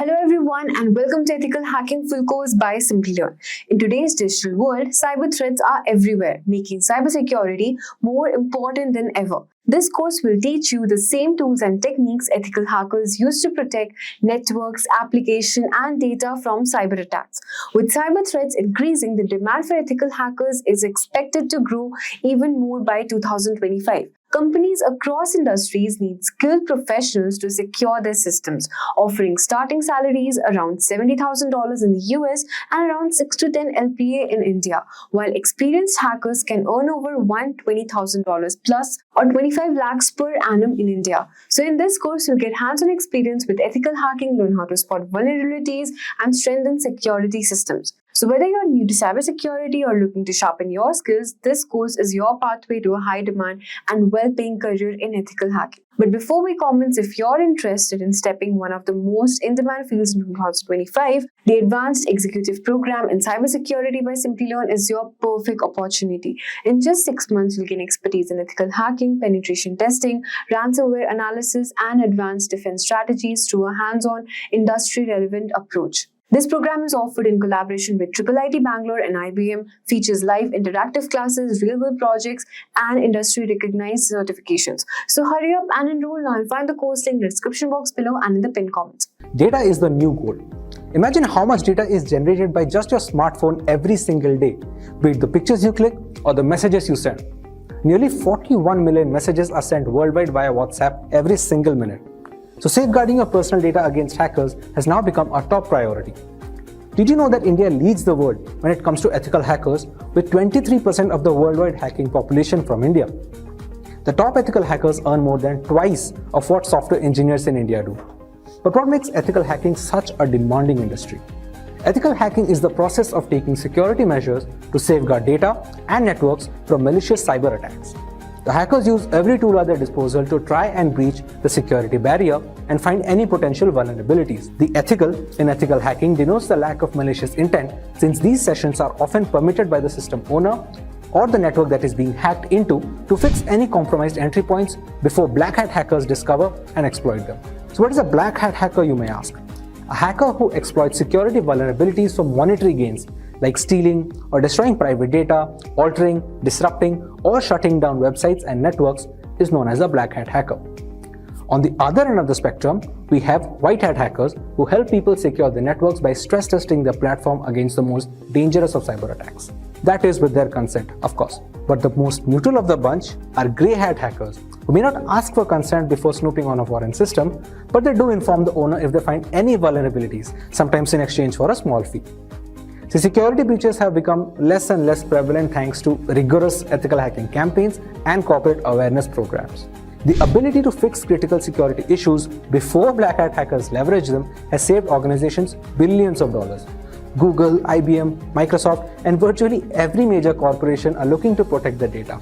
Hello everyone and welcome to Ethical Hacking Full Course by Simplilearn. In today's digital world, cyber threats are everywhere, making cybersecurity more important than ever. This course will teach you the same tools and techniques ethical hackers use to protect networks, applications, and data from cyber attacks. With cyber threats increasing, the demand for ethical hackers is expected to grow even more by 2025. Companies across industries need skilled professionals to secure their systems, offering starting salaries around $70,000 in the US and around 6 to 10 LPA in India, while experienced hackers can earn over $120,000 plus or 25 lakhs per annum in India. So in this course, you'll get hands-on experience with ethical hacking, learn how to spot vulnerabilities, and strengthen security systems. So whether you're new to cybersecurity or looking to sharpen your skills, this course is your pathway to a high-demand and well-paying career in ethical hacking. But before we commence, if you're interested in stepping one of the most in-demand fields in 2025, the Advanced Executive Program in Cybersecurity by Simplilearn is your perfect opportunity. In just 6 months, you'll gain expertise in ethical hacking, penetration testing, ransomware analysis, and advanced defense strategies through a hands-on, industry-relevant approach. This program is offered in collaboration with IIIT Bangalore and IBM, features live interactive classes, real-world projects, and industry-recognized certifications. So hurry up and enroll now and find the course link in the description box below and in the pinned comments. Data is the new gold. Imagine how much data is generated by just your smartphone every single day, be it the pictures you click or the messages you send. Nearly 41 million messages are sent worldwide via WhatsApp every single minute. So safeguarding your personal data against hackers has now become a top priority. Did you know that India leads the world when it comes to ethical hackers, with 23% of the worldwide hacking population from India? The top ethical hackers earn more than twice of what software engineers in India do. But what makes ethical hacking such a demanding industry? Ethical hacking is the process of taking security measures to safeguard data and networks from malicious cyber attacks. The hackers use every tool at their disposal to try and breach the security barrier and find any potential vulnerabilities. The ethical in ethical hacking denotes the lack of malicious intent, since these sessions are often permitted by the system owner or the network that is being hacked into to fix any compromised entry points before black hat hackers discover and exploit them. So what is a black hat hacker, you may ask? A hacker who exploits security vulnerabilities for monetary gains, like stealing or destroying private data, altering, disrupting, or shutting down websites and networks, is known as a black hat hacker. On the other end of the spectrum, we have white hat hackers who help people secure their networks by stress testing their platform against the most dangerous of cyber attacks. That is with their consent, of course. But the most neutral of the bunch are grey hat hackers, who may not ask for consent before snooping on a foreign system, but they do inform the owner if they find any vulnerabilities, sometimes in exchange for a small fee. See, security breaches have become less and less prevalent thanks to rigorous ethical hacking campaigns and corporate awareness programs. The ability to fix critical security issues before black hat hackers leverage them has saved organizations billions of dollars. Google, IBM, Microsoft, and virtually every major corporation are looking to protect their data.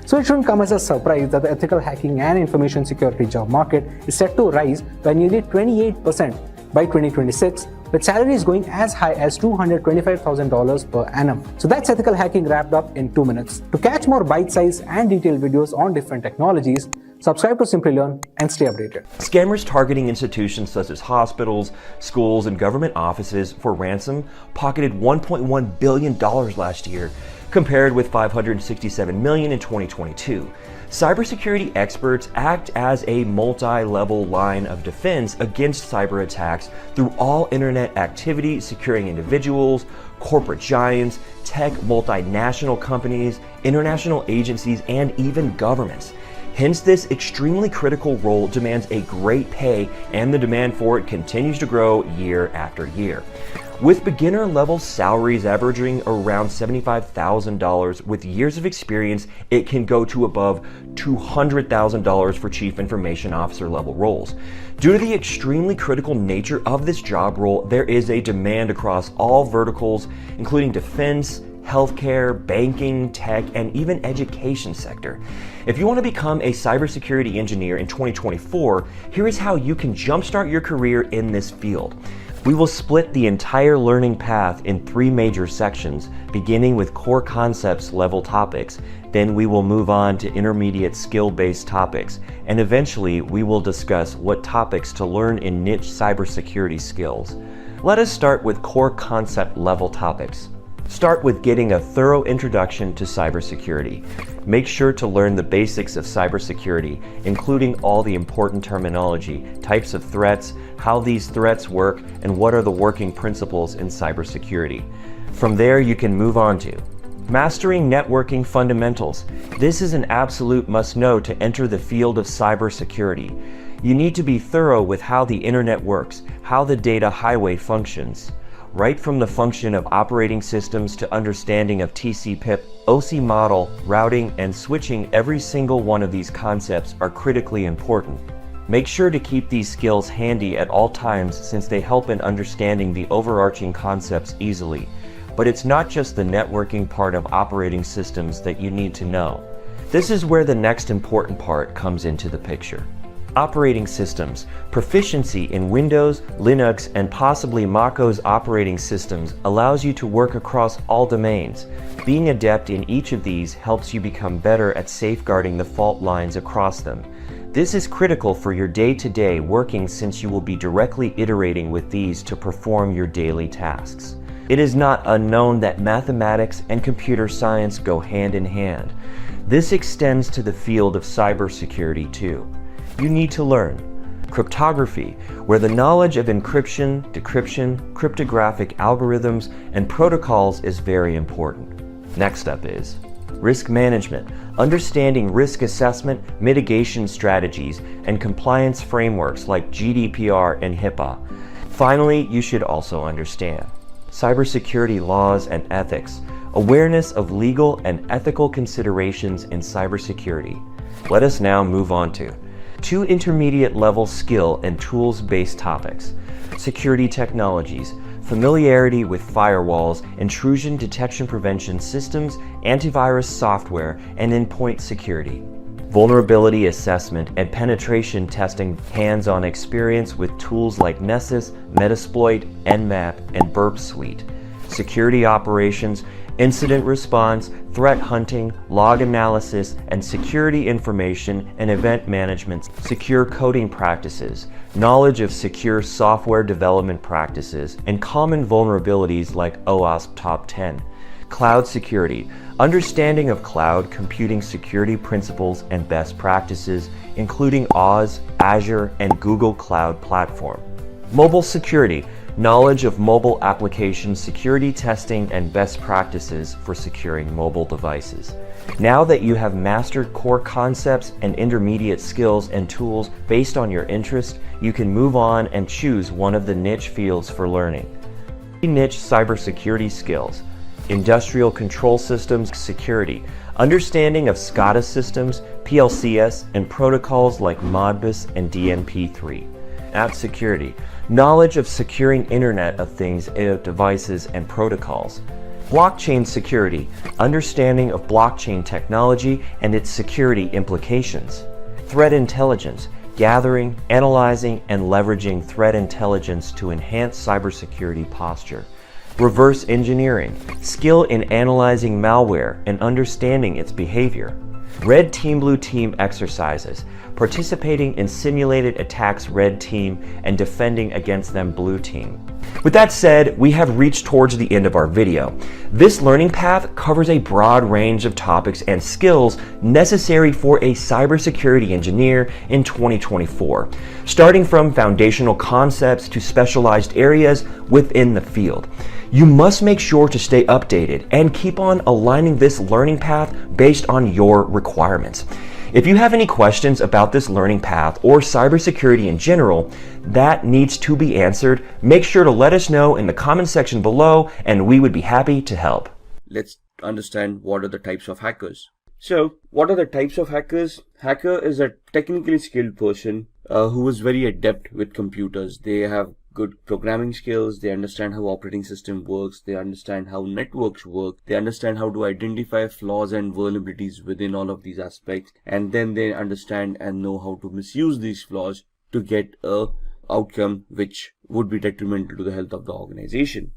So it shouldn't come as a surprise that the ethical hacking and information security job market is set to rise by nearly 28% by 2026, with salaries going as high as $225,000 per annum. So that's ethical hacking wrapped up in 2 minutes. To catch more bite-sized and detailed videos on different technologies, subscribe to Simplilearn and stay updated. Scammers targeting institutions such as hospitals, schools, and government offices for ransom pocketed $1.1 billion last year, compared with $567 million in 2022. Cybersecurity experts act as a multi-level line of defense against cyber attacks through all internet activity, securing individuals, corporate giants, tech multinational companies, international agencies, and even governments. Hence, this extremely critical role demands a great pay, and the demand for it continues to grow year after year. With beginner-level salaries averaging around $75,000, with years of experience, it can go to above $200,000 for chief information officer level roles. Due to the extremely critical nature of this job role, there is a demand across all verticals, including defense, healthcare, banking, tech, and even education sector. If you want to become a cybersecurity engineer in 2024, here is how you can jumpstart your career in this field. We will split the entire learning path in 3 major sections, beginning with core concepts level topics, Then we will move on to intermediate skill-based topics, and eventually we will discuss what topics to learn in niche cybersecurity skills. Let us start with core concept level topics. Start with getting a thorough introduction to cybersecurity. Make sure to learn the basics of cybersecurity, including all the important terminology, types of threats, how these threats work, and what are the working principles in cybersecurity. From there, you can move on to mastering networking fundamentals. This is an absolute must-know to enter the field of cybersecurity. You need to be thorough with how the internet works, how the data highway functions. Right from the function of operating systems to understanding of TCP/IP, OC model, routing, and switching, every single one of these concepts are critically important. Make sure to keep these skills handy at all times since they help in understanding the overarching concepts easily. But it's not just the networking part of operating systems that you need to know. This is where the next important part comes into the picture. Operating systems. Proficiency in Windows, Linux, and possibly MacOS operating systems allows you to work across all domains. Being adept in each of these helps you become better at safeguarding the fault lines across them. This is critical for your day-to-day working since you will be directly iterating with these to perform your daily tasks. It is not unknown that mathematics and computer science go hand in hand. This extends to the field of cybersecurity too. You need to learn cryptography, where the knowledge of encryption, decryption, cryptographic algorithms, and protocols is very important. Next up is risk management, understanding risk assessment, mitigation strategies, and compliance frameworks like GDPR and HIPAA. Finally, you should also understand cybersecurity laws and ethics, awareness of legal and ethical considerations in cybersecurity. Let us now move on to 2 intermediate level skill and tools-based topics. Security technologies, familiarity with firewalls, intrusion detection prevention systems, antivirus software, and endpoint security. Vulnerability assessment and penetration testing, hands-on experience with tools like Nessus, Metasploit, Nmap, and Burp Suite. Security operations, incident response, threat hunting, log analysis, and security information and event management, secure coding practices, knowledge of secure software development practices, and common vulnerabilities like OWASP Top 10. Cloud security, understanding of cloud computing security principles and best practices, including Oz, Azure, and Google Cloud Platform. Mobile security, knowledge of mobile application security testing and best practices for securing mobile devices. Now that you have mastered core concepts and intermediate skills and tools based on your interest, you can move on and choose one of the niche fields for learning. Niche cybersecurity skills. Industrial control systems security, understanding of SCADA systems, PLCS, and protocols like Modbus and DNP3. App security, knowledge of securing Internet of Things devices and protocols. Blockchain security, understanding of blockchain technology and its security implications. Threat intelligence, gathering, analyzing, and leveraging threat intelligence to enhance cybersecurity posture. Reverse engineering, skill in analyzing malware and understanding its behavior. Red Team Blue Team exercises, participating in simulated attacks Red Team and defending against them Blue Team. With that said, we have reached towards the end of our video. This learning path covers a broad range of topics and skills necessary for a cybersecurity engineer in 2024, starting from foundational concepts to specialized areas within the field. You must make sure to stay updated and keep on aligning this learning path based on your requirements. If you have any questions about this learning path or cybersecurity in general that needs to be answered, make sure to let us know in the comment section below and we would be happy to help. Let's understand what are the types of hackers. So, what are the types of hackers? Hacker is a technically skilled person who is very adept with computers. They have good programming skills, they understand how operating system works, they understand how networks work, they understand how to identify flaws and vulnerabilities within all of these aspects, and then they understand and know how to misuse these flaws to get a outcome which would be detrimental to the health of the organization.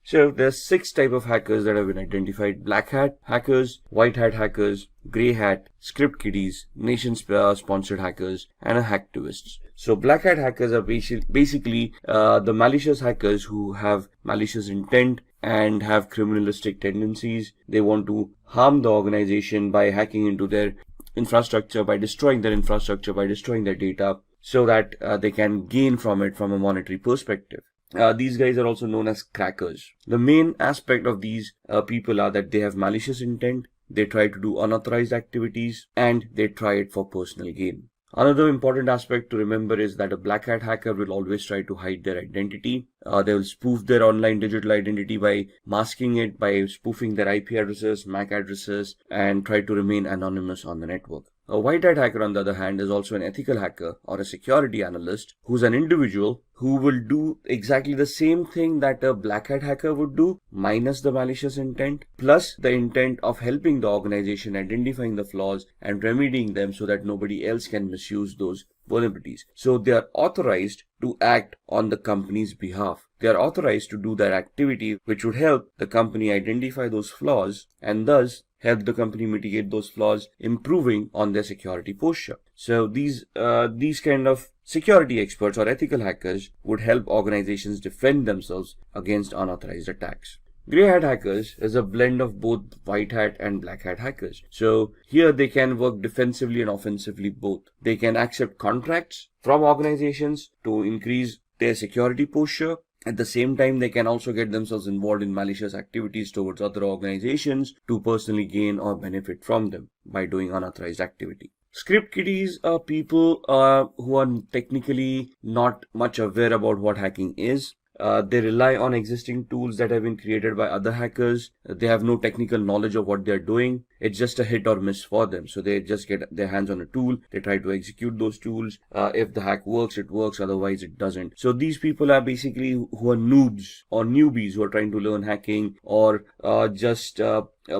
So there's 6 types of hackers that have been identified: black hat hackers, white hat hackers, grey hat, script kiddies, nation-sponsored hackers, and hacktivists. So black hat hackers are basically the malicious hackers who have malicious intent and have criminalistic tendencies. They want to harm the organization by hacking into their infrastructure, by destroying their infrastructure, by destroying their data, so that they can gain from it from a monetary perspective. These guys are also known as crackers. The main aspect of these people are that they have malicious intent, they try to do unauthorized activities, and they try it for personal gain. Another important aspect to remember is that a black hat hacker will always try to hide their identity. They will spoof their online digital identity by masking it, by spoofing their IP addresses, MAC addresses, and try to remain anonymous on the network. A white hat hacker, on the other hand, is also an ethical hacker or a security analyst who's an individual who will do exactly the same thing that a black hat hacker would do, minus the malicious intent, plus the intent of helping the organization, identifying the flaws and remedying them so that nobody else can misuse those vulnerabilities. So they are authorized to act on the company's behalf. They are authorized to do that activity which would help the company identify those flaws and thus help the company mitigate those flaws, improving on their security posture. So these kind of security experts or ethical hackers would help organizations defend themselves against unauthorized attacks. Grey hat hackers is a blend of both white hat and black hat hackers. So here they can work defensively and offensively both. They can accept contracts from organizations to increase their security posture. At the same time, they can also get themselves involved in malicious activities towards other organizations to personally gain or benefit from them by doing unauthorized activity. Script kiddies are people who are technically not much aware about what hacking is. They rely on existing tools that have been created by other hackers. They have no technical knowledge of what they're doing. It's just a hit or miss for them. So they just get their hands on a tool. They try to execute those tools. If the hack works, it works. Otherwise, it doesn't. So these people are basically who are noobs or newbies who are trying to learn hacking, or just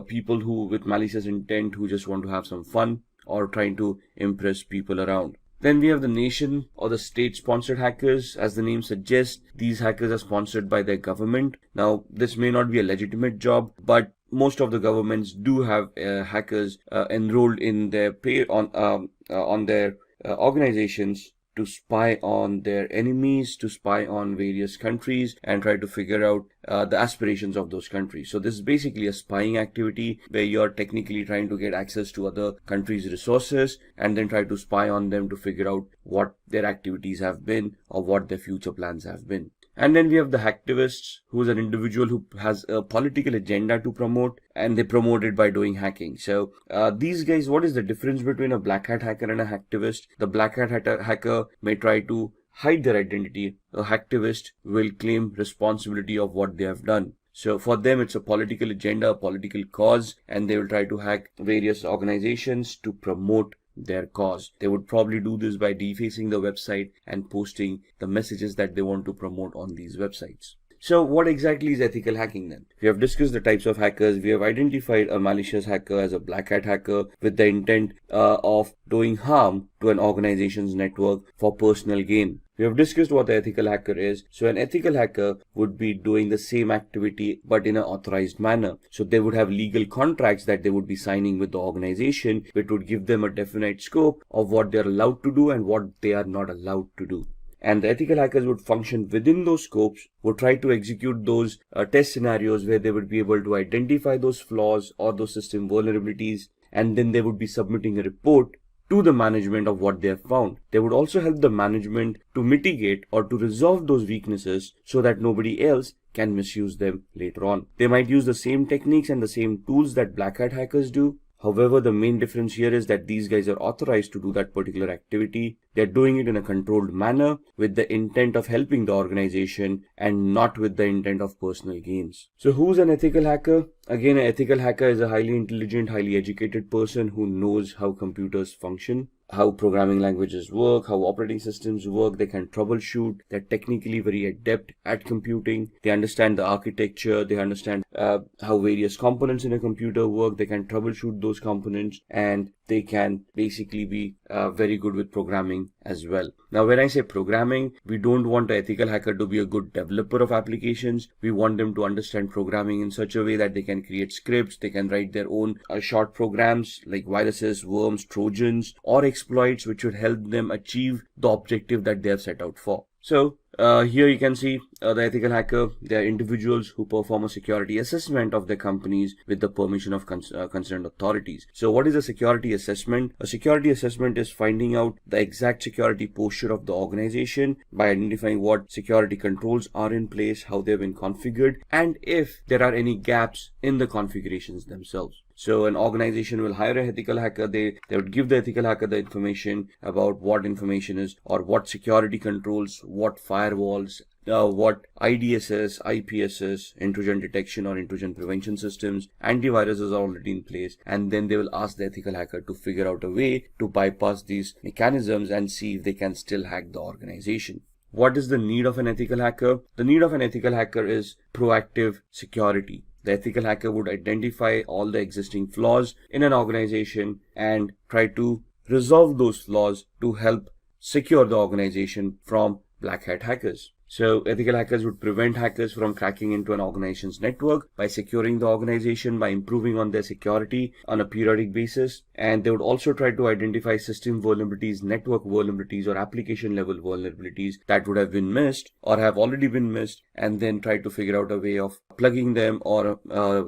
people who with malicious intent who just want to have some fun or trying to impress people around. Then we have the nation or the state-sponsored hackers. As the name suggests, these hackers are sponsored by their government. Now, this may not be a legitimate job, but most of the governments do have hackers enrolled in their on their organizations to spy on their enemies, to spy on various countries and try to figure out the aspirations of those countries. So this is basically a spying activity where you're technically trying to get access to other countries' resources and then try to spy on them to figure out what their activities have been or what their future plans have been. And then we have the hacktivists, who is an individual who has a political agenda to promote, and they promote it by doing hacking. So these guys, what is the difference between a black hat hacker and a hacktivist? The black hat hacker may try to hide their identity. A hacktivist will claim responsibility of what they have done. So for them, it's a political agenda, a political cause, and they will try to hack various organizations to promote their cause. They would probably do this by defacing the website and posting the messages that they want to promote on these websites. So what exactly is ethical hacking then? We have discussed the types of hackers. We have identified a malicious hacker as a black hat hacker with the intent of doing harm to an organization's network for personal gain. We have discussed what the ethical hacker is. So an ethical hacker would be doing the same activity but in an authorized manner. So they would have legal contracts that they would be signing with the organization, which would give them a definite scope of what they're allowed to do and what they are not allowed to do. And the ethical hackers would function within those scopes, would try to execute those test scenarios where they would be able to identify those flaws or those system vulnerabilities, and then they would be submitting a report to the management of what they have found. They would also help the management to mitigate or to resolve those weaknesses so that nobody else can misuse them later on. They might use the same techniques and the same tools that black hat hackers do. However, the main difference here is that these guys are authorized to do that particular activity. They're doing it in a controlled manner with the intent of helping the organization and not with the intent of personal gains. So who's an ethical hacker? Again, an ethical hacker is a highly intelligent, highly educated person who knows how computers function, how programming languages work, how operating systems work. They can troubleshoot. They're technically very adept at computing. They understand the architecture. They understand how various components in a computer work. They can troubleshoot those components, and they can basically be very good with programming as well. Now, when I say programming, we don't want an ethical hacker to be a good developer of applications. We want them to understand programming in such a way that they can create scripts, they can write their own short programs like viruses, worms, trojans, or exploits which would help them achieve the objective that they have set out for. So here you can see the ethical hacker. They are individuals who perform a security assessment of their companies with the permission of concerned authorities. So what is a security assessment? A security assessment is finding out the exact security posture of the organization by identifying what security controls are in place, how they've been configured, and if there are any gaps in the configurations themselves. So an organization will hire an ethical hacker. They would give the ethical hacker the information about what information is, or what security controls, what firewalls, what IDSS, IPSS, intrusion detection or intrusion prevention systems, antiviruses are already in place, and then they will ask the ethical hacker to figure out a way to bypass these mechanisms and see if they can still hack the organization. What is the need of an ethical hacker? The need of an ethical hacker is proactive security. The ethical hacker would identify all the existing flaws in an organization and try to resolve those flaws to help secure the organization from black hat hackers. So ethical hackers would prevent hackers from cracking into an organization's network by securing the organization, by improving on their security on a periodic basis. And they would also try to identify system vulnerabilities, network vulnerabilities, or application level vulnerabilities that would have been missed or have already been missed, and then try to figure out a way of plugging them or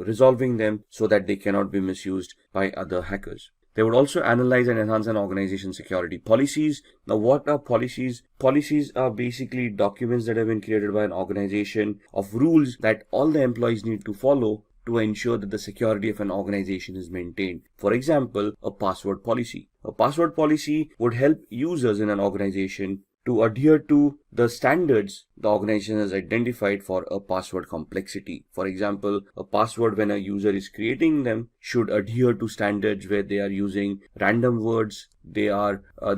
resolving them so that they cannot be misused by other hackers. They would also analyze and enhance an organization's security policies. Now, what are policies? Policies are basically documents that have been created by an organization of rules that all the employees need to follow to ensure that the security of an organization is maintained. For example, a password policy. A password policy would help users in an organization to adhere to the standards the organization has identified for a password complexity. For example, a password, when a user is creating them, should adhere to standards where they are using random words. They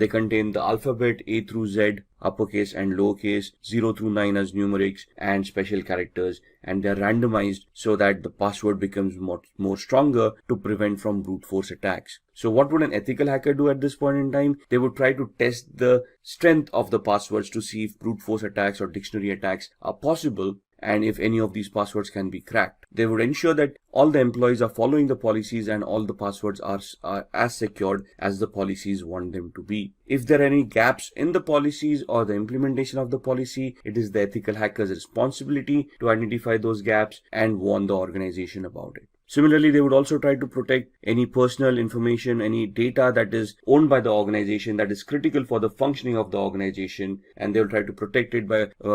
contain the alphabet A through Z, uppercase and lowercase, 0 through 9 as numerics, and special characters, and they are randomized so that the password becomes more stronger to prevent from brute force attacks. So what would an ethical hacker do at this point in time? They would try to test the strength of the passwords to see if brute force attacks or dictionary attacks are possible, and if any of these passwords can be cracked. They would ensure that all the employees are following the policies and all the passwords are as secured as the policies want them to be. If there are any gaps in the policies or the implementation of the policy, it is the ethical hacker's responsibility to identify those gaps and warn the organization about it. Similarly, they would also try to protect any personal information, any data that is owned by the organization that is critical for the functioning of the organization, and they will try to protect it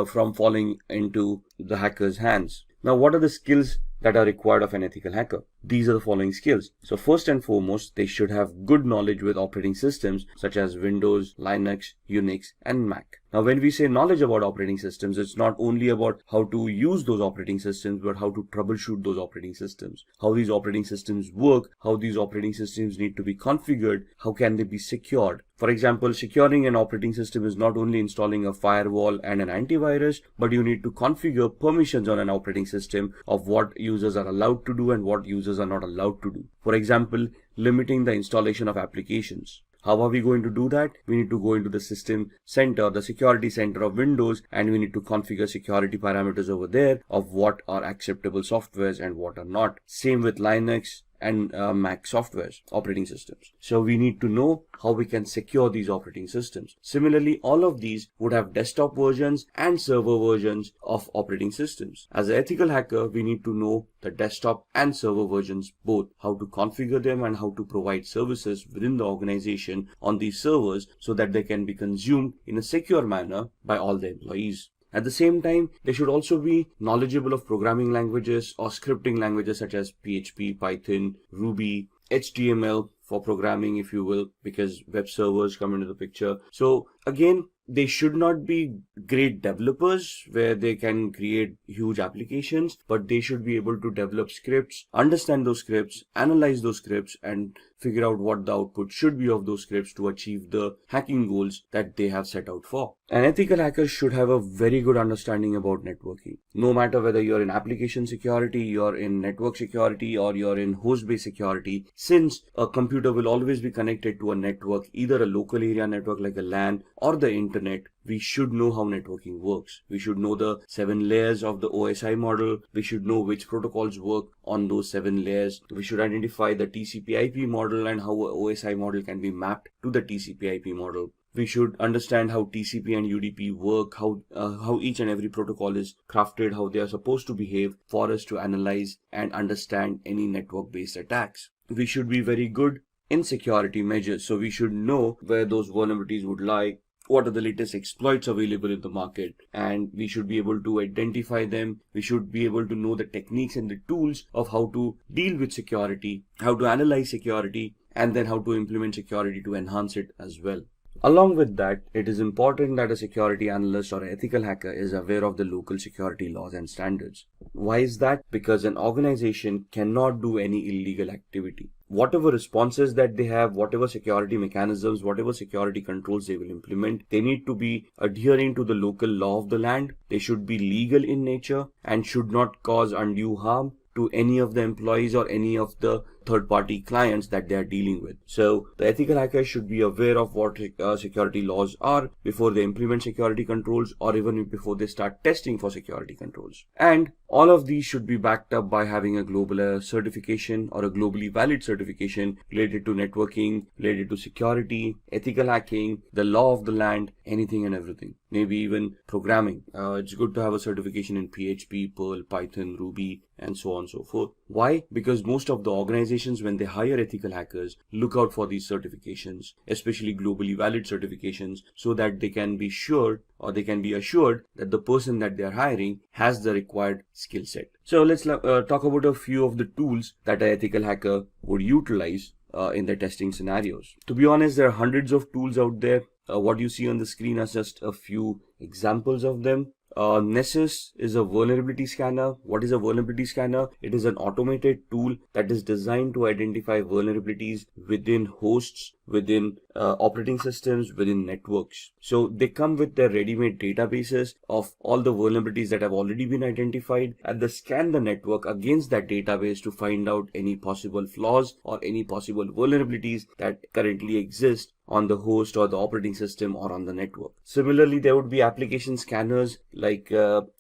from falling into the hacker's hands. Now, what are the skills that are required of an ethical hacker? These are the following skills. So first and foremost, they should have good knowledge with operating systems such as Windows, Linux, Unix, and Mac. Now, when we say knowledge about operating systems, it's not only about how to use those operating systems, but how to troubleshoot those operating systems, how these operating systems work, how these operating systems need to be configured, how can they be secured. For example, securing an operating system is not only installing a firewall and an antivirus, but you need to configure permissions on an operating system of what users are allowed to do and what users are not allowed to do. For example, limiting the installation of applications. How are we going to do that? We need to go into the system center, the security center of Windows, and we need to configure security parameters over there of what are acceptable softwares and what are not. Same with Linux and Mac softwares, operating systems. So we need to know how we can secure these operating systems. Similarly, all of these would have desktop versions and server versions of operating systems. As an ethical hacker, we need to know the desktop and server versions both, how to configure them and how to provide services within the organization on these servers so that they can be consumed in a secure manner by all the employees. At the same time, they should also be knowledgeable of programming languages or scripting languages such as PHP, Python, Ruby, HTML for programming, if you will, because web servers come into the picture. So again, they should not be great developers where they can create huge applications, but they should be able to develop scripts, understand those scripts, analyze those scripts, and figure out what the output should be of those scripts to achieve the hacking goals that they have set out for. An ethical hacker should have a very good understanding about networking. No matter whether you're in application security, you're in network security, or you're in host-based security, since a computer will always be connected to a network, either a local area network like a LAN or the internet, we should know how networking works. We should know the 7 layers of the OSI model. We should know which protocols work on those 7 layers. We should identify the TCP/IP model and how a OSI model can be mapped to the TCP/IP model. We should understand how TCP and UDP work, how each and every protocol is crafted, how they are supposed to behave for us to analyze and understand any network-based attacks. We should be very good in security measures. So we should know where those vulnerabilities would lie, what are the latest exploits available in the market, and we should be able to identify them. We should be able to know the techniques and the tools of how to deal with security, how to analyze security, and then how to implement security to enhance it as well. Along with that, it is important that a security analyst or ethical hacker is aware of the local security laws and standards. Why is that? Because an organization cannot do any illegal activity. Whatever responses that they have, whatever security mechanisms, whatever security controls they will implement, they need to be adhering to the local law of the land. They should be legal in nature and should not cause undue harm to any of the employees or any of the third-party clients that they are dealing with. So the ethical hackers should be aware of what security laws are before they implement security controls, or even before they start testing for security controls. And all of these should be backed up by having a global certification or a globally valid certification related to networking, related to security, ethical hacking, the law of the land, anything and everything. Maybe even programming. It's good to have a certification in PHP, Perl, Python, Ruby, and so on and so forth. Why? Because most of the organizations, when they hire ethical hackers, look out for these certifications, especially globally valid certifications, so that they can be sure, or they can be assured that the person that they are hiring has the required skill set. So let's talk about a few of the tools that an ethical hacker would utilize in their testing scenarios. To be honest, there are hundreds of tools out there. What you see on the screen are just a few examples of them. Nessus is a vulnerability scanner. What is a vulnerability scanner? It is an automated tool that is designed to identify vulnerabilities within hosts, within operating systems, within networks. So they come with their ready-made databases of all the vulnerabilities that have already been identified, and they scan the network against that database to find out any possible flaws or any possible vulnerabilities that currently exist on the host or the operating system or on the network. Similarly, there would be application scanners like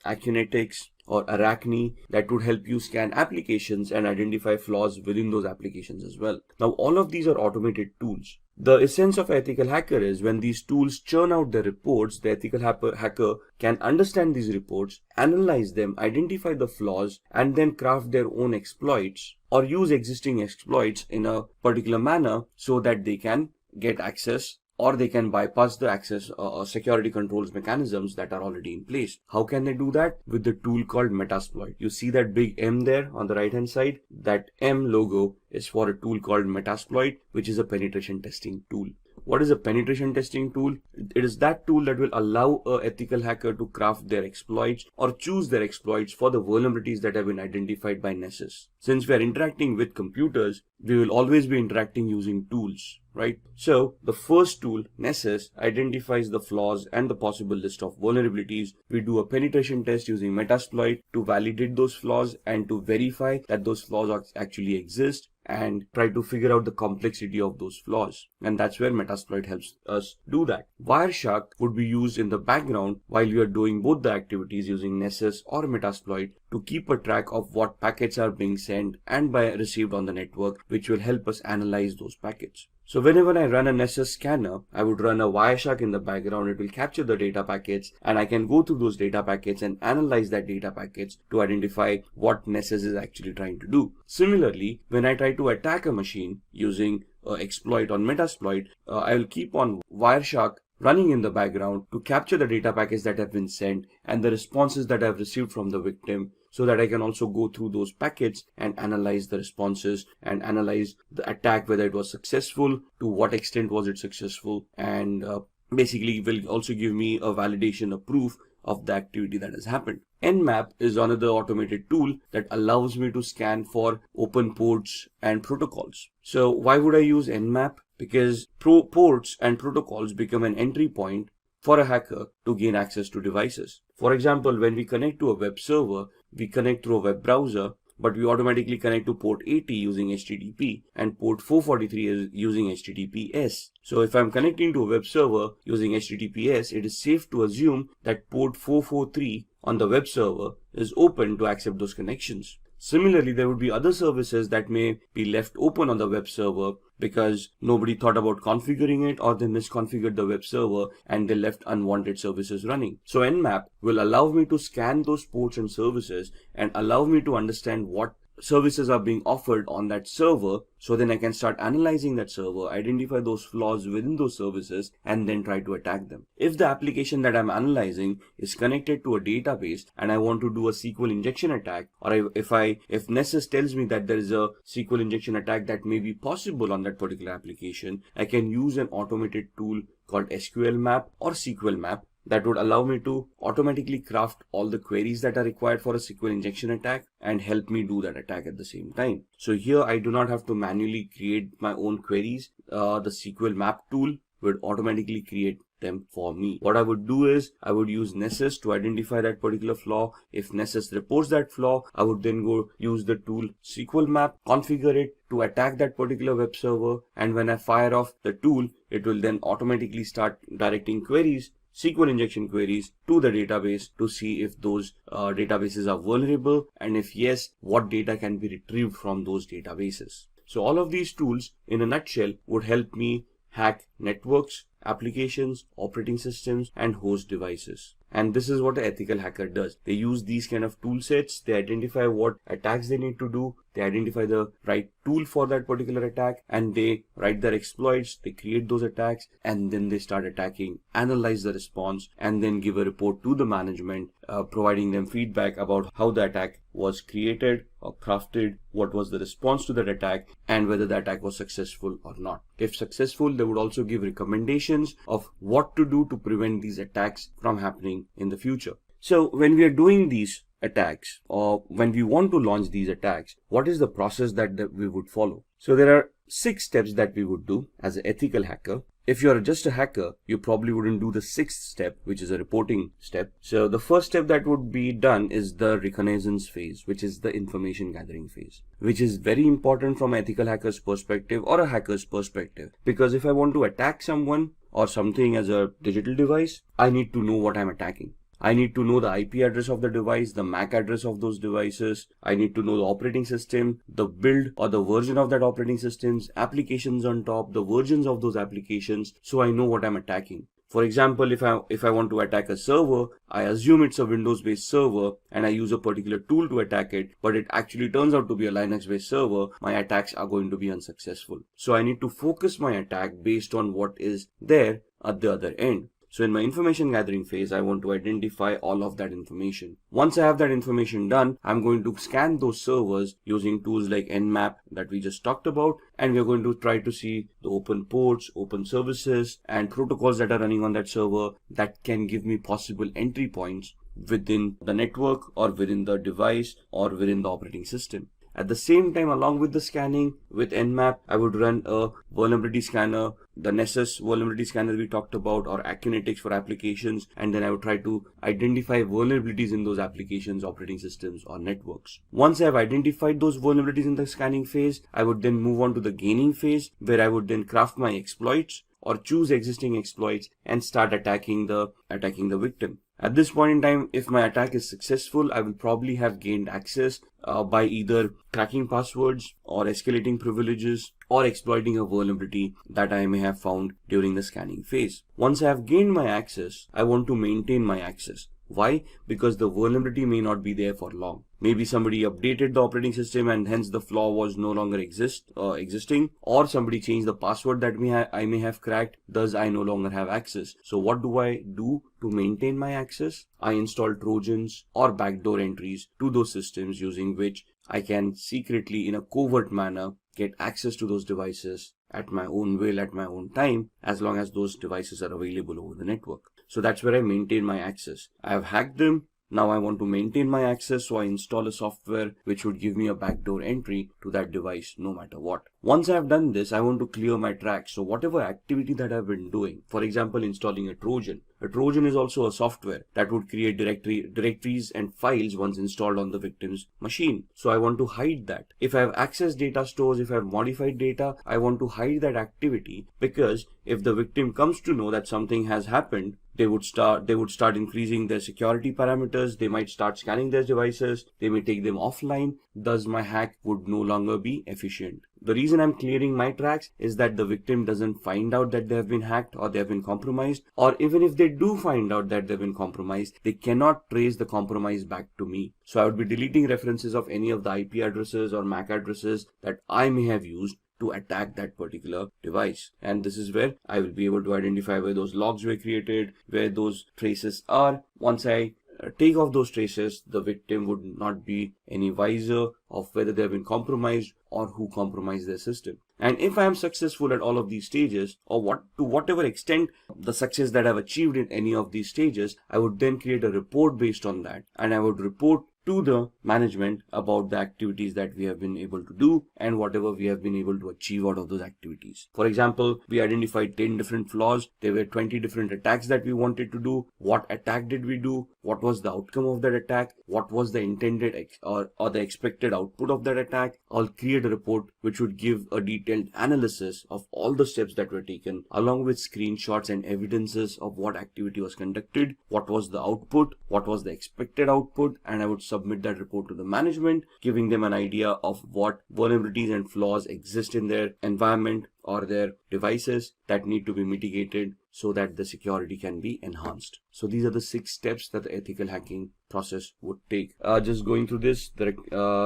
Acunetics or Arachne that would help you scan applications and identify flaws within those applications as well. Now, all of these are automated tools. The essence of ethical hacker is when these tools churn out the reports, the ethical hacker can understand these reports, analyze them, identify the flaws, and then craft their own exploits or use existing exploits in a particular manner so that they can get access, or they can bypass the access or security controls mechanisms that are already in place. How can they do that? With the tool called Metasploit. You see that big M there on the right hand side? That M logo is for a tool called Metasploit, which is a penetration testing tool. What is a penetration testing tool? It is that tool that will allow an ethical hacker to craft their exploits or choose their exploits for the vulnerabilities that have been identified by Nessus. Since we are interacting with computers, we will always be interacting using tools, right? So the first tool, Nessus, identifies the flaws and the possible list of vulnerabilities. We do a penetration test using Metasploit to validate those flaws and to verify that those flaws actually exist, and try to figure out the complexity of those flaws. And that's where Metasploit helps us do that. Wireshark would be used in the background while you are doing both the activities using Nessus or Metasploit to keep a track of what packets are being sent and received on the network, which will help us analyze those packets. So whenever I run a Nessus scanner, I would run a Wireshark in the background. It will capture the data packets, and I can go through those data packets and analyze that data packets to identify what Nessus is actually trying to do. Similarly, when I try to attack a machine using exploit on Metasploit, I will keep on Wireshark running in the background to capture the data packets that have been sent and the responses that I've received from the victim, so that I can also go through those packets and analyze the responses and analyze the attack, whether it was successful, to what extent was it successful, and basically will also give me a validation, a proof of the activity that has happened. Nmap is another automated tool that allows me to scan for open ports and protocols. So why would I use Nmap? Because ports and protocols become an entry point for a hacker to gain access to devices. For example, when we connect to a web server, we connect through a web browser, but we automatically connect to port 80 using HTTP and port 443 is using HTTPS. So if I'm connecting to a web server using HTTPS, it is safe to assume that port 443 on the web server is open to accept those connections. Similarly, there would be other services that may be left open on the web server because nobody thought about configuring it, or they misconfigured the web server and they left unwanted services running. So Nmap will allow me to scan those ports and services and allow me to understand what services are being offered on that server, so then I can start analyzing that server, identify those flaws within those services, and then try to attack them. If the application that I'm analyzing is connected to a database and I want to do a SQL injection attack, or if Nessus tells me that there is a SQL injection attack that may be possible on that particular application, I can use an automated tool called SQL Map or SQL Map that would allow me to automatically craft all the queries that are required for a SQL injection attack and help me do that attack at the same time. So here I do not have to manually create my own queries. The SQL map tool would automatically create them for me. What I would do is I would use Nessus to identify that particular flaw. If Nessus reports that flaw, I would then go use the tool SQL map, configure it to attack that particular web server, and when I fire off the tool, it will then automatically start directing queries, SQL injection queries, to the database to see if those databases are vulnerable, and if yes, what data can be retrieved from those databases. So all of these tools in a nutshell would help me hack networks, applications, operating systems, and host devices. And this is what an ethical hacker does. They use these kind of tool sets, they identify what attacks they need to do, they identify the right tool for that particular attack, and they write their exploits, they create those attacks, and then they start attacking, analyze the response, and then give a report to the management, providing them feedback about how the attack was created or crafted, what was the response to that attack, and whether the attack was successful or not. If successful, they would also give recommendations of what to do to prevent these attacks from happening in the future. So when we are doing these attacks, or when we want to launch these attacks, what is the process that we would follow? So there are 6 steps that we would do as an ethical hacker. If you're just a hacker, you probably wouldn't do the 6th step, which is a reporting step. So the first step that would be done is the reconnaissance phase, which is the information gathering phase, which is very important from an ethical hacker's perspective or a hacker's perspective. Because if I want to attack someone or something as a digital device, I need to know what I'm attacking. I need to know the IP address of the device, the MAC address of those devices. I need to know the operating system, the build or the version of that operating systems, applications on top, the versions of those applications, so I know what I'm attacking. For example, if I want to attack a server, I assume it's a Windows-based server and I use a particular tool to attack it, but it actually turns out to be a Linux-based server, my attacks are going to be unsuccessful. So I need to focus my attack based on what is there at the other end. So in my information gathering phase, I want to identify all of that information. Once I have that information done, I'm going to scan those servers using tools like Nmap that we just talked about, and we're going to try to see the open ports, open services, and protocols that are running on that server that can give me possible entry points within the network or within the device or within the operating system. At the same time, along with the scanning with Nmap, I would run a vulnerability scanner, the Nessus vulnerability scanner we talked about, or Akinetics for applications, and then I would try to identify vulnerabilities in those applications, operating systems, or networks. Once I have identified those vulnerabilities in the scanning phase, I would then move on to the gaining phase, where I would then craft my exploits or choose existing exploits and start attacking the victim. At this point in time, if my attack is successful, I will probably have gained access by either cracking passwords or escalating privileges or exploiting a vulnerability that I may have found during the scanning phase. Once I have gained my access, I want to maintain my access. Why? Because the vulnerability may not be there for long. Maybe somebody updated the operating system and hence the flaw was no longer existing, or somebody changed the password that I may have cracked, thus I no longer have access. So what do I do to maintain my access? I install Trojans or backdoor entries to those systems using which I can secretly, in a covert manner, get access to those devices at my own will, at my own time, as long as those devices are available over the network. So that's where I maintain my access. I have hacked them. Now I want to maintain my access, so I install a software which would give me a backdoor entry to that device no matter what. Once I have done this, I want to clear my tracks. So whatever activity that I've been doing, for example, installing a Trojan. A Trojan is also a software that would create directories and files once installed on the victim's machine. So I want to hide that. If I have accessed data stores, if I have modified data, I want to hide that activity, because if the victim comes to know that something has happened, they would start increasing their security parameters. They might start scanning their devices. They may take them offline. Thus, my hack would no longer be efficient. The reason I'm clearing my tracks is that the victim doesn't find out that they have been hacked or they have been compromised, or even if they do find out that they've been compromised, they cannot trace the compromise back to me. So I would be deleting references of any of the IP addresses or MAC addresses that I may have used to attack that particular device. And this is where I will be able to identify where those logs were created, where those traces are. Once I take off those traces, the victim would not be any wiser of whether they have been compromised or who compromised their system. And if I am successful at all of these stages, or to whatever extent the success that I've achieved in any of these stages, I would then create a report based on that, and I would report to the management about the activities that we have been able to do and whatever we have been able to achieve out of those activities. For example, we identified 10 different flaws. There were 20 different attacks that we wanted to do. What attack did we do? What was the outcome of that attack? What was the intended or the expected output of that attack? I'll create a report which would give a detailed analysis of all the steps that were taken, along with screenshots and evidences of what activity was conducted, what was the output, what was the expected output, and I would submit that report to the management, giving them an idea of what vulnerabilities and flaws exist in their environment or their devices that need to be mitigated so that the security can be enhanced. So these are the 6 steps that the ethical hacking process would take. Just going through this, the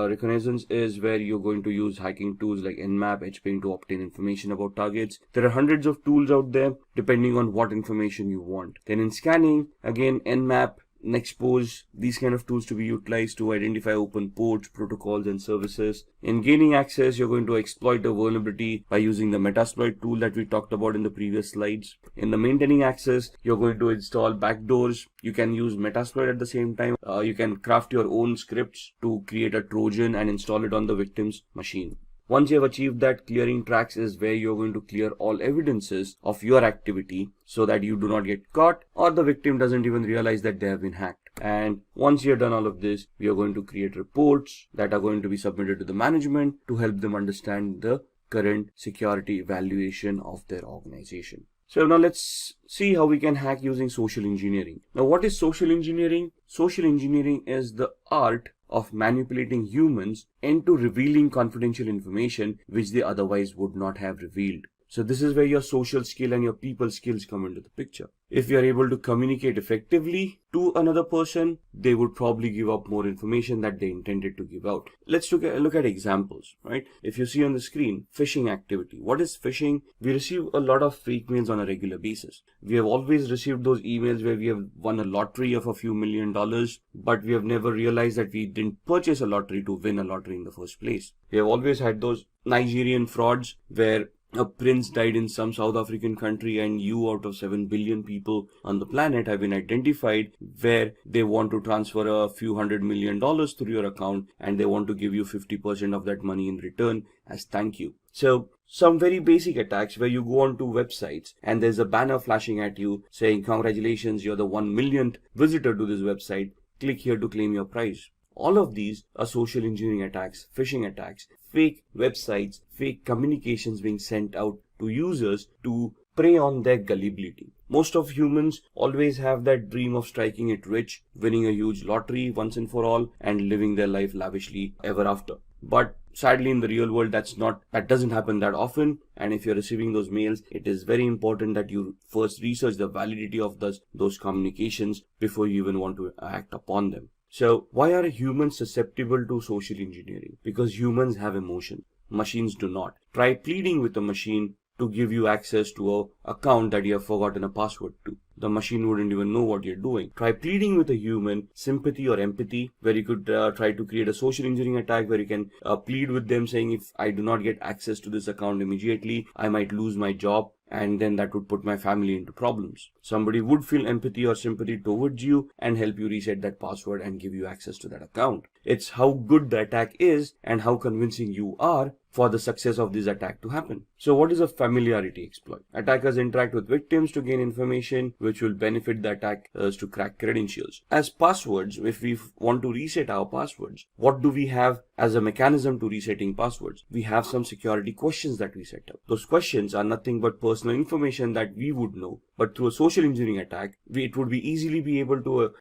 reconnaissance is where you're going to use hacking tools like Nmap, HPing to obtain information about targets. There are hundreds of tools out there depending on what information you want. Then in scanning, again, Nmap, Nexpose, these kind of tools to be utilized to identify open ports, protocols, and services. In gaining access, you're going to exploit a vulnerability by using the Metasploit tool that we talked about in the previous slides. In the maintaining access, you're going to install backdoors. You can use Metasploit at the same time. You can craft your own scripts to create a Trojan and install it on the victim's machine. Once you have achieved that, clearing tracks is where you're going to clear all evidences of your activity so that you do not get caught or the victim doesn't even realize that they have been hacked. And once you're done all of this, we are going to create reports that are going to be submitted to the management to help them understand the current security evaluation of their organization. So now let's see how we can hack using social engineering. Now, what is social engineering? Social engineering is the art of manipulating humans into revealing confidential information which they otherwise would not have revealed. So this is where your social skill and your people skills come into the picture. If you are able to communicate effectively to another person, they would probably give up more information that they intended to give out. Let's look at examples, right? If you see on the screen, phishing activity. What is phishing? We receive a lot of fake mails on a regular basis. We have always received those emails where we have won a lottery of a few $1 million, but we have never realized that we didn't purchase a lottery to win a lottery in the first place. We have always had those Nigerian frauds where a prince died in some South African country and you out of 7 billion people on the planet have been identified where they want to transfer a few $100 million through your account and they want to give you 50% of that money in return as thank you. So some very basic attacks where you go onto websites and there's a banner flashing at you saying congratulations, you're the 1 millionth visitor to this website, click here to claim your prize. All of these are social engineering attacks, phishing attacks, fake websites, fake communications being sent out to users to prey on their gullibility. Most of humans always have that dream of striking it rich, winning a huge lottery once and for all, and living their life lavishly ever after. But sadly, in the real world, that doesn't happen that often. And if you're receiving those mails, it is very important that you first research the validity of those communications before you even want to act upon them. So why are humans susceptible to social engineering? Because humans have emotion. Machines do not. Try pleading with a machine to give you access to an account that you have forgotten a password to. The machine wouldn't even know what you're doing. Try pleading with a human, sympathy or empathy, where you could try to create a social engineering attack where you can plead with them saying, if I do not get access to this account immediately, I might lose my job, and then that would put my family into problems. Somebody would feel empathy or sympathy towards you and help you reset that password and give you access to that account. It's how good the attack is and how convincing you are for the success of this attack to happen. So what is a familiarity exploit? Attackers interact with victims to gain information which will benefit the attackers to crack credentials. As passwords, if we want to reset our passwords, what do we have as a mechanism to resetting passwords? We have some security questions that we set up. Those questions are nothing but personal information that we would know, but through a social engineering attack, it would be easily be able to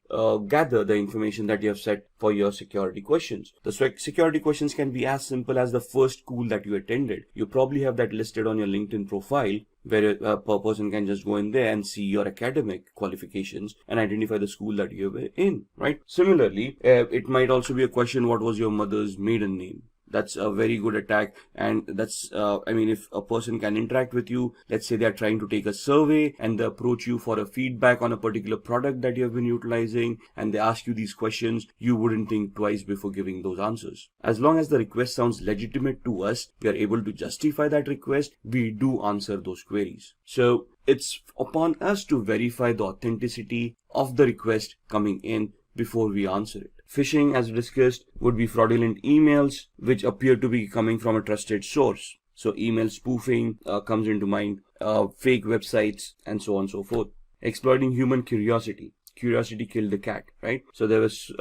gather the information that you have set for your security questions. The security questions can be as simple as the first school that you attended. You probably have that listed on your LinkedIn profile, where a person can just go in there and see your academic qualifications and identify the school that you were in, right? Similarly, it might also be a question, what was your mother's maiden name? That's a very good attack, and that's if a person can interact with you, let's say they are trying to take a survey and they approach you for a feedback on a particular product that you have been utilizing, and they ask you these questions, you wouldn't think twice before giving those answers. As long as the request sounds legitimate to us, we are able to justify that request, we do answer those queries. So it's upon us to verify the authenticity of the request coming in before we answer it. Phishing, as discussed, would be fraudulent emails which appear to be coming from a trusted source. So email spoofing comes into mind, fake websites, and so on and so forth. Exploiting human curiosity. Curiosity killed the cat, right? So there's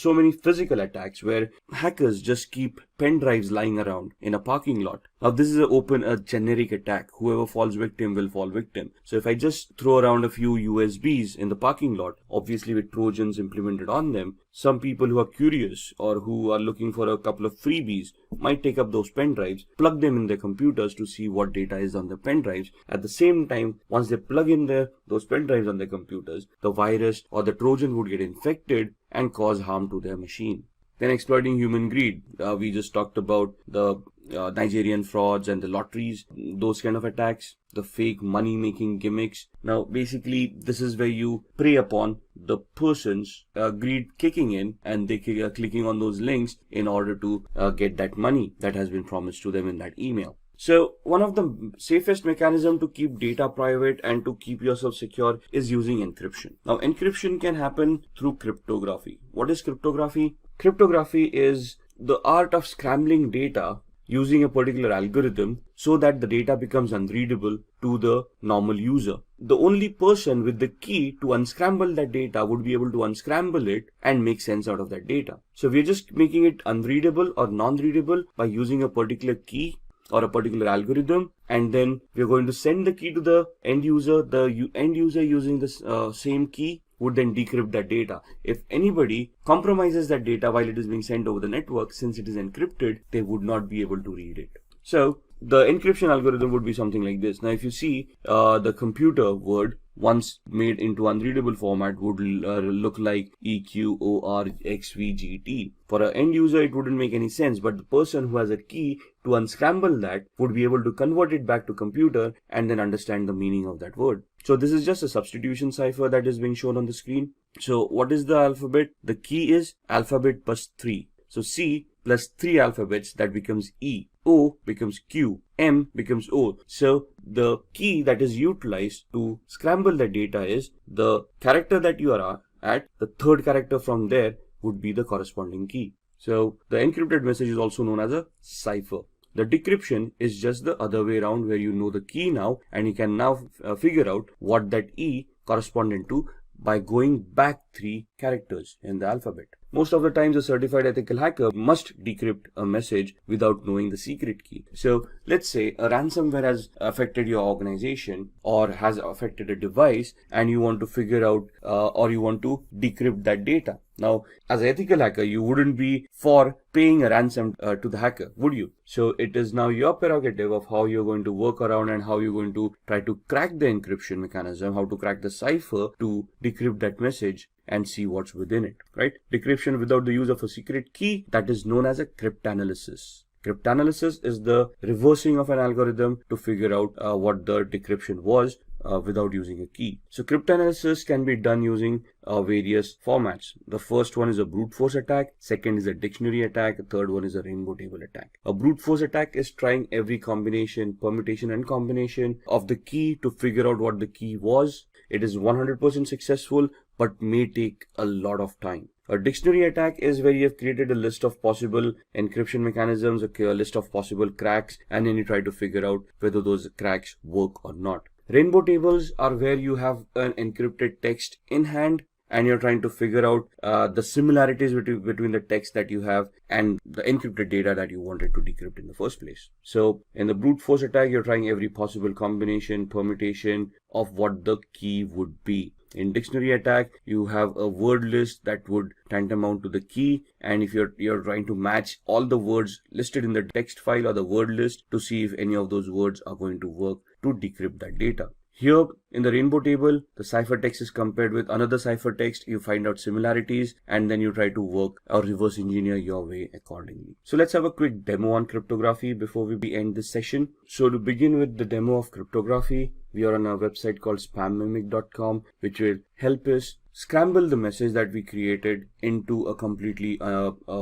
so many physical attacks where hackers just keep pen drives lying around in a parking lot. Now this is a generic attack. Whoever falls victim will fall victim. So if I just throw around a few USBs in the parking lot, obviously with Trojans implemented on them, some people who are curious or who are looking for a couple of freebies might take up those pen drives, plug them in their computers to see what data is on the pen drives. At the same time, once they plug in those pen drives on their computers, the virus or the Trojan would get infected and cause harm to their machine. Then exploiting human greed. We just talked about the Nigerian frauds and the lotteries, those kind of attacks, the fake money-making gimmicks. Now, basically, this is where you prey upon the person's greed kicking in, and they are clicking on those links in order to get that money that has been promised to them in that email. So one of the safest mechanisms to keep data private and to keep yourself secure is using encryption. Now, encryption can happen through cryptography. What is cryptography? Cryptography is the art of scrambling data using a particular algorithm so that the data becomes unreadable to the normal user. The only person with the key to unscramble that data would be able to unscramble it and make sense out of that data. So we're just making it unreadable or non-readable by using a particular key or a particular algorithm, and then we're going to send the key to the end user. The end user using this same key would then decrypt that data. If anybody compromises that data while it is being sent over the network, since it is encrypted, they would not be able to read it. So the encryption algorithm would be something like this. Now, if you see the computer word, once made into unreadable format, would look like EQORXVGT. For an end user, it wouldn't make any sense, but the person who has a key to unscramble that would be able to convert it back to computer and then understand the meaning of that word. So this is just a substitution cipher that is being shown on the screen. So what is the alphabet? The key is alphabet plus 3. So C plus 3 alphabets, that becomes E. O becomes Q. M becomes O. So the key that is utilized to scramble the data is the character that you are at. The third character from there would be the corresponding key. So the encrypted message is also known as a cipher. The decryption is just the other way around, where you know the key now and you can now figure out what that E corresponded to by going back 3 characters in the alphabet. Most of the times, a certified ethical hacker must decrypt a message without knowing the secret key. So let's say a ransomware has affected your organization or has affected a device, and you want to figure out or you want to decrypt that data. Now, as an ethical hacker, you wouldn't be for paying a ransom to the hacker, would you? So it is now your prerogative of how you're going to work around and how you're going to try to crack the encryption mechanism, how to crack the cipher to decrypt that message and see what's within it, right? Decryption without the use of a secret key, that is known as a cryptanalysis. Cryptanalysis is the reversing of an algorithm to figure out what the decryption was without using a key. So cryptanalysis can be done using various formats. The first one is a brute force attack, second is a dictionary attack, the third one is a rainbow table attack. A brute force attack is trying every combination, permutation and combination of the key to figure out what the key was. It is 100% successful but may take a lot of time. A dictionary attack is where you have created a list of possible encryption mechanisms, a list of possible cracks, and then you try to figure out whether those cracks work or not. Rainbow tables are where you have an encrypted text in hand and you're trying to figure out the similarities between the text that you have and the encrypted data that you wanted to decrypt in the first place. So in the brute force attack, you're trying every possible combination, permutation of what the key would be. In dictionary attack, you have a word list that would tantamount to the key, and if you're trying to match all the words listed in the text file or the word list to see if any of those words are going to work to decrypt that data. Here in the rainbow table, the ciphertext is compared with another ciphertext. You find out similarities and then you try to work or reverse engineer your way accordingly. So let's have a quick demo on cryptography before we end this session. So to begin with the demo of cryptography, we are on a website called spammimic.com, which will help us scramble the message that we created into a completely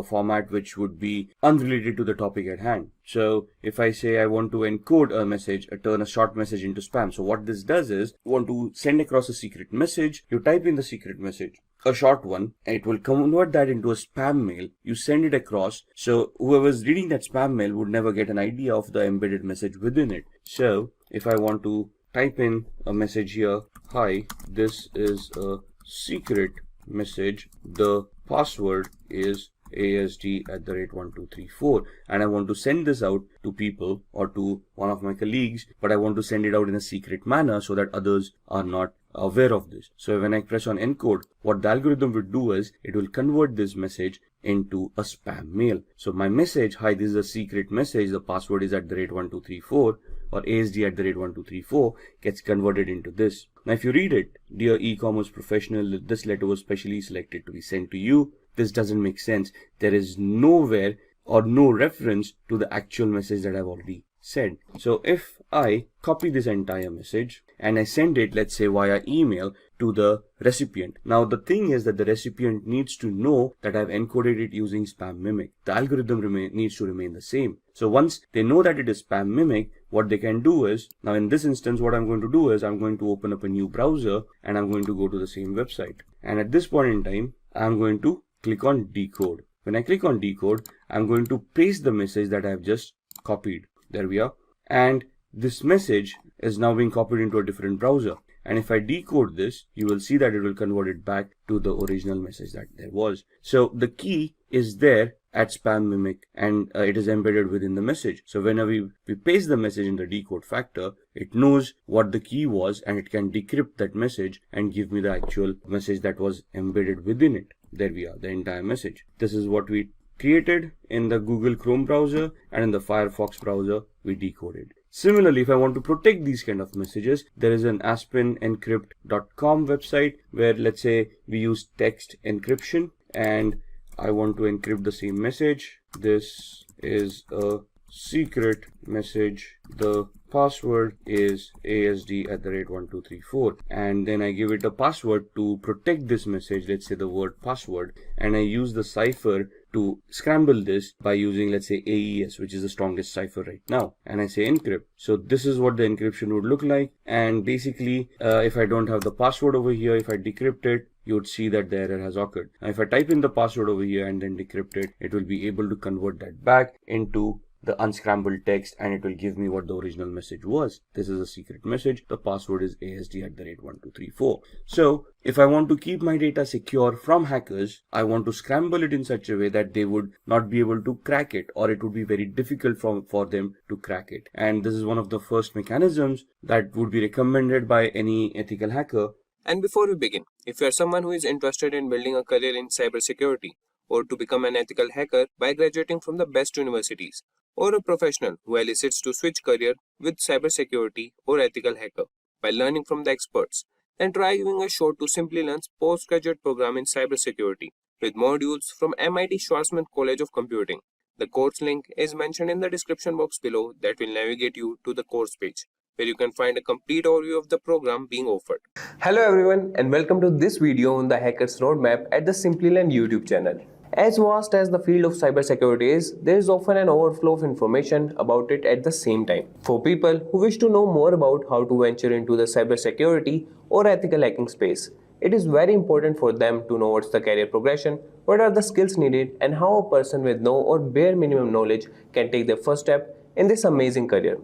format which would be unrelated to the topic at hand. So if I say I want to encode a message, turn a short message into spam. So what this does is, you want to send across a secret message, you type in the secret message, a short one, and it will convert that into a spam mail. You send it across, so whoever's reading that spam mail would never get an idea of the embedded message within it. So if I want to type in a message here, hi, this is a secret message, the password is ASD@1234, and I want to send this out to people or to one of my colleagues, but I want to send it out in a secret manner so that others are not aware of this. So when I press on encode, what the algorithm will do is it will convert this message into a spam mail. So my message, hi, this is a secret message, the password is @1234 or ASD@1234, gets converted into this. Now if you read it, dear e-commerce professional, this letter was specially selected to be sent to you. This doesn't make sense. There is nowhere or no reference to the actual message that I've already said. So if I copy this entire message and I send it, let's say via email, to the recipient. Now the thing is that the recipient needs to know that I've encoded it using spam mimic. The algorithm needs to remain the same. So once they know that it is spam mimic, what they can do is, now in this instance what I'm going to do is I'm going to open up a new browser and I'm going to go to the same website. And at this point in time, I'm going to click on decode. When I click on decode, I'm going to paste the message that I've just copied. There we are. And this message is now being copied into a different browser. And if I decode this, you will see that it will convert it back to the original message that there was. So the key is there at spam mimic and it is embedded within the message. So whenever we paste the message in the decode factor, it knows what the key was and it can decrypt that message and give me the actual message that was embedded within it. There we are, the entire message. This is what we created in the Google Chrome browser, and in the Firefox browser we decoded. Similarly, if I want to protect these kind of messages, there is an aspenencrypt.com website where, let's say, we use text encryption and I want to encrypt the same message. This is a secret message, the password is ASD@1234, and then I give it a password to protect this message, let's say the word password, and I use the cipher to scramble this by using, let's say, AES, which is the strongest cipher right now, and I say encrypt. So this is what the encryption would look like, and basically if I don't have the password over here, if I decrypt it, you would see that the error has occurred. Now if I type in the password over here and then decrypt it, it will be able to convert that back into the unscrambled text and it will give me what the original message was. This is a secret message. The password is ASD@1234. So if I want to keep my data secure from hackers, I want to scramble it in such a way that they would not be able to crack it, or it would be very difficult for them to crack it. And this is one of the first mechanisms that would be recommended by any ethical hacker. And before we begin, if you are someone who is interested in building a career in cybersecurity, or to become an ethical hacker by graduating from the best universities, or a professional who elicits to switch career with cybersecurity or ethical hacker by learning from the experts, then try giving a shot to Simplilearn's postgraduate program in cybersecurity with modules from MIT Schwarzman College of Computing. The course link is mentioned in the description box below that will navigate you to the course page. where you can find a complete overview of the program being offered. Hello everyone and welcome to this video on the Hackers Roadmap at the Simplilearn YouTube channel. As vast as the field of cybersecurity is, there is often an overflow of information about it at the same time. For people who wish to know more about how to venture into the cybersecurity or ethical hacking space, it is very important for them to know what's the career progression, what are the skills needed, and how a person with no or bare minimum knowledge can take their first step in this amazing career.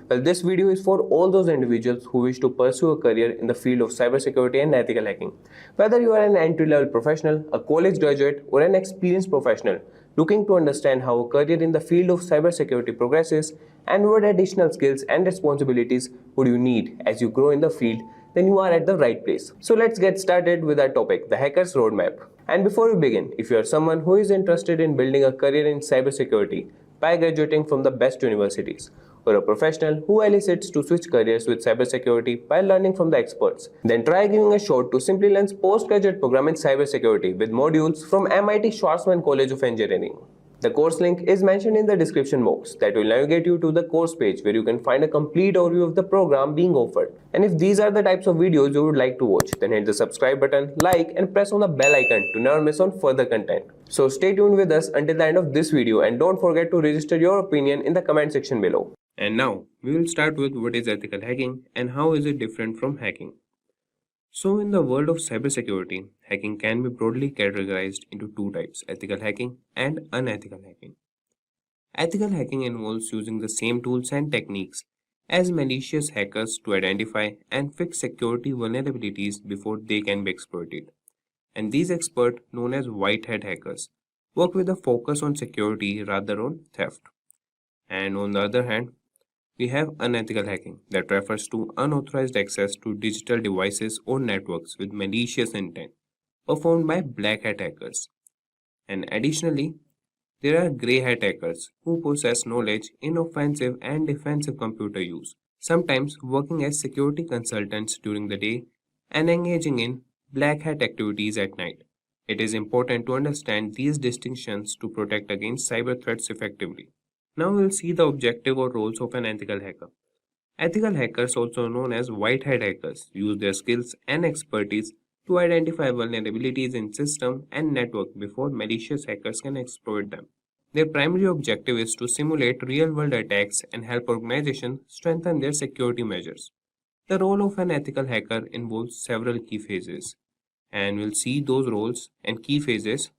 Well, this video is for all those individuals who wish to pursue a career in the field of cybersecurity and ethical hacking. Whether you are an entry-level professional, a college graduate, or an experienced professional looking to understand how a career in the field of cybersecurity progresses and what additional skills and responsibilities would you need as you grow in the field, then you are at the right place. So let's get started with our topic, the Hackers Roadmap. And before we begin, if you are someone who is interested in building a career in cybersecurity by graduating from the best universities, or a professional who elicits to switch careers with cybersecurity by learning from the experts, then try giving a shot to Simplilearn's postgraduate program in cybersecurity with modules from MIT Schwarzman College of Engineering. The course link is mentioned in the description box that will navigate you to the course page where you can find a complete overview of the program being offered. And if these are the types of videos you would like to watch, then hit the subscribe button, like, and press on the bell icon to never miss on further content. So stay tuned with us until the end of this video and don't forget to register your opinion in the comment section below. And now, we will start with what is ethical hacking and how is it different from hacking. So in the world of cybersecurity, hacking can be broadly categorized into two types, ethical hacking and unethical hacking. Ethical hacking involves using the same tools and techniques as malicious hackers to identify and fix security vulnerabilities before they can be exploited. And these experts, known as white hat hackers, work with a focus on security rather on theft. And on the other hand, we have unethical hacking that refers to unauthorized access to digital devices or networks with malicious intent performed by black hat hackers. And additionally, there are grey hat hackers who possess knowledge in offensive and defensive computer use, sometimes working as security consultants during the day and engaging in black hat activities at night. It is important to understand these distinctions to protect against cyber threats effectively. Now we'll see the objective or roles of an ethical hacker. Ethical hackers, also known as white hat hackers, use their skills and expertise to identify vulnerabilities in system and network before malicious hackers can exploit them. Their primary objective is to simulate real-world attacks and help organizations strengthen their security measures. The role of an ethical hacker involves several key phases, and we'll see those roles and key phases.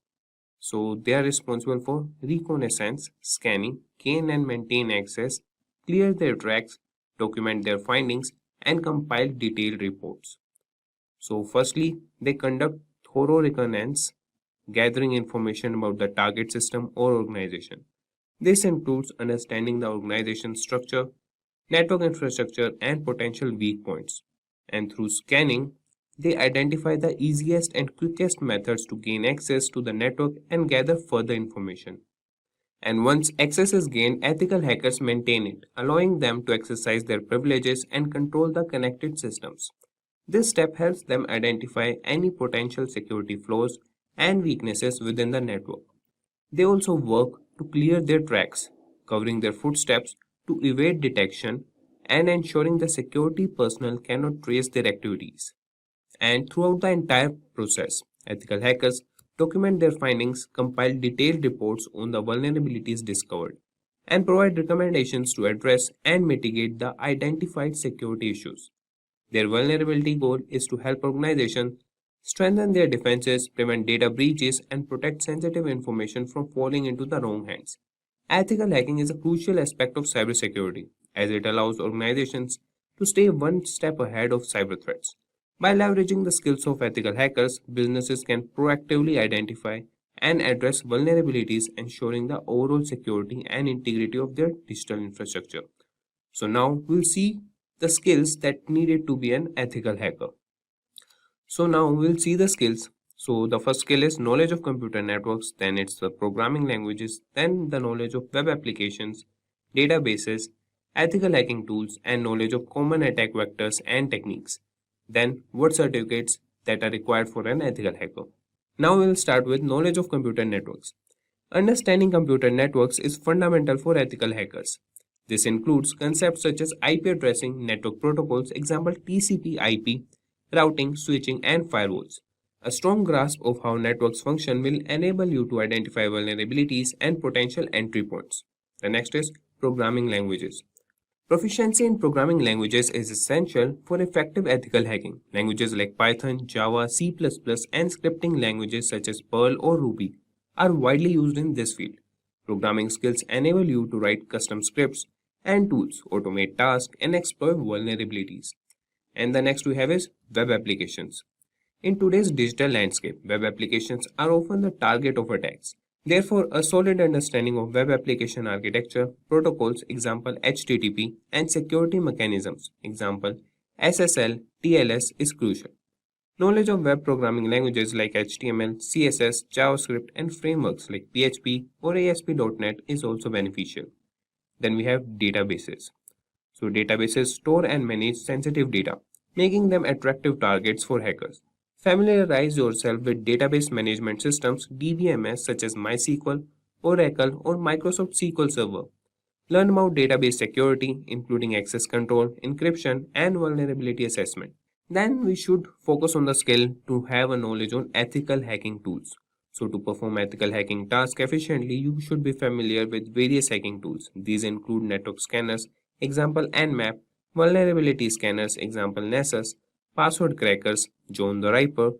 So they are responsible for reconnaissance, scanning, gain and maintain access, clear their tracks, document their findings, and compile detailed reports. So firstly, they conduct thorough reconnaissance, gathering information about the target system or organization. This includes understanding the organization's structure, network infrastructure, and potential weak points. And through scanning, they identify the easiest and quickest methods to gain access to the network and gather further information. And once access is gained, ethical hackers maintain it, allowing them to exercise their privileges and control the connected systems. This step helps them identify any potential security flaws and weaknesses within the network. They also work to clear their tracks, covering their footsteps to evade detection and ensuring the security personnel cannot trace their activities. And throughout the entire process, ethical hackers document their findings, compile detailed reports on the vulnerabilities discovered, and provide recommendations to address and mitigate the identified security issues. Their vulnerability goal is to help organizations strengthen their defenses, prevent data breaches, and protect sensitive information from falling into the wrong hands. Ethical hacking is a crucial aspect of cybersecurity as it allows organizations to stay one step ahead of cyber threats. By leveraging the skills of ethical hackers, businesses can proactively identify and address vulnerabilities, ensuring the overall security and integrity of their digital infrastructure. So now we'll see the skills that needed to be an ethical hacker. So now we'll see the skills. So the first skill is knowledge of computer networks, then it's the programming languages, then the knowledge of web applications, databases, ethical hacking tools, and knowledge of common attack vectors and techniques. Then, what certificates that are required for an ethical hacker. Now we will start with knowledge of computer networks. Understanding computer networks is fundamental for ethical hackers. This includes concepts such as IP addressing, network protocols, example TCP/IP, routing, switching, and firewalls. A strong grasp of how networks function will enable you to identify vulnerabilities and potential entry points. The next is programming languages. Proficiency in programming languages is essential for effective ethical hacking. Languages like Python, Java, C++, and scripting languages such as Perl or Ruby are widely used in this field. Programming skills enable you to write custom scripts and tools, automate tasks, and exploit vulnerabilities. And the next we have is web applications. In today's digital landscape, web applications are often the target of attacks. Therefore, a solid understanding of web application architecture, protocols, example HTTP, and security mechanisms, example SSL, TLS, is crucial. Knowledge of web programming languages like HTML, CSS, JavaScript, and frameworks like PHP or ASP.NET is also beneficial. Then we have databases. So databases store and manage sensitive data, making them attractive targets for hackers. Familiarize yourself with database management systems DBMS such as MySQL, Oracle, or Microsoft SQL Server. Learn about database security, including access control, encryption, and vulnerability assessment. Then we should focus on the skill to have a knowledge on ethical hacking tools. So to perform ethical hacking tasks efficiently, you should be familiar with various hacking tools. These include network scanners, example Nmap, vulnerability scanners, example Nessus, password crackers, John the Ripper,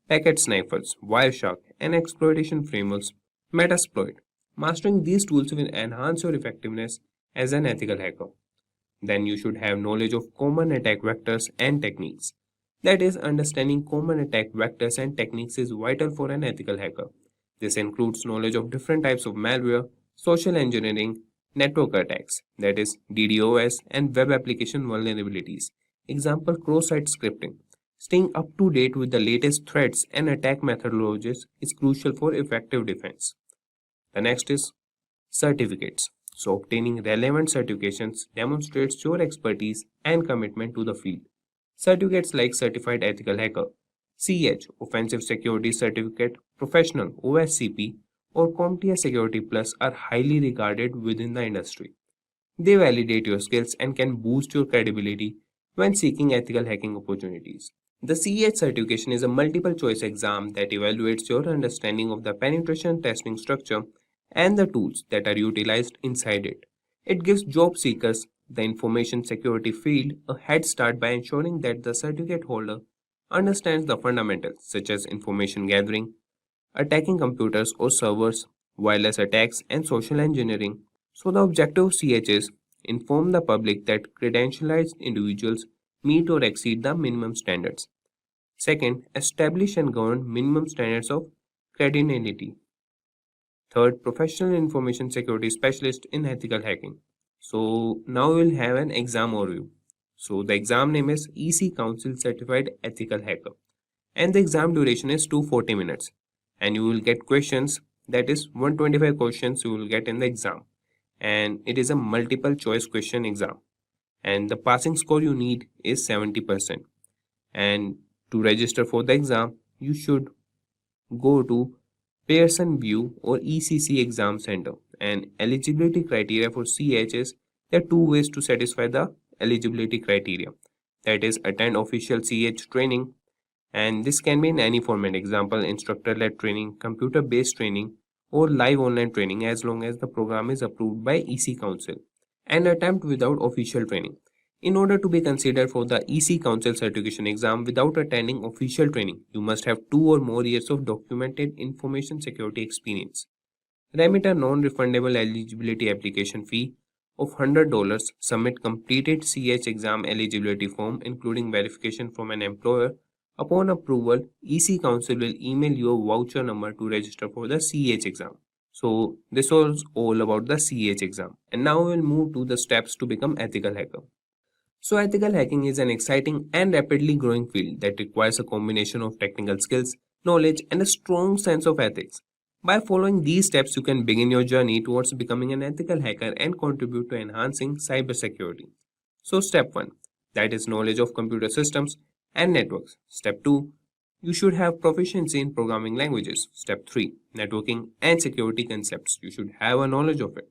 packet snipers, Wireshark, and exploitation frameworks, Metasploit. Mastering these tools will enhance your effectiveness as an ethical hacker. Then you should have knowledge of common attack vectors and techniques. That is, understanding common attack vectors and techniques is vital for an ethical hacker. This includes knowledge of different types of malware, social engineering, network attacks, that is, DDoS, and web application vulnerabilities. Example cross-site scripting. Staying up to date with the latest threats and attack methodologies is crucial for effective defense. The next is certificates. So obtaining relevant certifications demonstrates your expertise and commitment to the field. Certificates like Certified Ethical Hacker, CH, Offensive Security Certificate, Professional, OSCP, or CompTIA Security Plus are highly regarded within the industry. They validate your skills and can boost your credibility when seeking ethical hacking opportunities. The CEH certification is a multiple choice exam that evaluates your understanding of the penetration testing structure and the tools that are utilized inside it. It gives job seekers the information security field a head start by ensuring that the certificate holder understands the fundamentals such as information gathering, attacking computers or servers, wireless attacks, and social engineering. So the objective of CH is inform the public that credentialized individuals meet or exceed the minimum standards. Second, establish and govern minimum standards of credibility. Third, professional information security specialist in ethical hacking. So now we'll have an exam overview. So the exam name is EC Council Certified Ethical Hacker, and the exam duration is 240 minutes, and you will get questions, that is 125 questions you will get in the exam, and it is a multiple choice question exam, and the passing score you need is 70%. And to register for the exam you should go to Pearson VUE or ECC Exam Center, and eligibility criteria for CH is there are two ways to satisfy the eligibility criteria, that is attend official CH training, and this can be in any format, example instructor-led training, computer-based training, or live online training as long as the program is approved by EC Council, and attempt without official training. In order to be considered for the EC Council certification exam without attending official training, you must have 2 or more years of documented information security experience. Remit a non-refundable eligibility application fee of $100, submit completed CH exam eligibility form including verification from an employer. Upon approval, EC Council will email you a voucher number to register for the CH exam. So this was all about the CH exam, and now we'll move to the steps to become ethical hacker. So ethical hacking is an exciting and rapidly growing field that requires a combination of technical skills, knowledge, and a strong sense of ethics. By following these steps, you can begin your journey towards becoming an ethical hacker and contribute to enhancing cybersecurity. So step 1, that is knowledge of computer systems and networks. Step 2, you should have proficiency in programming languages. Step 3, networking and security concepts. You should have a knowledge of it.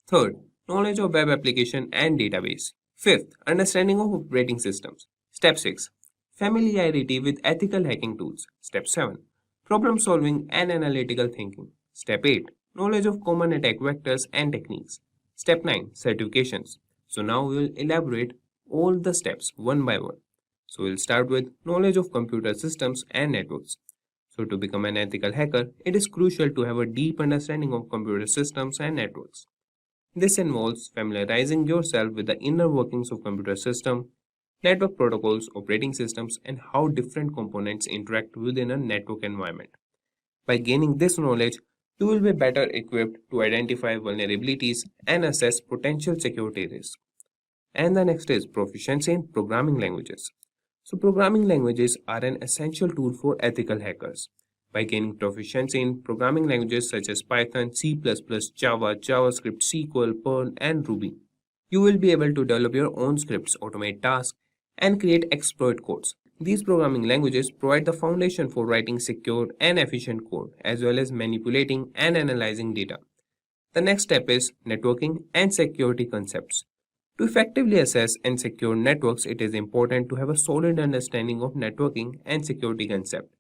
Third, knowledge of web application and database. Fifth, understanding of operating systems. Step 6, familiarity with ethical hacking tools. Step 7, problem solving and analytical thinking. Step 8, knowledge of common attack vectors and techniques. Step 9, certifications. So now we will elaborate all the steps one by one. So we'll start with knowledge of computer systems and networks. So to become an ethical hacker, it is crucial to have a deep understanding of computer systems and networks. This involves familiarizing yourself with the inner workings of computer system, network protocols, operating systems, and how different components interact within a network environment. By gaining this knowledge, you will be better equipped to identify vulnerabilities and assess potential security risks. And the next is proficiency in programming languages. So programming languages are an essential tool for ethical hackers. By gaining proficiency in programming languages such as Python, C++, Java, JavaScript, SQL, Perl, and Ruby, you will be able to develop your own scripts, automate tasks, and create exploit codes. These programming languages provide the foundation for writing secure and efficient code, as well as manipulating and analyzing data. The next step is networking and security concepts. To effectively assess and secure networks, it is important to have a solid understanding of networking and security concept.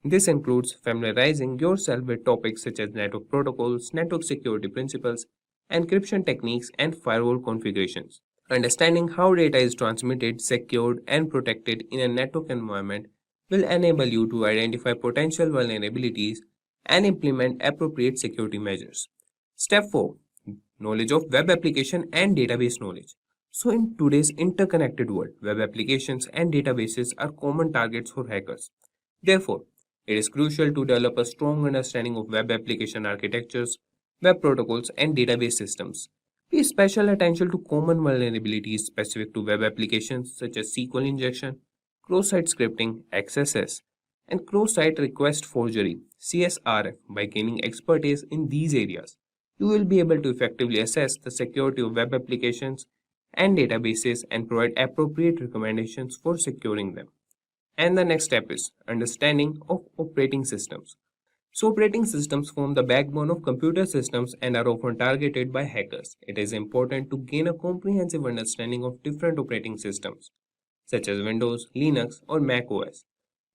This includes familiarizing yourself with topics such as network protocols, network security principles, encryption techniques, and firewall configurations. Understanding how data is transmitted, secured, and protected in a network environment will enable you to identify potential vulnerabilities and implement appropriate security measures. Step 4, knowledge of web application and database knowledge. So in today's interconnected world, web applications and databases are common targets for hackers. Therefore, it is crucial to develop a strong understanding of web application architectures, web protocols, and database systems. Pay special attention to common vulnerabilities specific to web applications such as SQL injection, cross-site scripting, XSS, and cross-site request forgery, CSRF. By gaining expertise in these areas, you will be able to effectively assess the security of web applications and databases and provide appropriate recommendations for securing them. And the next step is understanding of operating systems. So operating systems form the backbone of computer systems and are often targeted by hackers. It is important to gain a comprehensive understanding of different operating systems, such as Windows, Linux, or Mac OS.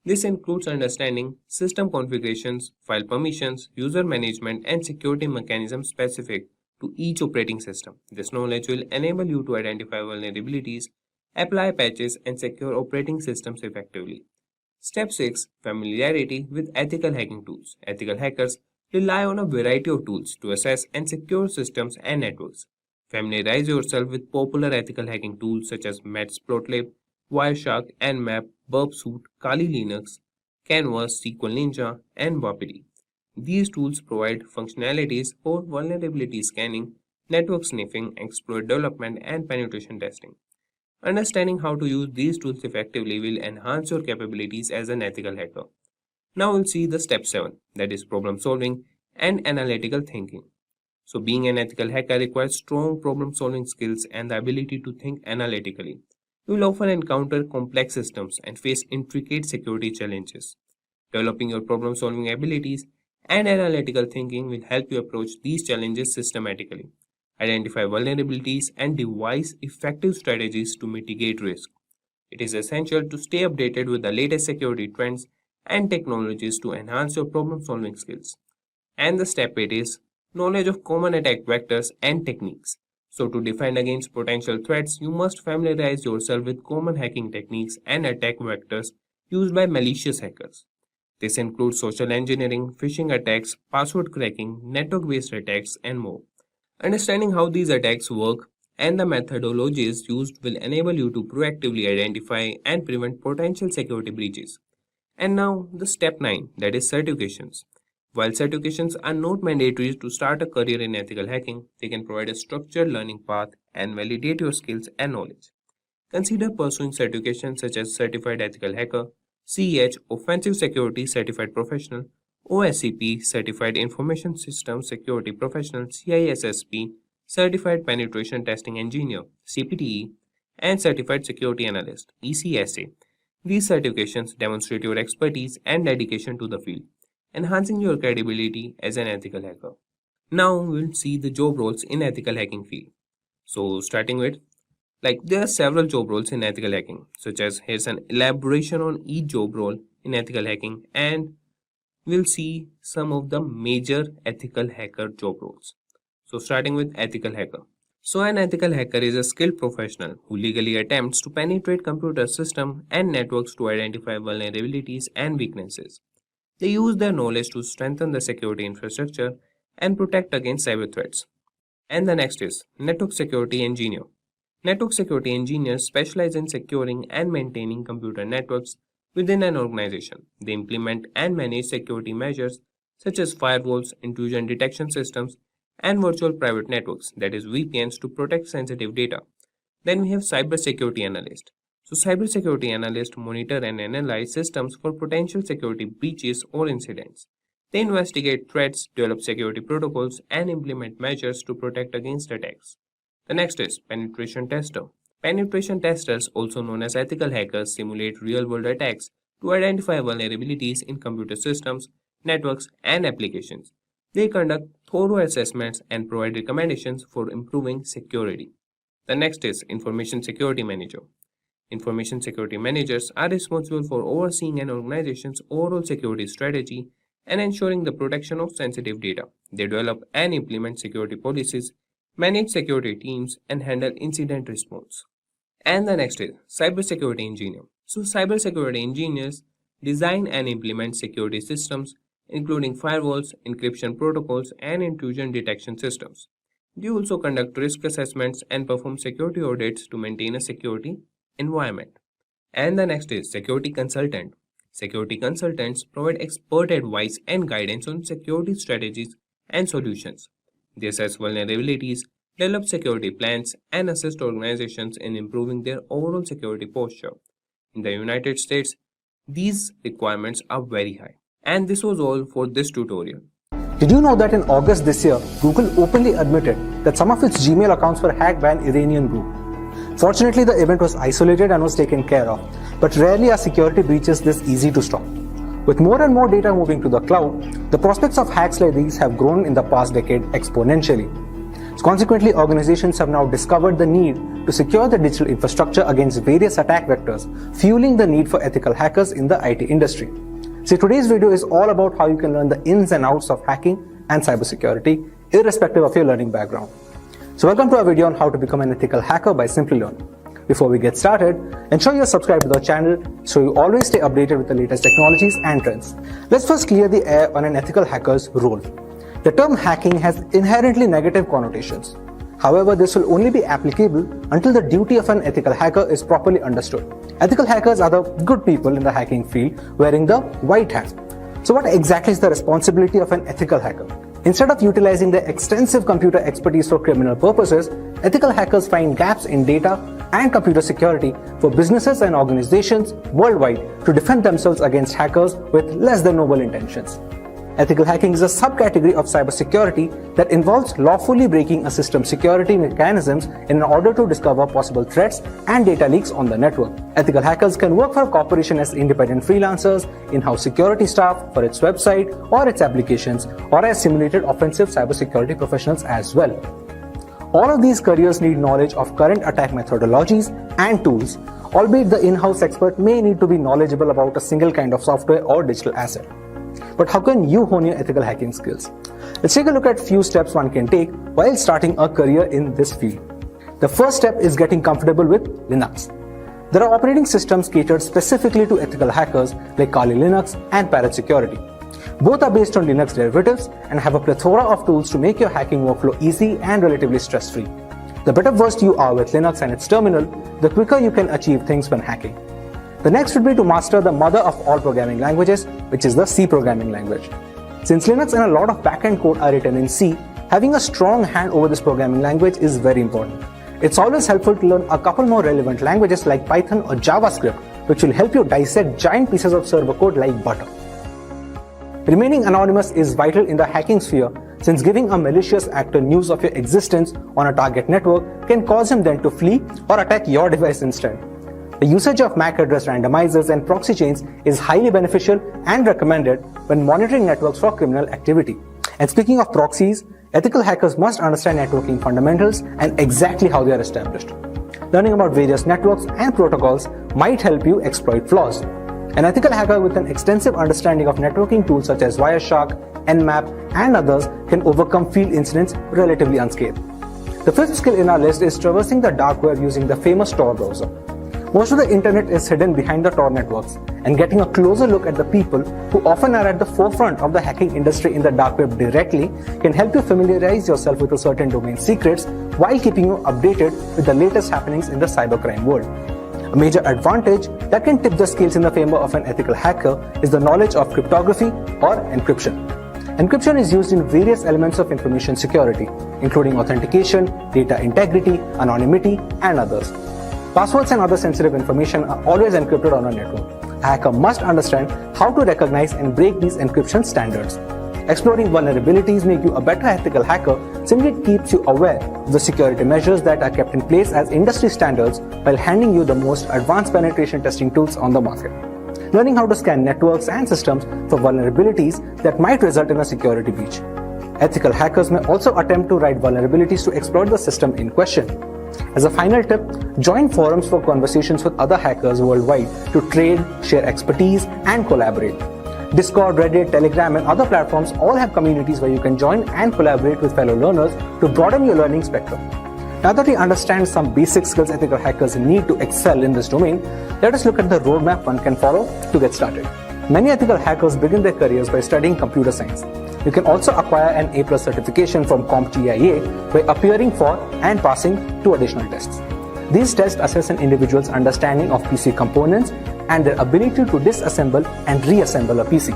This includes understanding system configurations, file permissions, user management, and security mechanisms specific to each operating system. This knowledge will enable you to identify vulnerabilities, apply patches, and secure operating systems effectively. Step 6, familiarity with ethical hacking tools. Ethical hackers rely on a variety of tools to assess and secure systems and networks. Familiarize yourself with popular ethical hacking tools such as Matplotlib, Wireshark, Nmap, Burpsuit, Kali Linux, Canvas, SQL Ninja, and Wapiti. These tools provide functionalities for vulnerability scanning, network sniffing, exploit development, and penetration testing. Understanding how to use these tools effectively will enhance your capabilities as an ethical hacker. Now we'll see the step 7, that is problem solving and analytical thinking. So being an ethical hacker requires strong problem solving skills and the ability to think analytically. You will often encounter complex systems and face intricate security challenges. Developing your problem solving abilities and analytical thinking will help you approach these challenges systematically, identify vulnerabilities, and devise effective strategies to mitigate risk. It is essential to stay updated with the latest security trends and technologies to enhance your problem solving skills. And the step 8 is knowledge of common attack vectors and techniques. So to defend against potential threats, you must familiarize yourself with common hacking techniques and attack vectors used by malicious hackers. This includes social engineering, phishing attacks, password cracking, network-based attacks, and more. Understanding how these attacks work and the methodologies used will enable you to proactively identify and prevent potential security breaches. And now the step 9, that is certifications. While certifications are not mandatory to start a career in ethical hacking, they can provide a structured learning path and validate your skills and knowledge. Consider pursuing certifications such as Certified Ethical Hacker, CEH, Offensive Security Certified Professional, OSCP, Certified Information Systems Security Professional, CISSP, Certified Penetration Testing Engineer, CPTE, and Certified Security Analyst, ECSA. These certifications demonstrate your expertise and dedication to the field, enhancing your credibility as an ethical hacker. Now we'll see the job roles in ethical hacking field. So starting with, there are several job roles in ethical hacking, such as here's an elaboration on each job role in ethical hacking, and we'll see some of the major ethical hacker job roles. So starting with ethical hacker. So an ethical hacker is a skilled professional who legally attempts to penetrate computer systems and networks to identify vulnerabilities and weaknesses. They use their knowledge to strengthen the security infrastructure and protect against cyber threats. And the next is network security engineer. Network security engineers specialize in securing and maintaining computer networks within an organization. They implement and manage security measures such as firewalls, intrusion detection systems, and virtual private networks, that is VPNs, to protect sensitive data. Then we have cybersecurity analyst. So cybersecurity analysts monitor and analyze systems for potential security breaches or incidents. They investigate threats, develop security protocols, and implement measures to protect against attacks. The next is penetration tester. Penetration testers, also known as ethical hackers, simulate real-world attacks to identify vulnerabilities in computer systems, networks, and applications. They conduct thorough assessments and provide recommendations for improving security. The next is information security manager. Information security managers are responsible for overseeing an organization's overall security strategy and ensuring the protection of sensitive data. They develop and implement security policies, manage security teams, and handle incident response. And the next is cybersecurity engineer. So cybersecurity engineers design and implement security systems, including firewalls, encryption protocols, and intrusion detection systems. They also conduct risk assessments and perform security audits to maintain a security environment. And the next is security consultant. Security consultants provide expert advice and guidance on security strategies and solutions. They assess vulnerabilities, develop security plans, and assist organizations in improving their overall security posture. In the United States, these requirements are very high. And this was all for this tutorial. Did you know that in August this year, Google openly admitted that some of its Gmail accounts were hacked by an Iranian group? Fortunately, the event was isolated and was taken care of, but rarely are security breaches this easy to stop. With more and more data moving to the cloud, the prospects of hacks like these have grown in the past decade exponentially. Consequently, organizations have now discovered the need to secure the digital infrastructure against various attack vectors, fueling the need for ethical hackers in the IT industry. So today's video is all about how you can learn the ins and outs of hacking and cybersecurity, irrespective of your learning background. So welcome to our video on how to become an ethical hacker by Simplilearn. Before we get started, ensure you're subscribed to our channel so you always stay updated with the latest technologies and trends. Let's first clear the air on an ethical hacker's role. The term hacking has inherently negative connotations. However, this will only be applicable until the duty of an ethical hacker is properly understood. Ethical hackers are the good people in the hacking field wearing the white hat. So what exactly is the responsibility of an ethical hacker? Instead of utilizing their extensive computer expertise for criminal purposes, ethical hackers find gaps in data and computer security for businesses and organizations worldwide to defend themselves against hackers with less than noble intentions. Ethical hacking is a subcategory of cybersecurity that involves lawfully breaking a system's security mechanisms in order to discover possible threats and data leaks on the network. Ethical hackers can work for a corporation as independent freelancers, in-house security staff for its website or its applications, or as simulated offensive cybersecurity professionals as well. All of these careers need knowledge of current attack methodologies and tools, albeit the in-house expert may need to be knowledgeable about a single kind of software or digital asset. But how can you hone your ethical hacking skills? Let's take a look at few steps one can take while starting a career in this field. The first step is getting comfortable with Linux. There are operating systems catered specifically to ethical hackers like Kali Linux and Parrot Security. Both are based on Linux derivatives and have a plethora of tools to make your hacking workflow easy and relatively stress-free. The better versed you are with Linux and its terminal, the quicker you can achieve things when hacking. The next would be to master the mother of all programming languages, which is the C programming language. Since Linux and a lot of backend code are written in C, having a strong hand over this programming language is very important. It's always helpful to learn a couple more relevant languages like Python or JavaScript, which will help you dissect giant pieces of server code like butter. Remaining anonymous is vital in the hacking sphere, since giving a malicious actor news of your existence on a target network can cause him then to flee or attack your device instead. The usage of MAC address randomizers and proxy chains is highly beneficial and recommended when monitoring networks for criminal activity. And speaking of proxies, Ethical hackers must understand networking fundamentals and exactly how they are established. Learning about various networks and protocols might help you exploit flaws. An ethical hacker with an extensive understanding of networking tools such as Wireshark, Nmap, and others can overcome field incidents relatively unscathed. The fifth skill in our list is traversing the dark web using the famous Tor browser. Most of the internet is hidden behind the Tor networks, and getting a closer look at the people who often are at the forefront of the hacking industry in the dark web directly can help you familiarize yourself with a certain domain secrets while keeping you updated with the latest happenings in the cybercrime world. A major advantage that can tip the scales in the favor of an ethical hacker is the knowledge of cryptography or encryption. Encryption is used in various elements of information security, including authentication, data integrity, anonymity, and others. Passwords and other sensitive information are always encrypted on a network. A hacker must understand how to recognize and break these encryption standards. Exploring vulnerabilities make you a better ethical hacker since it keeps you aware of the security measures that are kept in place as industry standards while handing you the most advanced penetration testing tools on the market. Learning how to scan networks and systems for vulnerabilities that might result in a security breach. Ethical hackers may also attempt to write vulnerabilities to exploit the system in question. As a final tip, join forums for conversations with other hackers worldwide to trade, share expertise, and collaborate. Discord, Reddit, Telegram, and other platforms all have communities where you can join and collaborate with fellow learners to broaden your learning spectrum. Now that we understand some basic skills ethical hackers need to excel in this domain, let us look at the roadmap one can follow to get started. Many ethical hackers begin their careers by studying computer science. You can also acquire an A+ certification from CompTIA by appearing for and passing 2 additional tests. These tests assess an individual's understanding of PC components and their ability to disassemble and reassemble a PC.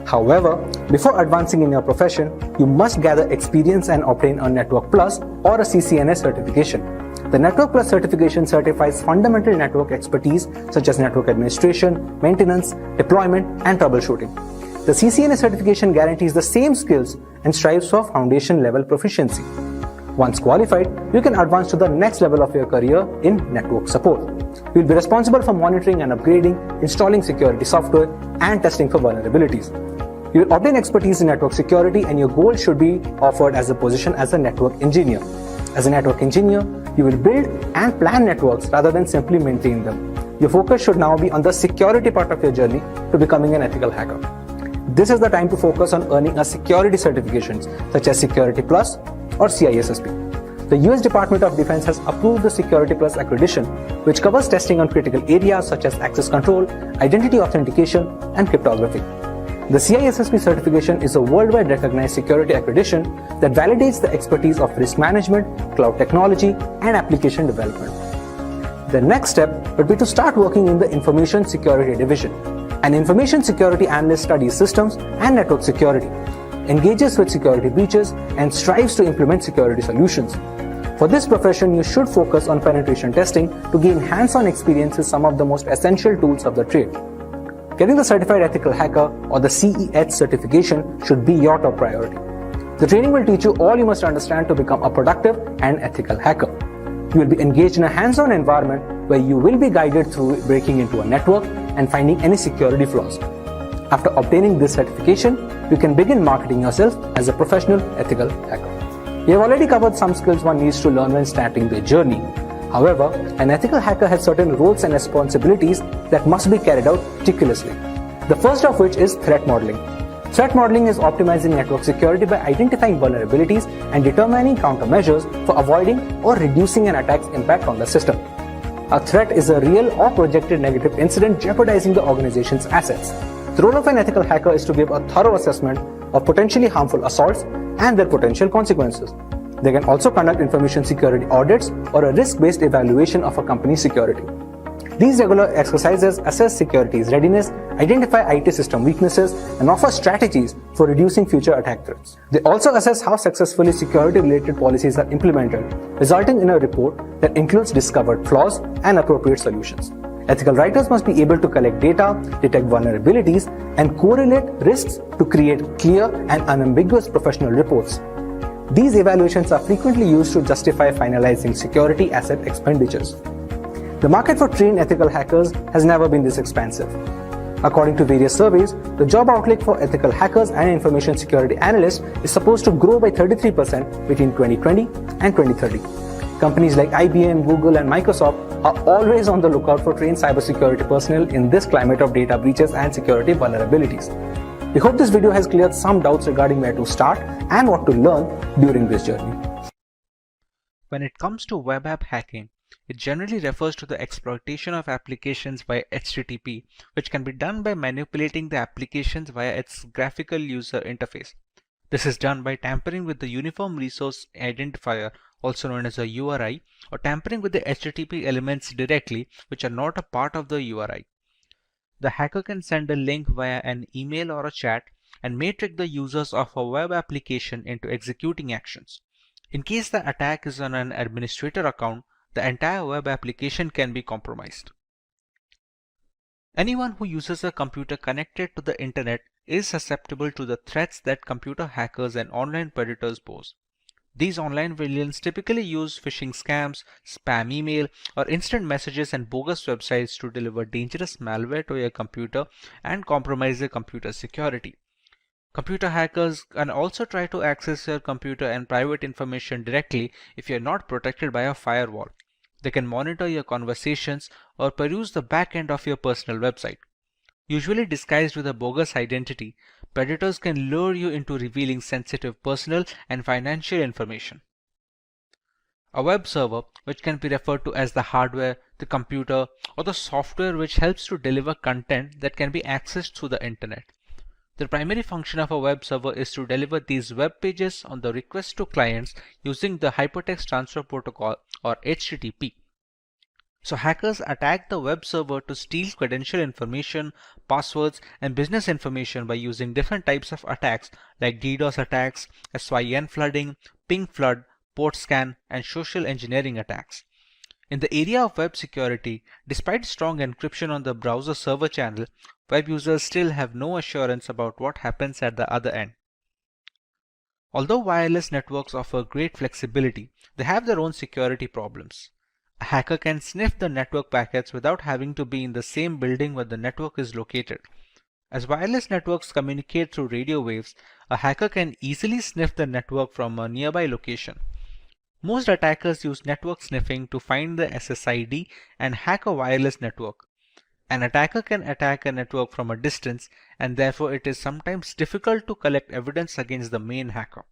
However, before advancing in your profession, you must gather experience and obtain a Network Plus or a CCNA certification. The Network Plus certification certifies fundamental network expertise such as network administration, maintenance, deployment, and troubleshooting. The CCNA certification guarantees the same skills and strives for foundation level proficiency. Once qualified, you can advance to the next level of your career in network support. You will be responsible for monitoring and upgrading, installing security software, and testing for vulnerabilities. You will obtain expertise in network security, and your goal should be offered as a position as a network engineer. As a network engineer, you will build and plan networks rather than simply maintain them. Your focus should now be on the security part of your journey to becoming an ethical hacker. This is the time to focus on earning a security certifications such as Security Plus or CISSP. The US Department of Defense has approved the Security Plus accreditation, which covers testing on critical areas such as access control, identity authentication, and cryptography. The CISSP certification is a worldwide recognized security accreditation that validates the expertise of risk management, cloud technology, and application development. The next step would be to start working in the Information Security Division. An information security analyst studies systems and network security, engages with security breaches, and strives to implement security solutions. For this profession, you should focus on penetration testing to gain hands-on experience with some of the most essential tools of the trade. Getting the Certified Ethical Hacker or the CEH certification should be your top priority. The training will teach you all you must understand to become a productive and ethical hacker. You will be engaged in a hands-on environment where you will be guided through breaking into a network and finding any security flaws. After obtaining this certification, you can begin marketing yourself as a professional ethical hacker. We have already covered some skills one needs to learn when starting their journey. However, an ethical hacker has certain roles and responsibilities that must be carried out meticulously. The first of which is threat modeling. Threat modeling is optimizing network security by identifying vulnerabilities and determining countermeasures for avoiding or reducing an attack's impact on the system. A threat is a real or projected negative incident jeopardizing the organization's assets. The role of an ethical hacker is to give a thorough assessment of potentially harmful assaults and their potential consequences. They can also conduct information security audits or a risk-based evaluation of a company's security. These regular exercises assess security's readiness, identify IT system weaknesses, and offer strategies for reducing future attack threats. They also assess how successfully security-related policies are implemented, resulting in a report that includes discovered flaws and appropriate solutions. Ethical writers must be able to collect data, detect vulnerabilities, and correlate risks to create clear and unambiguous professional reports. These evaluations are frequently used to justify finalizing security asset expenditures. The market for trained ethical hackers has never been this expansive. According to various surveys, the job outlook for ethical hackers and information security analysts is supposed to grow by 33% between 2020 and 2030. Companies like IBM, Google, and Microsoft are always on the lookout for trained cybersecurity personnel in this climate of data breaches and security vulnerabilities. We hope this video has cleared some doubts regarding where to start and what to learn during this journey. When it comes to web app hacking, it generally refers to the exploitation of applications via HTTP, which can be done by manipulating the applications via its graphical user interface. This is done by tampering with the Uniform Resource Identifier, also known as a URI, or tampering with the HTTP elements directly, which are not a part of the URI. The hacker can send a link via an email or a chat and may trick the users of a web application into executing actions. In case the attack is on an administrator account, the entire web application can be compromised. Anyone who uses a computer connected to the internet is susceptible to the threats that computer hackers and online predators pose. These online villains typically use phishing scams, spam email, or instant messages and bogus websites to deliver dangerous malware to your computer and compromise your computer security. Computer hackers can also try to access your computer and private information directly if you're not protected by a firewall. They can monitor your conversations or peruse the back end of your personal website. Usually disguised with a bogus identity, predators can lure you into revealing sensitive personal and financial information. A web server, which can be referred to as the hardware, the computer, or the software which helps to deliver content that can be accessed through the internet. The primary function of a web server is to deliver these web pages on the request to clients using the Hypertext Transfer Protocol or HTTP. So hackers attack the web server to steal credential information, passwords, and business information by using different types of attacks like DDoS attacks, SYN flooding, ping flood, port scan, and social engineering attacks. In the area of web security, despite strong encryption on the browser server channel, web users still have no assurance about what happens at the other end. Although wireless networks offer great flexibility, they have their own security problems. A hacker can sniff the network packets without having to be in the same building where the network is located. As wireless networks communicate through radio waves, a hacker can easily sniff the network from a nearby location. Most attackers use network sniffing to find the SSID and hack a wireless network. An attacker can attack a network from a distance, and therefore it is sometimes difficult to collect evidence against the main hacker.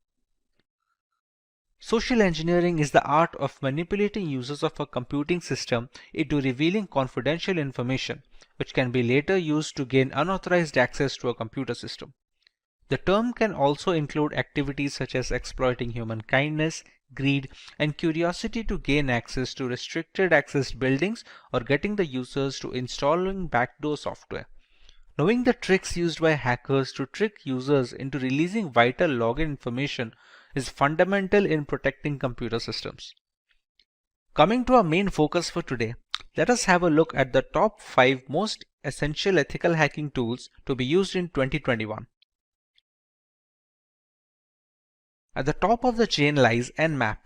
Social engineering is the art of manipulating users of a computing system into revealing confidential information, which can be later used to gain unauthorized access to a computer system. The term can also include activities such as exploiting human kindness, greed, and curiosity to gain access to restricted access buildings or getting the users to installing backdoor software. Knowing the tricks used by hackers to trick users into releasing vital login information is fundamental in protecting computer systems. Coming to our main focus for today, let us have a look at the top 5 most essential ethical hacking tools to be used in 2021. At the top of the chain lies Nmap.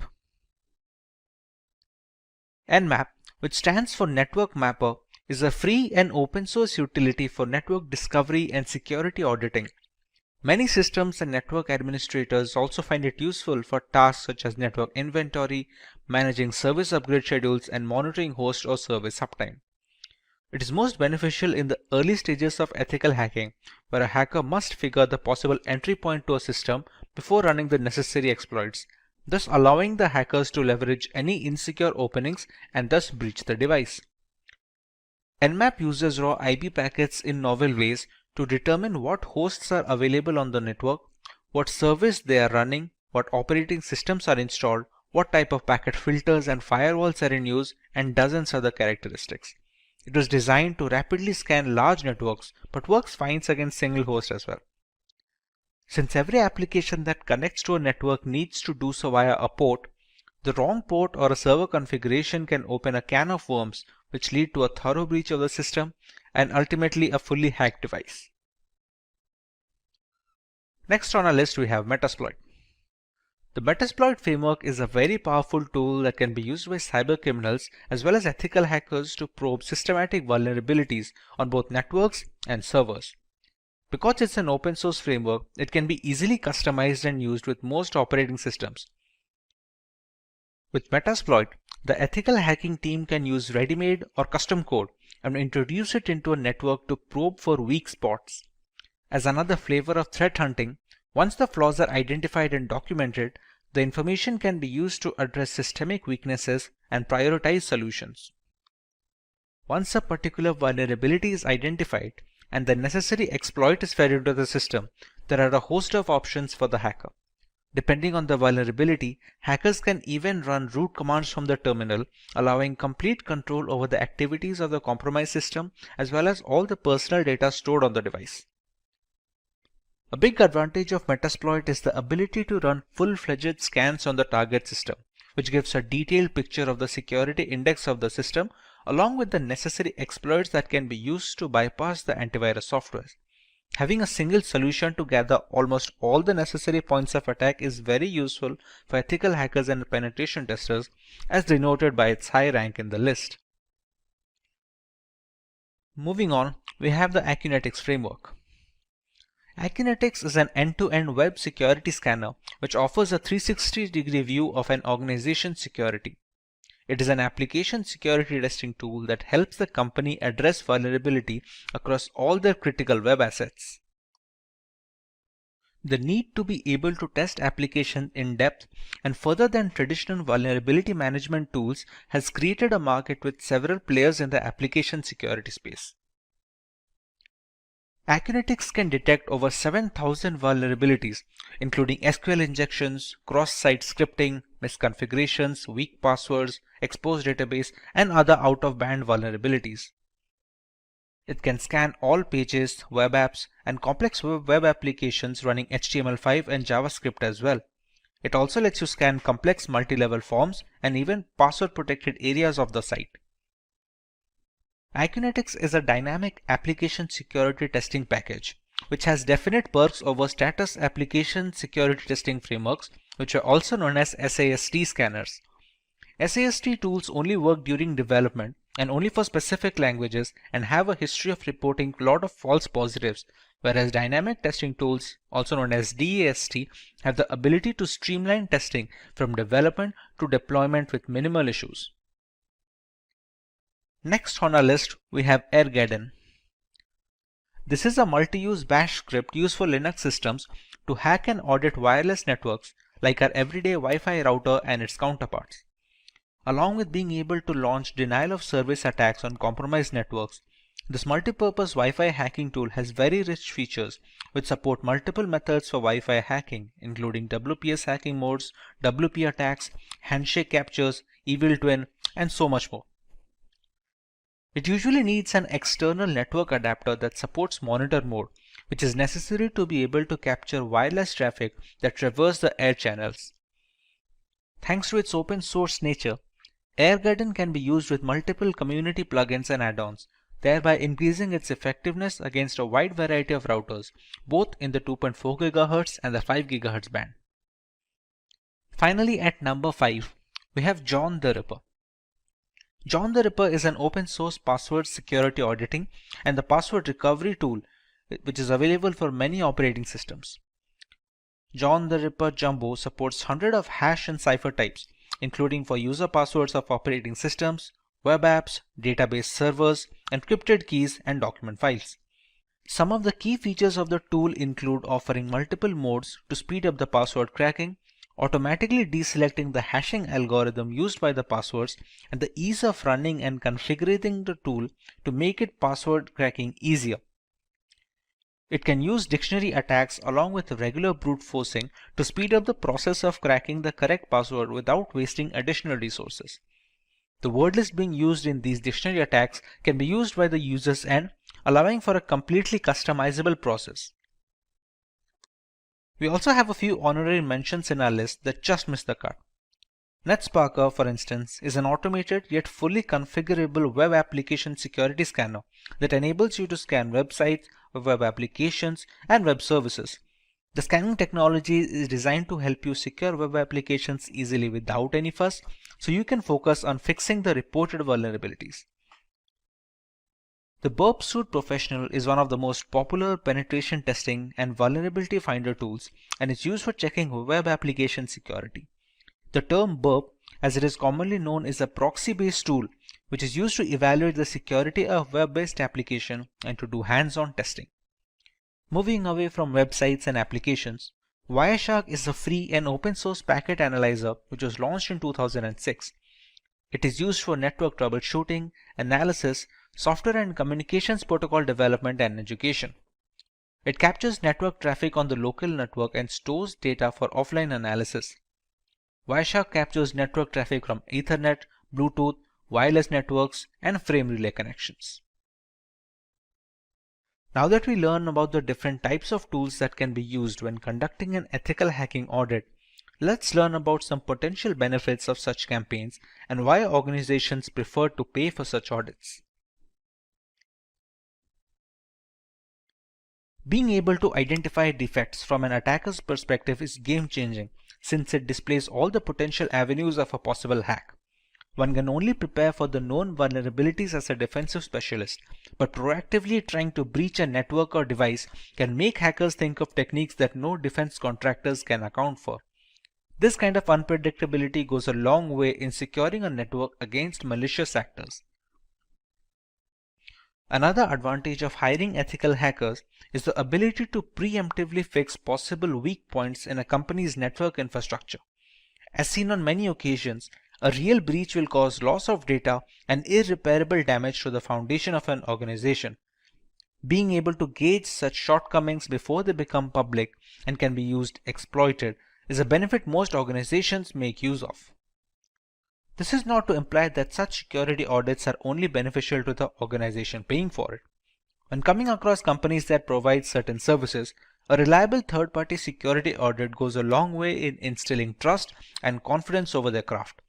Nmap, which stands for Network Mapper, is a free and open source utility for network discovery and security auditing. Many systems and network administrators also find it useful for tasks such as network inventory, managing service upgrade schedules, and monitoring host or service uptime. It is most beneficial in the early stages of ethical hacking, where a hacker must figure the possible entry point to a system before running the necessary exploits, thus allowing the hackers to leverage any insecure openings and thus breach the device. Nmap uses raw IP packets in novel ways to determine what hosts are available on the network, what service they are running, what operating systems are installed, what type of packet filters and firewalls are in use, and dozens other characteristics. It was designed to rapidly scan large networks, but works fine against single host as well. Since every application that connects to a network needs to do so via a port, the wrong port or a server configuration can open a can of worms which lead to a thorough breach of the system and ultimately a fully hacked device. Next on our list we have Metasploit. The Metasploit framework is a very powerful tool that can be used by cybercriminals as well as ethical hackers to probe systematic vulnerabilities on both networks and servers. Because it's an open source framework, it can be easily customized and used with most operating systems. With Metasploit, the ethical hacking team can use ready-made or custom code and introduce it into a network to probe for weak spots. As another flavor of threat hunting, once the flaws are identified and documented, the information can be used to address systemic weaknesses and prioritize solutions. Once a particular vulnerability is identified and the necessary exploit is fed into the system, there are a host of options for the hacker. Depending on the vulnerability, hackers can even run root commands from the terminal, allowing complete control over the activities of the compromised system as well as all the personal data stored on the device. A big advantage of Metasploit is the ability to run full-fledged scans on the target system, which gives a detailed picture of the security index of the system along with the necessary exploits that can be used to bypass the antivirus software. Having a single solution to gather almost all the necessary points of attack is very useful for ethical hackers and penetration testers, as denoted by its high rank in the list. Moving on, we have the Acunetics framework. Acunetics is an end-to-end web security scanner which offers a 360-degree view of an organization's security. It is an application security testing tool that helps the company address vulnerability across all their critical web assets. The need to be able to test applications in depth and further than traditional vulnerability management tools has created a market with several players in the application security space. Acunetics can detect over 7,000 vulnerabilities, including SQL injections, cross-site scripting, misconfigurations, weak passwords, exposed database, and other out-of-band vulnerabilities. It can scan all pages, web apps, and complex web applications running HTML5 and JavaScript as well. It also lets you scan complex multi-level forms and even password-protected areas of the site. Acunetics is a dynamic application security testing package, which has definite perks over status application security testing frameworks, which are also known as SAST scanners. SAST tools only work during development and only for specific languages and have a history of reporting a lot of false positives, whereas dynamic testing tools, also known as DAST, have the ability to streamline testing from development to deployment with minimal issues. Next on our list, we have AirGarden. This is a multi-use bash script used for Linux systems to hack and audit wireless networks like our everyday Wi-Fi router and its counterparts. Along with being able to launch denial of service attacks on compromised networks, this multi-purpose Wi-Fi hacking tool has very rich features which support multiple methods for Wi-Fi hacking, including WPS hacking modes, WP attacks, handshake captures, evil twin, and so much more. It usually needs an external network adapter that supports monitor mode, which is necessary to be able to capture wireless traffic that traverse the air channels. Thanks to its open source nature, AirGarden can be used with multiple community plugins and add-ons, thereby increasing its effectiveness against a wide variety of routers, both in the 2.4 GHz and the 5 GHz band. Finally, at number 5, we have John the Ripper. John the Ripper is an open source password security auditing and the password recovery tool which is available for many operating systems. John the Ripper Jumbo supports hundreds of hash and cipher types, including for user passwords of operating systems, web apps, database servers, encrypted keys, and document files. Some of the key features of the tool include offering multiple modes to speed up the password cracking, automatically deselecting the hashing algorithm used by the passwords, and the ease of running and configuring the tool to make it password cracking easier. It can use dictionary attacks along with regular brute forcing to speed up the process of cracking the correct password without wasting additional resources. The word list being used in these dictionary attacks can be used by the user's end, allowing for a completely customizable process. We also have a few honorary mentions in our list that just missed the cut. NetSparker, for instance, is an automated yet fully configurable web application security scanner that enables you to scan websites, web applications, and web services. The scanning technology is designed to help you secure web applications easily without any fuss, so you can focus on fixing the reported vulnerabilities. The Burp Suite Professional is one of the most popular penetration testing and vulnerability finder tools and is used for checking web application security. The term Burp, as it is commonly known, is a proxy-based tool which is used to evaluate the security of web-based application and to do hands-on testing. Moving away from websites and applications, Wireshark is a free and open source packet analyzer which was launched in 2006. It is used for network troubleshooting, analysis, software and communications protocol development, and education. It captures network traffic on the local network and stores data for offline analysis. Wireshark captures network traffic from Ethernet, Bluetooth, wireless networks, and frame relay connections. Now that we learn about the different types of tools that can be used when conducting an ethical hacking audit, let's learn about some potential benefits of such campaigns and why organizations prefer to pay for such audits. Being able to identify defects from an attacker's perspective is game-changing since it displays all the potential avenues of a possible hack. One can only prepare for the known vulnerabilities as a defensive specialist, but proactively trying to breach a network or device can make hackers think of techniques that no defense contractors can account for. This kind of unpredictability goes a long way in securing a network against malicious actors. Another advantage of hiring ethical hackers is the ability to preemptively fix possible weak points in a company's network infrastructure. As seen on many occasions, a real breach will cause loss of data and irreparable damage to the foundation of an organization. Being able to gauge such shortcomings before they become public and can be exploited is a benefit most organizations make use of. This is not to imply that such security audits are only beneficial to the organization paying for it. When coming across companies that provide certain services, a reliable third-party security audit goes a long way in instilling trust and confidence over their craft.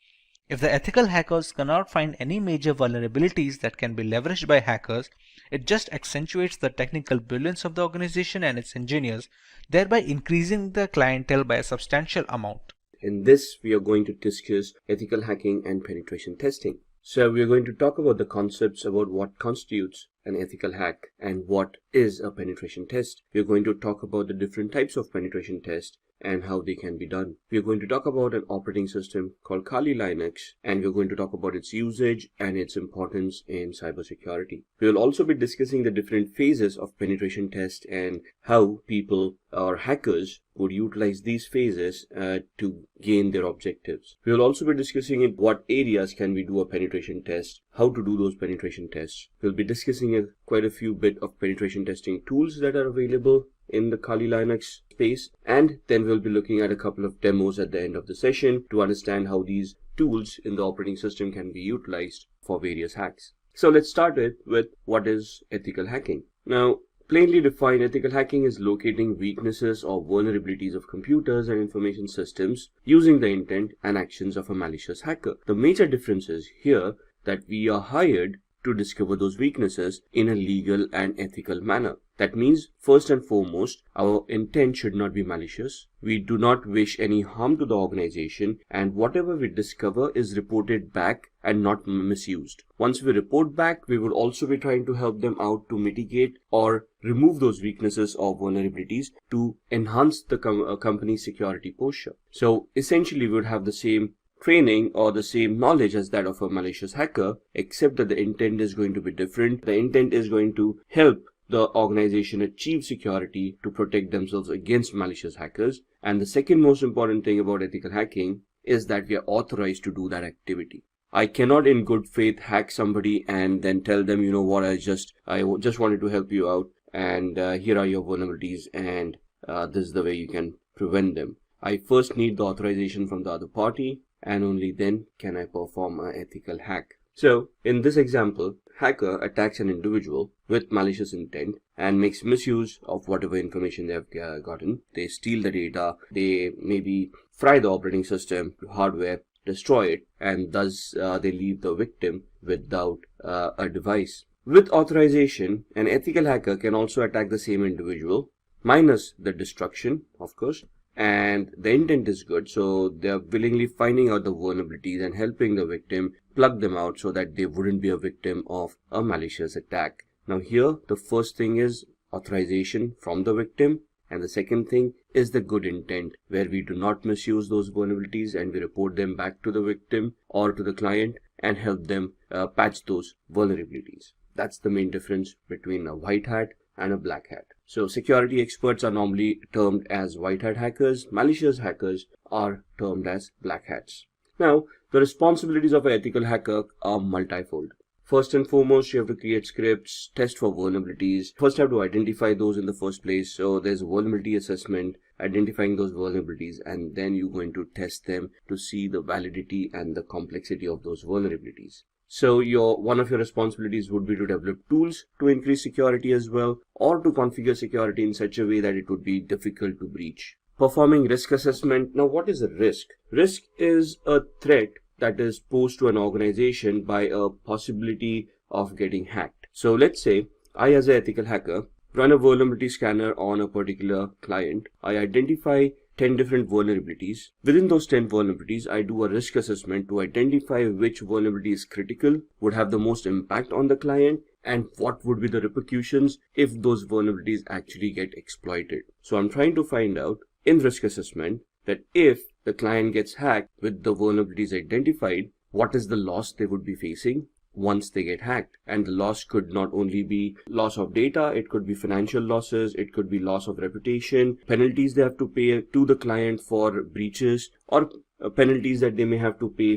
If the ethical hackers cannot find any major vulnerabilities that can be leveraged by hackers, it just accentuates the technical brilliance of the organization and its engineers, thereby increasing the clientele by a substantial amount. In this, we are going to discuss ethical hacking and penetration testing. So we are going to talk about the concepts about what constitutes an ethical hack and what is a penetration test. We are going to talk about the different types of penetration tests and how they can be done. We are going to talk about an operating system called Kali Linux, and we're going to talk about its usage and its importance in cybersecurity. We will also be discussing the different phases of penetration test and how people or hackers would utilize these phases to gain their objectives. We will also be discussing in what areas can we do a penetration test, how to do those penetration tests. We'll be discussing quite a few bit of penetration testing tools that are available in the Kali Linux space, and then we'll be looking at a couple of demos at the end of the session to understand how these tools in the operating system can be utilized for various hacks. So let's start with what is ethical hacking. Now, plainly defined, ethical hacking is locating weaknesses or vulnerabilities of computers and information systems using the intent and actions of a malicious hacker. The major difference is here that we are hired to discover those weaknesses in a legal and ethical manner. That means, first and foremost, our intent should not be malicious. We do not wish any harm to the organization, and whatever we discover is reported back and not misused. Once we report back, we will also be trying to help them out to mitigate or remove those weaknesses or vulnerabilities to enhance the company's security posture. So essentially, we would have the same training or the same knowledge as that of a malicious hacker, except that the intent is going to be different. The intent is going to help the organization achieve security to protect themselves against malicious hackers. And the second most important thing about ethical hacking is that we are authorized to do that activity. I cannot in good faith hack somebody and then tell them, you know what, I just wanted to help you out, and here are your vulnerabilities, and this is the way you can prevent them. I first need the authorization from the other party, and only then can I perform an ethical hack. So in this example, hacker attacks an individual with malicious intent and makes misuse of whatever information they have gotten. They steal the data, they maybe fry the operating system, hardware, destroy it, and thus they leave the victim without a device. With authorization, an ethical hacker can also attack the same individual minus the destruction, of course. And the intent is good, so they're willingly finding out the vulnerabilities and helping the victim plug them out so that they wouldn't be a victim of a malicious attack. Now here, the first thing is authorization from the victim, and the second thing is the good intent, where we do not misuse those vulnerabilities and we report them back to the victim or to the client and help them patch those vulnerabilities. That's the main difference between a white hat and a black hat. So security experts are normally termed as white hat hackers. Malicious hackers are termed as black hats. Now, the responsibilities of an ethical hacker are multifold. First and foremost, you have to create scripts, test for vulnerabilities. First, you have to identify those in the first place. So there's a vulnerability assessment, identifying those vulnerabilities, and then you're going to test them to see the validity and the complexity of those vulnerabilities. So one of your responsibilities would be to develop tools to increase security as well, or to configure security in such a way that it would be difficult to breach. Performing risk assessment. Now, what is a risk? Risk is a threat that is posed to an organization by a possibility of getting hacked. So let's say I, as an ethical hacker, run a vulnerability scanner on a particular client. I identify 10 different vulnerabilities. Within those 10 vulnerabilities, I do a risk assessment to identify which vulnerability is critical, would have the most impact on the client, and what would be the repercussions if those vulnerabilities actually get exploited. So I'm trying to find out in risk assessment that if the client gets hacked with the vulnerabilities identified, what is the loss they would be facing once they get hacked. And the loss could not only be loss of data, it could be financial losses, it could be loss of reputation, penalties they have to pay to the client for breaches, or penalties that they may have to pay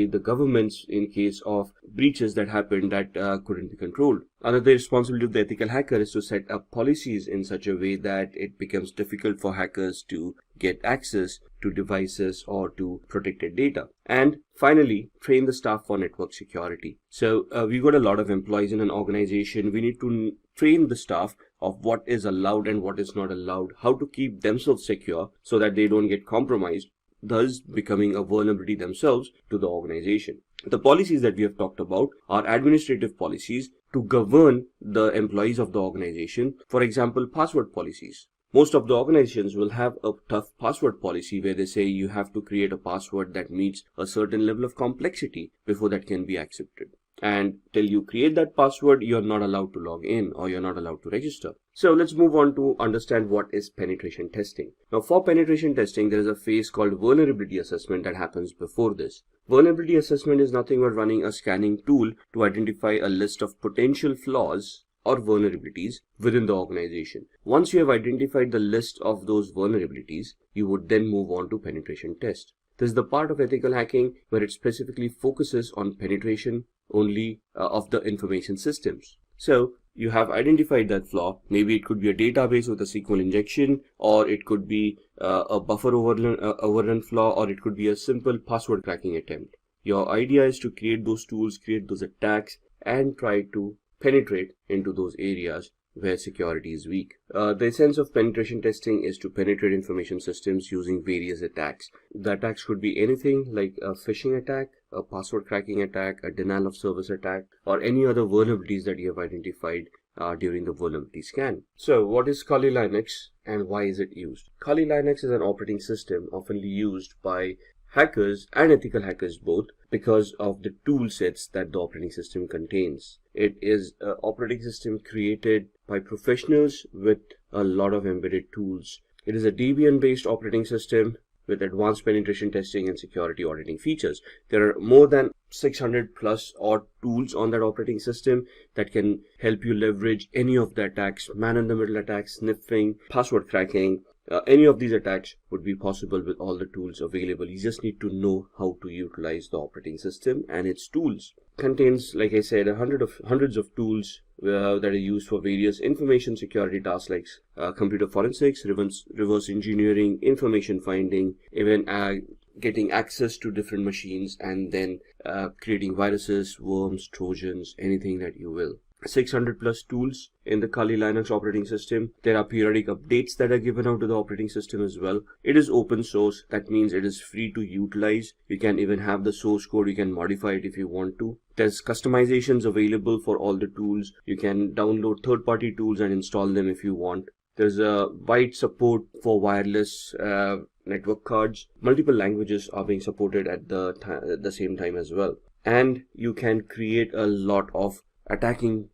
the governments in case of breaches that happened that couldn't be controlled. Another responsibility of the ethical hacker is to set up policies in such a way that it becomes difficult for hackers to get access to devices or to protected data. And finally, train the staff for network security. So we've got a lot of employees in an organization. We need to train the staff of what is allowed and what is not allowed, how to keep themselves secure so that they don't get compromised, thus becoming a vulnerability themselves to the organization. The policies that we have talked about are administrative policies to govern the employees of the organization. For example, password policies. Most of the organizations will have a tough password policy where they say you have to create a password that meets a certain level of complexity before that can be accepted. And till you create that password, you're not allowed to log in or you're not allowed to register. So let's move on to understand what is penetration testing. Now, for penetration testing, there is a phase called vulnerability assessment that happens before this. Vulnerability assessment is nothing but running a scanning tool to identify a list of potential flaws or vulnerabilities within the organization. Once you have identified the list of those vulnerabilities, you would then move on to penetration test. This is the part of ethical hacking where it specifically focuses on penetration only of the information systems. So you have identified that flaw. Maybe it could be a database with a SQL injection, or it could be a buffer overrun flaw, or it could be a simple password cracking attempt. Your idea is to create those tools, create those attacks, and try to penetrate into those areas where security is weak. The essence of penetration testing is to penetrate information systems using various attacks. The attacks could be anything like a phishing attack, a password cracking attack, a denial of service attack, or any other vulnerabilities that you have identified during the vulnerability scan. So what is Kali Linux and why is it used? Kali Linux is an operating system often used by hackers and ethical hackers both because of the tool sets that the operating system contains. It is an operating system created by professionals with a lot of embedded tools. It is a Debian based operating system with advanced penetration testing and security auditing features. There are more than 600 plus odd tools on that operating system that can help you leverage any of the attacks, man-in-the-middle attacks, sniffing, password cracking. Any of these attacks would be possible with all the tools available. You just need to know how to utilize the operating system and its tools. Contains, like I said, hundreds of tools that are used for various information security tasks like computer forensics, reverse engineering, information finding, even getting access to different machines, and then creating viruses, worms, trojans, anything that you will. 600 plus tools in the Kali Linux operating system. There are periodic updates that are given out to the operating system as well. It is open source. That means it is free to utilize. You can even have the source code. You can modify it if you want to. There's customizations available for all the tools. You can download third-party tools and install them if you want. There's a wide support for wireless network cards. Multiple languages are being supported at the same time as well. And you can create a lot of attacking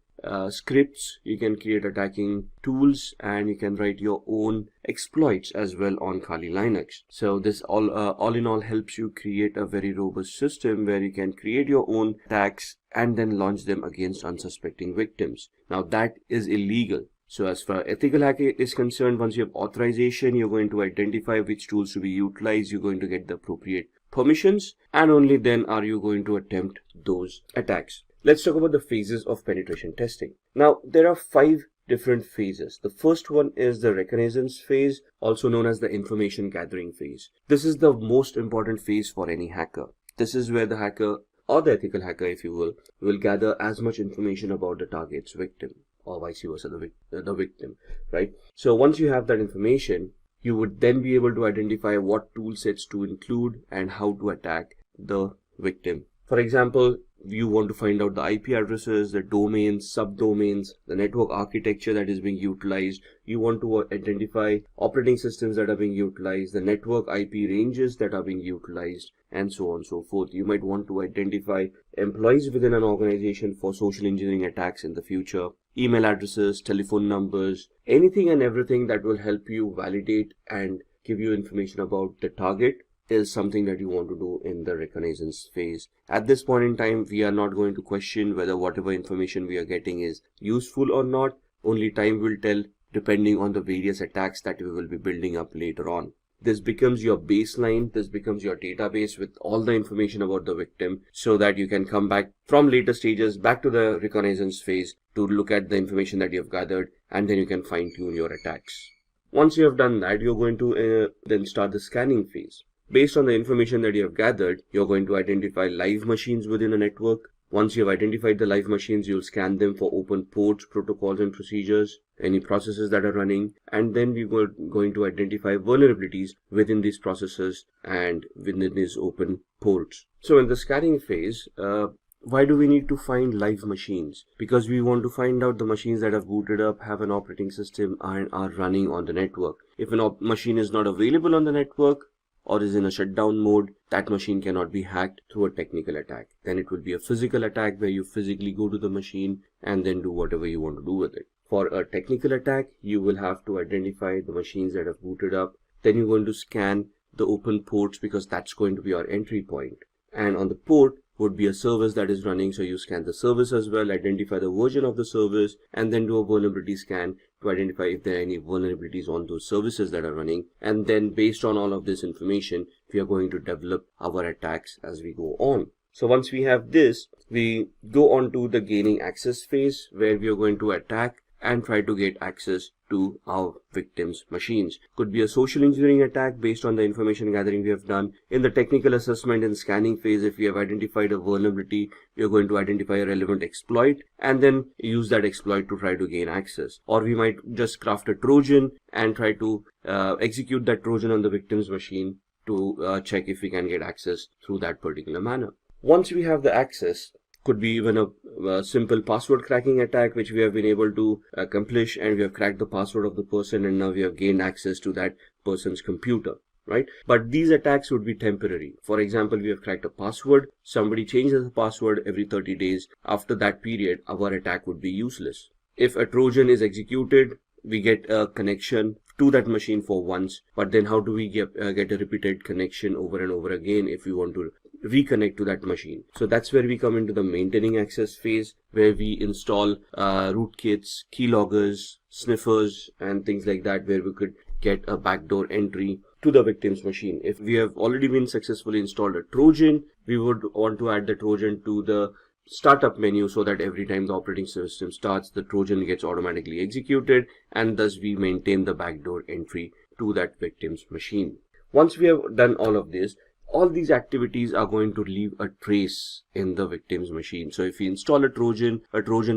scripts, you can create attacking tools, and you can write your own exploits as well on Kali Linux. So this all in all helps you create a very robust system where you can create your own attacks and then launch them against unsuspecting victims. Now that is illegal. So as far as ethical hacking is concerned, once you have authorization, you're going to identify which tools to be utilized, you're going to get the appropriate permissions, and only then are you going to attempt those attacks. Let's talk about the phases of penetration testing. Now, there are 5 different phases. The first one is the reconnaissance phase, also known as the information gathering phase. This is the most important phase for any hacker. This is where the hacker, or the ethical hacker if you will gather as much information about the target's victim, or vice versa, the victim, right? So once you have that information, you would then be able to identify what tool sets to include and how to attack the victim. For example, you want to find out the IP addresses, the domains, subdomains, the network architecture that is being utilized. You want to identify operating systems that are being utilized, the network IP ranges that are being utilized, and so on and so forth. You might want to identify employees within an organization for social engineering attacks in the future, email addresses, telephone numbers, anything and everything that will help you validate and give you information about the target is something that you want to do in the reconnaissance phase. At this point in time, we are not going to question whether whatever information we are getting is useful or not. Only time will tell, depending on the various attacks that we will be building up later on. This becomes your baseline, this becomes your database with all the information about the victim, so that you can come back from later stages back to the reconnaissance phase to look at the information that you have gathered, and then you can fine tune your attacks. Once you have done that, you're going to then start the scanning phase. Based on the information that you have gathered, you're going to identify live machines within a network. Once you have identified the live machines, you'll scan them for open ports, protocols and procedures, any processes that are running, and then we're going to identify vulnerabilities within these processes and within these open ports. So in the scanning phase, why do we need to find live machines? Because we want to find out the machines that have booted up, have an operating system, and are running on the network. If a machine is not available on the network, or is in a shutdown mode, that machine cannot be hacked through a technical attack. Then it will be a physical attack where you physically go to the machine and then do whatever you want to do with it. For a technical attack, you will have to identify the machines that have booted up. Then you're going to scan the open ports, because that's going to be your entry point. And on the port would be a service that is running, so you scan the service as well, identify the version of the service, and then do a vulnerability scan to identify if there are any vulnerabilities on those services that are running. And then based on all of this information, we are going to develop our attacks as we go on. So once we have this, we go on to the gaining access phase, where we are going to attack and try to get access to our victims' machines. Could be a social engineering attack based on the information gathering we have done. In the technical assessment and scanning phase, if we have identified a vulnerability, we are going to identify a relevant exploit and then use that exploit to try to gain access. Or we might just craft a Trojan and try to execute that Trojan on the victim's machine to check if we can get access through that particular manner. Once we have the access, could be even a simple password cracking attack, which we have been able to accomplish, and we have cracked the password of the person, and now we have gained access to that person's computer, right? But these attacks would be temporary. For example, we have cracked a password, somebody changes the password every 30 days. After that period, our attack would be useless. If a Trojan is executed, we get a connection to that machine for once, but then how do we get a repeated connection over and over again if we want to reconnect to that machine? So that's where we come into the maintaining access phase, where we install rootkits, keyloggers, sniffers, and things like that, where we could get a backdoor entry to the victim's machine. If we have already been successfully installed a Trojan, we would want to add the Trojan to the startup menu, so that every time the operating system starts, the Trojan gets automatically executed, and thus we maintain the backdoor entry to that victim's machine. Once we have done all of this, all these activities are going to leave a trace in the victim's machine. So if we install a Trojan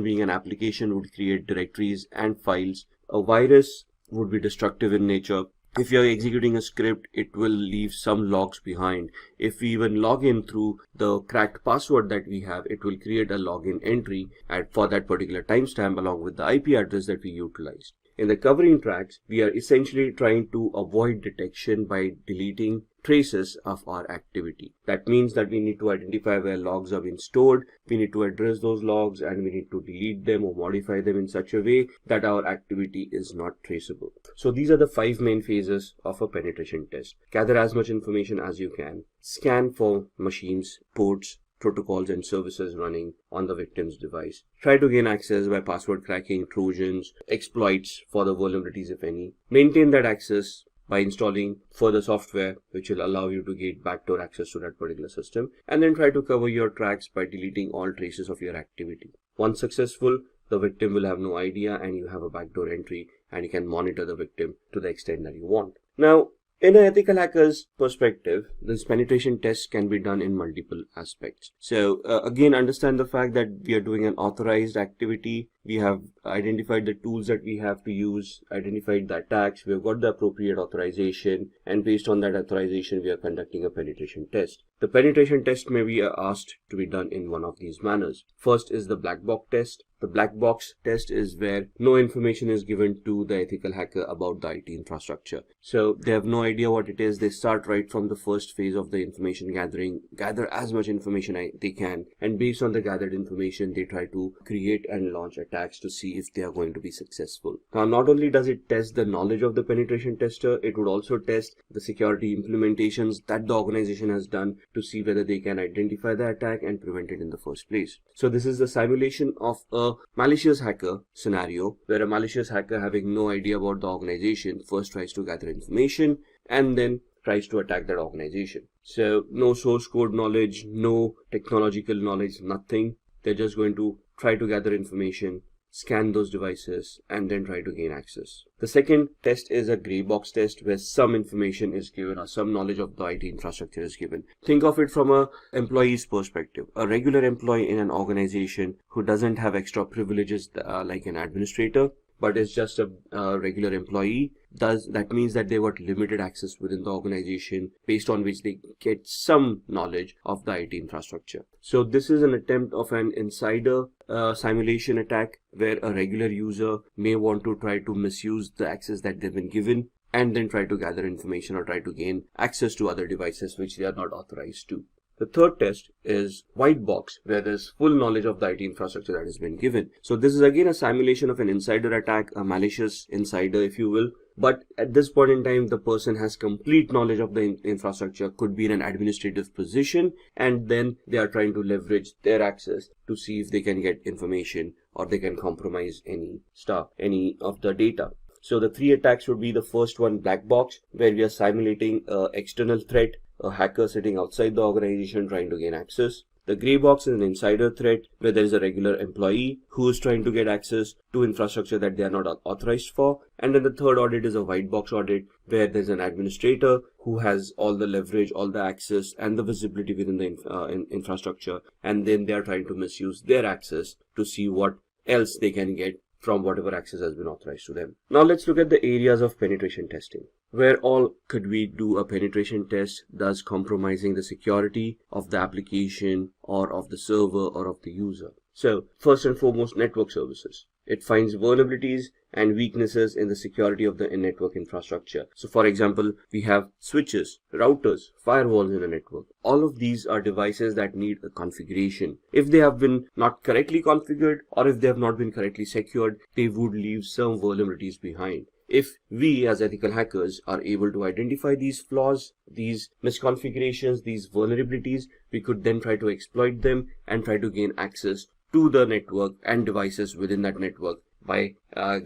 being an application would create directories and files. A virus would be destructive in nature. If you are executing a script, it will leave some logs behind. If we even log in through the cracked password that we have, it will create a login entry for that particular timestamp along with the IP address that we utilized. In the covering tracks, we are essentially trying to avoid detection by deleting traces of our activity. That means that we need to identify where logs are being stored, we need to address those logs, and we need to delete them or modify them in such a way that our activity is not traceable. So these are the 5 main phases of a penetration test. Gather as much information as you can, scan for machines, ports, protocols and services running on the victim's device. Try to gain access by password cracking, trojans, exploits for the vulnerabilities if any. Maintain that access by installing further software which will allow you to get backdoor access to that particular system, and then try to cover your tracks by deleting all traces of your activity. Once successful, the victim will have no idea and you have a backdoor entry and you can monitor the victim to the extent that you want. Now, in an ethical hacker's perspective, this penetration test can be done in multiple aspects. So again, understand the fact that we are doing an authorized activity. We have identified the tools that we have to use, identified the attacks, we have got the appropriate authorization, and based on that authorization, we are conducting a penetration test. The penetration test may be asked to be done in one of these manners. First is the black box test. The black box test is where no information is given to the ethical hacker about the IT infrastructure. So they have no idea what it is. They start right from the first phase of the information gathering, gather as much information they can, and based on the gathered information, they try to create and launch attacks to see if they are going to be successful. Now, not only does it test the knowledge of the penetration tester, it would also test the security implementations that the organization has done to see whether they can identify the attack and prevent it in the first place. So this is the simulation of a malicious hacker scenario where a malicious hacker, having no idea about the organization, first tries to gather information and then tries to attack that organization. So no source code knowledge, no technological knowledge, nothing. They're just going to try to gather information, scan those devices, and then try to gain access. The second test is a gray box test where some information is given or some knowledge of the IT infrastructure is given. Think of it from an employee's perspective. A regular employee in an organization who doesn't have extra privileges like an administrator, but is just a regular employee, that means that they got limited access within the organization based on which they get some knowledge of the IT infrastructure. So this is an attempt of an insider simulation attack where a regular user may want to try to misuse the access that they've been given and then try to gather information or try to gain access to other devices which they are not authorized to. The third test is white box, where there's full knowledge of the IT infrastructure that has been given. So this is again a simulation of an insider attack, a malicious insider, if you will. But at this point in time, the person has complete knowledge of the infrastructure, could be in an administrative position, and then they are trying to leverage their access to see if they can get information or they can compromise any of the data. So the 3 attacks would be: the first one, black box, where we are simulating an external threat, a hacker sitting outside the organization trying to gain access. The gray box is an insider threat where there is a regular employee who is trying to get access to infrastructure that they are not authorized for. And then the third audit is a white box audit where there's an administrator who has all the leverage, all the access and the visibility within the infrastructure. And then they are trying to misuse their access to see what else they can get from whatever access has been authorized to them. Now let's look at the areas of penetration testing. Where all could we do a penetration test, thus compromising the security of the application or of the server or of the user? So first and foremost, network services. It finds vulnerabilities and weaknesses in the security of the network infrastructure. So for example, we have switches, routers, firewalls in a network. All of these are devices that need a configuration. If they have been not correctly configured or if they have not been correctly secured, they would leave some vulnerabilities behind. If we as ethical hackers are able to identify these flaws, these misconfigurations, these vulnerabilities, we could then try to exploit them and try to gain access to the network and devices within that network by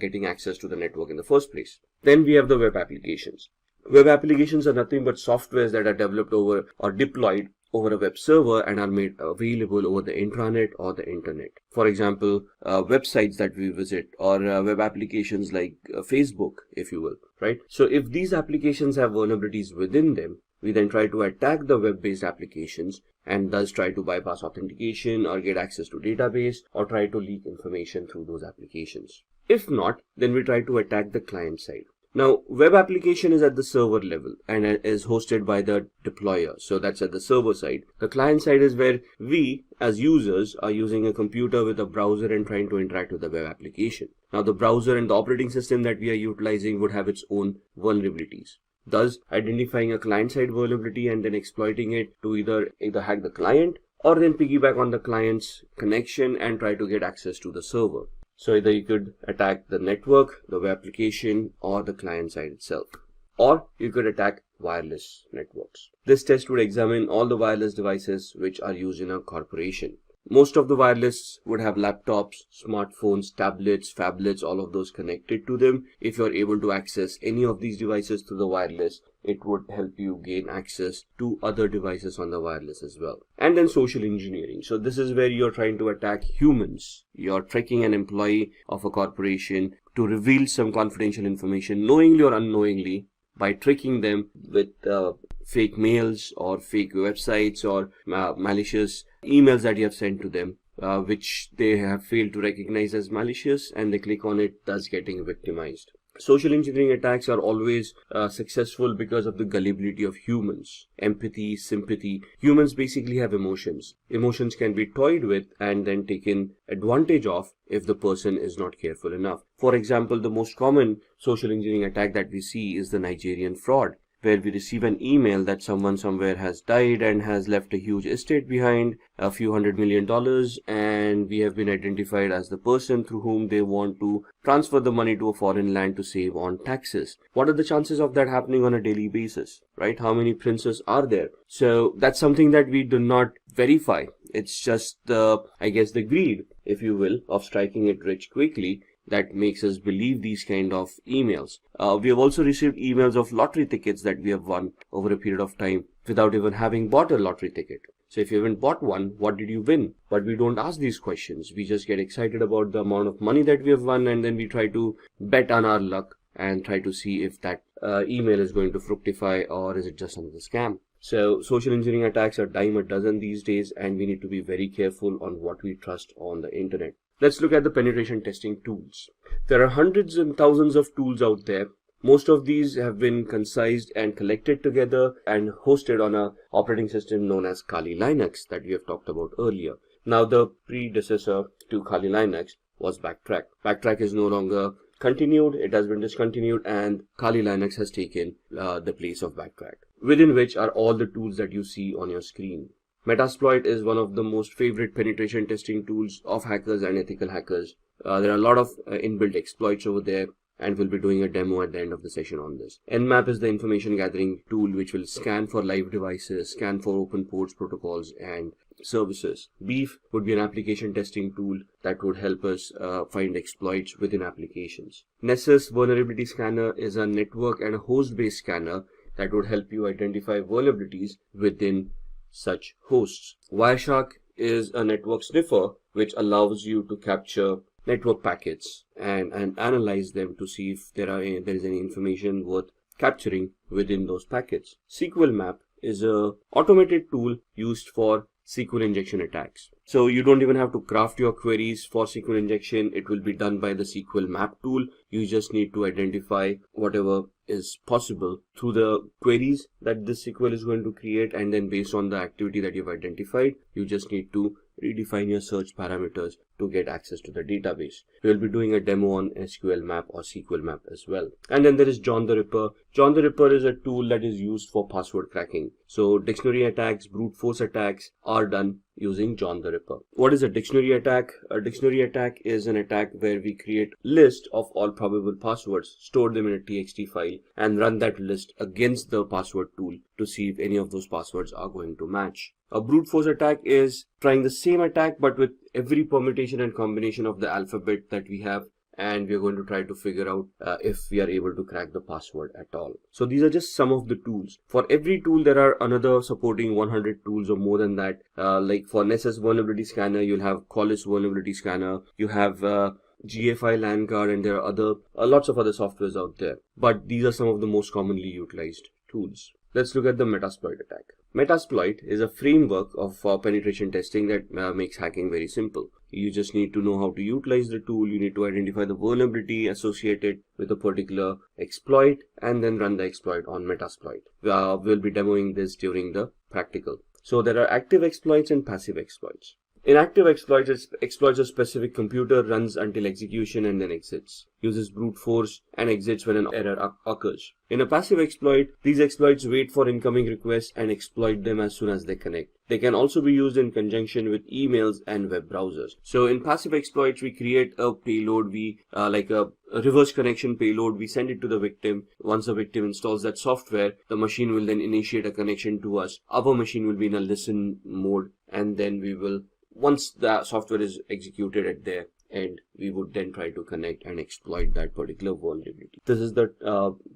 getting access to the network in the first place. Then we have the web applications. Web applications are nothing but softwares that are developed over or deployed over a web server and are made available over the intranet or the internet. For example, websites that we visit or web applications like Facebook, if you will, right? So if these applications have vulnerabilities within them, we then try to attack the web-based applications and thus try to bypass authentication or get access to database or try to leak information through those applications. If not, then we try to attack the client side. Now, web application is at the server level and is hosted by the deployer. So that's at the server side. The client side is where we as users are using a computer with a browser and trying to interact with the web application. Now the browser and the operating system that we are utilizing would have its own vulnerabilities. Thus, identifying a client-side vulnerability and then exploiting it to either hack the client or then piggyback on the client's connection and try to get access to the server. So either you could attack the network, the web application, or the client side itself. Or you could attack wireless networks. This test would examine all the wireless devices which are used in a corporation. Most of the wireless would have laptops, smartphones, tablets, phablets, all of those connected to them. If you're able to access any of these devices through the wireless, it would help you gain access to other devices on the wireless as well. And then social engineering. So this is where you're trying to attack humans. You're tracking an employee of a corporation to reveal some confidential information, knowingly or unknowingly, by tricking them with fake mails or fake websites or malicious emails that you have sent to them, which they have failed to recognize as malicious, and they click on it, thus getting victimized. Social engineering attacks are always successful because of the gullibility of humans. Empathy, sympathy. Humans basically have emotions. Emotions can be toyed with and then taken advantage of if the person is not careful enough. For example, the most common social engineering attack that we see is the Nigerian fraud, where we receive an email that someone somewhere has died and has left a huge estate behind, a few $100 million, and we have been identified as the person through whom they want to transfer the money to a foreign land to save on taxes. What are the chances of that happening on a daily basis, right? How many princes are there? So that's something that we do not verify. It's just the greed, if you will, of striking it rich quickly that makes us believe these kind of emails. We have also received emails of lottery tickets that we have won over a period of time without even having bought a lottery ticket. So if you haven't bought one, what did you win? But we don't ask these questions. We just get excited about the amount of money that we have won, and then we try to bet on our luck and try to see if that email is going to fructify or is it just another scam. So social engineering attacks are dime a dozen these days, and we need to be very careful on what we trust on the internet. Let's look at the penetration testing tools. There are hundreds and thousands of tools out there. Most of these have been concised and collected together and hosted on an operating system known as Kali Linux that we have talked about earlier. Now, the predecessor to Kali Linux was Backtrack. Backtrack is no longer continued, it has been discontinued, and Kali Linux has taken the place of Backtrack, within which are all the tools that you see on your screen. Metasploit is one of the most favorite penetration testing tools of hackers and ethical hackers. There are a lot of inbuilt exploits over there, and we'll be doing a demo at the end of the session on this. Nmap is the information gathering tool which will scan for live devices, scan for open ports, protocols, and services. Beef would be an application testing tool that would help us find exploits within applications. Nessus Vulnerability Scanner is a network and a host-based scanner that would help you identify vulnerabilities within such hosts. Wireshark is a network sniffer which allows you to capture network packets and analyze them to see if there is any information worth capturing within those packets. SQL Map is a automated tool used for SQL injection attacks. So you don't even have to craft your queries for SQL injection. It will be done by the SQL Map tool. You just need to identify whatever is possible through the queries that this SQL is going to create, and then based on the activity that you've identified, you just need to redefine your search parameters to get access to the database. We'll be doing a demo on SQL Map or SQL Map as well. And then there is John the Ripper. John the Ripper is a tool that is used for password cracking. So dictionary attacks, brute force attacks are done using John the Ripper. What is a dictionary attack? A dictionary attack is an attack where we create a list of all probable passwords, store them in a TXT file, and run that list against the password tool to see if any of those passwords are going to match. A brute force attack is trying the same attack but with every permutation and combination of the alphabet that we have, and we are going to try to figure out if we are able to crack the password at all. So these are just some of the tools. For every tool there are another supporting 100 tools or more than that. Like for Nessus Vulnerability Scanner, you'll have Qualys Vulnerability Scanner, you have GFI LAN card, and there are lots of other softwares out there. But these are some of the most commonly utilized tools. Let's look at the Metasploit attack. Metasploit is a framework of penetration testing that makes hacking very simple. You just need to know how to utilize the tool. You need to identify the vulnerability associated with a particular exploit and then run the exploit on Metasploit. We'll be demoing this during the practical. So there are active exploits and passive exploits. Inactive exploits a specific computer, runs until execution and then exits, uses brute force and exits when an error occurs. In a passive exploit, these exploits wait for incoming requests and exploit them as soon as they connect. They can also be used in conjunction with emails and web browsers. So in passive exploits, we create a payload, like a reverse connection payload, we send it to the victim. Once the victim installs that software, the machine will then initiate a connection to us. Our machine will be in a listen mode, and then we will, once the software is executed at their end, we would then try to connect and exploit that particular vulnerability. This is the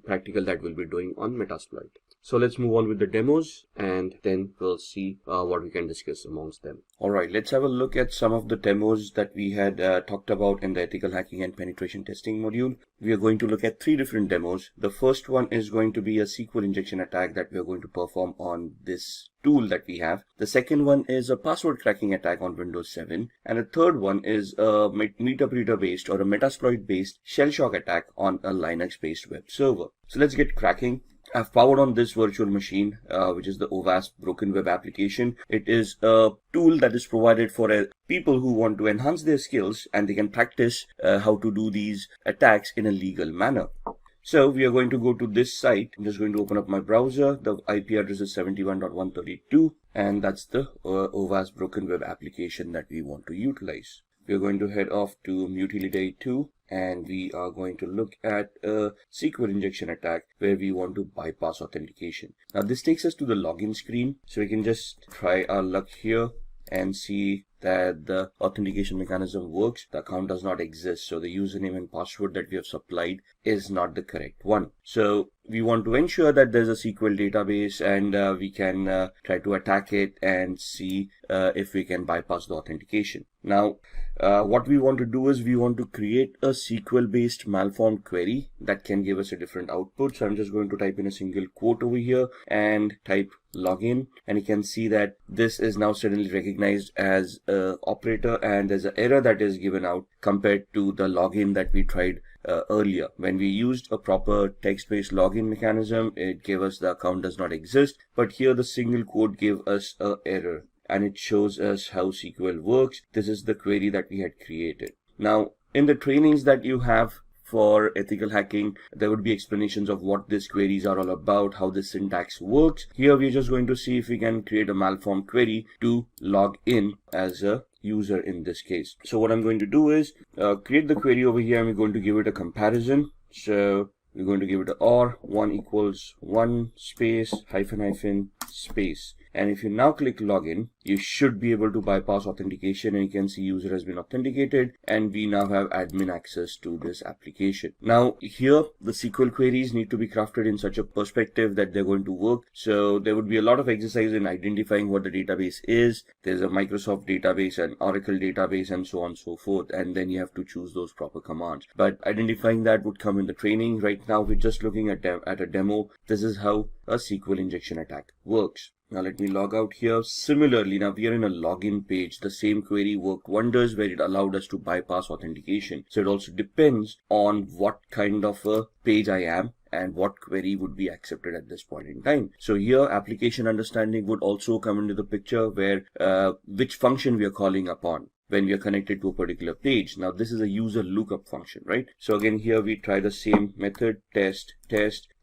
practical that we'll be doing on Metasploit. So let's move on with the demos, and then we'll see what we can discuss amongst them. Alright, let's have a look at some of the demos that we had talked about in the ethical hacking and penetration testing module. We are going to look at 3 different demos. The first one is going to be a SQL injection attack that we are going to perform on this tool that we have. The second one is a password cracking attack on Windows 7. And the third one is a MetaBreeder based or a Metasploit based shell shock attack on a Linux based web server. So let's get cracking. I've powered on this virtual machine, which is the OWASP Broken Web application. It is a tool that is provided for people who want to enhance their skills, and they can practice how to do these attacks in a legal manner. So we are going to go to this site. I'm just going to open up my browser. The IP address is 71.132, and that's the OWASP Broken Web application that we want to utilize. We are going to head off to Mutility 2, and we are going to look at a SQL injection attack where we want to bypass authentication. Now this takes us to the login screen, so we can just try our luck here and see that the authentication mechanism works. The account does not exist, so the username and password that we have supplied is not the correct one. So we want to ensure that there's a SQL database, and we can try to attack it and see if we can bypass the authentication. Now what we want to do is we want to create a SQL based malformed query that can give us a different output. So I'm just going to type in a single quote over here and type login, and you can see that this is now suddenly recognized as a operator, and there's an error that is given out compared to the login that we tried earlier. When we used a proper text-based login mechanism, it gave us the account does not exist, but here the single quote gave us an error, and it shows us how SQL works. This is the query that we had created. Now in the trainings that you have for ethical hacking, there would be explanations of what these queries are all about, how the syntax works. Here we're just going to see if we can create a malformed query to log in as a user in this case. So what I'm going to do is create the query over here, and we're going to give it a comparison. So we're going to give it a OR 1 equals 1 space hyphen space. And if you now click login, you should be able to bypass authentication, and you can see user has been authenticated, and we now have admin access to this application. Now here the SQL queries need to be crafted in such a perspective that they're going to work. So there would be a lot of exercise in identifying what the database is. There's a Microsoft database, an Oracle database, and so on and so forth, and then you have to choose those proper commands. But identifying that would come in the training. Right now we're just looking at a demo. This is how a SQL injection attack works. Now let me log out here. Similarly, now we are in a login page. The same query worked wonders where it allowed us to bypass authentication. So it also depends on what kind of a page I am and what query would be accepted at this point in time. So here application understanding would also come into the picture, where which function we are calling upon when we are connected to a particular page. Now this is a user lookup function, right? So again here we try the same method, test.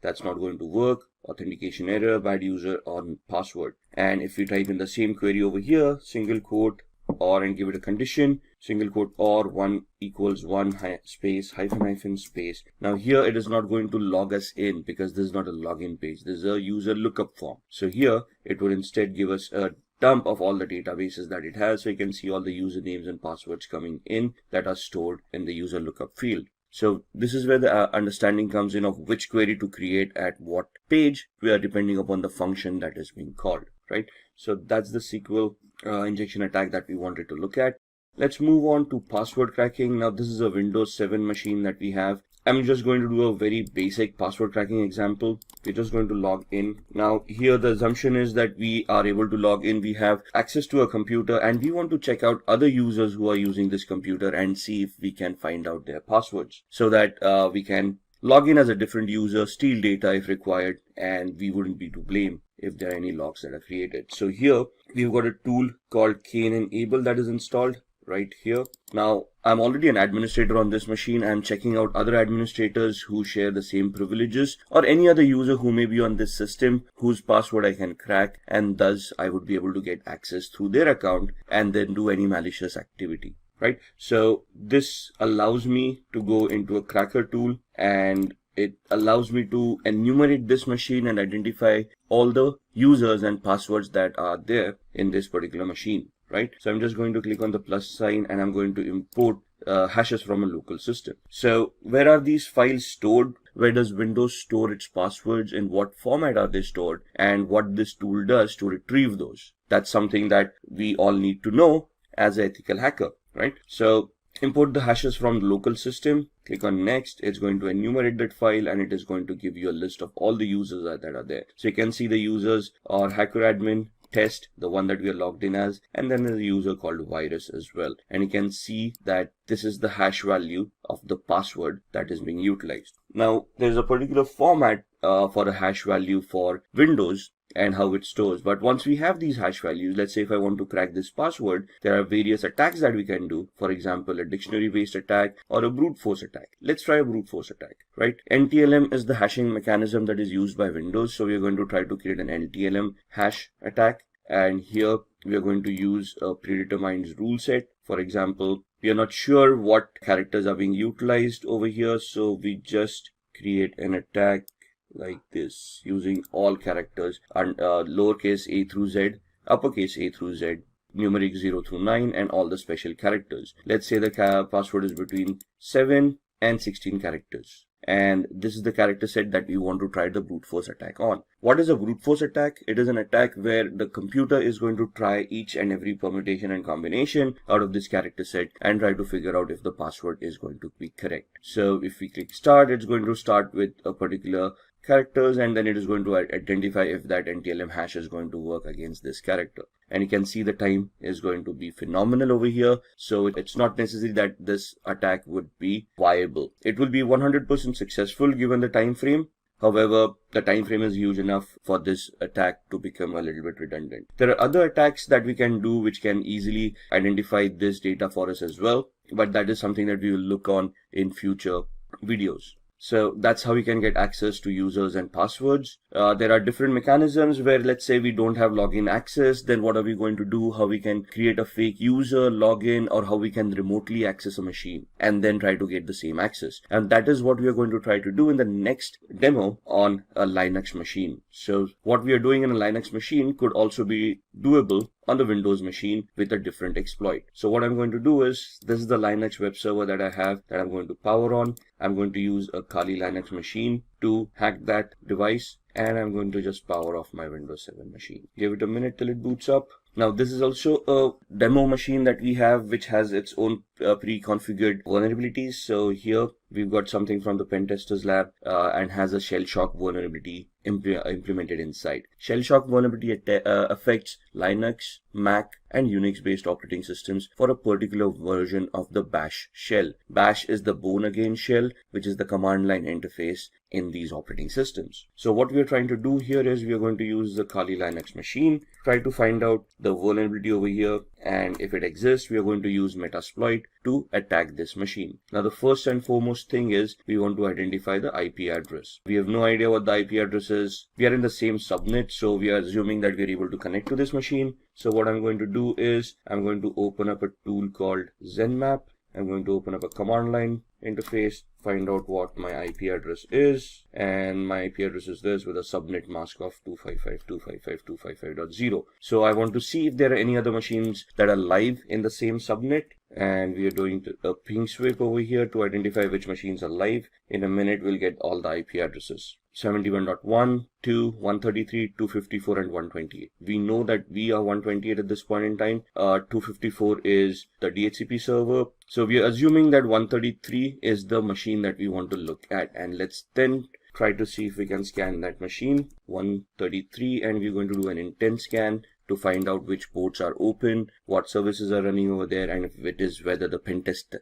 That's not going to work. Authentication error, bad user on password. And if we type in the same query over here, single quote or, and give it a condition, single quote or 1 equals 1 space hyphen space. Now here it is not going to log us in because this is not a login page. This is a user lookup form. So here it would instead give us a dump of all the databases that it has. So you can see all the usernames and passwords coming in that are stored in the user lookup field. So this is where the understanding comes in of which query to create at what page, we are depending upon the function that is being called, right? So that's the SQL injection attack that we wanted to look at. Let's move on to password cracking. Now this is a Windows 7 machine that we have. I'm just going to do a very basic password cracking example. We're just going to log in. Now here the assumption is that we are able to log in. We have access to a computer, and we want to check out other users who are using this computer and see if we can find out their passwords, so that we can log in as a different user, steal data if required, and we wouldn't be to blame if there are any logs that are created. So here we've got a tool called Kane Enable that is installed right here. Now I'm already an administrator on this machine. I'm checking out other administrators who share the same privileges, or any other user who may be on this system whose password I can crack, and thus I would be able to get access through their account and then do any malicious activity, right? So this allows me to go into a cracker tool, and it allows me to enumerate this machine and identify all the users and passwords that are there in this particular machine, right? So I'm just going to click on the plus sign and I'm going to import hashes from a local system. So where are these files stored? Where does Windows store its passwords? In what format are they stored? And what this tool does to retrieve those? That's something that we all need to know as an ethical hacker, right? So import the hashes from the local system, click on next. It's going to enumerate that file and it is going to give you a list of all the users that are there. So you can see the users are hacker admin, test, the one that we are logged in as, and then there's a user called virus as well. And you can see that this is the hash value of the password that is being utilized. Now there's a particular format for a hash value for Windows and how it stores. But once we have these hash values, let's say if I want to crack this password, there are various attacks that we can do. For example, a dictionary based attack or a brute force attack. Let's try a brute force attack, right? NTLM is the hashing mechanism that is used by Windows. So we are going to try to create an NTLM hash attack. And here we are going to use a predetermined rule set. For example, we are not sure what characters are being utilized over here. So we just create an attack like this using all characters and lowercase a through z, uppercase a through z, numeric 0 through 9, and all the special characters. Let's say the password is between 7 and 16 characters. And this is the character set that we want to try the brute force attack on. What is a brute force attack? It is an attack where the computer is going to try each and every permutation and combination out of this character set and try to figure out if the password is going to be correct. So if we click start, it's going to start with a particular characters, and then it is going to identify if that NTLM hash is going to work against this character. And you can see the time is going to be phenomenal over here. So it's not necessary that this attack would be viable. It will be 100% successful given the time frame. However, the time frame is huge enough for this attack to become a little bit redundant. There are other attacks that we can do which can easily identify this data for us as well, but that is something that we will look on in future videos. So that's how we can get access to users and passwords. There are different mechanisms where, let's say we don't have login access, then what are we going to do? How we can create a fake user, login, or how we can remotely access a machine and then try to get the same access. And that is what we are going to try to do in the next demo on a Linux machine. So what we are doing in a Linux machine could also be doable on the Windows machine with a different exploit. So what I'm going to do is, this is the Linux web server that I have that I'm going to power on. I'm going to use a Kali Linux machine to hack that device, and I'm going to just power off my Windows 7 machine. Give it a minute till it boots up. Now this is also a demo machine that we have which has its own pre-configured vulnerabilities. So here we've got something from the pen testers lab and has a shell shock vulnerability implemented inside. Shell shock vulnerability affects Linux, Mac, and Unix based operating systems for a particular version of the bash shell. Bash is the born again shell, which is the command line interface in these operating systems. So what we are trying to do here is we are going to use the Kali Linux machine, try to find out the vulnerability over here, and if it exists, we are going to use Metasploit to attack this machine. Now the first and foremost thing is we want to identify the IP address. We have no idea what the IP address is. We are in the same subnet, so we are assuming that we are able to connect to this machine. So what I'm going to do is I'm going to open up a tool called ZenMap. I'm going to open up a command line interface, find out what my IP address is, and my IP address is this with a subnet mask of 255.255.255.0. So I want to see if there are any other machines that are live in the same subnet, and we are doing a ping sweep over here to identify which machines are live. In a minute we'll get all the IP addresses. 71.1, 2, 133, 254, and 128. We know that we are 128 at this point in time. 254 is the DHCP server. So we are assuming that 133 is the machine that we want to look at. And let's then try to see if we can scan that machine. 133, and we're going to do an intent scan to find out which ports are open, what services are running over there, and if it is whether the pentest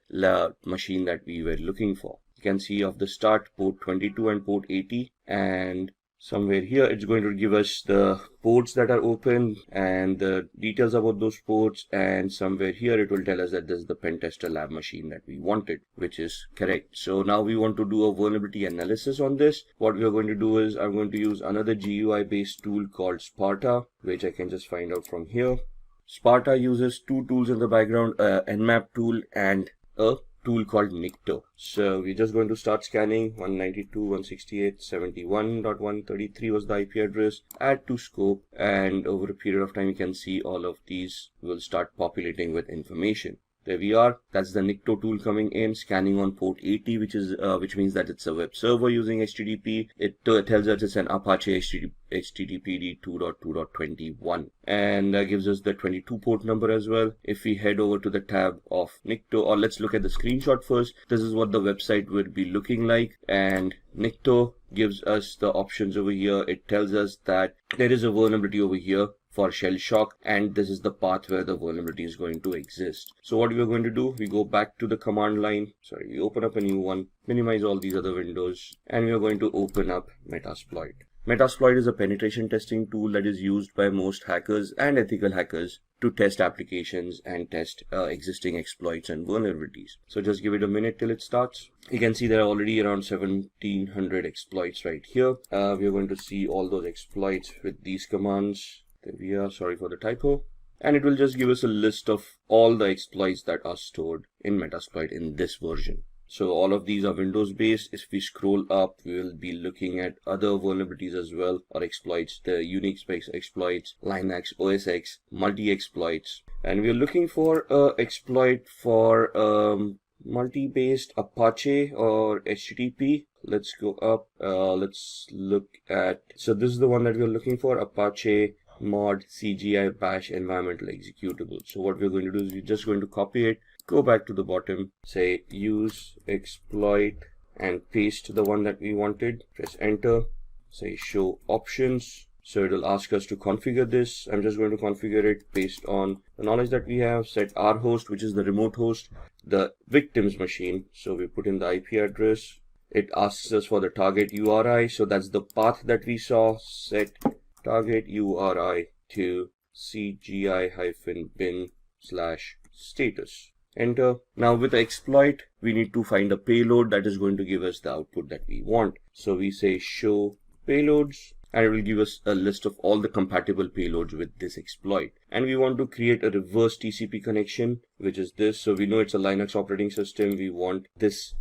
machine that we were looking for. You can see off the start port 22 and port 80, and Somewhere here, it's going to give us the ports that are open and the details about those ports. And somewhere here, it will tell us that this is the pen tester lab machine that we wanted, which is correct. So now we want to do a vulnerability analysis on this. What we are going to do is I'm going to use another GUI based tool called Sparta, which I can just find out from here. Sparta uses two tools in the background, Nmap tool and a tool called Nikto. So we're just going to start scanning. 192.168.71.133 was the IP address. Add to scope, and over a period of time you can see all of these will start populating with information. There we are. That's the Nikto tool coming in, scanning on port 80, which means that it's a web server using HTTP. It tells us it's an Apache HTTPD 2.2.21 and gives us the 22 port number as well. If we head over to the tab of Nikto, or let's look at the screenshot first. This is what the website would be looking like, and Nikto gives us the options over here. It tells us that there is a vulnerability over here for shell shock, and this is the path where the vulnerability is going to exist. So what we are going to do, we go back to the command line, we open up a new one, minimize all these other windows, and we are going to open up Metasploit. Metasploit is a penetration testing tool that is used by most hackers and ethical hackers to test applications and test existing exploits and vulnerabilities. So just give it a minute till it starts. You can see there are already around 1700 exploits right here. We are going to see all those exploits with these commands. There we are, sorry for the typo. And it will just give us a list of all the exploits that are stored in Metasploit in this version. So all of these are Windows based. If we scroll up, we will be looking at other vulnerabilities as well, or exploits, the Unix based exploits, Linux, OS X, multi-exploits. And we are looking for an exploit for multi-based Apache or HTTP. Let's go up, let's look at, so this is the one that we're looking for, Apache mod CGI bash environmental executable. So what we're going to do is we're just going to copy it, go back to the bottom, say use exploit, and paste the one that we wanted. Press enter, say show options. So it will ask us to configure this. I'm just going to configure it based on the knowledge that we have. Set our host, which is the remote host, the victim's machine. So we put in the IP address. It asks us for the target URI. So that's the path that we saw. Set target URI to cgi-bin/status. Enter. Now with the exploit, we need to find a payload that is going to give us the output that we want. So we say show payloads, and it will give us a list of all the compatible payloads with this exploit. And we want to create a reverse TCP connection, which is this. So we know it's a Linux operating system. We want this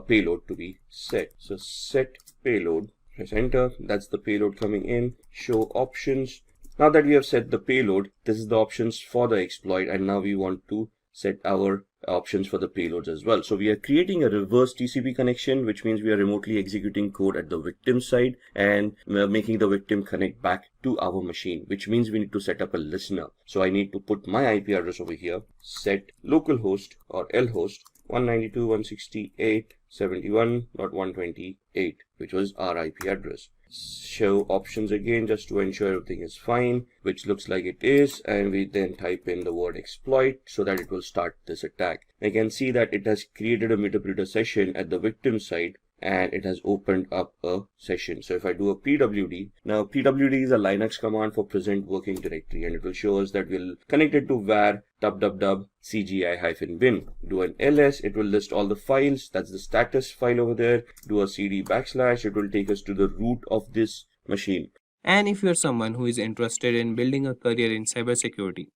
payload to be set. So set payload. Press enter. That's the payload coming in. Show options. Now that we have set the payload, this is the options for the exploit, and now we want to set our options for the payloads as well. So we are creating a reverse TCP connection, which means we are remotely executing code at the victim side and making the victim connect back to our machine, which means we need to set up a listener. So I need to put my IP address over here, set localhost or lhost 192.168.71.128, which was our IP address. Show options again, just to ensure everything is fine, which looks like it is, and we then type in the word exploit so that it will start this attack. I can see that it has created a meterpreter session at the victim side, and it has opened up a session. So if I do a pwd, now pwd is a Linux command for present working directory, and it will show us that we'll connect it to var cgi-bin. Do an ls, it will list all the files. That's the status file over there. Do a cd /, it will take us to the root of this machine. And if you're someone who is interested in building a career in cybersecurity,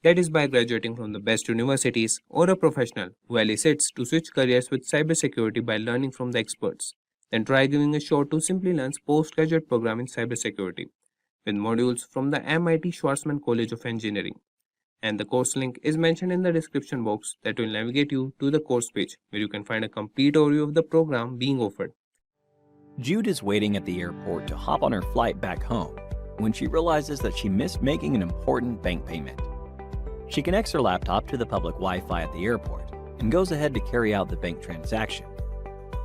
that is by graduating from the best universities, or a professional who elicits to switch careers with cybersecurity by learning from the experts, then try giving a shot to Simplilearn's postgraduate program in cybersecurity with modules from the MIT Schwarzman College of Engineering. And the course link is mentioned in the description box that will navigate you to the course page where you can find a complete overview of the program being offered. Jude is waiting at the airport to hop on her flight back home when she realizes that she missed making an important bank payment. She connects her laptop to the public Wi-Fi at the airport and goes ahead to carry out the bank transaction.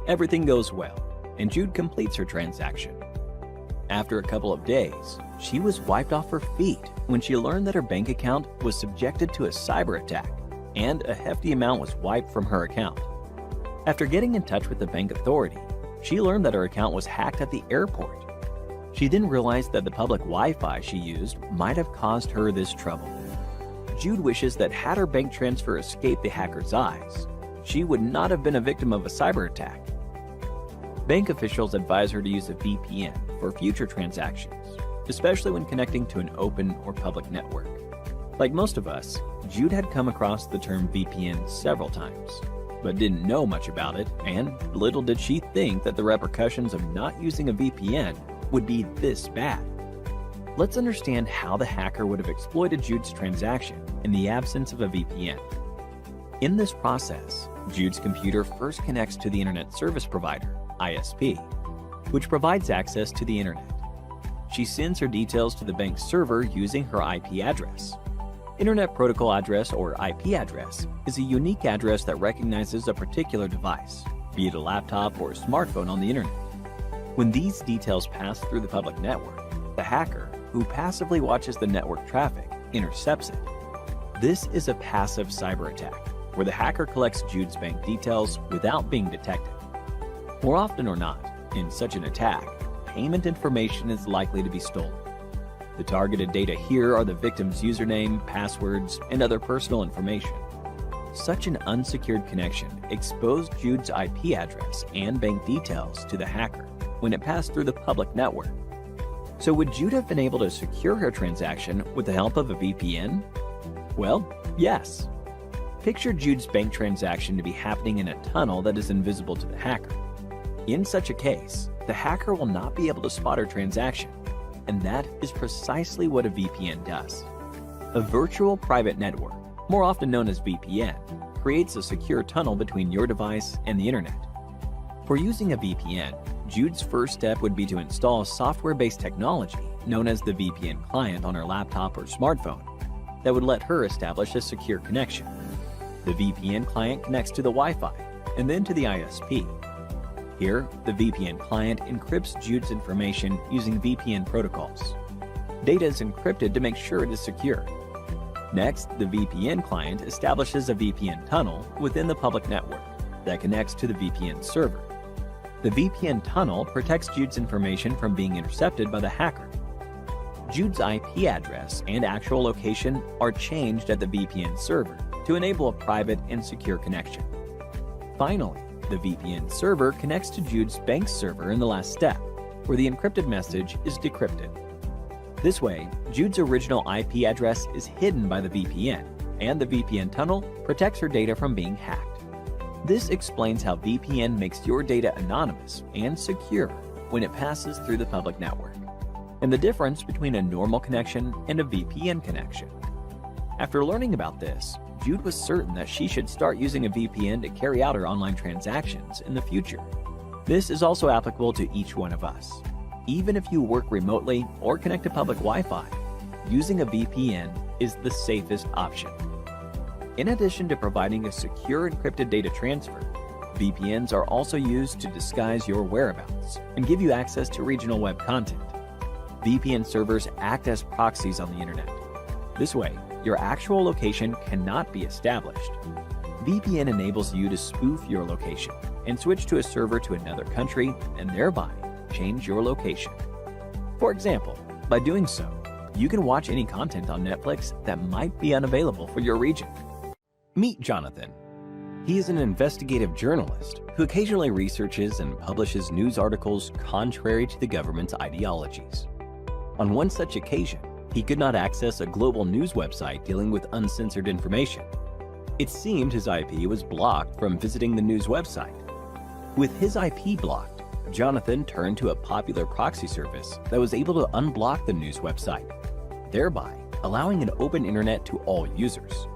Everything goes well, and Jude completes her transaction. After a couple of days, she was wiped off her feet when she learned that her bank account was subjected to a cyber attack, and a hefty amount was wiped from her account. After getting in touch with the bank authority, she learned that her account was hacked at the airport. She then realized that the public Wi-Fi she used might have caused her this trouble. Jude wishes that had her bank transfer escaped the hacker's eyes, she would not have been a victim of a cyber attack. Bank officials advise her to use a VPN for future transactions, especially when connecting to an open or public network. Like most of us, Jude had come across the term VPN several times, but didn't know much about it, and little did she think that the repercussions of not using a VPN would be this bad. Let's understand how the hacker would have exploited Jude's transaction in the absence of a VPN. In this process, Jude's computer first connects to the Internet Service Provider, ISP, which provides access to the Internet. She sends her details to the bank's server using her IP address. Internet Protocol Address, or IP address, is a unique address that recognizes a particular device, be it a laptop or a smartphone on the Internet. When these details pass through the public network, the hacker, who passively watches the network traffic, intercepts it. This is a passive cyber attack, where the hacker collects Jude's bank details without being detected. More often or not, in such an attack, payment information is likely to be stolen. The targeted data here are the victim's username, passwords, and other personal information. Such an unsecured connection exposed Jude's IP address and bank details to the hacker when it passed through the public network. So would Jude have been able to secure her transaction with the help of a VPN? Well, yes. Picture Jude's bank transaction to be happening in a tunnel that is invisible to the hacker. In such a case, the hacker will not be able to spot her transaction, and that is precisely what a VPN does. A virtual private network, more often known as VPN, creates a secure tunnel between your device and the Internet. For using a VPN, Jude's first step would be to install software-based technology known as the VPN client on her laptop or smartphone that would let her establish a secure connection. The VPN client connects to the Wi-Fi and then to the ISP. Here, the VPN client encrypts Jude's information using VPN protocols. Data is encrypted to make sure it is secure. Next, the VPN client establishes a VPN tunnel within the public network that connects to the VPN server. The VPN tunnel protects Jude's information from being intercepted by the hacker. Jude's IP address and actual location are changed at the VPN server to enable a private and secure connection. Finally, the VPN server connects to Jude's bank server in the last step, where the encrypted message is decrypted. This way, Jude's original IP address is hidden by the VPN, and the VPN tunnel protects her data from being hacked. This explains how VPN makes your data anonymous and secure when it passes through the public network, and the difference between a normal connection and a VPN connection. After learning about this, Jude was certain that she should start using a VPN to carry out her online transactions in the future. This is also applicable to each one of us. Even if you work remotely or connect to public Wi-Fi, using a VPN is the safest option. In addition to providing a secure encrypted data transfer, VPNs are also used to disguise your whereabouts and give you access to regional web content. VPN servers act as proxies on the Internet. This way, your actual location cannot be established. VPN enables you to spoof your location and switch to a server to another country and thereby change your location. For example, by doing so, you can watch any content on Netflix that might be unavailable for your region. Meet Jonathan. He is an investigative journalist who occasionally researches and publishes news articles contrary to the government's ideologies. On one such occasion, he could not access a global news website dealing with uncensored information. It seemed his IP was blocked from visiting the news website. With his IP blocked, Jonathan turned to a popular proxy service that was able to unblock the news website, thereby allowing an open internet to all users.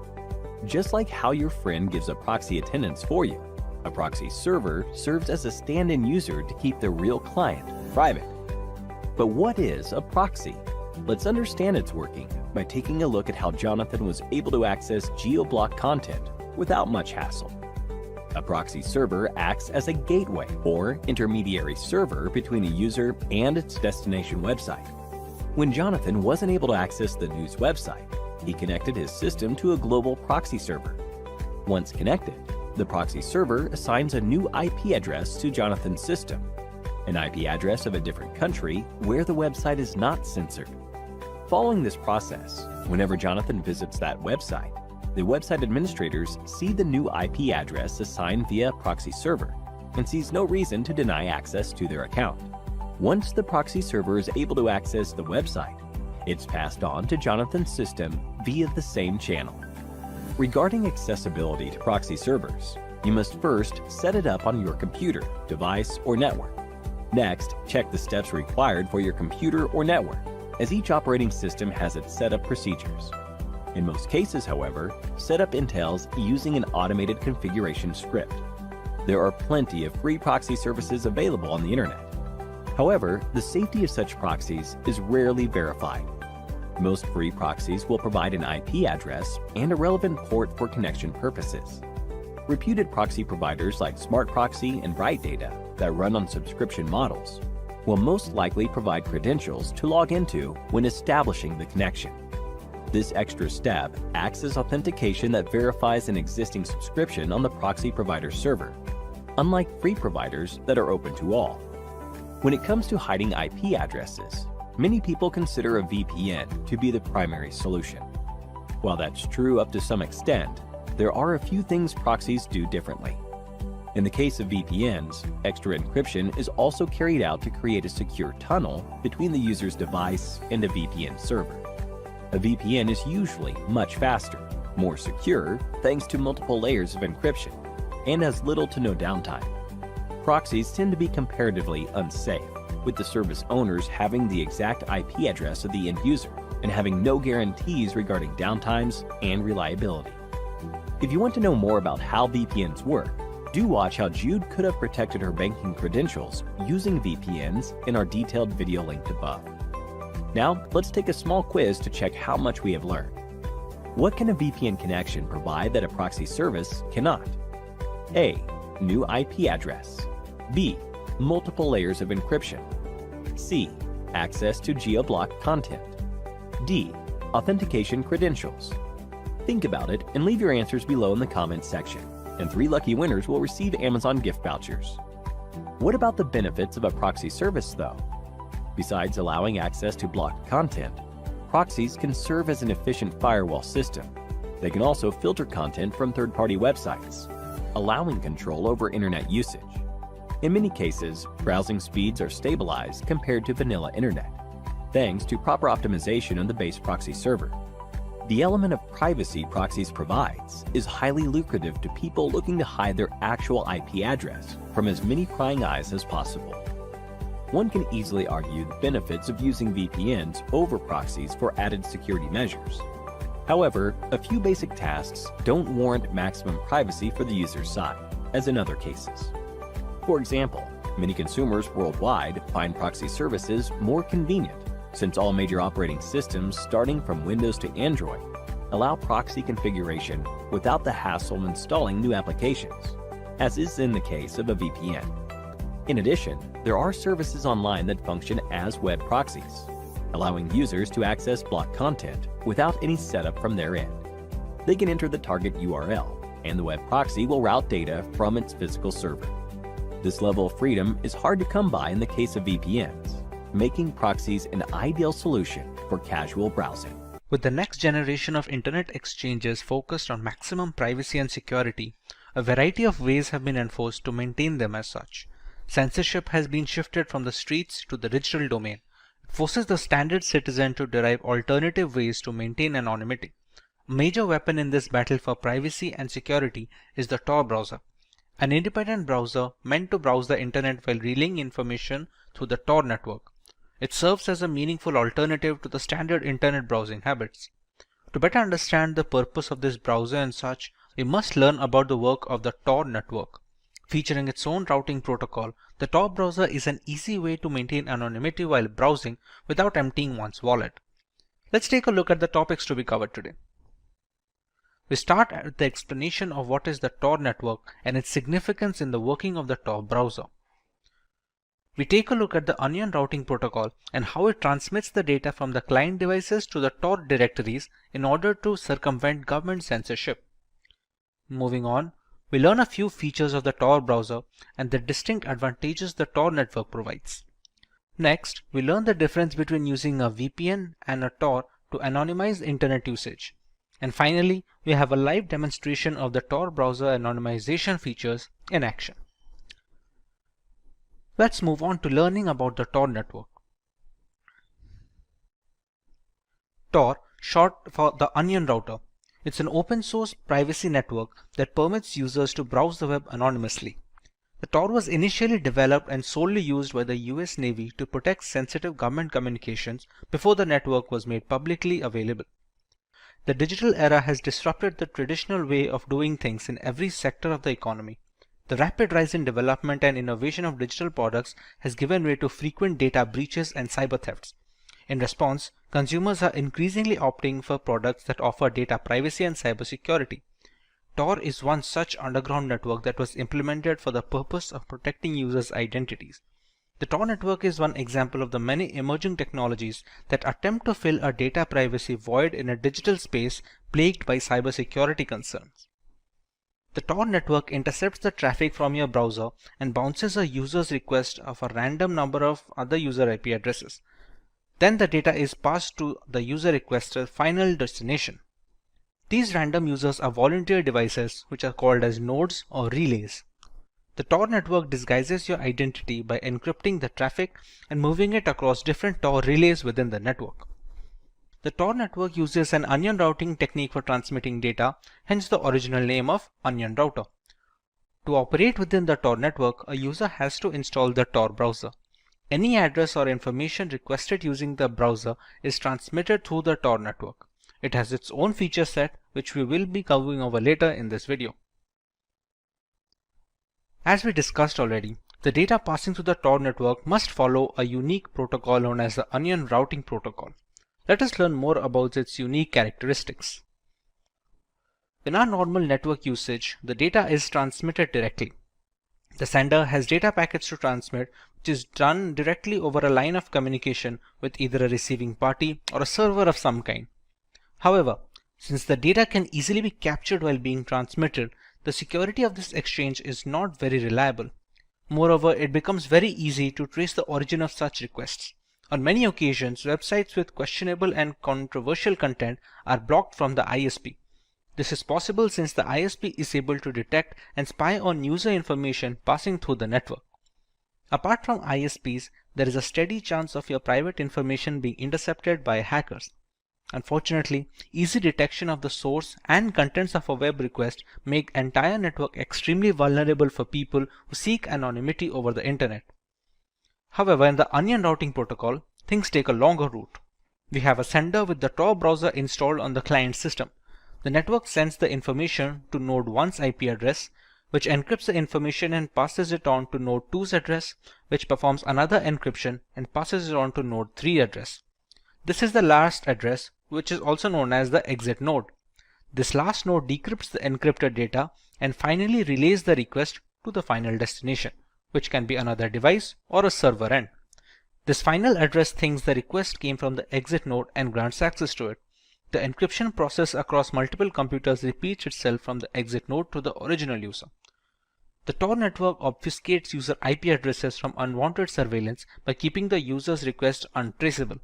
Just like how your friend gives a proxy attendance for you, a proxy server serves as a stand-in user to keep the real client private. But what is a proxy? Let's understand its working by taking a look at how Jonathan was able to access geo-blocked content without much hassle. A proxy server acts as a gateway or intermediary server between a user and its destination website. When Jonathan wasn't able to access the news website, he connected his system to a global proxy server. Once connected, the proxy server assigns a new IP address to Jonathan's system. an IP address of a different country where the website is not censored. Following this process, whenever Jonathan visits that website, the website administrators see the new IP address assigned via proxy server and sees no reason to deny access to their account. Once the proxy server is able to access the website, it's passed on to Jonathan's system via the same channel. Regarding accessibility to proxy servers, you must first set it up on your computer, device, or network. Next, check the steps required for your computer or network, as each operating system has its setup procedures. In most cases, however, setup entails using an automated configuration script. There are plenty of free proxy services available on the internet. However, the safety of such proxies is rarely verified. Most free proxies will provide an IP address and a relevant port for connection purposes. Reputed proxy providers like Smart Proxy and Bright Data that run on subscription models will most likely provide credentials to log into when establishing the connection. This extra step acts as authentication that verifies an existing subscription on the proxy provider's server, unlike free providers that are open to all. When it comes to hiding IP addresses, many people consider a VPN to be the primary solution. While that's true up to some extent, there are a few things proxies do differently. In the case of VPNs, extra encryption is also carried out to create a secure tunnel between the user's device and a VPN server. A VPN is usually much faster, more secure, thanks to multiple layers of encryption, and has little to no downtime. Proxies tend to be comparatively unsafe, with the service owners having the exact IP address of the end user and having no guarantees regarding downtimes and reliability. If you want to know more about how VPNs work, do watch how Jude could have protected her banking credentials using VPNs in our detailed video linked above. Now, let's take a small quiz to check how much we have learned. What can a VPN connection provide that a proxy service cannot? A. New IP address. B. Multiple layers of encryption. C. Access to geo-blocked content. D. Authentication credentials. Think about it and leave your answers below in the comments section, and 3 lucky winners will receive Amazon gift vouchers. What about the benefits of a proxy service though? Besides allowing access to blocked content, proxies can serve as an efficient firewall system. They can also filter content from third-party websites, allowing control over internet usage. In many cases, browsing speeds are stabilized compared to vanilla internet, thanks to proper optimization of the base proxy server. The element of privacy proxies provides is highly lucrative to people looking to hide their actual IP address from as many prying eyes as possible. One can easily argue the benefits of using VPNs over proxies for added security measures. However, a few basic tasks don't warrant maximum privacy for the user's side, as in other cases. For example, many consumers worldwide find proxy services more convenient, since all major operating systems starting from Windows to Android allow proxy configuration without the hassle of installing new applications, as is in the case of a VPN. In addition, there are services online that function as web proxies, allowing users to access blocked content without any setup from their end. They can enter the target URL, and the web proxy will route data from its physical server. This level of freedom is hard to come by in the case of VPNs, making proxies an ideal solution for casual browsing. With the next generation of internet exchanges focused on maximum privacy and security, a variety of ways have been enforced to maintain them as such. Censorship has been shifted from the streets to the digital domain. It forces the standard citizen to derive alternative ways to maintain anonymity. A major weapon in this battle for privacy and security is the Tor browser, an independent browser meant to browse the internet while relaying information through the Tor network. It serves as a meaningful alternative to the standard internet browsing habits. To better understand the purpose of this browser and such, we must learn about the work of the Tor network. Featuring its own routing protocol, the Tor browser is an easy way to maintain anonymity while browsing without emptying one's wallet. Let's take a look at the topics to be covered today. We start with the explanation of what is the Tor network and its significance in the working of the Tor browser. We take a look at the Onion routing protocol and how it transmits the data from the client devices to the Tor directories in order to circumvent government censorship. Moving on, we learn a few features of the Tor browser and the distinct advantages the Tor network provides. Next, we learn the difference between using a VPN and a Tor to anonymize internet usage. And finally, we have a live demonstration of the Tor browser anonymization features in action. Let's move on to learning about the Tor network. Tor, short for the Onion Router. It's an open source privacy network that permits users to browse the web anonymously. The Tor was initially developed and solely used by the US Navy to protect sensitive government communications before the network was made publicly available. The digital era has disrupted the traditional way of doing things in every sector of the economy. The rapid rise in development and innovation of digital products has given way to frequent data breaches and cyber thefts. In response, consumers are increasingly opting for products that offer data privacy and cybersecurity. Tor is one such underground network that was implemented for the purpose of protecting users' identities. The Tor network is one example of the many emerging technologies that attempt to fill a data privacy void in a digital space plagued by cybersecurity concerns. The Tor network intercepts the traffic from your browser and bounces a user's request of a random number of other user IP addresses. Then the data is passed to the user requester's final destination. These random users are volunteer devices which are called as nodes or relays. The Tor network disguises your identity by encrypting the traffic and moving it across different Tor relays within the network. The Tor network uses an onion routing technique for transmitting data, hence the original name of Onion Router. To operate within the Tor network, a user has to install the Tor browser. Any address or information requested using the browser is transmitted through the Tor network. It has its own feature set, which we will be covering over later in this video. As we discussed already, the data passing through the Tor network must follow a unique protocol known as the Onion Routing Protocol. Let us learn more about its unique characteristics. In our normal network usage, the data is transmitted directly. The sender has data packets to transmit, which is done directly over a line of communication with either a receiving party or a server of some kind. However, since the data can easily be captured while being transmitted, the security of this exchange is not very reliable. Moreover, it becomes very easy to trace the origin of such requests. On many occasions, websites with questionable and controversial content are blocked from the ISP. This is possible since the ISP is able to detect and spy on user information passing through the network. Apart from ISPs, there is a steady chance of your private information being intercepted by hackers. Unfortunately, easy detection of the source and contents of a web request make the entire network extremely vulnerable for people who seek anonymity over the internet. However, in the Onion Routing Protocol, things take a longer route. We have a sender with the Tor browser installed on the client system. The network sends the information to node 1's IP address, which encrypts the information and passes it on to node 2's address, which performs another encryption and passes it on to node 3 address. This is the last address, which is also known as the exit node. This last node decrypts the encrypted data and finally relays the request to the final destination, which can be another device or a server end. This final address thinks the request came from the exit node and grants access to it. The encryption process across multiple computers repeats itself from the exit node to the original user. The Tor network obfuscates user IP addresses from unwanted surveillance by keeping the user's request untraceable.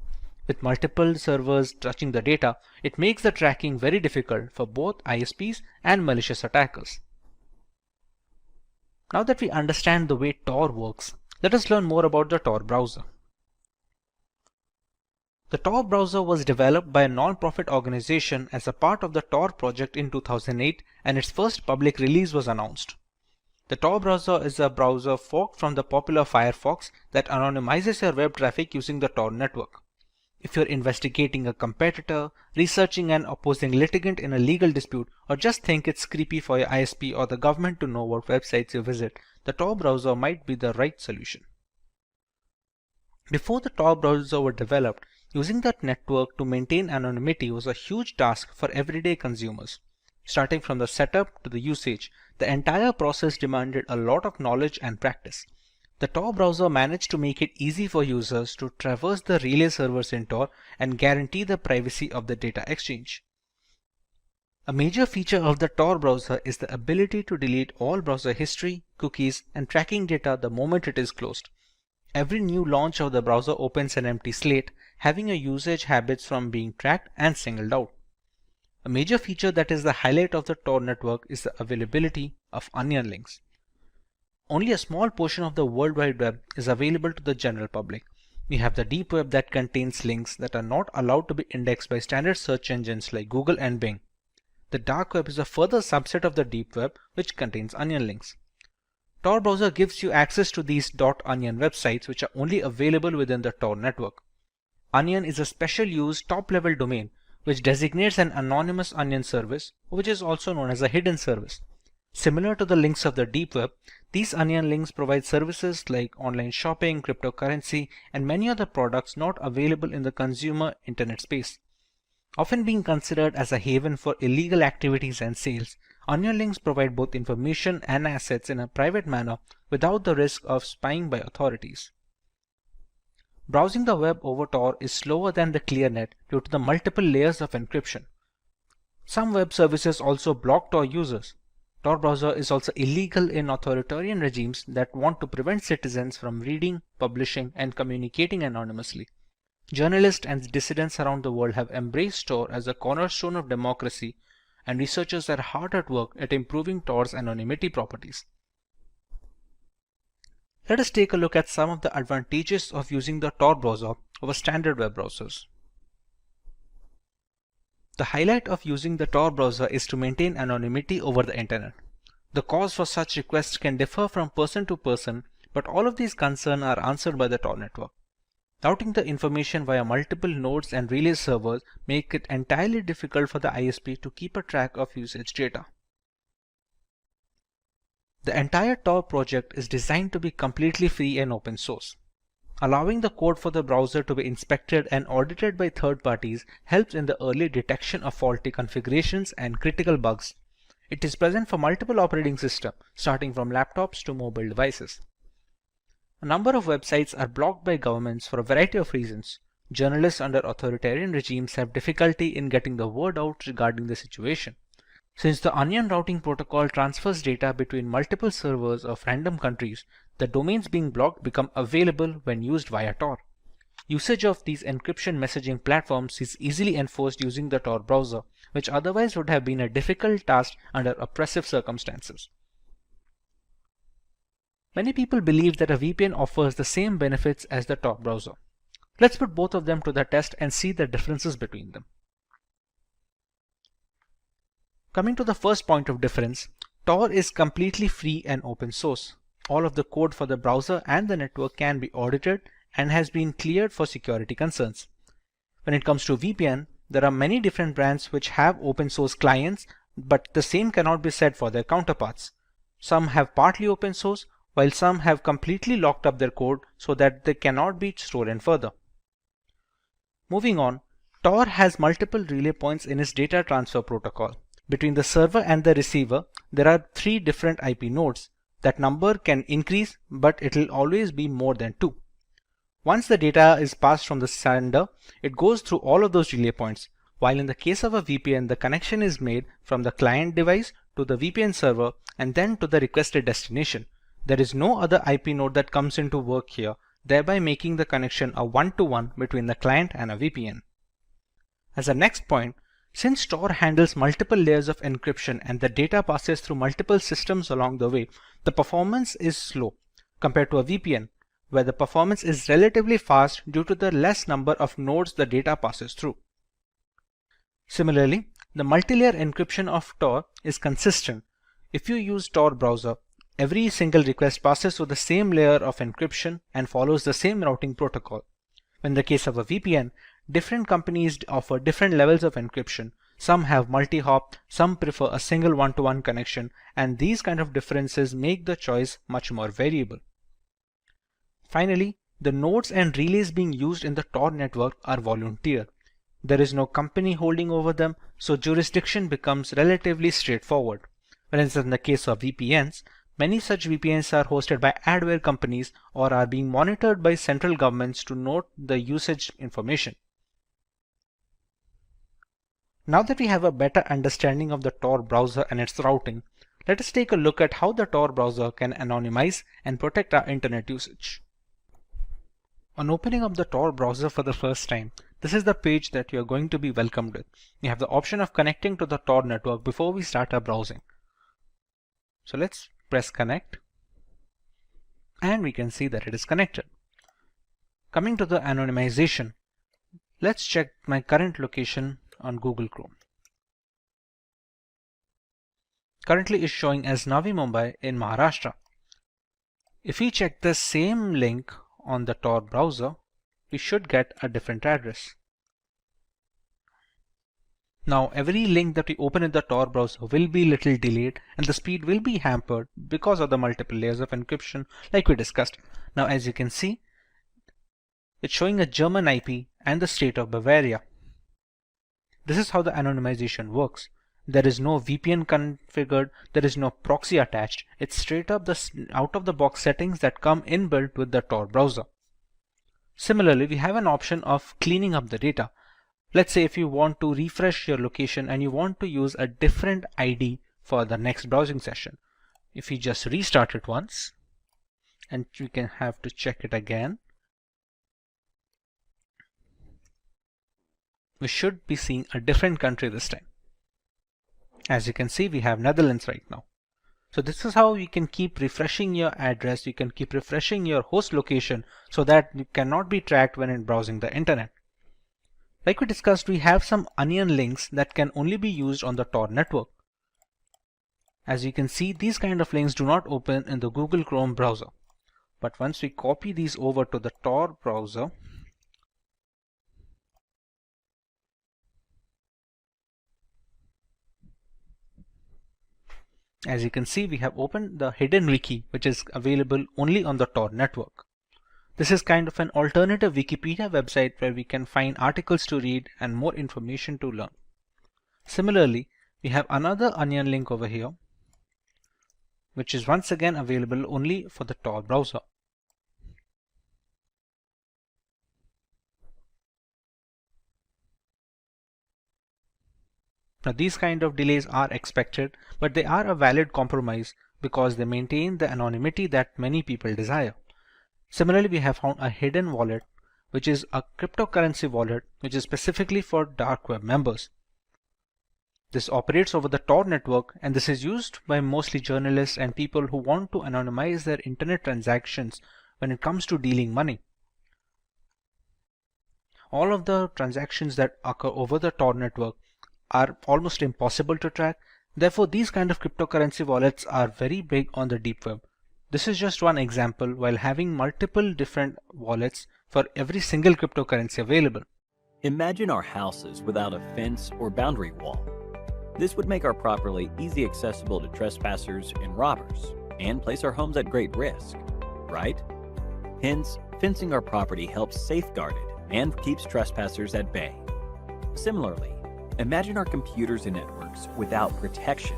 With multiple servers touching the data, it makes the tracking very difficult for both ISPs and malicious attackers. Now that we understand the way Tor works, let us learn more about the Tor browser. The Tor browser was developed by a non-profit organization as a part of the Tor project in 2008, and its first public release was announced. The Tor browser is a browser forked from the popular Firefox that anonymizes your web traffic using the Tor network. If you're investigating a competitor, researching an opposing litigant in a legal dispute, or just think it's creepy for your ISP or the government to know what websites you visit, the Tor browser might be the right solution. Before the Tor browser were developed, using that network to maintain anonymity was a huge task for everyday consumers. Starting from the setup to the usage, the entire process demanded a lot of knowledge and practice. The Tor browser managed to make it easy for users to traverse the relay servers in Tor and guarantee the privacy of the data exchange. A major feature of the Tor browser is the ability to delete all browser history, cookies, and tracking data the moment it is closed. Every new launch of the browser opens an empty slate, having your usage habits from being tracked and singled out. A major feature that is the highlight of the Tor network is the availability of onion links. Only a small portion of the World Wide Web is available to the general public. We have the deep web that contains links that are not allowed to be indexed by standard search engines like Google and Bing. The dark web is a further subset of the deep web which contains onion links. Tor browser gives you access to these .onion websites which are only available within the Tor network. Onion is a special use top-level domain which designates an anonymous onion service, which is also known as a hidden service. Similar to the links of the deep web, these onion links provide services like online shopping, cryptocurrency, and many other products not available in the consumer internet space. Often being considered as a haven for illegal activities and sales, onion links provide both information and assets in a private manner without the risk of spying by authorities. Browsing the web over Tor is slower than the ClearNet due to the multiple layers of encryption. Some web services also block Tor users. Tor browser is also illegal in authoritarian regimes that want to prevent citizens from reading, publishing, and communicating anonymously. Journalists and dissidents around the world have embraced Tor as a cornerstone of democracy, and researchers are hard at work at improving Tor's anonymity properties. Let us take a look at some of the advantages of using the Tor browser over standard web browsers. The highlight of using the Tor browser is to maintain anonymity over the internet. The cause for such requests can differ from person to person, but all of these concerns are answered by the Tor network. Routing the information via multiple nodes and relay servers make it entirely difficult for the ISP to keep a track of usage data. The entire Tor project is designed to be completely free and open source. Allowing the code for the browser to be inspected and audited by third parties helps in the early detection of faulty configurations and critical bugs. It is present for multiple operating systems, starting from laptops to mobile devices. A number of websites are blocked by governments for a variety of reasons. Journalists under authoritarian regimes have difficulty in getting the word out regarding the situation. Since the onion routing protocol transfers data between multiple servers of random countries, the domains being blocked become available when used via Tor. Usage of these encryption messaging platforms is easily enforced using the Tor browser, which otherwise would have been a difficult task under oppressive circumstances. Many people believe that a VPN offers the same benefits as the Tor browser. Let's put both of them to the test and see the differences between them. Coming to the first point of difference, Tor is completely free and open source. All of the code for the browser and the network can be audited and has been cleared for security concerns. When it comes to VPN, there are many different brands which have open source clients, but the same cannot be said for their counterparts. Some have partly open source, while some have completely locked up their code so that they cannot be stolen further. Moving on, Tor has multiple relay points in its data transfer protocol. Between the server and the receiver, there are 3 different IP nodes. That number can increase, but it will always be more than 2. Once the data is passed from the sender, it goes through all of those relay points, while in the case of a VPN, the connection is made from the client device to the VPN server and then to the requested destination. There is no other IP node that comes into work here, thereby making the connection a one-to-one between the client and a VPN. As a next point, since Tor handles multiple layers of encryption and the data passes through multiple systems along the way, the performance is slow compared to a VPN, where the performance is relatively fast due to the less number of nodes the data passes through. Similarly, the multi-layer encryption of Tor is consistent. If you use Tor browser, every single request passes through the same layer of encryption and follows the same routing protocol. In the case of a VPN, different companies offer different levels of encryption. Some have multi-hop, some prefer a single one-to-one connection, and these kind of differences make the choice much more variable. Finally, the nodes and relays being used in the Tor network are volunteer. There is no company holding over them, so jurisdiction becomes relatively straightforward. Whereas in the case of VPNs, many such VPNs are hosted by adware companies or are being monitored by central governments to note the usage information. Now that we have a better understanding of the Tor browser and its routing, let us take a look at how the Tor browser can anonymize and protect our internet usage. On opening up the Tor browser for the first time, this is the page that you are going to be welcomed with. You have the option of connecting to the Tor network before we start our browsing. So let's press connect, and we can see that it is connected. Coming to the anonymization, let's check my current location on Google Chrome. Currently is showing as Navi Mumbai in Maharashtra. If we check the same link on the Tor browser, we should get a different address. Now every link that we open in the Tor browser will be little delayed and the speed will be hampered because of the multiple layers of encryption like we discussed. Now as you can see, it's showing a German IP and the state of Bavaria. This is how the anonymization works. There is no VPN configured, there is no proxy attached. It's straight up the out of the box settings that come inbuilt with the Tor browser. Similarly, we have an option of cleaning up the data. Let's say if you want to refresh your location and you want to use a different ID for the next browsing session. If you just restart it once, and we can have to check it again, we should be seeing a different country this time. As you can see, we have Netherlands right now. So this is how you can keep refreshing your address, you can keep refreshing your host location so that you cannot be tracked when in browsing the internet. Like we discussed, we have some onion links that can only be used on the Tor network. As you can see, these kind of links do not open in the Google Chrome browser. But once we copy these over to the Tor browser, as you can see, we have opened the hidden wiki, which is available only on the Tor network. This is kind of an alternative Wikipedia website where we can find articles to read and more information to learn. Similarly, we have another onion link over here, which is once again available only for the Tor browser. Now these kind of delays are expected, but they are a valid compromise because they maintain the anonymity that many people desire. Similarly, we have found a hidden wallet, which is a cryptocurrency wallet which is specifically for dark web members. This operates over the Tor network, and this is used by mostly journalists and people who want to anonymize their internet transactions when it comes to dealing money. All of the transactions that occur over the Tor network are almost impossible to track. Therefore, these kind of cryptocurrency wallets are very big on the deep web. This is just one example while having multiple different wallets for every single cryptocurrency available. Imagine our houses without a fence or boundary wall. This would make our property easily accessible to trespassers and robbers, and place our homes at great risk, right? Hence, fencing our property helps safeguard it and keeps trespassers at bay. Similarly, imagine our computers and networks without protection.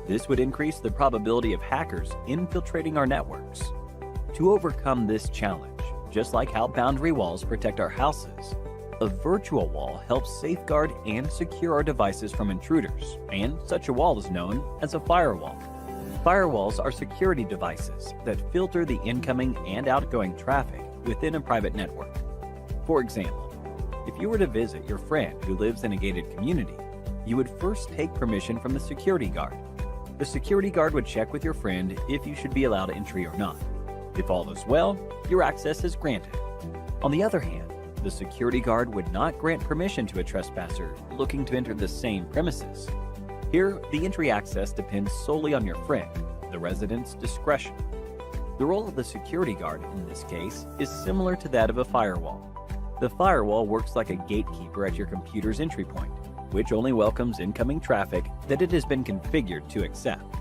This would increase the probability of hackers infiltrating our networks. To overcome this challenge, just like how boundary walls protect our houses, a virtual wall helps safeguard and secure our devices from intruders, and such a wall is known as a firewall. Firewalls are security devices that filter the incoming and outgoing traffic within a private network. For example, if you were to visit your friend who lives in a gated community, you would first take permission from the security guard. The security guard would check with your friend if you should be allowed entry or not. If all is well, your access is granted. On the other hand, the security guard would not grant permission to a trespasser looking to enter the same premises. Here, the entry access depends solely on your friend, the resident's discretion. The role of the security guard in this case is similar to that of a firewall. The firewall works like a gatekeeper at your computer's entry point, which only welcomes incoming traffic that it has been configured to accept.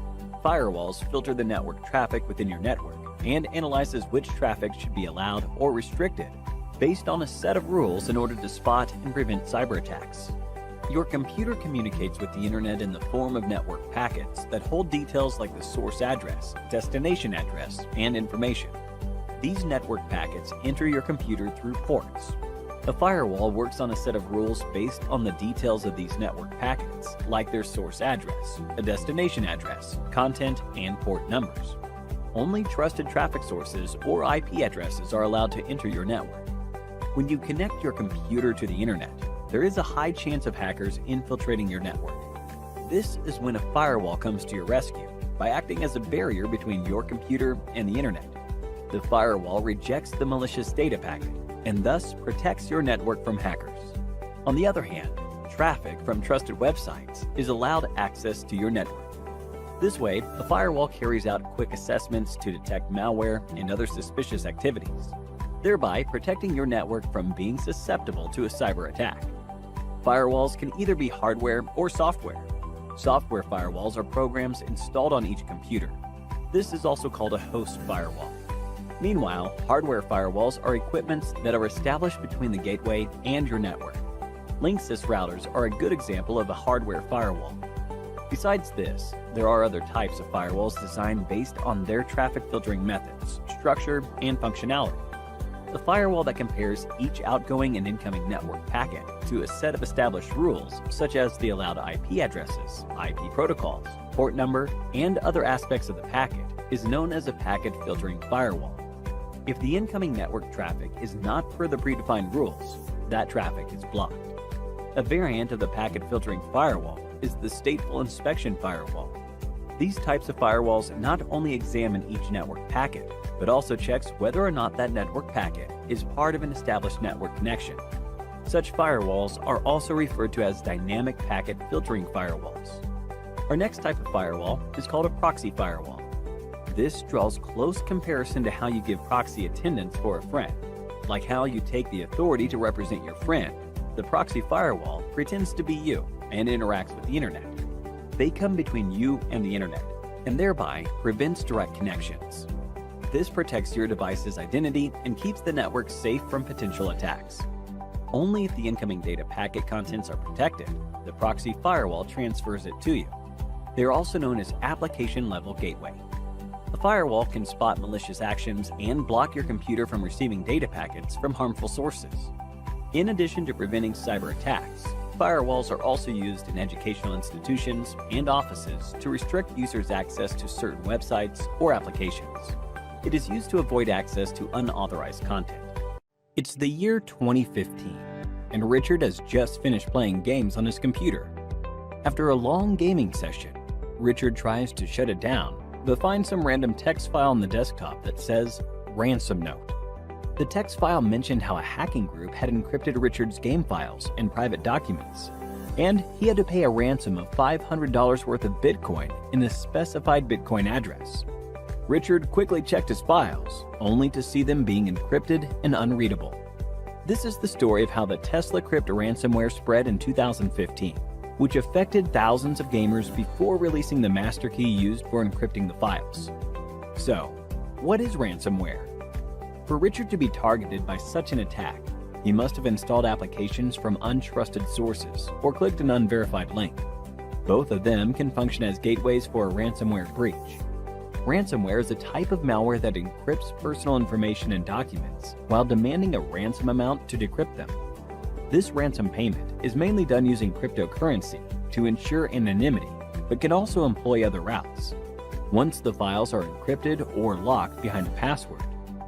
Firewalls filter the network traffic within your network and analyzes which traffic should be allowed or restricted based on a set of rules in order to spot and prevent cyber attacks. Your computer communicates with the internet in the form of network packets that hold details like the source address, destination address, and information. These network packets enter your computer through ports. A firewall works on a set of rules based on the details of these network packets, like their source address, a destination address, content, and port numbers. Only trusted traffic sources or IP addresses are allowed to enter your network. When you connect your computer to the internet, there is a high chance of hackers infiltrating your network. This is when a firewall comes to your rescue by acting as a barrier between your computer and the internet. The firewall rejects the malicious data packet and thus protects your network from hackers. On the other hand, traffic from trusted websites is allowed access to your network. This way, the firewall carries out quick assessments to detect malware and other suspicious activities, thereby protecting your network from being susceptible to a cyber attack. Firewalls can either be hardware or software. Software firewalls are programs installed on each computer. This is also called a host firewall. Meanwhile, hardware firewalls are equipments that are established between the gateway and your network. Linksys routers are a good example of a hardware firewall. Besides this, there are other types of firewalls designed based on their traffic filtering methods, structure, and functionality. The firewall that compares each outgoing and incoming network packet to a set of established rules, such as the allowed IP addresses, IP protocols, port number, and other aspects of the packet, is known as a packet filtering firewall. If the incoming network traffic is not per the predefined rules, that traffic is blocked. A variant of the packet filtering firewall is the stateful inspection firewall. These types of firewalls not only examine each network packet, but also checks whether or not that network packet is part of an established network connection. Such firewalls are also referred to as dynamic packet filtering firewalls. Our next type of firewall is called a proxy firewall. This draws close comparison to how you give proxy attendance for a friend. Like how you take the authority to represent your friend, the proxy firewall pretends to be you and interacts with the internet. They come between you and the internet, and thereby prevents direct connections. This protects your device's identity and keeps the network safe from potential attacks. Only if the incoming data packet contents are protected, the proxy firewall transfers it to you. They are also known as application-level gateway. The firewall can spot malicious actions and block your computer from receiving data packets from harmful sources. In addition to preventing cyber attacks, firewalls are also used in educational institutions and offices to restrict users' access to certain websites or applications. It is used to avoid access to unauthorized content. It's the year 2015, and Richard has just finished playing games on his computer. After a long gaming session, Richard tries to shut it down, but finds some random text file on the desktop that says, "Ransom Note." The text file mentioned how a hacking group had encrypted Richard's game files and private documents, and he had to pay a ransom of $500 worth of Bitcoin in a specified Bitcoin address. Richard quickly checked his files, only to see them being encrypted and unreadable. This is the story of how the Tesla Crypt ransomware spread in 2015, which affected thousands of gamers before releasing the master key used for encrypting the files. So, what is ransomware? For Richard to be targeted by such an attack, he must have installed applications from untrusted sources or clicked an unverified link. Both of them can function as gateways for a ransomware breach. Ransomware is a type of malware that encrypts personal information and documents while demanding a ransom amount to decrypt them. This ransom payment is mainly done using cryptocurrency to ensure anonymity, but can also employ other routes. Once the files are encrypted or locked behind a password,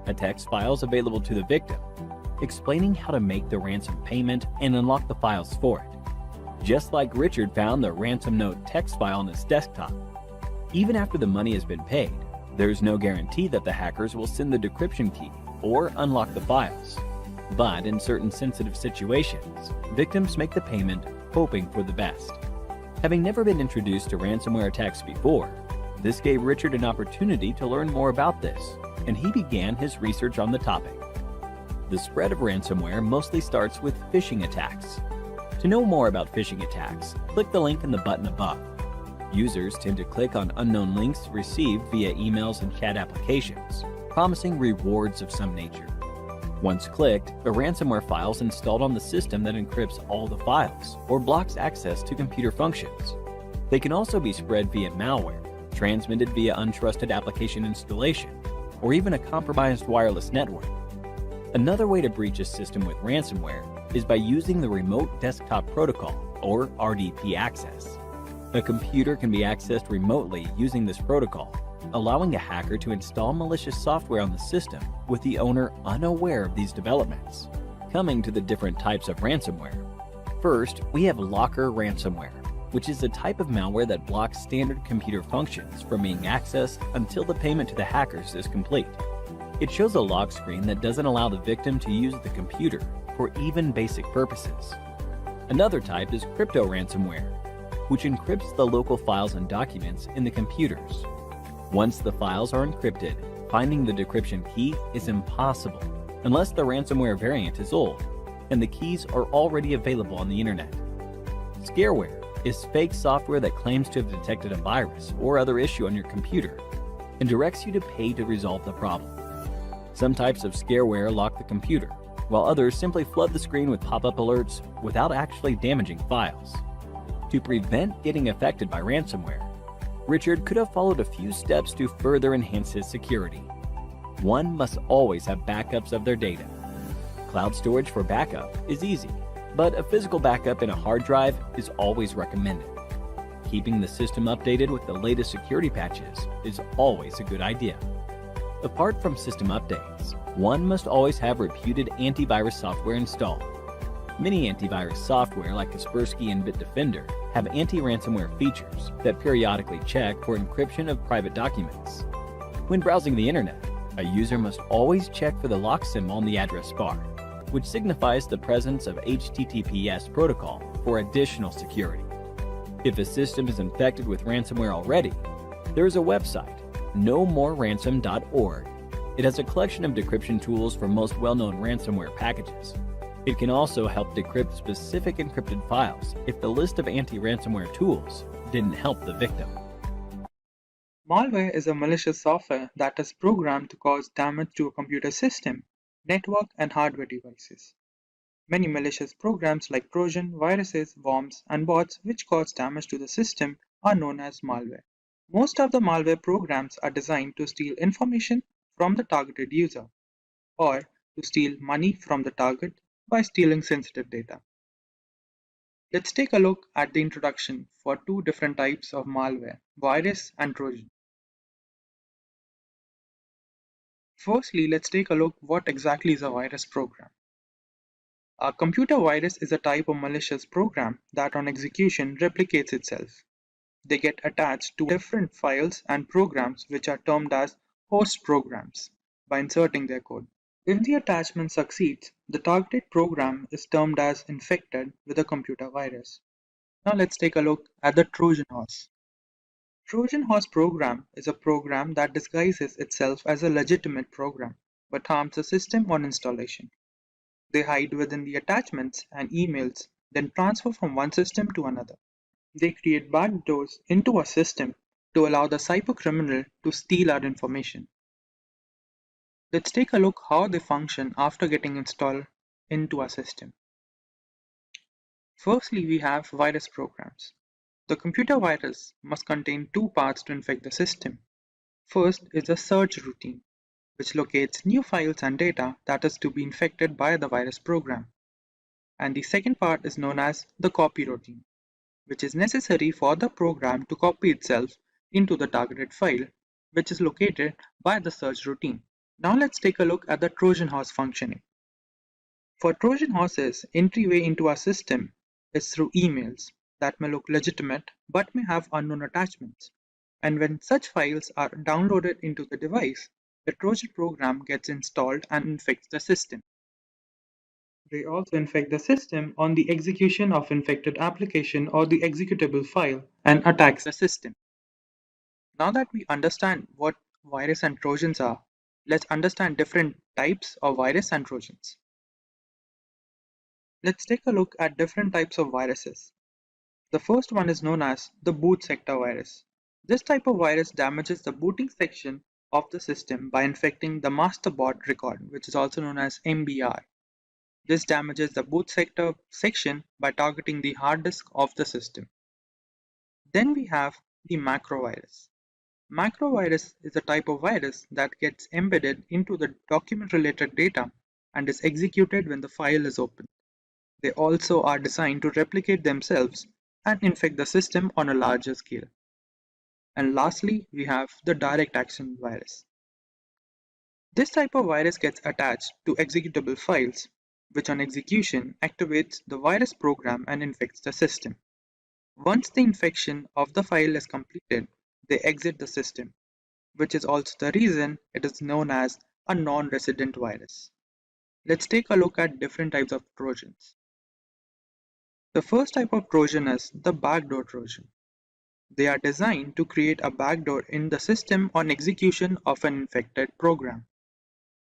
a text file is available to the victim, explaining how to make the ransom payment and unlock the files for it. Just like Richard found the ransom note text file on his desktop. Even after the money has been paid, there is no guarantee that the hackers will send the decryption key or unlock the files. But in certain sensitive situations, victims make the payment hoping for the best. Having never been introduced to ransomware attacks before, this gave Richard an opportunity to learn more about this, and he began his research on the topic. The spread of ransomware mostly starts with phishing attacks. To know more about phishing attacks, click the link in the button above. Users tend to click on unknown links received via emails and chat applications, promising rewards of some nature. Once clicked, a ransomware file is installed on the system that encrypts all the files or blocks access to computer functions. They can also be spread via malware, transmitted via untrusted application installation, or even a compromised wireless network. Another way to breach a system with ransomware is by using the Remote Desktop Protocol, or RDP access. A computer can be accessed remotely using this protocol, allowing a hacker to install malicious software on the system with the owner unaware of these developments. Coming to the different types of ransomware. First, we have Locker ransomware, which is a type of malware that blocks standard computer functions from being accessed until the payment to the hackers is complete. It shows a lock screen that doesn't allow the victim to use the computer for even basic purposes. Another type is crypto ransomware, which encrypts the local files and documents in the computers. Once the files are encrypted, finding the decryption key is impossible unless the ransomware variant is old and the keys are already available on the internet. Scareware is fake software that claims to have detected a virus or other issue on your computer and directs you to pay to resolve the problem. Some types of scareware lock the computer, while others simply flood the screen with pop-up alerts without actually damaging files. To prevent getting affected by ransomware, Richard could have followed a few steps to further enhance his security. One must always have backups of their data. Cloud storage for backup is easy, but a physical backup in a hard drive is always recommended. Keeping the system updated with the latest security patches is always a good idea. Apart from system updates, one must always have reputed antivirus software installed. Many antivirus software like Kaspersky and Bitdefender have anti-ransomware features that periodically check for encryption of private documents. When browsing the internet, a user must always check for the lock symbol on the address bar, which signifies the presence of HTTPS protocol for additional security. If a system is infected with ransomware already, there is a website, nomoreransom.org. It has a collection of decryption tools for most well-known ransomware packages. It can also help decrypt specific encrypted files if the list of anti-ransomware tools didn't help the victim. Malware is a malicious software that is programmed to cause damage to a computer system, network, and hardware devices. Many malicious programs like Trojan, viruses, worms, and bots which cause damage to the system are known as malware. Most of the malware programs are designed to steal information from the targeted user, or to steal money from the target by stealing sensitive data. Let's take a look at the introduction for two different types of malware, virus and Trojan. Firstly, let's take a look what exactly is a virus program. A computer virus is a type of malicious program that on execution replicates itself. They get attached to different files and programs which are termed as host programs by inserting their code. If the attachment succeeds, the targeted program is termed as infected with a computer virus. Now let's take a look at the Trojan horse. Trojan horse program is a program that disguises itself as a legitimate program but harms the system on installation. They hide within the attachments and emails, then transfer from one system to another. They create backdoors into a system to allow the cybercriminal to steal our information. Let's take a look how they function after getting installed into our system. Firstly, we have virus programs. The computer virus must contain two parts to infect the system. First is the search routine, which locates new files and data that is to be infected by the virus program. And the second part is known as the copy routine, which is necessary for the program to copy itself into the targeted file, which is located by the search routine. Now let's take a look at the Trojan horse functioning. For Trojan horses, entryway into our system is through emails that may look legitimate but may have unknown attachments. And when such files are downloaded into the device, the Trojan program gets installed and infects the system. They also infect the system on the execution of infected application or the executable file and attacks the system. Now that we understand what virus and Trojans are, let's understand different types of virus and Trojans. Let's take a look at different types of viruses. The first one is known as the boot sector virus. This type of virus damages the booting section of the system by infecting the master baud record, which is also known as MBR. This damages the boot sector section by targeting the hard disk of the system. Then we have the macrovirus. Macrovirus is a type of virus that gets embedded into the document-related data and is executed when the file is opened. They also are designed to replicate themselves and infect the system on a larger scale. And lastly, we have the direct action virus. This type of virus gets attached to executable files, which on execution activates the virus program and infects the system. Once the infection of the file is completed, they exit the system, which is also the reason it is known as a non-resident virus. Let's take a look at different types of Trojans. The first type of Trojan is the backdoor Trojan. They are designed to create a backdoor in the system on execution of an infected program.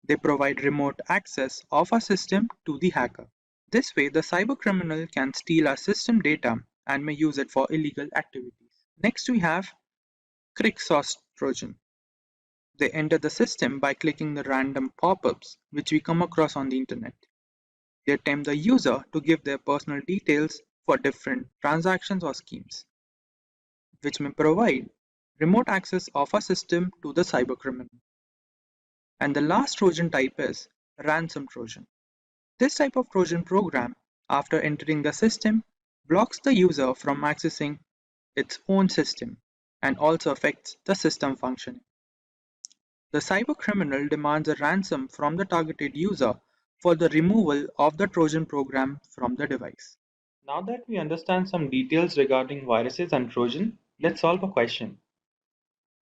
They provide remote access of a system to the hacker. This way, the cybercriminal can steal our system data and may use it for illegal activities. Next, we have Crixos Trojan. They enter the system by clicking the random pop-ups which we come across on the internet. They tempt the user to give their personal details for different transactions or schemes, which may provide remote access of a system to the cybercriminal. And the last Trojan type is ransom Trojan. This type of Trojan program, after entering the system, blocks the user from accessing its own system and also affects the system functioning. The cybercriminal demands a ransom from the targeted user for the removal of the Trojan program from the device. Now that we understand some details regarding viruses and Trojan, let's solve a question.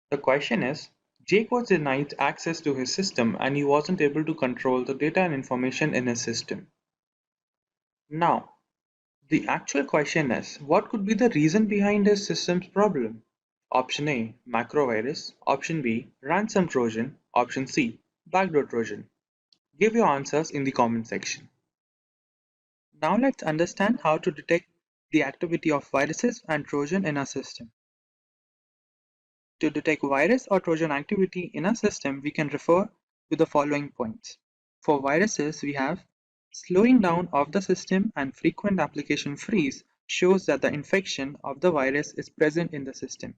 The question is, Jake was denied access to his system and he wasn't able to control the data and information in his system. Now, the actual question is, what could be the reason behind his system's problem? Option A, macrovirus. Option B, ransom Trojan. Option C, backdoor Trojan. Give your answers in the comment section. Now let's understand how to detect the activity of viruses and Trojan in our system. To detect virus or Trojan activity in our system, we can refer to the following points. For viruses, we have slowing down of the system and frequent application freeze shows that the infection of the virus is present in the system.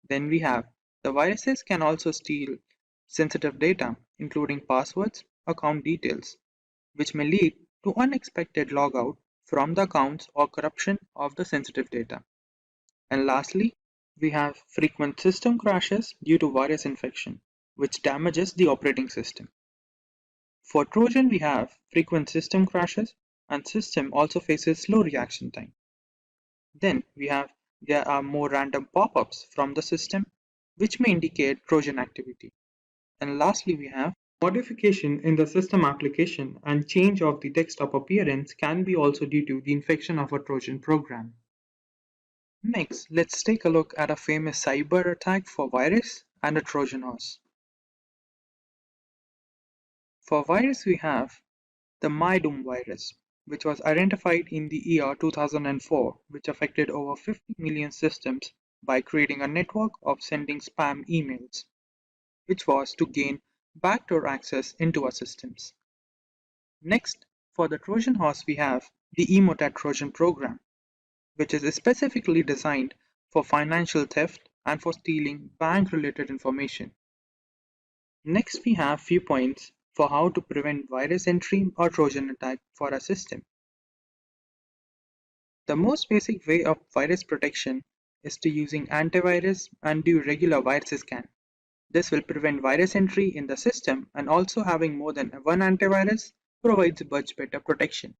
Then we have the viruses can also steal sensitive data, including passwords, account details, which may lead to unexpected logout from the accounts or corruption of the sensitive data. And lastly, we have frequent system crashes due to virus infection, which damages the operating system. For Trojan, we have frequent system crashes and system also faces slow reaction time. Then there are more random pop-ups from the system, which may indicate Trojan activity. And lastly, we have modification in the system application and change of the desktop appearance can be also due to the infection of a Trojan program. Next, let's take a look at a famous cyber attack for virus and a Trojan horse. For virus, we have the MyDoom virus, which was identified in the year 2004, which affected over 50 million systems by creating a network of sending spam emails, which was to gain backdoor access into our systems. Next, for the Trojan horse, we have the Emotet Trojan program, which is specifically designed for financial theft and for stealing bank-related information. Next, we have few points for how to prevent virus entry or Trojan attack for a system. The most basic way of virus protection is to using antivirus and do regular virus scan. This will prevent virus entry in the system, and also having more than one antivirus provides much better protection.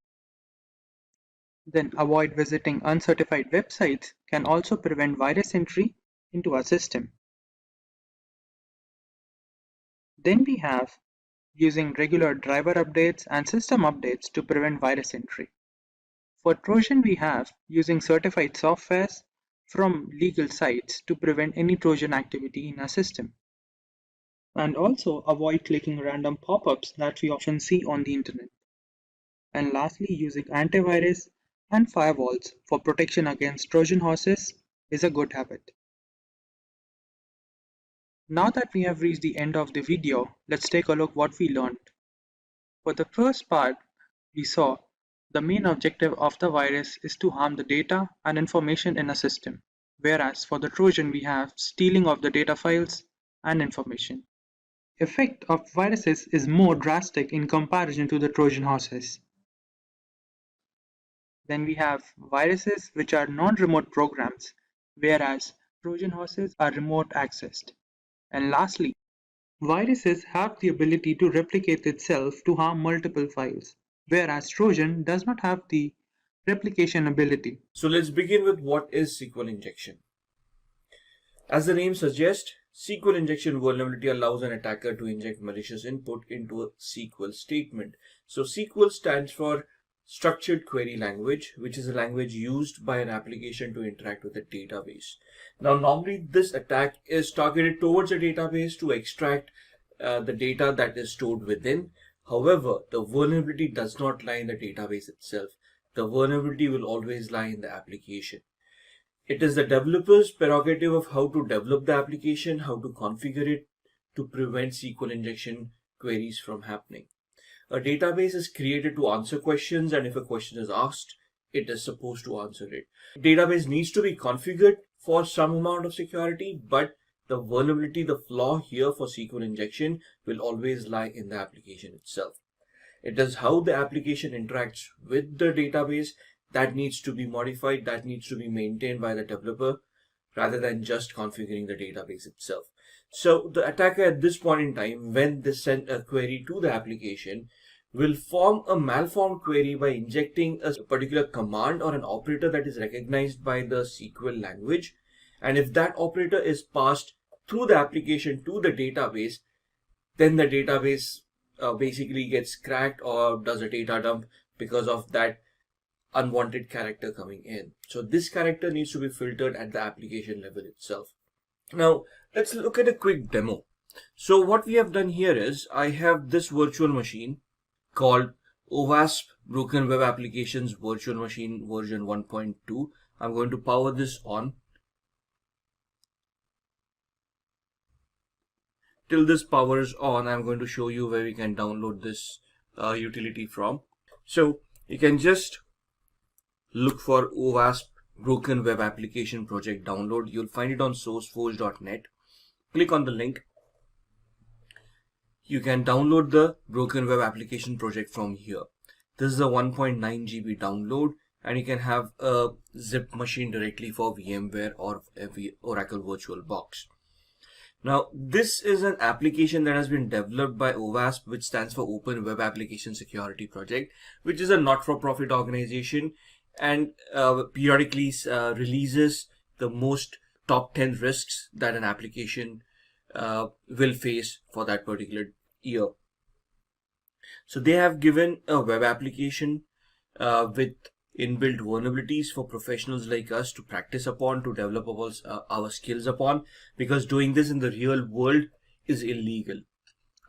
Then avoid visiting uncertified websites can also prevent virus entry into our system. Then we have using regular driver updates and system updates to prevent virus entry. For Trojan, we have using certified softwares from legal sites to prevent any Trojan activity in our system. And also avoid clicking random pop-ups that we often see on the internet. And lastly, using antivirus and firewalls for protection against Trojan horses is a good habit. Now that we have reached the end of the video, let's take a look what we learned. For the first part, we saw the main objective of the virus is to harm the data and information in a system, whereas for the Trojan we have stealing of the data files and information. effect of viruses is more drastic in comparison to the Trojan horses. Then we have viruses which are non-remote programs, whereas Trojan horses are remote accessed. And lastly, viruses have the ability to replicate itself to harm multiple files, whereas Trojan does not have the replication ability. So let's begin with what is SQL injection. As the name suggests, SQL injection vulnerability allows an attacker to inject malicious input into a SQL statement. So SQL stands for Structured Query Language, which is a language used by an application to interact with a database. Now, normally this attack is targeted towards a database to extract the data that is stored within. However, the vulnerability does not lie in the database itself. The vulnerability will always lie in the application. It is the developer's prerogative of how to develop the application, how to configure it to prevent SQL injection queries from happening. A database is created to answer questions, and if a question is asked, it is supposed to answer it. Database needs to be configured for some amount of security, but the vulnerability, the flaw here for SQL injection will always lie in the application itself. It is how the application interacts with the database that needs to be modified, that needs to be maintained by the developer rather than just configuring the database itself. So the attacker at this point in time, when they send a query to the application, will form a malformed query by injecting a particular command or an operator that is recognized by the SQL language. And if that operator is passed through the application to the database, then the database basically gets cracked or does a data dump because of that unwanted character coming in. So this character needs to be filtered at the application level itself. Now let's look at a quick demo. So what we have done here is I have this virtual machine called OWASP Broken Web Applications Virtual Machine version 1.2. I'm going to power this on. Till this powers on, I'm going to show you where we can download this utility from. So you can just look for OWASP Broken Web Application Project download. You'll find it on sourceforge.net. Click on the link. You can download the Broken Web Application Project from here. This is a 1.9 GB download, and you can have a zip machine directly for VMware or Oracle VirtualBox. Now, this is an application that has been developed by OWASP, which stands for Open Web Application Security Project, which is a not-for-profit organization and periodically releases the most top 10 risks that an application will face for that particular year. So they have given a web application with inbuilt vulnerabilities for professionals like us to practice upon, to develop our skills upon, because doing this in the real world is illegal.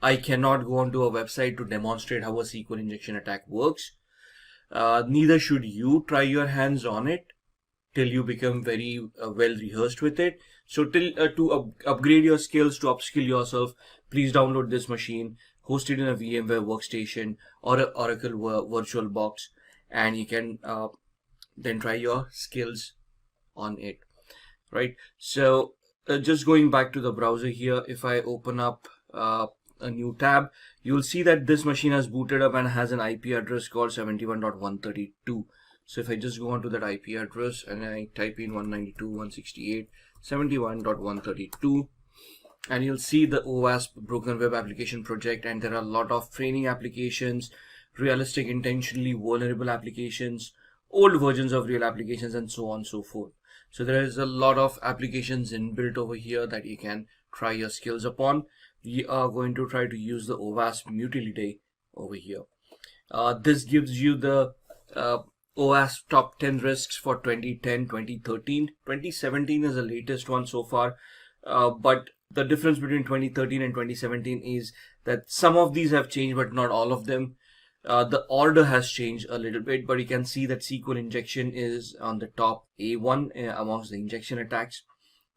I cannot go onto a website to demonstrate how a SQL injection attack works. Neither should you try your hands on it till you become very well rehearsed with it. So to upgrade your skills, to upskill yourself, please download this machine, host it in a VMware workstation or an Oracle VirtualBox, and you can then try your skills on it, right? So just going back to the browser here, if I open up a new tab, you'll see that this machine has booted up and has an IP address called 71.132. So if I just go onto that IP address and I type in 192.168.71.132, and you'll see the OWASP Broken Web Application Project, and there are a lot of training applications, realistic intentionally vulnerable applications, old versions of real applications, and so on and so forth. So there is a lot of applications inbuilt over here that you can try your skills upon. We are going to try to use the OWASP utility over here. This gives you the OWASP top 10 risks for 2010, 2013. 2017 is the latest one so far, but the difference between 2013 and 2017 is that some of these have changed, but not all of them. The order has changed a little bit, but you can see that SQL injection is on the top A1 amongst the injection attacks,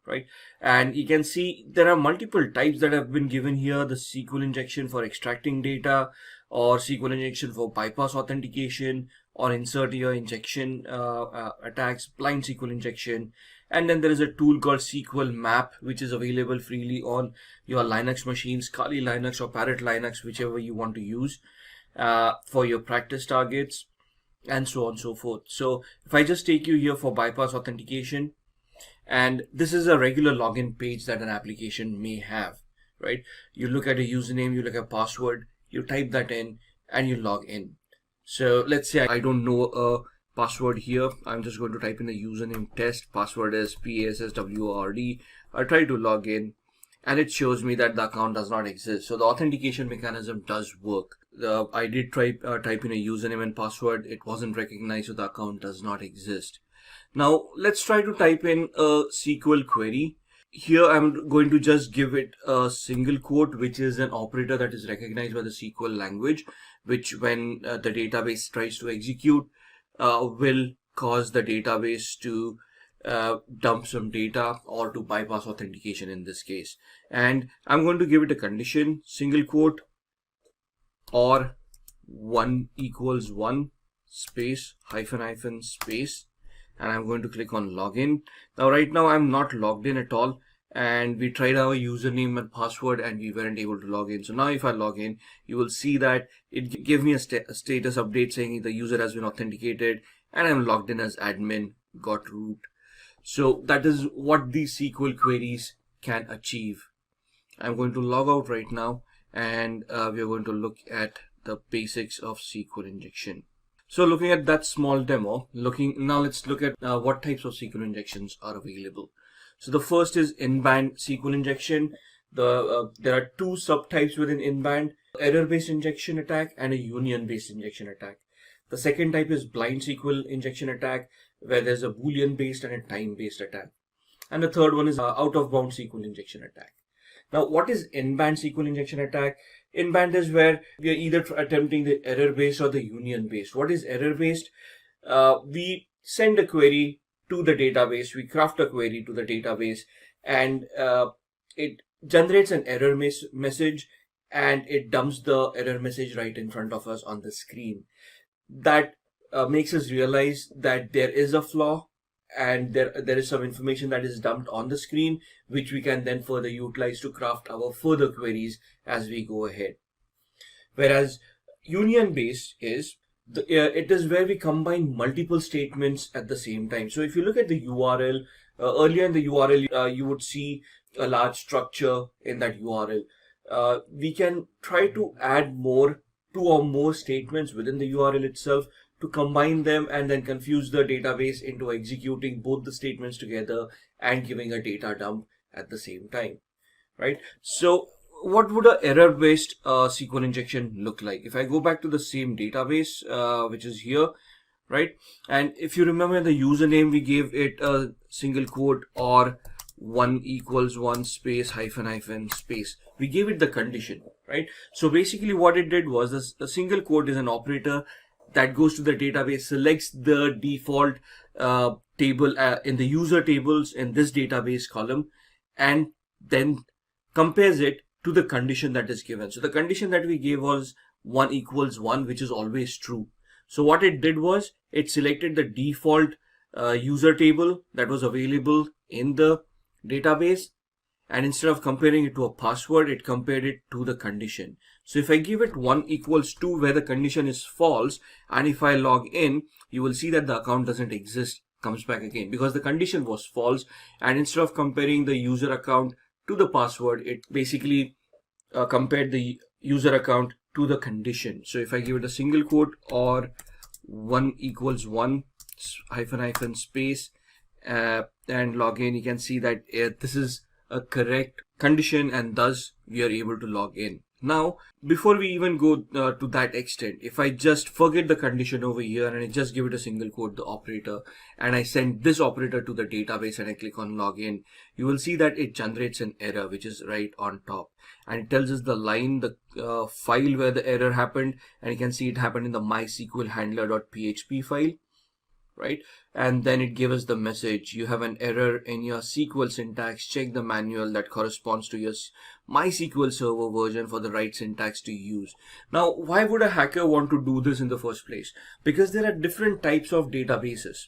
right? And you can see there are multiple types that have been given here. The SQL injection for extracting data, or SQL injection for bypass authentication, or insert your injection attacks, blind SQL injection. And then there is a tool called SQL Map, which is available freely on your Linux machines, Kali Linux or Parrot Linux, whichever you want to use for your practice targets, and so on and so forth. So if I just take you here for bypass authentication, and this is a regular login page that an application may have, right? You look at a username, you look at password, you type that in, and you log in. So let's say I don't know a password here. I'm just going to type in the username test. Password is PASSWORD. I try to log in, and it shows me that the account does not exist. So the authentication mechanism does work. I did type in a username and password. It wasn't recognized, so the account does not exist. Now let's try to type in a SQL query. Here I'm going to just give it a single quote, which is an operator that is recognized by the SQL language, which when the database tries to execute will cause the database to dump some data or to bypass authentication in this case. And I'm going to give it a condition, single quote, or 1 equals 1 space hyphen space, and I'm going to click on login. Now right now I'm not logged in at all, and we tried our username and password and we weren't able to log in. So now if I log in, you will see that it gave me a status update saying the user has been authenticated, and I'm logged in as admin, got root. So that is what these SQL queries can achieve. I'm going to log out right now, and we are going to look at the basics of SQL injection. So looking at that small demo, now let's look at what types of SQL injections are available. So the first is in-band SQL injection. There are two subtypes within in-band: error-based injection attack and a union-based injection attack. The second type is blind SQL injection attack, where there's a Boolean-based and a time-based attack. And the third one is out-of-bound SQL injection attack. Now, what is in-band SQL injection attack? In-band is where we are either attempting the error-based or the union-based. What is error-based? We send a query to the database, we craft a query to the database, and it generates an error message, and it dumps the error message right in front of us on the screen. That makes us realize that there is a flaw, and there is some information that is dumped on the screen, which we can then further utilize to craft our further queries as we go ahead. Whereas union-based is it is where we combine multiple statements at the same time. So if you look at the URL, earlier in the URL, you would see a large structure in that URL. We can try to add two or more statements within the URL itself to combine them and then confuse the database into executing both the statements together and giving a data dump at the same time, right? So what would an error-based SQL injection look like? If I go back to the same database, which is here, right? And if you remember the username, we gave it a single quote or 1 equals 1 space hyphen space. We gave it the condition, right? So basically what it did was a single quote is an operator that goes to the database, selects the default table in the user tables in this database column, and then compares it to the condition that is given. So the condition that we gave was 1 equals 1, which is always true. So what it did was it selected the default user table that was available in the database, and instead of comparing it to a password, it compared it to the condition. So if I give it 1 equals 2 where the condition is false, and if I log in, you will see that the account doesn't exist, comes back again because the condition was false, and instead of comparing the user account to the password, it basically compared the user account to the condition. So if I give it a single quote or 1 equals 1 hyphen space and log in, you can see that this is a correct condition, and thus we are able to log in. Now, before we even go to that extent, if I just forget the condition over here and I just give it a single quote, the operator, and I send this operator to the database and I click on login, you will see that it generates an error, which is right on top. And it tells us the line, the file where the error happened, and you can see it happened in the mysqlhandler.php file. right? And then it gives us the message, you have an error in your SQL syntax, check the manual that corresponds to your MySQL server version for the right syntax to use. Now, why would a hacker want to do this in the first place? Because there are different types of databases.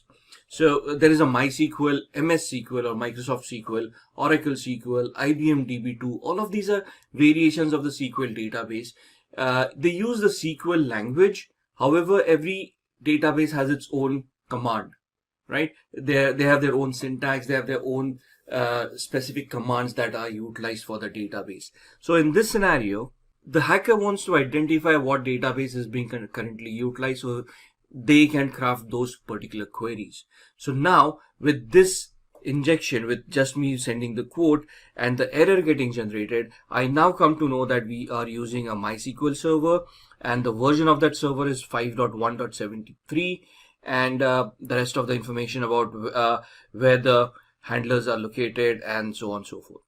So there is a MySQL, MS SQL or Microsoft SQL, Oracle SQL, IBM DB2. All of these are variations of the SQL database. They use the SQL language. However, every database has its own command, right? They have their own syntax. They have their own specific commands that are utilized for the database. So in this scenario, the hacker wants to identify what database is being currently utilized so they can craft those particular queries. So now with this injection, with just me sending the quote and the error getting generated, I now come to know that we are using a MySQL server and the version of that server is 5.1.73, and the rest of the information about where the handlers are located and so on and so forth.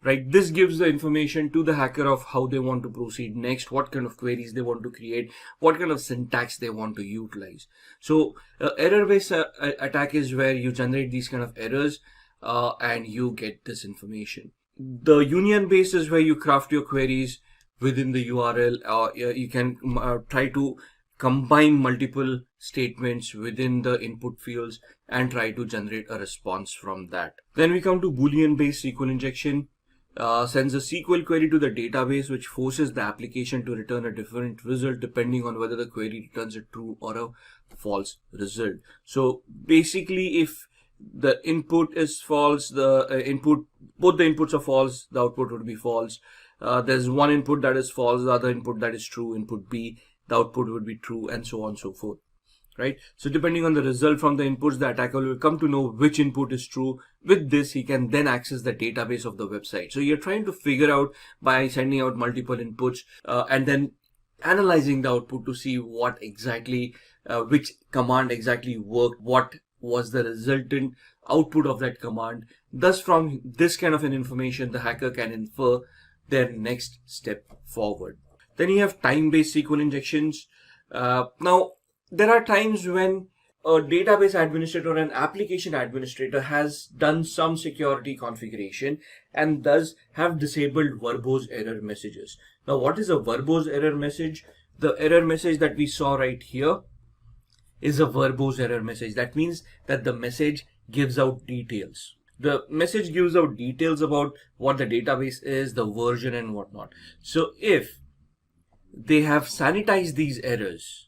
Right, this gives the information to the hacker of how they want to proceed next, what kind of queries they want to create, what kind of syntax they want to utilize. So error-based attack is where you generate these kind of errors and you get this information. The union-based is where you craft your queries within the URL. You can try to combine multiple statements within the input fields and try to generate a response from that. Then we come to Boolean-based SQL injection. Sends a SQL query to the database which forces the application to return a different result depending on whether the query returns a true or a false result. So basically, if the input is false, both the inputs are false, the output would be false. There's one input that is false, the other input that is true, input B, the output would be true, and so on and so forth. Right? So depending on the result from the inputs, the attacker will come to know which input is true. With this, he can then access the database of the website. So you're trying to figure out by sending out multiple inputs and then analyzing the output to see what exactly, which command exactly worked, what was the resultant output of that command. Thus, from this kind of an information, the hacker can infer their next step forward. Then you have time-based SQL injections. Now, there are times when a database administrator or an application administrator has done some security configuration and thus have disabled verbose error messages. Now, what is a verbose error message? The error message that we saw right here is a verbose error message. That means that the message gives out details. The message gives out details about what the database is, the version and whatnot. So if they have sanitized these errors,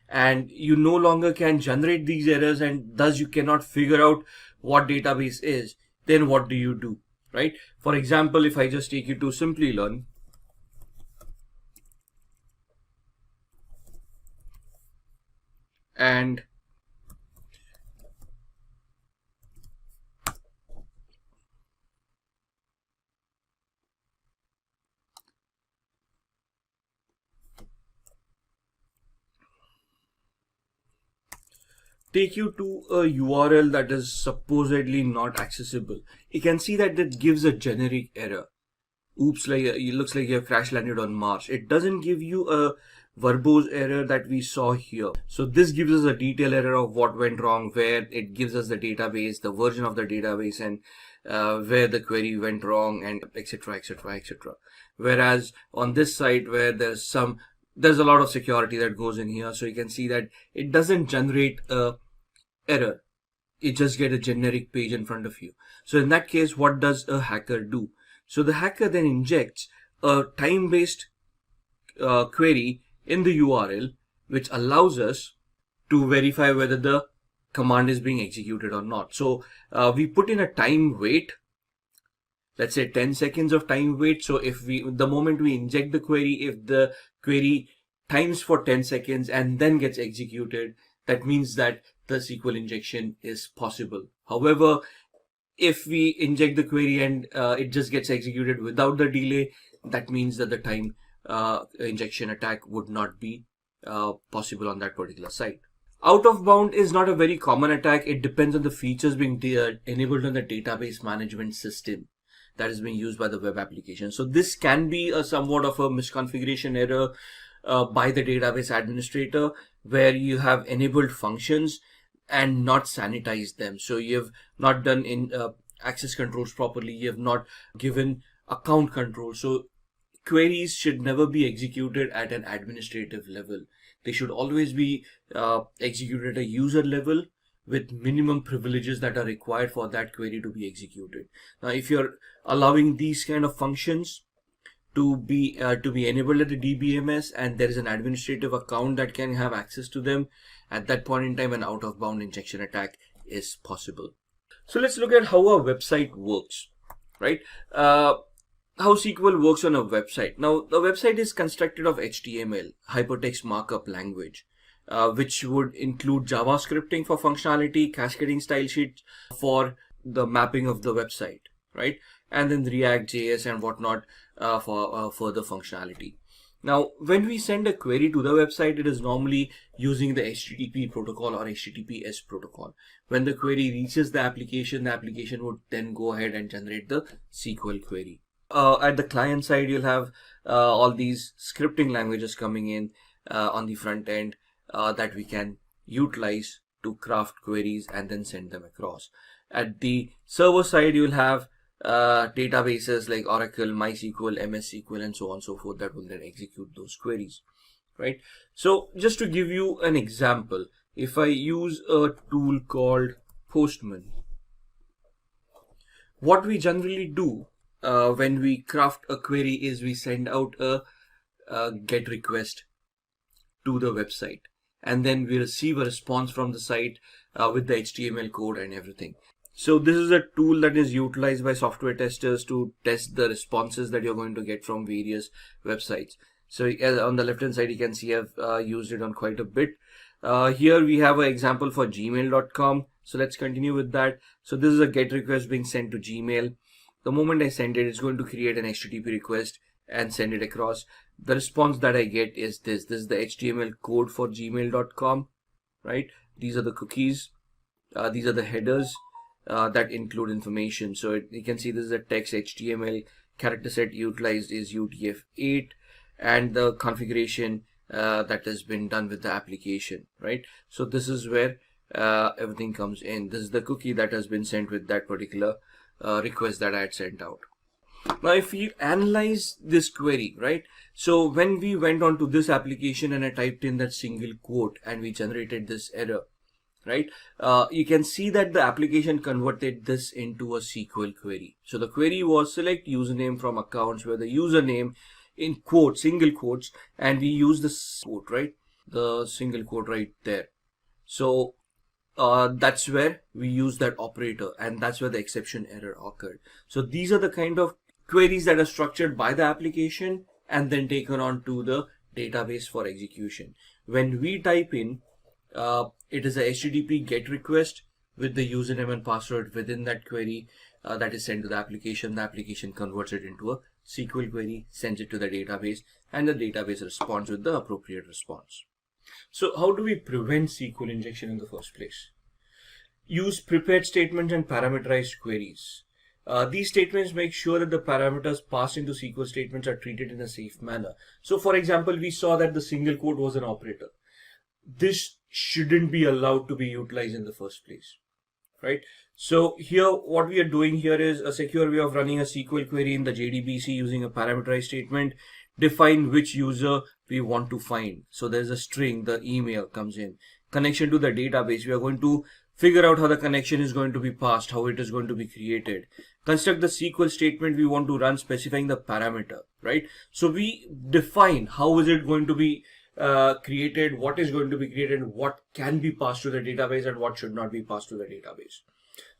and you no longer can generate these errors and thus you cannot figure out what database is, then what do you do, right? For example, if I just take you to Simplilearn and take you to a URL that is supposedly not accessible, you can see that it gives a generic error. Oops, like it looks like you have crash landed on Mars. It doesn't give you a verbose error that we saw here. So this gives us a detailed error of what went wrong, where it gives us the database, the version of the database, and where the query went wrong, and etc, etc, etc. Whereas on this site, where there's a lot of security that goes in here, so you can see that it doesn't generate a error. You just get a generic page in front of you. So in that case, what does a hacker do? So the hacker then injects a time-based query in the URL, which allows us to verify whether the command is being executed or not. So we put in a time wait, let's say 10 seconds of time wait. So if the moment we inject the query, if the query times for 10 seconds and then gets executed, that means that the SQL injection is possible. However, if we inject the query and it just gets executed without the delay, that means that the time injection attack would not be possible on that particular site. Out of bound is not a very common attack. It depends on the features being enabled on the database management system that is being used by the web application. So this can be a somewhat of a misconfiguration error by the database administrator, where you have enabled functions and not sanitized them. So you have not done in access controls properly, you have not given account control. So queries should never be executed at an administrative level. They should always be executed at a user level with minimum privileges that are required for that query to be executed. Now, if you're allowing these kind of functions to be enabled at the DBMS, and there is an administrative account that can have access to them, at that point in time an out of bound injection attack is possible. So let's look at how a website works, right? How SQL works on a website. Now, the website is constructed of HTML, hypertext markup language, which would include JavaScripting for functionality, cascading style sheets for the mapping of the website, right? And then React, JS and whatnot for further functionality. Now, when we send a query to the website, it is normally using the HTTP protocol or HTTPS protocol. When the query reaches the application would then go ahead and generate the SQL query. At the client side, you'll have all these scripting languages coming in on the front end that we can utilize to craft queries and then send them across. At the server side, you'll have databases like Oracle, MySQL, MS SQL, and so on and so forth that will then execute those queries, right? So just to give you an example, if I use a tool called Postman, what we generally do when we craft a query is we send out a GET request to the website, and then we receive a response from the site with the HTML code and everything. So this is a tool that is utilized by software testers to test the responses that you're going to get from various websites. So on the left hand side, you can see I've used it on quite a bit. Here we have an example for gmail.com. So let's continue with that. So this is a GET request being sent to Gmail. The moment I send it, it's going to create an HTTP request and send it across. The response that I get is this. This is the HTML code for gmail.com, right? These are the cookies. These are the headers that include information. So you can see this is a text HTML. Character set utilized is UTF-8, and the configuration that has been done with the application, right? So this is where everything comes in. This is the cookie that has been sent with that particular request that I had sent out. Now, if you analyze this query, right? So when we went on to this application and I typed in that single quote and we generated this error, right? You can see that the application converted this into a SQL query. So the query was select username from accounts where the username in quotes, single quotes, and we use this quote, right? The single quote right there. So that's where we use that operator, and that's where the exception error occurred. So these are the kind of queries that are structured by the application and then taken on to the database for execution. When we type in, it is a HTTP GET request with the username and password within that query that is sent to the application. The application converts it into a SQL query, sends it to the database, and the database responds with the appropriate response. So how do we prevent SQL injection in the first place? Use prepared statements and parameterized queries. These statements make sure that the parameters passed into SQL statements are treated in a safe manner. So for example, we saw that the single quote was an operator. This shouldn't be allowed to be utilized in the first place, right? So here, what we are doing here is a secure way of running a SQL query in the JDBC using a parameterized statement. Define which user we want to find. So there's a string, the email comes in. Connection to the database. We are going to figure out how the connection is going to be passed, how it is going to be created. Construct the SQL statement we want to run specifying the parameter, right? So we define how is it going to be created, what is going to be created, what can be passed to the database and what should not be passed to the database.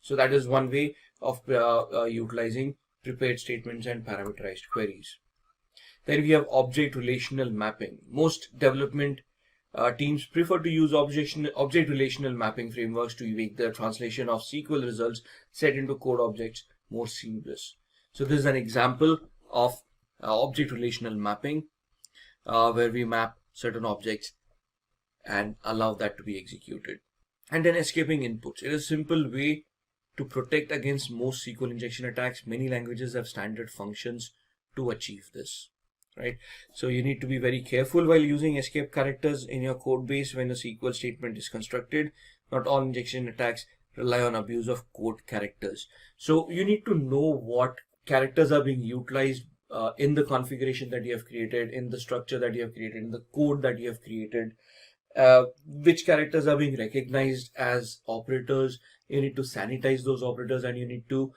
So that is one way of utilizing prepared statements and parameterized queries. Then we have object relational mapping. Most development teams prefer to use object relational mapping frameworks to make the translation of SQL results set into code objects more seamless. So this is an example of object relational mapping where we map certain objects and allow that to be executed. And then escaping inputs. It is a simple way to protect against most SQL injection attacks. Many languages have standard functions to achieve this, right? So you need to be very careful while using escape characters in your code base when a SQL statement is constructed. not all injection attacks rely on abuse of code characters. So you need to know what characters are being utilized in the configuration that you have created, in the structure that you have created, in the code that you have created. Which characters are being recognized as operators. You need to sanitize those operators, and you need to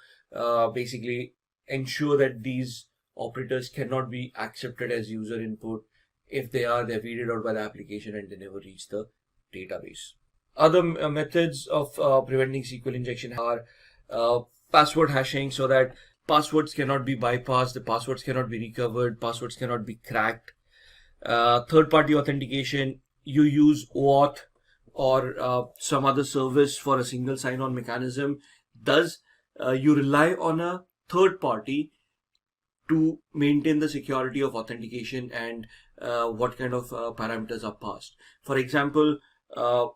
basically ensure that these operators cannot be accepted as user input. If they are, they're weeded out by the application and they never reach the database. Other methods of preventing SQL injection are password hashing, so that passwords cannot be bypassed, the passwords cannot be recovered, passwords cannot be cracked. Third-party authentication, you use OAuth or some other service for a single sign-on mechanism. Thus, you rely on a third party to maintain the security of authentication and what kind of parameters are passed. For example,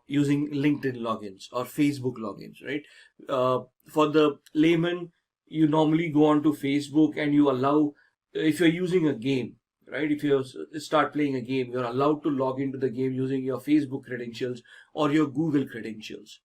using LinkedIn logins or Facebook logins, right? For the layman, you normally go onto Facebook and you allow, if you're using a game, right? If you start playing a game, you're allowed to log into the game using your Facebook credentials or your Google credentials.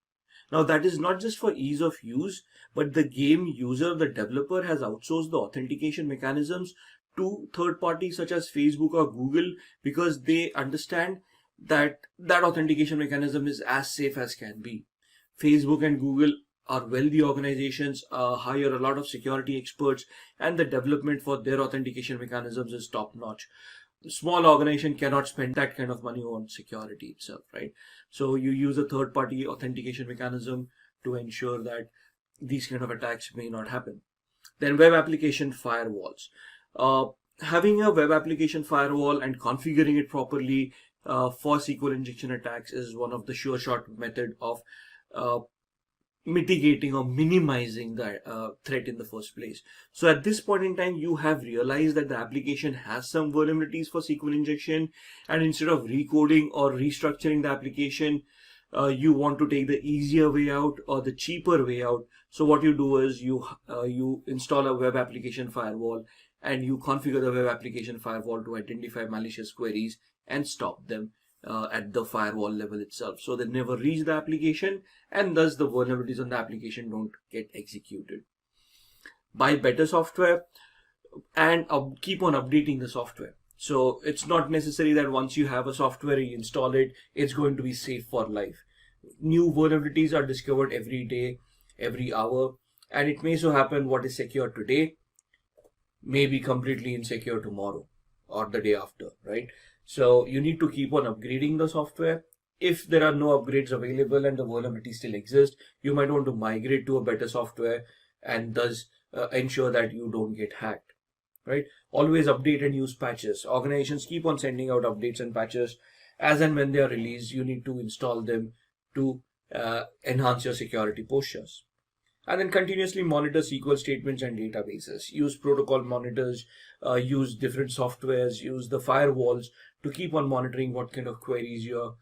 Now that is not just for ease of use, but the game user, the developer, has outsourced the authentication mechanisms to third parties such as Facebook or Google, because they understand that that authentication mechanism is as safe as can be. Facebook and Google are wealthy organizations, hire a lot of security experts, and the development for their authentication mechanisms is top notch. A small organization cannot spend that kind of money on security itself, right? So you use a third party authentication mechanism to ensure that these kind of attacks may not happen. Then web application firewalls. Having a web application firewall and configuring it properly for SQL injection attacks is one of the sure shot method of mitigating or minimizing the threat in the first place. So at this point in time, you have realized that the application has some vulnerabilities for SQL injection, and instead of recoding or restructuring the application, you want to take the easier way out or the cheaper way out. So what you do is you install a web application firewall and you configure the web application firewall to identify malicious queries and stop them at the firewall level itself, so they never reach the application, and thus the vulnerabilities on the application don't get executed. Buy better software and keep on updating the software. So it's not necessary that once you have a software, you install it, it's going to be safe for life. New vulnerabilities are discovered every day, every hour, and it may so happen what is secure today may be completely insecure tomorrow or the day after, right? So you need to keep on upgrading the software. If there are no upgrades available and the vulnerability still exists, you might want to migrate to a better software and thus ensure that you don't get hacked, right? Always update and use patches. Organizations keep on sending out updates and patches. As and when they are released, you need to install them to enhance your security postures. And then continuously monitor SQL statements and databases. Use protocol monitors, use different softwares, use the firewalls to keep on monitoring what kind of queries you're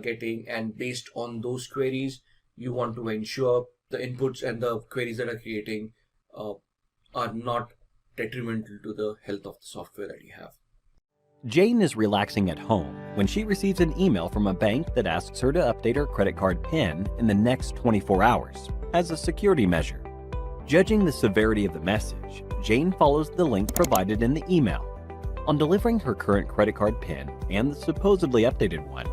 getting. And based on those queries, you want to ensure the inputs and the queries that are creating are not detrimental to the health of the software that you have. Jane is relaxing at home when she receives an email from a bank that asks her to update her credit card PIN in the next 24 hours as a security measure. Judging the severity of the message, Jane follows the link provided in the email. On delivering her current credit card PIN and the supposedly updated one,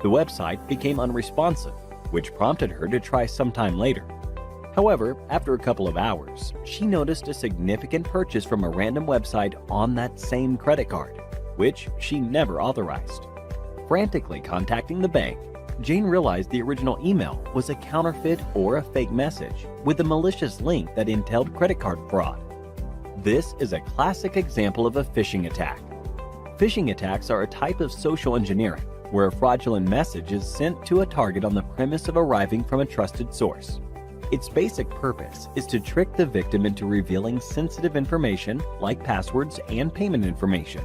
the website became unresponsive, which prompted her to try sometime later. However, after a couple of hours, she noticed a significant purchase from a random website on that same credit card, which she never authorized. Frantically contacting the bank, Jane realized the original email was a counterfeit or a fake message with a malicious link that entailed credit card fraud. This is a classic example of a phishing attack. Phishing attacks are a type of social engineering where a fraudulent message is sent to a target on the premise of arriving from a trusted source. Its basic purpose is to trick the victim into revealing sensitive information like passwords and payment information.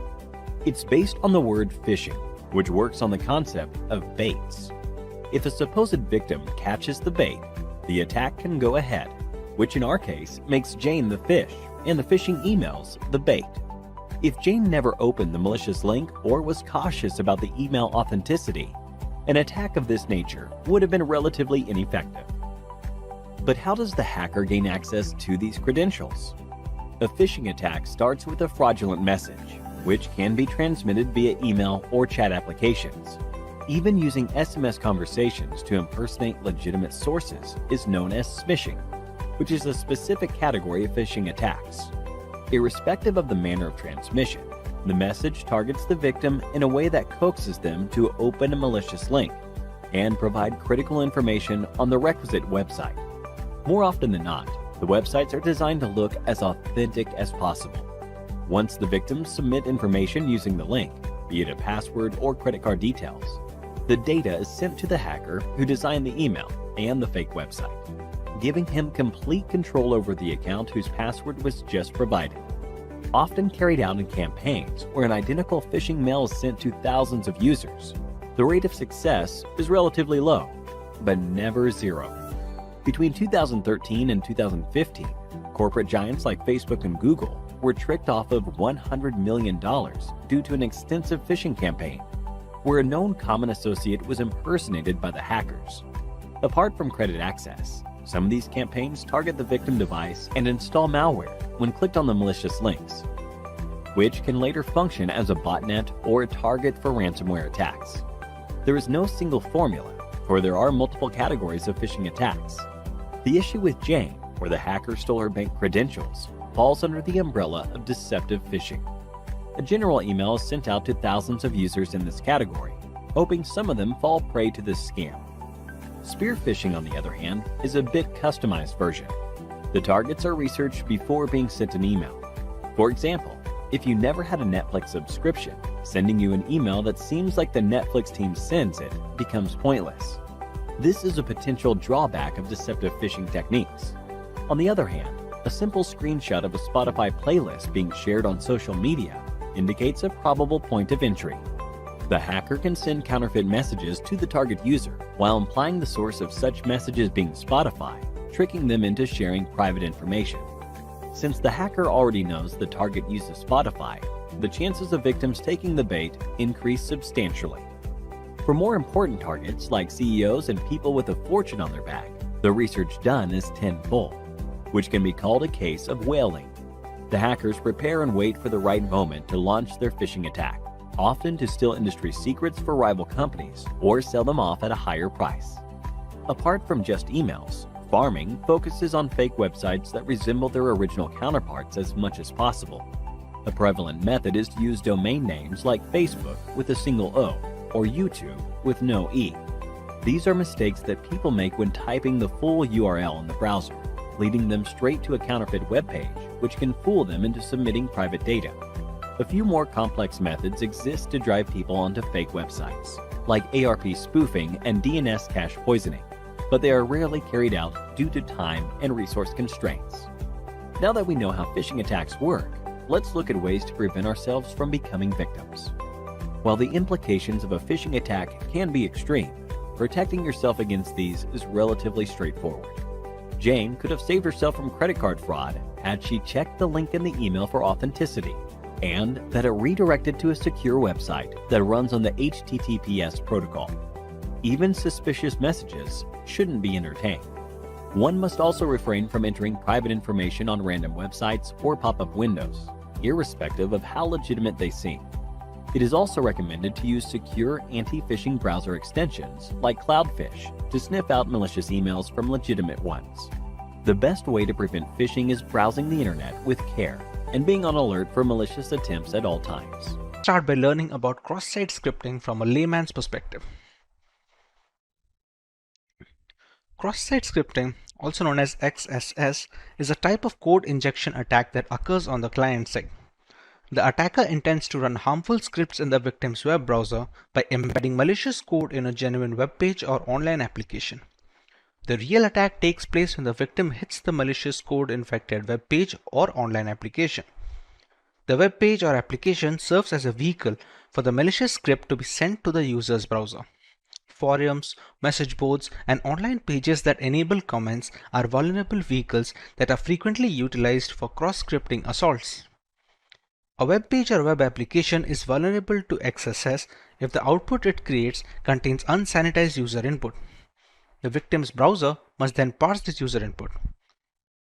It's based on the word phishing, which works on the concept of baits. If a supposed victim catches the bait, the attack can go ahead, which in our case makes Jane the fish and the phishing emails the bait. If Jane never opened the malicious link or was cautious about the email authenticity, An attack of this nature would have been relatively ineffective. But how does the hacker gain access to these credentials? A phishing attack starts with a fraudulent message, which can be transmitted via email or chat applications. Even using SMS conversations to impersonate legitimate sources is known as smishing, which is a specific category of phishing attacks. Irrespective of the manner of transmission, the message targets the victim in a way that coaxes them to open a malicious link and provide critical information on the requisite website. More often than not, the websites are designed to look as authentic as possible. Once the victims submit information using the link, be it a password or credit card details, the data is sent to the hacker who designed the email and the fake website, giving him complete control over the account whose password was just provided. Often carried out in campaigns where an identical phishing mail is sent to thousands of users, the rate of success is relatively low, but never zero. Between 2013 and 2015, corporate giants like Facebook and Google were tricked off of $100 million due to an extensive phishing campaign, where a known common associate was impersonated by the hackers. Apart from credit access, some of these campaigns target the victim device and install malware when clicked on the malicious links, which can later function as a botnet or a target for ransomware attacks. There is no single formula, for there are multiple categories of phishing attacks. The issue with Jane, where the hacker stole her bank credentials, falls under the umbrella of deceptive phishing. A general email is sent out to thousands of users in this category, hoping some of them fall prey to this scam. Spear phishing, on the other hand, is a bit customized version. The targets are researched before being sent an email. For example, if you never had a Netflix subscription, sending you an email that seems like the Netflix team sends it becomes pointless. This is a potential drawback of deceptive phishing techniques. On the other hand, a simple screenshot of a Spotify playlist being shared on social media indicates a probable point of entry. The hacker can send counterfeit messages to the target user while implying the source of such messages being Spotify, tricking them into sharing private information. Since the hacker already knows the target uses Spotify, the chances of victims taking the bait increase substantially. For more important targets like CEOs and people with a fortune on their back, the research done is tenfold, which can be called a case of whaling. The hackers prepare and wait for the right moment to launch their phishing attack, often to steal industry secrets for rival companies or sell them off at a higher price. Apart from just emails, farming focuses on fake websites that resemble their original counterparts as much as possible. A prevalent method is to use domain names like Facebook with a single O or YouTube with no E. These are mistakes that people make when typing the full URL in the browser, leading them straight to a counterfeit web page, which can fool them into submitting private data. A few more complex methods exist to drive people onto fake websites, like ARP spoofing and DNS cache poisoning, but they are rarely carried out due to time and resource constraints. Now that we know how phishing attacks work, let's look at ways to prevent ourselves from becoming victims. While the implications of a phishing attack can be extreme, protecting yourself against these is relatively straightforward. Jane could have saved herself from credit card fraud had she checked the link in the email for authenticity, and that it redirected to a secure website that runs on the HTTPS protocol. Even suspicious messages shouldn't be entertained. One must also refrain from entering private information on random websites or pop-up windows, irrespective of how legitimate they seem. It is also recommended to use secure anti-phishing browser extensions like Cloudfish to sniff out malicious emails from legitimate ones. The best way to prevent phishing is browsing the internet with care and being on alert for malicious attempts at all times. Start by learning about cross-site scripting from a layman's perspective. Cross-site scripting, also known as XSS, is a type of code injection attack that occurs on the client side. The attacker intends to run harmful scripts in the victim's web browser by embedding malicious code in a genuine web page or online application. The real attack takes place when the victim hits the malicious code-infected web page or online application. The web page or application serves as a vehicle for the malicious script to be sent to the user's browser. Forums, message boards, and online pages that enable comments are vulnerable vehicles that are frequently utilized for cross-scripting assaults. A web page or web application is vulnerable to XSS if the output it creates contains unsanitized user input. The victim's browser must then parse this user input.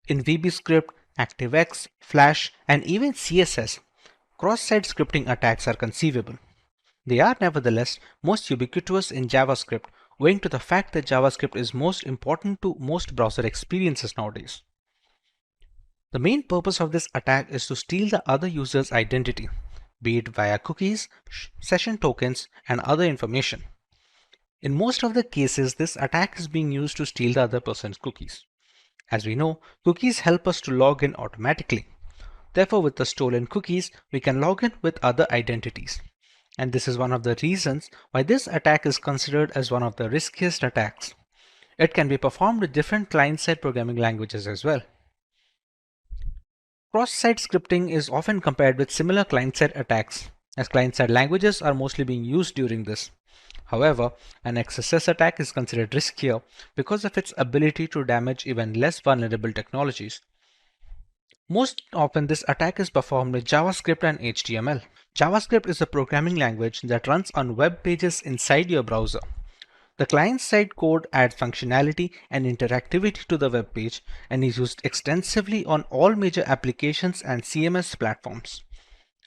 In VBScript, ActiveX, Flash, and even CSS, cross-site scripting attacks are conceivable. They are nevertheless most ubiquitous in JavaScript, owing to the fact that JavaScript is most important to most browser experiences nowadays. The main purpose of this attack is to steal the other user's identity, be it via cookies, session tokens, and other information. In most of the cases, this attack is being used to steal the other person's cookies. As we know, cookies help us to log in automatically. Therefore, with the stolen cookies, we can log in with other identities. And this is one of the reasons why this attack is considered as one of the riskiest attacks. It can be performed with different client-side programming languages as well. Cross-site scripting is often compared with similar client-side attacks, as client-side languages are mostly being used during this. However, an XSS attack is considered riskier because of its ability to damage even less vulnerable technologies. Most often, this attack is performed with JavaScript and HTML. JavaScript is a programming language that runs on web pages inside your browser. The client-side code adds functionality and interactivity to the web page and is used extensively on all major applications and CMS platforms.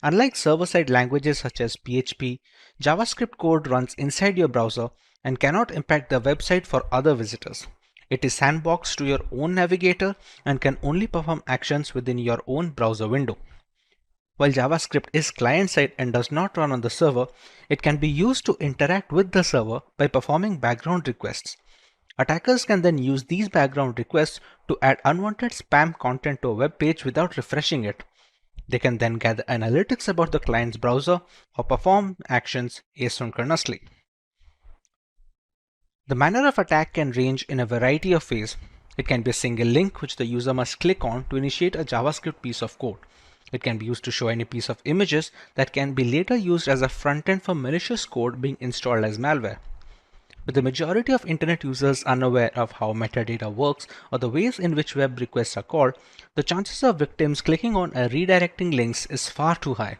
Unlike server-side languages such as PHP, JavaScript code runs inside your browser and cannot impact the website for other visitors. It is sandboxed to your own navigator and can only perform actions within your own browser window. While JavaScript is client-side and does not run on the server, it can be used to interact with the server by performing background requests. Attackers can then use these background requests to add unwanted spam content to a web page without refreshing it. They can then gather analytics about the client's browser or perform actions asynchronously. The manner of attack can range in a variety of ways. It can be a single link which the user must click on to initiate a JavaScript piece of code. It can be used to show any piece of images that can be later used as a front-end for malicious code being installed as malware. With the majority of internet users unaware of how metadata works or the ways in which web requests are called, the chances of victims clicking on a redirecting links is far too high.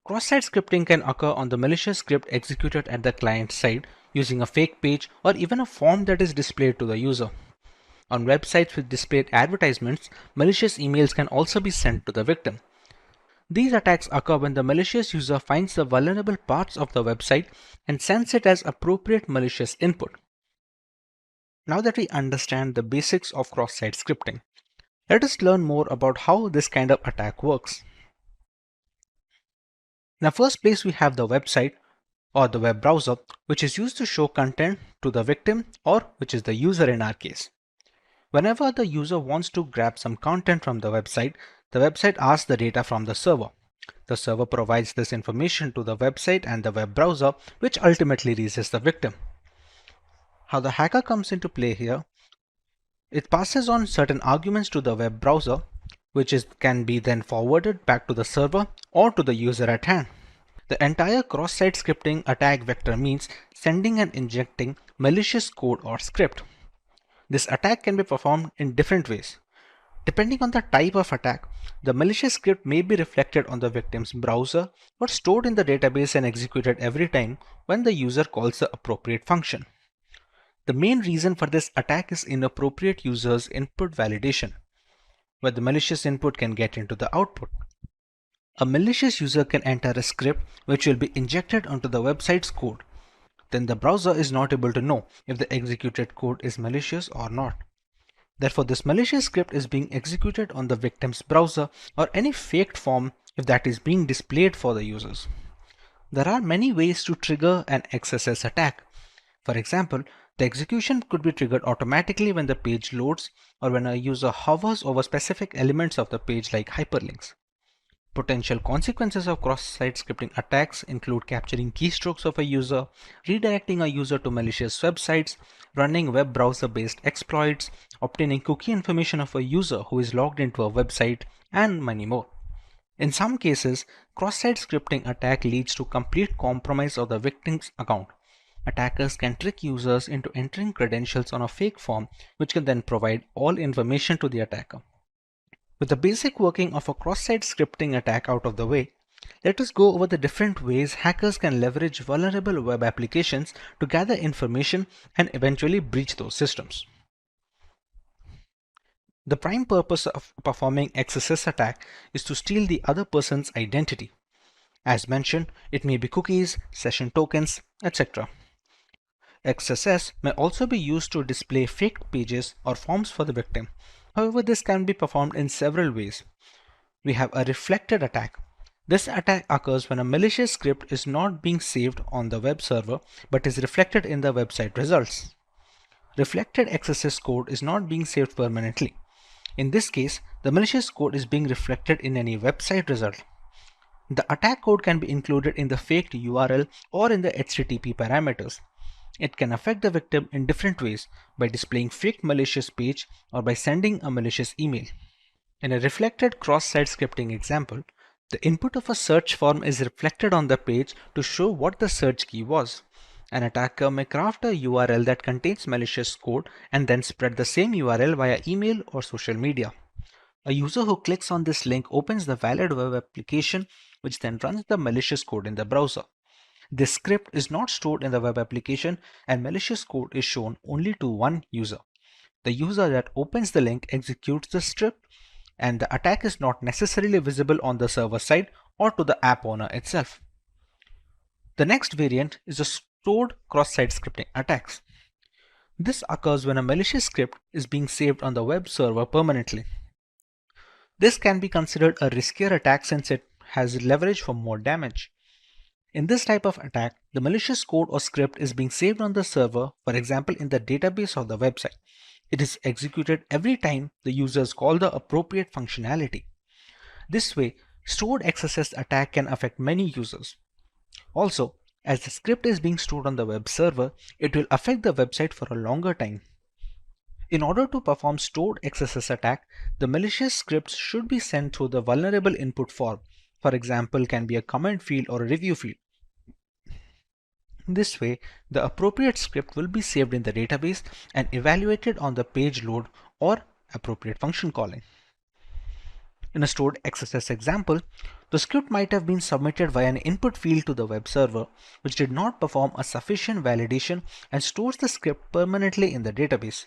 Cross-site scripting can occur on the malicious script executed at the client side using a fake page or even a form that is displayed to the user. On websites with displayed advertisements, malicious emails can also be sent to the victim. These attacks occur when the malicious user finds the vulnerable parts of the website and sends it as appropriate malicious input. Now that we understand the basics of cross-site scripting, let us learn more about how this kind of attack works. In the first place, we have the website or the web browser, which is used to show content to the victim, or which is the user in our case. Whenever the user wants to grab some content from the website asks the data from the server. The server provides this information to the website and the web browser, which ultimately reaches the victim. How the hacker comes into play here: it passes on certain arguments to the web browser, which can be then forwarded back to the server or to the user at hand. The entire cross-site scripting attack vector means sending and injecting malicious code or script. This attack can be performed in different ways. Depending on the type of attack, the malicious script may be reflected on the victim's browser or stored in the database and executed every time when the user calls the appropriate function. The main reason for this attack is inappropriate users' input validation, where the malicious input can get into the output. A malicious user can enter a script which will be injected onto the website's code. Then the browser is not able to know if the executed code is malicious or not. Therefore, this malicious script is being executed on the victim's browser or any faked form if that is being displayed for the users. There are many ways to trigger an XSS attack. For example, the execution could be triggered automatically when the page loads or when a user hovers over specific elements of the page like hyperlinks. Potential consequences of cross-site scripting attacks include capturing keystrokes of a user, redirecting a user to malicious websites, running web browser-based exploits, obtaining cookie information of a user who is logged into a website, and many more. In some cases, cross-site scripting attack leads to complete compromise of the victim's account. Attackers can trick users into entering credentials on a fake form, which can then provide all information to the attacker. With the basic working of a cross-site scripting attack out of the way, Let us go over the different ways hackers can leverage vulnerable web applications to gather information and eventually breach those systems. The prime purpose of performing XSS attack is to steal the other person's identity. As mentioned, it may be cookies, session tokens, etc. XSS may also be used to display fake pages or forms for the victim. However, this can be performed in several ways. We have a reflected attack. This attack occurs when a malicious script is not being saved on the web server but is reflected in the website results. Reflected XSS code is not being saved permanently. In this case, the malicious code is being reflected in any website result. The attack code can be included in the faked URL or in the HTTP parameters. It can affect the victim in different ways, by displaying fake malicious page or by sending a malicious email. In a reflected cross-site scripting example, the input of a search form is reflected on the page to show what the search key was. An attacker may craft a URL that contains malicious code and then spread the same URL via email or social media. A user who clicks on this link opens the valid web application, which then runs the malicious code in the browser. This script is not stored in the web application, and malicious code is shown only to one user. The user that opens the link executes the script, and the attack is not necessarily visible on the server side or to the app owner itself. The next variant is the stored cross-site scripting attacks. This occurs when a malicious script is being saved on the web server permanently. This can be considered a riskier attack since it has leverage for more damage. In this type of attack, the malicious code or script is being saved on the server, for example in the database of the website. It is executed every time the users call the appropriate functionality. This way, stored XSS attack can affect many users. Also, as the script is being stored on the web server, it will affect the website for a longer time. In order to perform stored XSS attack, the malicious scripts should be sent through the vulnerable input form. For example, can be a comment field or a review field. This way, the appropriate script will be saved in the database and evaluated on the page load or appropriate function calling. In a stored XSS example, the script might have been submitted via an input field to the web server, which did not perform a sufficient validation and stores the script permanently in the database.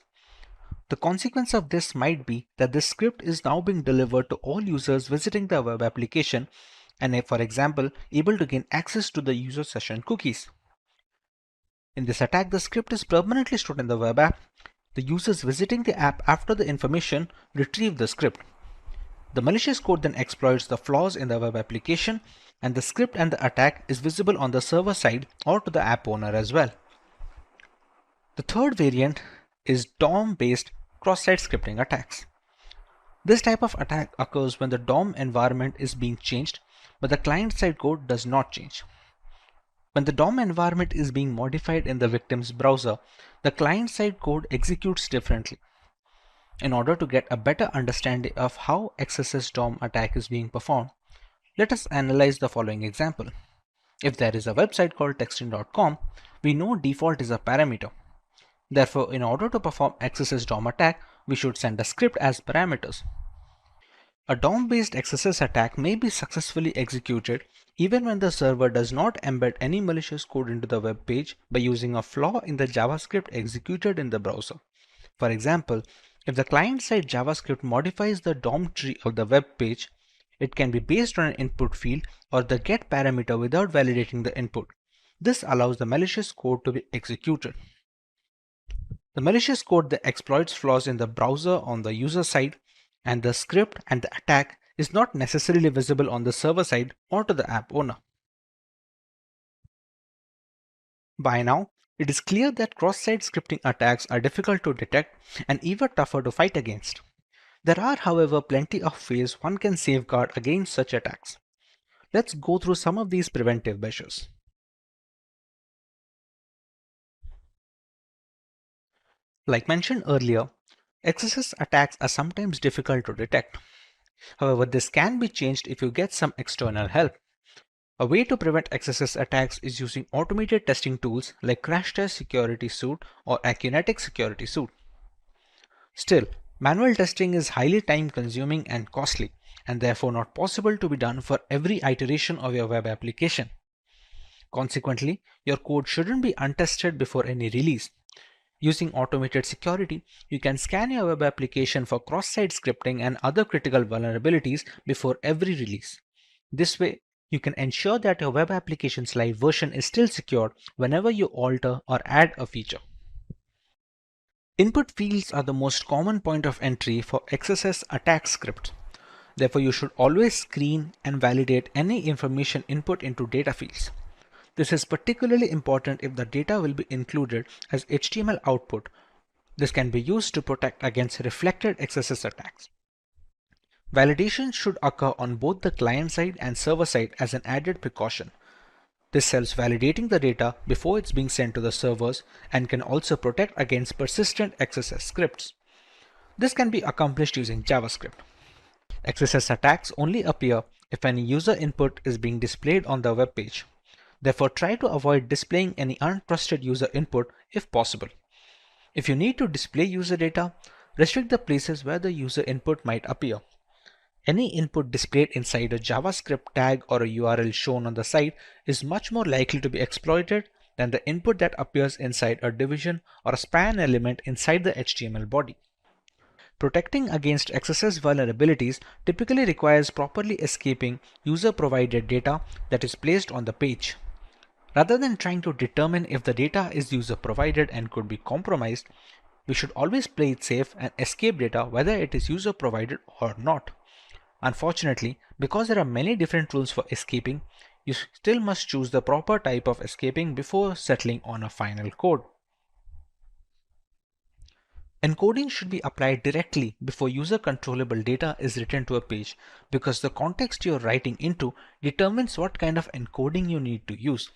The consequence of this might be that this script is now being delivered to all users visiting the web application and, for example, able to gain access to the user session cookies. In this attack, the script is permanently stored in the web app. The users visiting the app after the information retrieve the script. The malicious code then exploits the flaws in the web application, and the script and the attack is visible on the server side or to the app owner as well. The third variant is DOM-based cross-site scripting attacks. This type of attack occurs when the DOM environment is being changed, but the client-side code does not change. When the DOM environment is being modified in the victim's browser, the client-side code executes differently. In order to get a better understanding of how XSS DOM attack is being performed, let us analyze the following example. If there is a website called texting.com, we know default is a parameter. Therefore, in order to perform XSS DOM attack, we should send a script as parameters. A DOM-based XSS attack may be successfully executed even when the server does not embed any malicious code into the web page by using a flaw in the JavaScript executed in the browser. For example, if the client-side JavaScript modifies the DOM tree of the web page, it can be based on an input field or the get parameter without validating the input. This allows the malicious code to be executed. The malicious code that exploits flaws in the browser on the user side, and the script and the attack is not necessarily visible on the server side or to the app owner. By now, it is clear that cross-site scripting attacks are difficult to detect and even tougher to fight against. There are, however, plenty of ways one can safeguard against such attacks. Let's go through some of these preventive measures. Like mentioned earlier, XSS attacks are sometimes difficult to detect. However, this can be changed if you get some external help. A way to prevent XSS attacks is using automated testing tools like Crash Test Security Suite or Akinetic Security Suite. Still, manual testing is highly time consuming and costly, and therefore not possible to be done for every iteration of your web application. Consequently, your code shouldn't be untested before any release. Using automated security, you can scan your web application for cross-site scripting and other critical vulnerabilities before every release. This way, you can ensure that your web application's live version is still secure whenever you alter or add a feature. Input fields are the most common point of entry for XSS attack scripts. Therefore, you should always screen and validate any information input into data fields. This is particularly important if the data will be included as HTML output. This can be used to protect against reflected XSS attacks. Validation should occur on both the client side and server side as an added precaution. This helps validating the data before it's being sent to the servers and can also protect against persistent XSS scripts. This can be accomplished using JavaScript. XSS attacks only appear if any user input is being displayed on the web page. Therefore, try to avoid displaying any untrusted user input if possible. If you need to display user data, restrict the places where the user input might appear. Any input displayed inside a JavaScript tag or a URL shown on the site is much more likely to be exploited than the input that appears inside a division or a span element inside the HTML body. Protecting against XSS vulnerabilities typically requires properly escaping user-provided data that is placed on the page. Rather than trying to determine if the data is user-provided and could be compromised, we should always play it safe and escape data whether it is user-provided or not. Unfortunately, because there are many different rules for escaping, you still must choose the proper type of escaping before settling on a final code. Encoding should be applied directly before user-controllable data is written to a page because the context you're writing into determines what kind of encoding you need to use.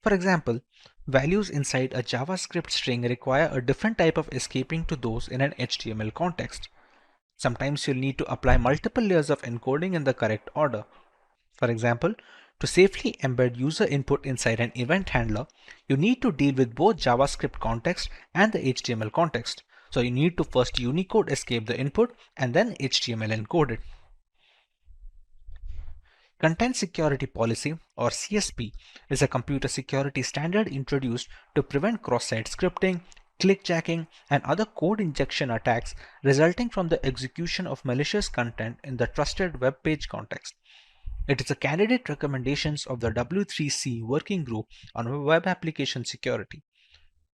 For example, values inside a JavaScript string require a different type of escaping to those in an HTML context. Sometimes you'll need to apply multiple layers of encoding in the correct order. For example, to safely embed user input inside an event handler, you need to deal with both JavaScript context and the HTML context. So you need to first Unicode escape the input and then HTML encode it. Content Security Policy, or CSP, is a computer security standard introduced to prevent cross-site scripting, clickjacking, and other code injection attacks resulting from the execution of malicious content in the trusted web page context. It is a candidate recommendations of the W3C working group on web application security.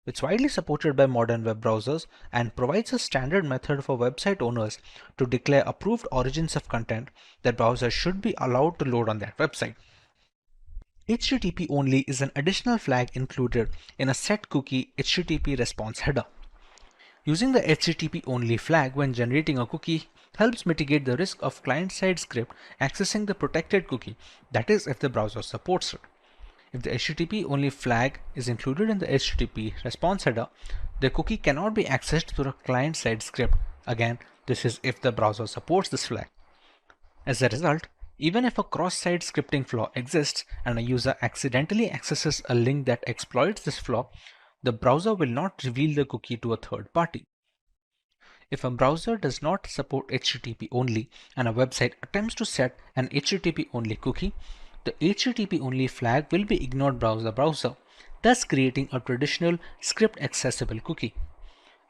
It's widely supported by modern web browsers and provides a standard method for website owners to declare approved origins of content that browsers should be allowed to load on their website. HTTP only is an additional flag included in a set cookie HTTP response header. Using the HTTP only flag when generating a cookie helps mitigate the risk of client-side script accessing the protected cookie, that is if the browser supports it. If the HTTP only flag is included in the HTTP response header, the cookie cannot be accessed through a client-side script. Again, this is if the browser supports this flag. As a result, even if a cross-site scripting flaw exists and a user accidentally accesses a link that exploits this flaw, the browser will not reveal the cookie to a third party. If a browser does not support HTTP only and a website attempts to set an HTTP only cookie, the HTTP only flag will be ignored by the browser, thus creating a traditional script accessible cookie.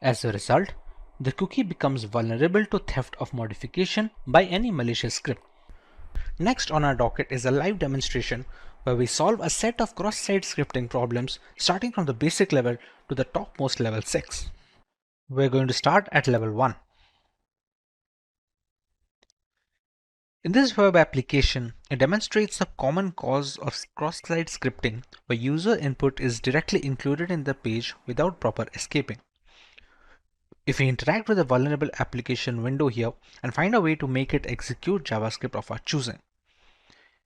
As a result, the cookie becomes vulnerable to theft of modification by any malicious script. Next on our docket is a live demonstration where we solve a set of cross-site scripting problems starting from the basic level to the topmost level 6. We're going to start at level 1. In this web application, it demonstrates the common cause of cross-site scripting where user input is directly included in the page without proper escaping. If we interact with a vulnerable application window here and find a way to make it execute JavaScript of our choosing,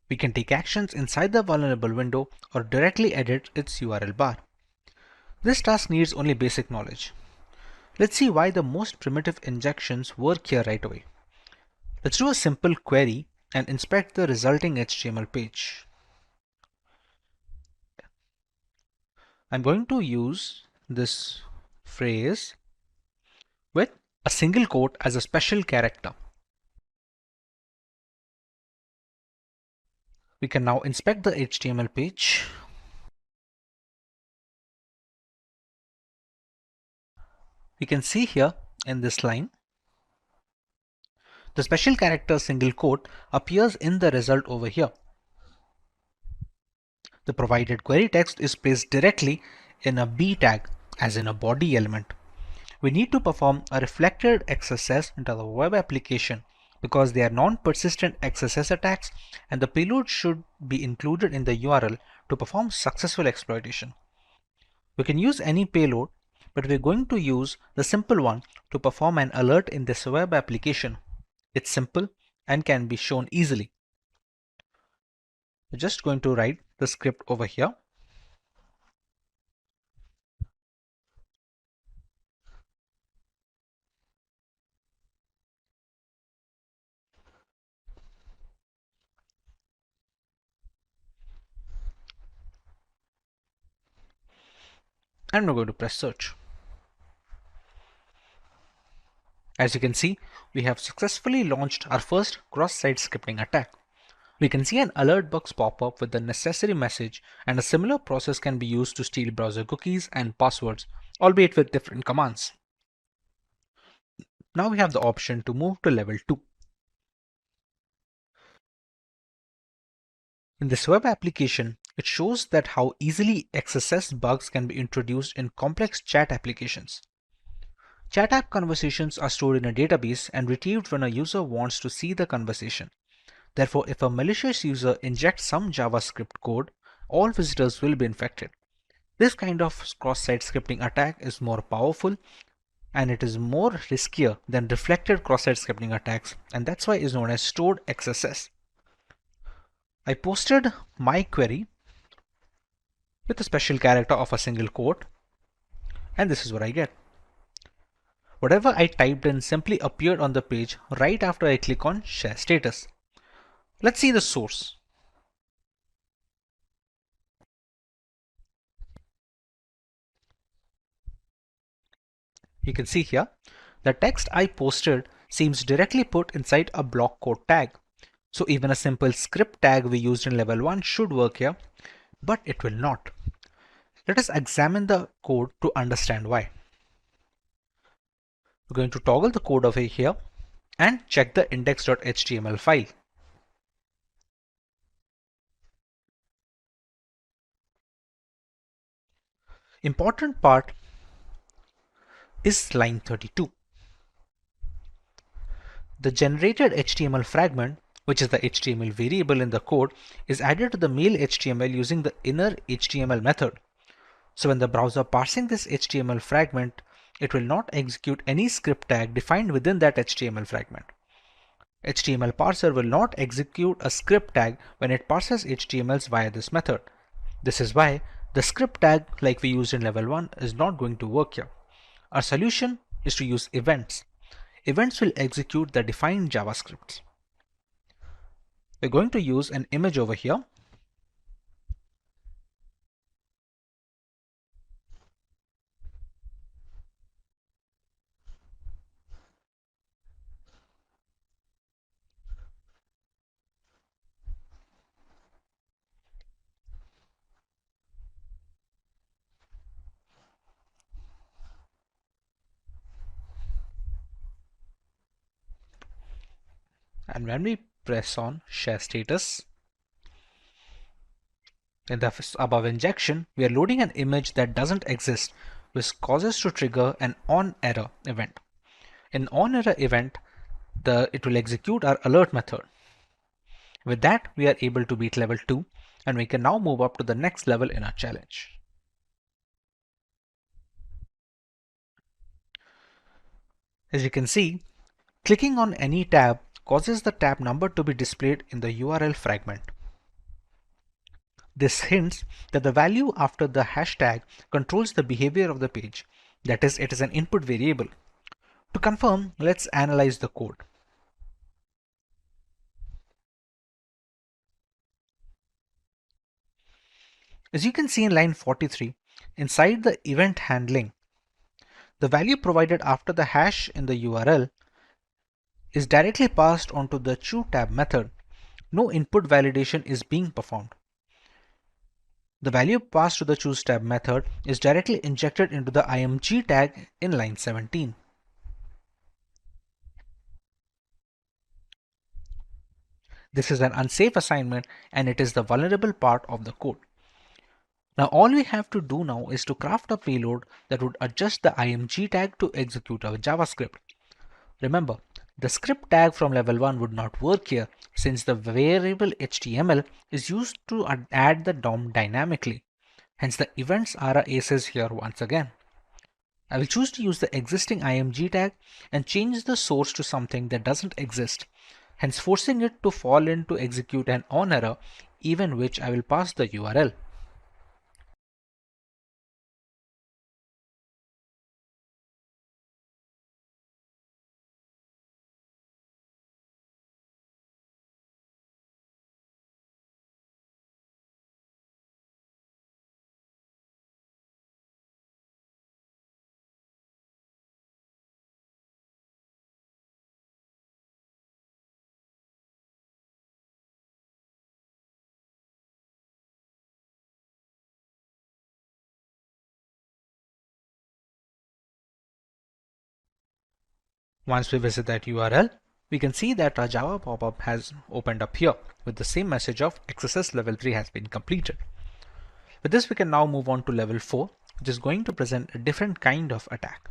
we can take actions inside the vulnerable window or directly edit its URL bar. This task needs only basic knowledge. Let's see why the most primitive injections work here right away. Let's do a simple query and inspect the resulting HTML page. I'm going to use this phrase with a single quote as a special character. We can now inspect the HTML page. We can see here in this line, the special character single quote appears in the result over here. The provided query text is placed directly in a B tag, as in a body element. We need to perform a reflected XSS into the web application because they are non-persistent XSS attacks, and the payload should be included in the URL to perform successful exploitation. We can use any payload, but we're going to use the simple one to perform an alert in this web application. It's simple and can be shown easily. We're just going to write the script over here. And we're going to press search. As you can see, we have successfully launched our first cross-site scripting attack. We can see an alert box pop up with the necessary message, and a similar process can be used to steal browser cookies and passwords, albeit with different commands. Now we have the option to move to level 2. In this web application, it shows that how easily XSS bugs can be introduced in complex chat applications. Chat app conversations are stored in a database and retrieved when a user wants to see the conversation. Therefore, if a malicious user injects some JavaScript code, all visitors will be infected. This kind of cross-site scripting attack is more powerful, and it is more riskier than reflected cross-site scripting attacks, and that's why it is known as stored XSS. I posted my query with a special character of a single quote, and this is what I get. Whatever I typed in simply appeared on the page right after I click on Share Status. Let's see the source. You can see here, the text I posted seems directly put inside a block code tag. So even a simple script tag we used in level 1 should work here, but it will not. Let us examine the code to understand why. We're going to toggle the code over here and check the index.html file. Important part is line 32. The generated HTML fragment, which is the HTML variable in the code, is added to the mail HTML using the inner HTML method. So when the browser parsing this HTML fragment, it will not execute any script tag defined within that HTML fragment. HTML parser will not execute a script tag when it parses HTMLs via this method. This is why the script tag like we used in level 1 is not going to work here. Our solution is to use events. Events will execute the defined JavaScripts. We're going to use an image over here. And when we press on Share Status, in the above injection, we are loading an image that doesn't exist, which causes to trigger an onError event. In onError event, it will execute our alert method. With that, we are able to beat level 2, and we can now move up to the next level in our challenge. As you can see, clicking on any tab causes the tab number to be displayed in the URL fragment. This hints that the value after the hashtag controls the behavior of the page. That is, it is an input variable. To confirm, let's analyze the code. As you can see in line 43, inside the event handling, the value provided after the hash in the URL is directly passed onto the choTab method. no input validation is being performed. The value passed to the choose_tab method is directly injected into the img tag in line 17. This is an unsafe assignment and it is the vulnerable part of the code. Now all we have to do now is to craft a payload that would adjust the img tag to execute our JavaScript. Remember, the script tag from level 1 would not work here since the variable HTML is used to add the DOM dynamically. Hence the events are aces here once again. I will choose to use the existing img tag and change the source to something that doesn't exist, hence forcing it to fall in to execute an on error, even which I will pass the URL. Once we visit that URL, we can see that our Java pop-up has opened up here with the same message of XSS level 3 has been completed. With this, we can now move on to level 4, which is going to present a different kind of attack.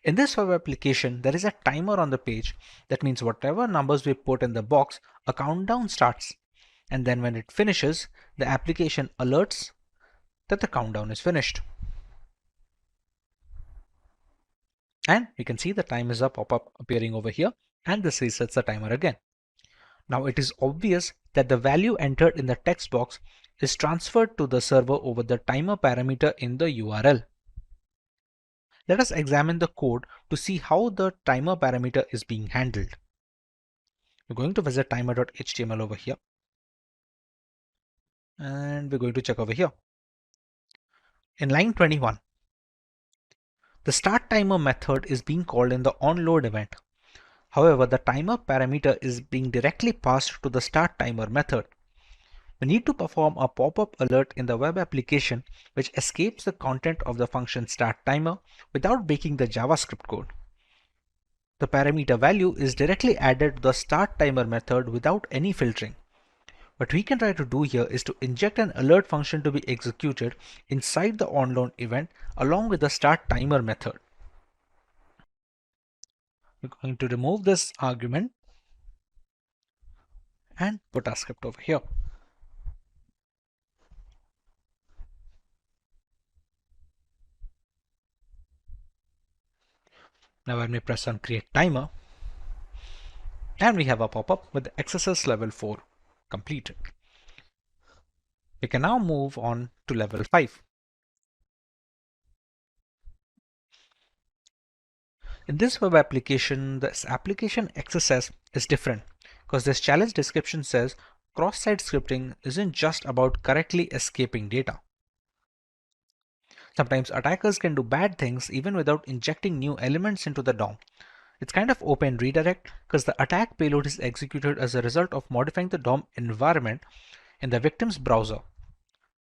In this web application, there is a timer on the page. That means whatever numbers we put in the box, a countdown starts. And then when it finishes, the application alerts that the countdown is finished. And we can see the time is up pop-up appearing over here, and this resets the timer again. Now it is obvious that the value entered in the text box is transferred to the server over the timer parameter in the URL. Let us examine the code to see how the timer parameter is being handled. We're going to visit timer.html over here. And we're going to check over here. In line 21, the start timer method is being called in the onload event. However, the timer parameter is being directly passed to the start timer method. We need to perform a pop-up alert in the web application which escapes the content of the function start timer without breaking the JavaScript code. The parameter value is directly added to the start timer method without any filtering. What we can try to do here is to inject an alert function to be executed inside the onload event along with the start timer method. We're going to remove this argument and put our script over here. Now when we press on create timer, and we have a pop-up with the XSS level 4 completed. We can now move on to level 5. In this web application, this application XSS is different because this challenge description says cross-site scripting isn't just about correctly escaping data. Sometimes attackers can do bad things even without injecting new elements into the DOM. It's kind of open redirect because the attack payload is executed as a result of modifying the DOM environment in the victim's browser.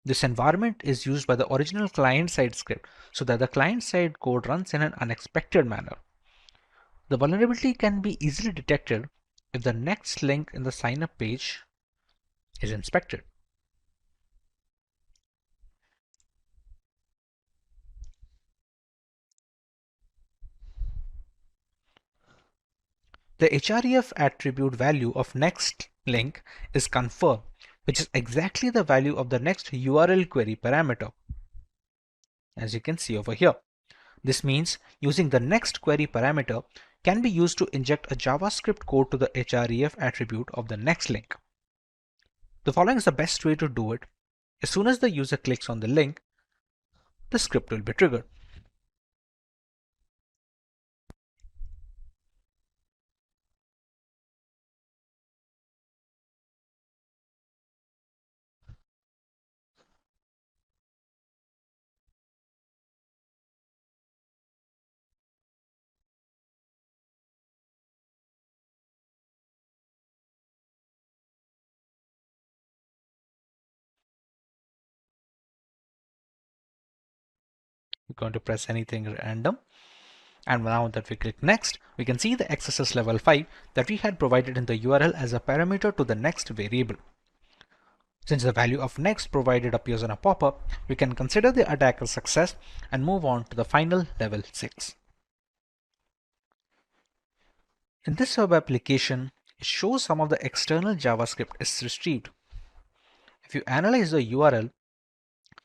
This environment is used by the original client-side script so that the client-side code runs in an unexpected manner. The vulnerability can be easily detected if the next link in the sign-up page is inspected. The href attribute value of next link is confirmed, which is exactly the value of the next URL query parameter, as you can see over here. This means using the next query parameter can be used to inject a JavaScript code to the href attribute of the next link. The following is the best way to do it. As soon as the user clicks on the link, the script will be triggered. We're going to press anything random. And now that we click next, we can see the XSS level 5 that we had provided in the URL as a parameter to the next variable. Since the value of next provided appears on a pop-up, we can consider the attack a success and move on to the final level 6. In this web application, it shows some of the external JavaScript is retrieved. If you analyze the URL,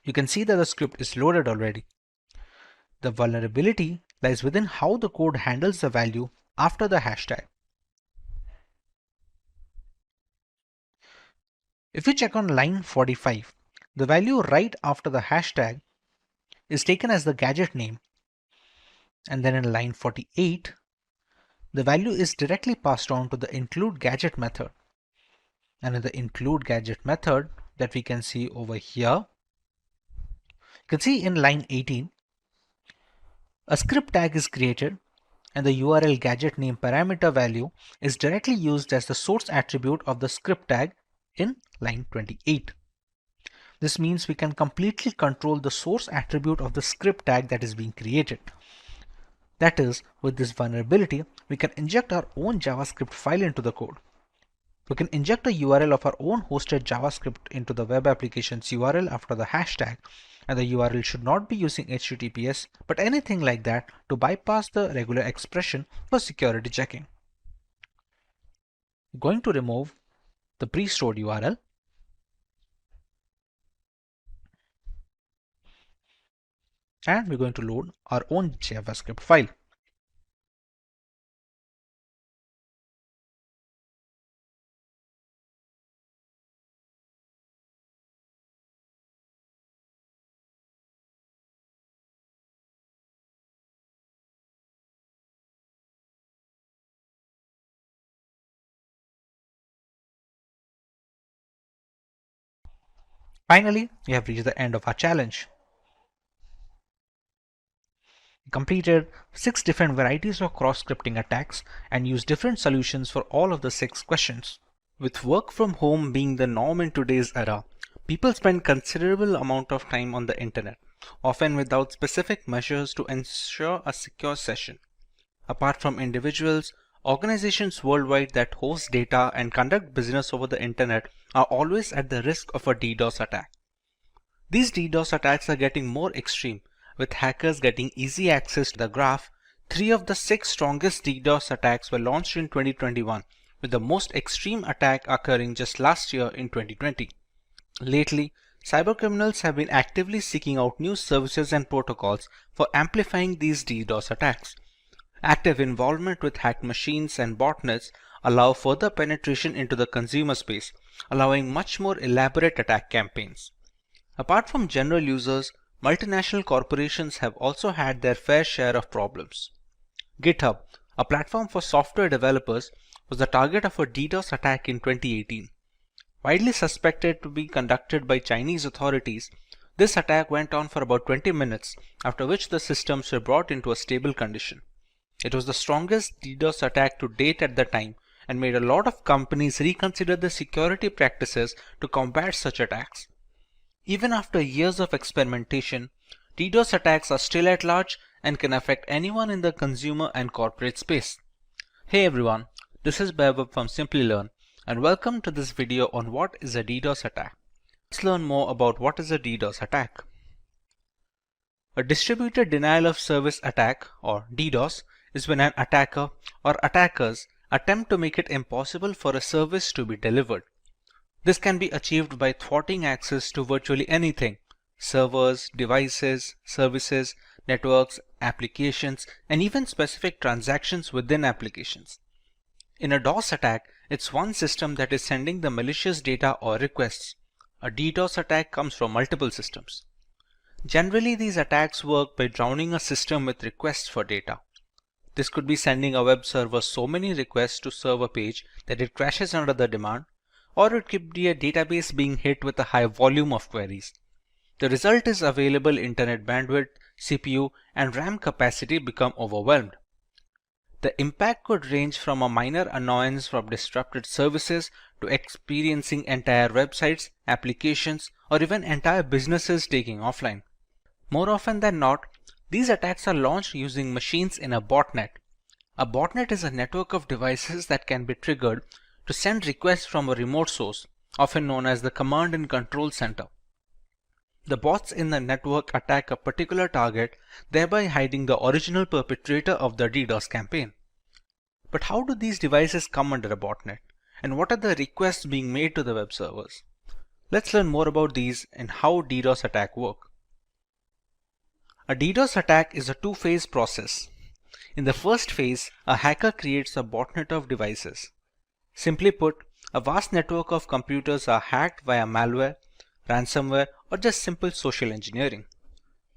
you can see that the script is loaded already. The vulnerability lies within how the code handles the value after the hashtag. If you check on line 45, the value right after the hashtag is taken as the gadget name, and then in line 48, the value is directly passed on to the include gadget method. And in the include gadget method that we can see over here, you can see in line 18, a script tag is created and the URL gadget name parameter value is directly used as the source attribute of the script tag in line 28. This means we can completely control the source attribute of the script tag that is being created. That is, with this vulnerability, we can inject our own JavaScript file into the code. We can inject a URL of our own hosted JavaScript into the web application's URL after the hashtag, and the URL should not be using HTTPS but anything like that to bypass the regular expression for security checking. We're going to remove the pre-stored URL and we're going to load our own JavaScript file. Finally, we have reached the end of our challenge. We completed 6 different varieties of cross-scripting attacks and used different solutions for all of the 6 questions. With work from home being the norm in today's era, people spend considerable amount of time on the internet, often without specific measures to ensure a secure session. Apart from individuals, organizations worldwide that host data and conduct business over the internet are always at the risk of a DDoS attack. These DDoS attacks are getting more extreme, with hackers getting easy access to the graph. 3 of the 6 strongest DDoS attacks were launched in 2021, with the most extreme attack occurring just last year in 2020. Lately, cybercriminals have been actively seeking out new services and protocols for amplifying these DDoS attacks. Active involvement with hacked machines and botnets allow further penetration into the consumer space, allowing much more elaborate attack campaigns. Apart from general users, multinational corporations have also had their fair share of problems. GitHub, a platform for software developers, was the target of a DDoS attack in 2018. Widely suspected to be conducted by Chinese authorities, this attack went on for about 20 minutes, after which the systems were brought into a stable condition. It was the strongest DDoS attack to date at the time and made a lot of companies reconsider their security practices to combat such attacks. Even after years of experimentation, DDoS attacks are still at large and can affect anyone in the consumer and corporate space. Hey everyone, this is Vaibhav from Simplilearn and welcome to this video on what is a DDoS attack. Let's learn more about what is a DDoS attack. A distributed denial of service attack, or DDoS, is when an attacker or attackers attempt to make it impossible for a service to be delivered. This can be achieved by thwarting access to virtually anything: servers, devices, services, networks, applications, and even specific transactions within applications. In a DOS attack, it's one system that is sending the malicious data or requests. A DDoS attack comes from multiple systems. Generally, these attacks work by drowning a system with requests for data. This could be sending a web server so many requests to serve a page that it crashes under the demand, or it could be a database being hit with a high volume of queries. The result is available internet bandwidth, CPU, and RAM capacity become overwhelmed. The impact could range from a minor annoyance from disrupted services to experiencing entire websites, applications, or even entire businesses taking offline. More often than not, These attacks are launched using machines in a botnet. A botnet is a network of devices that can be triggered to send requests from a remote source, often known as the command and control center. The bots in the network attack a particular target, thereby hiding the original perpetrator of the DDoS campaign. But how do these devices come under a botnet? And what are the requests being made to the web servers? Let's learn more about these and how DDoS attacks work. A DDoS attack is a two-phase process. In the first phase, a hacker creates a botnet of devices. Simply put, a vast network of computers are hacked via malware, ransomware, or just simple social engineering.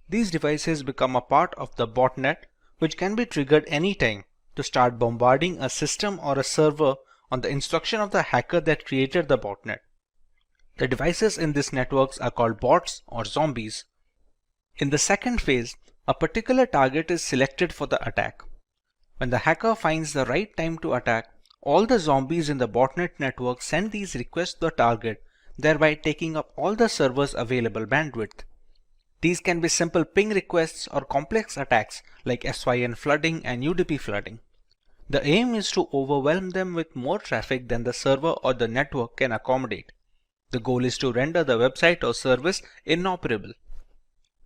These devices become a part of the botnet, which can be triggered anytime to start bombarding a system or a server on the instruction of the hacker that created the botnet. The devices in these networks are called bots or zombies. In the second phase, a particular target is selected for the attack. When the hacker finds the right time to attack, all the zombies in the botnet network send these requests to the target, thereby taking up all the server's available bandwidth. These can be simple ping requests or complex attacks like SYN flooding and UDP flooding. The aim is to overwhelm them with more traffic than the server or the network can accommodate. The goal is to render the website or service inoperable.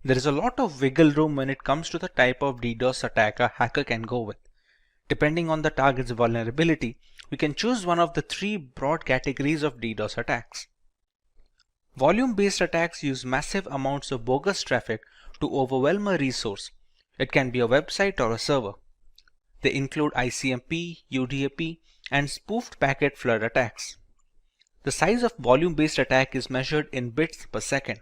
There is a lot of wiggle room when it comes to the type of DDoS attack a hacker can go with. Depending on the target's vulnerability, we can choose one of the three broad categories of DDoS attacks. Volume-based attacks use massive amounts of bogus traffic to overwhelm a resource. It can be a website or a server. They include ICMP, UDP, and spoofed packet flood attacks. The size of volume-based attack is measured in bits per second.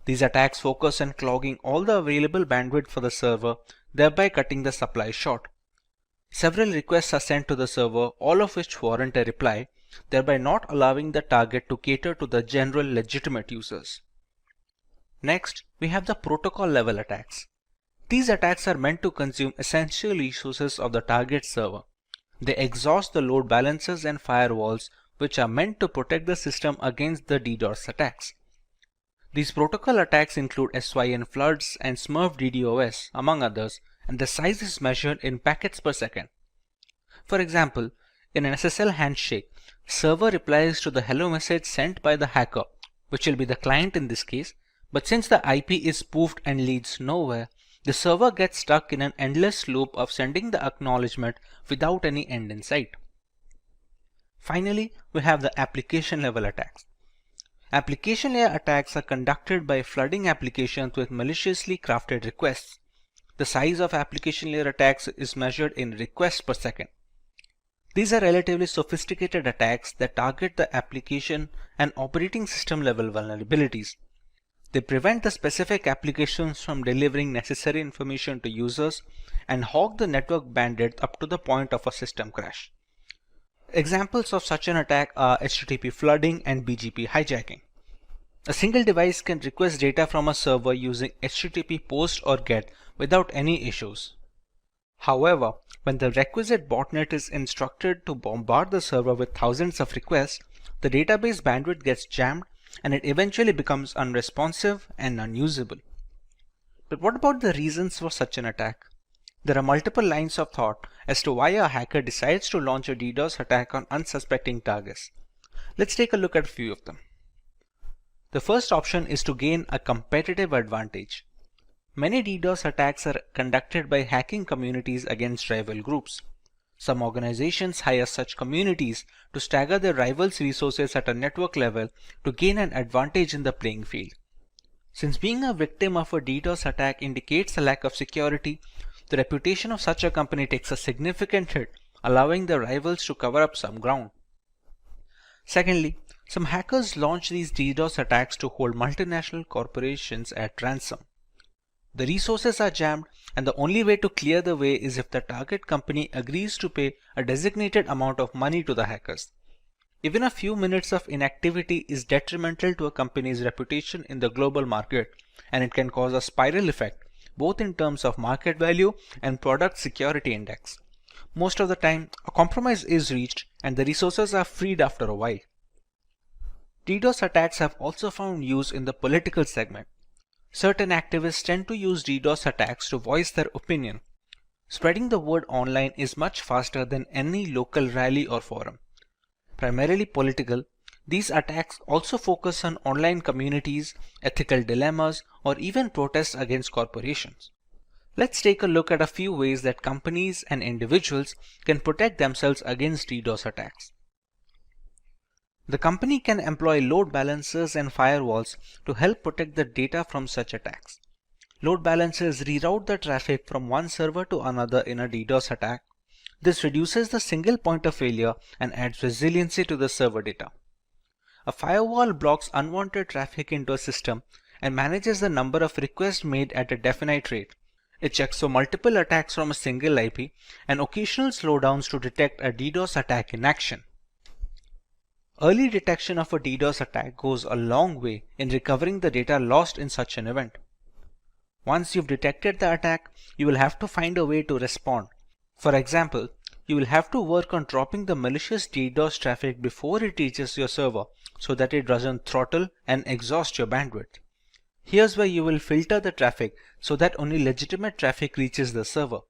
These attacks focus on clogging all the available bandwidth for the server, thereby cutting the supply short. Several requests are sent to the server, all of which warrant a reply, thereby not allowing the target to cater to the general legitimate users. Next, we have the protocol level attacks. These attacks are meant to consume essential resources of the target server. They exhaust the load balancers and firewalls, which are meant to protect the system against the DDoS attacks. These protocol attacks include SYN floods and Smurf DDoS, among others, and the size is measured in packets per second. For example, in an SSL handshake, server replies to the hello message sent by the hacker, which will be the client in this case, but since the IP is spoofed and leads nowhere, the server gets stuck in an endless loop of sending the acknowledgement without any end in sight. Finally, we have the application level attacks. Application layer attacks are conducted by flooding applications with maliciously crafted requests. The size of application layer attacks is measured in requests per second. These are relatively sophisticated attacks that target the application and operating system level vulnerabilities. They prevent the specific applications from delivering necessary information to users and hog the network bandwidth up to the point of a system crash. Examples of such an attack are HTTP flooding and BGP hijacking. A single device can request data from a server using HTTP post or GET without any issues. However, when the requisite botnet is instructed to bombard the server with thousands of requests, the database bandwidth gets jammed and it eventually becomes unresponsive and unusable. But what about the reasons for such an attack? There are multiple lines of thought as to why a hacker decides to launch a DDoS attack on unsuspecting targets. Let's take a look at a few of them. The first option is to gain a competitive advantage. Many DDoS attacks are conducted by hacking communities against rival groups. Some organizations hire such communities to stagger their rivals' resources at a network level to gain an advantage in the playing field. Since being a victim of a DDoS attack indicates a lack of security, the reputation of such a company takes a significant hit, allowing the rivals to cover up some ground. Secondly, some hackers launch these DDoS attacks to hold multinational corporations at ransom. The resources are jammed, and the only way to clear the way is if the target company agrees to pay a designated amount of money to the hackers. Even a few minutes of inactivity is detrimental to a company's reputation in the global market, and it can cause a spiral effect, both in terms of market value and product security index. Most of the time, a compromise is reached and the resources are freed after a while. DDoS attacks have also found use in the political segment. Certain activists tend to use DDoS attacks to voice their opinion. Spreading the word online is much faster than any local rally or forum. Primarily political, these attacks also focus on online communities, ethical dilemmas, or even protests against corporations. Let's take a look at a few ways that companies and individuals can protect themselves against DDoS attacks. The company can employ load balancers and firewalls to help protect the data from such attacks. Load balancers reroute the traffic from one server to another in a DDoS attack. This reduces the single point of failure and adds resiliency to the server data. A firewall blocks unwanted traffic into a system and manages the number of requests made at a definite rate. It checks for multiple attacks from a single IP and occasional slowdowns to detect a DDoS attack in action. Early detection of a DDoS attack goes a long way in recovering the data lost in such an event. Once you've detected the attack, you will have to find a way to respond. For example, you will have to work on dropping the malicious DDoS traffic before it reaches your server so that it doesn't throttle and exhaust your bandwidth. Here's where you will filter the traffic so that only legitimate traffic reaches the server.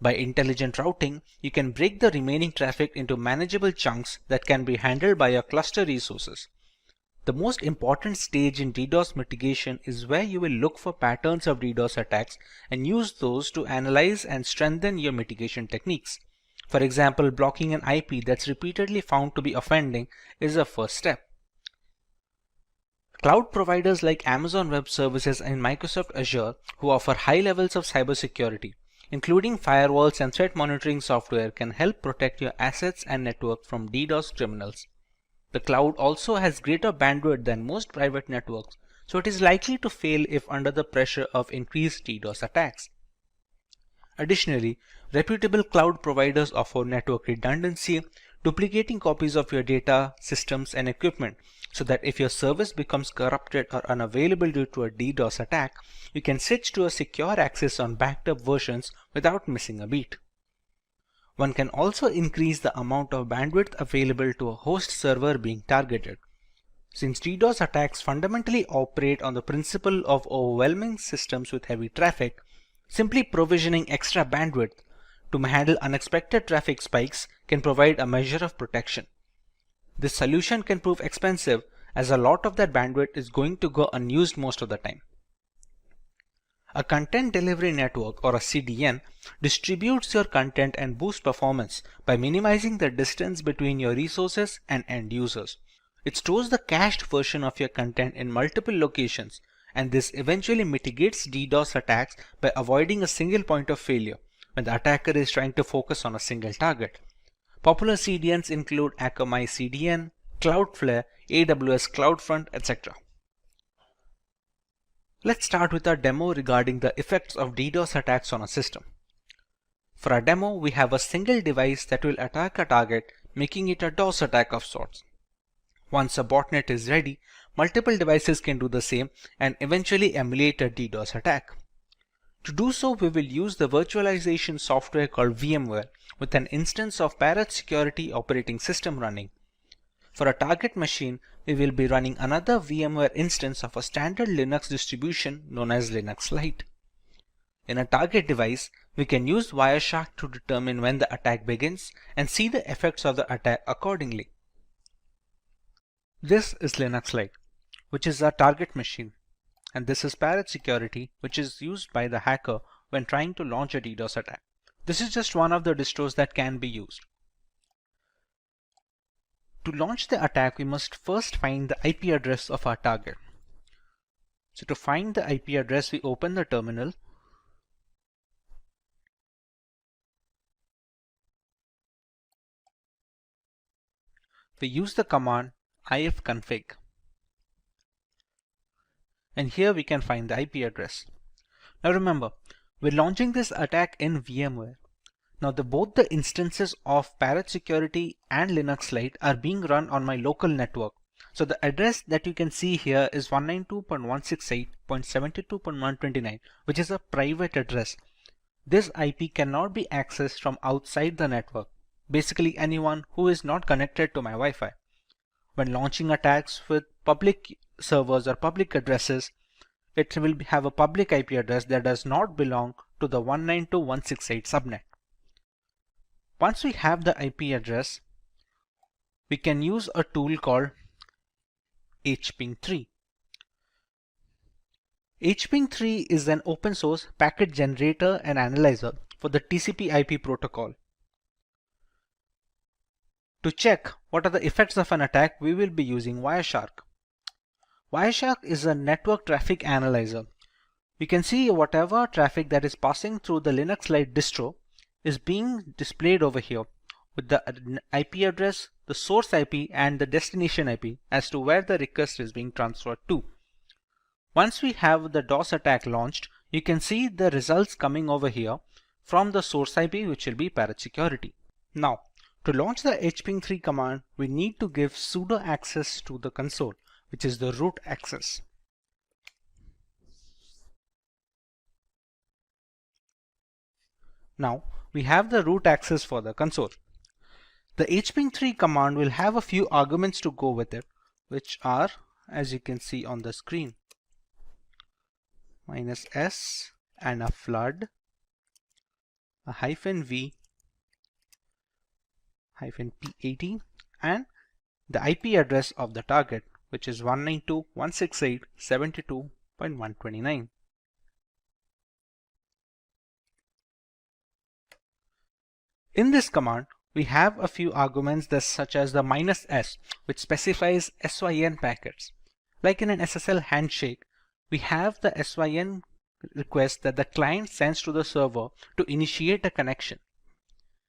By intelligent routing, you can break the remaining traffic into manageable chunks that can be handled by your cluster resources. The most important stage in DDoS mitigation is where you will look for patterns of DDoS attacks and use those to analyze and strengthen your mitigation techniques. For example, blocking an IP that's repeatedly found to be offending is a first step. Cloud providers like Amazon Web Services and Microsoft Azure, who offer high levels of cybersecurity, including firewalls and threat monitoring software, can help protect your assets and network from DDoS criminals. The cloud also has greater bandwidth than most private networks, so it is likely to fail if under the pressure of increased DDoS attacks. Additionally, reputable cloud providers offer network redundancy, duplicating copies of your data, systems, and equipment, so that if your service becomes corrupted or unavailable due to a DDoS attack, you can switch to a secure access on backed up versions without missing a beat. One can also increase the amount of bandwidth available to a host server being targeted. Since DDoS attacks fundamentally operate on the principle of overwhelming systems with heavy traffic, simply provisioning extra bandwidth to handle unexpected traffic spikes can provide a measure of protection. This solution can prove expensive as a lot of that bandwidth is going to go unused most of the time. A content delivery network, or a CDN, distributes your content and boosts performance by minimizing the distance between your resources and end users. It stores the cached version of your content in multiple locations, and this eventually mitigates DDoS attacks by avoiding a single point of failure when the attacker is trying to focus on a single target. Popular CDNs include Akamai CDN, Cloudflare, AWS CloudFront, etc. Let's start with our demo regarding the effects of DDoS attacks on a system. For our demo, we have a single device that will attack a target, making it a DOS attack of sorts. Once a botnet is ready, multiple devices can do the same and eventually emulate a DDoS attack. To do so, we will use the virtualization software called VMware with an instance of Parrot Security operating system running. For a target machine, we will be running another VMware instance of a standard Linux distribution known as Linux Lite. In a target device, we can use Wireshark to determine when the attack begins and see the effects of the attack accordingly. This is Linux Lite, which is our target machine, and this is Parrot Security, which is used by the hacker when trying to launch a DDoS attack. This is just one of the distros that can be used. To launch the attack, we must first find the IP address of our target. So to find the IP address, we open the terminal. We use the command ifconfig. And here we can find the IP address. Now remember, we're launching this attack in VMware. Now both the instances of Parrot Security and Linux Lite are being run on my local network. So the address that you can see here is 192.168.72.129, which is a private address. This IP cannot be accessed from outside the network, basically anyone who is not connected to my Wi-Fi. When launching attacks with public servers or public addresses, it will have a public IP address that does not belong to the 192.168 subnet. Once we have the IP address, we can use a tool called hping3. hping3 is an open source packet generator and analyzer for the TCP/IP protocol. To check what are the effects of an attack, we will be using Wireshark. Wireshark is a network traffic analyzer. We can see whatever traffic that is passing through the Linux Lite distro is being displayed over here with the IP address, the source IP and the destination IP as to where the request is being transferred to. Once we have the DOS attack launched, you can see the results coming over here from the source IP, which will be Parrot Security. Now, to launch the hping3 command, we need to give sudo access to the console, which is the root access. Now, we have the root access for the console. The hping3 command will have a few arguments to go with it, which are, as you can see on the screen, -s and a flood, a -v, -p80, and the IP address of the target, which is 192.168.72.129. In this command, we have a few arguments such as the -s, which specifies SYN packets. Like in an SSL handshake, we have the SYN request that the client sends to the server to initiate a connection.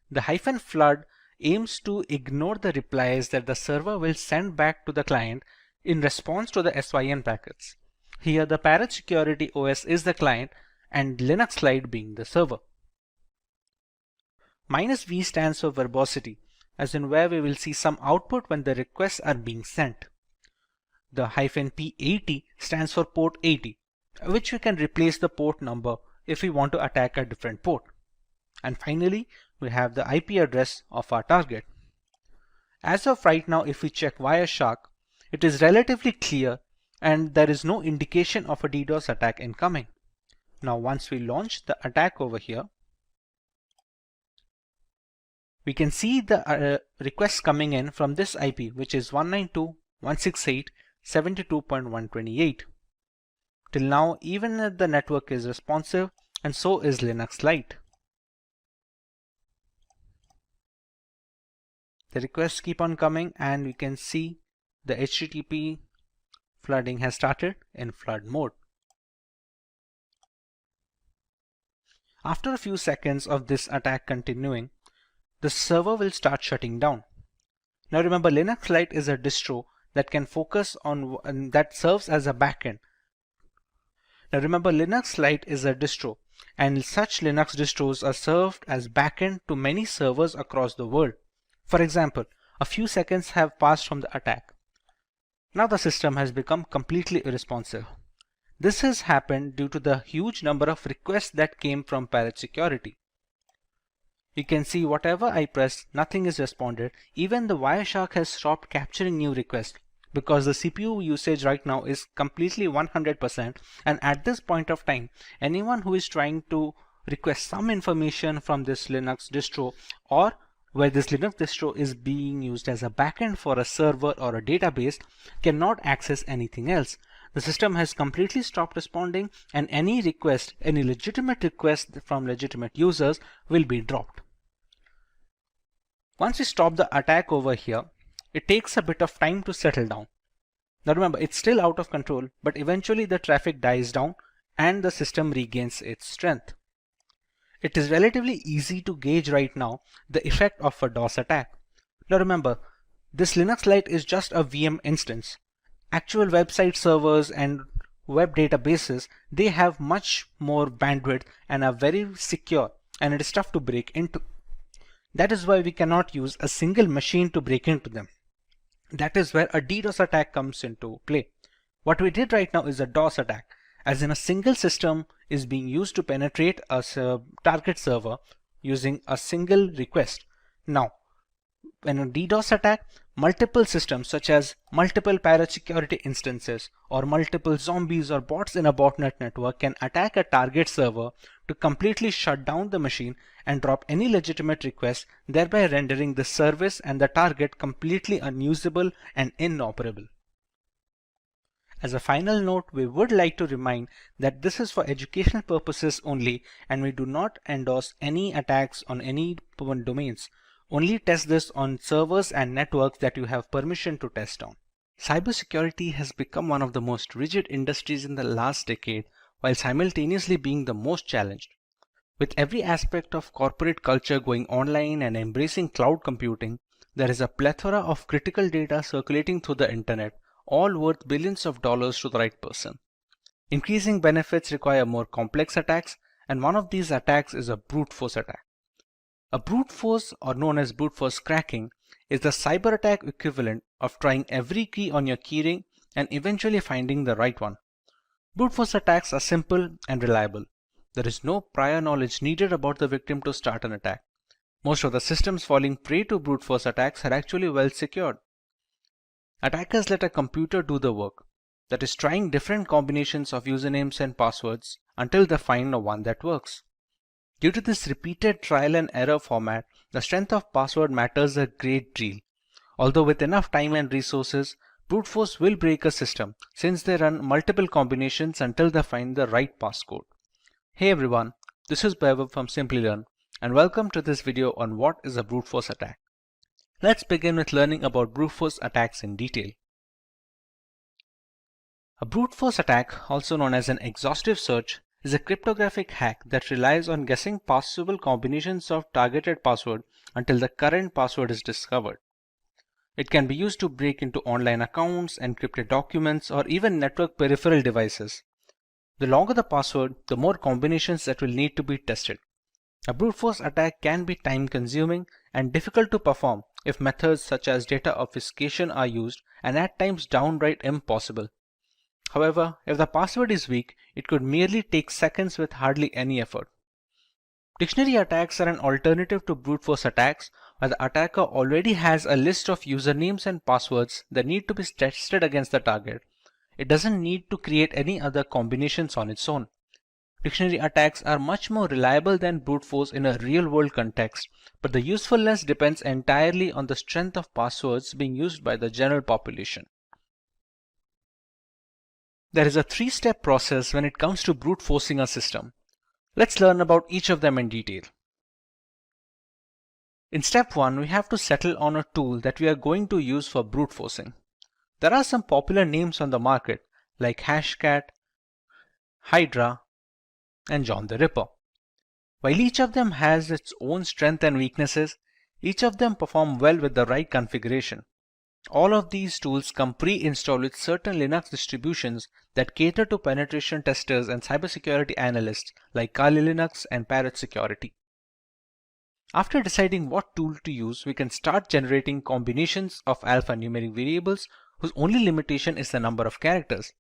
The -flood aims to ignore the replies that the server will send back to the client in response to the SYN packets. Here the Parrot Security OS is the client and Linux Lite being the server. -v stands for verbosity, as in where we will see some output when the requests are being sent. The -p80 stands for port 80, which we can replace the port number if we want to attack a different port. And finally, we have the IP address of our target. As of right now, if we check Wireshark, it is relatively clear and there is no indication of a DDoS attack incoming. Now, once we launch the attack over here, we can see the requests coming in from this IP, which is 192.168.72.128. Till now, even the network is responsive, and so is Linux Lite. The requests keep on coming, and we can see the HTTP flooding has started in flood mode. After a few seconds of this attack continuing, the server will start shutting down. Now remember, Linux Lite is a distro that can focus on that serves as a backend. Now remember, Linux Lite is a distro, and such Linux distros are served as backend to many servers across the world. For example, a few seconds have passed from the attack. Now the system has become completely irresponsive. This has happened due to the huge number of requests that came from Parrot Security. You can see whatever I press, nothing is responded. Even the Wireshark has stopped capturing new requests because the CPU usage right now is completely 100%, and at this point of time, anyone who is trying to request some information from this Linux distro, or where this Linux distro is being used as a backend for a server or a database, cannot access anything else. The system has completely stopped responding, and any request, any legitimate request from legitimate users will be dropped. Once we stop the attack over here, it takes a bit of time to settle down. Now remember, it's still out of control, but eventually the traffic dies down and the system regains its strength. It is relatively easy to gauge right now the effect of a DOS attack. Now remember, this Linux Lite is just a VM instance. Actual website servers and web databases, they have much more bandwidth and are very secure, and it is tough to break into. That is why we cannot use a single machine to break into them. That is where a DDoS attack comes into play. What we did right now is a DOS attack, as in a single system is being used to penetrate a target server using a single request. Now, in a DDoS attack, multiple systems such as multiple pirate security instances or multiple zombies or bots in a botnet network can attack a target server to completely shut down the machine and drop any legitimate request, thereby rendering the service and the target completely unusable and inoperable. As a final note, we would like to remind that this is for educational purposes only, and we do not endorse any attacks on any domains. Only test this on servers and networks that you have permission to test on. Cybersecurity has become one of the most rigid industries in the last decade, while simultaneously being the most challenged. With every aspect of corporate culture going online and embracing cloud computing, there is a plethora of critical data circulating through the internet, all worth billions of dollars to the right person. Increasing benefits require more complex attacks, and one of these attacks is a brute force attack. A brute force, or known as brute force cracking, is the cyber attack equivalent of trying every key on your keyring and eventually finding the right one. Brute force attacks are simple and reliable. There is no prior knowledge needed about the victim to start an attack. Most of the systems falling prey to brute force attacks are actually well secured. Attackers let a computer do the work, that is, trying different combinations of usernames and passwords until they find one that works. Due to this repeated trial and error format, the strength of password matters a great deal. Although with enough time and resources, brute force will break a system since they run multiple combinations until they find the right passcode. Hey everyone, this is Vaibhav from Simplilearn, and welcome to this video on what is a brute force attack. Let's begin with learning about brute force attacks in detail. A brute force attack, also known as an exhaustive search, is a cryptographic hack that relies on guessing possible combinations of targeted password until the current password is discovered. It can be used to break into online accounts, encrypted documents, or even network peripheral devices. The longer the password, the more combinations that will need to be tested. A brute force attack can be time-consuming and difficult to perform if methods such as data obfuscation are used, and at times downright impossible. However, if the password is weak, it could merely take seconds with hardly any effort. Dictionary attacks are an alternative to brute force attacks, where the attacker already has a list of usernames and passwords that need to be tested against the target. It doesn't need to create any other combinations on its own. Dictionary attacks are much more reliable than brute force in a real-world context, but the usefulness depends entirely on the strength of passwords being used by the general population. There is a three-step process when it comes to brute forcing a system. Let's learn about each of them in detail. In step 1, we have to settle on a tool that we are going to use for brute forcing. There are some popular names on the market like Hashcat, Hydra, and John the Ripper. While each of them has its own strengths and weaknesses, each of them perform well with the right configuration. All of these tools come pre-installed with certain Linux distributions that cater to penetration testers and cybersecurity analysts like Kali Linux and Parrot Security. After deciding what tool to use, we can start generating combinations of alphanumeric variables whose only limitation is the number of characters.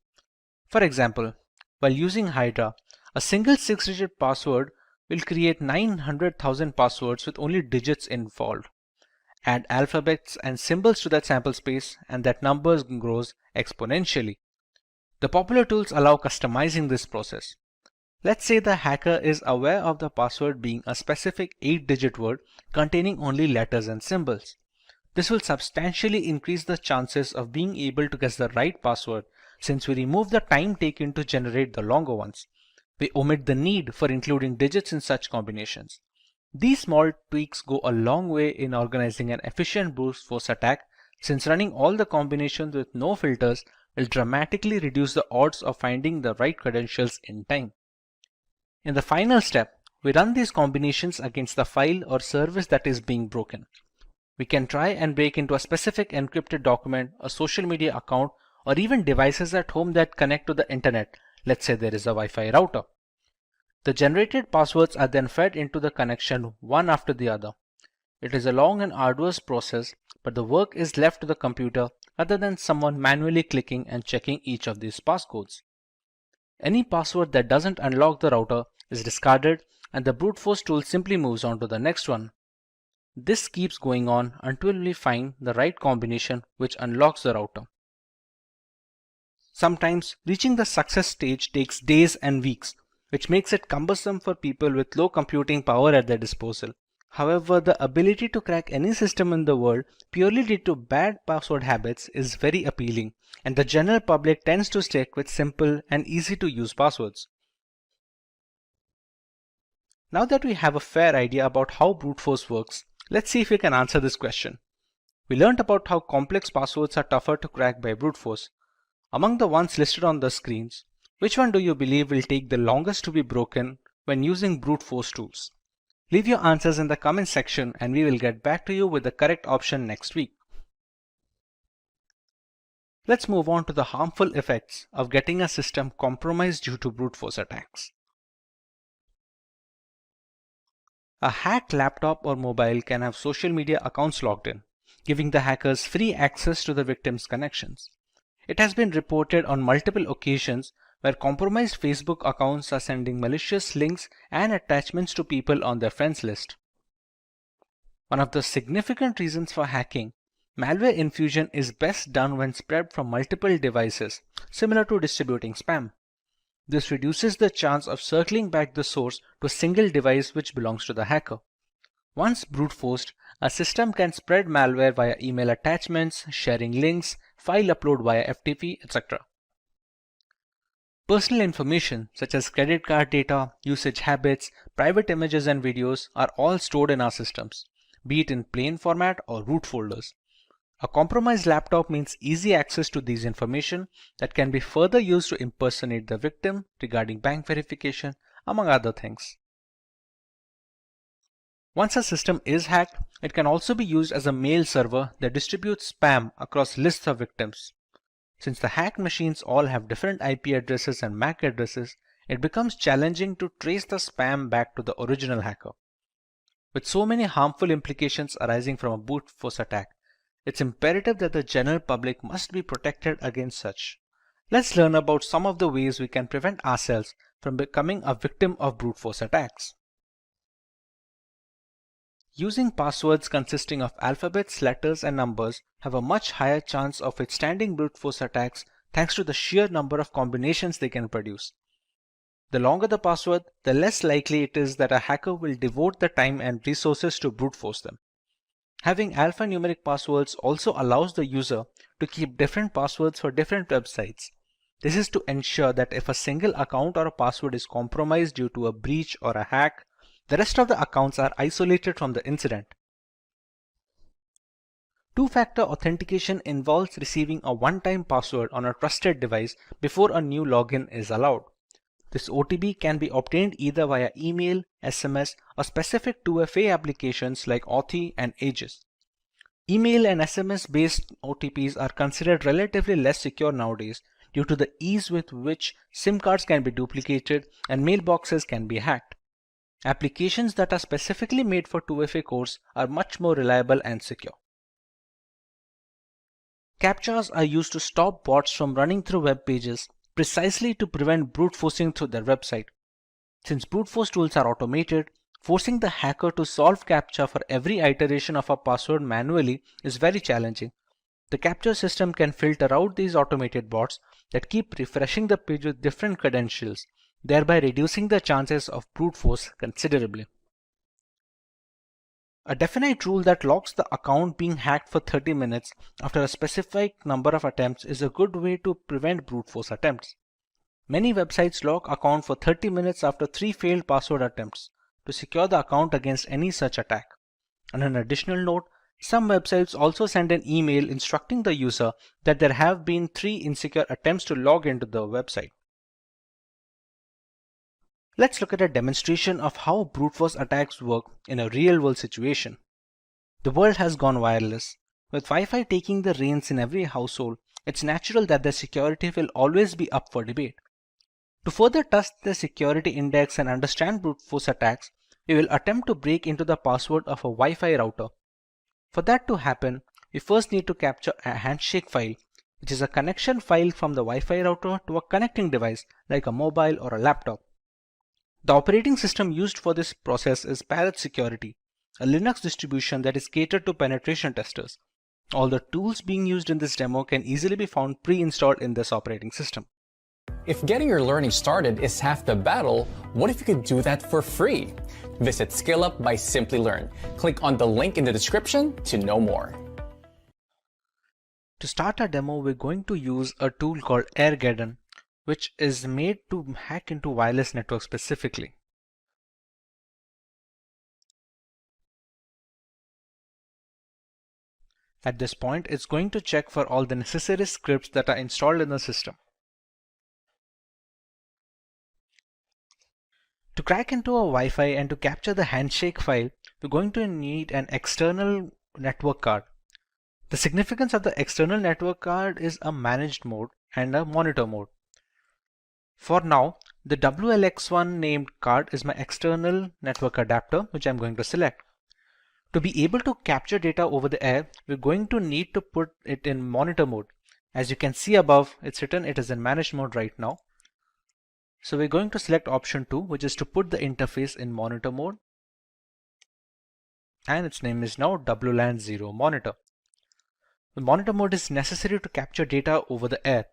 For example, while using Hydra, a single 6-digit password will create 900,000 passwords with only digits involved. Add alphabets and symbols to that sample space and that number grows exponentially. The popular tools allow customizing this process. Let's say the hacker is aware of the password being a specific 8-digit word containing only letters and symbols. This will substantially increase the chances of being able to guess the right password since we remove the time taken to generate the longer ones. We omit the need for including digits in such combinations. These small tweaks go a long way in organizing an efficient brute force attack, since running all the combinations with no filters will dramatically reduce the odds of finding the right credentials in time. In the final step, we run these combinations against the file or service that is being broken. We can try and break into a specific encrypted document, a social media account, or even devices at home that connect to the internet. Let's say there is a Wi-Fi router. The generated passwords are then fed into the connection one after the other. It is a long and arduous process, but the work is left to the computer rather than someone manually clicking and checking each of these passcodes. Any password that doesn't unlock the router is discarded and the brute force tool simply moves on to the next one. This keeps going on until we find the right combination which unlocks the router. Sometimes reaching the success stage takes days and weeks, which makes it cumbersome for people with low computing power at their disposal. However, the ability to crack any system in the world purely due to bad password habits is very appealing, and the general public tends to stick with simple and easy to use passwords. Now that we have a fair idea about how brute force works, let's see if we can answer this question. We learned about how complex passwords are tougher to crack by brute force. Among the ones listed on the screens, which one do you believe will take the longest to be broken when using brute force tools? Leave your answers in the comment section and we will get back to you with the correct option next week. Let's move on to the harmful effects of getting a system compromised due to brute force attacks. A hacked laptop or mobile can have social media accounts logged in, giving the hackers free access to the victim's connections. It has been reported on multiple occasions where compromised Facebook accounts are sending malicious links and attachments to people on their friends list. One of the significant reasons for hacking, malware infusion is best done when spread from multiple devices, similar to distributing spam. This reduces the chance of circling back the source to a single device which belongs to the hacker. Once brute forced, a system can spread malware via email attachments, sharing links, file upload via FTP, etc. Personal information such as credit card data, usage habits, private images and videos are all stored in our systems, be it in plain format or root folders. A compromised laptop means easy access to these information that can be further used to impersonate the victim regarding bank verification, among other things. Once a system is hacked, it can also be used as a mail server that distributes spam across lists of victims. Since the hacked machines all have different IP addresses and MAC addresses, it becomes challenging to trace the spam back to the original hacker. With so many harmful implications arising from a brute force attack, it's imperative that the general public must be protected against such. Let's learn about some of the ways we can prevent ourselves from becoming a victim of brute force attacks. Using passwords consisting of alphabets, letters, and numbers have a much higher chance of withstanding brute force attacks thanks to the sheer number of combinations they can produce. The longer the password, the less likely it is that a hacker will devote the time and resources to brute force them. Having alphanumeric passwords also allows the user to keep different passwords for different websites. This is to ensure that if a single account or a password is compromised due to a breach or a hack, the rest of the accounts are isolated from the incident. Two-factor authentication involves receiving a one-time password on a trusted device before a new login is allowed. This OTP can be obtained either via email, SMS, or specific 2FA applications like Authy and Aegis. Email and SMS-based OTPs are considered relatively less secure nowadays due to the ease with which SIM cards can be duplicated and mailboxes can be hacked. Applications that are specifically made for 2FA cores are much more reliable and secure. CAPTCHAs are used to stop bots from running through web pages precisely to prevent brute forcing through their website. Since brute force tools are automated, forcing the hacker to solve CAPTCHA for every iteration of a password manually is very challenging. The CAPTCHA system can filter out these automated bots that keep refreshing the page with different credentials, thereby reducing the chances of brute force considerably. A definite rule that locks the account being hacked for 30 minutes after a specific number of attempts is a good way to prevent brute force attempts. Many websites lock account for 30 minutes after 3 failed password attempts to secure the account against any such attack. On an additional note, some websites also send an email instructing the user that there have been 3 insecure attempts to log into the website. Let's look at a demonstration of how brute force attacks work in a real-world situation. The world has gone wireless. With Wi-Fi taking the reins in every household, it's natural that their security will always be up for debate. To further test the security index and understand brute force attacks, we will attempt to break into the password of a Wi-Fi router. For that to happen, we first need to capture a handshake file, which is a connection file from the Wi-Fi router to a connecting device like a mobile or a laptop. The operating system used for this process is Parrot Security, a Linux distribution that is catered to penetration testers. All the tools being used in this demo can easily be found pre-installed in this operating system. If getting your learning started is half the battle, what if you could do that for free? Visit SkillUp by Simplilearn. Click on the link in the description to know more. To start our demo, we're going to use a tool called Airgeddon, which is made to hack into wireless networks specifically. At this point, it's going to check for all the necessary scripts that are installed in the system. To crack into a Wi-Fi and to capture the handshake file, we're going to need an external network card. The significance of the external network card is a managed mode and a monitor mode. For now, the WLX1 named card is my external network adapter, which I'm going to select. To be able to capture data over the air, we're going to need to put it in monitor mode. As you can see above, it's written it is in managed mode right now. So we're going to select option 2, which is to put the interface in monitor mode. And its name is now WLAN 0 monitor. The monitor mode is necessary to capture data over the air.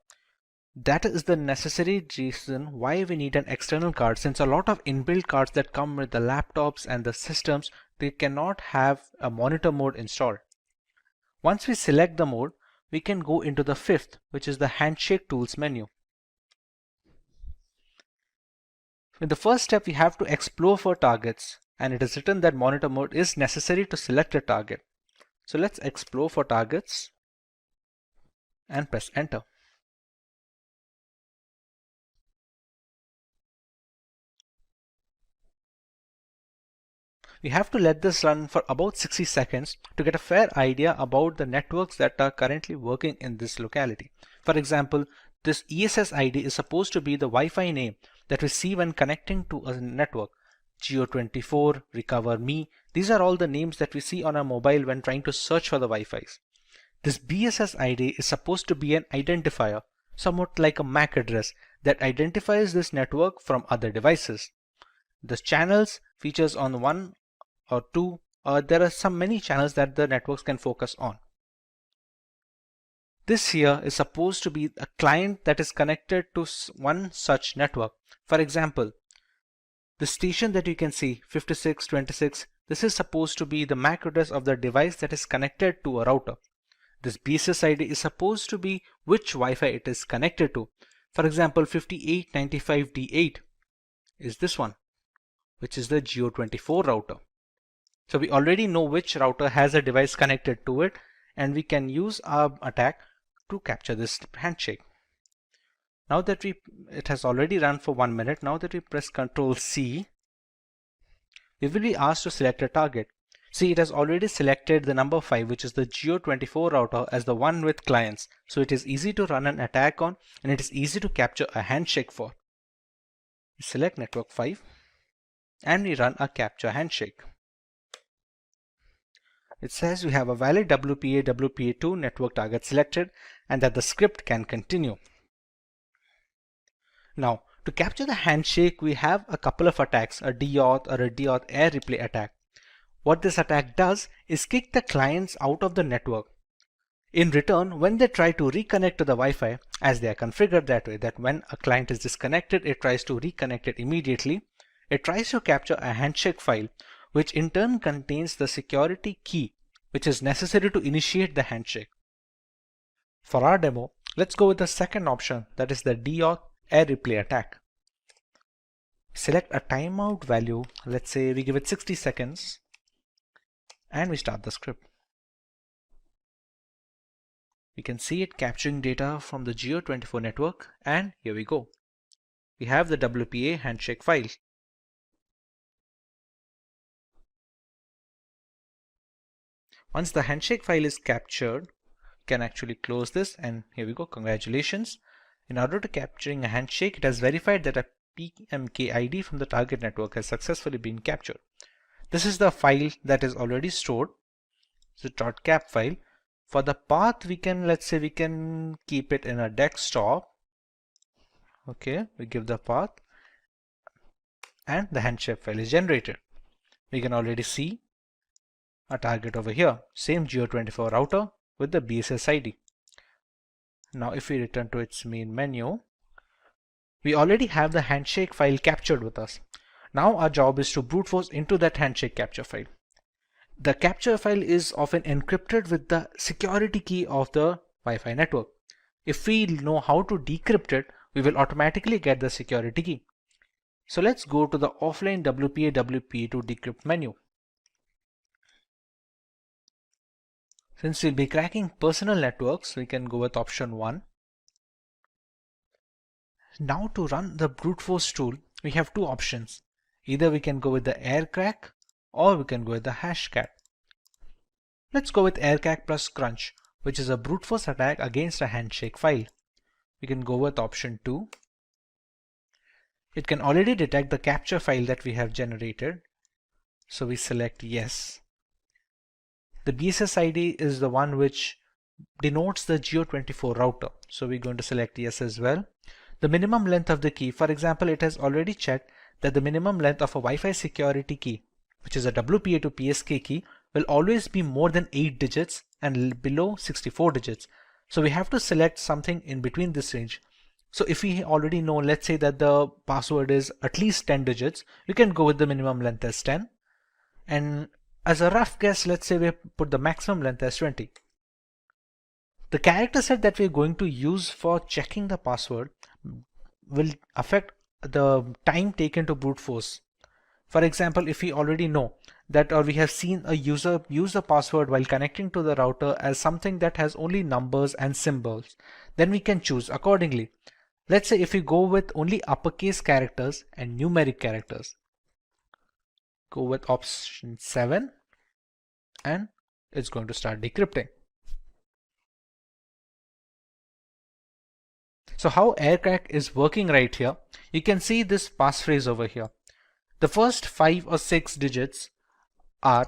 That is the necessary reason why we need an external card, since a lot of inbuilt cards that come with the laptops and the systems, they cannot have a monitor mode installed. Once we select the mode, we can go into the fifth, which is the handshake tools menu. In the first step, we have to explore for targets, and it is written that monitor mode is necessary to select a target. So let's explore for targets and press enter. We have to let this run for about 60 seconds to get a fair idea about the networks that are currently working in this locality. For example, this ESS ID is supposed to be the Wi-Fi name that we see when connecting to a network. Geo24, Recover Me, these are all the names that we see on our mobile when trying to search for the Wi-Fis. This BSS ID is supposed to be an identifier, somewhat like a MAC address that identifies this network from other devices. The channels features on 1 or 2, there are many channels that the networks can focus on. This here is supposed to be a client that is connected to one such network. For example, the station that you can see, 5626, this is supposed to be the MAC address of the device that is connected to a router. This BSS ID is supposed to be which Wi-Fi it is connected to. For example, 5895D8 is this one, which is the Geo24 router. So we already know which router has a device connected to it, and we can use our attack to capture this handshake. Now that it has already run for 1 minute, now that we press Ctrl C, we will be asked to select a target. See, it has already selected the number 5, which is the Geo24 router, as the one with clients. So it is easy to run an attack on, and it is easy to capture a handshake for. We select network 5 and we run a capture handshake. It says we have a valid WPA2 network target selected and that the script can continue. Now, to capture the handshake, we have a couple of attacks, a deauth or a deauth air replay attack. What this attack does is kick the clients out of the network. In return, when they try to reconnect to the Wi-Fi, as they are configured that way, that when a client is disconnected, it tries to reconnect it immediately, it tries to capture a handshake file, which in turn contains the security key, which is necessary to initiate the handshake. For our demo, let's go with the second option, that is the deauth air replay attack. Select a timeout value, let's say we give it 60 seconds, and we start the script. We can see it capturing data from the Geo24 network, and here we go. We have the WPA handshake file. Once the handshake file is captured, you can actually close this, and here we go. Congratulations. In order to capturing a handshake, it has verified that a PMK ID from the target network has successfully been captured. This is the file that is already stored. It's a .cap file. For the path, we can, let's say we can keep it in a desktop. Okay, we give the path and the handshake file is generated. We can already see a target over here, same Geo24 router with the BSS ID. Now if we return to its main menu, we already have the handshake file captured with us. Now our job is to brute force into that handshake capture file. The capture file is often encrypted with the security key of the Wi-Fi network. If we know how to decrypt it, we will automatically get the security key. So let's go to the offline WPA2 decrypt menu. Since we'll be cracking personal networks, we can go with option 1. Now to run the brute force tool, we have two options. Either we can go with the aircrack or we can go with the hashcat. Let's go with aircrack plus crunch, which is a brute force attack against a handshake file. We can go with option 2. It can already detect the capture file that we have generated, so we select yes. The BSS ID is the one which denotes the Geo24 router, so we're going to select yes as well. The minimum length of the key, for example, it has already checked that the minimum length of a Wi-Fi security key, which is a WPA to PSK key, will always be more than 8 digits and below 64 digits. So we have to select something in between this range. So if we already know, let's say that the password is at least 10 digits, we can go with the minimum length as 10. And as a rough guess, let's say we put the maximum length as 20. The character set that we're going to use for checking the password will affect the time taken to brute force. For example, if we already know that, or we have seen a user use the password while connecting to the router as something that has only numbers and symbols, then we can choose accordingly. Let's say if we go with only uppercase characters and numeric characters, go with option 7 and it's going to start decrypting. So how aircrack is working right here, you can see this passphrase over here. The first 5 or 6 digits are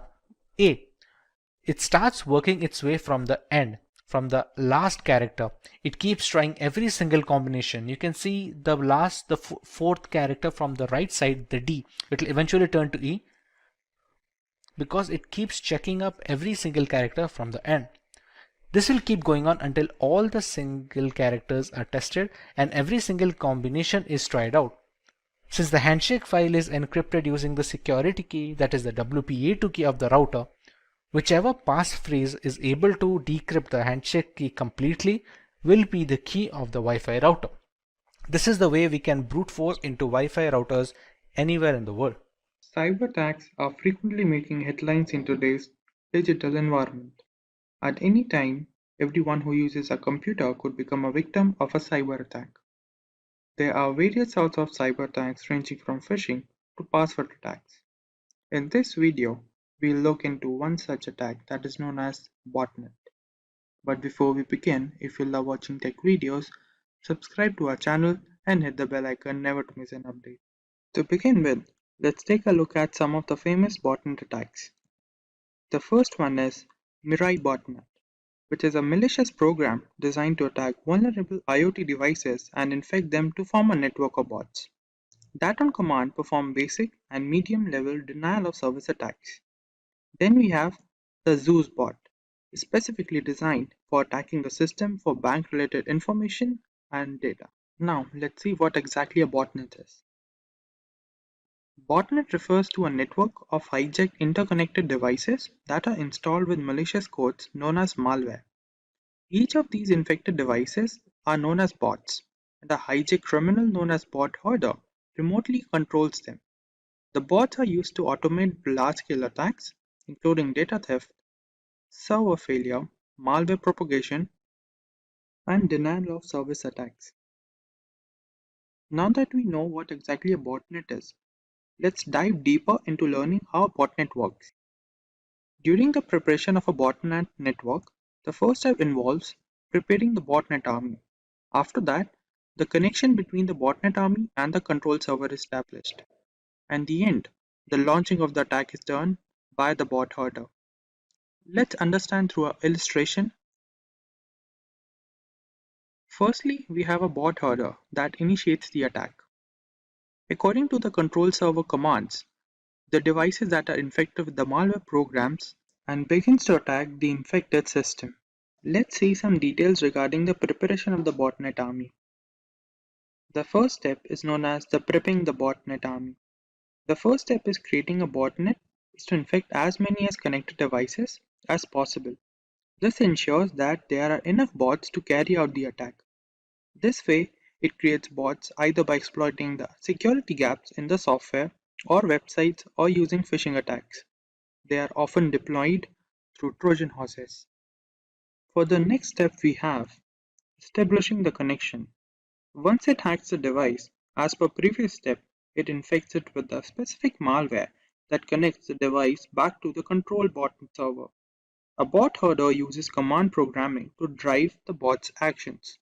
A. It starts working its way from the end, from the last character. It keeps trying every single combination. You can see the fourth character from the right side, the D. It will eventually turn to E because it keeps checking up every single character from the end. This will keep going on until all the single characters are tested and every single combination is tried out. Since the handshake file is encrypted using the security key, that is the WPA2 key of the router, whichever passphrase is able to decrypt the handshake key completely will be the key of the Wi-Fi router. This is the way we can brute force into Wi-Fi routers anywhere in the world. Cyber attacks are frequently making headlines in today's digital environment. At any time, everyone who uses a computer could become a victim of a cyber attack. There are various sorts of cyber attacks ranging from phishing to password attacks. In this video, we'll look into one such attack that is known as botnet. But before we begin, if you love watching tech videos, subscribe to our channel and hit the bell icon never to miss an update. To begin with, let's take a look at some of the famous botnet attacks. The first one is Mirai botnet, which is a malicious program designed to attack vulnerable IoT devices and infect them to form a network of bots that on command perform basic and medium level denial of service attacks. Then we have the Zeus bot, specifically designed for attacking the system for bank related information and data. Now let's see what exactly a botnet is. Botnet refers to a network of hijacked interconnected devices that are installed with malicious codes known as malware. Each of these infected devices are known as bots, and a hijacked criminal known as bot hoarder remotely controls them. The bots are used to automate large-scale attacks, including data theft, server failure, malware propagation, and denial of service attacks. Now that we know what exactly a botnet is, let's dive deeper into learning how a botnet works. During the preparation of a botnet network, the first step involves preparing the botnet army. After that, the connection between the botnet army and the control server is established. And the end, the launching of the attack is done by the bot hoarder. Let's understand through an illustration. Firstly, we have a bot hoarder that initiates the attack. According to the control server commands, the devices that are infected with the malware programs and begins to attack the infected system. Let's see some details regarding the preparation of the botnet army. The first step is known as the prepping the botnet army. The first step is creating a botnet is to infect as many as connected devices as possible. This ensures that there are enough bots to carry out the attack. This way, it creates bots either by exploiting the security gaps in the software or websites or using phishing attacks. They are often deployed through Trojan horses. For the next step we have establishing the connection. Once it hacks the device, as per previous step, it infects it with a specific malware that connects the device back to the control bot server. A bot herder uses command programming to drive the bot's actions.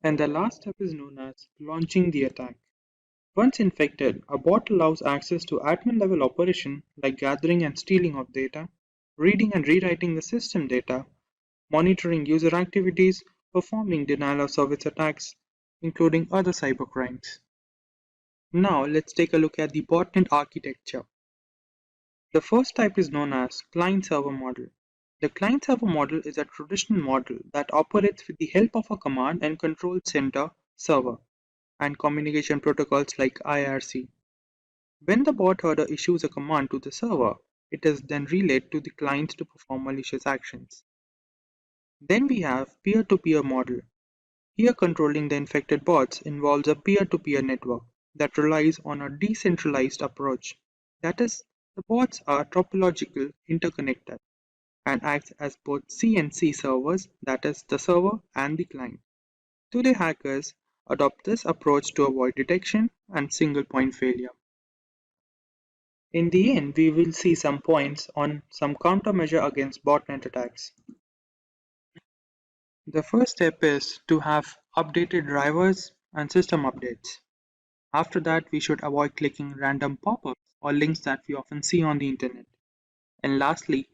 And the last step is known as launching the attack. Once infected, a bot allows access to admin level operation like gathering and stealing of data, reading and rewriting the system data, monitoring user activities, performing denial of service attacks, including other cybercrimes. Now let's take a look at the botnet architecture. The first type is known as client-server model. The client-server model is a traditional model that operates with the help of a command and control center server and communication protocols like IRC. When the bot herder issues a command to the server, it is then relayed to the client to perform malicious actions. Then we have peer-to-peer model. Here controlling the infected bots involves a peer-to-peer network that relies on a decentralized approach. That is, the bots are topological interconnected and acts as both C and C servers, that is, the server and the client. Today hackers adopt this approach to avoid detection and single point failure. In the end, we will see some points on some countermeasure against botnet attacks. The first step is to have updated drivers and system updates. After that, we should avoid clicking random pop-ups or links that we often see on the internet. And lastly,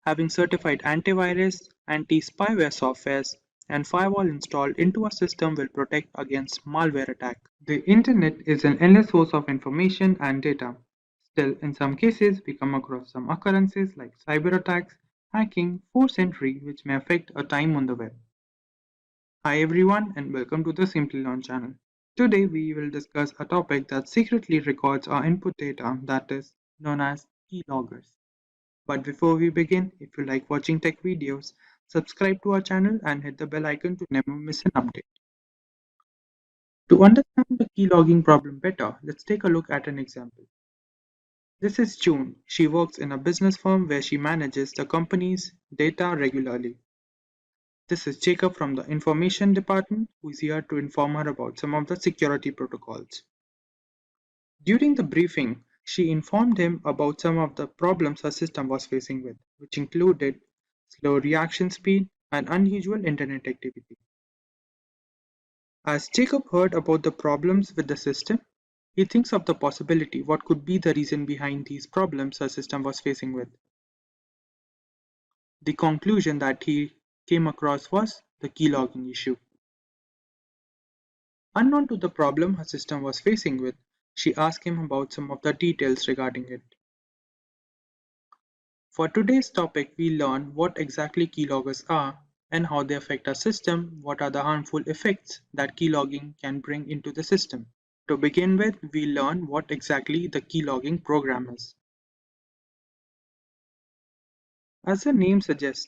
having certified antivirus, anti-spyware softwares, and firewall installed into a system will protect against malware attack. The internet is an endless source of information and data. Still, in some cases, we come across some occurrences like cyber attacks, hacking, forced entry, which may affect our time on the web. Hi everyone and welcome to the Simplilearn channel. Today we will discuss a topic that secretly records our input data, that is known as keyloggers. But before we begin, if you like watching tech videos, subscribe to our channel and hit the bell icon to never miss an update. To understand the keylogging problem better, let's take a look at an example. This is June. She works in a business firm where she manages the company's data regularly. This is Jacob from the information department who is here to inform her about some of the security protocols. During the briefing, she informed him about some of the problems her system was facing with, which included slow reaction speed and unusual internet activity. As Jacob heard about the problems with the system, he thinks of the possibility what could be the reason behind these problems her system was facing with. The conclusion that he came across was the keylogging issue. Unknown to the problem her system was facing with, she asked him about some of the details regarding it. For today's topic, we learn what exactly keyloggers are and how they affect our system, what are the harmful effects that keylogging can bring into the system. To begin with, we learn what exactly the keylogging program is. As the name suggests,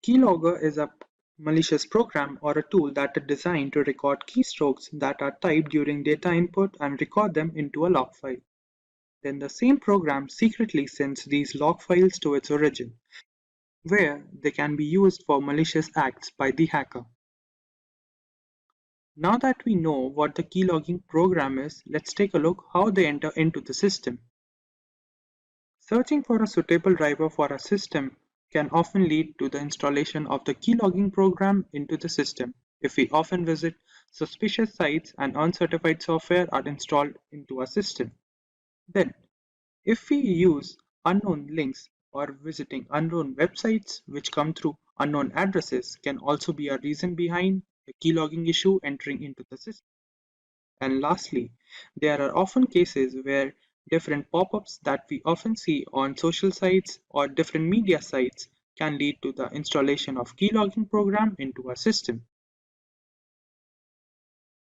keylogger is a malicious program or a tool that is designed to record keystrokes that are typed during data input and record them into a log file. Then the same program secretly sends these log files to its origin, where they can be used for malicious acts by the hacker. Now that we know what the keylogging program is, let's take a look how they enter into the system. Searching for a suitable driver for a system can often lead to the installation of the keylogging program into the system if we often visit suspicious sites and uncertified software are installed into our system. Then, if we use unknown links or visiting unknown websites which come through unknown addresses can also be a reason behind the keylogging issue entering into the system. And lastly, there are often cases where Different pop-ups that we often see on social sites or different media sites can lead to the installation of keylogging program into a system.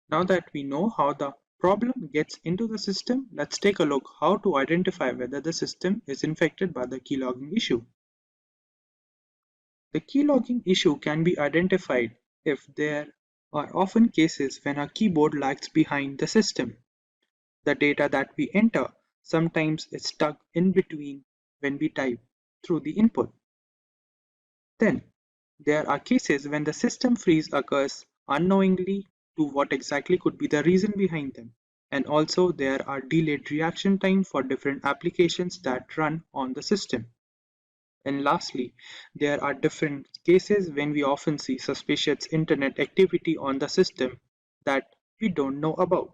Now that we know how the problem gets into the system, let's take a look how to identify whether the system is infected by the keylogging issue. The keylogging issue can be identified if there are often cases when a keyboard lags behind the system. The data that we enter sometimes is stuck in between when we type through the input. Then, there are cases when the system freeze occurs unknowingly to what exactly could be the reason behind them. And also there are delayed reaction time for different applications that run on the system. And lastly, there are different cases when we often see suspicious internet activity on the system that we don't know about.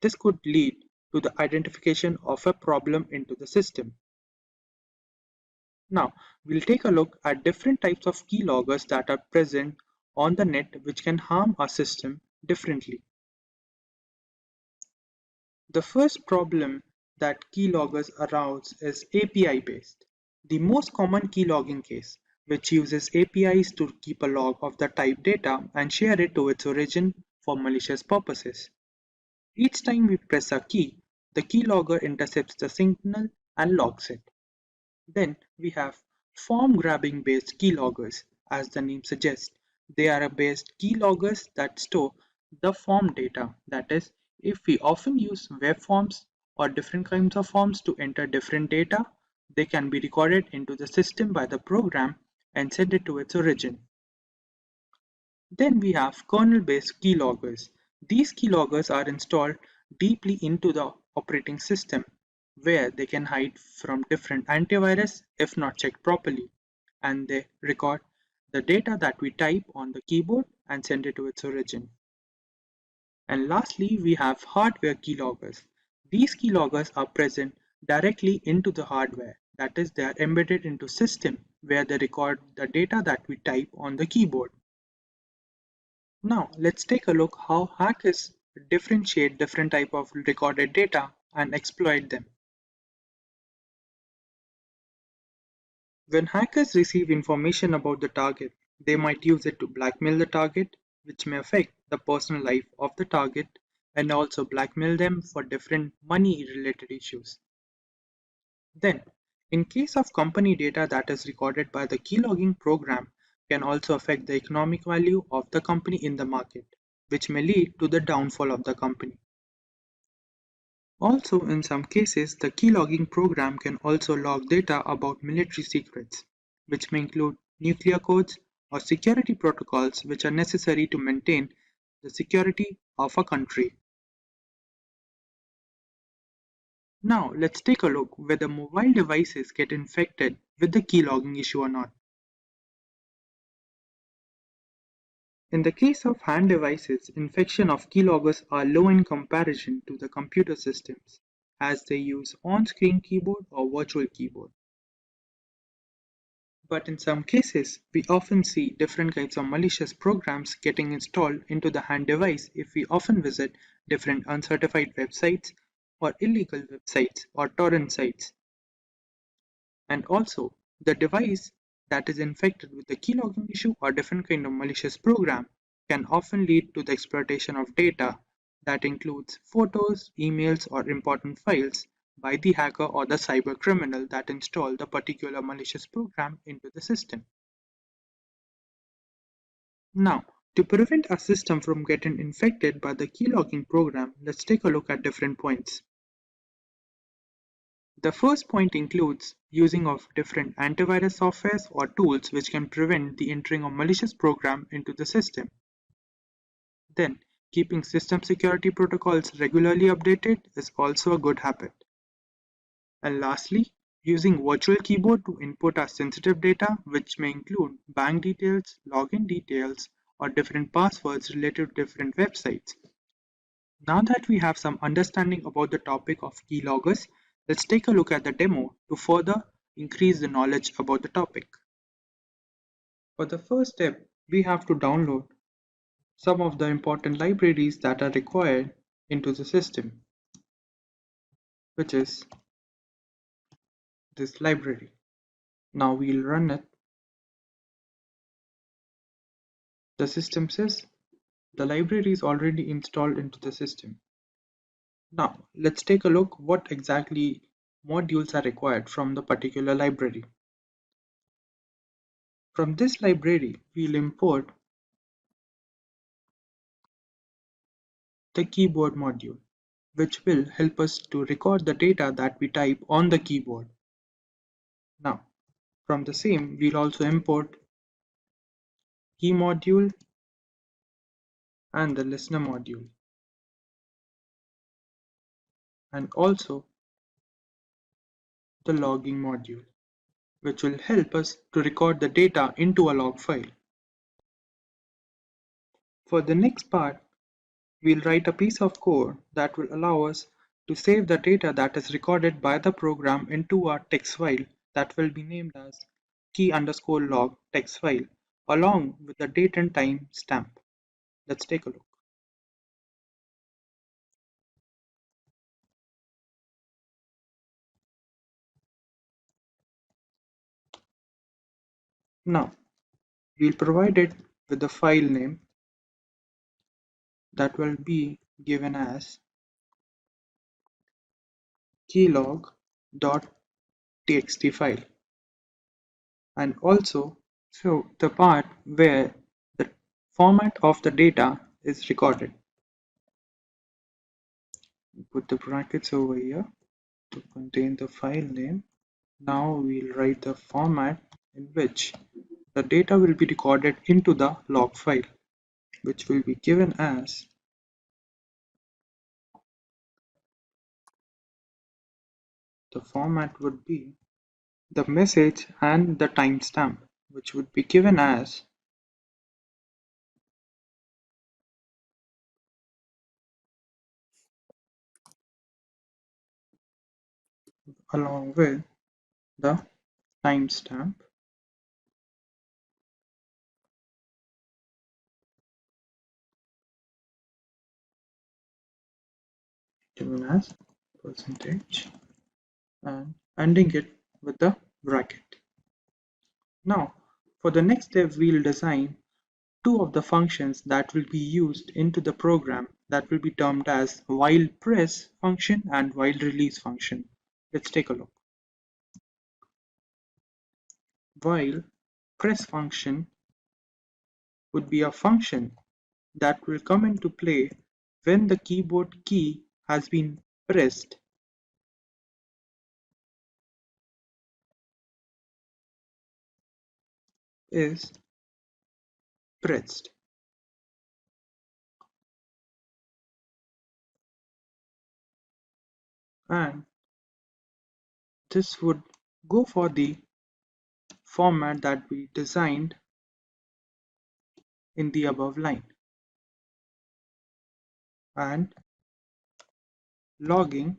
This could lead to the identification of a problem into the system. Now, we'll take a look at different types of keyloggers that are present on the net which can harm our system differently. The first problem that keyloggers arouse is API based. The most common keylogging case, which uses APIs to keep a log of the type data and share it to its origin for malicious purposes. Each time we press a key, the keylogger intercepts the signal and logs it. Then we have form grabbing based keyloggers. As the name suggests, they are based keyloggers that store the form data. That is, if we often use web forms or different kinds of forms to enter different data, they can be recorded into the system by the program and sent it to its origin. Then we have kernel-based keyloggers. These keyloggers are installed deeply into the operating system, where they can hide from different antivirus if not checked properly, and they record the data that we type on the keyboard and send it to its origin. And lastly, we have hardware keyloggers. These keyloggers are present directly into the hardware, that is, they are embedded into system where they record the data that we type on the keyboard. Now let's take a look how hackers differentiate different type of recorded data and exploit them. When hackers receive information about the target, they might use it to blackmail the target, which may affect the personal life of the target and also blackmail them for different money related issues. Then, in case of company data that is recorded by the keylogging program can also affect the economic value of the company in the market, which may lead to the downfall of the company. Also, in some cases, the keylogging program can also log data about military secrets, which may include nuclear codes or security protocols which are necessary to maintain the security of a country. Now, let's take a look whether mobile devices get infected with the keylogging issue or not. In the case of hand devices, infection of keyloggers are low in comparison to the computer systems, as they use on-screen keyboard or virtual keyboard. But in some cases, we often see different kinds of malicious programs getting installed into the hand device if we often visit different uncertified websites or illegal websites or torrent sites. And also, the device that is infected with the keylogging issue or different kind of malicious program can often lead to the exploitation of data that includes photos, emails, or important files by the hacker or the cyber criminal that installed the particular malicious program into the system. Now, to prevent a system from getting infected by the keylogging program, let's take a look at different points. The first point includes using of different antivirus softwares or tools which can prevent the entering of malicious program into the system. Then, keeping system security protocols regularly updated is also a good habit. And lastly, using virtual keyboard to input our sensitive data, which may include bank details, login details, or different passwords related to different websites. Now that we have some understanding about the topic of keyloggers, let's take a look at the demo to further increase the knowledge about the topic. For the first step, we have to download some of the important libraries that are required into the system. which is this library. Now we'll run it. The system says the library is already installed into the system. Now let's take a look what exactly modules are required from the particular library. From this library, we'll import the keyboard module, which will help us to record the data that we type on the keyboard. Now, from the same, we'll also import key module and the listener module, and also the logging module, which will help us to record the data into a log file. For the next part, we'll write a piece of code that will allow us to save the data that is recorded by the program into a text file that will be named as key_log text file along with the date and time stamp. Let's take a look. Now, we'll provide it with the file name that will be given as keylog.txt file, and also show the part where the format of the data is recorded. Put the brackets over here to contain the file name. Now we'll write the format in which the data will be recorded into the log file, which will be given as the format would be the message and the timestamp, which would be given as along with the timestamp given as percentage and ending it with the bracket. Now, for the next step, we'll design two of the functions that will be used into the program that will be termed as while press function and while release function. Let's take a look. While press function would be a function that will come into play when the keyboard key has been pressed is pressed. And this would go for the format that we designed in the above line. And logging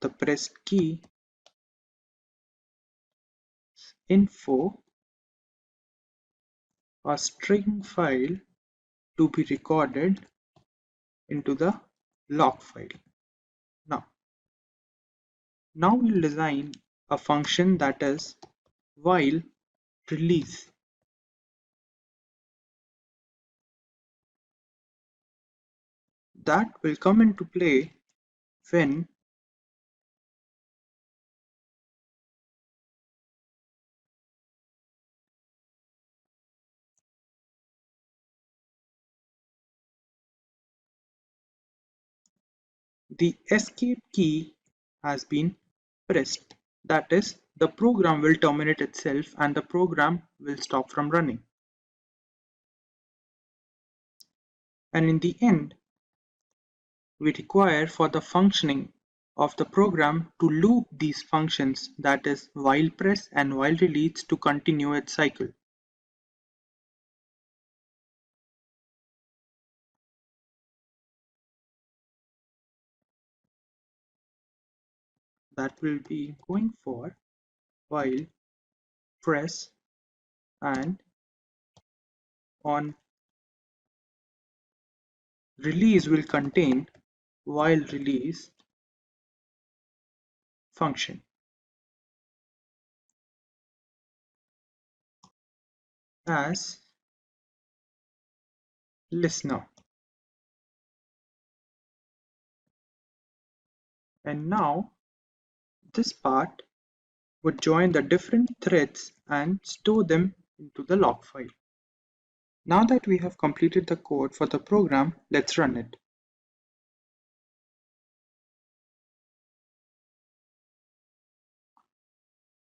the pressed key info, a string file to be recorded into the log file. Now we'll design a function that is while release. That will come into play when the escape key has been pressed. That is, the program will terminate itself and the program will stop from running. And in the end, we require for the functioning of the program to loop these functions, that is while press and while release, to continue its cycle. That will be going for while press and on release will contain while release function as listener. And now this part would join the different threads and store them into the log file. Now that we have completed the code for the program, let's run it.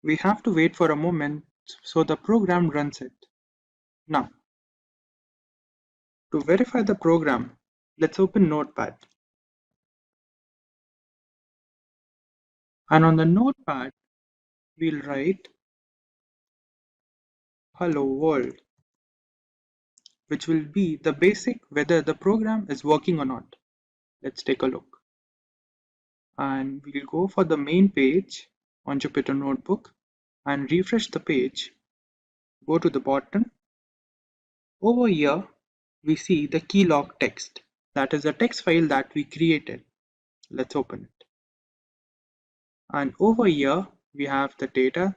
We have to wait for a moment so the program runs it. Now, to verify the program, let's open Notepad. And on the Notepad, we'll write hello world, which will be the basic whether the program is working or not. Let's take a look. And we'll go for the main page on Jupyter Notebook and refresh the page. Go to the bottom. Over here, we see the keylog text. That is a text file that we created. Let's open it. And over here, we have the data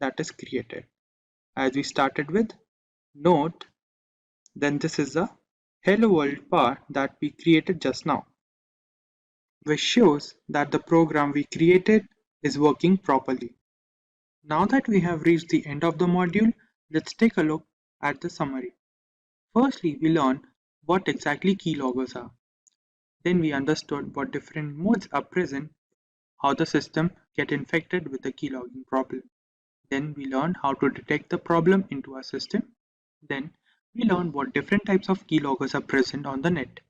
that is created. As we started with note, then this is the hello world part that we created just now, which shows that the program we created is working properly. Now that we have reached the end of the module, let's take a look at the summary. Firstly, we learned what exactly keyloggers are. Then we understood what different modes are present, how the system get infected with the keylogging problem. Then we learned how to detect the problem into our system. Then we learned what different types of keyloggers are present on the net.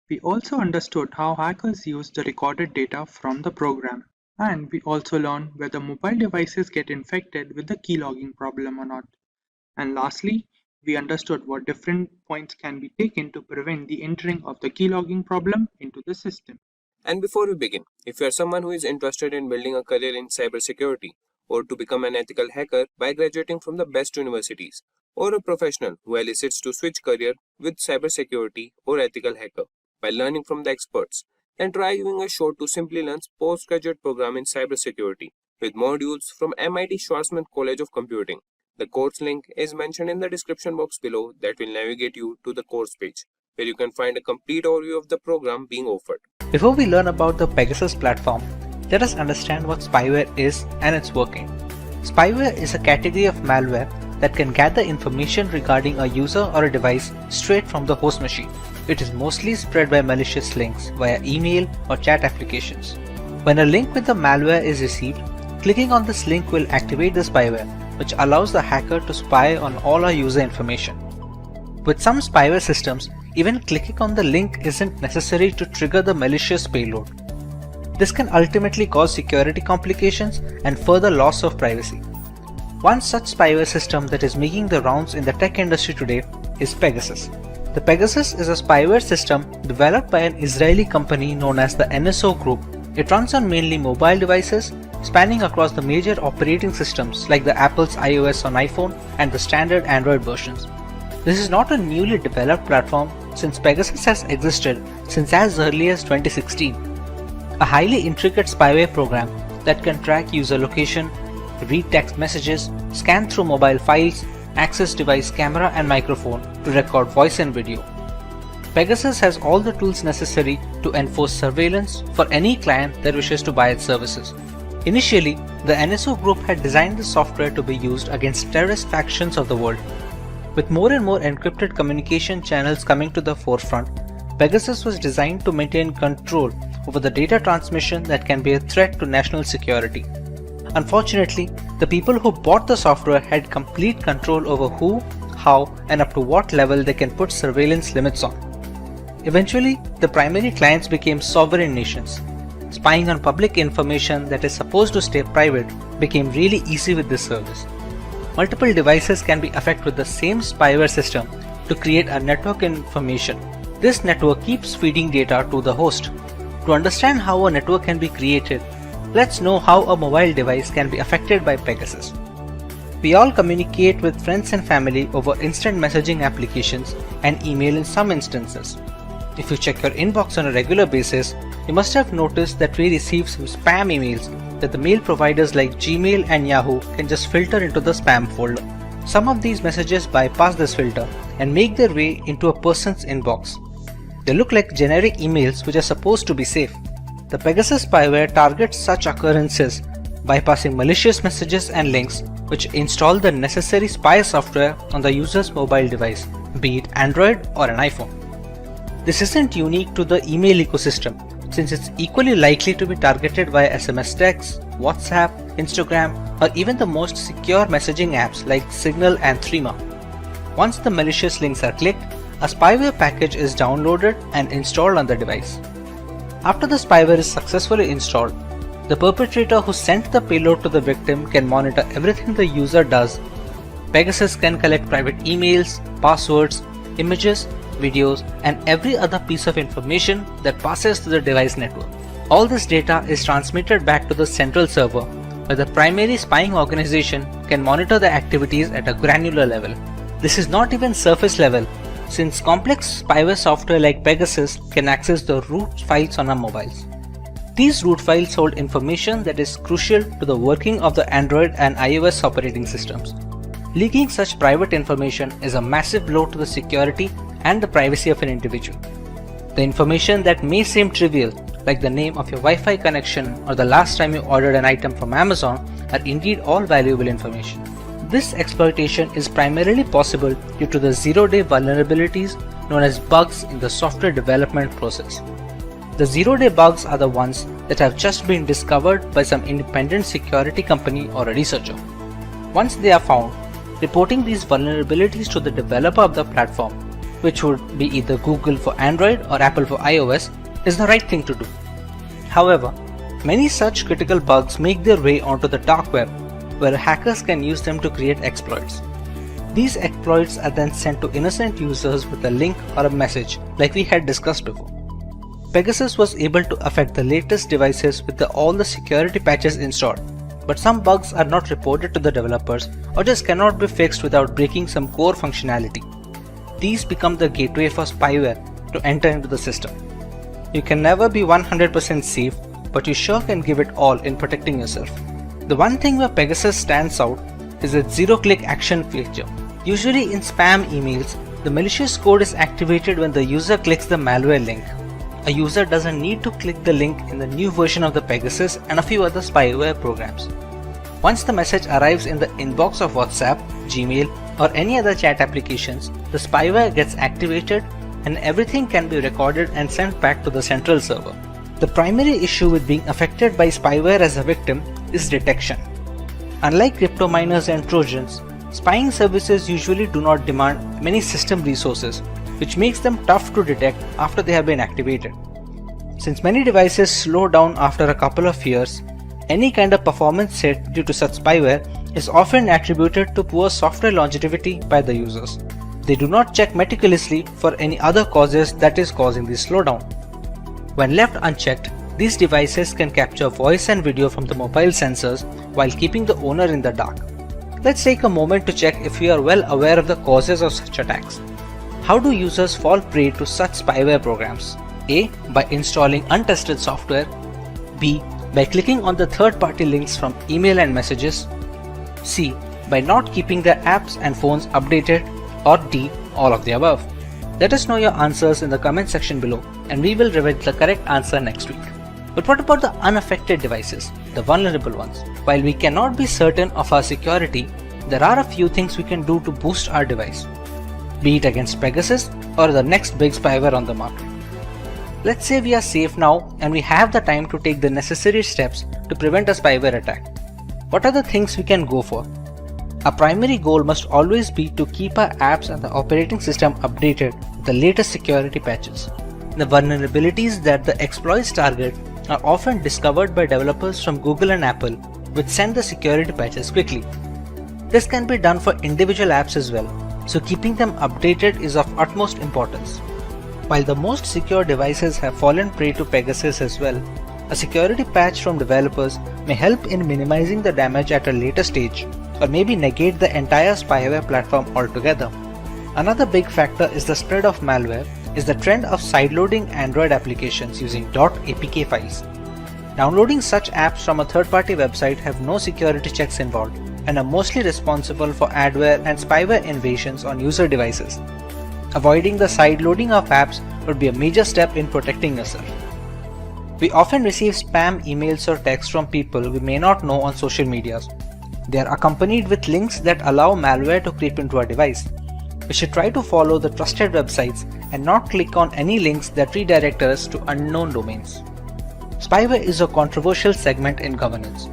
We also understood how hackers use the recorded data from the program. And we also learned whether mobile devices get infected with the keylogging problem or not. And lastly, we understood what different points can be taken to prevent the entering of the keylogging problem into the system. And before we begin, if you are someone who is interested in building a career in cybersecurity, or to become an ethical hacker by graduating from the best universities, or a professional who elicits to switch career with cybersecurity or ethical hacker by learning from the experts, then try giving a shot to Simplilearn's postgraduate program in cybersecurity with modules from MIT Schwarzman College of Computing. The course link is mentioned in the description box below that will navigate you to the course page, where you can find a complete overview of the program being offered. Before we learn about the Pegasus platform, let us understand what spyware is and its working. Spyware is a category of malware that can gather information regarding a user or a device straight from the host machine. It is mostly spread by malicious links via email or chat applications. When a link with the malware is received, clicking on this link will activate the spyware, which allows the hacker to spy on all our user information. With some spyware systems, even clicking on the link isn't necessary to trigger the malicious payload. This can ultimately cause security complications and further loss of privacy. One such spyware system that is making the rounds in the tech industry today is Pegasus. The Pegasus is a spyware system developed by an Israeli company known as the NSO Group. It runs on mainly mobile devices, spanning across the major operating systems like the Apple's iOS on iPhone and the standard Android versions. This is not a newly developed platform since Pegasus has existed since as early as 2016. A highly intricate spyware program that can track user location, read text messages, scan through mobile files, access device camera and microphone to record voice and video. Pegasus has all the tools necessary to enforce surveillance for any client that wishes to buy its services. Initially, the NSO Group had designed the software to be used against terrorist factions of the world. With more and more encrypted communication channels coming to the forefront, Pegasus was designed to maintain control over the data transmission that can be a threat to national security. Unfortunately, the people who bought the software had complete control over who, how, and up to what level they can put surveillance limits on. Eventually, the primary clients became sovereign nations. Spying on public information that is supposed to stay private became really easy with this service. Multiple devices can be affected with the same spyware system to create a network information. This network keeps feeding data to the host. To understand how a network can be created, let's know how a mobile device can be affected by Pegasus. We all communicate with friends and family over instant messaging applications and email in some instances. If you check your inbox on a regular basis, you must have noticed that we receive some spam emails that the mail providers like Gmail and Yahoo can just filter into the spam folder. Some of these messages bypass this filter and make their way into a person's inbox. They look like generic emails which are supposed to be safe. The Pegasus spyware targets such occurrences, bypassing malicious messages and links which install the necessary spy software on the user's mobile device, be it Android or an iPhone. This isn't unique to the email ecosystem, since it's equally likely to be targeted via SMS text, WhatsApp, Instagram, or even the most secure messaging apps like Signal and Threema. Once the malicious links are clicked, a spyware package is downloaded and installed on the device. After the spyware is successfully installed, the perpetrator who sent the payload to the victim can monitor everything the user does. Pegasus can collect private emails, passwords, images, videos, and every other piece of information that passes through the device network. All this data is transmitted back to the central server, where the primary spying organization can monitor the activities at a granular level. This is not even surface level, since complex spyware software like Pegasus can access the root files on our mobiles. These root files hold information that is crucial to the working of the Android and iOS operating systems. Leaking such private information is a massive blow to the security and the privacy of an individual. The information that may seem trivial, like the name of your Wi-Fi connection or the last time you ordered an item from Amazon, are indeed all valuable information. This exploitation is primarily possible due to the zero-day vulnerabilities known as bugs in the software development process. The zero-day bugs are the ones that have just been discovered by some independent security company or a researcher. Once they are found, reporting these vulnerabilities to the developer of the platform, which would be either Google for Android or Apple for iOS, is the right thing to do. However, many such critical bugs make their way onto the dark web, where hackers can use them to create exploits. These exploits are then sent to innocent users with a link or a message, like we had discussed before. Pegasus was able to affect the latest devices with all the security patches installed, but some bugs are not reported to the developers or just cannot be fixed without breaking some core functionality. These become the gateway for spyware to enter into the system. You can never be 100% safe, but you sure can give it all in protecting yourself. The one thing where Pegasus stands out is its zero-click action feature. Usually in spam emails, the malicious code is activated when the user clicks the malware link. A user doesn't need to click the link in the new version of the Pegasus and a few other spyware programs. Once the message arrives in the inbox of WhatsApp, Gmail, or any other chat applications, the spyware gets activated and everything can be recorded and sent back to the central server. The primary issue with being affected by spyware as a victim is detection. Unlike crypto miners and Trojans, spying services usually do not demand many system resources, which makes them tough to detect after they have been activated. Since many devices slow down after a couple of years, any kind of performance hit due to such spyware is often attributed to poor software longevity by the users. They do not check meticulously for any other causes that is causing the slowdown. When left unchecked, these devices can capture voice and video from the mobile sensors while keeping the owner in the dark. Let's take a moment to check if we are well aware of the causes of such attacks. How do users fall prey to such spyware programs? A. By installing untested software. B. By clicking on the third-party links from email and messages. C. By not keeping their apps and phones updated. Or D. All of the above. Let us know your answers in the comment section below, and we will reveal the correct answer next week. But what about the unaffected devices, the vulnerable ones? While we cannot be certain of our security, there are a few things we can do to boost our device, be it against Pegasus or the next big spyware on the market. Let's say we are safe now and we have the time to take the necessary steps to prevent a spyware attack. What are the things we can go for? Our primary goal must always be to keep our apps and the operating system updated with the latest security patches. The vulnerabilities that the exploits target are often discovered by developers from Google and Apple, which send the security patches quickly. This can be done for individual apps as well, so keeping them updated is of utmost importance. While the most secure devices have fallen prey to Pegasus as well, a security patch from developers may help in minimizing the damage at a later stage, or maybe negate the entire spyware platform altogether. Another big factor is the spread of malware, is the trend of sideloading Android applications using .apk files. Downloading such apps from a third-party website have no security checks involved and are mostly responsible for adware and spyware invasions on user devices. Avoiding the sideloading of apps would be a major step in protecting yourself. We often receive spam emails or texts from people we may not know on social medias. They are accompanied with links that allow malware to creep into our device. We should try to follow the trusted websites and not click on any links that redirect us to unknown domains. Spyware is a controversial segment in governance.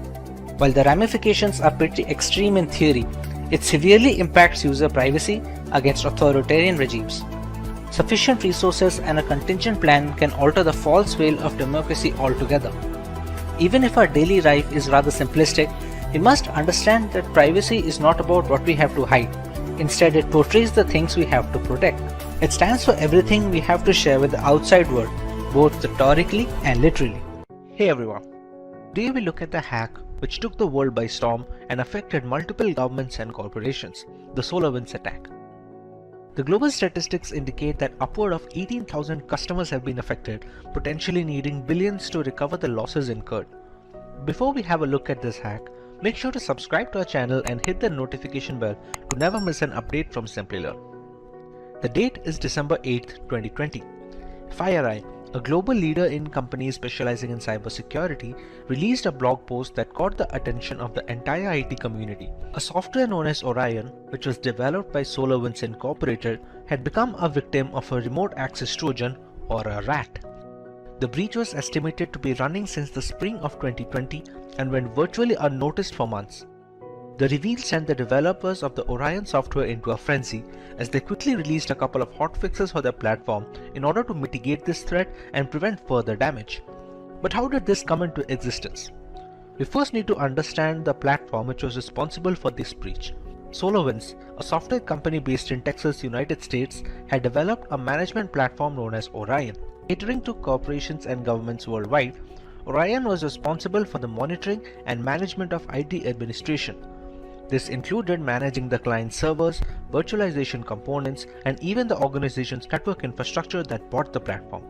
While the ramifications are pretty extreme in theory, it severely impacts user privacy against authoritarian regimes. Sufficient resources and a contingent plan can alter the false veil of democracy altogether. Even if our daily life is rather simplistic, we must understand that privacy is not about what we have to hide. Instead, it portrays the things we have to protect. It stands for everything we have to share with the outside world, both rhetorically and literally. Hey everyone, today we look at the hack which took the world by storm and affected multiple governments and corporations, the SolarWinds attack. The global statistics indicate that upward of 18,000 customers have been affected, potentially needing billions to recover the losses incurred. Before we have a look at this hack, make sure to subscribe to our channel and hit the notification bell to never miss an update from Simplilearn. The date is December 8th, 2020. FireEye, a global leader in companies specializing in cybersecurity, released a blog post that caught the attention of the entire IT community. A software known as Orion, which was developed by SolarWinds Incorporated, had become a victim of a remote access Trojan, or a RAT. The breach was estimated to be running since the spring of 2020 and went virtually unnoticed for months. The reveal sent the developers of the Orion software into a frenzy as they quickly released a couple of hotfixes for their platform in order to mitigate this threat and prevent further damage. But how did this come into existence? We first need to understand the platform which was responsible for this breach. SolarWinds, a software company based in Texas, United States, had developed a management platform known as Orion. Catering to corporations and governments worldwide, Orion was responsible for the monitoring and management of IT administration. This included managing the client's servers, virtualization components, and even the organization's network infrastructure that bought the platform.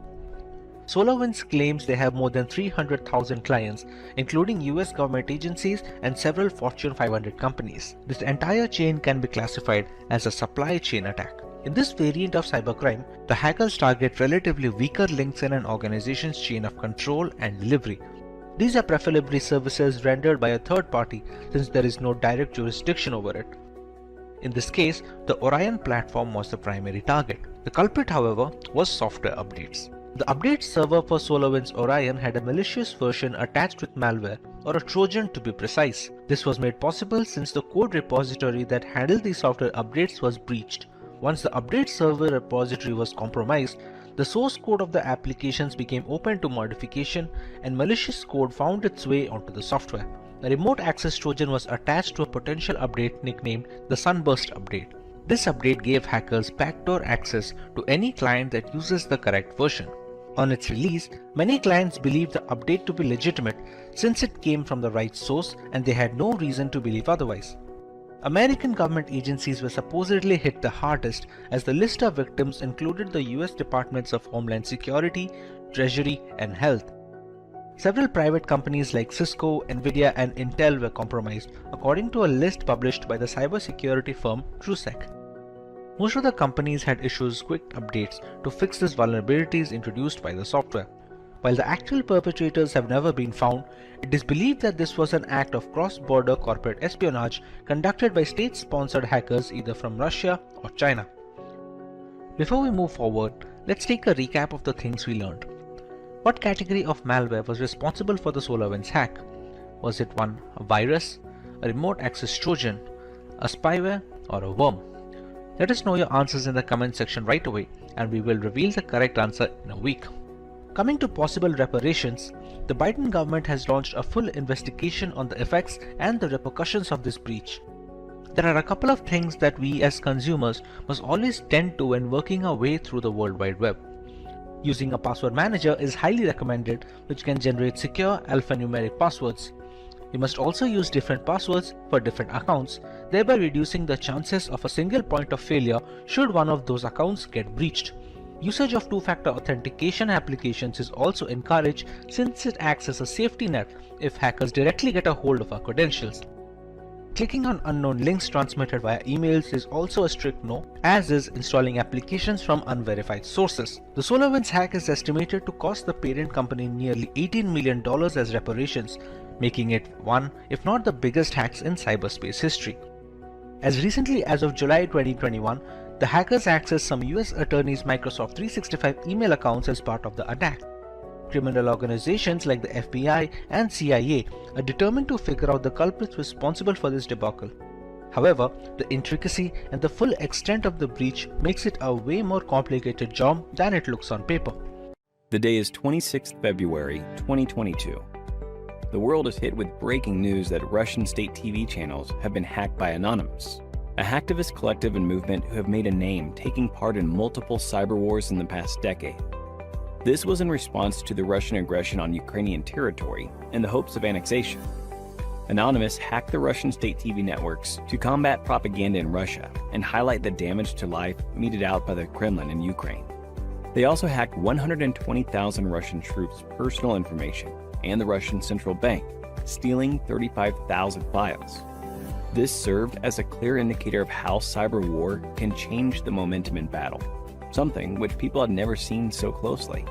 SolarWinds claims they have more than 300,000 clients, including US government agencies and several Fortune 500 companies. This entire chain can be classified as a supply chain attack. In this variant of cybercrime, the hackers target relatively weaker links in an organization's chain of control and delivery. These are preferably services rendered by a third party since there is no direct jurisdiction over it. In this case, the Orion platform was the primary target. The culprit, however, was software updates. The update server for SolarWinds Orion had a malicious version attached with malware, or a Trojan to be precise. This was made possible since the code repository that handled the software updates was breached. Once the update server repository was compromised, the source code of the applications became open to modification and malicious code found its way onto the software. A remote access Trojan was attached to a potential update nicknamed the Sunburst update. This update gave hackers backdoor access to any client that uses the correct version. On its release, many clients believed the update to be legitimate since it came from the right source and they had no reason to believe otherwise. American government agencies were supposedly hit the hardest as the list of victims included the US Departments of Homeland Security, Treasury, and Health. Several private companies like Cisco, Nvidia, and Intel were compromised, according to a list published by the cybersecurity firm TrueSec. Most of the companies had issued quick updates to fix these vulnerabilities introduced by the software. While the actual perpetrators have never been found, it is believed that this was an act of cross-border corporate espionage conducted by state-sponsored hackers either from Russia or China. Before we move forward, let's take a recap of the things we learned. What category of malware was responsible for the SolarWinds hack? Was it one, a virus, a remote access Trojan, a spyware, or a worm? Let us know your answers in the comment section right away, and we will reveal the correct answer in a week. Coming to possible reparations, the Biden government has launched a full investigation on the effects and the repercussions of this breach. There are a couple of things that we as consumers must always tend to when working our way through the World Wide Web. Using a password manager is highly recommended, which can generate secure alphanumeric passwords. You must also use different passwords for different accounts, thereby reducing the chances of a single point of failure should one of those accounts get breached. Usage of two-factor authentication applications is also encouraged since it acts as a safety net if hackers directly get a hold of our credentials. Clicking on unknown links transmitted via emails is also a strict no, as is installing applications from unverified sources. The SolarWinds hack is estimated to cost the parent company nearly $18 million as reparations, making it one, if not the biggest hacks in cyberspace history. As recently as of July 2021, the hackers accessed some US attorneys' Microsoft 365 email accounts as part of the attack. Criminal organizations like the FBI and CIA are determined to figure out the culprits responsible for this debacle. However, the intricacy and the full extent of the breach makes it a way more complicated job than it looks on paper. The day is 26th February 2022. The world is hit with breaking news that Russian state TV channels have been hacked by Anonymous, a hacktivist collective and movement who have made a name taking part in multiple cyber wars in the past decade. This was in response to the Russian aggression on Ukrainian territory and the hopes of annexation. Anonymous hacked the Russian state TV networks to combat propaganda in Russia and highlight the damage to life meted out by the Kremlin in Ukraine. They also hacked 120,000 Russian troops' personal information and the Russian central bank, stealing 35,000 files. This served as a clear indicator of how cyber war can change the momentum in battle, something which people had never seen so closely.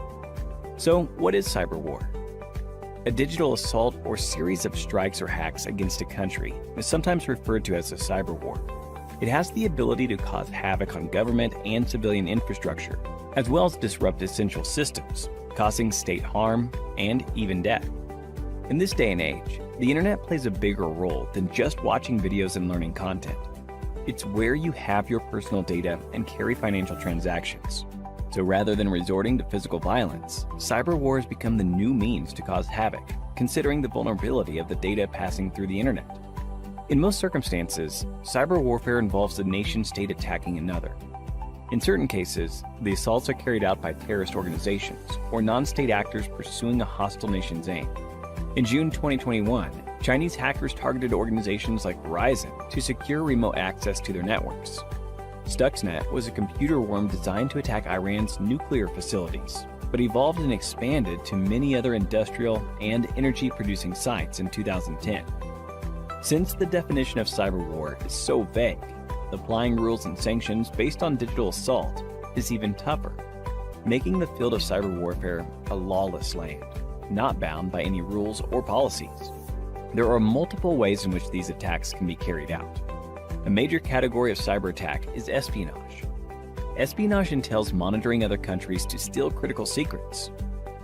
So, what is cyber war? A digital assault or series of strikes or hacks against a country is sometimes referred to as a cyber war. It has the ability to cause havoc on government and civilian infrastructure, as well as disrupt essential systems, causing state harm and even death. In this day and age, the internet plays a bigger role than just watching videos and learning content. It's where you have your personal data and carry financial transactions. So rather than resorting to physical violence, cyber wars become the new means to cause havoc, considering the vulnerability of the data passing through the internet. In most circumstances, cyber warfare involves a nation-state attacking another. In certain cases, the assaults are carried out by terrorist organizations or non-state actors pursuing a hostile nation's aim. In June 2021, Chinese hackers targeted organizations like Verizon to secure remote access to their networks. Stuxnet was a computer worm designed to attack Iran's nuclear facilities, but evolved and expanded to many other industrial and energy-producing sites in 2010. Since the definition of cyber war is so vague, applying rules and sanctions based on digital assault is even tougher, making the field of cyber warfare a lawless land, not bound by any rules or policies. There are multiple ways in which these attacks can be carried out. A major category of cyber attack is espionage. Espionage entails monitoring other countries to steal critical secrets.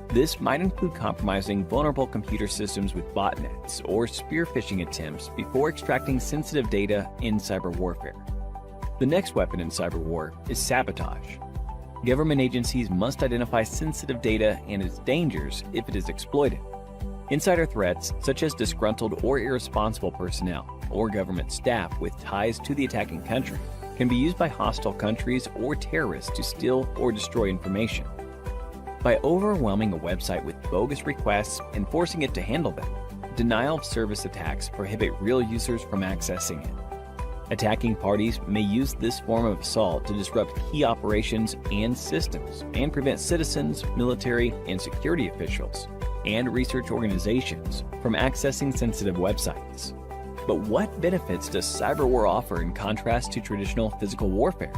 This might include compromising vulnerable computer systems with botnets or spear phishing attempts before extracting sensitive data in cyber warfare. The next weapon in cyber war is sabotage. Government agencies must identify sensitive data and its dangers if it is exploited. Insider threats, such as disgruntled or irresponsible personnel or government staff with ties to the attacking country, can be used by hostile countries or terrorists to steal or destroy information. By overwhelming a website with bogus requests and forcing it to handle them, denial of service attacks prohibit real users from accessing it. Attacking parties may use this form of assault to disrupt key operations and systems and prevent citizens, military, and security officials and research organizations from accessing sensitive websites. But what benefits does cyber war offer in contrast to traditional physical warfare?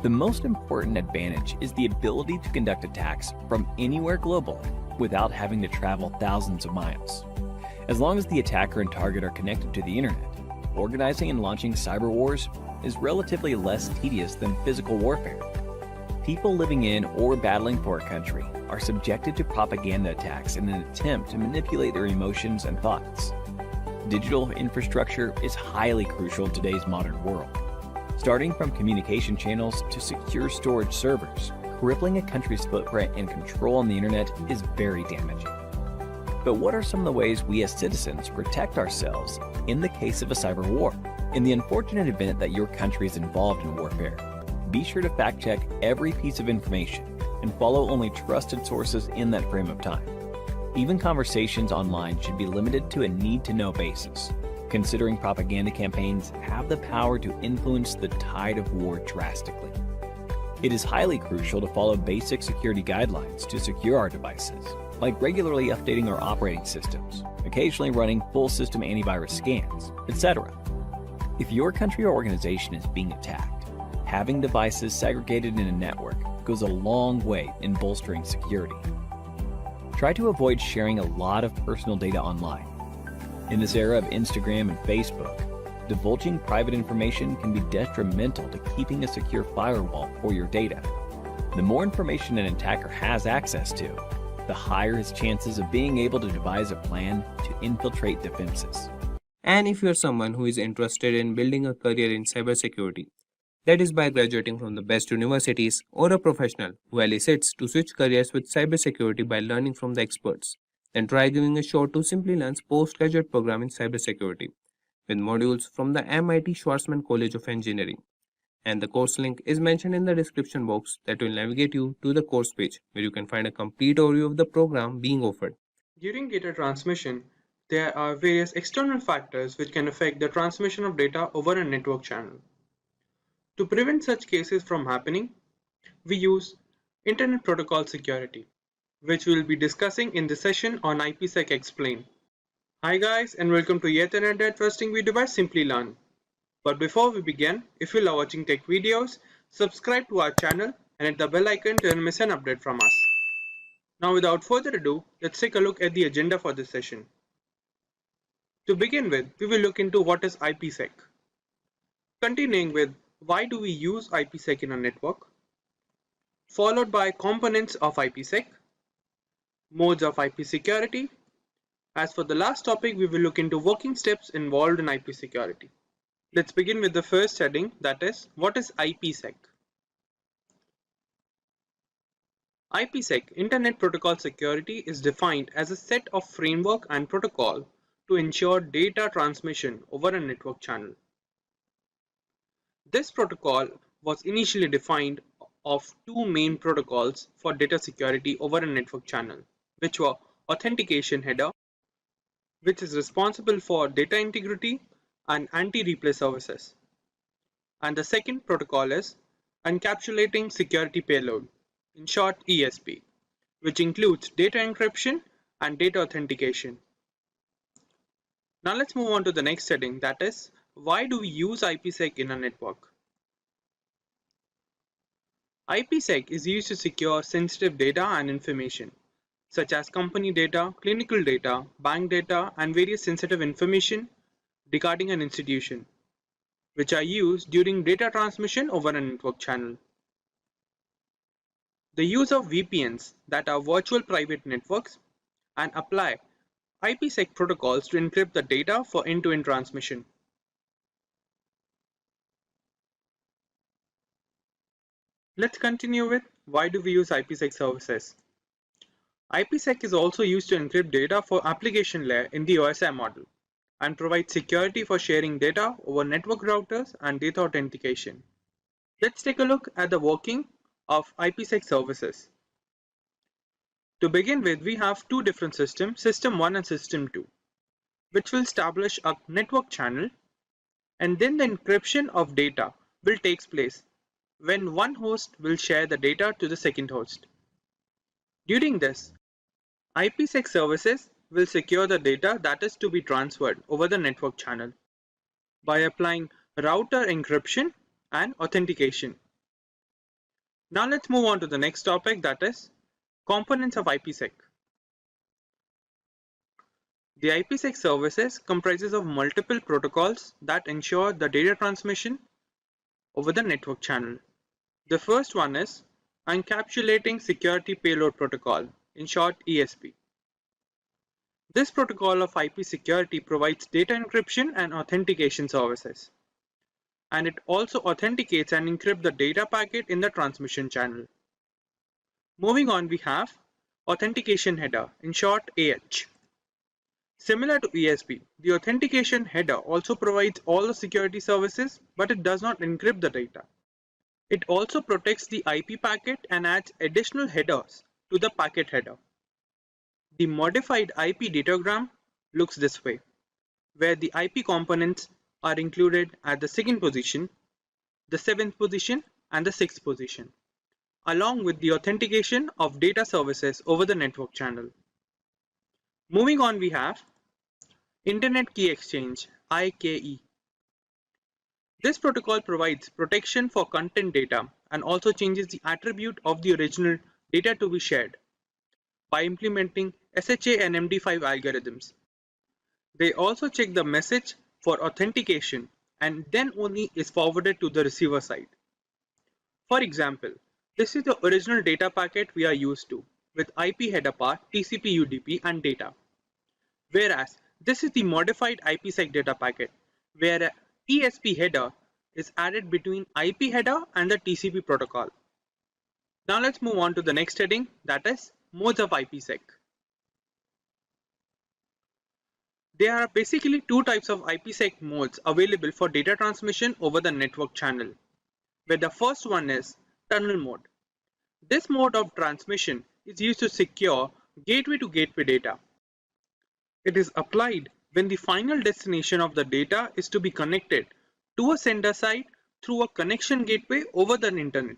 The most important advantage is the ability to conduct attacks from anywhere globally without having to travel thousands of miles. As long as the attacker and target are connected to the internet, organizing and launching cyber wars is relatively less tedious than physical warfare. People living in or battling for a country are subjected to propaganda attacks in an attempt to manipulate their emotions and thoughts. Digital infrastructure is highly crucial in today's modern world. Starting from communication channels to secure storage servers, crippling a country's footprint and control on the internet is very damaging. But what are some of the ways we as citizens protect ourselves in the case of a cyber war? In the unfortunate event that your country is involved in warfare, be sure to fact-check every piece of information and follow only trusted sources in that frame of time. Even conversations online should be limited to a need-to-know basis, considering propaganda campaigns have the power to influence the tide of war drastically. It is highly crucial to follow basic security guidelines to secure our devices, like regularly updating our operating systems, occasionally running full system antivirus scans, etc. If your country or organization is being attacked, having devices segregated in a network goes a long way in bolstering security. Try to avoid sharing a lot of personal data online. In this era of Instagram and Facebook, divulging private information can be detrimental to keeping a secure firewall for your data. The more information an attacker has access to, the higher his chances of being able to devise a plan to infiltrate defenses. And if you're someone who is interested in building a career in cybersecurity, that is by graduating from the best universities, or a professional who elicits to switch careers with cybersecurity by learning from the experts, then try giving a shot to Simplilearn's postgraduate program in cybersecurity with modules from the MIT Schwarzman College of Engineering. And the course link is mentioned in the description box that will navigate you to the course page where you can find a complete overview of the program being offered. During data transmission, there are various external factors which can affect the transmission of data over a network channel. To prevent such cases from happening, we use Internet Protocol Security, which we will be discussing in the session on IPsec Explained. Hi guys, and welcome to yet another interesting video by Simplilearn. But before we begin, if you love watching tech videos, subscribe to our channel and hit the bell icon to never miss an update from us. Now without further ado, let's take a look at the agenda for this session. To begin with, we will look into what is IPsec. Continuing with why do we use IPsec in a network, followed by components of IPsec, modes of IP security. As for the last topic, we will look into working steps involved in IP security. Let's begin with the first heading, that is, what is IPsec? IPsec, Internet Protocol Security, is defined as a set of framework and protocol to ensure data transmission over a network channel. This protocol was initially defined of two main protocols for data security over a network channel, which were authentication header, which is responsible for data integrity and anti-replay services. And the second protocol is encapsulating security payload, in short ESP, which includes data encryption and data authentication. Now let's move on to the next heading, that is, why do we use IPsec in a network? IPsec is used to secure sensitive data and information, such as company data, clinical data, bank data, and various sensitive information regarding an institution, which are used during data transmission over a network channel. The use of VPNs, that are virtual private networks, and apply IPsec protocols to encrypt the data for end-to-end transmission. Let's continue with why do we use IPsec services. IPsec is also used to encrypt data for application layer in the OSI model and provide security for sharing data over network routers and data authentication. Let's take a look at the working of IPsec services. To begin with, we have two different systems, System 1 and System 2, which will establish a network channel, and then the encryption of data will take place when one host will share the data to the second host. During this, IPsec services will secure the data that is to be transferred over the network channel by applying router encryption and authentication. Now let's move on to the next topic, that is components of IPsec. The IPsec services comprises of multiple protocols that ensure the data transmission over the network channel. The first one is encapsulating security payload protocol, in short ESP. This protocol of IP security provides data encryption and authentication services, and it also authenticates and encrypts the data packet in the transmission channel. Moving on, we have authentication header, in short AH. Similar to ESP, the authentication header also provides all the security services, but it does not encrypt the data. It also protects the IP packet and adds additional headers to the packet header. The modified IP datagram looks this way, where the IP components are included at the second position, the 7th position, and the 6th position. along with the authentication of data services over the network channel. Moving on, we have Internet Key Exchange, IKE. This protocol provides protection for content data and also changes the attribute of the original data to be shared by implementing SHA and MD5 algorithms. They also check the message for authentication and then only is forwarded to the receiver side. For example, this is the original data packet we are used to with IP header path, TCP UDP and data. Whereas this is the modified IPsec data packet where a TSP header is added between IP header and the TCP protocol. Now let's move on to the next heading, that is modes of IPsec. There are basically two types of IPsec modes available for data transmission over the network channel, where the first one is tunnel mode. This mode of transmission is used to secure gateway-to-gateway data. It is applied when the final destination of the data is to be connected to a sender side through a connection gateway over the internet.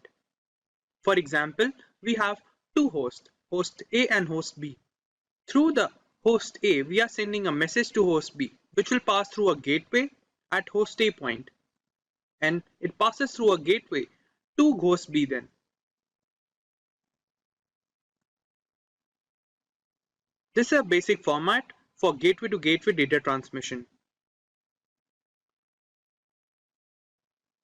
For example, we have two hosts, host A and host B. Through the host A, we are sending a message to host B, which will pass through a gateway at host A point, and it passes through a gateway to host B then. This is a basic format for gateway-to-gateway data transmission.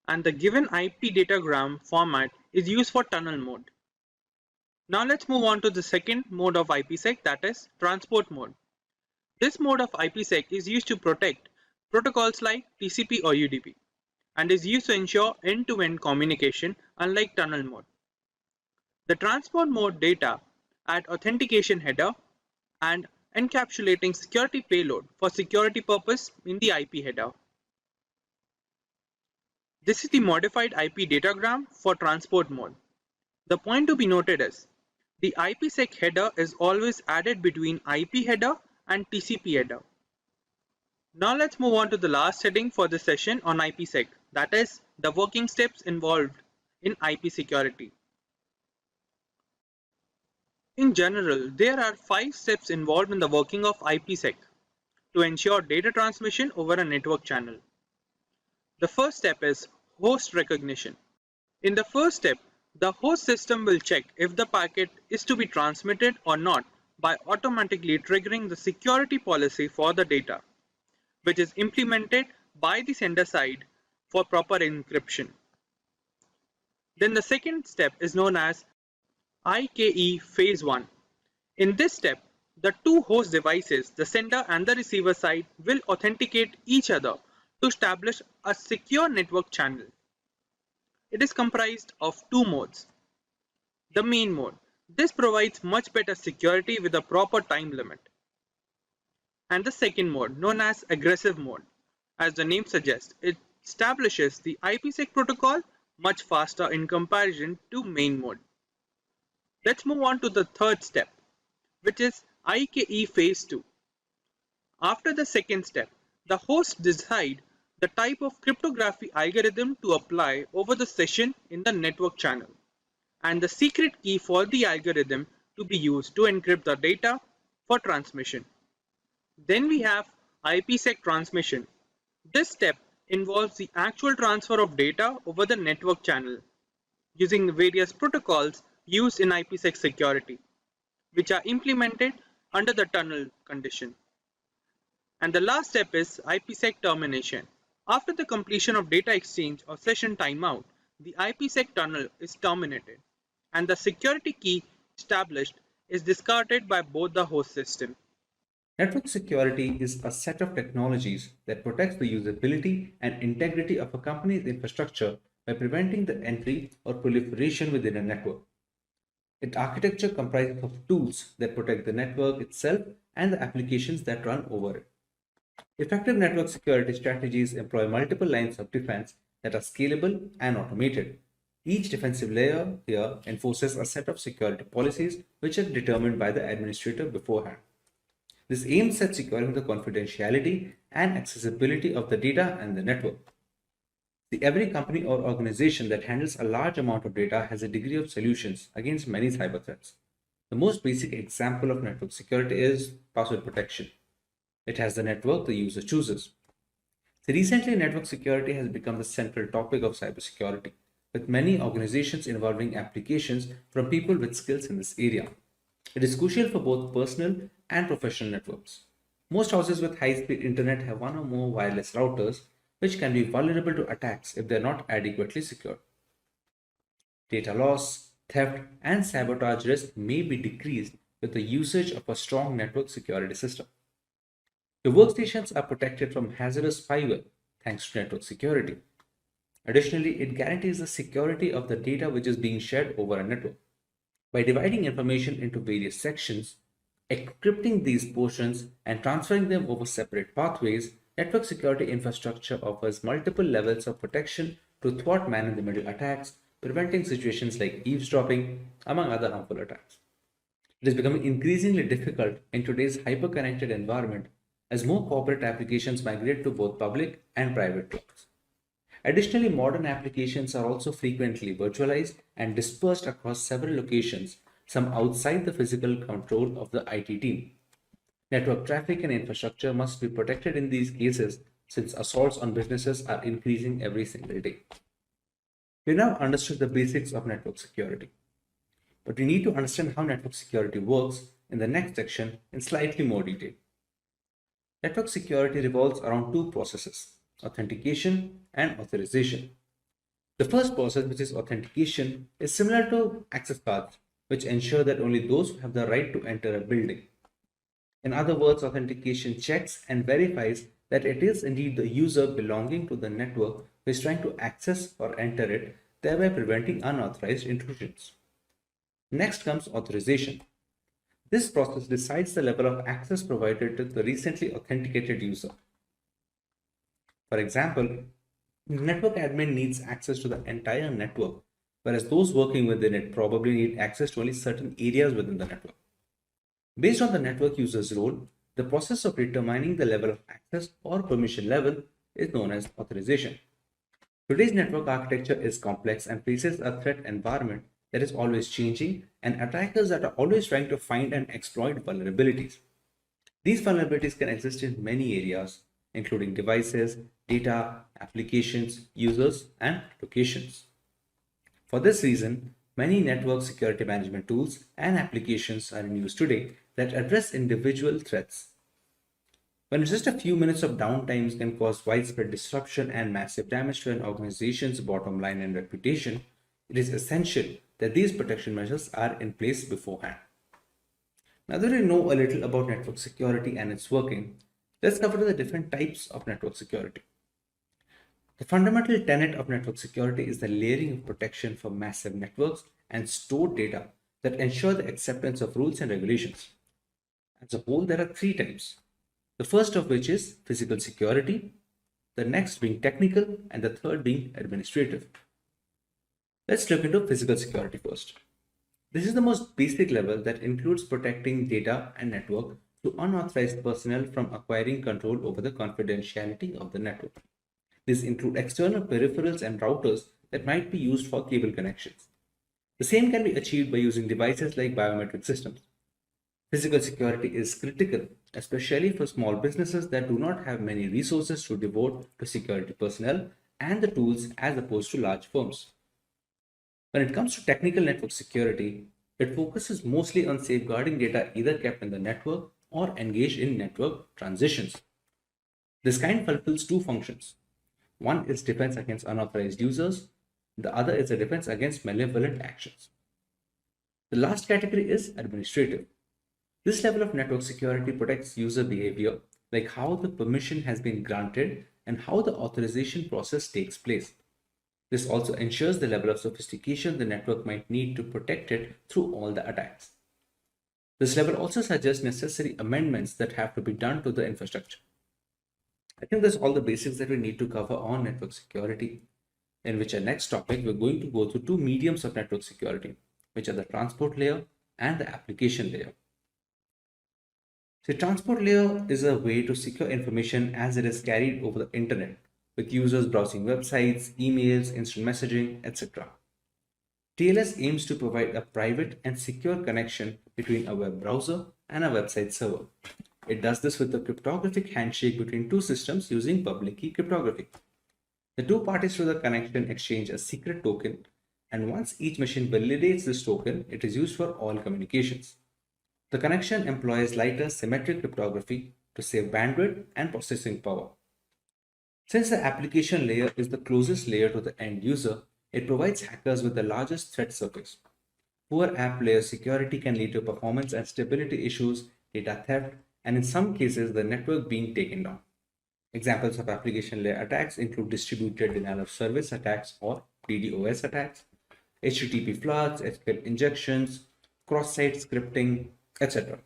And the given IP datagram format is used for tunnel mode. Now let's move on to the second mode of IPsec, that is transport mode. This mode of IPsec is used to protect protocols like TCP or UDP and is used to ensure end-to-end communication unlike tunnel mode. The transport mode data add authentication header and encapsulating security payload for security purpose in the IP header. This is the modified IP datagram for transport mode. The point to be noted is the IPsec header is always added between IP header and TCP header. Now let's move on to the last heading for this session on IPsec, that is the working steps involved in IP security. In general, there are 5 steps involved in the working of IPsec to ensure data transmission over a network channel. The first step is host recognition. In the first step, the host system will check if the packet is to be transmitted or not by automatically triggering the security policy for the data, which is implemented by the sender side for proper encryption. Then the second step is known as IKE phase 1. In this step, the two host devices, the sender and the receiver side, will authenticate each other to establish a secure network channel. It is comprised of two modes. The main mode. This provides much better security with a proper time limit. And the second mode, known as aggressive mode. As the name suggests, it establishes the IPsec protocol much faster in comparison to main mode. Let's move on to the third step, which is IKE phase 2. After the second step, the host decide the type of cryptography algorithm to apply over the session in the network channel and the secret key for the algorithm to be used to encrypt the data for transmission. Then we have IPsec transmission. This step involves the actual transfer of data over the network channel using various protocols used in IPsec security, which are implemented under the tunnel condition. And the last step is IPsec termination. After the completion of data exchange or session timeout, the IPsec tunnel is terminated and the security key established is discarded by both the host system. Network security is a set of technologies that protects the usability and integrity of a company's infrastructure by preventing the entry or proliferation within a network. Its architecture comprises of tools that protect the network itself and the applications that run over it. Effective network security strategies employ multiple lines of defense that are scalable and automated. Each defensive layer here enforces a set of security policies which are determined by the administrator beforehand. This aims at securing the confidentiality and accessibility of the data and the network. See, every company or organization that handles a large amount of data has a degree of solutions against many cyber threats. The most basic example of network security is password protection. It has the network the user chooses. So recently, network security has become the central topic of cybersecurity, with many organizations involving applications from people with skills in this area. It is crucial for both personal and professional networks. Most houses with high-speed internet have one or more wireless routers, which can be vulnerable to attacks if they are not adequately secured. Data loss, theft, and sabotage risk may be decreased with the usage of a strong network security system. Your workstations are protected from hazardous spyware thanks to network security. Additionally, it guarantees the security of the data which is being shared over a network. By dividing information into various sections, encrypting these portions, and transferring them over separate pathways, network security infrastructure offers multiple levels of protection to thwart man-in-the-middle attacks, preventing situations like eavesdropping, among other harmful attacks. It is becoming increasingly difficult in today's hyper-connected environment as more corporate applications migrate to both public and private clouds. Additionally, modern applications are also frequently virtualized and dispersed across several locations, some outside the physical control of the IT team. Network traffic and infrastructure must be protected in these cases since assaults on businesses are increasing every single day. We now understood the basics of network security, but we need to understand how network security works in the next section in slightly more detail. Network security revolves around two processes: authentication and authorization. The first process, which is authentication, is similar to access cards, which ensure that only those who have the right to enter a building. In other words, authentication checks and verifies that it is indeed the user belonging to the network who is trying to access or enter it, thereby preventing unauthorized intrusions. Next comes authorization. This process decides the level of access provided to the recently authenticated user. For example, network admin needs access to the entire network, whereas those working within it probably need access to only certain areas within the network. Based on the network user's role, the process of determining the level of access or permission level is known as authorization. Today's network architecture is complex and faces a threat environment that is always changing and attackers that are always trying to find and exploit vulnerabilities. These vulnerabilities can exist in many areas, including devices, data, applications, users, and locations. For this reason, many network security management tools and applications are in use today that address individual threats. When just a few minutes of downtime can cause widespread disruption and massive damage to an organization's bottom line and reputation, it is essential that these protection measures are in place beforehand. Now that we know a little about network security and its working, let's cover the different types of network security. The fundamental tenet of network security is the layering of protection for massive networks and stored data that ensure the acceptance of rules and regulations. As a whole, there are three types. The first of which is physical security, the next being technical, and the third being administrative. Let's look into physical security first. This is the most basic level that includes protecting data and network to unauthorized personnel from acquiring control over the confidentiality of the network. These include external peripherals and routers that might be used for cable connections. The same can be achieved by using devices like biometric systems. Physical security is critical, especially for small businesses that do not have many resources to devote to security personnel and the tools as opposed to large firms. When it comes to technical network security, it focuses mostly on safeguarding data either kept in the network or engaged in network transitions. This kind fulfills two functions. One is defense against unauthorized users, the other is a defense against malevolent actions. The last category is administrative. This level of network security protects user behavior, like how the permission has been granted and how the authorization process takes place. This also ensures the level of sophistication the network might need to protect it through all the attacks. This level also suggests necessary amendments that have to be done to the infrastructure. I think that's all the basics that we need to cover on network security, in which our next topic we're going to go through two mediums of network security, which are the transport layer and the application layer. The transport layer is a way to secure information as it is carried over the internet. with users browsing websites, emails, instant messaging, etc. TLS aims to provide a private and secure connection between a web browser and a website server. It does this with a cryptographic handshake between two systems using public key cryptography. The two parties to the connection exchange a secret token, and once each machine validates this token, it is used for all communications. The connection employs lighter symmetric cryptography to save bandwidth and processing power. Since the application layer is the closest layer to the end user, it provides hackers with the largest threat surface. Poor app layer security can lead to performance and stability issues, data theft, and in some cases, the network being taken down. Examples of application layer attacks include distributed denial of service attacks or DDoS attacks, HTTP floods, SQL injections, cross-site scripting, etc.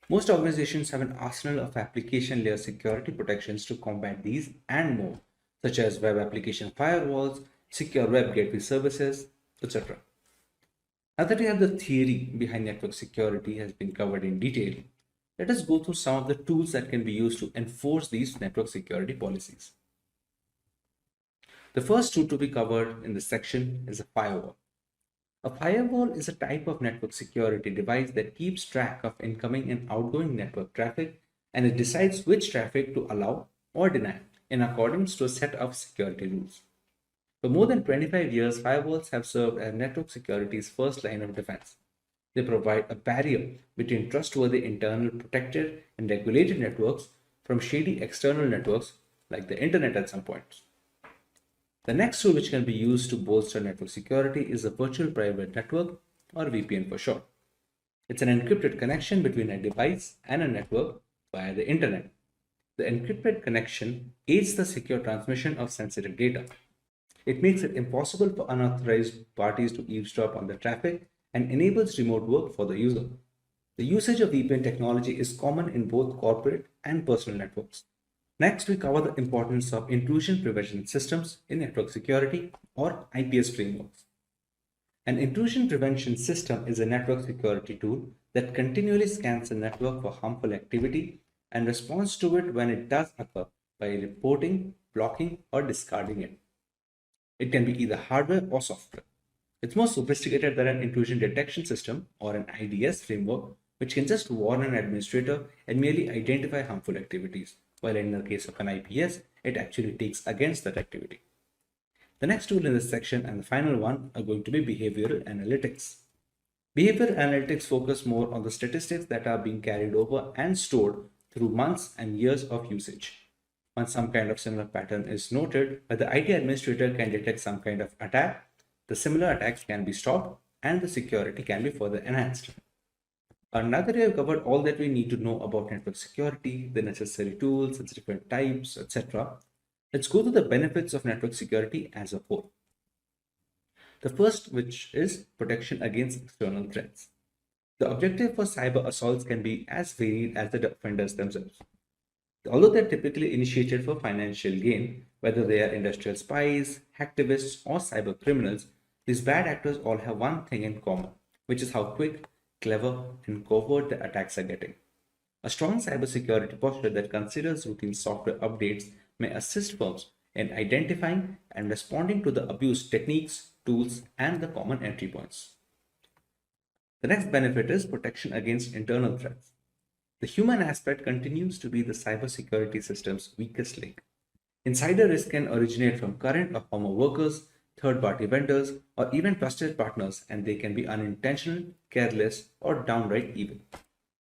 Most organizations have an arsenal of application layer security protections to combat these and more, such as web application firewalls, secure web gateway services, etc. Now that we have the theory behind network security has been covered in detail, let us go through some of the tools that can be used to enforce these network security policies. The first tool to be covered in this section is a firewall. A firewall is a type of network security device that keeps track of incoming and outgoing network traffic, and it decides which traffic to allow or deny in accordance to a set of security rules. For more than 25 years, firewalls have served as network security's first line of defense. They provide a barrier between trustworthy internal protected and regulated networks from shady external networks like the internet at some point. The next tool which can be used to bolster network security is a virtual private network, or VPN for short. It's an encrypted connection between a device and a network via the internet. The encrypted connection aids the secure transmission of sensitive data. It makes it impossible for unauthorized parties to eavesdrop on the traffic and enables remote work for the user. The usage of VPN technology is common in both corporate and personal networks. Next, we cover the importance of intrusion prevention systems in network security, or IPS frameworks. An intrusion prevention system is a network security tool that continually scans the network for harmful activity and responds to it when it does occur by reporting, blocking, or discarding it. It can be either hardware or software. It's more sophisticated than an intrusion detection system or an IDS framework, which can just warn an administrator and merely identify harmful activities, while in the case of an IPS, it actually takes against that activity. The next tool in this section and the final one are going to be behavioral analytics. Behavioral analytics focus more on the statistics that are being carried over and stored through months and years of usage. Once some kind of similar pattern is noted, where the IT administrator can detect some kind of attack, the similar attacks can be stopped and the security can be further enhanced. Now that we have covered all that we need to know about network security, the necessary tools, its different types, etc., let's go to the benefits of network security as a whole. The first, which is protection against external threats. The objective for cyber assaults can be as varied as the offenders themselves. Although they're typically initiated for financial gain, whether they are industrial spies, hacktivists, or cyber criminals, these bad actors all have one thing in common, which is how quick, clever, and covert the attacks are getting. A strong cybersecurity posture that considers routine software updates may assist firms in identifying and responding to the abuse techniques, tools, and the common entry points. The next benefit is protection against internal threats. The human aspect continues to be the cybersecurity system's weakest link. Insider risk can originate from current or former workers, third-party vendors, or even trusted partners, and they can be unintentional, careless, or downright evil.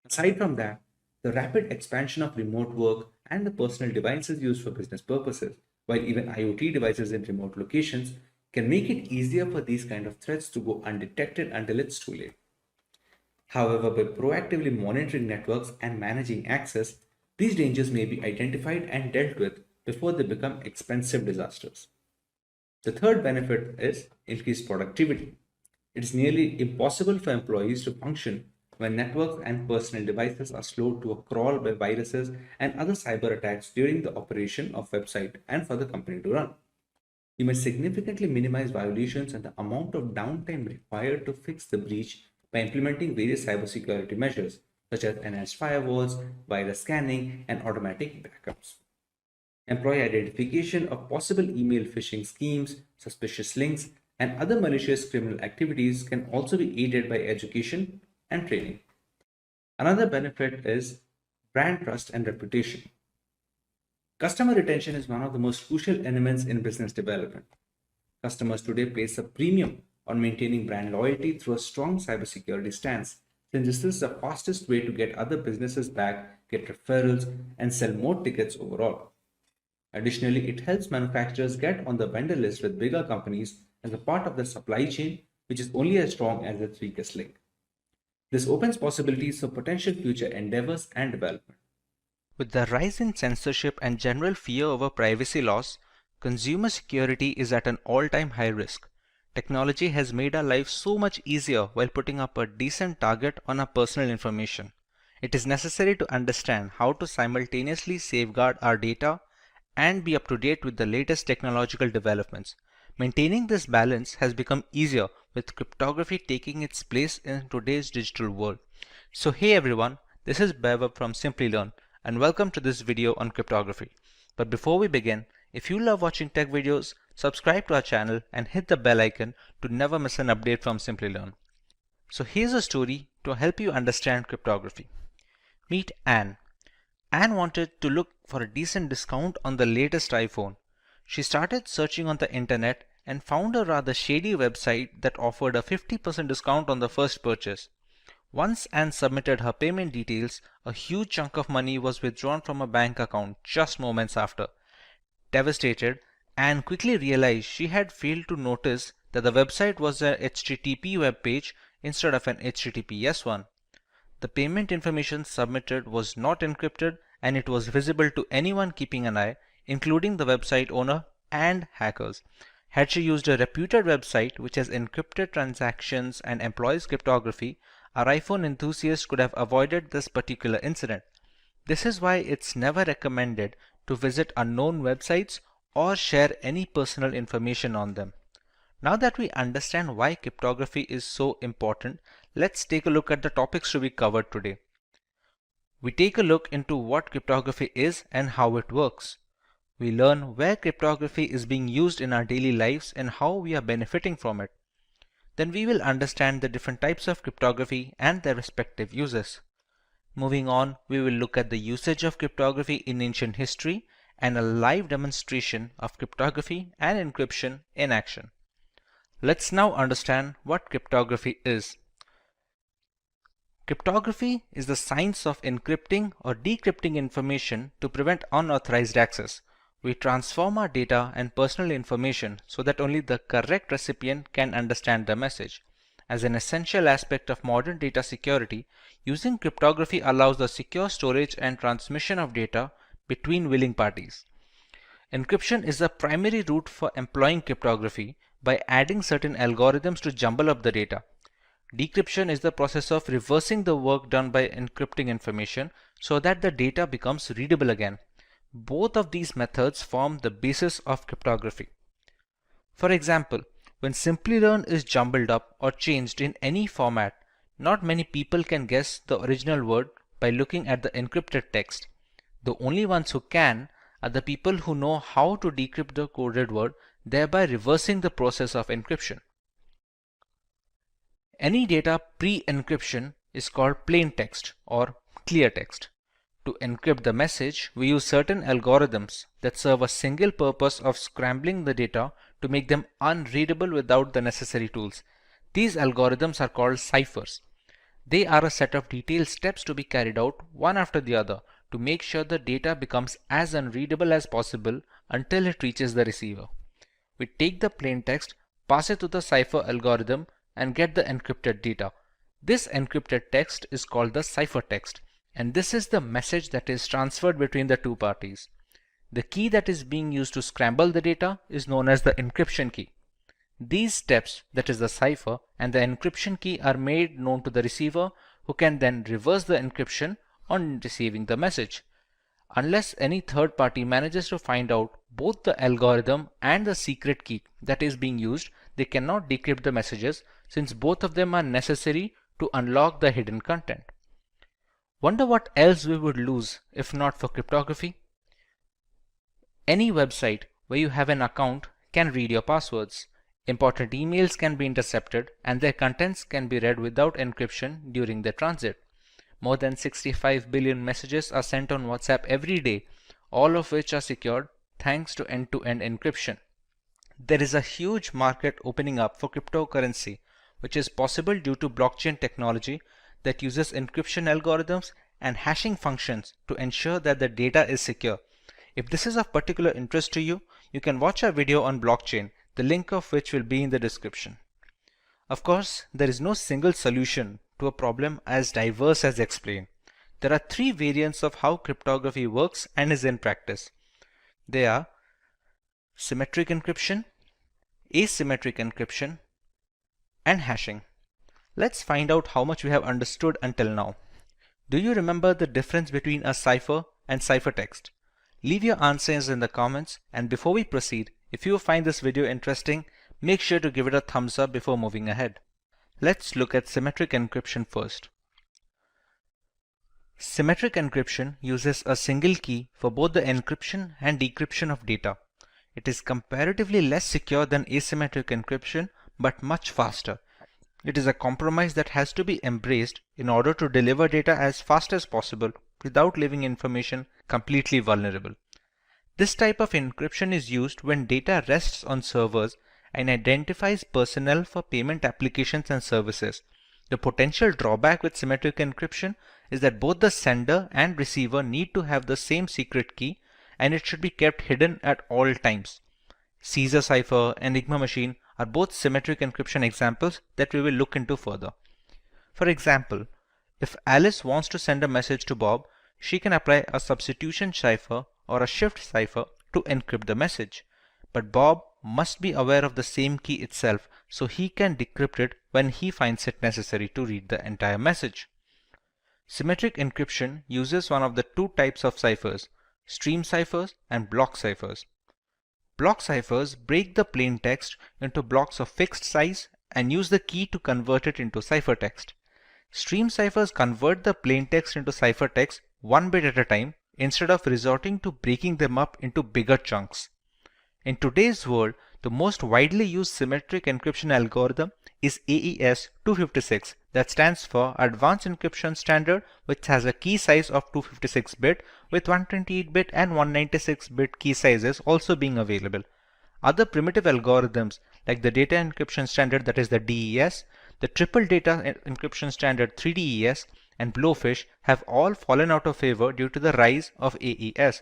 Aside from that, the rapid expansion of remote work and the personal devices used for business purposes, while even IoT devices in remote locations, can make it easier for these kind of threats to go undetected until it's too late. However, by proactively monitoring networks and managing access, these dangers may be identified and dealt with before they become expensive disasters. The third benefit is increased productivity. It is nearly impossible for employees to function when networks and personal devices are slowed to a crawl by viruses and other cyber attacks during the operation of website and for the company to run. You may significantly minimize violations and the amount of downtime required to fix the breach by implementing various cybersecurity measures such as enhanced firewalls, virus scanning, and automatic backups. Employee identification of possible email phishing schemes, suspicious links, and other malicious criminal activities can also be aided by education and training. Another benefit is brand trust and reputation. Customer retention is one of the most crucial elements in business development. Customers today place a premium on maintaining brand loyalty through a strong cybersecurity stance, since this is the fastest way to get other businesses back, get referrals, and sell more tickets overall. Additionally, it helps manufacturers get on the vendor list with bigger companies as a part of the supply chain, which is only as strong as its weakest link. This opens possibilities for potential future endeavors and development. With the rise in censorship and general fear over privacy laws, consumer security is at an all-time high risk. Technology has made our lives so much easier while putting up a decent target on our personal information. It is necessary to understand how to simultaneously safeguard our data and be up to date with the latest technological developments. Maintaining this balance has become easier with cryptography taking its place in today's digital world. So hey everyone, this is Bev from Simplilearn, and welcome to this video on cryptography. But before we begin, if you love watching tech videos, subscribe to our channel and hit the bell icon to never miss an update from Simplilearn. So here's a story to help you understand cryptography. Meet Anne. Anne wanted to look for a decent discount on the latest iPhone. She started searching on the internet and found a rather shady website that offered a 50% discount on the first purchase. Once Anne submitted her payment details, a huge chunk of money was withdrawn from her bank account just moments after. Devastated, Anne quickly realized she had failed to notice that the website was a HTTP web page instead of an HTTPS one. The payment information submitted was not encrypted and it was visible to anyone keeping an eye, including the website owner and hackers. Had she used a reputed website which has encrypted transactions and employs cryptography, our iPhone enthusiast could have avoided this particular incident. This is why it's never recommended to visit unknown websites or share any personal information on them. Now that we understand why cryptography is so important, let's take a look at the topics to be covered today. We take a look into what cryptography is and how it works. We learn where cryptography is being used in our daily lives and how we are benefiting from it. Then we will understand the different types of cryptography and their respective uses. Moving on, we will look at the usage of cryptography in ancient history and a live demonstration of cryptography and encryption in action. Let's now understand what cryptography is. Cryptography is the science of encrypting or decrypting information to prevent unauthorized access. We transform our data and personal information so that only the correct recipient can understand the message. As an essential aspect of modern data security, using cryptography allows the secure storage and transmission of data between willing parties. Encryption is the primary route for employing cryptography by adding certain algorithms to jumble up the data. Decryption is the process of reversing the work done by encrypting information so that the data becomes readable again. Both of these methods form the basis of cryptography. For example, when Simplilearn is jumbled up or changed in any format, not many people can guess the original word by looking at the encrypted text. The only ones who can are the people who know how to decrypt the coded word, thereby reversing the process of encryption. Any data pre-encryption is called plain text or clear text. To encrypt the message, we use certain algorithms that serve a single purpose of scrambling the data to make them unreadable without the necessary tools. These algorithms are called ciphers. They are a set of detailed steps to be carried out one after the other to make sure the data becomes as unreadable as possible until it reaches the receiver. We take the plain text, pass it to the cipher algorithm, and get the encrypted data. This encrypted text is called the ciphertext, and this is the message that is transferred between the two parties. The key that is being used to scramble the data is known as the encryption key. These steps, that is the cipher and the encryption key, are made known to the receiver, who can then reverse the encryption on receiving the message. Unless any third party manages to find out both the algorithm and the secret key that is being used, they cannot decrypt the messages, since both of them are necessary to unlock the hidden content. Wonder what else we would lose if not for cryptography? Any website where you have an account can read your passwords. Important emails can be intercepted and their contents can be read without encryption during their transit. More than 65 billion messages are sent on WhatsApp every day, all of which are secured thanks to end-to-end encryption. There is a huge market opening up for cryptocurrency, which is possible due to blockchain technology that uses encryption algorithms and hashing functions to ensure that the data is secure. If this is of particular interest to you, you can watch our video on blockchain, the link of which will be in the description. Of course, there is no single solution to a problem as diverse as explained. There are three variants of how cryptography works and is in practice. They are symmetric encryption, asymmetric encryption, and hashing. Let's find out how much we have understood until now. Do you remember the difference between a cipher and ciphertext? Leave your answers in the comments, and before we proceed, if you find this video interesting, make sure to give it a thumbs up before moving ahead. Let's look at symmetric encryption first. Symmetric encryption uses a single key for both the encryption and decryption of data. It is comparatively less secure than asymmetric encryption, but much faster. It is a compromise that has to be embraced in order to deliver data as fast as possible without leaving information completely vulnerable. This type of encryption is used when data rests on servers and identifies personnel for payment applications and services. The potential drawback with symmetric encryption is that both the sender and receiver need to have the same secret key, and it should be kept hidden at all times. Caesar cipher and Enigma machine are both symmetric encryption examples that we will look into further. For example, if Alice wants to send a message to Bob, she can apply a substitution cipher or a shift cipher to encrypt the message. But Bob must be aware of the same key itself, so he can decrypt it when he finds it necessary to read the entire message. Symmetric encryption uses one of the two types of ciphers, stream ciphers and block ciphers. Block ciphers break the plain text into blocks of fixed size and use the key to convert it into ciphertext. Stream ciphers convert the plain text into ciphertext one bit at a time instead of resorting to breaking them up into bigger chunks. In today's world, the most widely used symmetric encryption algorithm is AES 256, that stands for Advanced Encryption Standard, which has a key size of 256-bit with 128-bit and 196-bit key sizes also being available. Other primitive algorithms like the Data Encryption Standard, that is the DES, the Triple Data Encryption Standard 3DES, and Blowfish have all fallen out of favor due to the rise of AES.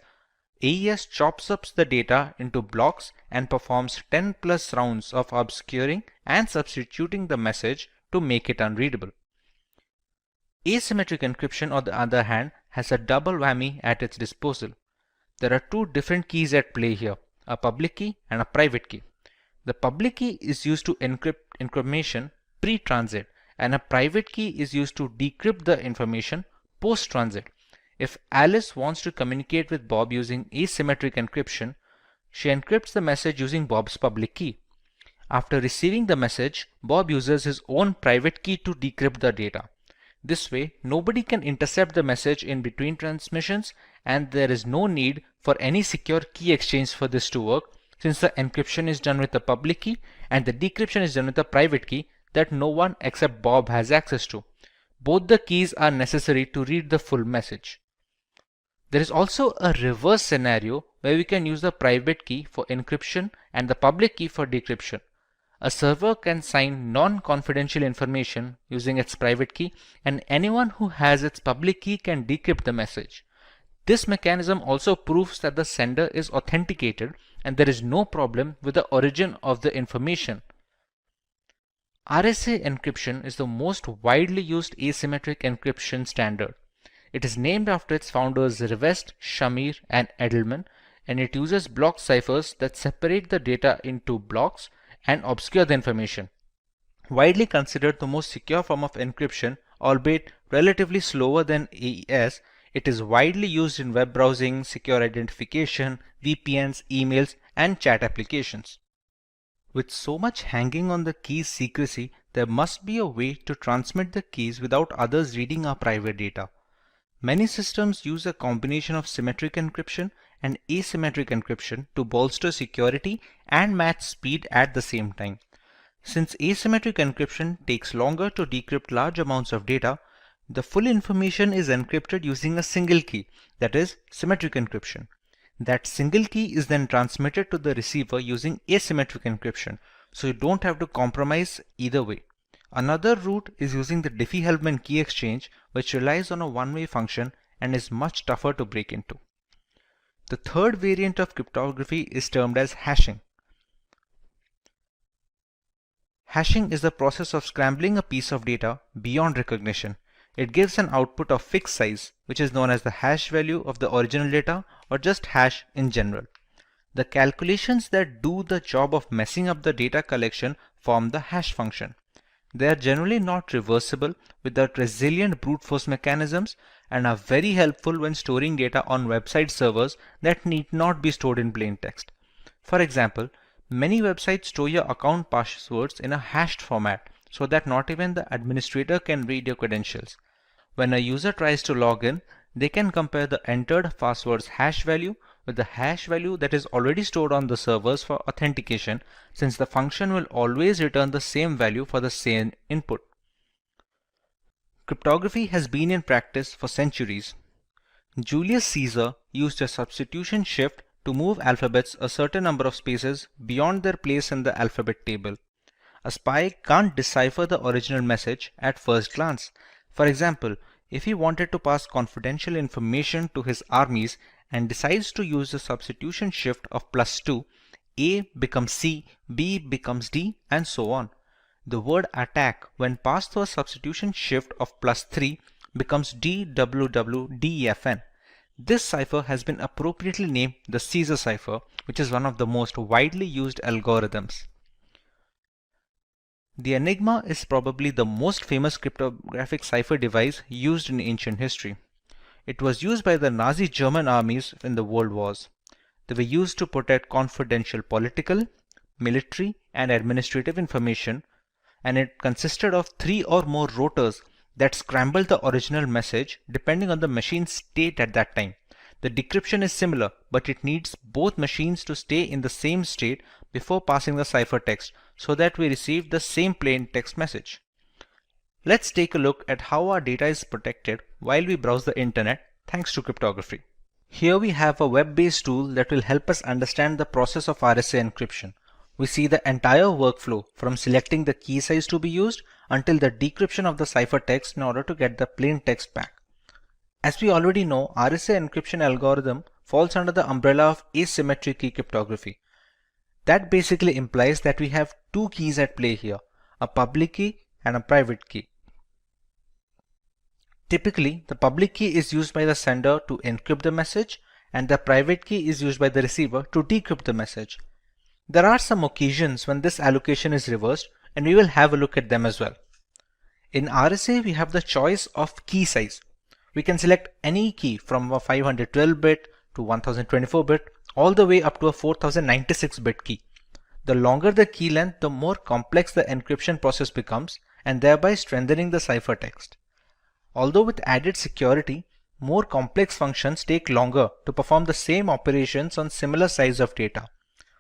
AES chops up the data into blocks and performs 10 plus rounds of obscuring and substituting the message to make it unreadable. Asymmetric encryption, on the other hand, has a double whammy at its disposal. There are two different keys at play here, a public key and a private key. The public key is used to encrypt information pre-transit, and a private key is used to decrypt the information post-transit. If Alice wants to communicate with Bob using asymmetric encryption, she encrypts the message using Bob's public key. After receiving the message, Bob uses his own private key to decrypt the data. This way, nobody can intercept the message in between transmissions, and there is no need for any secure key exchange for this to work, since the encryption is done with the public key and the decryption is done with the private key that no one except Bob has access to. Both the keys are necessary to read the full message. There is also a reverse scenario where we can use the private key for encryption and the public key for decryption. A server can sign non-confidential information using its private key, and anyone who has its public key can decrypt the message. This mechanism also proves that the sender is authenticated and there is no problem with the origin of the information. RSA encryption is the most widely used asymmetric encryption standard. It is named after its founders Rivest, Shamir, and Edelman, and it uses block ciphers that separate the data into blocks and obscure the information. Widely considered the most secure form of encryption, albeit relatively slower than AES, it is widely used in web browsing, secure identification, VPNs, emails, and chat applications. With so much hanging on the key's secrecy, there must be a way to transmit the keys without others reading our private data. Many systems use a combination of symmetric encryption and asymmetric encryption to bolster security and match speed at the same time. Since asymmetric encryption takes longer to decrypt large amounts of data, the full information is encrypted using a single key, that is, symmetric encryption. That single key is then transmitted to the receiver using asymmetric encryption, so you don't have to compromise either way. Another route is using the Diffie-Hellman key exchange, which relies on a one-way function and is much tougher to break into. The third variant of cryptography is termed as hashing. Hashing is the process of scrambling a piece of data beyond recognition. It gives an output of fixed size, which is known as the hash value of the original data, or just hash in general. The calculations that do the job of messing up the data collection form the hash function. They are generally not reversible without resilient brute force mechanisms and are very helpful when storing data on website servers that need not be stored in plain text. For example, many websites store your account passwords in a hashed format so that not even the administrator can read your credentials. When a user tries to log in, they can compare the entered password's hash value with the hash value that is already stored on the servers for authentication, since the function will always return the same value for the same input. Cryptography has been in practice for centuries. Julius Caesar used a substitution shift to move alphabets a certain number of spaces beyond their place in the alphabet table. A spy can't decipher the original message at first glance. For example, if he wanted to pass confidential information to his armies and decides to use the substitution shift of +2, A becomes C, B becomes D, and so on. The word attack, when passed through a substitution shift of +3, becomes DWWDEFN. This cipher has been appropriately named the Caesar cipher, which is one of the most widely used algorithms. The Enigma is probably the most famous cryptographic cipher device used in ancient history. It was used by the Nazi German armies in the World Wars. They were used to protect confidential political, military, and administrative information, and it consisted of 3 or more rotors that scrambled the original message depending on the machine's state at that time. The decryption is similar, but it needs both machines to stay in the same state before passing the ciphertext so that we receive the same plain text message. Let's take a look at how our data is protected while we browse the internet thanks to cryptography. Here we have a web-based tool that will help us understand the process of RSA encryption. We see the entire workflow from selecting the key size to be used until the decryption of the ciphertext in order to get the plain text back. As we already know, RSA encryption algorithm falls under the umbrella of asymmetric key cryptography. That basically implies that we have two keys at play here, a public key and a private key. Typically, the public key is used by the sender to encrypt the message, and the private key is used by the receiver to decrypt the message. There are some occasions when this allocation is reversed, and we will have a look at them as well. In RSA, we have the choice of key size. We can select any key from a 512-bit to 1024-bit all the way up to a 4096-bit key. The longer the key length, the more complex the encryption process becomes, and thereby strengthening the ciphertext. Although with added security, more complex functions take longer to perform the same operations on similar size of data.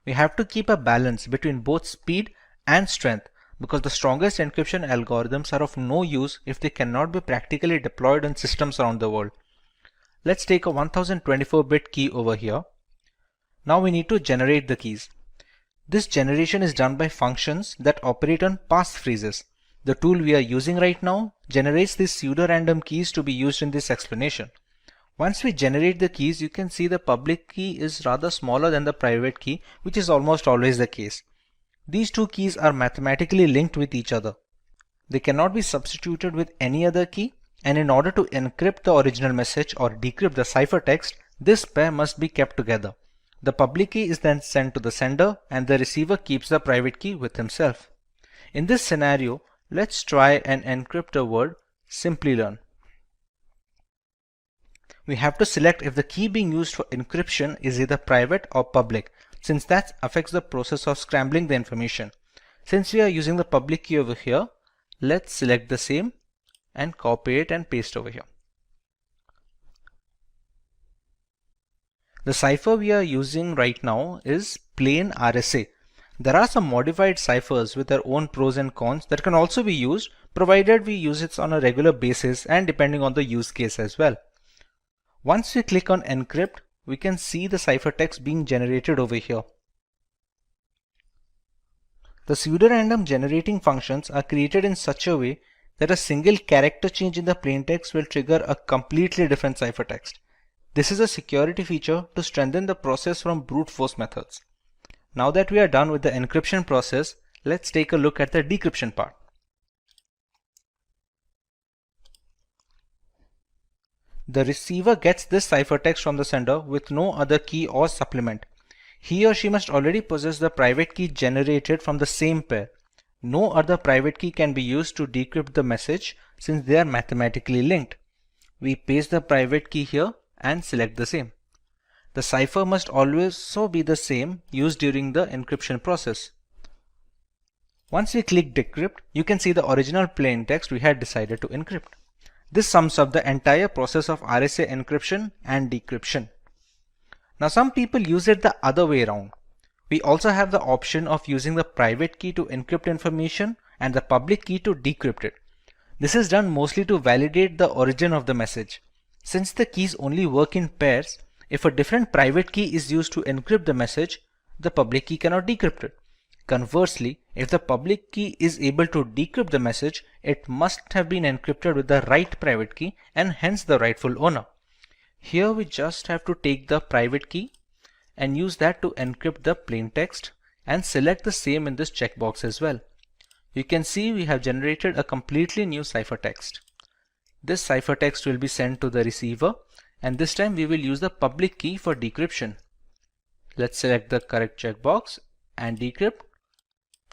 We have to keep a balance between both speed and strength, because the strongest encryption algorithms are of no use if they cannot be practically deployed on systems around the world. Let's take a 1024-bit key over here. Now we need to generate the keys. This generation is done by functions that operate on passphrases. The tool we are using right now generates these pseudo-random keys to be used in this explanation. Once we generate the keys, you can see the public key is rather smaller than the private key, which is almost always the case. These two keys are mathematically linked with each other. They cannot be substituted with any other key, and in order to encrypt the original message or decrypt the ciphertext, this pair must be kept together. The public key is then sent to the sender, and the receiver keeps the private key with himself. In this scenario, let's try and encrypt the word Simplilearn. We have to select if the key being used for encryption is either private or public, since that affects the process of scrambling the information. Since we are using the public key over here, let's select the same and copy it and paste over here. The cipher we are using right now is plain RSA. There are some modified ciphers with their own pros and cons that can also be used, provided we use it on a regular basis and depending on the use case as well. Once we click on encrypt, we can see the ciphertext being generated over here. The pseudorandom generating functions are created in such a way that a single character change in the plaintext will trigger a completely different ciphertext. This is a security feature to strengthen the process from brute force methods. Now that we are done with the encryption process, let's take a look at the decryption part. The receiver gets this ciphertext from the sender with no other key or supplement. He or she must already possess the private key generated from the same pair. No other private key can be used to decrypt the message since they are mathematically linked. We paste the private key here and select the same. The cipher must also be the same used during the encryption process. Once we click decrypt, you can see the original plain text we had decided to encrypt. This sums up the entire process of RSA encryption and decryption. Now some people use it the other way around. We also have the option of using the private key to encrypt information and the public key to decrypt it. This is done mostly to validate the origin of the message. Since the keys only work in pairs, if a different private key is used to encrypt the message, the public key cannot decrypt it. Conversely, if the public key is able to decrypt the message, it must have been encrypted with the right private key and hence the rightful owner. Here we just have to take the private key and use that to encrypt the plain text and select the same in this checkbox as well. You can see we have generated a completely new ciphertext. This ciphertext will be sent to the receiver, and this time we will use the public key for decryption. Let's select the correct checkbox and decrypt,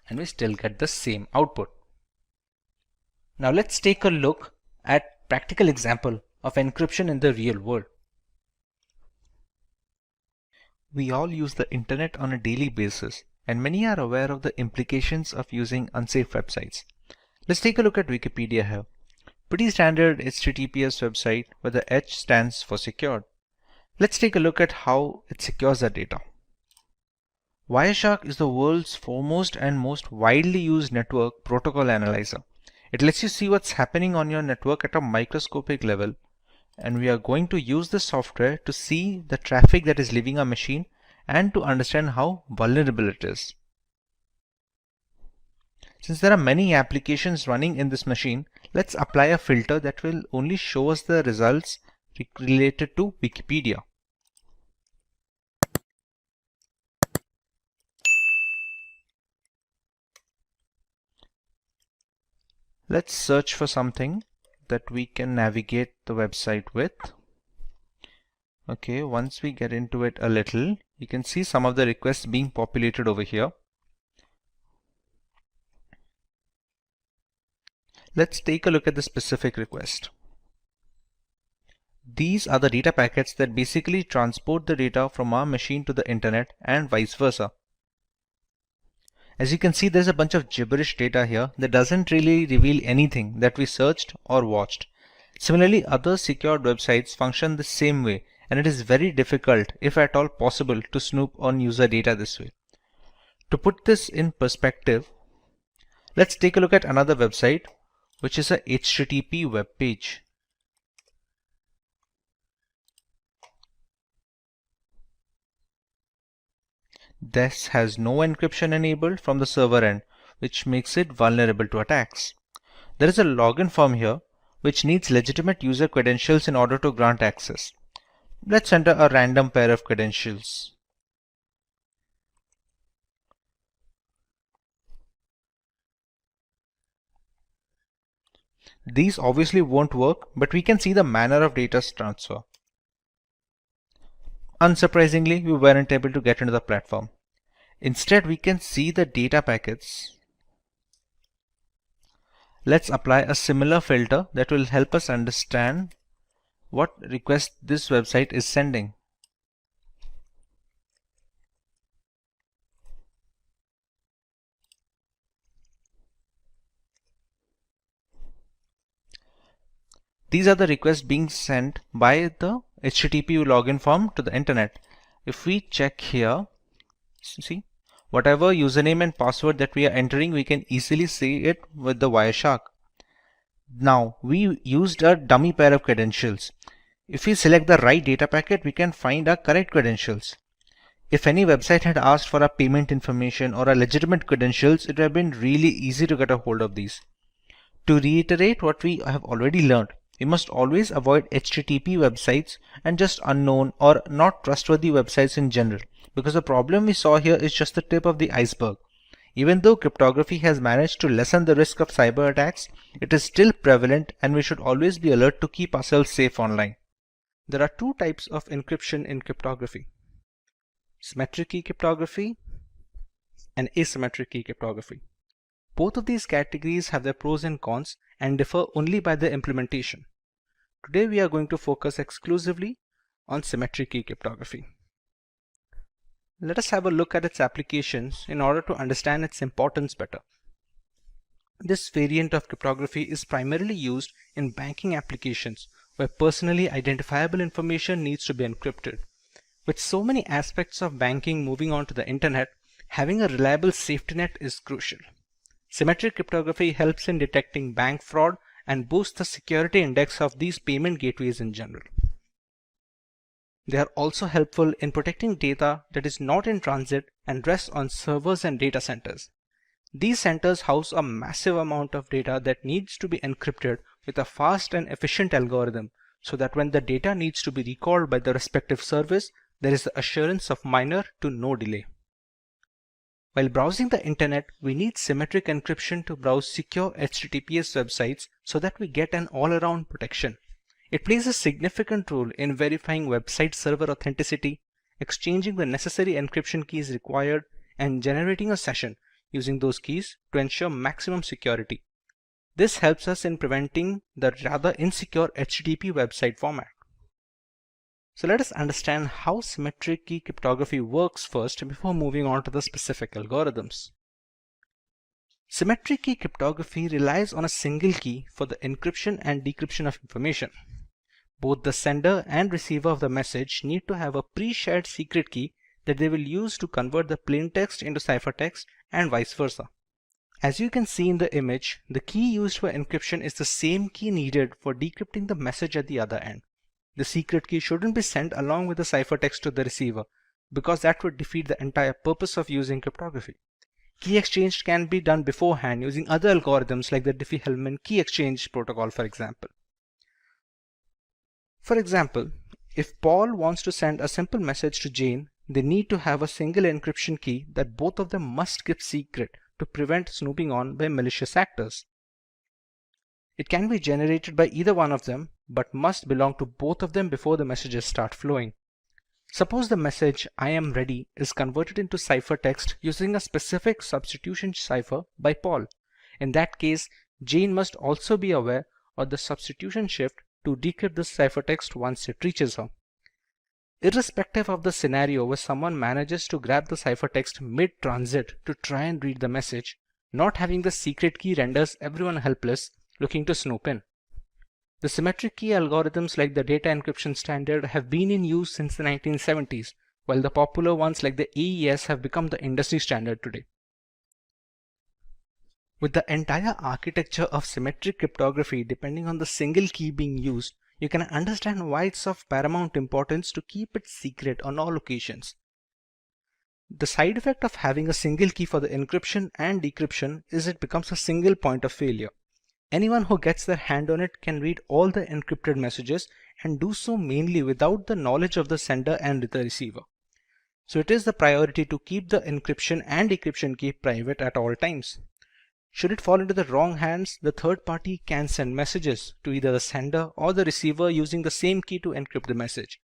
and we still get the same output. Now let's take a look at practical example of encryption in the real world. We all use the internet on a daily basis, and many are aware of the implications of using unsafe websites. Let's take a look at Wikipedia here. Pretty standard HTTPS website where the H stands for secured. Let's take a look at how it secures the data. Wireshark is the world's foremost and most widely used network protocol analyzer. It lets you see what's happening on your network at a microscopic level, and we are going to use this software to see the traffic that is leaving our machine and to understand how vulnerable it is. Since there are many applications running in this machine, let's apply a filter that will only show us the results related to Wikipedia. Let's search for something that we can navigate the website with. Okay, once we get into it a little, you can see some of the requests being populated over here. Let's take a look at the specific request. These are the data packets that basically transport the data from our machine to the internet and vice versa. As you can see, there's a bunch of gibberish data here that doesn't really reveal anything that we searched or watched. Similarly, other secured websites function the same way, and it is very difficult, if at all possible, to snoop on user data this way. To put this in perspective, let's take a look at another website, which is a HTTP web page. This has no encryption enabled from the server end, which makes it vulnerable to attacks. There is a login form here, which needs legitimate user credentials in order to grant access. Let's enter a random pair of credentials. These obviously won't work, but we can see the manner of data transfer. Unsurprisingly, we weren't able to get into the platform. Instead, we can see the data packets. Let's apply a similar filter that will help us understand what request this website is sending. These are the requests being sent by the HTTP login form to the internet. if we check here, see, whatever username and password that we are entering, we can easily see it with the Wireshark. Now, we used a dummy pair of credentials. If we select the right data packet, we can find our correct credentials. If any website had asked for our payment information or our legitimate credentials, it would have been really easy to get a hold of these. To reiterate what we have already learned, we must always avoid HTTP websites and just unknown or not trustworthy websites in general, because the problem we saw here is just the tip of the iceberg. Even though cryptography has managed to lessen the risk of cyber attacks, it is still prevalent and we should always be alert to keep ourselves safe online. There are two types of encryption in cryptography: symmetric key cryptography and asymmetric key cryptography. Both of these categories have their pros and cons and differ only by their implementation. Today we are going to focus exclusively on symmetric key cryptography. Let us have a look at its applications in order to understand its importance better. This variant of cryptography is primarily used in banking applications where personally identifiable information needs to be encrypted. With so many aspects of banking moving onto the internet, having a reliable safety net is crucial. Symmetric cryptography helps in detecting bank fraud and boosts the security index of these payment gateways in general. They are also helpful in protecting data that is not in transit and rests on servers and data centers. These centers house a massive amount of data that needs to be encrypted with a fast and efficient algorithm so that when the data needs to be recalled by the respective service, there is the assurance of minor to no delay. While browsing the internet, we need symmetric encryption to browse secure HTTPS websites so that we get an all-around protection. It plays a significant role in verifying website server authenticity, exchanging the necessary encryption keys required, and generating a session using those keys to ensure maximum security. This helps us in preventing the rather insecure HTTP website format. So let us understand how symmetric key cryptography works first before moving on to the specific algorithms. Symmetric key cryptography relies on a single key for the encryption and decryption of information. Both the sender and receiver of the message need to have a pre-shared secret key that they will use to convert the plain text into ciphertext and vice versa. As you can see in the image, the key used for encryption is the same key needed for decrypting the message at the other end. The secret key shouldn't be sent along with the ciphertext to the receiver, because that would defeat the entire purpose of using cryptography. Key exchange can be done beforehand using other algorithms like the Diffie-Hellman key exchange protocol, for example. For example, if Paul wants to send a simple message to Jane, they need to have a single encryption key that both of them must keep secret to prevent snooping on by malicious actors. It can be generated by either one of them, but must belong to both of them before the messages start flowing. Suppose the message "I am ready" is converted into ciphertext using a specific substitution cipher by Paul. In that case, Jane must also be aware of the substitution shift to decrypt the ciphertext once it reaches her. Irrespective of the scenario where someone manages to grab the ciphertext mid-transit to try and read the message, not having the secret key renders everyone helpless looking to snoop in. The symmetric key algorithms like the data encryption standard have been in use since the 1970s, while the popular ones like the AES have become the industry standard today. With the entire architecture of symmetric cryptography depending on the single key being used, you can understand why it's of paramount importance to keep it secret on all occasions. The side effect of having a single key for the encryption and decryption is it becomes a single point of failure. Anyone who gets their hand on it can read all the encrypted messages and do so mainly without the knowledge of the sender and the receiver. So it is the priority to keep the encryption and decryption key private at all times. Should it fall into the wrong hands, the third party can send messages to either the sender or the receiver using the same key to encrypt the message.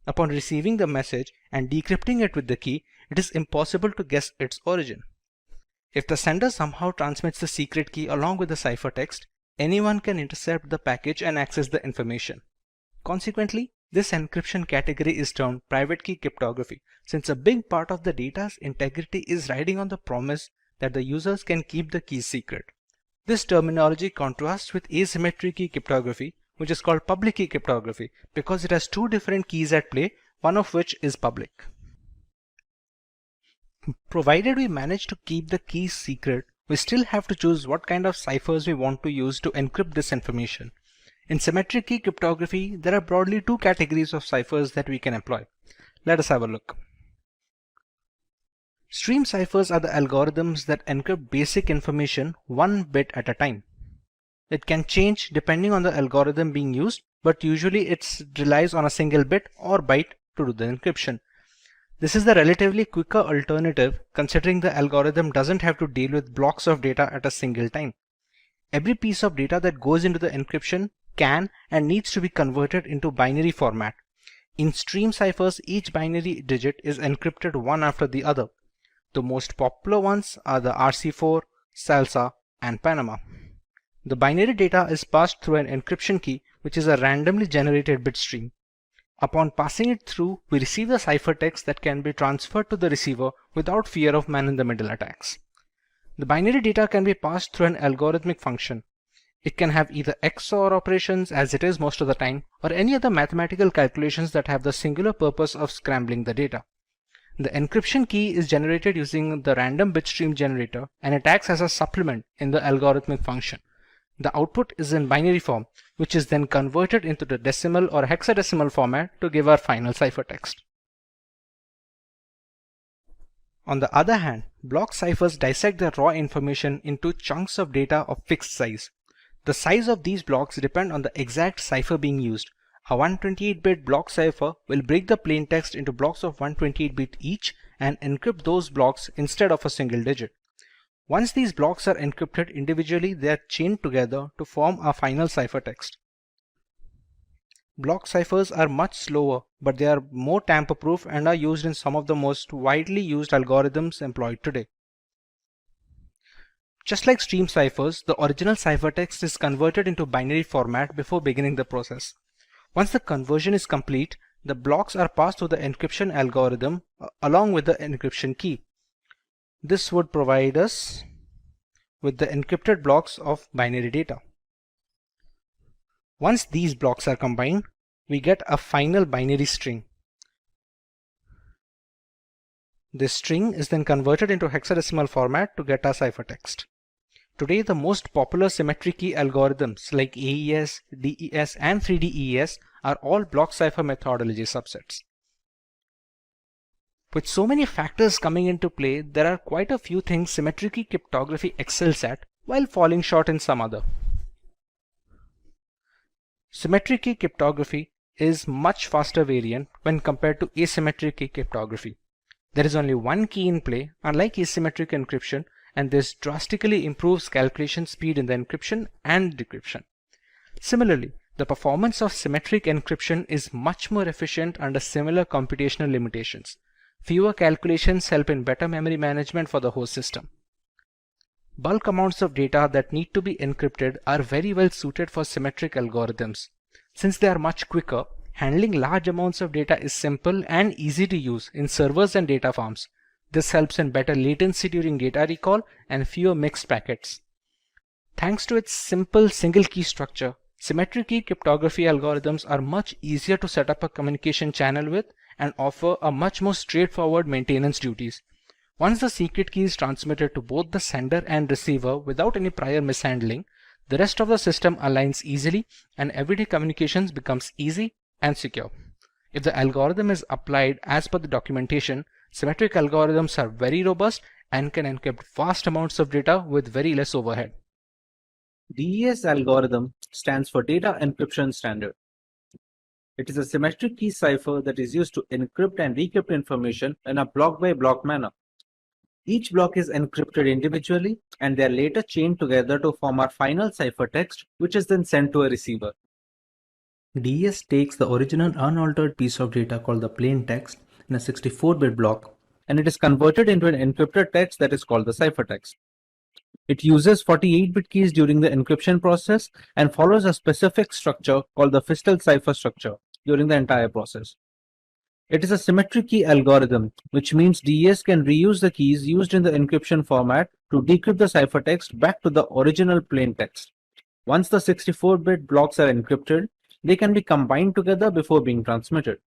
Upon receiving the message and decrypting it with the key, it is impossible to guess its origin. If the sender somehow transmits the secret key along with the ciphertext, anyone can intercept the package and access the information. Consequently, this encryption category is termed private key cryptography, since a big part of the data's integrity is riding on the promise that the users can keep the keys secret. This terminology contrasts with asymmetric key cryptography, which is called public key cryptography, because it has two different keys at play, one of which is public. Provided we manage to keep the keys secret, we still have to choose what kind of ciphers we want to use to encrypt this information. In symmetric key cryptography, there are broadly two categories of ciphers that we can employ. Let us have a look. Stream ciphers are the algorithms that encrypt basic information one bit at a time. It can change depending on the algorithm being used, but usually it relies on a single bit or byte to do the encryption. This is the relatively quicker alternative, considering the algorithm doesn't have to deal with blocks of data at a single time. Every piece of data that goes into the encryption can and needs to be converted into binary format. In stream ciphers, each binary digit is encrypted one after the other. The most popular ones are the RC4, Salsa, and Panama. The binary data is passed through an encryption key, which is a randomly generated bit stream. Upon passing it through, we receive the ciphertext that can be transferred to the receiver without fear of man-in-the-middle attacks. The binary data can be passed through an algorithmic function. It can have either XOR operations, as it is most of the time, or any other mathematical calculations that have the singular purpose of scrambling the data. The encryption key is generated using the random bitstream generator, and it acts as a supplement in the algorithmic function. The output is in binary form, which is then converted into the decimal or hexadecimal format to give our final ciphertext. On the other hand, block ciphers dissect the raw information into chunks of data of fixed size. The size of these blocks depend on the exact cipher being used. A 128-bit block cipher will break the plaintext into blocks of 128-bit each and encrypt those blocks instead of a single digit. Once these blocks are encrypted individually, they are chained together to form a final ciphertext. Block ciphers are much slower, but they are more tamper-proof and are used in some of the most widely used algorithms employed today. Just like stream ciphers, the original ciphertext is converted into binary format before beginning the process. Once the conversion is complete, the blocks are passed through the encryption algorithm along with the encryption key. This would provide us with the encrypted blocks of binary data. Once these blocks are combined, we get a final binary string. This string is then converted into hexadecimal format to get our ciphertext. Today, the most popular symmetric key algorithms like AES, DES, and 3DES are all block cipher methodology subsets. With so many factors coming into play, there are quite a few things symmetric key cryptography excels at while falling short in some other. Symmetric key cryptography is much faster variant when compared to asymmetric key cryptography. There is only one key in play, unlike asymmetric encryption, and this drastically improves calculation speed in the encryption and decryption. Similarly, the performance of symmetric encryption is much more efficient under similar computational limitations. Fewer calculations help in better memory management for the host system. Bulk amounts of data that need to be encrypted are very well suited for symmetric algorithms. Since they are much quicker, handling large amounts of data is simple and easy to use in servers and data farms. This helps in better latency during data recall and fewer mixed packets. Thanks to its simple single key structure, symmetric key cryptography algorithms are much easier to set up a communication channel with and offer a much more straightforward maintenance duties. Once the secret key is transmitted to both the sender and receiver without any prior mishandling, the rest of the system aligns easily and everyday communications becomes easy and secure. If the algorithm is applied as per the documentation, symmetric algorithms are very robust and can encrypt vast amounts of data with very less overhead. DES algorithm stands for Data Encryption Standard. It is a symmetric key cipher that is used to encrypt and decrypt information in a block-by-block manner. Each block is encrypted individually, and they are later chained together to form our final ciphertext, which is then sent to a receiver. DES takes the original unaltered piece of data called the plain text in a 64-bit block, and it is converted into an encrypted text that is called the ciphertext. It uses 48-bit keys during the encryption process and follows a specific structure called the Fistel cipher structure during the entire process. It is a symmetric key algorithm, which means DES can reuse the keys used in the encryption format to decrypt the ciphertext back to the original plain text. Once the 64-bit blocks are encrypted, they can be combined together before being transmitted.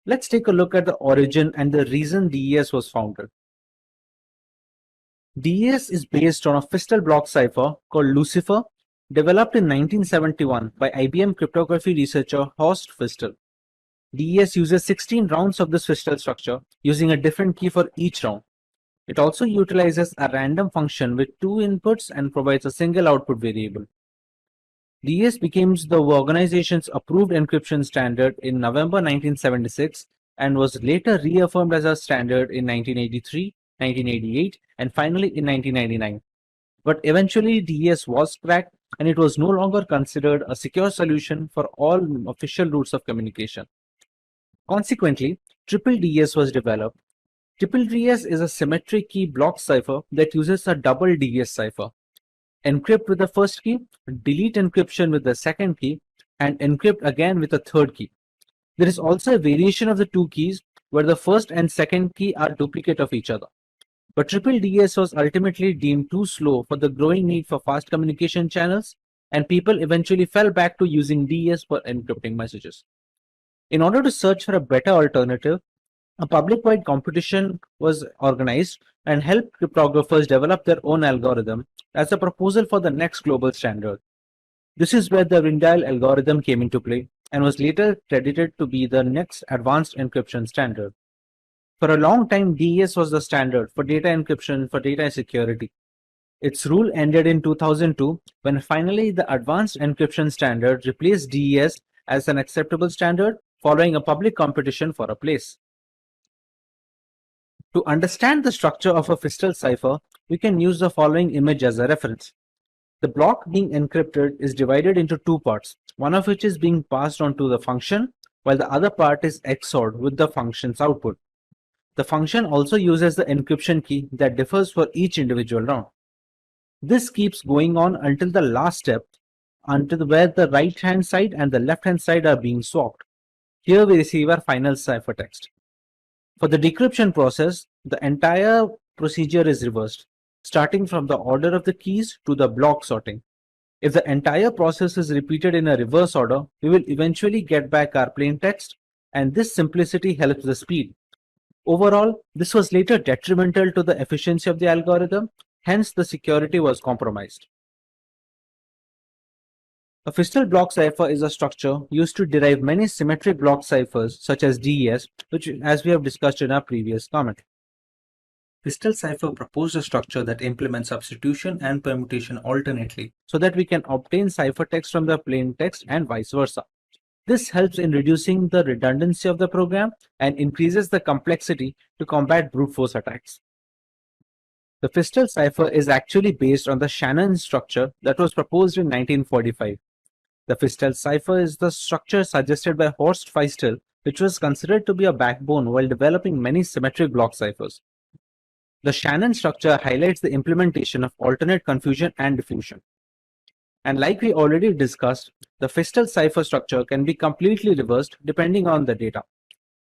Let's take a look at the origin and the reason DES was founded. DES is based on a Fistel block cipher called Lucifer, developed in 1971 by IBM cryptography researcher Horst Fistel. DES uses 16 rounds of this Fistel structure using a different key for each round. It also utilizes a random function with 2 inputs and provides a single output variable. DES became the organization's approved encryption standard in November 1976 and was later reaffirmed as a standard in 1983, 1988, and finally in 1999. But eventually DES was cracked and it was no longer considered a secure solution for all official routes of communication. Consequently, Triple DES was developed. Triple DES is a symmetric key block cipher that uses a double DES cipher. Encrypt with the first key, delete encryption with the second key, and encrypt again with the third key. There is also a variation of the two keys where the first and second key are duplicate of each other. But Triple DES was ultimately deemed too slow for the growing need for fast communication channels, and people eventually fell back to using DES for encrypting messages. In order to search for a better alternative, a public-wide competition was organized and helped cryptographers develop their own algorithm as a proposal for the next global standard. This is where the Ringdial algorithm came into play and was later credited to be the next advanced encryption standard. For a long time, DES was the standard for data encryption for data security. Its rule ended in 2002 when finally the advanced encryption standard replaced DES as an acceptable standard following a public competition for a place. To understand the structure of a Fistel cipher, we can use the following image as a reference. The block being encrypted is divided into two parts, one of which is being passed on to the function, while the other part is XORed with the function's output. The function also uses the encryption key that differs for each individual round. This keeps going on until the last step, until where the right-hand side and the left-hand side are being swapped. Here we receive our final ciphertext. For the decryption process, the entire procedure is reversed, starting from the order of the keys to the block sorting. If the entire process is repeated in a reverse order, we will eventually get back our plain text, and this simplicity helps the speed. Overall, this was later detrimental to the efficiency of the algorithm, hence the security was compromised. A Fistel block cipher is a structure used to derive many symmetric block ciphers such as DES, which as we have discussed in our previous comment. Fistel cipher proposed a structure that implements substitution and permutation alternately so that we can obtain ciphertext from the plain text and vice versa. This helps in reducing the redundancy of the program and increases the complexity to combat brute force attacks. The Fistel cipher is actually based on the Shannon structure that was proposed in 1945. The Fistel cipher is the structure suggested by Horst Fistel, which was considered to be a backbone while developing many symmetric block ciphers. The Shannon structure highlights the implementation of alternate confusion and diffusion. And like we already discussed, the Fistel cipher structure can be completely reversed depending on the data.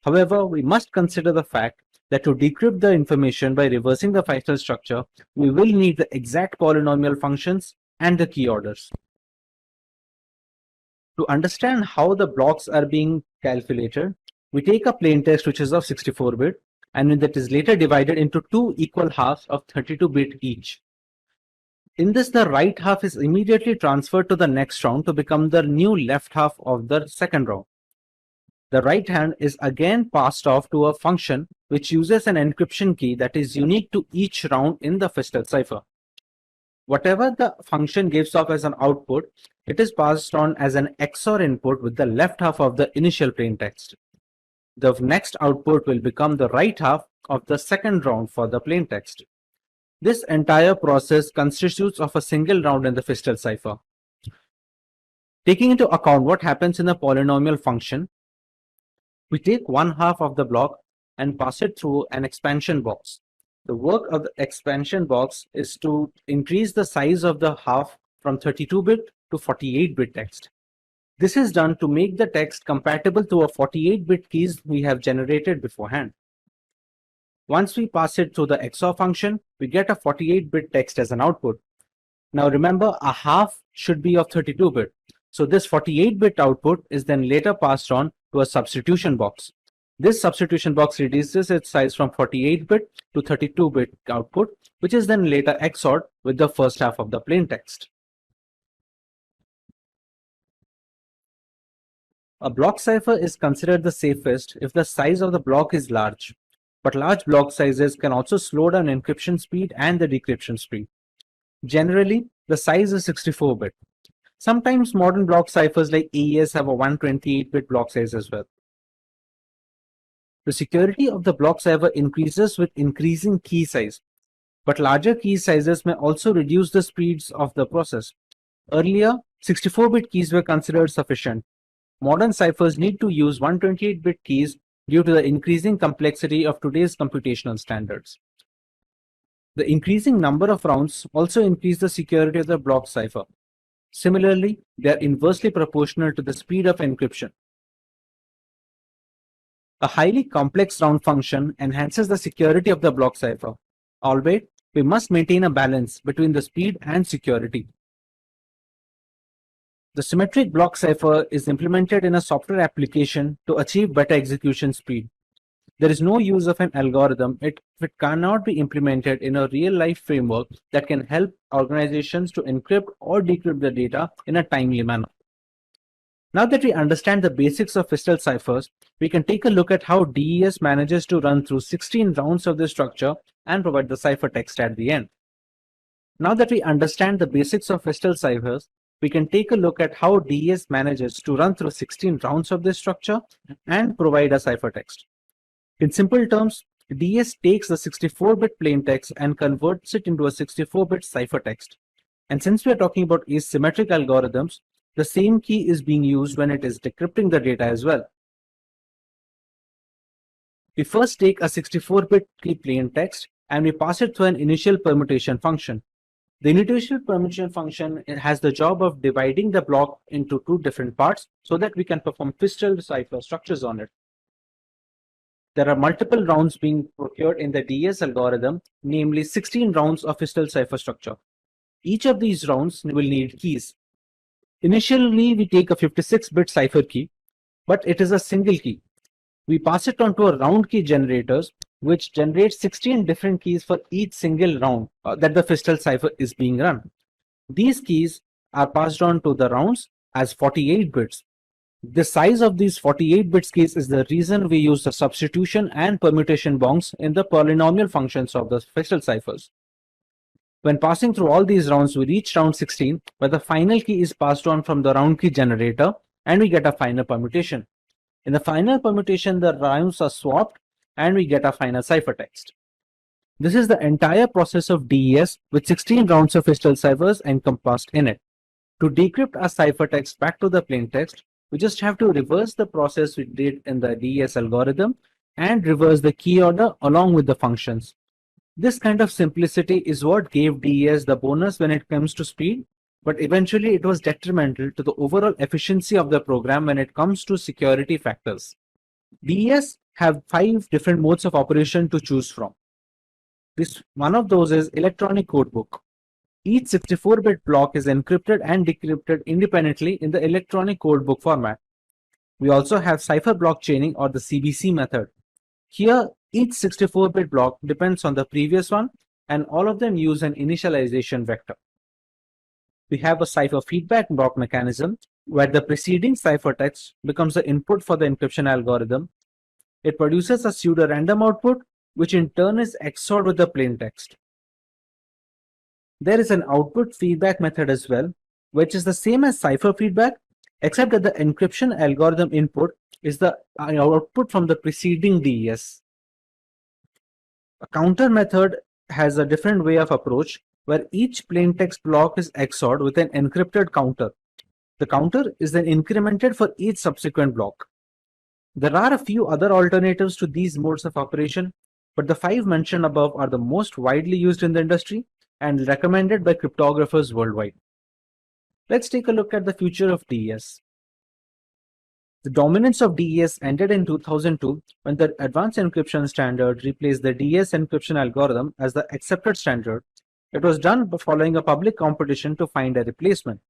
However, we must consider the fact that to decrypt the information by reversing the Fistel structure, we will need the exact polynomial functions and the key orders. To understand how the blocks are being calculated, we take a plain text which is of 64-bit and that is later divided into two equal halves of 32-bit each. In this, the right half is immediately transferred to the next round to become the new left half of the second round. The right hand is again passed off to a function which uses an encryption key that is unique to each round in the Fistel cipher. Whatever the function gives off as an output, it is passed on as an XOR input with the left half of the initial plain text. The next output will become the right half of the second round for the plain text. This entire process constitutes of a single round in the Fistel cipher. Taking into account what happens in the polynomial function, we take one half of the block and pass it through an expansion box. The work of the expansion box is to increase the size of the half from 32-bit to 48-bit text. This is done to make the text compatible to a 48-bit keys we have generated beforehand. Once we pass it through the XOR function, we get a 48-bit text as an output. Now remember, a half should be of 32-bit. So this 48-bit output is then later passed on to a substitution box. This substitution box reduces its size from 48-bit to 32-bit output, which is then later XORed with the first half of the plain text. A block cipher is considered the safest if the size of the block is large, but large block sizes can also slow down encryption speed and the decryption speed. Generally, the size is 64-bit. Sometimes modern block ciphers like AES have a 128-bit block size as well. The security of the block cipher increases with increasing key size, but larger key sizes may also reduce the speeds of the process. Earlier, 64-bit keys were considered sufficient. Modern ciphers need to use 128-bit keys due to the increasing complexity of today's computational standards. The increasing number of rounds also increase the security of the block cipher. Similarly, they are inversely proportional to the speed of encryption. A highly complex round function enhances the security of the block cipher, albeit we must maintain a balance between the speed and security. The symmetric block cipher is implemented in a software application to achieve better execution speed. There is no use of an algorithm if it cannot be implemented in a real-life framework that can help organizations to encrypt or decrypt the data in a timely manner. Now that we understand the basics of Fistel ciphers, we can take a look at how DES manages to run through 16 rounds of this structure and provide the ciphertext at the end. Now that we understand the basics of Fistel ciphers, we can take a look at how DES manages to run through 16 rounds of this structure and provide a ciphertext. In simple terms, DES takes the 64-bit plaintext and converts it into a 64-bit ciphertext. And since we are talking about asymmetric algorithms, the same key is being used when it is decrypting the data as well. We first take a 64-bit key plaintext and we pass it through an initial permutation function. The initial permutation function has the job of dividing the block into two different parts so that we can perform Fistel cipher structures on it. There are multiple rounds being procured in the DES algorithm, namely 16 rounds of Fistel cipher structure. Each of these rounds will need keys. Initially, we take a 56-bit cipher key, but it is a single key. We pass it on to a round key generators, which generates 16 different keys for each single round that the Fistel cipher is being run. These keys are passed on to the rounds as 48 bits. The size of these 48 bits keys is the reason we use the substitution and permutation bonds in the polynomial functions of the Fistel ciphers. When passing through all these rounds, we reach round 16, where the final key is passed on from the round key generator, and we get a final permutation. In the final permutation, the rounds are swapped, and we get a final ciphertext. This is the entire process of DES with 16 rounds of Fistel ciphers encompassed in it. To decrypt our ciphertext back to the plaintext, we just have to reverse the process we did in the DES algorithm and reverse the key order along with the functions. This kind of simplicity is what gave DES the bonus when it comes to speed, but eventually it was detrimental to the overall efficiency of the program when it comes to security factors. DES have 5 different modes of operation to choose from. One of those is electronic codebook. Each 64-bit block is encrypted and decrypted independently in the electronic codebook format. We also have cipher block chaining, or the CBC method. Here, each 64-bit block depends on the previous one, and all of them use an initialization vector. We have a cipher feedback block mechanism, where the preceding ciphertext becomes the input for the encryption algorithm. It produces a pseudo-random output, which in turn is XORed with the plaintext. There is an output feedback method as well, which is the same as cipher feedback, except that the encryption algorithm input is the output from the preceding DES. A counter method has a different way of approach, where each plaintext block is XORed with an encrypted counter. The counter is then incremented for each subsequent block. There are a few other alternatives to these modes of operation, but the 5 mentioned above are the most widely used in the industry and recommended by cryptographers worldwide. Let's take a look at the future of DES. The dominance of DES ended in 2002 when the Advanced Encryption Standard replaced the DES encryption algorithm as the accepted standard. It was done following a public competition to find a replacement.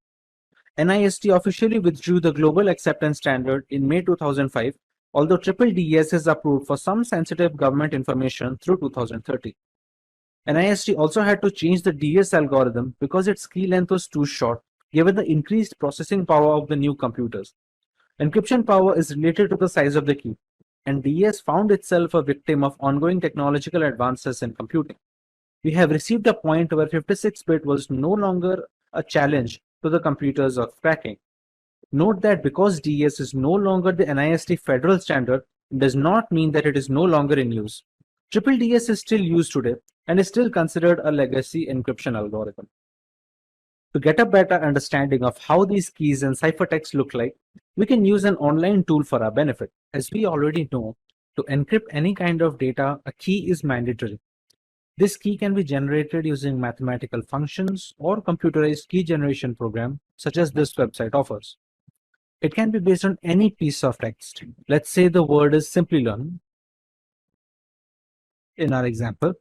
NIST officially withdrew the global acceptance standard in May 2005 although triple DES is approved for some sensitive government information through 2030. NIST also had to change the DS algorithm because its key length was too short, given the increased processing power of the new computers. Encryption power is related to the size of the key, and DES found itself a victim of ongoing technological advances in computing. We have received a point where 56-bit was no longer a challenge to the computers of cracking. Note that because DES is no longer the NIST federal standard, it does not mean that it is no longer in use. Triple DS is still used today and is still considered a legacy encryption algorithm. To get a better understanding of how these keys and ciphertext look like, we can use an online tool for our benefit. As we already know, to encrypt any kind of data, a key is mandatory. This key can be generated using mathematical functions or computerized key generation program, such as this website offers. It can be based on any piece of text. Let's say the word is Simplilearn in our example.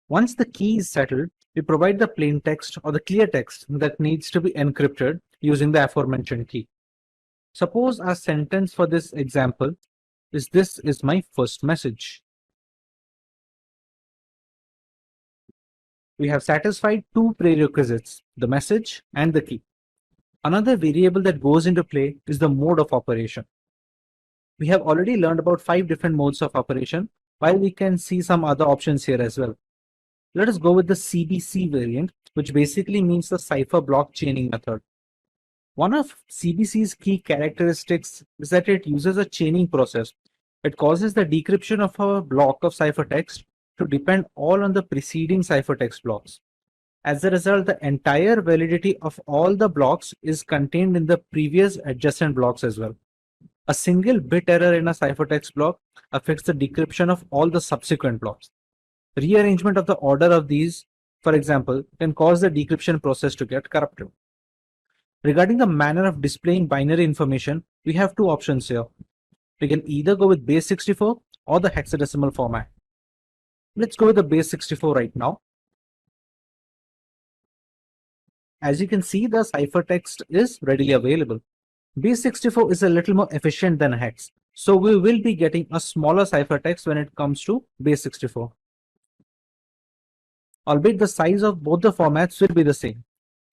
Once the key is settled, we provide the plain text or the clear text that needs to be encrypted using the aforementioned key. Suppose our sentence for this example is "This is my first message." We have satisfied two prerequisites, the message and the key. Another variable that goes into play is the mode of operation. We have already learned about 5 different modes of operation, while we can see some other options here as well. Let us go with the CBC variant, which basically means the cipher block chaining method. One of CBC's key characteristics is that it uses a chaining process. It causes the decryption of a block of ciphertext to depend all on the preceding ciphertext blocks. As a result, the entire validity of all the blocks is contained in the previous adjacent blocks as well. A single bit error in a ciphertext block affects the decryption of all the subsequent blocks. Rearrangement of the order of these, for example, can cause the decryption process to get corrupted. Regarding the manner of displaying binary information, we have two options here. We can either go with base 64 or the hexadecimal format. Let's go with the base 64 right now. As you can see, the ciphertext is readily available. Base 64 is a little more efficient than hex, so we will be getting a smaller ciphertext when it comes to base 64. Albeit the size of both the formats will be the same.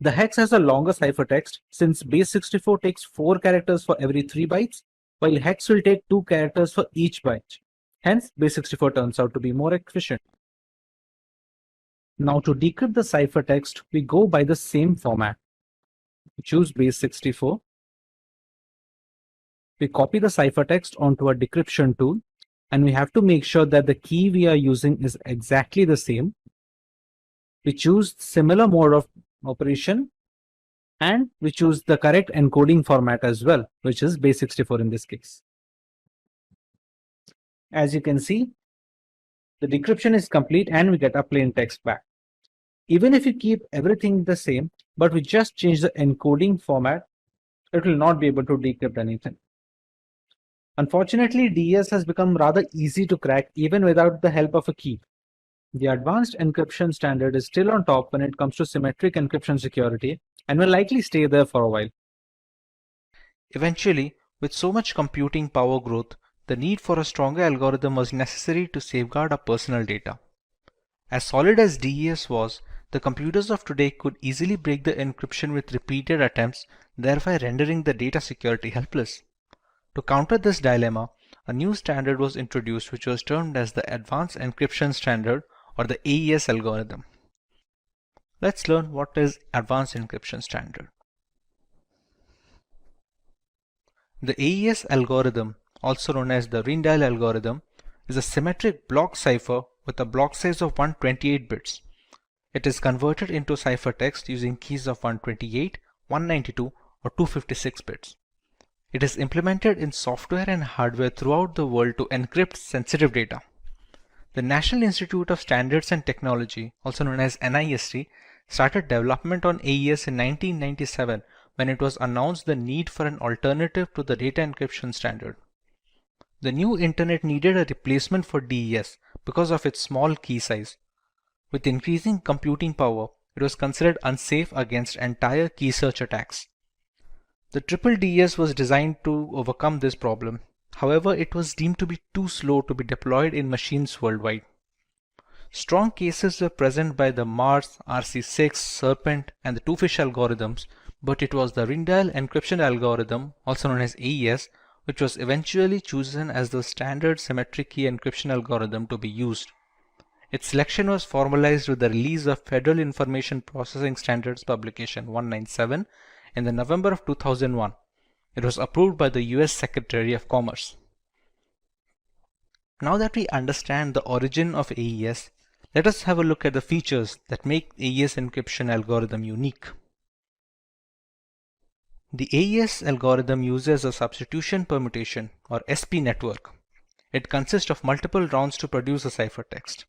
The hex has a longer ciphertext since base 64 takes 4 characters for every 3 bytes, while hex will take 2 characters for each byte. Hence, base 64 turns out to be more efficient. Now to decrypt the ciphertext, we go by the same format. We choose base 64. We copy the ciphertext onto a decryption tool, and we have to make sure that the key we are using is exactly the same. We choose similar mode of operation, and we choose the correct encoding format as well, which is base 64 in this case. As you can see, the decryption is complete and we get a plain text back. Even if you keep everything the same, but we just change the encoding format, it will not be able to decrypt anything. Unfortunately, DES has become rather easy to crack even without the help of a key. The advanced encryption standard is still on top when it comes to symmetric encryption security and will likely stay there for a while. Eventually, with so much computing power growth, the need for a stronger algorithm was necessary to safeguard our personal data. As solid as DES was, the computers of today could easily break the encryption with repeated attempts, thereby rendering the data security helpless. To counter this dilemma, a new standard was introduced which was termed as the Advanced Encryption Standard or the AES algorithm. Let's learn what is Advanced Encryption Standard. The AES algorithm, also known as the Rijndael algorithm, is a symmetric block cipher with a block size of 128 bits. It is converted into ciphertext using keys of 128, 192, or 256 bits. It is implemented in software and hardware throughout the world to encrypt sensitive data. The National Institute of Standards and Technology, also known as NIST, started development on AES in 1997 when it was announced the need for an alternative to the data encryption standard. The new internet needed a replacement for DES because of its small key size. With increasing computing power, it was considered unsafe against entire key search attacks. The triple DES was designed to overcome this problem. However, it was deemed to be too slow to be deployed in machines worldwide. Strong cases were present by the Mars, RC6, Serpent, and the Two-Fish algorithms, but it was the Ringdial encryption algorithm, also known as AES, which was eventually chosen as the standard symmetric key encryption algorithm to be used. Its selection was formalized with the release of Federal Information Processing Standards Publication 197 in the November of 2001. It was approved by the US Secretary of Commerce. Now that we understand the origin of AES, let us have a look at the features that make AES encryption algorithm unique. The AES algorithm uses a substitution permutation or SP network. It consists of multiple rounds to produce a ciphertext.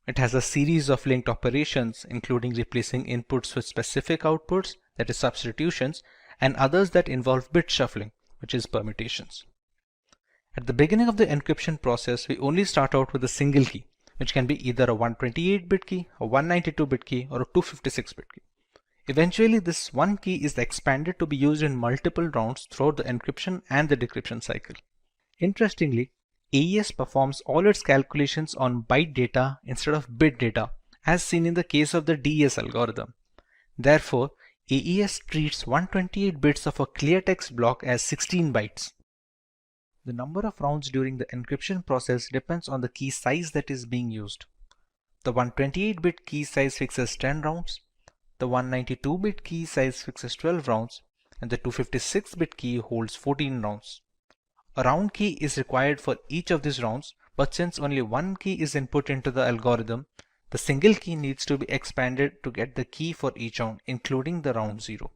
It has a series of linked operations, including replacing inputs with specific outputs, that is substitutions, and others that involve bit shuffling, which is permutations. At the beginning of the encryption process, we only start out with a single key, which can be either a 128-bit key, a 192-bit key, or a 256-bit key. Eventually, this one key is expanded to be used in multiple rounds throughout the encryption and the decryption cycle. Interestingly, AES performs all its calculations on byte data instead of bit data, as seen in the case of the DES algorithm. Therefore, AES treats 128 bits of a clear text block as 16 bytes. The number of rounds during the encryption process depends on the key size that is being used. The 128-bit key size fixes 10 rounds, the 192-bit key size fixes 12 rounds, and the 256-bit key holds 14 rounds. A round key is required for each of these rounds, but since only one key is input into the algorithm, the single key needs to be expanded to get the key for each round, including the round 0.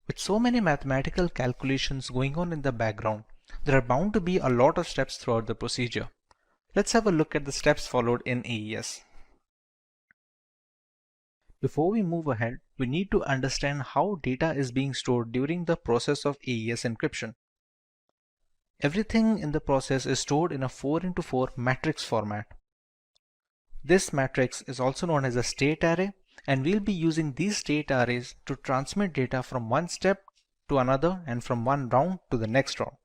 With so many mathematical calculations going on in the background, there are bound to be a lot of steps throughout the procedure. Let's have a look at the steps followed in AES. Before we move ahead, we need to understand how data is being stored during the process of AES encryption. Everything in the process is stored in a 4x4 matrix format. This matrix is also known as a state array, and we'll be using these state arrays to transmit data from one step to another and from one round to the next round.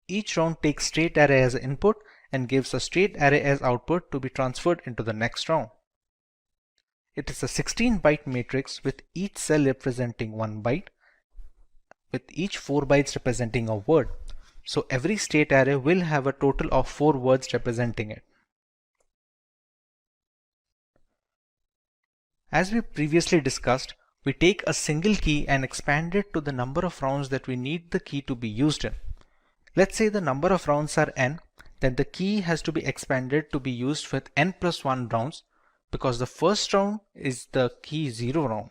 Each round takes state array as input and gives a state array as output to be transferred into the next round. It is a 16-byte matrix with each cell representing 1 byte, with each 4 bytes representing a word. So every state array will have a total of 4 words representing it. As we previously discussed, we take a single key and expand it to the number of rounds that we need the key to be used in. Let's say the number of rounds are n, then the key has to be expanded to be used with n plus 1 rounds, because the first round is the key 0 round.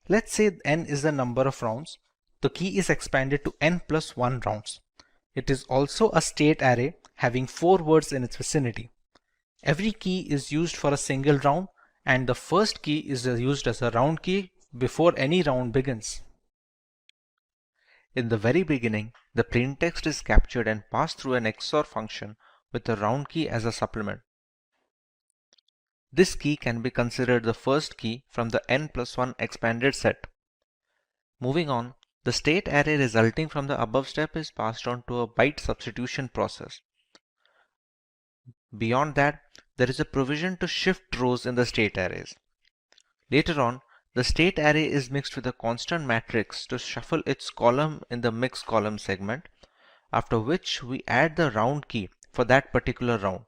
Let's say n is the number of rounds. The key is expanded to n plus 1 rounds. It is also a state array having 4 words in its vicinity. Every key is used for a single round, and the first key is used as a round key before any round begins. In the very beginning, the plaintext is captured and passed through an XOR function with the round key as a supplement. This key can be considered the first key from the n plus 1 expanded set. Moving on, the state array resulting from the above step is passed on to a byte substitution process. Beyond that, there is a provision to shift rows in the state arrays. Later on, the state array is mixed with a constant matrix to shuffle its column in the mixed column segment, after which we add the round key for that particular round.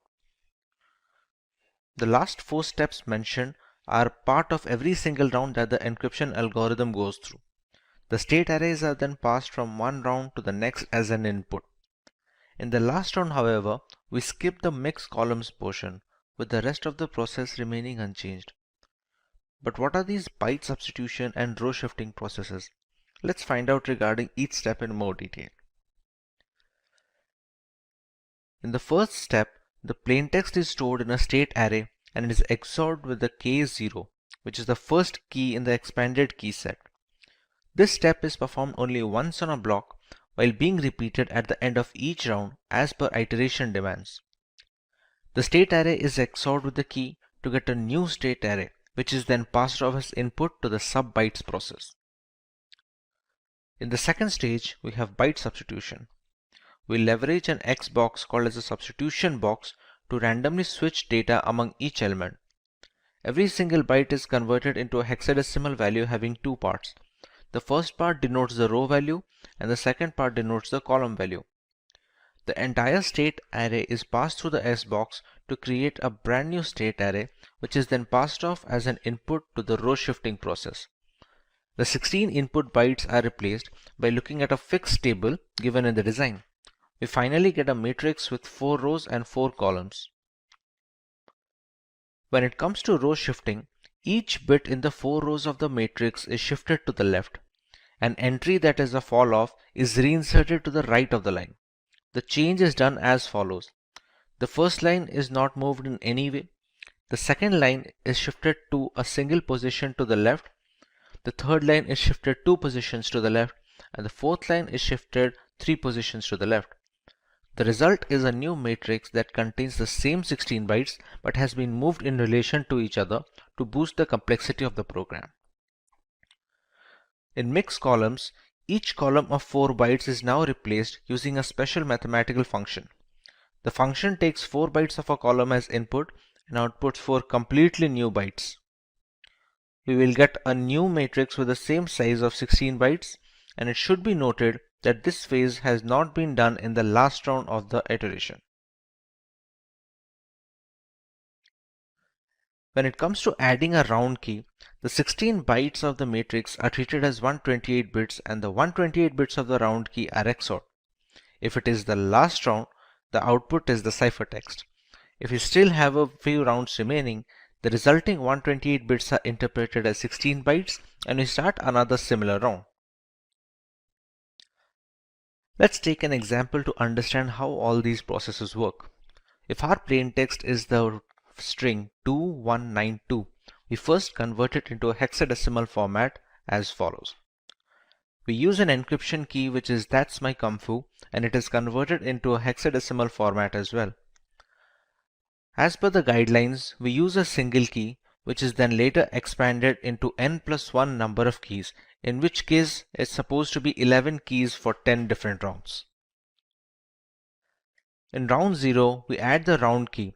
The last 4 steps mentioned are part of every single round that the encryption algorithm goes through. The state arrays are then passed from one round to the next as an input. In the last round, however, we skip the mixed columns portion, with the rest of the process remaining unchanged. But what are these byte substitution and row shifting processes? Let's find out regarding each step in more detail. In the first step, the plaintext is stored in a state array and it is XORed with the K0, which is the first key in the expanded key set. This step is performed only once on a block while being repeated at the end of each round as per iteration demands. The state array is XORed with the key to get a new state array, which is then passed off as input to the sub-bytes process. In the second stage, we have byte substitution. We leverage an X box called as a substitution box to randomly switch data among each element. Every single byte is converted into a hexadecimal value having two parts. The first part denotes the row value and the second part denotes the column value. The entire state array is passed through the S box to create a brand new state array, which is then passed off as an input to the row shifting process. The 16 input bytes are replaced by looking at a fixed table given in the design. We finally get a matrix with 4 rows and 4 columns. When it comes to row shifting, each bit in the 4 rows of the matrix is shifted to the left. An entry that is a fall off is reinserted to the right of the line. The change is done as follows. The first line is not moved in any way. The second line is shifted to a single position to the left. The third line is shifted 2 positions to the left, and the fourth line is shifted 3 positions to the left. The result is a new matrix that contains the same 16 bytes but has been moved in relation to each other to boost the complexity of the program. In mixed columns, each column of 4 bytes is now replaced using a special mathematical function. The function takes 4 bytes of a column as input and outputs 4 completely new bytes. We will get a new matrix with the same size of 16 bytes, and it should be noted that this phase has not been done in the last round of the iteration. When it comes to adding a round key, the 16 bytes of the matrix are treated as 128 bits and the 128 bits of the round key are XORed. If it is the last round, the output is the ciphertext. If we still have a few rounds remaining, the resulting 128 bits are interpreted as 16 bytes and we start another similar round. Let's take an example to understand how all these processes work. If our plaintext is the string 2192, we first convert it into a hexadecimal format as follows. We use an encryption key which is "that's my kung fu" and it is converted into a hexadecimal format as well. As per the guidelines, we use a single key which is then later expanded into n+1 number of keys, in which case it's supposed to be 11 keys for 10 different rounds. In round 0, we add the round key.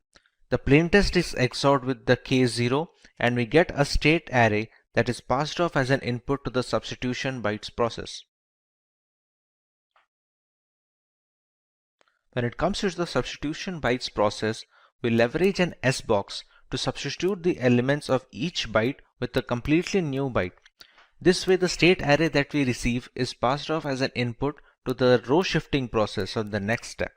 The plaintext is XORed with the case 0 and we get a state array that is passed off as an input to the substitution bytes process. When it comes to the substitution bytes process, we leverage an S box to substitute the elements of each byte with a completely new byte. This way the state array that we receive is passed off as an input to the row shifting process of the next step.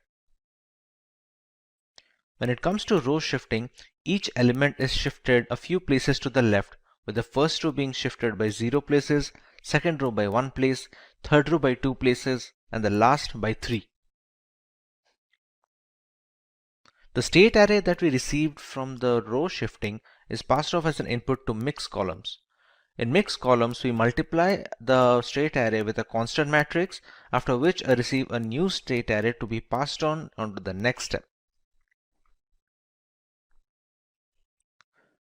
When it comes to row shifting, each element is shifted a few places to the left, with the first row being shifted by 0 places, second row by 1 place, third row by 2 places, and the last by 3. The state array that we received from the row shifting is passed off as an input to mixed columns. In mixed columns, we multiply the state array with a constant matrix, after which I receive a new state array to be passed on to the next step.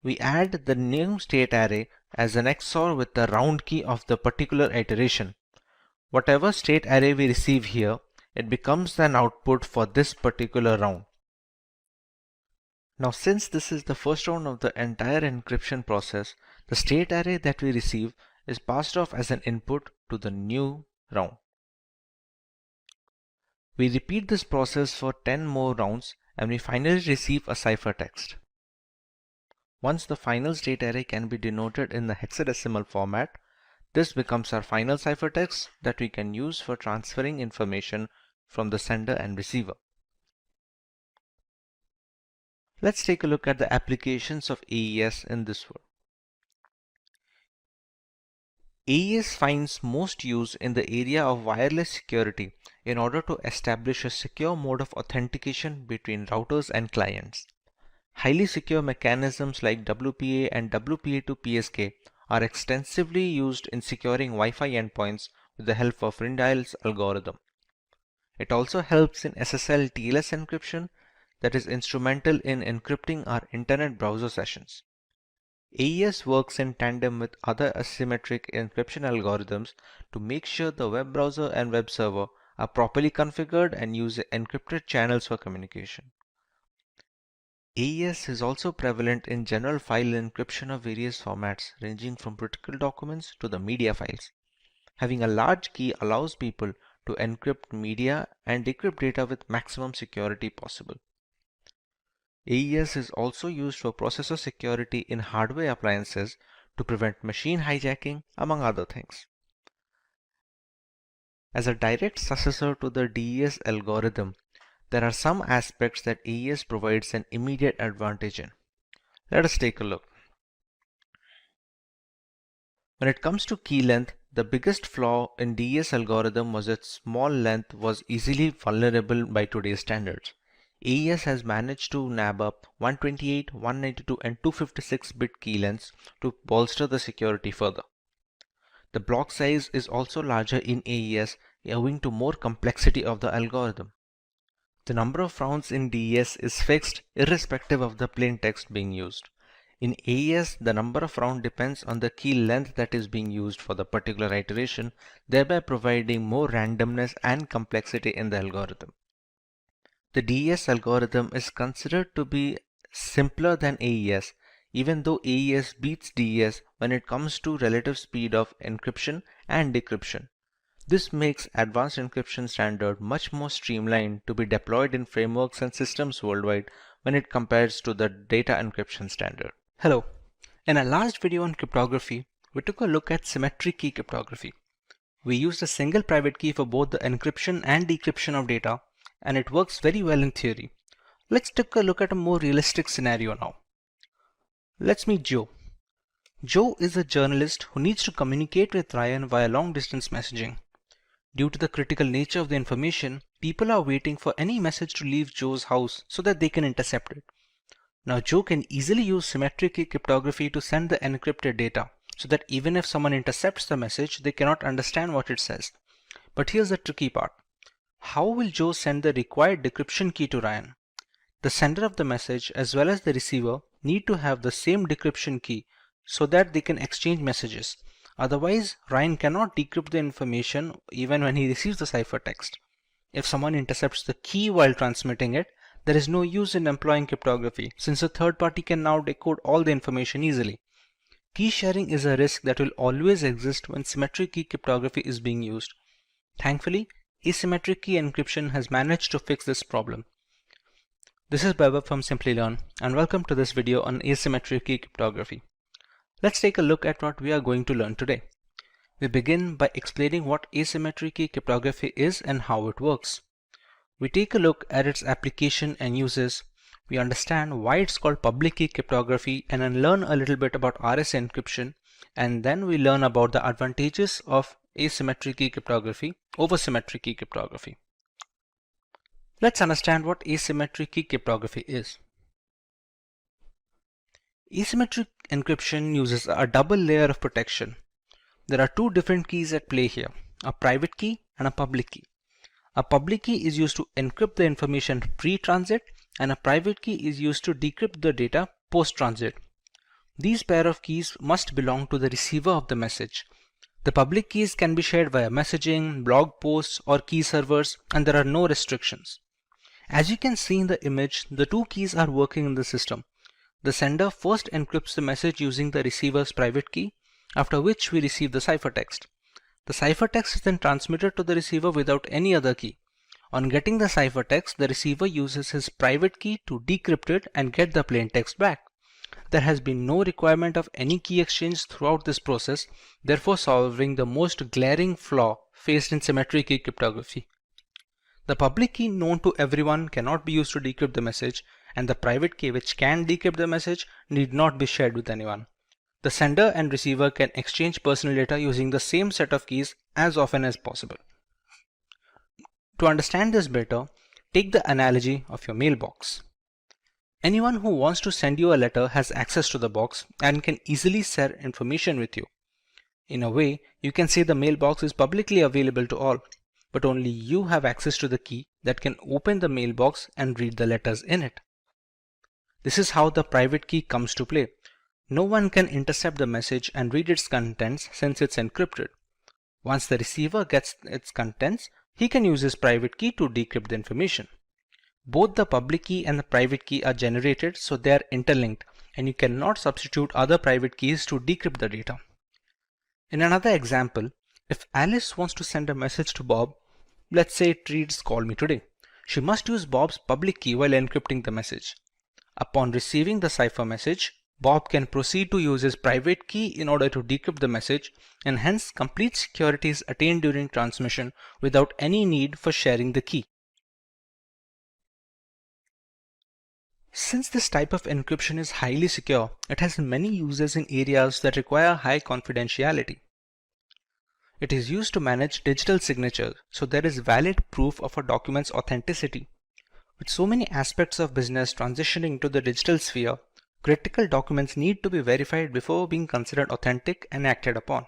We add the new state array as an XOR with the round key of the particular iteration. Whatever state array we receive here, it becomes an output for this particular round. Now, since this is the first round of the entire encryption process, the state array that we receive is passed off as an input to the new round. We repeat this process for 10 more rounds and we finally receive a ciphertext. Once the final state array can be denoted in the hexadecimal format, this becomes our final ciphertext that we can use for transferring information from the sender and receiver. Let's take a look at the applications of AES in this world. AES finds most use in the area of wireless security in order to establish a secure mode of authentication between routers and clients. Highly secure mechanisms like WPA and WPA2 PSK are extensively used in securing Wi-Fi endpoints with the help of Rindial's algorithm. It also helps in SSL TLS encryption that is instrumental in encrypting our internet browser sessions. AES works in tandem with other asymmetric encryption algorithms to make sure the web browser and web server are properly configured and use encrypted channels for communication. AES is also prevalent in general file encryption of various formats, ranging from critical documents to the media files. Having a large key allows people to encrypt media and decrypt data with maximum security possible. AES is also used for processor security in hardware appliances to prevent machine hijacking, among other things. As a direct successor to the DES algorithm, there are some aspects that AES provides an immediate advantage in. Let us take a look. When it comes to key length, the biggest flaw in DES algorithm was its small length was easily vulnerable by today's standards. AES has managed to nab up 128, 192 and 256-bit key lengths to bolster the security further. The block size is also larger in AES owing to more complexity of the algorithm. The number of rounds in DES is fixed irrespective of the plain text being used. In AES, the number of rounds depends on the key length that is being used for the particular iteration, thereby providing more randomness and complexity in the algorithm. The DES algorithm is considered to be simpler than AES, even though AES beats DES when it comes to relative speed of encryption and decryption. This makes advanced encryption standard much more streamlined to be deployed in frameworks and systems worldwide when it compares to the data encryption standard. Hello. In our last video on cryptography, we took a look at symmetric key cryptography. We used a single private key for both the encryption and decryption of data, and it works very well in theory. Let's take a look at a more realistic scenario now. Let's meet Joe. Joe is a journalist who needs to communicate with Ryan via long-distance messaging. Due to the critical nature of the information, people are waiting for any message to leave Joe's house so that they can intercept it. Now Joe can easily use symmetric key cryptography to send the encrypted data so that even if someone intercepts the message, they cannot understand what it says. But here's the tricky part. How will Joe send the required decryption key to Ryan? The sender of the message as well as the receiver need to have the same decryption key so that they can exchange messages. Otherwise, Ryan cannot decrypt the information even when he receives the ciphertext. If someone intercepts the key while transmitting it, there is no use in employing cryptography since a third party can now decode all the information easily. Key sharing is a risk that will always exist when symmetric key cryptography is being used. Thankfully, asymmetric key encryption has managed to fix this problem. This is Vaibhav from Simplilearn, and welcome to this video on asymmetric key cryptography. Let's take a look at what we are going to learn today. We begin by explaining what asymmetric key cryptography is and how it works. We take a look at its application and uses. We understand why it's called public key cryptography and then learn a little bit about RS encryption, and then we learn about the advantages of asymmetric key cryptography over symmetric key cryptography. Let's understand what asymmetric key cryptography is. Asymmetric encryption uses a double layer of protection. There are two different keys at play here, a private key and a public key. A public key is used to encrypt the information pre-transit, and a private key is used to decrypt the data post-transit. These pair of keys must belong to the receiver of the message. The public keys can be shared via messaging, blog posts, or key servers, and there are no restrictions. As you can see in the image, the two keys are working in the system. The sender first encrypts the message using the receiver's private key, after which we receive the ciphertext. The ciphertext is then transmitted to the receiver without any other key. On getting the ciphertext, the receiver uses his private key to decrypt it and get the plain text back. There has been no requirement of any key exchange throughout this process, therefore solving the most glaring flaw faced in symmetric key cryptography. The public key known to everyone cannot be used to decrypt the message, and the private key which can decrypt the message need not be shared with anyone. The sender and receiver can exchange personal data using the same set of keys as often as possible. To understand this better, take the analogy of your mailbox. Anyone who wants to send you a letter has access to the box and can easily share information with you. In a way, you can say the mailbox is publicly available to all, but only you have access to the key that can open the mailbox and read the letters in it. This is how the private key comes to play. No one can intercept the message and read its contents since it's encrypted. Once the receiver gets its contents, he can use his private key to decrypt the information. Both the public key and the private key are generated, so they are interlinked, and you cannot substitute other private keys to decrypt the data. In another example, if Alice wants to send a message to Bob, let's say it reads "Call me today," she must use Bob's public key while encrypting the message. Upon receiving the cipher message, Bob can proceed to use his private key in order to decrypt the message, and hence complete security is attained during transmission without any need for sharing the key. Since this type of encryption is highly secure, it has many uses in areas that require high confidentiality. It is used to manage digital signatures, so there is valid proof of a document's authenticity. With so many aspects of business transitioning to the digital sphere, critical documents need to be verified before being considered authentic and acted upon.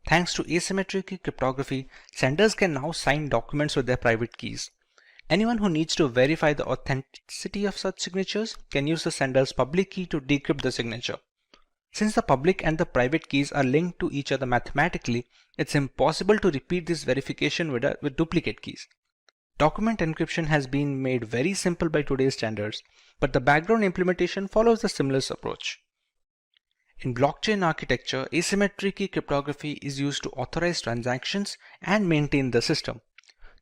Thanks to asymmetric key cryptography, senders can now sign documents with their private keys. Anyone who needs to verify the authenticity of such signatures can use the sender's public key to decrypt the signature. Since the public and the private keys are linked to each other mathematically, it's impossible to repeat this verification with duplicate keys. Document encryption has been made very simple by today's standards, but the background implementation follows a similar approach. In blockchain architecture, asymmetric key cryptography is used to authorize transactions and maintain the system.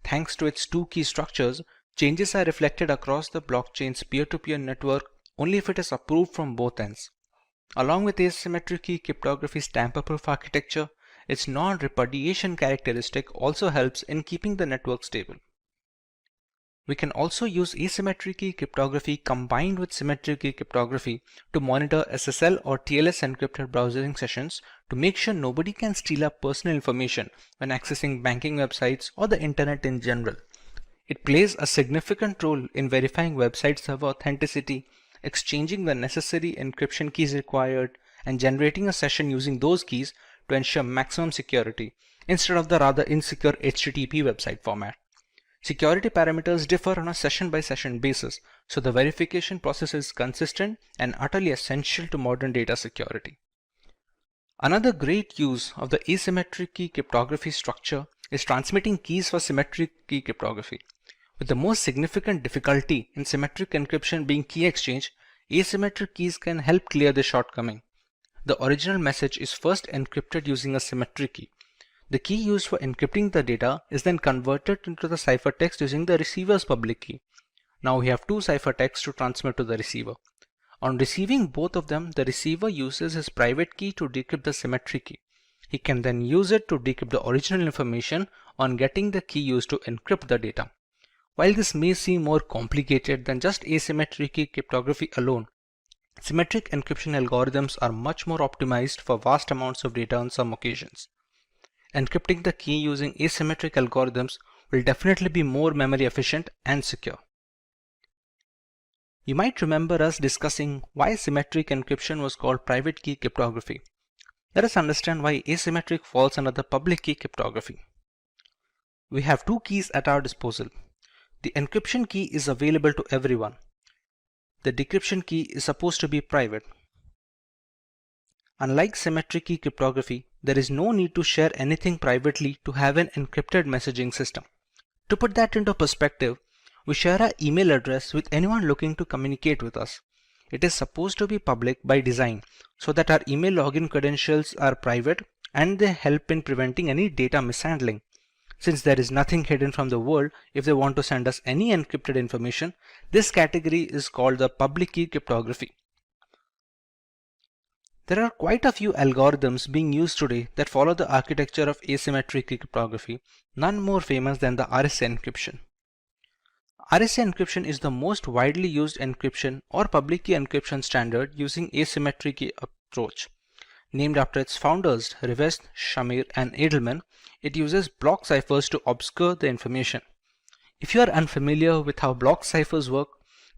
Thanks to its two key structures, changes are reflected across the blockchain's peer-to-peer network only if it is approved from both ends. Along with asymmetric key cryptography's tamper-proof architecture, its non-repudiation characteristic also helps in keeping the network stable. We can also use asymmetric key cryptography combined with symmetric key cryptography to monitor SSL or TLS encrypted browsing sessions to make sure nobody can steal our personal information when accessing banking websites or the internet in general. It plays a significant role in verifying website server authenticity, exchanging the necessary encryption keys required, and generating a session using those keys to ensure maximum security instead of the rather insecure HTTP website format. Security parameters differ on a session-by-session basis, so the verification process is consistent and utterly essential to modern data security. Another great use of the asymmetric key cryptography structure is transmitting keys for symmetric key cryptography. With the most significant difficulty in symmetric encryption being key exchange, asymmetric keys can help clear this shortcoming. The original message is first encrypted using a symmetric key. The key used for encrypting the data is then converted into the ciphertext using the receiver's public key. Now we have two ciphertexts to transmit to the receiver. On receiving both of them, the receiver uses his private key to decrypt the symmetric key. He can then use it to decrypt the original information on getting the key used to encrypt the data. While this may seem more complicated than just asymmetric key cryptography alone, symmetric encryption algorithms are much more optimized for vast amounts of data on some occasions. Encrypting the key using asymmetric algorithms will definitely be more memory efficient and secure. You might remember us discussing why symmetric encryption was called private key cryptography. Let us understand why asymmetric falls under the public key cryptography. We have two keys at our disposal. The encryption key is available to everyone. The decryption key is supposed to be private. Unlike symmetric key cryptography, there is no need to share anything privately to have an encrypted messaging system. To put that into perspective, we share our email address with anyone looking to communicate with us. It is supposed to be public by design so that our email login credentials are private and they help in preventing any data mishandling. Since there is nothing hidden from the world, if they want to send us any encrypted information, this category is called the public key cryptography. There are quite a few algorithms being used today that follow the architecture of asymmetric cryptography, none more famous than the RSA encryption. RSA encryption is the most widely used encryption or public key encryption standard using asymmetric key approach. Named after its founders, Rivest, Shamir, and Edelman, it uses block ciphers to obscure the information. If you are unfamiliar with how block ciphers work,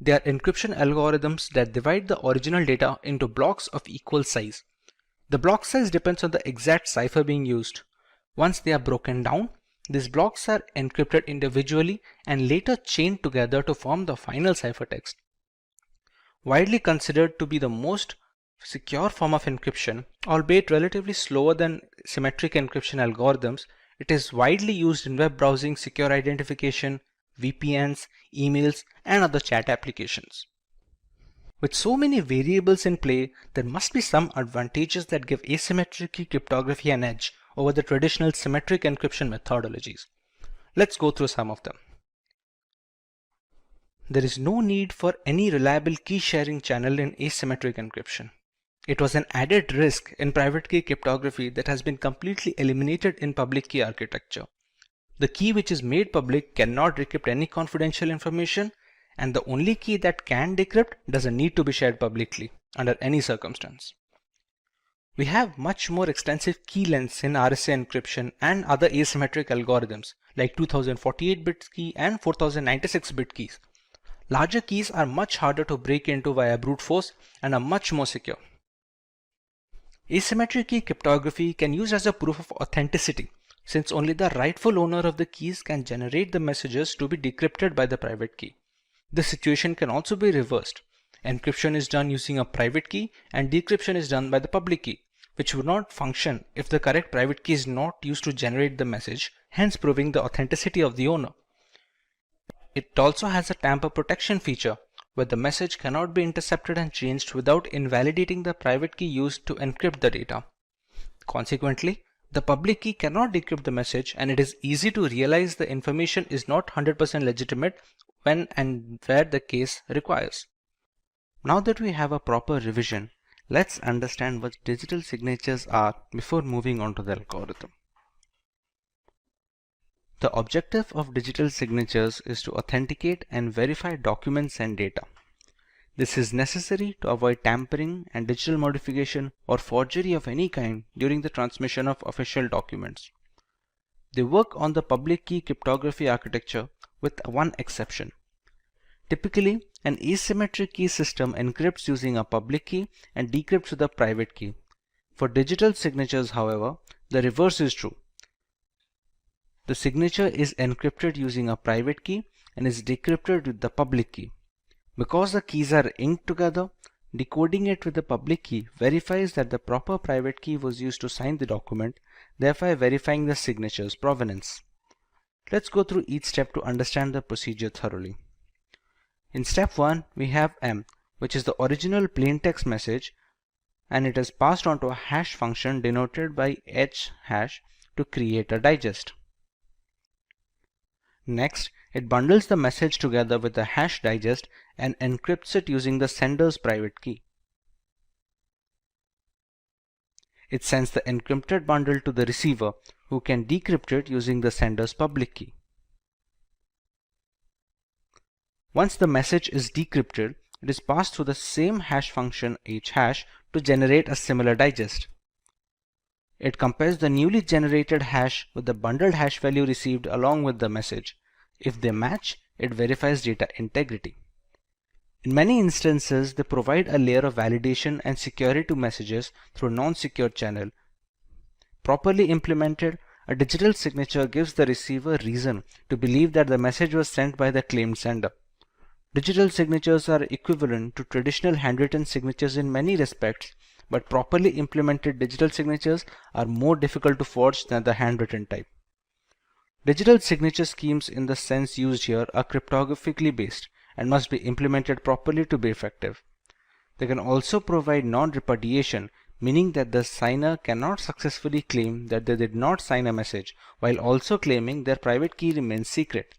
they are encryption algorithms that divide the original data into blocks of equal size. The block size depends on the exact cipher being used. Once they are broken down, these blocks are encrypted individually and later chained together to form the final ciphertext. Widely considered to be the most secure form of encryption, albeit relatively slower than symmetric encryption algorithms, it is widely used in web browsing, secure identification, VPNs, emails, and other chat applications. With so many variables in play, there must be some advantages that give asymmetric key cryptography an edge over the traditional symmetric encryption methodologies. Let's go through some of them. There is no need for any reliable key sharing channel in asymmetric encryption. It was an added risk in private key cryptography that has been completely eliminated in public key architecture. The key which is made public cannot decrypt any confidential information, and the only key that can decrypt doesn't need to be shared publicly under any circumstance. We have much more extensive key lengths in RSA encryption and other asymmetric algorithms like 2048-bit key and 4096-bit keys. Larger keys are much harder to break into via brute force and are much more secure. Asymmetric key cryptography can use as a proof of authenticity, since only the rightful owner of the keys can generate the messages to be decrypted by the private key. This situation can also be reversed. Encryption is done using a private key and decryption is done by the public key, which would not function if the correct private key is not used to generate the message, hence proving the authenticity of the owner. It also has a tamper protection feature, where the message cannot be intercepted and changed without invalidating the private key used to encrypt the data. Consequently, the public key cannot decrypt the message, and it is easy to realize the information is not 100% legitimate when and where the case requires. Now that we have a proper revision, let's understand what digital signatures are before moving on to the algorithm. The objective of digital signatures is to authenticate and verify documents and data. This is necessary to avoid tampering and digital modification or forgery of any kind during the transmission of official documents. They work on the public key cryptography architecture with one exception. Typically, an asymmetric key system encrypts using a public key and decrypts with a private key. For digital signatures, however, the reverse is true. The signature is encrypted using a private key and is decrypted with the public key. Because the keys are inked together, decoding it with the public key verifies that the proper private key was used to sign the document, thereby verifying the signature's provenance. Let's go through each step to understand the procedure thoroughly. In step 1, we have M, which is the original plaintext message, and it is passed on to a hash function denoted by h hash to create a digest. Next, it bundles the message together with the hash digest and encrypts it using the sender's private key. It sends the encrypted bundle to the receiver, who can decrypt it using the sender's public key. Once the message is decrypted, it is passed through the same hash function hhash to generate a similar digest. It compares the newly generated hash with the bundled hash value received along with the message. If they match, it verifies data integrity. In many instances, they provide a layer of validation and security to messages through a non-secure channel. Properly implemented, a digital signature gives the receiver reason to believe that the message was sent by the claimed sender. Digital signatures are equivalent to traditional handwritten signatures in many respects, but properly implemented digital signatures are more difficult to forge than the handwritten type. Digital signature schemes in the sense used here are cryptographically based and must be implemented properly to be effective. They can also provide non-repudiation, meaning that the signer cannot successfully claim that they did not sign a message while also claiming their private key remains secret.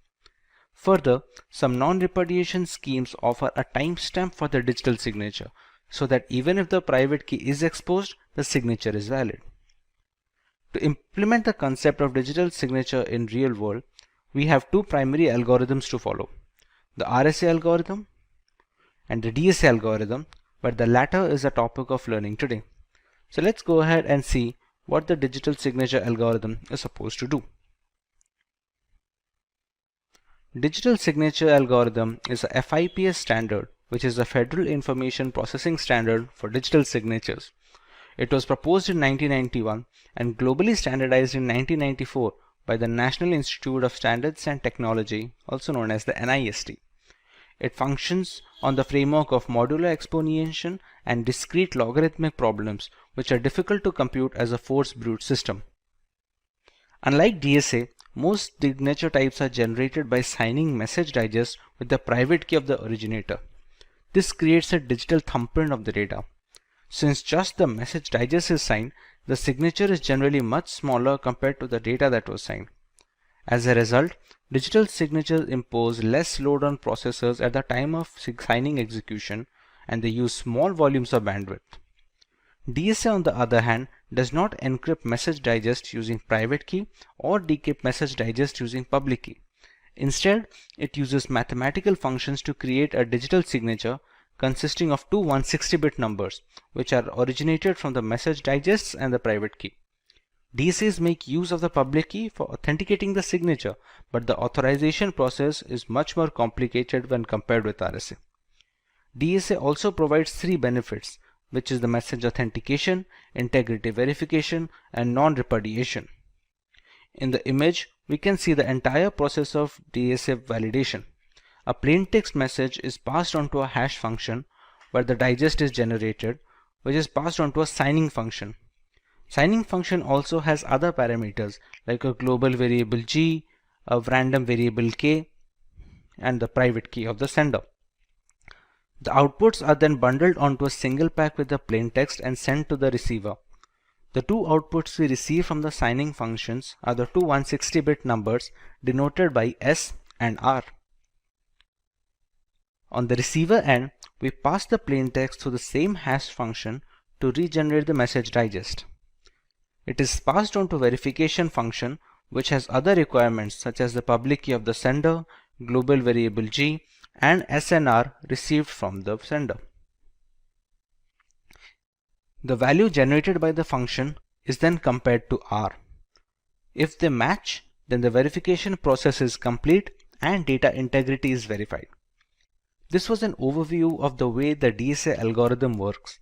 Further, some non-repudiation schemes offer a timestamp for the digital signature, so that even if the private key is exposed, the signature is valid. To implement the concept of digital signature in real world, we have two primary algorithms to follow: the RSA algorithm and the DSA algorithm, but the latter is a topic of learning today. So let's go ahead and see what the digital signature algorithm is supposed to do. Digital signature algorithm is a FIPS standard, which is the Federal Information Processing Standard for digital signatures. It was proposed in 1991 and globally standardized in 1994 by the National Institute of Standards and Technology, also known as the NIST. It functions on the framework of modular exponentiation and discrete logarithmic problems, which are difficult to compute as a force brute system. Unlike DSA, most signature types are generated by signing message digest with the private key of the originator. This creates a digital thumbprint of the data. Since just the message digest is signed, the signature is generally much smaller compared to the data that was signed. As a result, digital signatures impose less load on processors at the time of signing execution, and they use small volumes of bandwidth. DSA, on the other hand, does not encrypt message digest using private key or decrypt message digest using public key. Instead, it uses mathematical functions to create a digital signature consisting of two 160-bit numbers, which are originated from the message digests and the private key. DSAs make use of the public key for authenticating the signature, but the authorization process is much more complicated when compared with RSA. DSA also provides three benefits, which is the message authentication, integrity verification, and non-repudiation. In the image, we can see the entire process of DSA validation. A plain text message is passed on to a hash function where the digest is generated, which is passed on to a signing function. Signing function also has other parameters like a global variable G, a random variable K, and the private key of the sender. The outputs are then bundled onto a single pack with the plain text and sent to the receiver. The two outputs we receive from the signing functions are the two 160-bit numbers denoted by S and R. On the receiver end, we pass the plain text through the same hash function to regenerate the message digest. It is passed on to verification function, which has other requirements such as the public key of the sender, global variable G, and SNR received from the sender. The value generated by the function is then compared to R. If they match, then the verification process is complete and data integrity is verified. This was an overview of the way the DSA algorithm works.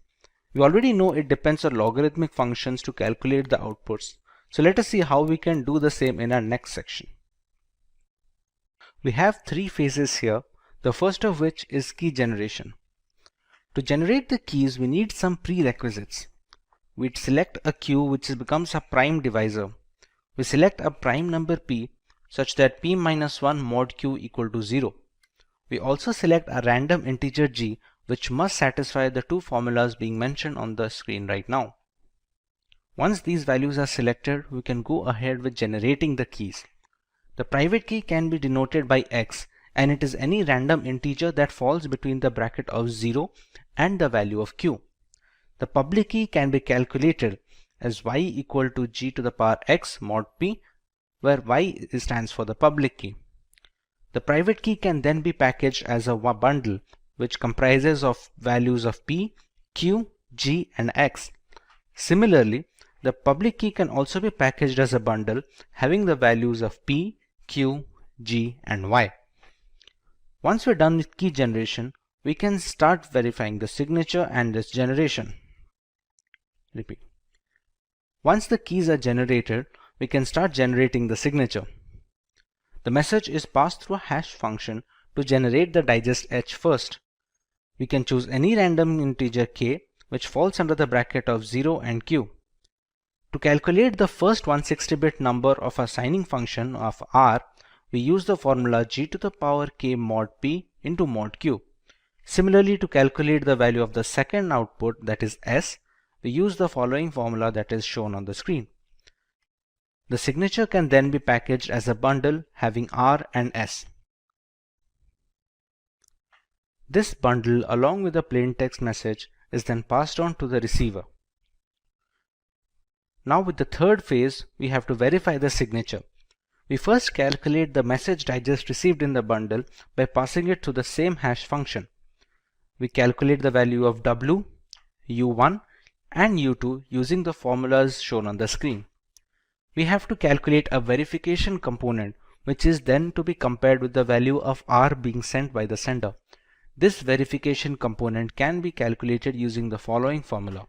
We already know it depends on logarithmic functions to calculate the outputs, so let us see how we can do the same in our next section. We have three phases here, the first of which is key generation. To generate the keys, we need some prerequisites. We select a queue which becomes a prime divisor. We select a prime number p such that p-1 mod q equal to 0. We also select a random integer g which must satisfy the two formulas being mentioned on the screen right now. Once these values are selected, we can go ahead with generating the keys. The private key can be denoted by x, and it is any random integer that falls between the bracket of 0 and the value of q. The public key can be calculated as y equal to g to the power x mod p, where y stands for the public key. The private key can then be packaged as a bundle which comprises of values of p, q, g, and x. Similarly, the public key can also be packaged as a bundle having the values of p, q, g, and y. Once we're done with key generation, we can start verifying the signature and its generation. Repeat. Once the keys are generated, we can start generating the signature. The message is passed through a hash function to generate the digest h first. We can choose any random integer k which falls under the bracket of 0 and q. To calculate the first 160-bit number of our signing function of r, we use the formula g to the power k mod p into mod q. Similarly, to calculate the value of the second output, that is s, we use the following formula that is shown on the screen. The signature can then be packaged as a bundle having R and S. This bundle along with the plain text message is then passed on to the receiver. Now with the third phase, we have to verify the signature. We first calculate the message digest received in the bundle by passing it to the same hash function. We calculate the value of W, U1 and U2 using the formulas shown on the screen. We have to calculate a verification component which is then to be compared with the value of R being sent by the sender. This verification component can be calculated using the following formula.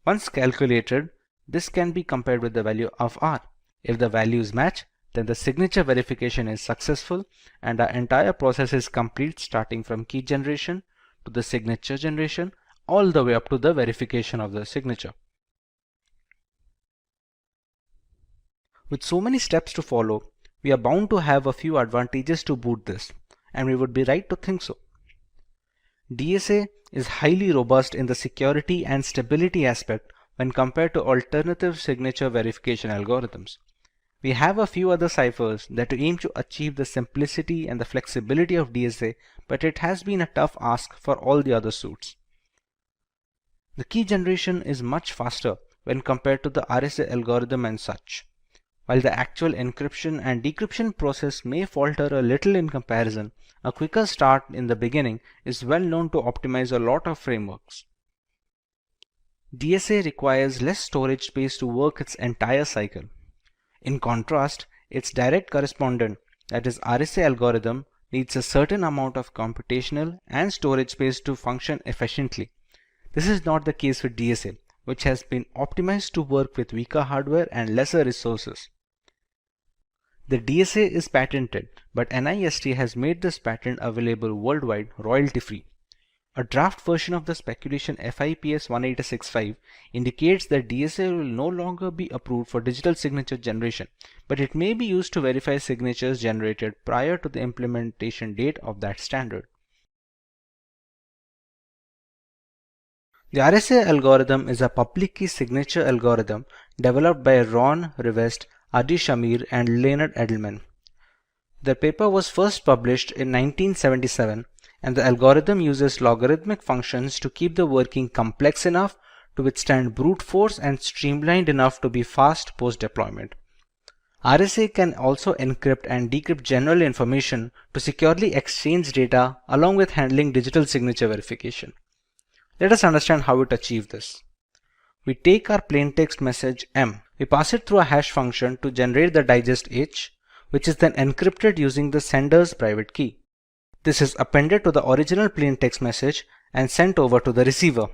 Once calculated, this can be compared with the value of R. If the values match, then the signature verification is successful and our entire process is complete, starting from key generation to the signature generation all the way up to the verification of the signature. With so many steps to follow, we are bound to have a few advantages to boot this, and we would be right to think so. DSA is highly robust in the security and stability aspect when compared to alternative signature verification algorithms. We have a few other ciphers that aim to achieve the simplicity and the flexibility of DSA, but it has been a tough ask for all the other suits. The key generation is much faster when compared to the RSA algorithm and such. While the actual encryption and decryption process may falter a little in comparison, a quicker start in the beginning is well known to optimize a lot of frameworks. DSA requires less storage space to work its entire cycle. In contrast, its direct correspondent, that is RSA algorithm, needs a certain amount of computational and storage space to function efficiently. This is not the case with DSA, which has been optimized to work with weaker hardware and lesser resources. The DSA is patented, but NIST has made this patent available worldwide royalty-free. A draft version of the speculation FIPS 1865 indicates that DSA will no longer be approved for digital signature generation, but it may be used to verify signatures generated prior to the implementation date of that standard. The RSA algorithm is a public key signature algorithm developed by Ron Rivest, Adi Shamir, and Leonard Edelman. The paper was first published in 1977, and the algorithm uses logarithmic functions to keep the working complex enough to withstand brute force and streamlined enough to be fast post-deployment. RSA can also encrypt and decrypt general information to securely exchange data along with handling digital signature verification. Let us understand how it achieves this. We take our plaintext message M. We pass it through a hash function to generate the digest H, which is then encrypted using the sender's private key. This is appended to the original plaintext message and sent over to the receiver.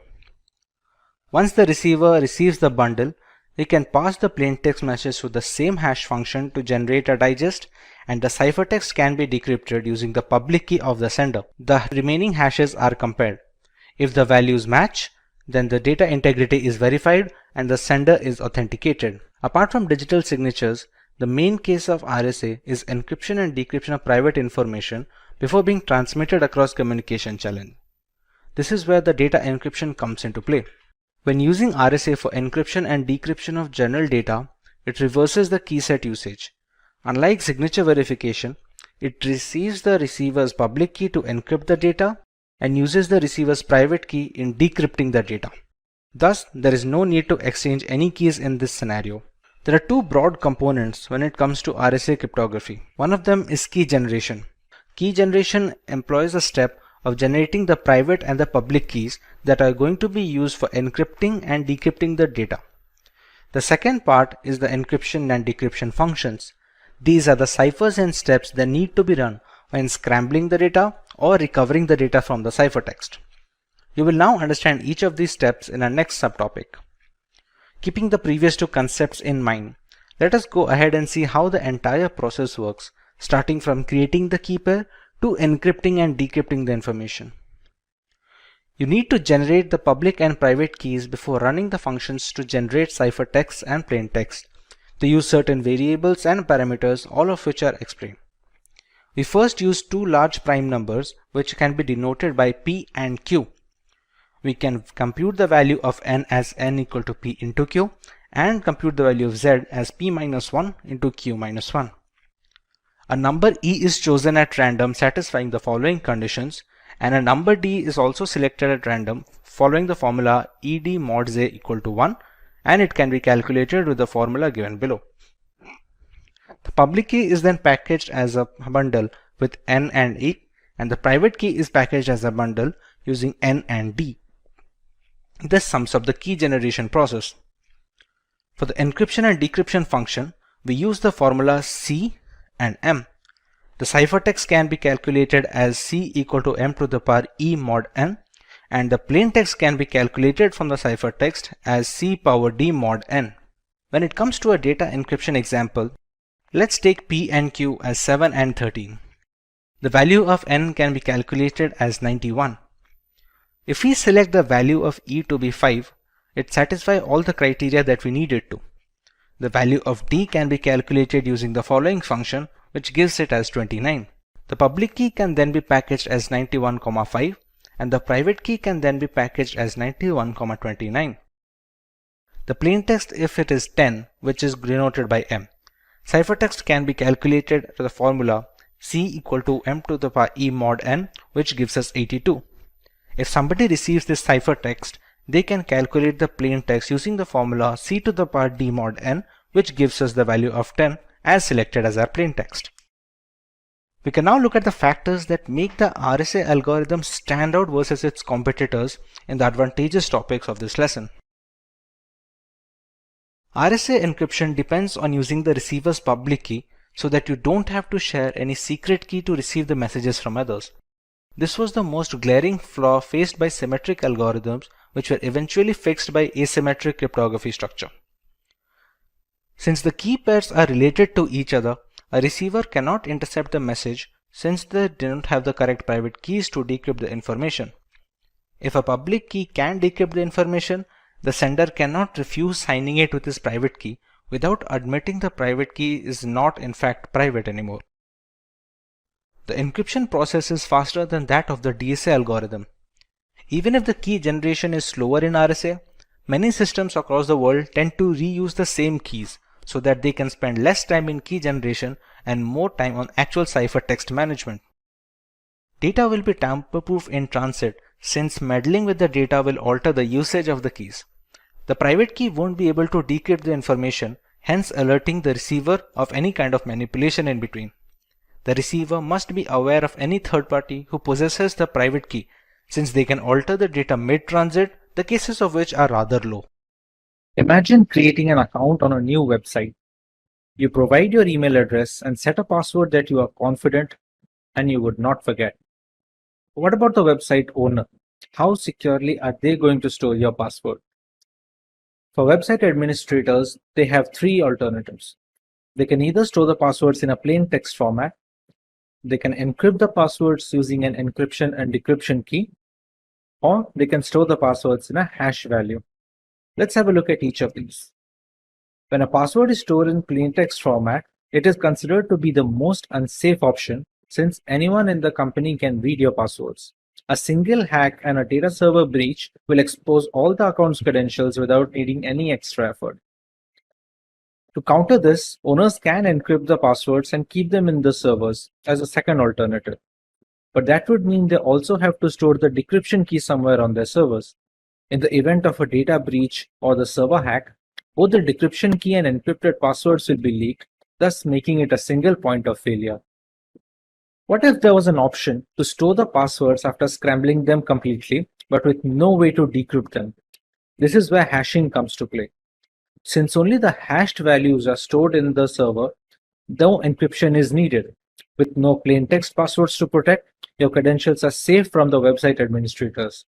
Once the receiver receives the bundle, we can pass the plaintext message to the same hash function to generate a digest, and the ciphertext can be decrypted using the public key of the sender. The remaining hashes are compared. If the values match, then the data integrity is verified and the sender is authenticated. Apart from digital signatures, the main case of RSA is encryption and decryption of private information before being transmitted across communication channel. This is where the data encryption comes into play. When using RSA for encryption and decryption of general data, it reverses the key set usage. Unlike signature verification, it receives the receiver's public key to encrypt the data and uses the receiver's private key in decrypting the data. Thus, there is no need to exchange any keys in this scenario. There are two broad components when it comes to RSA cryptography. One of them is key generation. Key generation employs a step of generating the private and the public keys that are going to be used for encrypting and decrypting the data. The second part is the encryption and decryption functions. These are the ciphers and steps that need to be run when scrambling the data or recovering the data from the ciphertext. You will now understand each of these steps in our next subtopic. Keeping the previous two concepts in mind, let us go ahead and see how the entire process works, starting from creating the key pair to encrypting and decrypting the information. You need to generate the public and private keys before running the functions to generate ciphertext and plaintext. They use certain variables and parameters, all of which are explained. We first use two large prime numbers which can be denoted by P and Q. We can compute the value of n as n equal to P into Q and compute the value of Z as P minus 1 into Q minus 1. A number E is chosen at random satisfying the following conditions, and a number D is also selected at random following the formula ED mod Z equal to 1, and it can be calculated with the formula given below. The public key is then packaged as a bundle with N and E, and the private key is packaged as a bundle using N and D. This sums up the key generation process. For the encryption and decryption function, we use the formula C and M. The ciphertext can be calculated as C equal to M to the power E mod N, and the plaintext can be calculated from the ciphertext as C power D mod N. When it comes to a data encryption example, Let's take P and Q as 7 and 13. The value of N can be calculated as 91. If we select the value of E to be 5, it satisfies all the criteria that we need it to. The value of D can be calculated using the following function, which gives it as 29. The public key can then be packaged as 91,5 and the private key can then be packaged as 91,29. The plaintext, if it is 10, which is denoted by M. Ciphertext can be calculated to the formula C equal to M to the power E mod N, which gives us 82. If somebody receives this ciphertext, they can calculate the plaintext using the formula C to the power D mod N, which gives us the value of 10 as selected as our plaintext. We can now look at the factors that make the RSA algorithm stand out versus its competitors in the advantageous topics of this lesson. RSA encryption depends on using the receiver's public key so that you don't have to share any secret key to receive the messages from others. This was the most glaring flaw faced by symmetric algorithms, which were eventually fixed by asymmetric cryptography structure. Since the key pairs are related to each other, a receiver cannot intercept the message since they don't have the correct private keys to decrypt the information. If a public key can decrypt the information, the sender cannot refuse signing it with his private key without admitting the private key is not in fact private anymore. The encryption process is faster than that of the DSA algorithm. Even if the key generation is slower in RSA, many systems across the world tend to reuse the same keys so that they can spend less time in key generation and more time on actual ciphertext management. Data will be tamper-proof in transit since meddling with the data will alter the usage of the keys. The private key won't be able to decrypt the information, hence alerting the receiver of any kind of manipulation in between. The receiver must be aware of any third party who possesses the private key, since they can alter the data mid-transit, the cases of which are rather low. Imagine creating an account on a new website. You provide your email address and set a password that you are confident and you would not forget. What about the website owner? How securely are they going to store your password? For website administrators, they have three alternatives. They can either store the passwords in a plain text format, they can encrypt the passwords using an encryption and decryption key, or they can store the passwords in a hash value. Let's have a look at each of these. When a password is stored in plain text format, it is considered to be the most unsafe option since anyone in the company can read your passwords. A single hack and a data server breach will expose all the account's credentials without needing any extra effort. To counter this, owners can encrypt the passwords and keep them in the servers as a second alternative. But that would mean they also have to store the decryption key somewhere on their servers. In the event of a data breach or the server hack, both the decryption key and encrypted passwords will be leaked, thus making it a single point of failure. What if there was an option to store the passwords after scrambling them completely, but with no way to decrypt them? This is where hashing comes to play. Since only the hashed values are stored in the server, no encryption is needed. With no plain text passwords to protect, your credentials are safe from the website administrators.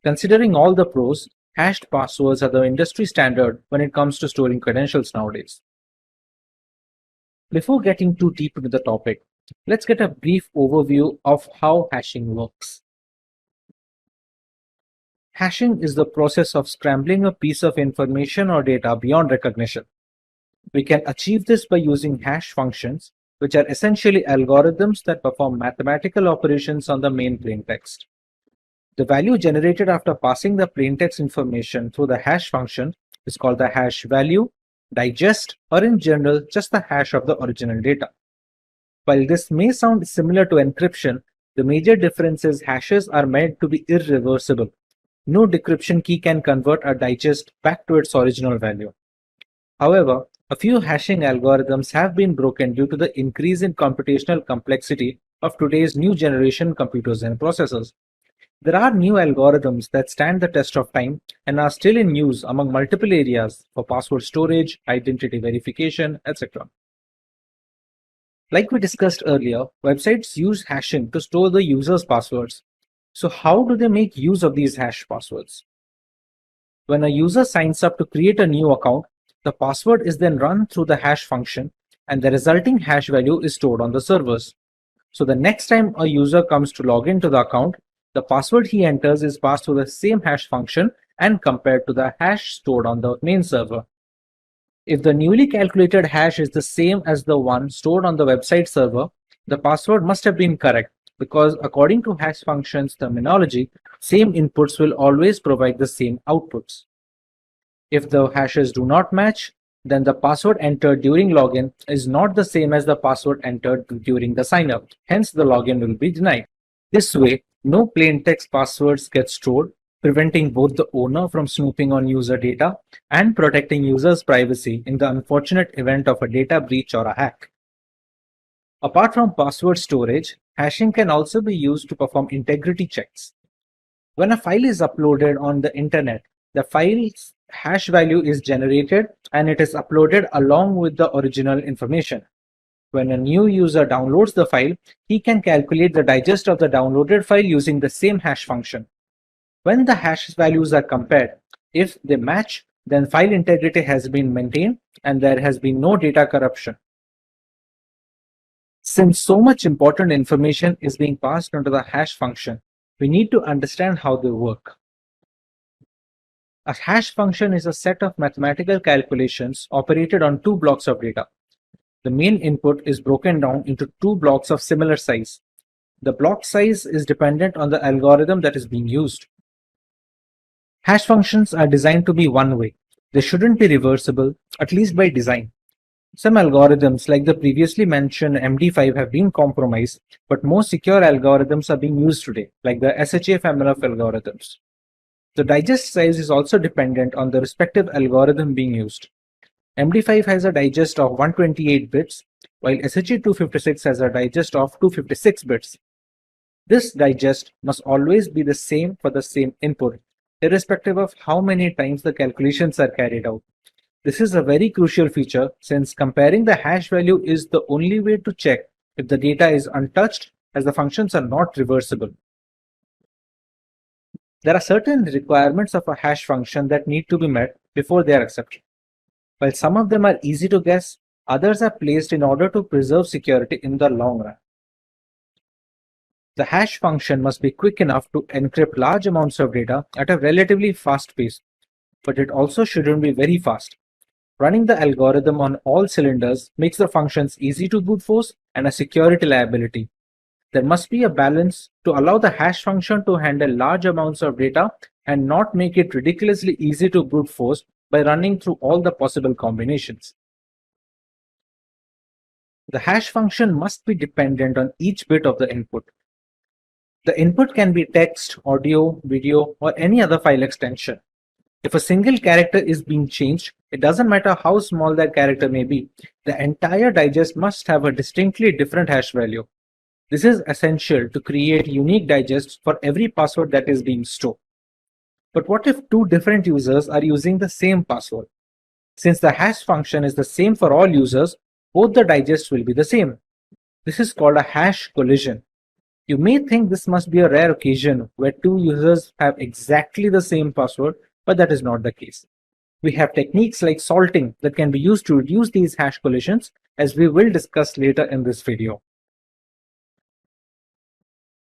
Considering all the pros, hashed passwords are the industry standard when it comes to storing credentials nowadays. Before getting too deep into the topic, let's get a brief overview of how hashing works. Hashing is the process of scrambling a piece of information or data beyond recognition. We can achieve this by using hash functions, which are essentially algorithms that perform mathematical operations on the main plaintext. The value generated after passing the plaintext information through the hash function is called the hash value, digest, or in general, just the hash of the original data. While this may sound similar to encryption, the major difference is hashes are meant to be irreversible. No decryption key can convert a digest back to its original value. However, a few hashing algorithms have been broken due to the increase in computational complexity of today's new generation computers and processors. There are new algorithms that stand the test of time and are still in use among multiple areas for password storage, identity verification, etc. Like we discussed earlier, websites use hashing to store the user's passwords. So how do they make use of these hash passwords? When a user signs up to create a new account, the password is then run through the hash function and the resulting hash value is stored on the servers. So the next time a user comes to log into the account, the password he enters is passed to the same hash function and compared to the hash stored on the main server. If the newly calculated hash is the same as the one stored on the website server, the password must have been correct, because according to hash function's terminology, same inputs will always provide the same outputs. If the hashes do not match, then the password entered during login is not the same as the password entered during the sign-up. Hence, the login will be denied. This way, no plain text passwords get stored, preventing both the owner from snooping on user data and protecting users' privacy in the unfortunate event of a data breach or a hack. Apart from password storage, hashing can also be used to perform integrity checks. When a file is uploaded on the internet, the file's hash value is generated and it is uploaded along with the original information. When a new user downloads the file, he can calculate the digest of the downloaded file using the same hash function. When the hash values are compared, if they match, then file integrity has been maintained and there has been no data corruption. Since so much important information is being passed onto the hash function, we need to understand how they work. A hash function is a set of mathematical calculations operated on two blocks of data. The main input is broken down into two blocks of similar size. The block size is dependent on the algorithm that is being used. Hash functions are designed to be one-way. They shouldn't be reversible, at least by design. Some algorithms like the previously mentioned MD5 have been compromised, but more secure algorithms are being used today, like the SHA family of algorithms. The digest size is also dependent on the respective algorithm being used. MD5 has a digest of 128 bits, while SHA-256 has a digest of 256 bits. This digest must always be the same for the same input, irrespective of how many times the calculations are carried out. This is a very crucial feature since comparing the hash value is the only way to check if the data is untouched, as the functions are not reversible. There are certain requirements of a hash function that need to be met before they are accepted. While some of them are easy to guess, others are placed in order to preserve security in the long run. The hash function must be quick enough to encrypt large amounts of data at a relatively fast pace, but it also shouldn't be very fast. Running the algorithm on all cylinders makes the functions easy to brute force and a security liability. There must be a balance to allow the hash function to handle large amounts of data and not make it ridiculously easy to brute force by running through all the possible combinations. The hash function must be dependent on each bit of the input. The input can be text, audio, video, or any other file extension. If a single character is being changed, it doesn't matter how small that character may be, the entire digest must have a distinctly different hash value. This is essential to create unique digests for every password that is being stored. But what if two different users are using the same password? Since the hash function is the same for all users, both the digests will be the same. This is called a hash collision. You may think this must be a rare occasion where two users have exactly the same password, but that is not the case. We have techniques like salting that can be used to reduce these hash collisions, as we will discuss later in this video.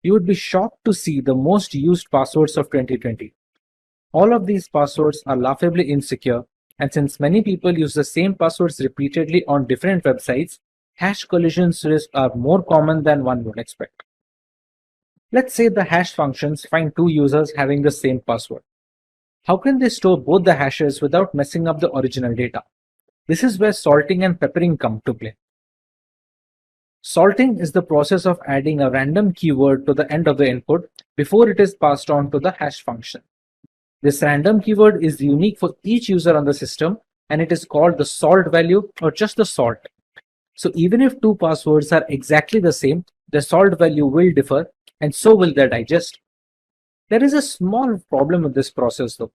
You would be shocked to see the most used passwords of 2020. All of these passwords are laughably insecure, and since many people use the same passwords repeatedly on different websites, hash collisions risks are more common than one would expect. Let's say the hash functions find two users having the same password. How can they store both the hashes without messing up the original data? This is where salting and peppering come to play. Salting is the process of adding a random keyword to the end of the input before it is passed on to the hash function. This random keyword is unique for each user on the system, and it is called the salt value or just the salt. So even if two passwords are exactly the same, the salt value will differ, and so will their digest. There is a small problem with this process though.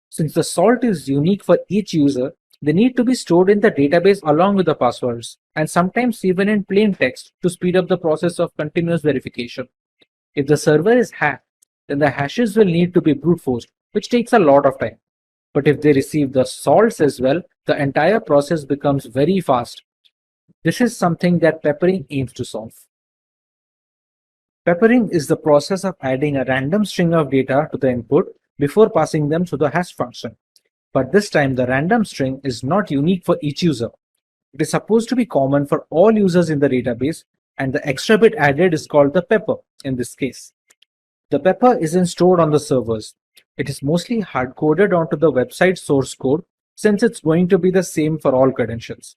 Since the salt is unique for each user, they need to be stored in the database along with the passwords, and sometimes even in plain text to speed up the process of continuous verification. If the server is hacked, then the hashes will need to be brute forced, which takes a lot of time. But if they receive the salts as well, the entire process becomes very fast. This is something that peppering aims to solve. Peppering is the process of adding a random string of data to the input before passing them to the hash function. But this time the random string is not unique for each user. It is supposed to be common for all users in the database, and the extra bit added is called the pepper in this case. The pepper isn't stored on the servers. It is mostly hard-coded onto the website source code since it's going to be the same for all credentials.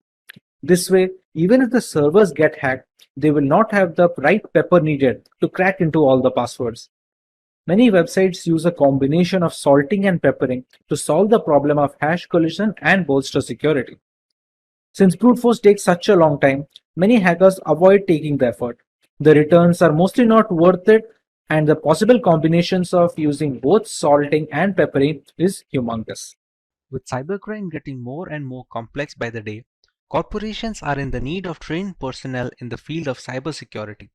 This way, even if the servers get hacked, they will not have the right pepper needed to crack into all the passwords. Many websites use a combination of salting and peppering to solve the problem of hash collision and bolster security. Since brute force takes such a long time, many hackers avoid taking the effort. The returns are mostly not worth it, and the possible combinations of using both salting and peppering is humongous. With cybercrime getting more and more complex by the day, corporations are in the need of trained personnel in the field of cybersecurity.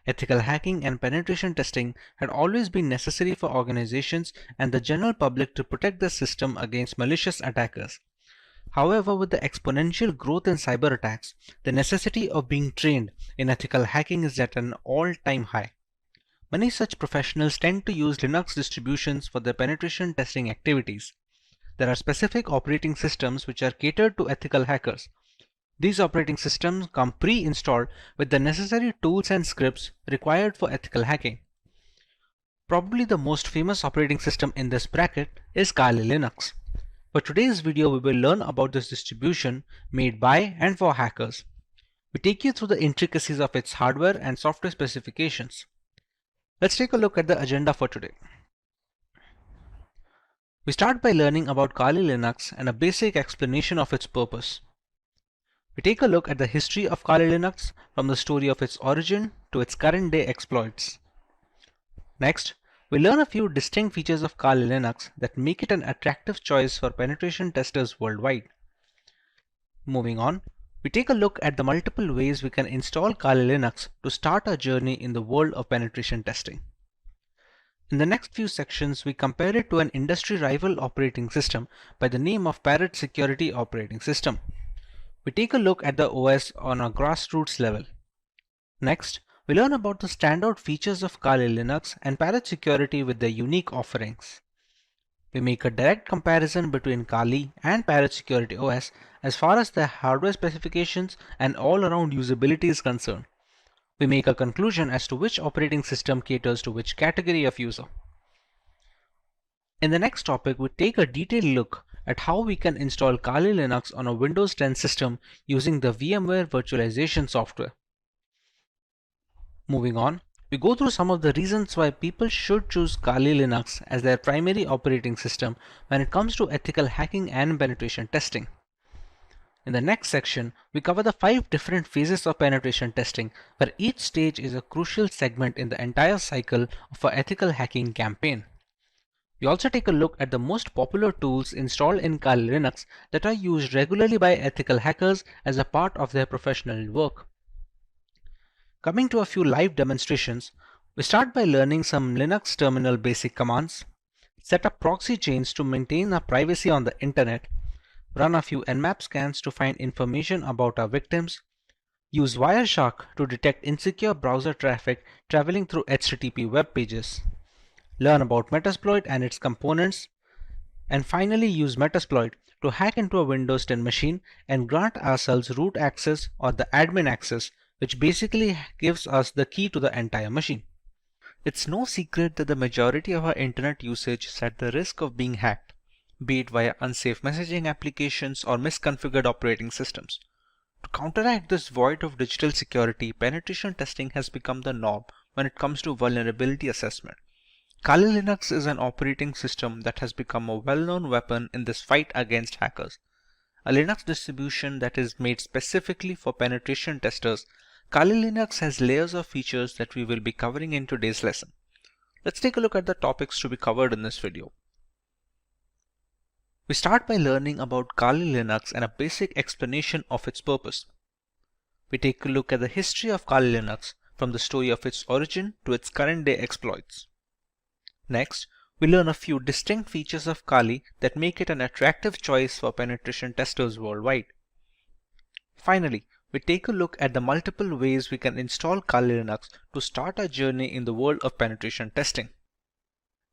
Ethical hacking and penetration testing had always been necessary for organizations and the general public to protect the system against malicious attackers. However, with the exponential growth in cyber attacks, the necessity of being trained in ethical hacking is at an all-time high. Many such professionals tend to use Linux distributions for their penetration testing activities. There are specific operating systems which are catered to ethical hackers. These operating systems come pre-installed with the necessary tools and scripts required for ethical hacking. Probably the most famous operating system in this bracket is Kali Linux. For today's video, we will learn about this distribution made by and for hackers. We take you through the intricacies of its hardware and software specifications. Let's take a look at the agenda for today. We start by learning about Kali Linux and a basic explanation of its purpose. We take a look at the history of Kali Linux from the story of its origin to its current day exploits. Next, we learn a few distinct features of Kali Linux that make it an attractive choice for penetration testers worldwide. Moving on, we take a look at the multiple ways we can install Kali Linux to start our journey in the world of penetration testing. In the next few sections, we compare it to an industry rival operating system by the name of Parrot Security Operating System. We take a look at the OS on a grassroots level. Next, we learn about the standout features of Kali Linux and Parrot Security with their unique offerings. We make a direct comparison between Kali and Parrot Security OS as far as their hardware specifications and all-around usability is concerned. We make a conclusion as to which operating system caters to which category of user. In the next topic, we take a detailed look at how we can install Kali Linux on a Windows 10 system using the VMware virtualization software. Moving on, we go through some of the reasons why people should choose Kali Linux as their primary operating system when it comes to ethical hacking and penetration testing. In the next section, we cover the 5 different phases of penetration testing, where each stage is a crucial segment in the entire cycle of an ethical hacking campaign. We also take a look at the most popular tools installed in Kali Linux that are used regularly by ethical hackers as a part of their professional work. Coming to a few live demonstrations, we start by learning some Linux terminal basic commands, set up proxy chains to maintain our privacy on the internet, run a few Nmap scans to find information about our victims, use Wireshark to detect insecure browser traffic traveling through HTTP web pages, learn about Metasploit and its components, and finally use Metasploit to hack into a Windows 10 machine and grant ourselves root access or the admin access, which basically gives us the key to the entire machine. It's no secret that the majority of our internet usage is at the risk of being hacked, be it via unsafe messaging applications or misconfigured operating systems. To counteract this void of digital security, penetration testing has become the norm when it comes to vulnerability assessment. Kali Linux is an operating system that has become a well-known weapon in this fight against hackers. A Linux distribution that is made specifically for penetration testers, Kali Linux has layers of features that we will be covering in today's lesson. Let's take a look at the topics to be covered in this video. We start by learning about Kali Linux and a basic explanation of its purpose. We take a look at the history of Kali Linux from the story of its origin to its current day exploits. Next, we learn a few distinct features of Kali that make it an attractive choice for penetration testers worldwide. Finally, we take a look at the multiple ways we can install Kali Linux to start our journey in the world of penetration testing.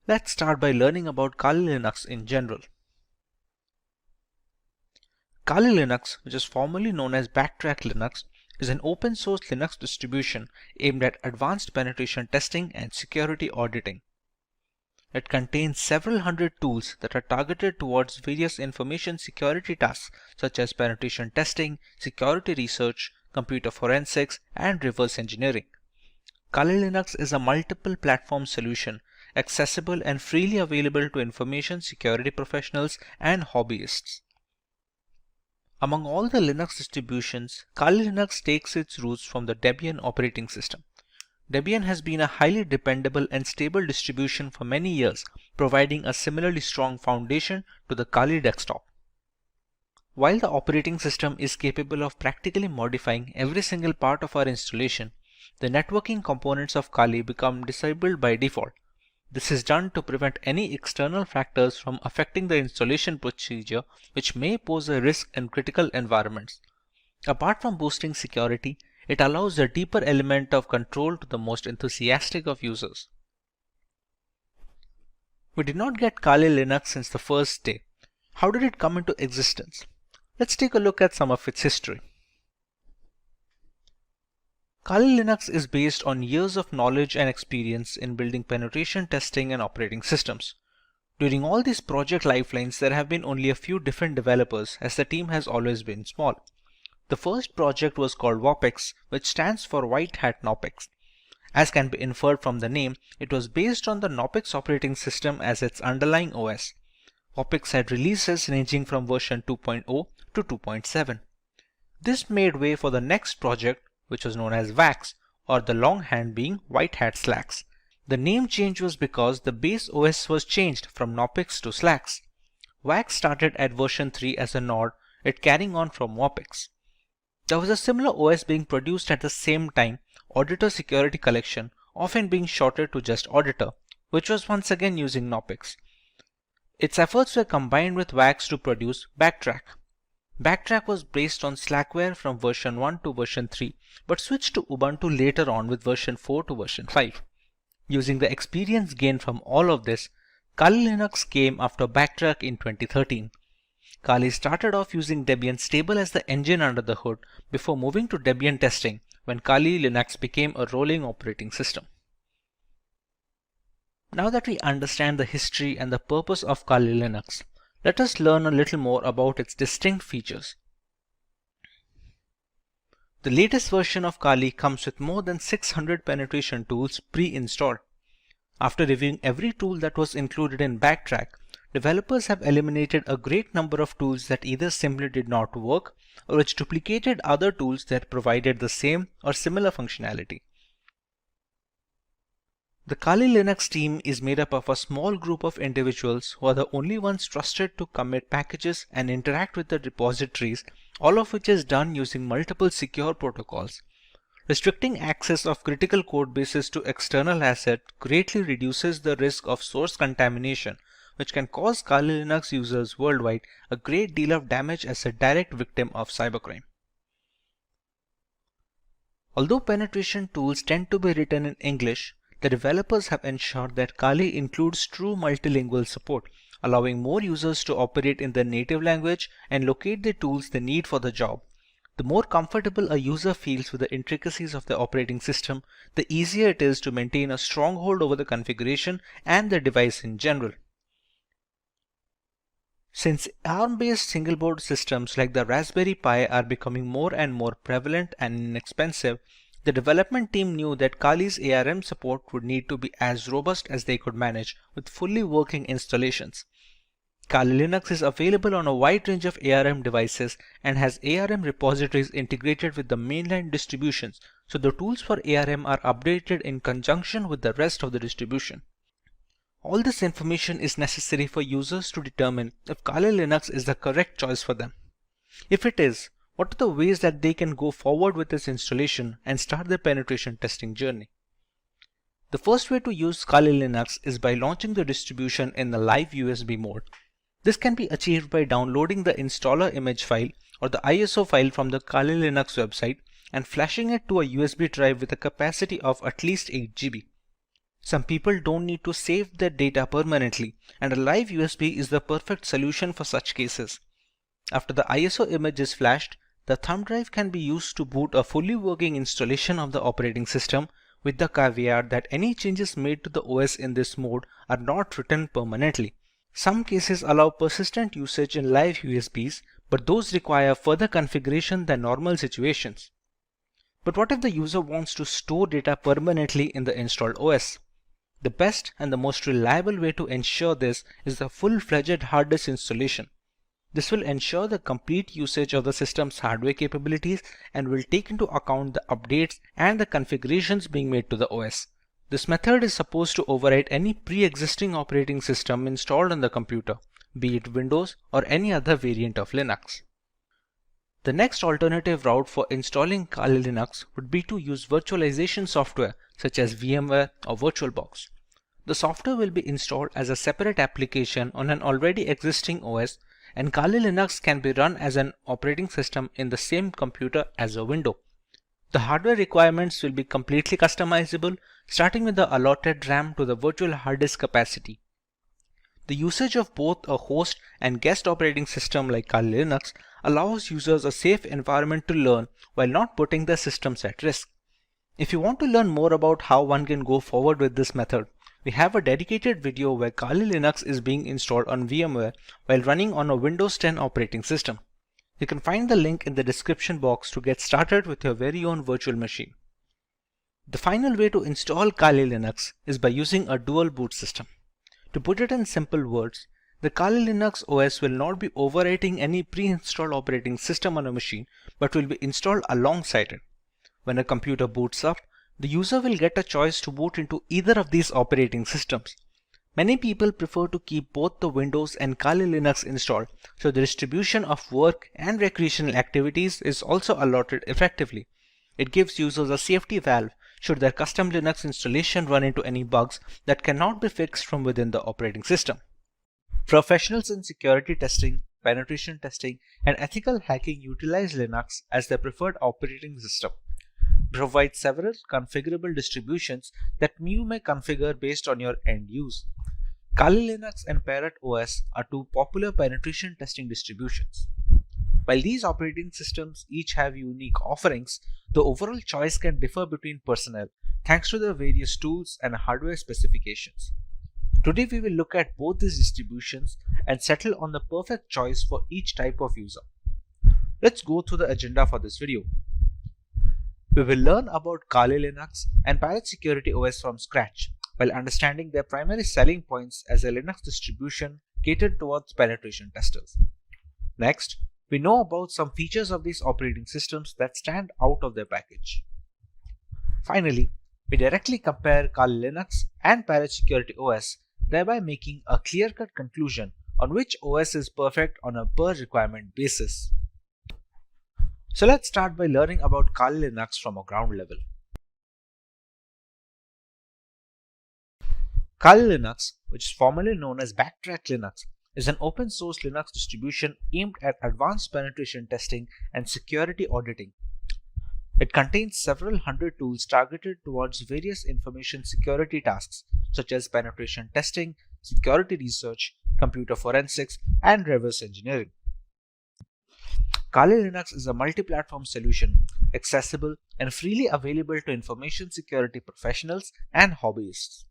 Let's start by learning about Kali Linux in general. Kali Linux, which is formerly known as Backtrack Linux, is an open source Linux distribution aimed at advanced penetration testing and security auditing. It contains several hundred tools that are targeted towards various information security tasks such as penetration testing, security research, computer forensics, and reverse engineering. Kali Linux is a multiple platform solution, accessible and freely available to information security professionals and hobbyists. Among all the Linux distributions, Kali Linux takes its roots from the Debian operating system. Debian has been a highly dependable and stable distribution for many years, providing a similarly strong foundation to the Kali desktop. While the operating system is capable of practically modifying every single part of our installation, the networking components of Kali become disabled by default. This is done to prevent any external factors from affecting the installation procedure, which may pose a risk in critical environments. Apart from boosting security, it allows a deeper element of control to the most enthusiastic of users. We did not get Kali Linux since the first day. How did it come into existence? Let's take a look at some of its history. Kali Linux is based on years of knowledge and experience in building penetration testing and operating systems. During all these project lifelines, there have been only a few different developers, as the team has always been small. The first project was called WOPEX, which stands for White Hat Knopex. As can be inferred from the name, it was based on the Knopex operating system as its underlying OS. WOPEX had releases ranging from version 2.0 to 2.7. This made way for the next project, which was known as WAX, or the longhand being White Hat Slacks. The name change was because the base OS was changed from Knopex to Slacks. WAX started at version 3 as a nod, it carrying on from WOPEX. There was a similar OS being produced at the same time, Auditor Security Collection, often being shortened to just Auditor, which was once again using Knopex. Its efforts were combined with WAX to produce Backtrack. Backtrack was based on Slackware from version 1 to version 3, but switched to Ubuntu later on with version 4 to version 5. Using the experience gained from all of this, Kali Linux came after Backtrack in 2013. Kali started off using Debian stable as the engine under the hood before moving to Debian testing when Kali Linux became a rolling operating system. Now that we understand the history and the purpose of Kali Linux, let us learn a little more about its distinct features. The latest version of Kali comes with more than 600 penetration tools pre-installed. After reviewing every tool that was included in Backtrack, developers have eliminated a great number of tools that either simply did not work or which duplicated other tools that provided the same or similar functionality. The Kali Linux team is made up of a small group of individuals who are the only ones trusted to commit packages and interact with the repositories, all of which is done using multiple secure protocols. Restricting access of critical code bases to external assets greatly reduces the risk of source contamination, which can cause Kali Linux users worldwide a great deal of damage as a direct victim of cybercrime. Although penetration tools tend to be written in English, the developers have ensured that Kali includes true multilingual support, allowing more users to operate in their native language and locate the tools they need for the job. The more comfortable a user feels with the intricacies of the operating system, the easier it is to maintain a stronghold over the configuration and the device in general. Since ARM-based single-board systems like the Raspberry Pi are becoming more and more prevalent and inexpensive, the development team knew that Kali's ARM support would need to be as robust as they could manage with fully working installations. Kali Linux is available on a wide range of ARM devices and has ARM repositories integrated with the mainline distributions, so the tools for ARM are updated in conjunction with the rest of the distribution. All this information is necessary for users to determine if Kali Linux is the correct choice for them. If it is, what are the ways that they can go forward with this installation and start their penetration testing journey? The first way to use Kali Linux is by launching the distribution in the live USB mode. This can be achieved by downloading the installer image file or the ISO file from the Kali Linux website and flashing it to a USB drive with a capacity of at least 8 GB. Some people don't need to save their data permanently, and a live USB is the perfect solution for such cases. After the ISO image is flashed, the thumb drive can be used to boot a fully working installation of the operating system, with the caveat that any changes made to the OS in this mode are not written permanently. Some cases allow persistent usage in live USBs, but those require further configuration than normal situations. But what if the user wants to store data permanently in the installed OS? The best and the most reliable way to ensure this is the full-fledged hard disk installation. This will ensure the complete usage of the system's hardware capabilities and will take into account the updates and the configurations being made to the OS. This method is supposed to override any pre-existing operating system installed on the computer, be it Windows or any other variant of Linux. The next alternative route for installing Kali Linux would be to use virtualization software such as VMware or VirtualBox. The software will be installed as a separate application on an already existing OS, and Kali Linux can be run as an operating system in the same computer as a window. The hardware requirements will be completely customizable, starting with the allotted RAM to the virtual hard disk capacity. The usage of both a host and guest operating system like Kali Linux allows users a safe environment to learn while not putting their systems at risk. If you want to learn more about how one can go forward with this method, we have a dedicated video where Kali Linux is being installed on VMware while running on a Windows 10 operating system. You can find the link in the description box to get started with your very own virtual machine. The final way to install Kali Linux is by using a dual boot system. To put it in simple words, the Kali Linux OS will not be overwriting any pre-installed operating system on a machine, but will be installed alongside it. When a computer boots up, the user will get a choice to boot into either of these operating systems. Many people prefer to keep both the Windows and Kali Linux installed, so the distribution of work and recreational activities is also allotted effectively. It gives users a safety valve should their custom Linux installation run into any bugs that cannot be fixed from within the operating system. Professionals in security testing, penetration testing, and ethical hacking utilize Linux as their preferred operating system. Provide several configurable distributions that you may configure based on your end use. Kali Linux and Parrot OS are two popular penetration testing distributions. While these operating systems each have unique offerings, the overall choice can differ between personnel thanks to their various tools and hardware specifications. Today we will look at both these distributions and settle on the perfect choice for each type of user. Let's go through the agenda for this video. We will learn about Kali Linux and Parrot Security OS from scratch, while understanding their primary selling points as a Linux distribution catered towards penetration testers. Next, we know about some features of these operating systems that stand out of their package. Finally, we directly compare Kali Linux and Parrot Security OS, thereby making a clear-cut conclusion on which OS is perfect on a per-requirement basis. So let's start by learning about Kali Linux from a ground level. Kali Linux, which is formerly known as Backtrack Linux, is an open source Linux distribution aimed at advanced penetration testing and security auditing. It contains several hundred tools targeted towards various information security tasks such as penetration testing, security research, computer forensics, and reverse engineering. Kali Linux is a multi-platform solution, accessible and freely available to information security professionals and hobbyists.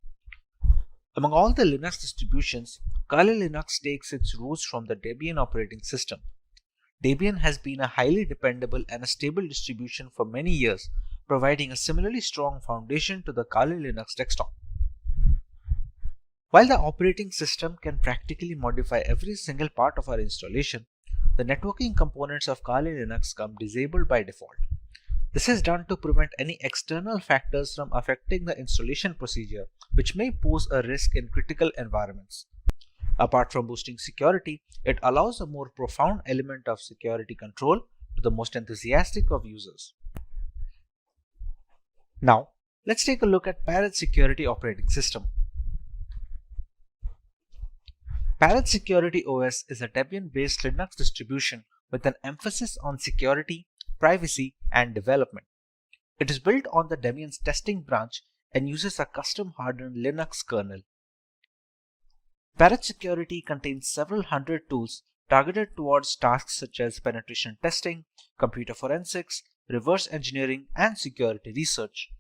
Among all the Linux distributions, Kali Linux takes its roots from the Debian operating system. Debian has been a highly dependable and a stable distribution for many years, providing a similarly strong foundation to the Kali Linux desktop. While the operating system can practically modify every single part of our installation, the networking components of Kali Linux come disabled by default. This is done to prevent any external factors from affecting the installation procedure, which may pose a risk in critical environments. Apart from boosting security, it allows a more profound element of security control to the most enthusiastic of users. Now, let's take a look at Parrot Security operating system. Parrot Security OS is a Debian-based Linux distribution with an emphasis on security, privacy, and development. It is built on the Debian's testing branch and uses a custom-hardened Linux kernel. Parrot Security contains several hundred tools targeted towards tasks such as penetration testing, computer forensics, reverse engineering, and security research.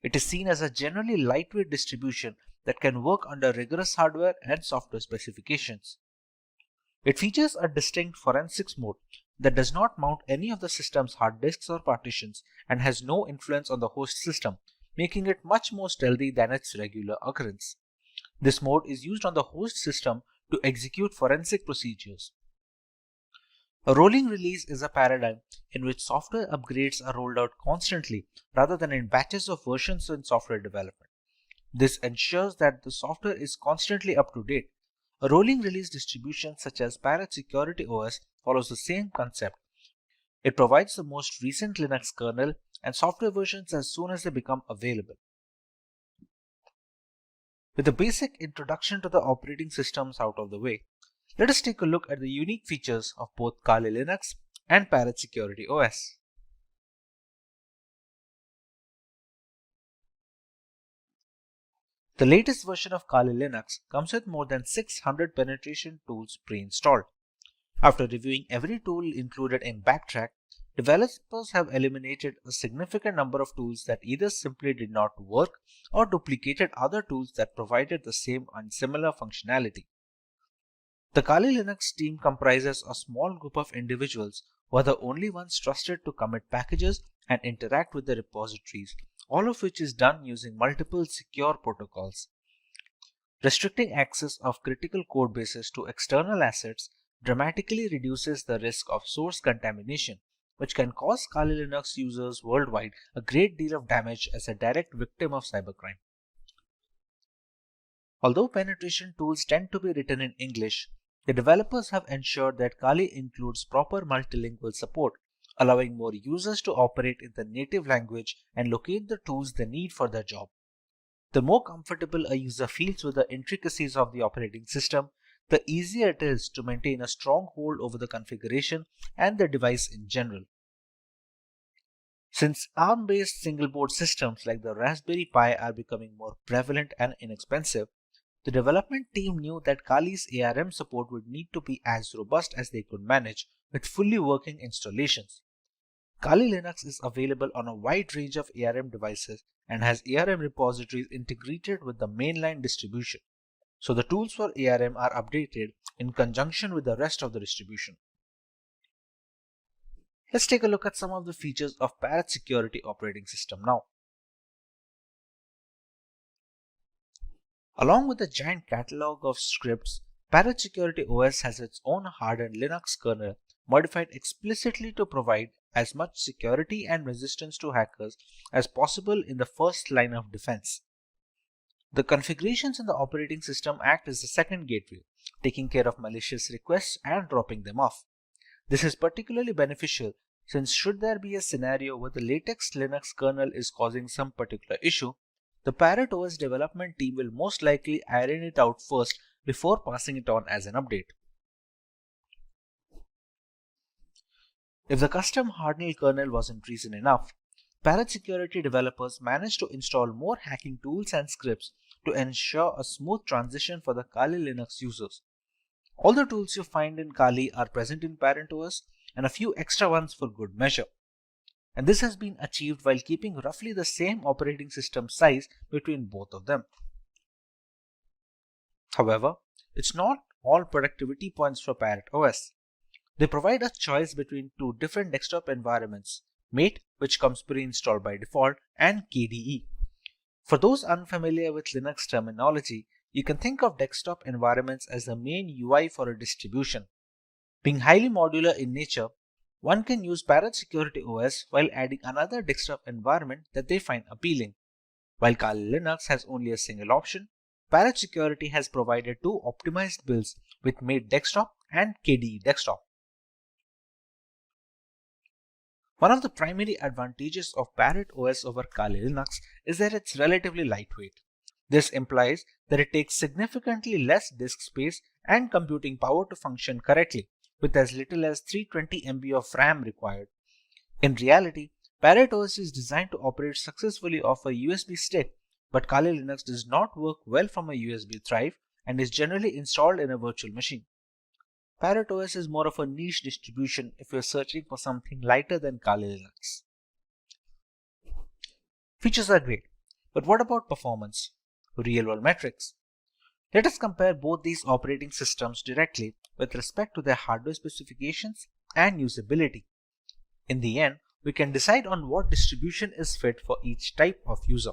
It is seen as a generally lightweight distribution that can work under rigorous hardware and software specifications. It features a distinct forensics mode that does not mount any of the system's hard disks or partitions and has no influence on the host system, making it much more stealthy than its regular occurrence. This mode is used on the host system to execute forensic procedures. A rolling release is a paradigm in which software upgrades are rolled out constantly rather than in batches of versions in software development. This ensures that the software is constantly up to date. A rolling release distribution such as Parrot Security OS follows the same concept. It provides the most recent Linux kernel and software versions as soon as they become available. With a basic introduction to the operating systems out of the way, let us take a look at the unique features of both Kali Linux and Parrot Security OS. The latest version of Kali Linux comes with more than 600 penetration tools pre-installed. After reviewing every tool included in Backtrack, developers have eliminated a significant number of tools that either simply did not work or duplicated other tools that provided the same and similar functionality. The Kali Linux team comprises a small group of individuals who are the only ones trusted to commit packages and interact with the repositories, all of which is done using multiple secure protocols. Restricting access of critical code bases to external assets dramatically reduces the risk of source contamination, which can cause Kali Linux users worldwide a great deal of damage as a direct victim of cybercrime. Although penetration tools tend to be written in English, the developers have ensured that Kali includes proper multilingual support, allowing more users to operate in the native language and locate the tools they need for their job. The more comfortable a user feels with the intricacies of the operating system, the easier it is to maintain a strong hold over the configuration and the device in general. Since ARM-based single-board systems like the Raspberry Pi are becoming more prevalent and inexpensive, the development team knew that Kali's ARM support would need to be as robust as they could manage with fully working installations. Kali Linux is available on a wide range of ARM devices and has ARM repositories integrated with the mainline distribution, so the tools for ARM are updated in conjunction with the rest of the distribution. Let's take a look at some of the features of Parrot Security operating system now. Along with a giant catalog of scripts, Parrot Security OS has its own hardened Linux kernel modified explicitly to provide as much security and resistance to hackers as possible in the first line of defense. The configurations in the operating system act as the second gateway, taking care of malicious requests and dropping them off. This is particularly beneficial since should there be a scenario where the latest Linux kernel is causing some particular issue, the Parrot OS development team will most likely iron it out first before passing it on as an update. If the custom hardened kernel wasn't reason enough, Parrot Security developers managed to install more hacking tools and scripts to ensure a smooth transition for the Kali Linux users. All the tools you find in Kali are present in Parrot OS and a few extra ones for good measure. And this has been achieved while keeping roughly the same operating system size between both of them. However, it's not all productivity points for Parrot OS. They provide a choice between two different desktop environments, Mate, which comes pre-installed by default, and KDE. For those unfamiliar with Linux terminology, you can think of desktop environments as the main UI for a distribution. Being highly modular in nature, one can use Parrot Security OS while adding another desktop environment that they find appealing. While Kali Linux has only a single option, Parrot Security has provided two optimized builds with Mate Desktop and KDE Desktop. One of the primary advantages of Parrot OS over Kali Linux is that it's relatively lightweight. This implies that it takes significantly less disk space and computing power to function correctly, with as little as 320 MB of RAM required. In reality, Parrot OS is designed to operate successfully off a USB stick, but Kali Linux does not work well from a USB drive and is generally installed in a virtual machine. Parrot OS is more of a niche distribution if you're searching for something lighter than Kali Linux. Features are great, but what about performance? Real-world metrics. Let us compare both these operating systems directly with respect to their hardware specifications and usability. In the end, we can decide on what distribution is fit for each type of user.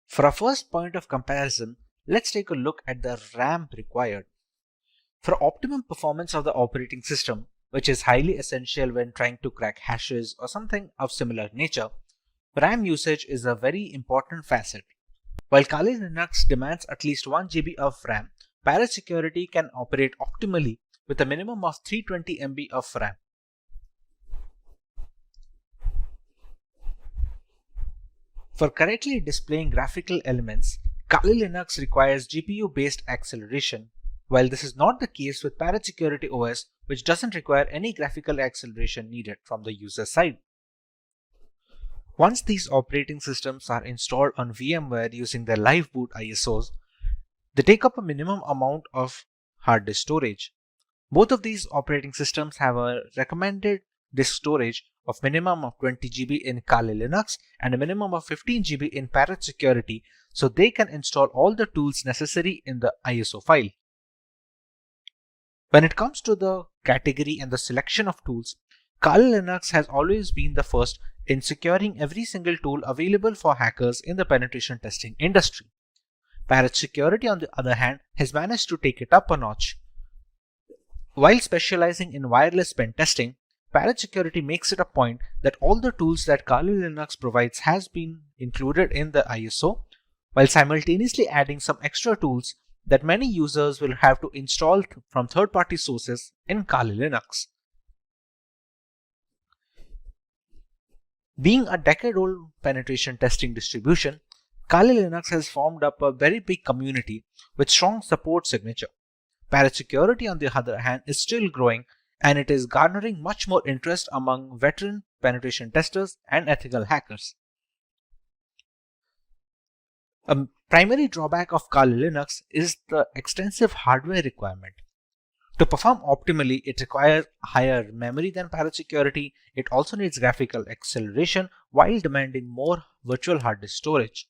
For our first point of comparison, let's take a look at the RAM required. For optimum performance of the operating system, which is highly essential when trying to crack hashes or something of similar nature, RAM usage is a very important facet. While Kali Linux demands at least 1 GB of RAM, Parrot Security can operate optimally with a minimum of 320 MB of RAM. For correctly displaying graphical elements, Kali Linux requires GPU-based acceleration, while this is not the case with Parrot Security OS, which doesn't require any graphical acceleration needed from the user side. Once these operating systems are installed on VMware using their live boot ISOs, they take up a minimum amount of hard disk storage. Both of these operating systems have a recommended disk storage of minimum of 20 GB in Kali Linux and a minimum of 15 GB in Parrot Security, so they can install all the tools necessary in the ISO file. When it comes to the category and the selection of tools, Kali Linux has always been the first in securing every single tool available for hackers in the penetration testing industry. Parrot Security, on the other hand, has managed to take it up a notch. While specializing in wireless pen testing, Parrot Security makes it a point that all the tools that Kali Linux provides has been included in the ISO, while simultaneously adding some extra tools that many users will have to install from third-party sources in Kali Linux. Being a decade-old penetration testing distribution, Kali Linux has formed up a very big community with strong support signature. Parrot Security, on the other hand, is still growing, and it is garnering much more interest among veteran penetration testers and ethical hackers. A primary drawback of Kali Linux is the extensive hardware requirement. To perform optimally, it requires higher memory than Parrot Security. It also needs graphical acceleration while demanding more virtual hard disk storage.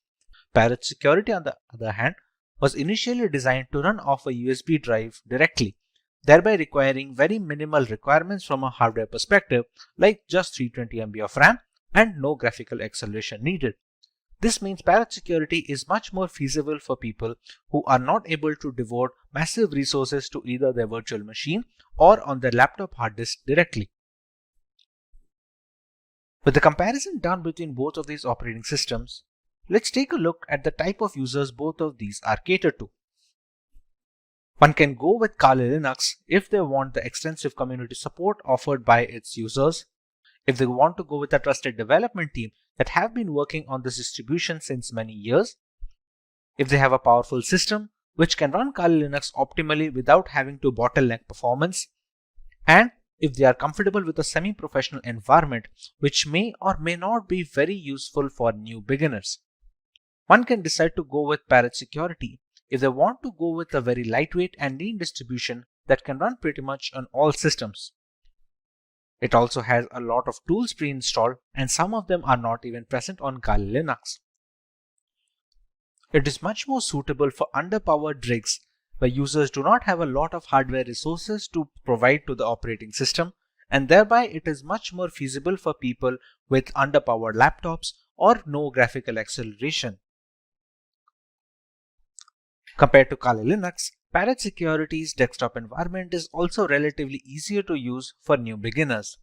Parrot Security, on the other hand, was initially designed to run off a USB drive directly, thereby requiring very minimal requirements from a hardware perspective, like just 320 MB of RAM and no graphical acceleration needed. This means Parrot Security is much more feasible for people who are not able to devote massive resources to either their virtual machine or on their laptop hard disk directly. With the comparison done between both of these operating systems, let's take a look at the type of users both of these are catered to. One can go with Kali Linux if they want the extensive community support offered by its users, if they want to go with a trusted development team that have been working on this distribution since many years, if they have a powerful system which can run Kali Linux optimally without having to bottleneck performance, and if they are comfortable with a semi-professional environment which may or may not be very useful for new beginners. One can decide to go with Parrot Security if they want to go with a very lightweight and lean distribution that can run pretty much on all systems. It also has a lot of tools pre-installed, and some of them are not even present on Kali Linux. It is much more suitable for underpowered rigs where users do not have a lot of hardware resources to provide to the operating system, and thereby it is much more feasible for people with underpowered laptops or no graphical acceleration. Compared to Kali Linux, Parrot Security's desktop environment is also relatively easier to use for new beginners.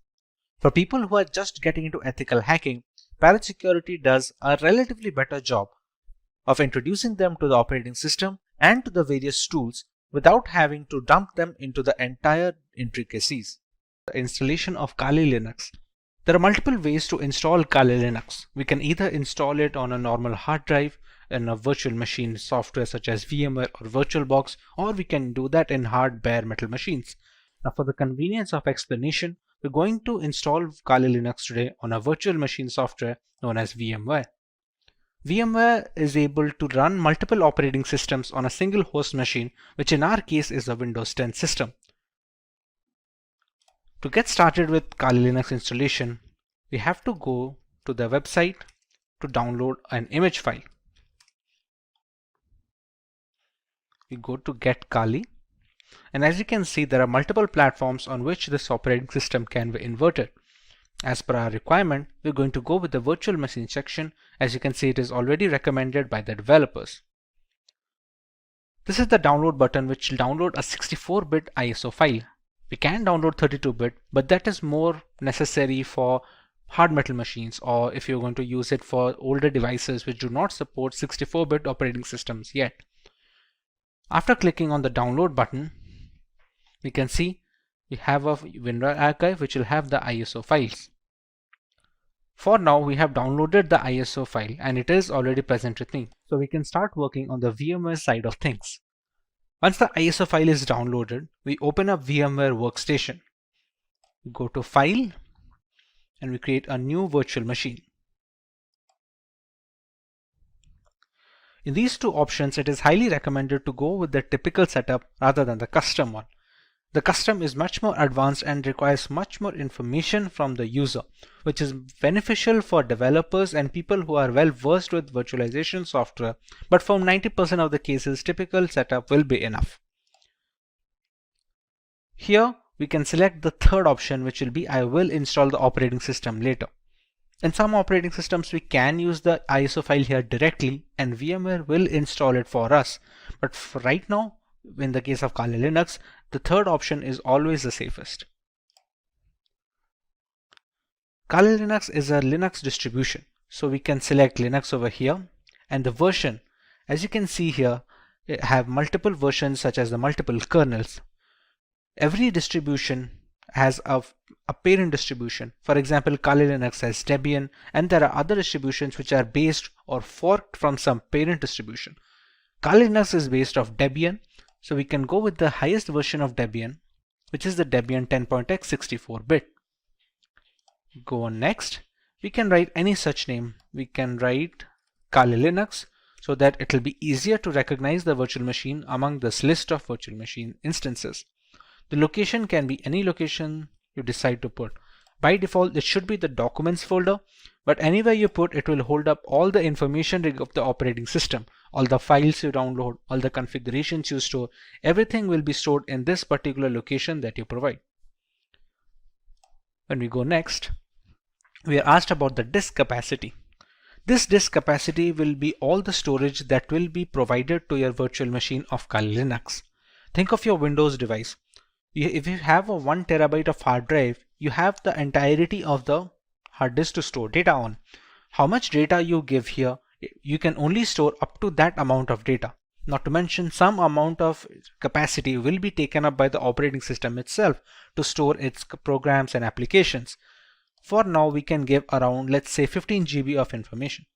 For people who are just getting into ethical hacking, Parrot Security does a relatively better job of introducing them to the operating system and to the various tools without having to dump them into the entire intricacies. The installation of Kali Linux. There are multiple ways to install Kali Linux. We can either install it on a normal hard drive, in a virtual machine software such as VMware or VirtualBox, or we can do that in hard bare metal machines. Now, for the convenience of explanation, we're going to install Kali Linux today on a virtual machine software known as VMware. VMware is able to run multiple operating systems on a single host machine, which in our case is a Windows 10 system. To get started with Kali Linux installation, we have to go to the website to download an image file. We go to Get Kali, and as you can see, there are multiple platforms on which this operating system can be inverted. As per our requirement, we're going to go with the virtual machine section. As you can see, it is already recommended by the developers. This is the download button, which will download a 64-bit ISO file. We can download 32-bit, but that is more necessary for hard metal machines, or if you're going to use it for older devices which do not support 64-bit operating systems yet. After clicking on the download button, we can see we have a WinRAR archive which will have the ISO files. For now, we have downloaded the ISO file and it is already present with me. So we can start working on the VMware side of things. Once the ISO file is downloaded, we open up VMware Workstation. We go to File and we create a new virtual machine. In these two options, it is highly recommended to go with the typical setup rather than the custom one. The custom is much more advanced and requires much more information from the user, which is beneficial for developers and people who are well versed with virtualization software, but for 90% of the cases, typical setup will be enough. Here, we can select the third option, which will be I will install the operating system later. In some operating systems, we can use the ISO file here directly and VMware will install it for us. But for right now, in the case of Kali Linux, the third option is always the safest. Kali Linux is a Linux distribution, so we can select Linux over here, and the version, as you can see here, have multiple versions such as the multiple kernels. Every distribution has a parent distribution. For example, Kali Linux has Debian, and there are other distributions which are based or forked from some parent distribution. Kali Linux is based off Debian, so we can go with the highest version of Debian, which is the Debian 10.x 64-bit. Go on next. We can write any such name. We can write Kali Linux so that it will be easier to recognize the virtual machine among this list of virtual machine instances. The location can be any location you decide to put. By default, it should be the documents folder, but anywhere you put, it will hold up all the information of the operating system, all the files you download, all the configurations you store, everything will be stored in this particular location that you provide. When we go next, we are asked about the disk capacity. This disk capacity will be all the storage that will be provided to your virtual machine of Kali Linux. Think of your Windows device. If you have a 1 terabyte of hard drive, you have the entirety of the hard disk to store data on. How much data you give here, you can only store up to that amount of data. Not to mention, some amount of capacity will be taken up by the operating system itself to store its programs and applications. For now, we can give around, let's say, 15 GB of information.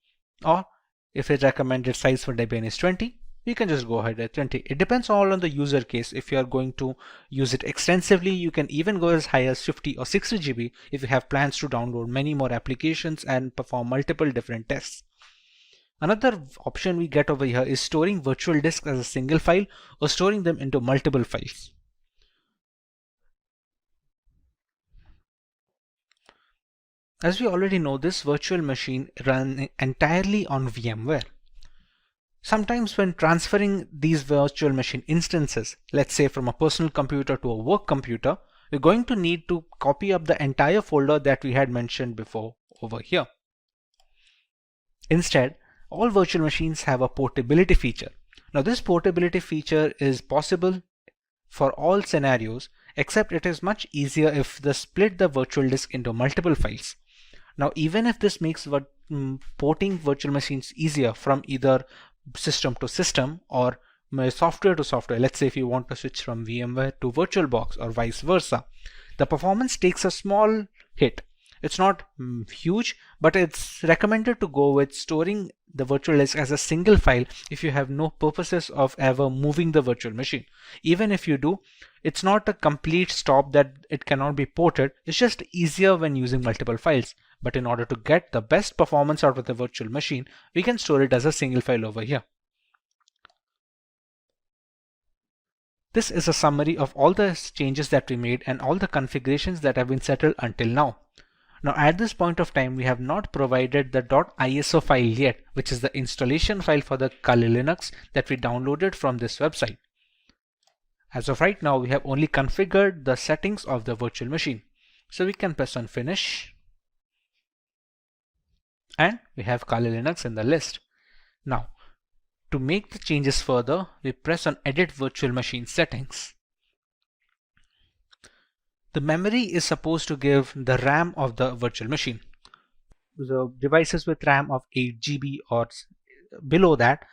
Or if its recommended size for Debian is 20, you can just go ahead at 20. It depends all on the user case. If you are going to use it extensively, you can even go as high as 50 or 60 GB if you have plans to download many more applications and perform multiple different tests. Another option we get over here is storing virtual disks as a single file or storing them into multiple files. As we already know, this virtual machine runs entirely on VMware. Sometimes when transferring these virtual machine instances, let's say from a personal computer to a work computer, we're going to need to copy up the entire folder that we had mentioned before over here. Instead, all virtual machines have a portability feature. Now this portability feature is possible for all scenarios, except it is much easier if they split the virtual disk into multiple files. Now even if this makes porting virtual machines easier from either system to system or software to software, let's say if you want to switch from VMware to VirtualBox or vice versa, the performance takes a small hit It's not huge, but it's recommended to go with storing the virtual disk as a single file if you have no purposes of ever moving the virtual machine. Even if you do, it's not a complete stop that it cannot be ported. It's just easier when using multiple files. But in order to get the best performance out of the virtual machine, we can store it as a single file over here. This is a summary of all the changes that we made and all the configurations that have been settled until now. Now at this point of time, we have not provided the .iso file yet, which is the installation file for the Kali Linux that we downloaded from this website. As of right now, we have only configured the settings of the virtual machine. So we can press on Finish. And we have Kali Linux in the list. Now, to make the changes further, we press on Edit Virtual Machine Settings. The memory is supposed to give the RAM of the virtual machine. The devices with RAM of 8 GB or below that,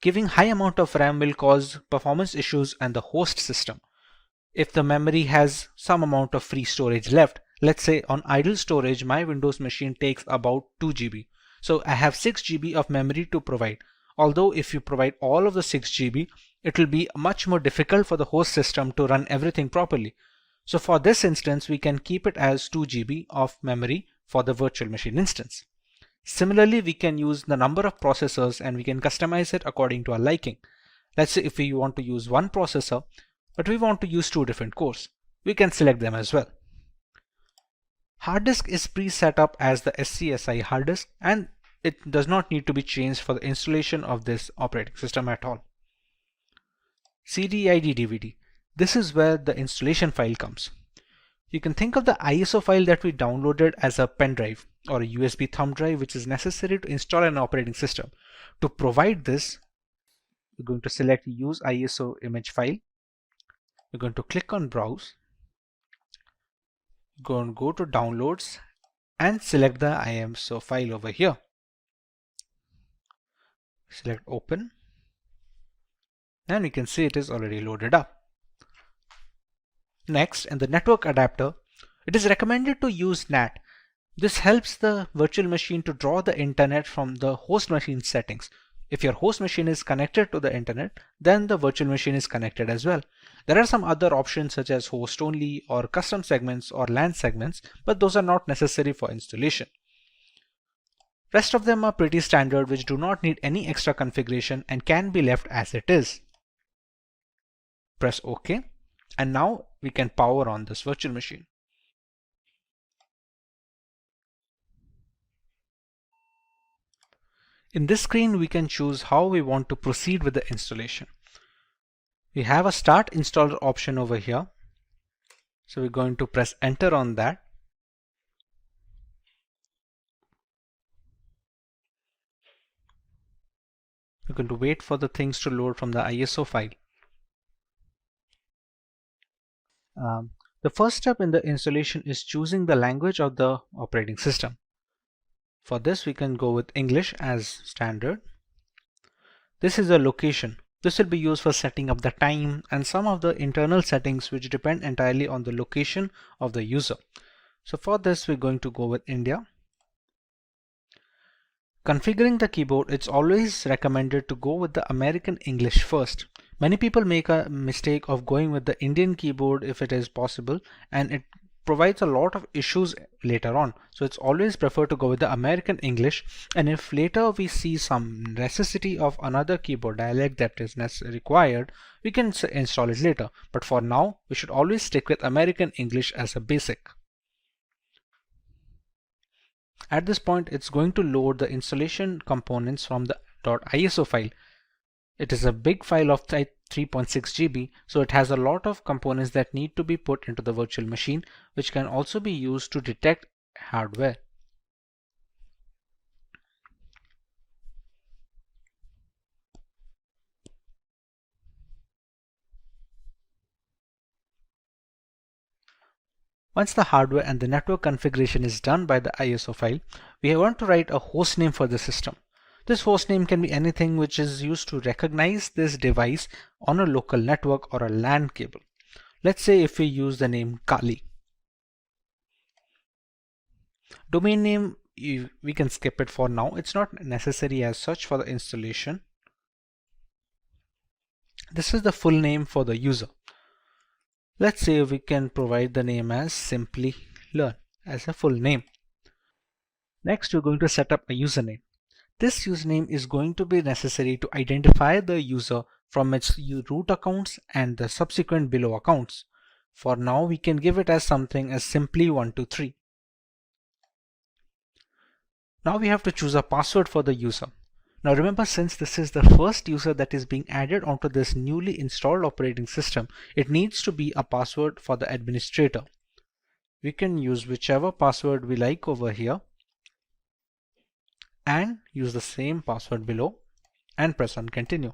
giving high amount of RAM will cause performance issues on the host system. If the memory has some amount of free storage left, let's say on idle storage, my Windows machine takes about 2 GB. So I have 6 GB of memory to provide. Although if you provide all of the 6 GB, it will be much more difficult for the host system to run everything properly. So for this instance, we can keep it as 2 GB of memory for the virtual machine instance. Similarly, we can use the number of processors and we can customize it according to our liking. Let's say if we want to use one processor, but we want to use 2 different cores, we can select them as well. Hard disk is pre-set up as the SCSI hard disk, and it does not need to be changed for the installation of this operating system at all. CD-ID DVD. This is where the installation file comes. You can think of the ISO file that we downloaded as a pen drive or a USB thumb drive, which is necessary to install an operating system. To provide this, we're going to select Use ISO image file. We're going to click on Browse. Go to Downloads and select the ISO file over here. Select Open, and we can see it is already loaded up. Next, in the network adapter, it is recommended to use NAT. This helps the virtual machine to draw the internet from the host machine settings. If your host machine is connected to the internet, then the virtual machine is connected as well. There are some other options such as host only or custom segments or LAN segments, but those are not necessary for installation. Rest of them are pretty standard, which do not need any extra configuration and can be left as it is. Press OK, and now we can power on this virtual machine. In this screen, we can choose how we want to proceed with the installation. We have a Start Installer option over here. So we're going to press Enter on that. We're going to wait for the things to load from the ISO file. The first step in the installation is choosing the language of the operating system. For this, we can go with English as standard. This is a location. This will be used for setting up the time and some of the internal settings which depend entirely on the location of the user. So for this, we're going to go with India. Configuring the keyboard, it's always recommended to go with the American English first. Many people make a mistake of going with the Indian keyboard if it is possible, and it provides a lot of issues later on. So it's always preferred to go with the American English, and if later we see some necessity of another keyboard dialect that is required, we can install it later. But for now, we should always stick with American English as a basic. At this point, it's going to load the installation components from the .iso file. It is a big file of 3.6 GB, so it has a lot of components that need to be put into the virtual machine, which can also be used to detect hardware. Once the hardware and the network configuration is done by the ISO file, we want to write a host name for the system. This host name can be anything which is used to recognize this device on a local network or a LAN cable. Let's say if we use the name Kali. Domain name, we can skip it for now. It's not necessary as such for the installation. This is the full name for the user. Let's say we can provide the name as Simplilearn as a full name. Next, we're going to set up a username. This username is going to be necessary to identify the user from its root accounts and the subsequent below accounts. For now, we can give it as something as simply123. Now we have to choose a password for the user. Now remember, since this is the first user that is being added onto this newly installed operating system, it needs to be a password for the administrator. We can use whichever password we like over here and use the same password below and press on continue.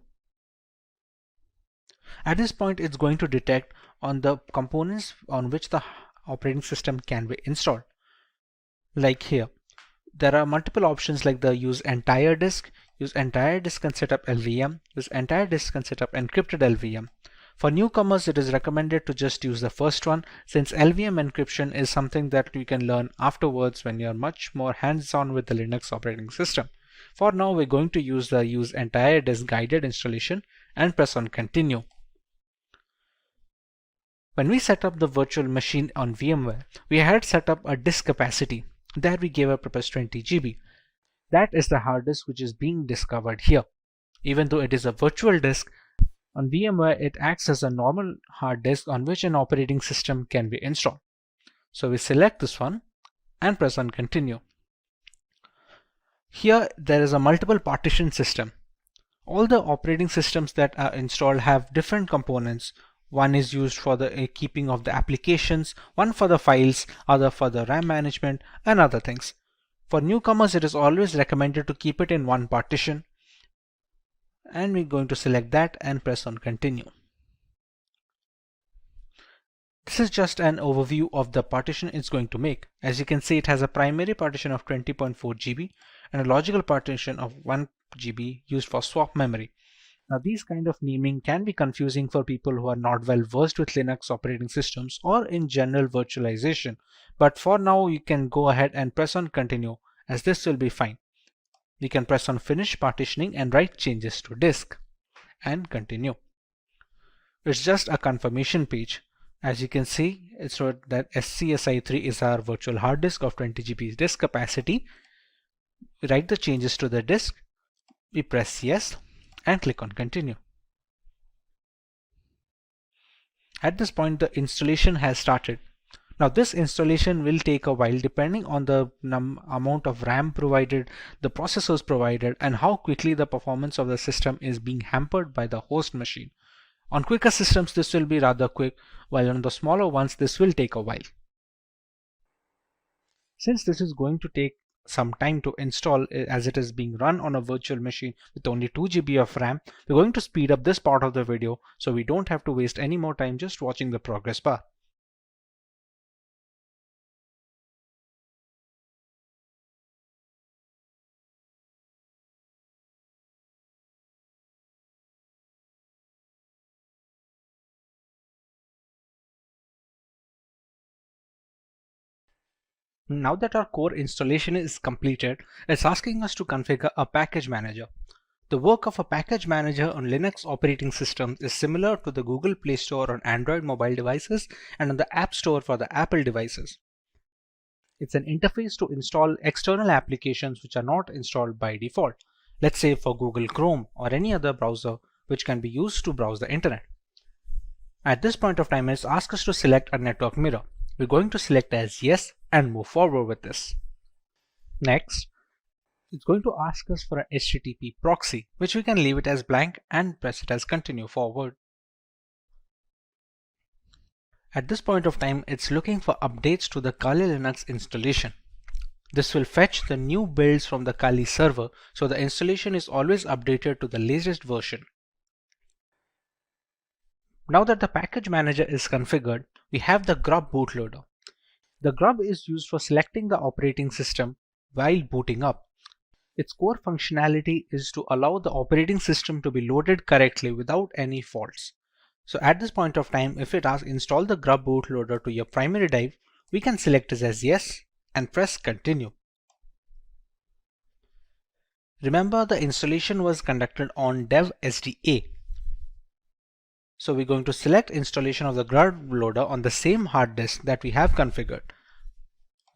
At this point, it's going to detect on the components on which the operating system can be installed. Like here, there are multiple options like the use entire disk and set up LVM, use entire disk and set up encrypted LVM. For newcomers, it is recommended to just use the first one, since LVM encryption is something that you can learn afterwards when you're much more hands-on with the Linux operating system. For now, we're going to use the use entire disk guided installation and press on continue. When we set up the virtual machine on VMware, we had set up a disk capacity. There we gave a purpose 20 GB. That is the hard disk which is being discovered here. Even though it is a virtual disk, on VMware it acts as a normal hard disk on which an operating system can be installed. So we select this one and press on continue. Here there is a multiple partition system. All the operating systems that are installed have different components. One is used for the keeping of the applications, one for the files, other for the RAM management and other things. For newcomers, it is always recommended to keep it in one partition. And we're going to select that and press on continue. This is just an overview of the partition it's going to make. As you can see, it has a primary partition of 20.4 GB and a logical partition of 1 GB used for swap memory. Now these kind of naming can be confusing for people who are not well versed with Linux operating systems or in general virtualization, but for now you can go ahead and press on continue, as this will be fine. We can press on finish partitioning and write changes to disk and continue. It's just a confirmation page. As you can see, it's wrote that SCSI3 is our virtual hard disk of 20 GB disk capacity. We write the changes to the disk, we press yes and click on continue. At this point, the installation has started. Now this installation will take a while depending on the amount of RAM provided, the processors provided, and how quickly the performance of the system is being hampered by the host machine. On quicker systems this will be rather quick, while on the smaller ones this will take a while. Since this is going to take some time to install, as it is being run on a virtual machine with only 2 GB of RAM, we're going to speed up this part of the video so we don't have to waste any more time just watching the progress bar. Now that our core installation is completed, it's asking us to configure a package manager. The work of a package manager on Linux operating systems is similar to the Google Play Store on Android mobile devices and on the App Store for the Apple devices. It's an interface to install external applications which are not installed by default. Let's say for Google Chrome or any other browser which can be used to browse the internet. At this point of time, it's asked us to select a network mirror. We're going to select as yes and move forward with this. Next, it's going to ask us for an HTTP proxy, which we can leave it as blank and press it as continue forward. At this point of time, it's looking for updates to the Kali Linux installation. This will fetch the new builds from the Kali server, so the installation is always updated to the latest version. Now that the package manager is configured, we have the grub bootloader. The grub is used for selecting the operating system while booting up. Its core functionality is to allow the operating system to be loaded correctly without any faults. So at this point of time, if it asks install the grub bootloader to your primary drive, we can select it as yes and press continue. Remember, the installation was conducted on Dev SDA. So we're going to select installation of the grub loader on the same hard disk that we have configured.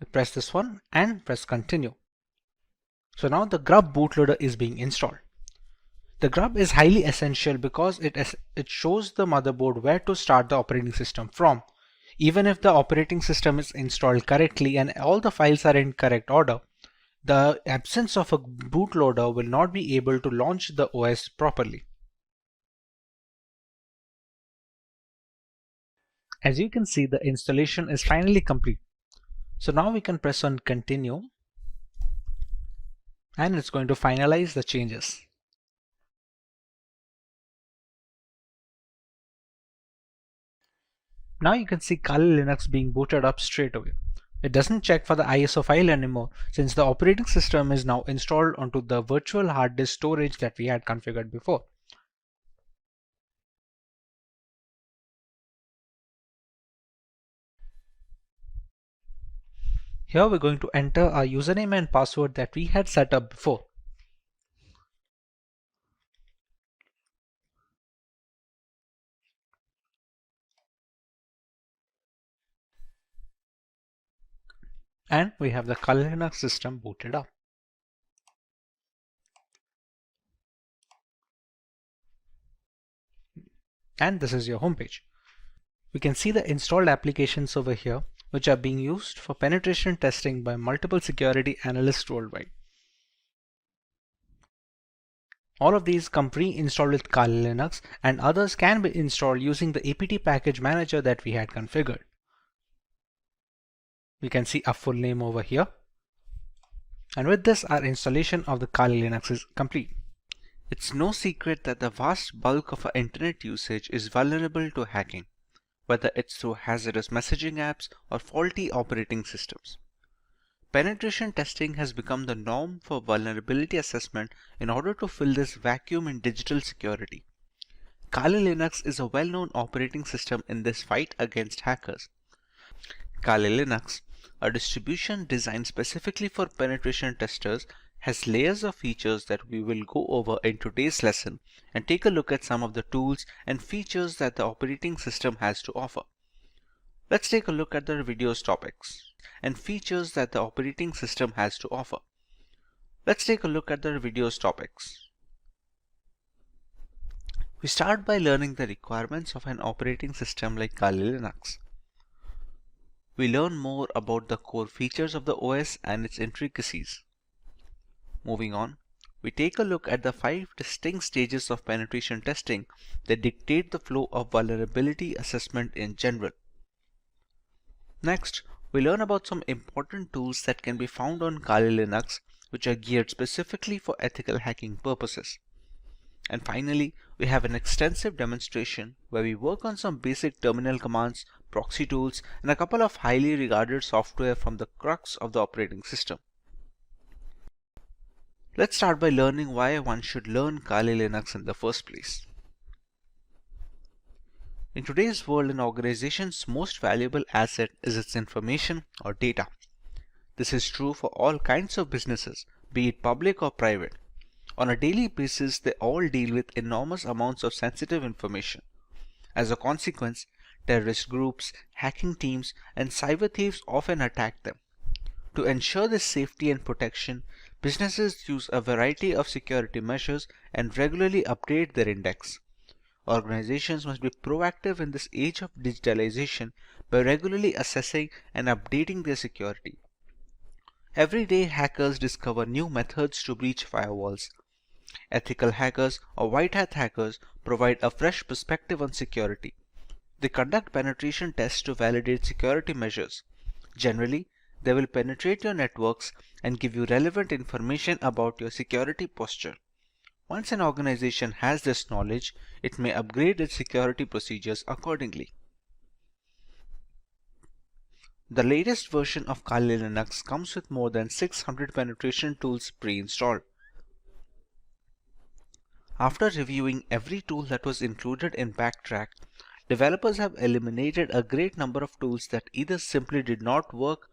We press this one and press continue. So now the grub bootloader is being installed. The grub is highly essential because it shows the motherboard where to start the operating system from. Even if the operating system is installed correctly and all the files are in correct order, the absence of a bootloader will not be able to launch the OS properly. As you can see, the installation is finally complete. So now we can press on continue and it's going to finalize the changes. Now you can see Kali Linux being booted up straight away. It doesn't check for the ISO file anymore since the operating system is now installed onto the virtual hard disk storage that we had configured before. Here we're going to enter our username and password that we had set up before. And we have the Kali Linux system booted up. And this is your homepage. We can see the installed applications over here, which are being used for penetration testing by multiple security analysts worldwide. All of these come pre-installed with Kali Linux, and others can be installed using the apt package manager that we had configured. We can see our full name over here. And with this, our installation of the Kali Linux is complete. It's no secret that the vast bulk of our internet usage is vulnerable to hacking, whether it's through hazardous messaging apps or faulty operating systems. Penetration testing has become the norm for vulnerability assessment in order to fill this vacuum in digital security. Kali Linux is a well-known operating system in this fight against hackers. Kali Linux, a distribution designed specifically for penetration testers, has layers of features that we will go over in today's lesson and take a look at some of the tools and features that the operating system has to offer. Let's take a look at the video's topics and features that the operating system has to offer. Let's take a look at the video's topics. We start by learning the requirements of an operating system like Kali Linux. We learn more about the core features of the OS and its intricacies. Moving on, we take a look at the 5 distinct stages of penetration testing that dictate the flow of vulnerability assessment in general. Next, we learn about some important tools that can be found on Kali Linux, which are geared specifically for ethical hacking purposes. And finally, we have an extensive demonstration where we work on some basic terminal commands, proxy tools, and a couple of highly regarded software from the crux of the operating system. Let's start by learning why one should learn Kali Linux in the first place. In today's world, an organization's most valuable asset is its information or data. This is true for all kinds of businesses, be it public or private. On a daily basis, they all deal with enormous amounts of sensitive information. As a consequence, terrorist groups, hacking teams, and cyber thieves often attack them. To ensure this safety and protection, businesses use a variety of security measures and regularly update their index. Organizations must be proactive in this age of digitalization by regularly assessing and updating their security. Every day, hackers discover new methods to breach firewalls. Ethical hackers or white hat hackers provide a fresh perspective on security. They conduct penetration tests to validate security measures. Generally, they will penetrate your networks and give you relevant information about your security posture. Once an organization has this knowledge, it may upgrade its security procedures accordingly. The latest version of Kali Linux comes with more than 600 penetration tools pre-installed. After reviewing every tool that was included in Backtrack, developers have eliminated a great number of tools that either simply did not work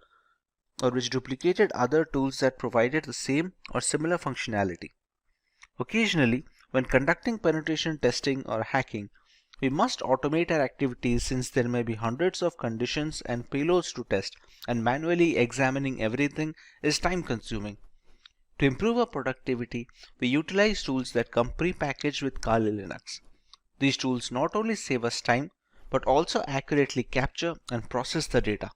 or which duplicated other tools that provided the same or similar functionality. Occasionally, when conducting penetration testing or hacking, we must automate our activities since there may be hundreds of conditions and payloads to test, and manually examining everything is time consuming. To improve our productivity, we utilize tools that come pre-packaged with Kali Linux. These tools not only save us time, but also accurately capture and process the data.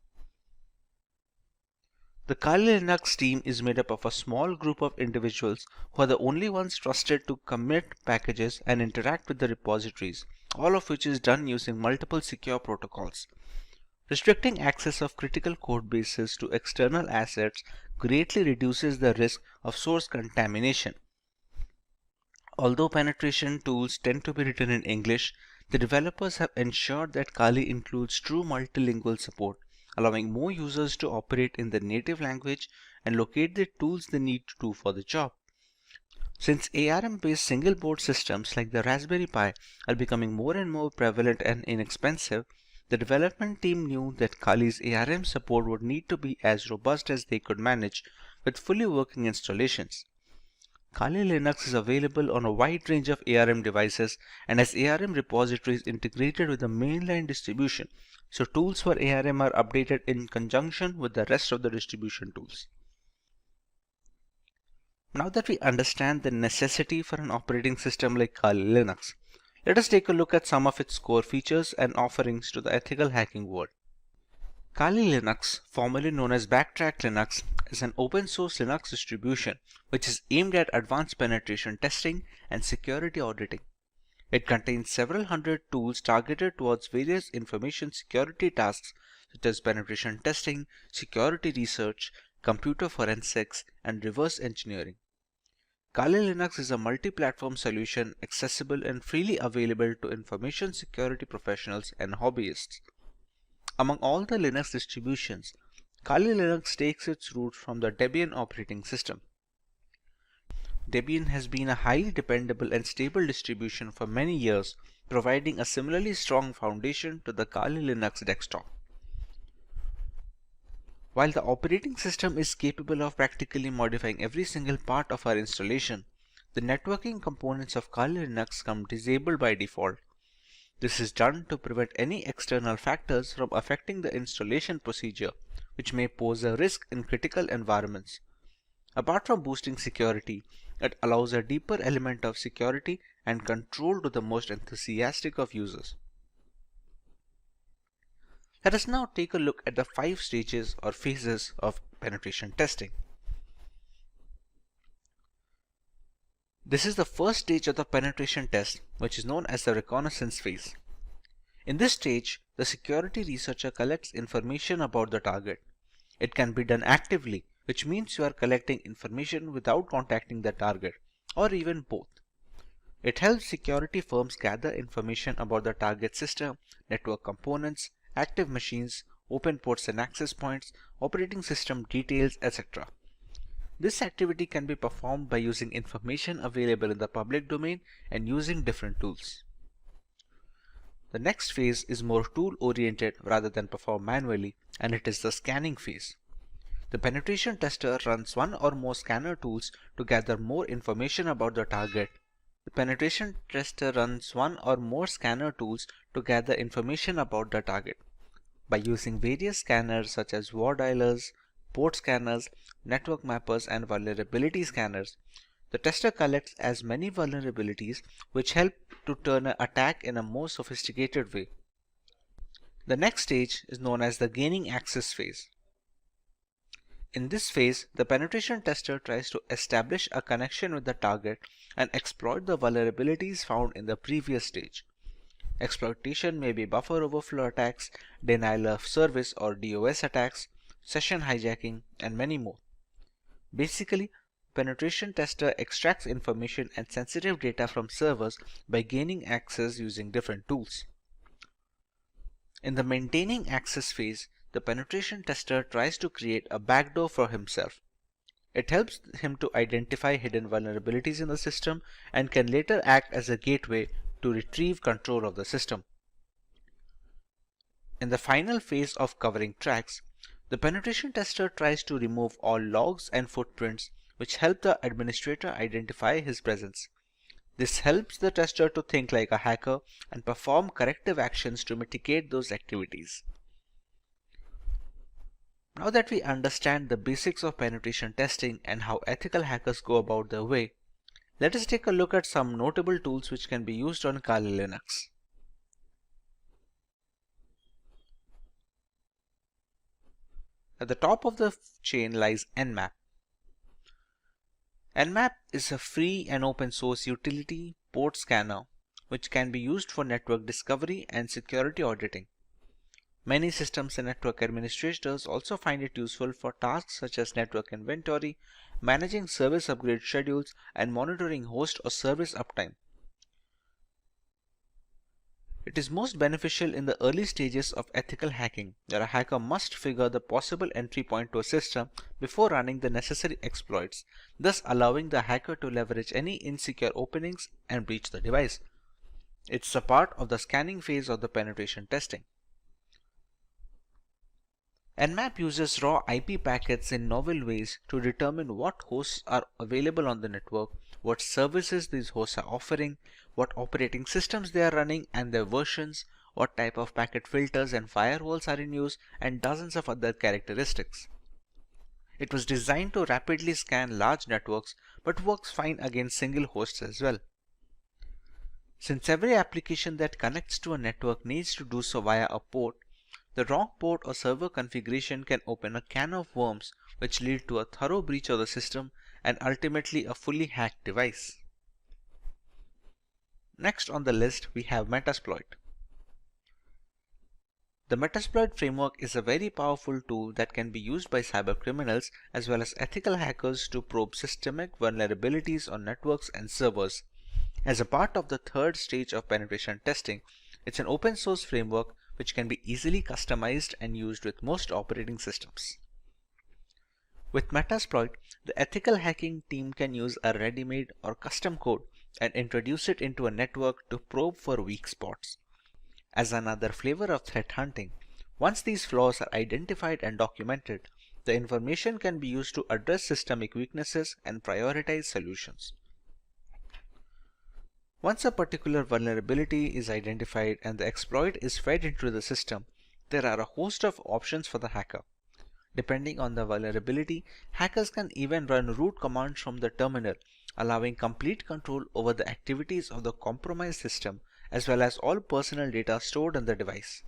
The Kali Linux team is made up of a small group of individuals who are the only ones trusted to commit packages and interact with the repositories, all of which is done using multiple secure protocols. Restricting access of critical code bases to external assets greatly reduces the risk of source contamination. Although penetration tools tend to be written in English, the developers have ensured that Kali includes true multilingual support, allowing more users to operate in their native language and locate the tools they need to do for the job. Since ARM-based single-board systems like the Raspberry Pi are becoming more and more prevalent and inexpensive, the development team knew that Kali's ARM support would need to be as robust as they could manage with fully working installations. Kali Linux is available on a wide range of ARM devices and has ARM repositories integrated with the mainline distribution, so tools for ARM are updated in conjunction with the rest of the distribution tools. Now that we understand the necessity for an operating system like Kali Linux, let us take a look at some of its core features and offerings to the ethical hacking world. Kali Linux, formerly known as Backtrack Linux, is an open source Linux distribution which is aimed at advanced penetration testing and security auditing. It contains several hundred tools targeted towards various information security tasks such as penetration testing, security research, computer forensics, and reverse engineering. Kali Linux is a multi-platform solution accessible and freely available to information security professionals and hobbyists. Among all the Linux distributions, Kali Linux takes its roots from the Debian operating system. Debian has been a highly dependable and stable distribution for many years, providing a similarly strong foundation to the Kali Linux desktop. While the operating system is capable of practically modifying every single part of our installation, the networking components of Kali Linux come disabled by default. This is done to prevent any external factors from affecting the installation procedure, which may pose a risk in critical environments. Apart from boosting security, it allows a deeper element of security and control to the most enthusiastic of users. Let us now take a look at the 5 stages or phases of penetration testing. This is the first stage of the penetration test, which is known as the reconnaissance phase. In this stage, the security researcher collects information about the target. It can be done actively, which means you are collecting information without contacting the target, or even both. It helps security firms gather information about the target system, network components, active machines, open ports and access points, operating system details, etc. This activity can be performed by using information available in the public domain and using different tools. The next phase is more tool-oriented rather than performed manually, and it is the scanning phase. The penetration tester runs one or more scanner tools to gather more information about the target. The penetration tester runs one or more scanner tools to gather information about the target. By using various scanners such as war dialers, port scanners, network mappers, and vulnerability scanners, the tester collects as many vulnerabilities which help to turn an attack in a more sophisticated way. The next stage is known as the gaining access phase. In this phase, the penetration tester tries to establish a connection with the target and exploit the vulnerabilities found in the previous stage. Exploitation may be buffer overflow attacks, denial of service or DOS attacks, session hijacking, and many more. Basically, penetration tester extracts information and sensitive data from servers by gaining access using different tools. In the maintaining access phase, the penetration tester tries to create a backdoor for himself. It helps him to identify hidden vulnerabilities in the system and can later act as a gateway to retrieve control of the system. In the final phase of covering tracks, The penetration tester tries to remove all logs and footprints which help the administrator identify his presence. This helps the tester to think like a hacker and perform corrective actions to mitigate those activities. Now that we understand the basics of penetration testing and how ethical hackers go about their way, let us take a look at some notable tools which can be used on Kali Linux. At the top of the chain lies Nmap. Nmap is a free and open source utility port scanner which can be used for network discovery and security auditing. Many systems and network administrators also find it useful for tasks such as network inventory, managing service upgrade schedules, and monitoring host or service uptime. It is most beneficial in the early stages of ethical hacking, where a hacker must figure the possible entry point to a system before running the necessary exploits, thus allowing the hacker to leverage any insecure openings and breach the device. It's a part of the scanning phase of the penetration testing. Nmap uses raw IP packets in novel ways to determine what hosts are available on the network, what services these hosts are offering, what operating systems they are running and their versions, what type of packet filters and firewalls are in use, and dozens of other characteristics. It was designed to rapidly scan large networks but works fine against single hosts as well. Since every application that connects to a network needs to do so via a port, the wrong port or server configuration can open a can of worms which lead to a thorough breach of the system and ultimately a fully hacked device. Next on the list we have Metasploit. The Metasploit framework is a very powerful tool that can be used by cybercriminals as well as ethical hackers to probe systemic vulnerabilities on networks and servers. As a part of the third stage of penetration testing, it's an open source framework which can be easily customized and used with most operating systems. With Metasploit, the ethical hacking team can use a ready-made or custom code and introduce it into a network to probe for weak spots. As another flavor of threat hunting, once these flaws are identified and documented, the information can be used to address systemic weaknesses and prioritize solutions. Once a particular vulnerability is identified and the exploit is fed into the system, there are a host of options for the hacker. Depending on the vulnerability, hackers can even run root commands from the terminal, allowing complete control over the activities of the compromised system as well as all personal data stored on the device.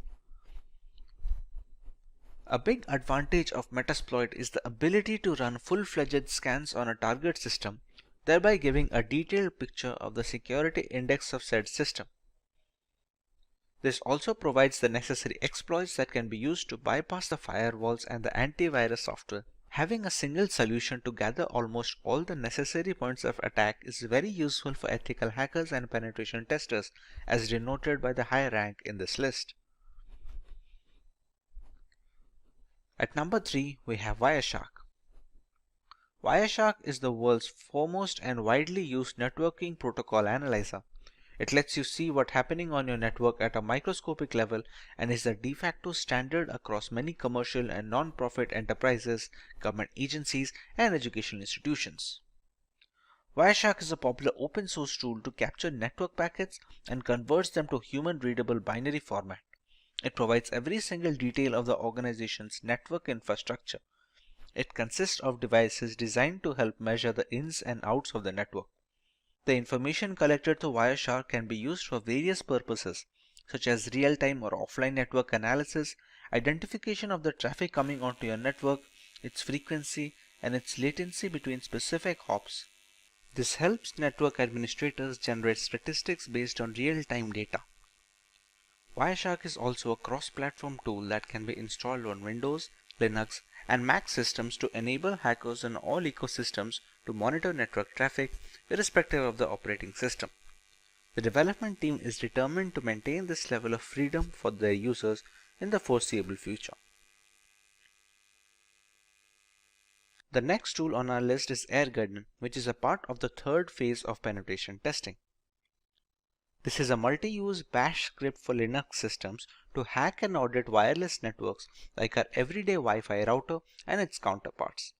A big advantage of Metasploit is the ability to run full-fledged scans on a target system, thereby giving a detailed picture of the security index of said system. This also provides the necessary exploits that can be used to bypass the firewalls and the antivirus software. Having a single solution to gather almost all the necessary points of attack is very useful for ethical hackers and penetration testers, as denoted by the high rank in this list. At number 3, we have Wireshark. Wireshark is the world's foremost and widely used networking protocol analyzer. It lets you see what's happening on your network at a microscopic level and is the de facto standard across many commercial and non-profit enterprises, government agencies, and educational institutions. Wireshark is a popular open source tool to capture network packets and converts them to human-readable binary format. It provides every single detail of the organization's network infrastructure. It consists of devices designed to help measure the ins and outs of the network. The information collected through Wireshark can be used for various purposes, such as real-time or offline network analysis, identification of the traffic coming onto your network, its frequency, and its latency between specific hops. This helps network administrators generate statistics based on real-time data. Wireshark is also a cross-platform tool that can be installed on Windows, Linux, and Mac systems to enable hackers in all ecosystems to monitor network traffic irrespective of the operating system. The development team is determined to maintain this level of freedom for their users in the foreseeable future. The next tool on our list is AirGarden, which is a part of the third phase of penetration testing. This is a multi-use bash script for Linux systems to hack and audit wireless networks like our everyday Wi-Fi router and its counterparts.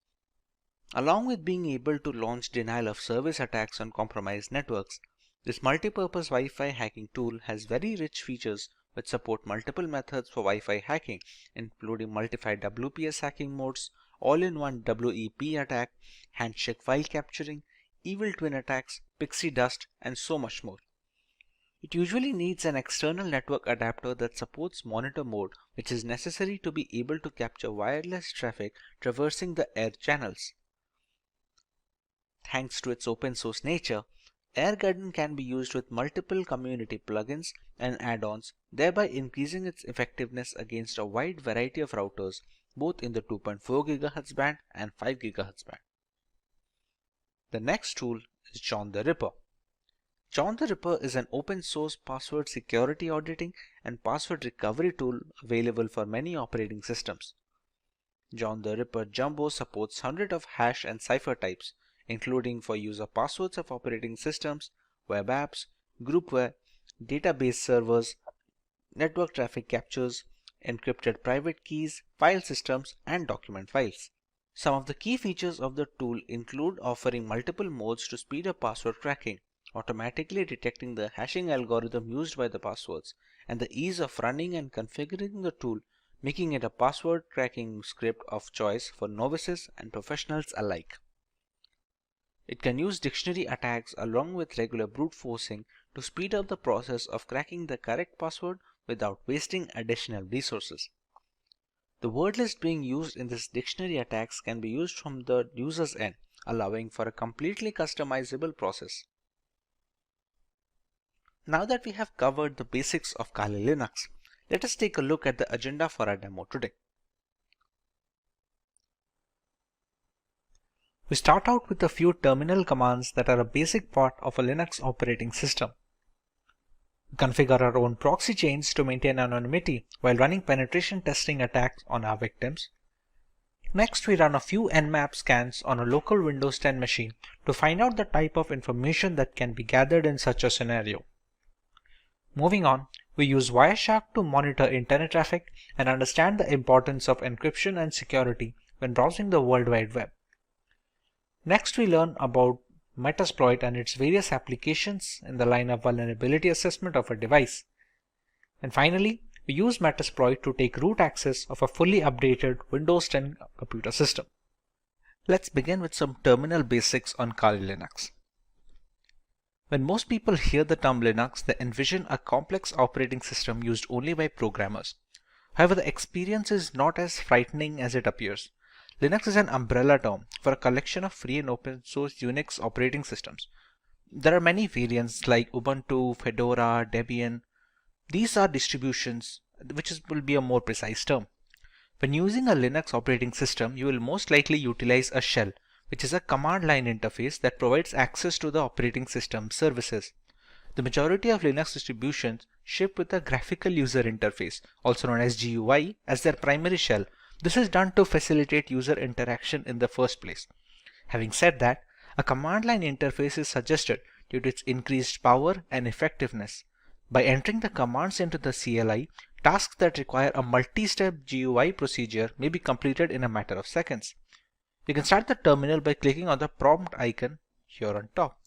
Along with being able to launch denial of service attacks on compromised networks, this multi-purpose Wi-Fi hacking tool has very rich features which support multiple methods for Wi-Fi hacking, including multi-file WPS hacking modes, all-in-one WEP attack, handshake file capturing, evil twin attacks, pixie dust, and so much more. It usually needs an external network adapter that supports monitor mode, which is necessary to be able to capture wireless traffic traversing the air channels. Thanks to its open source nature, AirGarden can be used with multiple community plugins and add-ons, thereby increasing its effectiveness against a wide variety of routers, both in the 2.4 GHz band and 5 GHz band. The next tool is John the Ripper. John the Ripper is an open source password security auditing and password recovery tool available for many operating systems. John the Ripper Jumbo supports hundreds of hash and cipher types, including for user passwords of operating systems, web apps, groupware, database servers, network traffic captures, encrypted private keys, file systems, and document files. Some of the key features of the tool include offering multiple modes to speed up password cracking, automatically detecting the hashing algorithm used by the passwords, and the ease of running and configuring the tool, making it a password cracking script of choice for novices and professionals alike. It can use dictionary attacks along with regular brute forcing to speed up the process of cracking the correct password without wasting additional resources. The word list being used in this dictionary attacks can be used from the user's end, allowing for a completely customizable process. Now that we have covered the basics of Kali Linux, let us take a look at the agenda for our demo today. We start out with a few terminal commands that are a basic part of a Linux operating system. We configure our own proxy chains to maintain anonymity while running penetration testing attacks on our victims. Next, we run a few Nmap scans on a local Windows 10 machine to find out the type of information that can be gathered in such a scenario. Moving on, we use Wireshark to monitor internet traffic and understand the importance of encryption and security when browsing the World Wide Web. Next, we learn about Metasploit and its various applications in the line of vulnerability assessment of a device. And finally, we use Metasploit to take root access of a fully updated Windows 10 computer system. Let's begin with some terminal basics on Kali Linux. When most people hear the term Linux, they envision a complex operating system used only by programmers. However, the experience is not as frightening as it appears. Linux is an umbrella term for a collection of free and open source Unix operating systems. There are many variants like Ubuntu, Fedora, Debian. These are distributions, which will be a more precise term. When using a Linux operating system, you will most likely utilize a shell, which is a command line interface that provides access to the operating system services. The majority of Linux distributions ship with a graphical user interface, also known as GUI, as their primary shell. This is done to facilitate user interaction in the first place. Having said that, a command line interface is suggested due to its increased power and effectiveness. By entering the commands into the CLI, tasks that require a multi-step GUI procedure may be completed in a matter of seconds. You can start the terminal by clicking on the prompt icon here on top.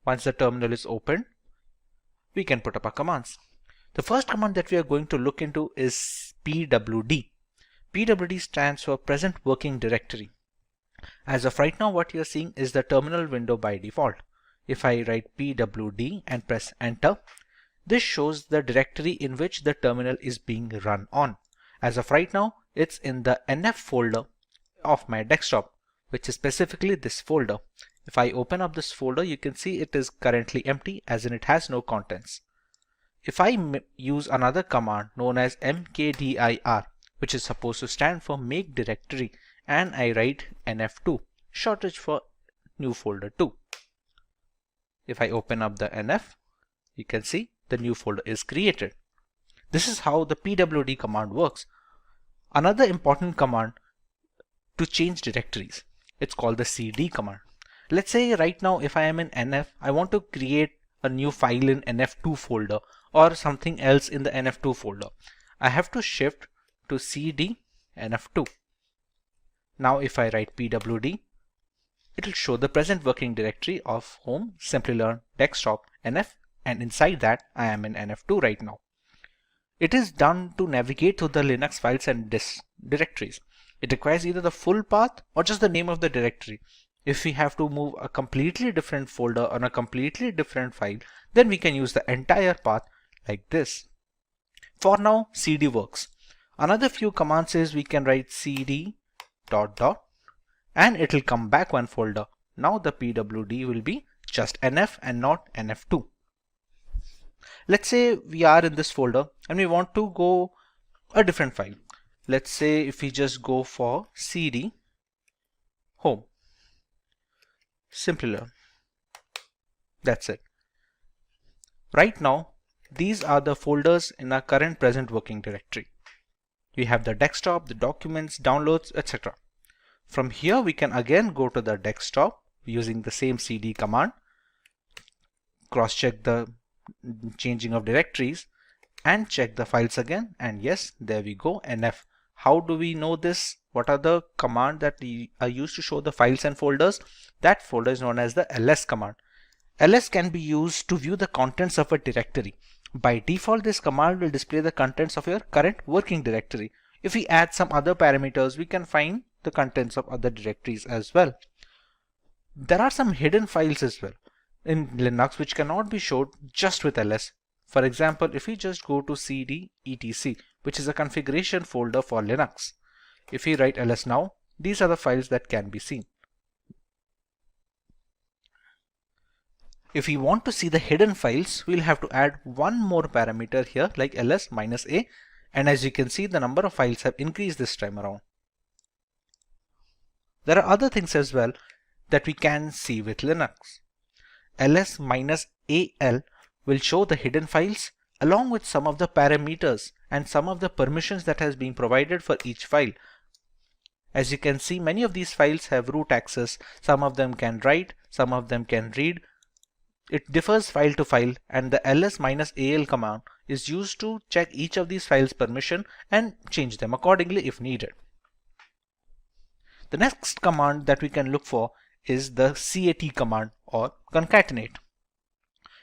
Once the terminal is opened, we can put up our commands. The first command that we are going to look into is pwd. pwd stands for present working directory. As of right now, what you are seeing is the terminal window by default. If I write pwd and press enter, this shows the directory in which the terminal is being run on. As of right now, it's in the nf folder of my desktop, which is specifically this folder. If I open up this folder, you can see it is currently empty, as in it has no contents. If I use another command known as mkdir, which is supposed to stand for make directory, and I write nf2, shortage for new folder 2. If I open up the nf, you can see the new folder is created. This is how the pwd command works. Another important command to change directories, it's called the cd command. Let's say right now if I am in NF, I want to create a new file in NF2 folder or something else in the NF2 folder. I have to shift to CD NF2. Now if I write pwd, it will show the present working directory of home, Simplilearn, desktop, NF, and inside that I am in NF2 right now. It is done to navigate through the Linux files and directories. It requires either the full path or just the name of the directory. If we have to move a completely different folder on a completely different file, then we can use the entire path like this. For now, cd works. Another few commands is we can write cd ... and it will come back one folder. Now the pwd will be just NF and not NF2. Let's say we are in this folder and we want to go a different file. Let's say if we just go for cd home Simplilearn. That's it. Right now, these are the folders in our current present working directory. We have the desktop, the documents, downloads, etc. From here, we can again go to the desktop using the same cd command, cross-check the changing of directories, and check the files again. And yes, there we go, NF. How do we know this? What are the commands that are used to show the files and folders? That folder is known as the ls command. ls can be used to view the contents of a directory. By default, this command will display the contents of your current working directory. If we add some other parameters, we can find the contents of other directories as well. There are some hidden files as well in Linux which cannot be showed just with ls. For example, if we just go to cd etc, which is a configuration folder for Linux. If we write ls now, these are the files that can be seen. If we want to see the hidden files, we'll have to add one more parameter here like ls -a, and as you can see, the number of files have increased this time around. There are other things as well that we can see with Linux. ls -al will show the hidden files along with some of the parameters and some of the permissions that has been provided for each file. As you can see, many of these files have root access. Some of them can write, some of them can read. It differs file to file, and the ls -al command is used to check each of these files' permission and change them accordingly if needed. The next command that we can look for is the cat command or concatenate.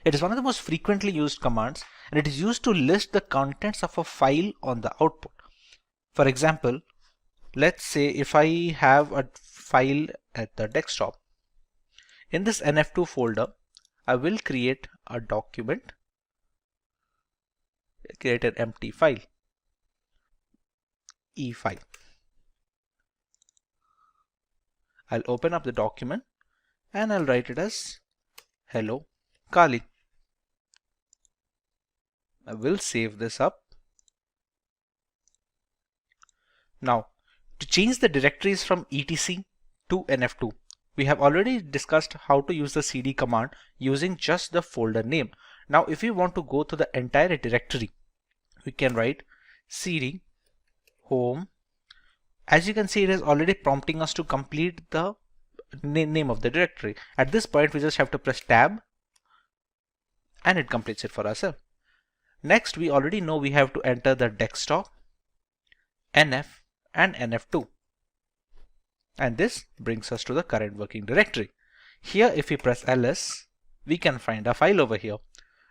It is one of the most frequently used commands, and it is used to list the contents of a file on the output. For example, let's say if I have a file at the desktop. In this NF2 folder, I will create a document, create an empty file, e file. I'll open up the document and I'll write it as hello Kali. I will save this up. Now, to change the directories from etc to NF2, we have already discussed how to use the cd command using just the folder name. Now, if we want to go to the entire directory, we can write cd home. As you can see, it is already prompting us to complete the name of the directory. At this point, we just have to press tab and it completes it for ourselves. Next, we already know we have to enter the desktop, NF and NF2. And this brings us to the current working directory. Here, if we press ls, we can find a file over here.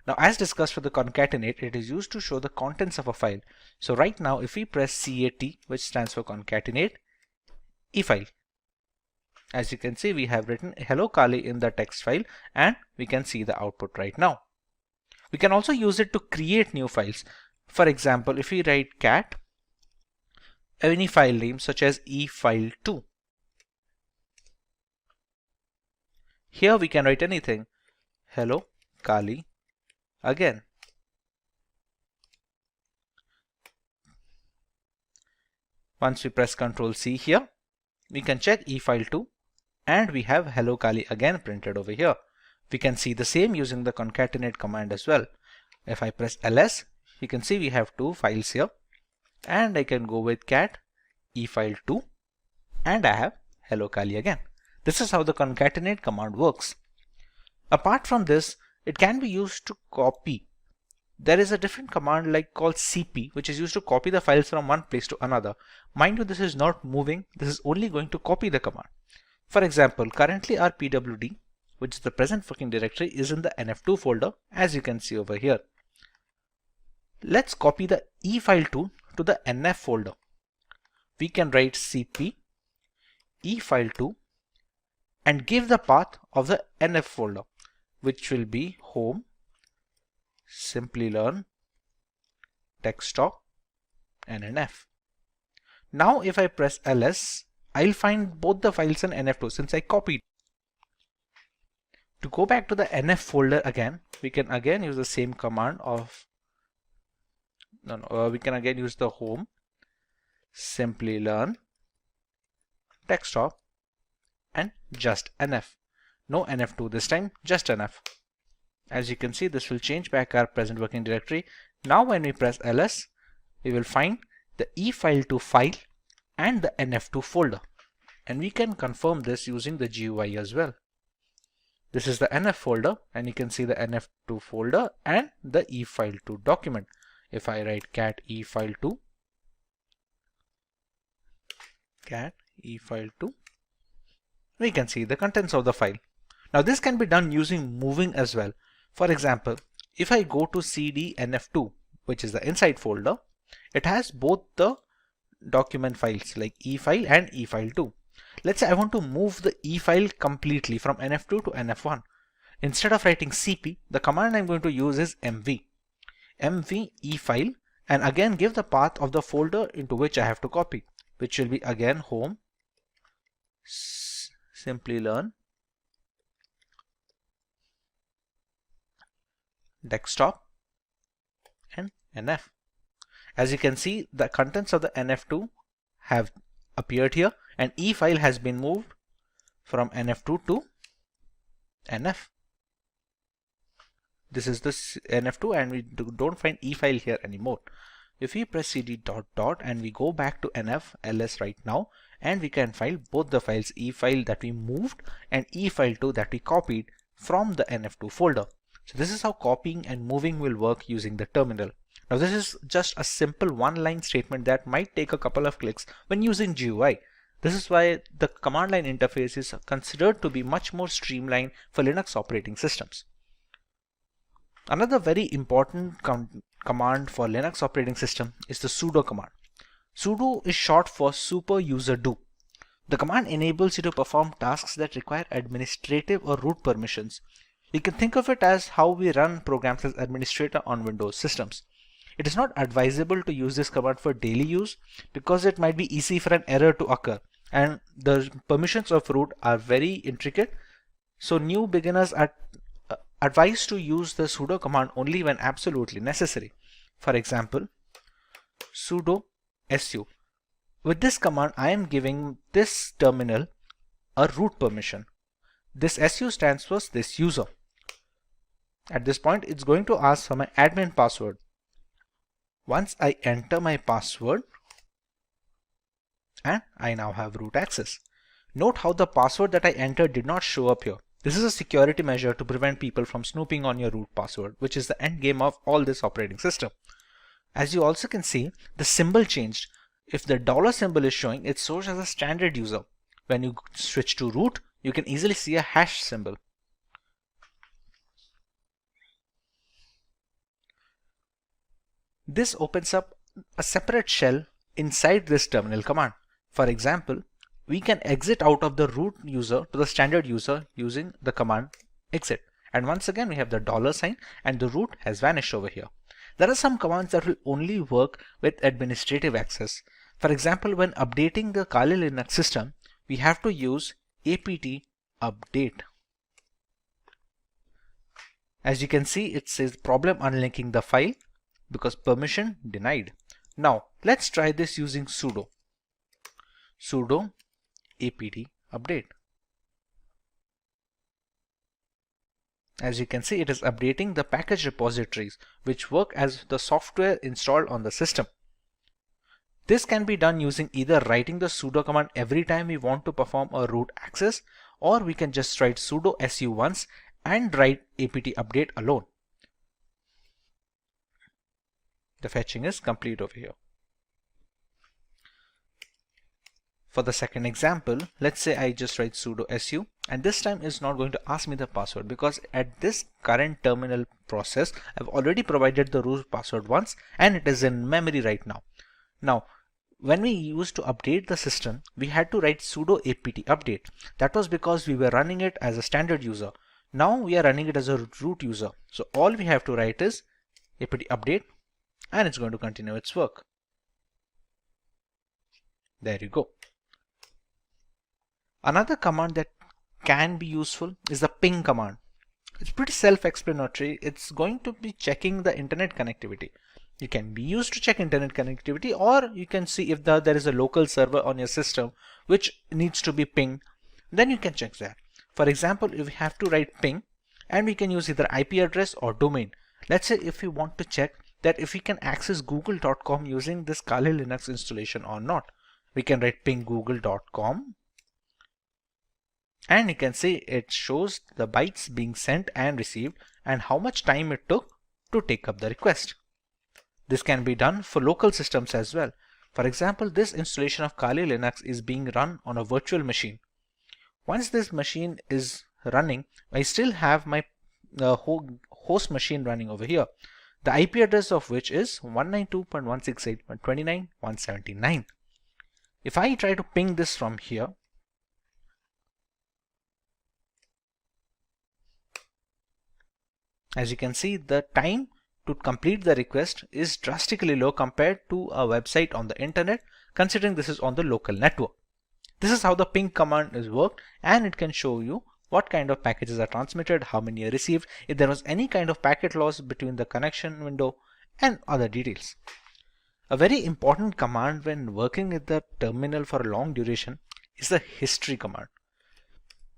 Now, as discussed for the concatenate, it is used to show the contents of a file. So right now, if we press cat, which stands for concatenate, e-file. As you can see, we have written hello Kali in the text file, and we can see the output right now. We can also use it to create new files. For example, if we write cat, any file name such as e-file2. Here we can write anything. Hello Kali again. Once we press Ctrl C here, we can check e-file2 and we have hello Kali again printed over here. We can see the same using the concatenate command as well. If I press ls, you can see we have two files here, and I can go with cat e-file2 and I have hello Kali again. This is how the concatenate command works. Apart from this, it can be used to copy. There is a different command like called cp, which is used to copy the files from one place to another. Mind you, this is not moving, this is only going to copy the command. For example, currently our pwd, which is the present working directory, is in the nf2 folder, as you can see over here. Let's copy the efile2 to the nf folder. We can write cp efile2 and give the path of the nf folder, which will be home, Simplilearn, desktop, and nf. Now if I press ls, I'll find both the files in nf2 since I copied. To go back to the nf folder again, we can again use the same command of we can again use the home, Simplilearn, desktop, and just nf. No nf2 this time, just nf. As you can see, this will change back our present working directory. Now when we press ls, we will find the efile2 file and the nf2 folder. And we can confirm this using the GUI as well. This is the nf folder, and you can see the nf2 folder and the efile2 document. If I write cat efile2, we can see the contents of the file. Now this can be done using moving as well. For example, if I go to cd nf2, which is the inside folder, it has both the document files like efile and efile2. Let's say I want to move the efile completely from nf2 to nf1. Instead of writing cp, the command I'm going to use is mv efile, and again give the path of the folder into which I have to copy, which will be again home, Simplilearn, desktop, and nf. As you can see, the contents of the nf2 have appeared here, and efile has been moved from nf2 to nf. This is the nf2, and we don't find efile here anymore. If we press cd ... and we go back to nf ls right now, and we can find both the files, efile that we moved and efile2 that we copied from the nf2 folder. So this is how copying and moving will work using the terminal. Now this is just a simple one-line statement that might take a couple of clicks when using GUI. This is why the command line interface is considered to be much more streamlined for Linux operating systems. Another very important command for Linux operating system is the sudo command. Sudo is short for super user do. The command enables you to perform tasks that require administrative or root permissions. You can think of it as how we run programs as administrator on Windows systems. It is not advisable to use this command for daily use because it might be easy for an error to occur, and the permissions of root are very intricate. So new beginners are advised to use the sudo command only when absolutely necessary. For example, sudo su. With this command, I am giving this terminal a root permission. This su stands for this user. At this point, it's going to ask for my admin password. Once I enter my password, and I now have root access. Note how the password that I entered did not show up here. This is a security measure to prevent people from snooping on your root password, which is the end game of all this operating system. As you also can see, the symbol changed. If the dollar symbol is showing, it shows as a standard user. When you switch to root, you can easily see a hash symbol. This opens up a separate shell inside this terminal command. For example, we can exit out of the root user to the standard user using the command exit. And once again, we have the dollar sign and the root has vanished over here. There are some commands that will only work with administrative access. For example, when updating the Kali Linux system, we have to use apt update. As you can see, it says problem unlinking the file because permission denied. Now let's try this using sudo apt update. As you can see, it is updating the package repositories which work as the software installed on the system. This can be done using either writing the sudo command every time we want to perform a root access, or we can just write sudo su once and write apt update alone. The fetching is complete over here. For the second example, let's say I just write sudo su, and this time it's not going to ask me the password because at this current terminal process I've already provided the root password once and it is in memory right now. Now when we used to update the system, we had to write sudo apt update. That was because we were running it as a standard user. Now we are running it as a root user. So all we have to write is apt update and it's going to continue its work. There you go. Another command that can be useful is the ping command. It's pretty self-explanatory. It's going to be checking the internet connectivity. You can be used to check internet connectivity, or you can see if there is a local server on your system which needs to be pinged, then you can check that. For example, if we have to write ping, and we can use either IP address or domain. Let's say if we want to check that if we can access google.com using this Kali Linux installation or not, we can write ping google.com. And you can see it shows the bytes being sent and received and how much time it took to take up the request. This can be done for local systems as well. For example, this installation of Kali Linux is being run on a virtual machine. Once this machine is running, I still have my host machine running over here, the IP address of which is 192.168.129.179. If I try to ping this from here, as you can see, the time to complete the request is drastically low compared to a website on the internet, considering this is on the local network. This is how the ping command is worked, and it can show you what kind of packages are transmitted, how many are received, if there was any kind of packet loss between the connection window, and other details. A very important command when working with the terminal for a long duration is the history command.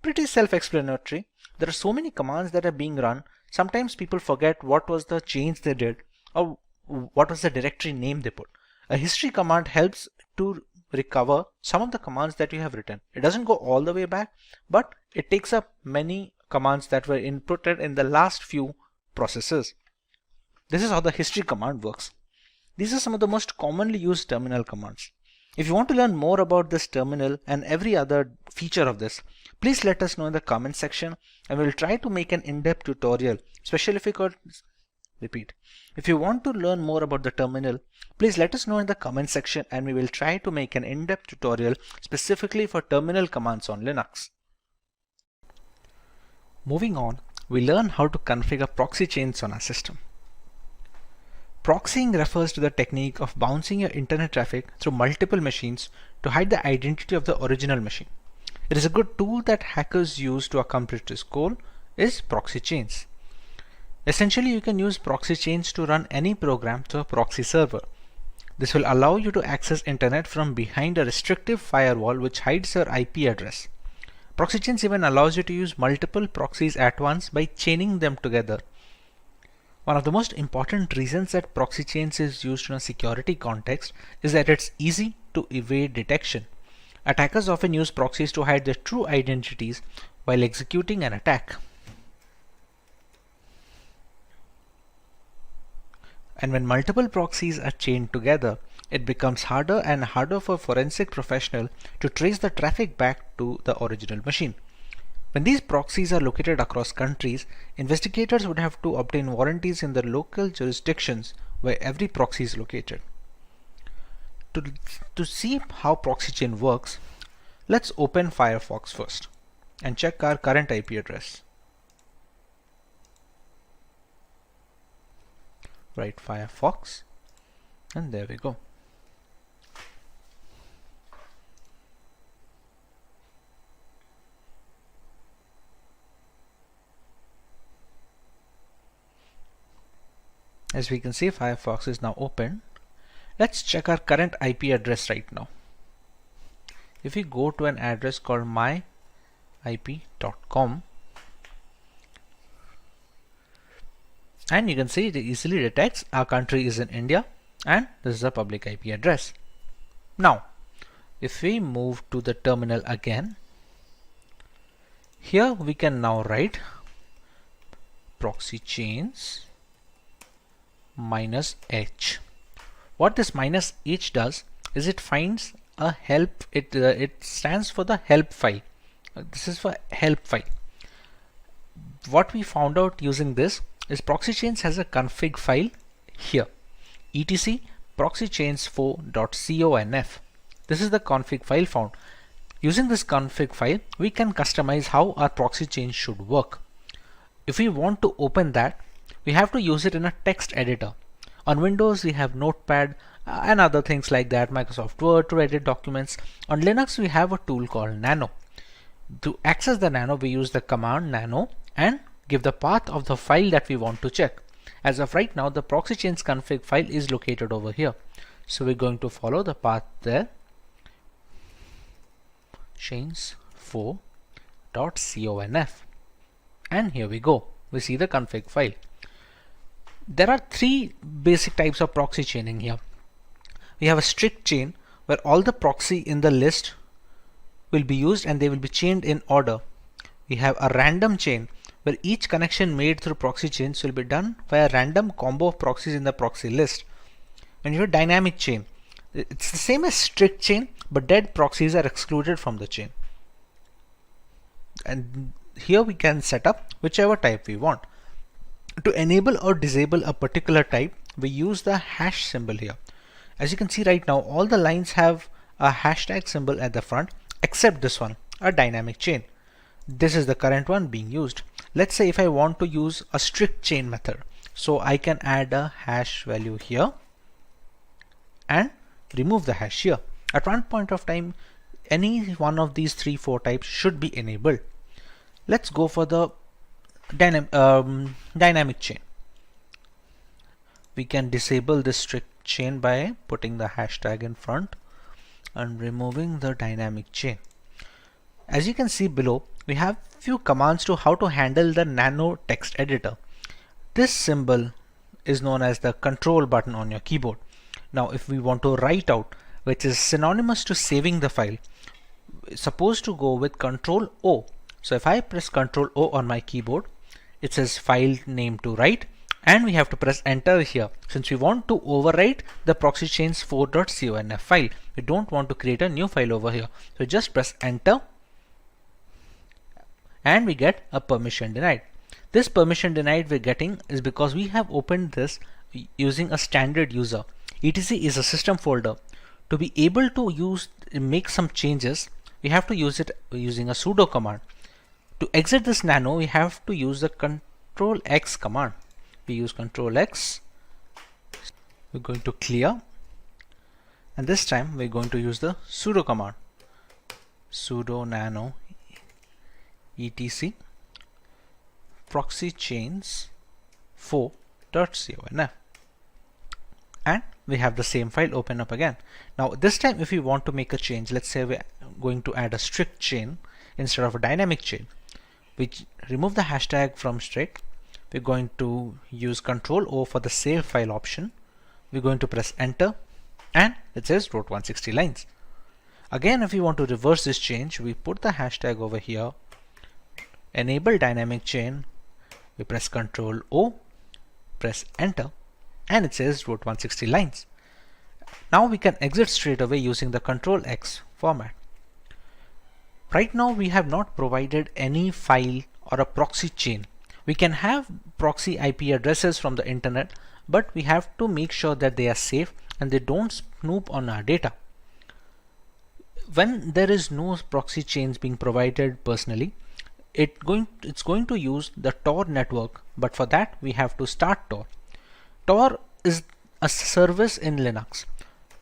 Pretty self-explanatory. There are so many commands that are being run. Sometimes people forget what was the change they did or what was the directory name they put. A history command helps to recover some of the commands that you have written. It doesn't go all the way back, but it takes up many commands that were inputted in the last few processes. This is how the history command works. These are some of the most commonly used terminal commands. If you want to learn more about this terminal and every other feature of this, please let us know in the comment section and we'll try to make an in-depth tutorial, especially if you could repeat. If you want to learn more about the terminal, please let us know in the comment section and we will try to make an in-depth tutorial specifically for terminal commands on Linux. Moving on, we learn how to configure proxy chains on our system. Proxying refers to the technique of bouncing your internet traffic through multiple machines to hide the identity of the original machine. It is a good tool that hackers use to accomplish this goal is proxy chains. Essentially, you can use proxy chains to run any program through a proxy server. This will allow you to access internet from behind a restrictive firewall which hides your IP address. Proxy chains even allows you to use multiple proxies at once by chaining them together. One of the most important reasons that proxy chains is used in a security context is that it's easy to evade detection. Attackers often use proxies to hide their true identities while executing an attack. And when multiple proxies are chained together, it becomes harder and harder for a forensic professional to trace the traffic back to the original machine. When these proxies are located across countries, investigators would have to obtain warranties in the local jurisdictions where every proxy is located. To see how proxy chain works, let's open Firefox first and check our current IP address. Write Firefox and there we go. As we can see, Firefox is now open. Let's check our current IP address right now. If we go to an address called myip.com, and you can see it easily detects our country is in India and this is a public IP address. Now, if we move to the terminal again, Here we can now write proxy chains minus h. What this minus h does is it finds a help, it stands for the help file. This is for help file. What we found out using this is proxy chains has a config file here, etc proxychains4.conf. This is the config file found. Using this config file, we can customize how our proxy chain should work. If we want to open that, we have to use it in a text editor. On Windows, we have Notepad and other things like that, Microsoft Word to edit documents. On Linux, we have a tool called Nano. To access the Nano, we use the command nano and give the path of the file that we want to check. As of right now, the proxy chains config file is located over here. So we're going to follow the path there. chains4.conf. And here we go. We see the config file. There are three basic types of proxy chaining here. We have a strict chain where all the proxy in the list will be used and they will be chained in order. We have a random chain where each connection made through proxy chains will be done by a random combo of proxies in the proxy list. And you have dynamic chain. It's the same as strict chain, but dead proxies are excluded from the chain. And here we can set up whichever type we want. To enable or disable a particular type, we use the hash symbol here. As you can see right now, all the lines have a hashtag symbol at the front, except this one, a dynamic chain. This is the current one being used. Let's say if I want to use a strict chain method, so I can add a hash value here and remove the hash here. At one point of time, any one of these 3-4 types should be enabled. Let's go for the dynamic chain. We can disable this strict chain by putting the hashtag in front and removing the dynamic chain. As you can see below, we have few commands to how to handle the nano text editor. This symbol is known as the control button on your keyboard. Now if we want to write out, which is synonymous to saving the file, it's supposed to go with Control O. So if I press Control O on my keyboard, it says file name to write, and we have to press enter here since we want to overwrite the proxy chains 4.conf file. We don't want to create a new file over here. So just press enter and we get a permission denied. This permission denied we're getting is because we have opened this using a standard user. etc is a system folder. To be able to make some changes, we have to use it using a sudo command. To exit this nano, we have to use the Control X command. We use Control X. We're going to clear, and this time we're going to use the sudo command. Sudo nano etc proxy chains 4.conf, and we have the same file open up again. Now this time if we want to make a change, let's say we're going to add a strict chain instead of a dynamic chain, we remove the hashtag from strict. We're going to use Control O for the save file option. We're going to press enter and it says wrote 160 lines. Again, if we want to reverse this change, we put the hashtag over here, enable dynamic chain, we press Control O, press enter, and it says wrote 160 lines. Now we can exit straight away using the Control X format. Right now we have not provided any file or a proxy chain. We can have proxy IP addresses from the internet, but we have to make sure that they are safe and they don't snoop on our data. When there is no proxy chains being provided personally, it's going to use the Tor network, but for that we have to start Tor. Tor is a service in Linux.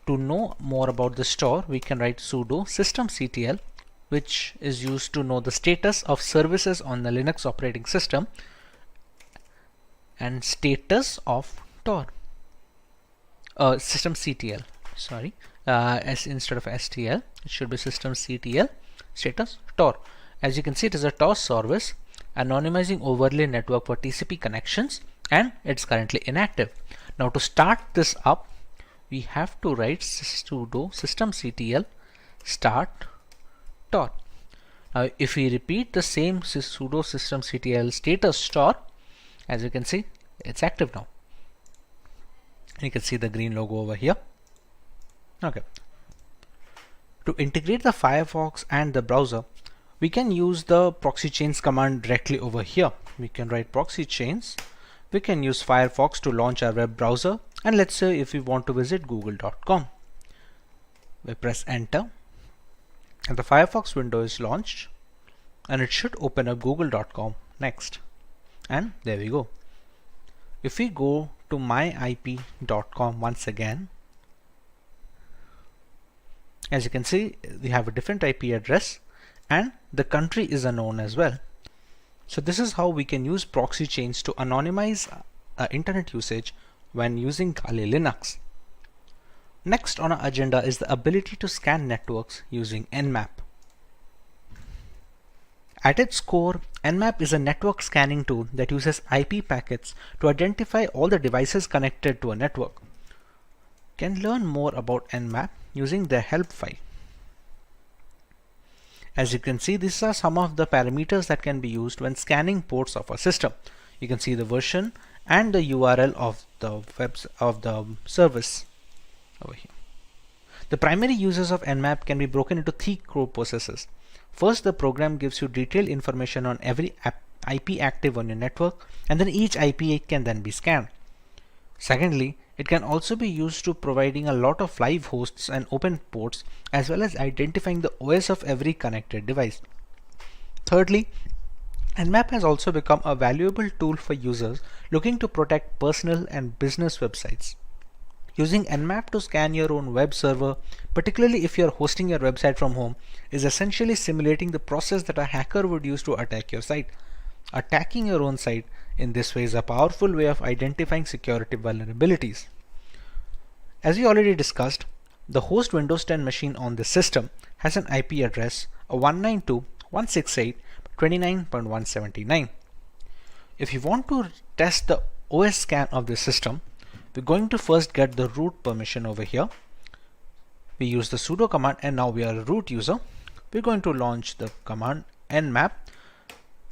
To know more about this Tor, we can write sudo systemctl, which is used to know the status of services on the Linux operating system, and status of Tor. Systemctl, sorry, instead of stl, it should be systemctl status Tor. As you can see, it is a Tor service, anonymizing overlay network for TCP connections, and it's currently inactive. Now to start this up, we have to write sudo systemctl start Tor. If we repeat the same sudo systemctl status star, as you can see, it's active now. You can see the green logo over here. Okay. To integrate the Firefox and the browser, we can use the proxy chains command directly over here. We can write proxy chains. We can use Firefox to launch our web browser, and let's say if we want to visit google.com. We press enter and the Firefox window is launched, and it should open up google.com next. And there we go. If we go to myip.com once again, as you can see, we have a different IP address and the country is unknown as well. So this is how we can use proxy chains to anonymize internet usage when using Kali Linux. Next on our agenda is the ability to scan networks using Nmap. At its core, Nmap is a network scanning tool that uses IP packets to identify all the devices connected to a network. You can learn more about Nmap using their help file. As you can see, these are some of the parameters that can be used when scanning ports of a system. You can see the version and the URL of the service over here. The primary uses of Nmap can be broken into 3 core processes. First, the program gives you detailed information on every IP active on your network, and then each IP can then be scanned. Secondly, it can also be used to providing a lot of live hosts and open ports, as well as identifying the OS of every connected device. Thirdly, Nmap has also become a valuable tool for users looking to protect personal and business websites. Using Nmap to scan your own web server, particularly if you're hosting your website from home, is essentially simulating the process that a hacker would use to attack your site. Attacking your own site in this way is a powerful way of identifying security vulnerabilities. As we already discussed, the host Windows 10 machine on the system has an IP address of 192.168.29.179. If you want to test the OS scan of the system, we're going to first get the root permission over here. We use the sudo command, and now we are a root user. We're going to launch the command nmap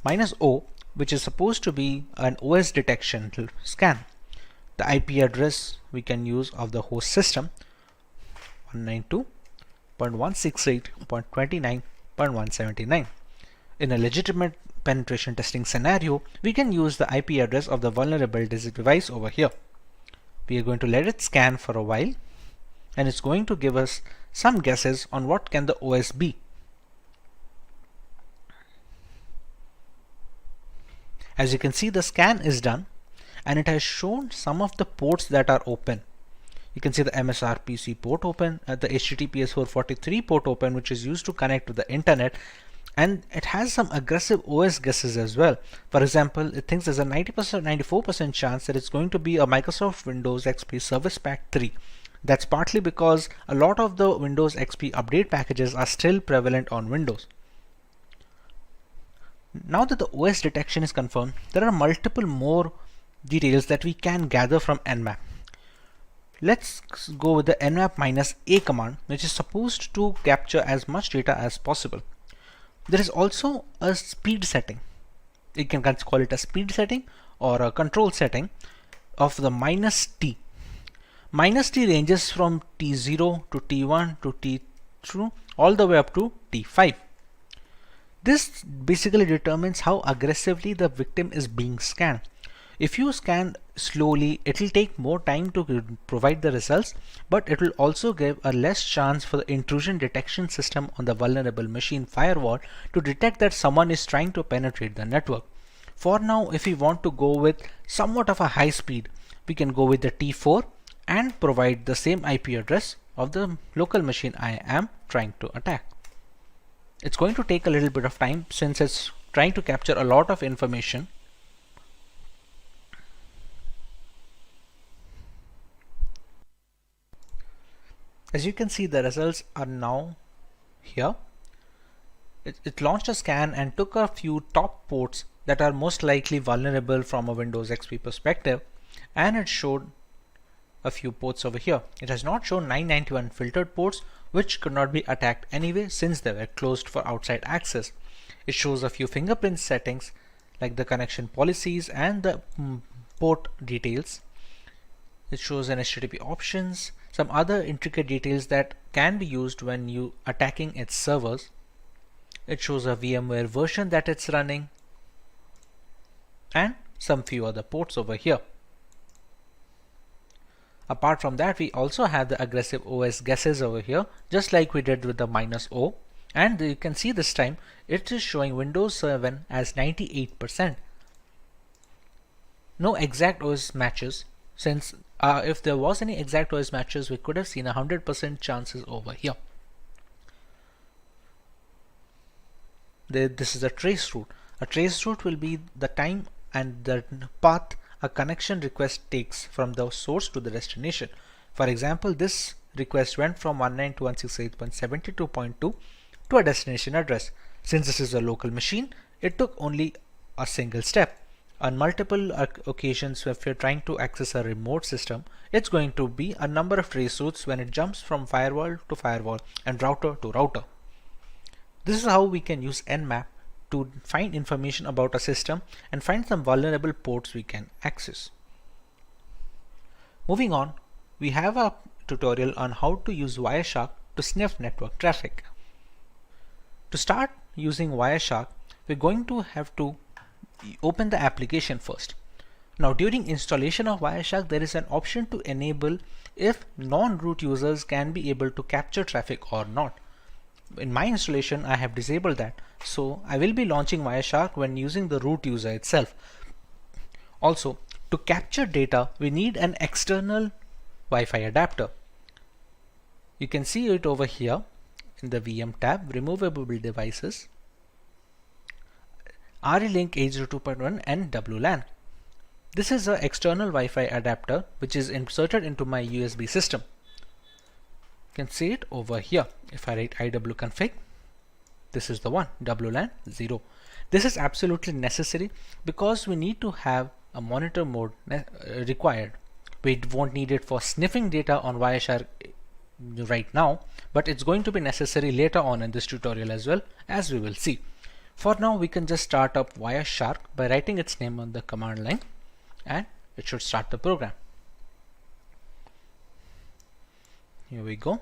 -o, which is supposed to be an OS detection scan. The IP address we can use of the host system 192.168.29.179. In a legitimate penetration testing scenario, we can use the IP address of the vulnerable device over here. We are going to let it scan for a while, and it's going to give us some guesses on what can the OS be. As you can see, the scan is done, and it has shown some of the ports that are open. You can see the MSRPC port open, the HTTPS 443 port open, which is used to connect to the internet, and it has some aggressive OS guesses as well. For example, it thinks there's a 94% chance that it's going to be a Microsoft Windows XP Service Pack 3. That's partly because a lot of the Windows XP update packages are still prevalent on Windows. Now that the OS detection is confirmed, there are multiple more details that we can gather from Nmap. Let's go with the nmap -a command, which is supposed to capture as much data as possible. There is also a speed setting. You can call it a speed setting or a control setting of the -t. -t ranges from T0 to T1 to T2 all the way up to T5. This basically determines how aggressively the victim is being scanned. If you scan slowly, it will take more time to provide the results, but it will also give a less chance for the intrusion detection system on the vulnerable machine firewall to detect that someone is trying to penetrate the network. For now, if we want to go with somewhat of a high speed, we can go with the T4 and provide the same IP address of the local machine I am trying to attack. It's going to take a little bit of time since it's trying to capture a lot of information. As you can see, the results are now here. It launched a scan and took a few top ports that are most likely vulnerable from a Windows XP perspective, and it showed a few ports over here. It has not shown 991 filtered ports, which could not be attacked anyway since they were closed for outside access. It shows a few fingerprint settings like the connection policies and the port details. It shows an HTTP options, some other intricate details that can be used when you attacking its servers. It shows a VMware version that it's running and some few other ports over here. Apart from that, we also have the aggressive OS guesses over here, just like we did with the -O. And you can see this time it is showing Windows 7 as 98%. No exact OS matches, since if there was any exact OS matches, we could have seen 100% chances over here. This is a trace route. A trace route will be the time and the path a connection request takes from the source to the destination. For example, this request went from 192.168.72.2 to a destination address. Since this is a local machine, it took only a single step. On multiple occasions, if you're trying to access a remote system, it's going to be a number of trace routes when it jumps from firewall to firewall and router to router. This is how we can use Nmap to find information about a system and find some vulnerable ports we can access. Moving on, we have a tutorial on how to use Wireshark to sniff network traffic. To start using Wireshark, we're going to have to open the application first. Now, during installation of Wireshark, there is an option to enable if non-root users can be able to capture traffic or not. In my installation, I have disabled that, so I will be launching Wireshark when using the root user itself. Also, to capture data, we need an external Wi-Fi adapter. You can see it over here in the VM tab, removable devices, RE-Link 802.1 and WLAN. This is an external Wi-Fi adapter which is inserted into my USB system. You can see it over here. If I write iwconfig, this is the one, WLAN 0. This is absolutely necessary because we need to have a monitor mode required. We won't need it for sniffing data on Wireshark right now, but it's going to be necessary later on in this tutorial as well, as we will see. For now, we can just start up Wireshark by writing its name on the command line, and it should start the program. Here we go.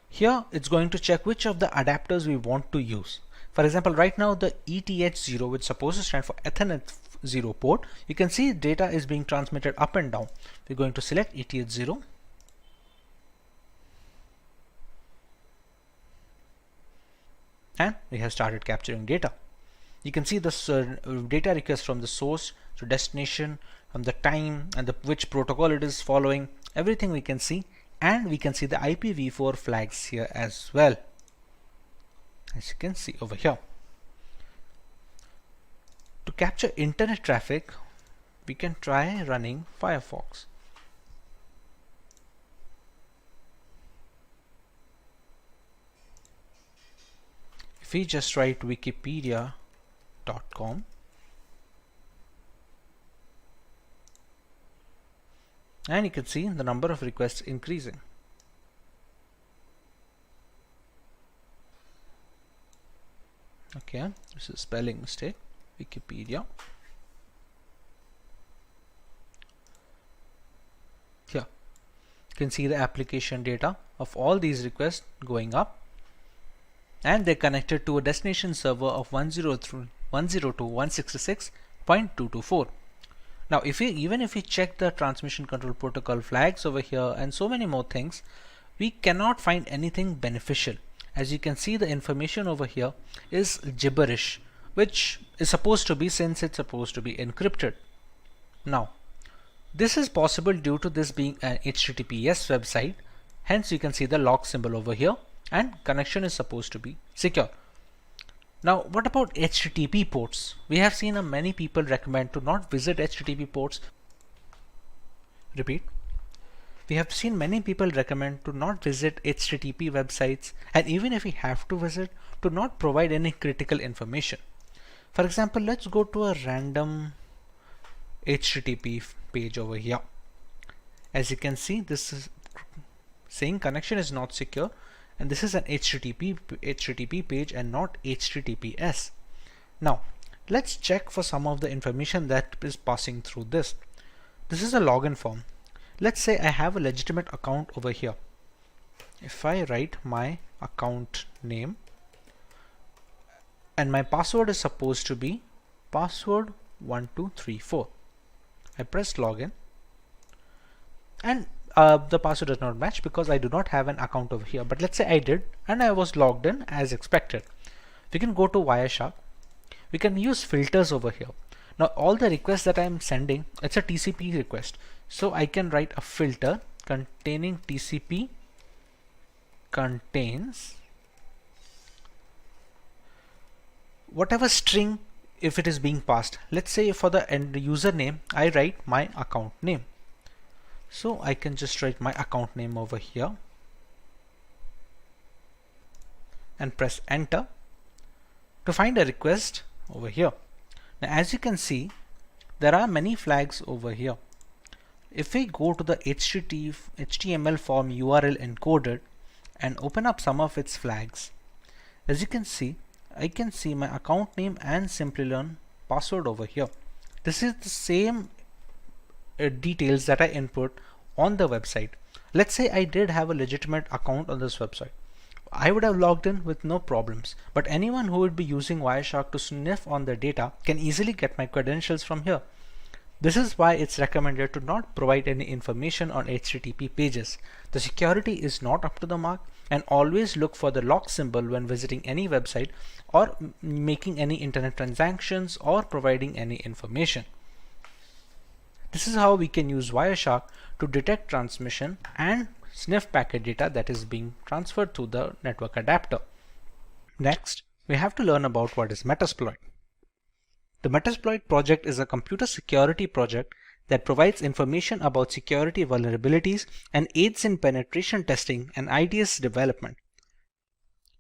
Here it's going to check which of the adapters we want to use. For example, right now the ETH0, which is supposed to stand for Ethernet 0 port, you can see data is being transmitted up and down. We're going to select ETH0. And we have started capturing data. You can see the data request from the source to destination, from the time and which protocol it is following, everything we can see. And we can see the IPv4 flags here as well, as you can see over here. To capture internet traffic, we can try running Firefox. If we just write wikipedia.com, and you can see the number of requests increasing. Okay, this is spelling mistake. Wikipedia. Here you can see the application data of all these requests going up, and they're connected to a destination server of 102.166.224. Now, even if we check the transmission control protocol flags over here and so many more things, we cannot find anything beneficial. As you can see, the information over here is gibberish, which is supposed to be, since it's supposed to be encrypted. Now, this is possible due to this being an HTTPS website. Hence, you can see the lock symbol over here, and connection is supposed to be secure. Now, what about HTTP ports? We have seen many people recommend to not visit HTTP ports. Repeat. We have seen many people recommend to not visit HTTP websites, and even if we have to visit, to not provide any critical information. For example, let's go to a random HTTP page over here. As you can see, this is saying connection is not secure, and this is an HTTP page and not HTTPS. Now let's check for some of the information that is passing through this. This is a login form. Let's say I have a legitimate account over here. If I write my account name, and my password is supposed to be password 1234. I press login, and the password does not match because I do not have an account over here. But let's say I did and I was logged in as expected. We can go to Wireshark. We can use filters over here. Now all the requests that I am sending, it's a TCP request. So I can write a filter containing TCP contains whatever string if it is being passed. Let's say for the end username I write my account name. So I can just write my account name over here and press enter to find a request over here. Now as you can see, there are many flags over here. If we go to the HTML form URL encoded and open up some of its flags, as you can see, I can see my account name and Simplilearn password over here. This is the same details that I input on the website. Let's say I did have a legitimate account on this website. I would have logged in with no problems, but anyone who would be using Wireshark to sniff on the data can easily get my credentials from here. This is why it's recommended to not provide any information on HTTP pages. The security is not up to the mark, and always look for the lock symbol when visiting any website or making any internet transactions or providing any information. This is how we can use Wireshark to detect transmission and sniff packet data that is being transferred to the network adapter. Next, we have to learn about what is Metasploit. The Metasploit project is a computer security project that provides information about security vulnerabilities and aids in penetration testing and IDS development.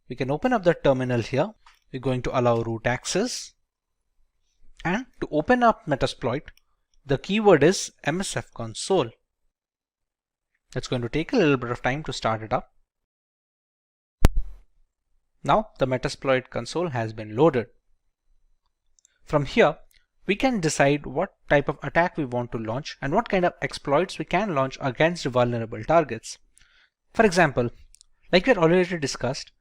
We can open up the terminal here. We're going to allow root access, and to open up Metasploit, the keyword is MSF console. It's going to take a little bit of time to start it up. Now the Metasploit console has been loaded. From here, we can decide what type of attack we want to launch and what kind of exploits we can launch against vulnerable targets. For example, like we had already discussed,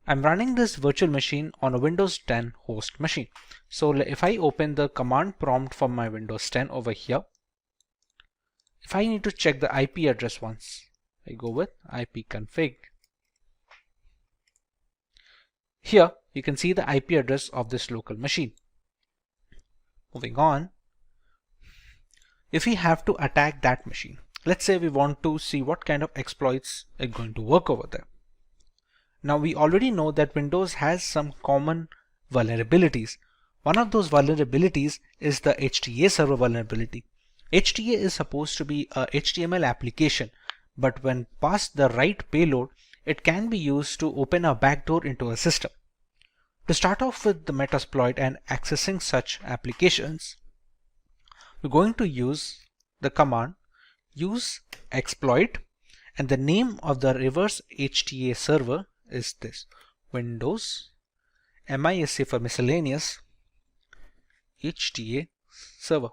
I'm running this virtual machine on a Windows 10 host machine. So if I open the command prompt from my Windows 10 over here, if I need to check the IP address once, I go with ipconfig. Here you can see the IP address of this local machine. Moving on, if we have to attack that machine, let's say we want to see what kind of exploits are going to work over there. Now we already know that Windows has some common vulnerabilities. One of those vulnerabilities is the HTA server vulnerability. HTA is supposed to be a HTML application, but when passed the right payload, it can be used to open a backdoor into a system. To start off with the Metasploit and accessing such applications, we're going to use the command use exploit, and the name of the reverse HTA server is this: Windows MISC for miscellaneous HTA server.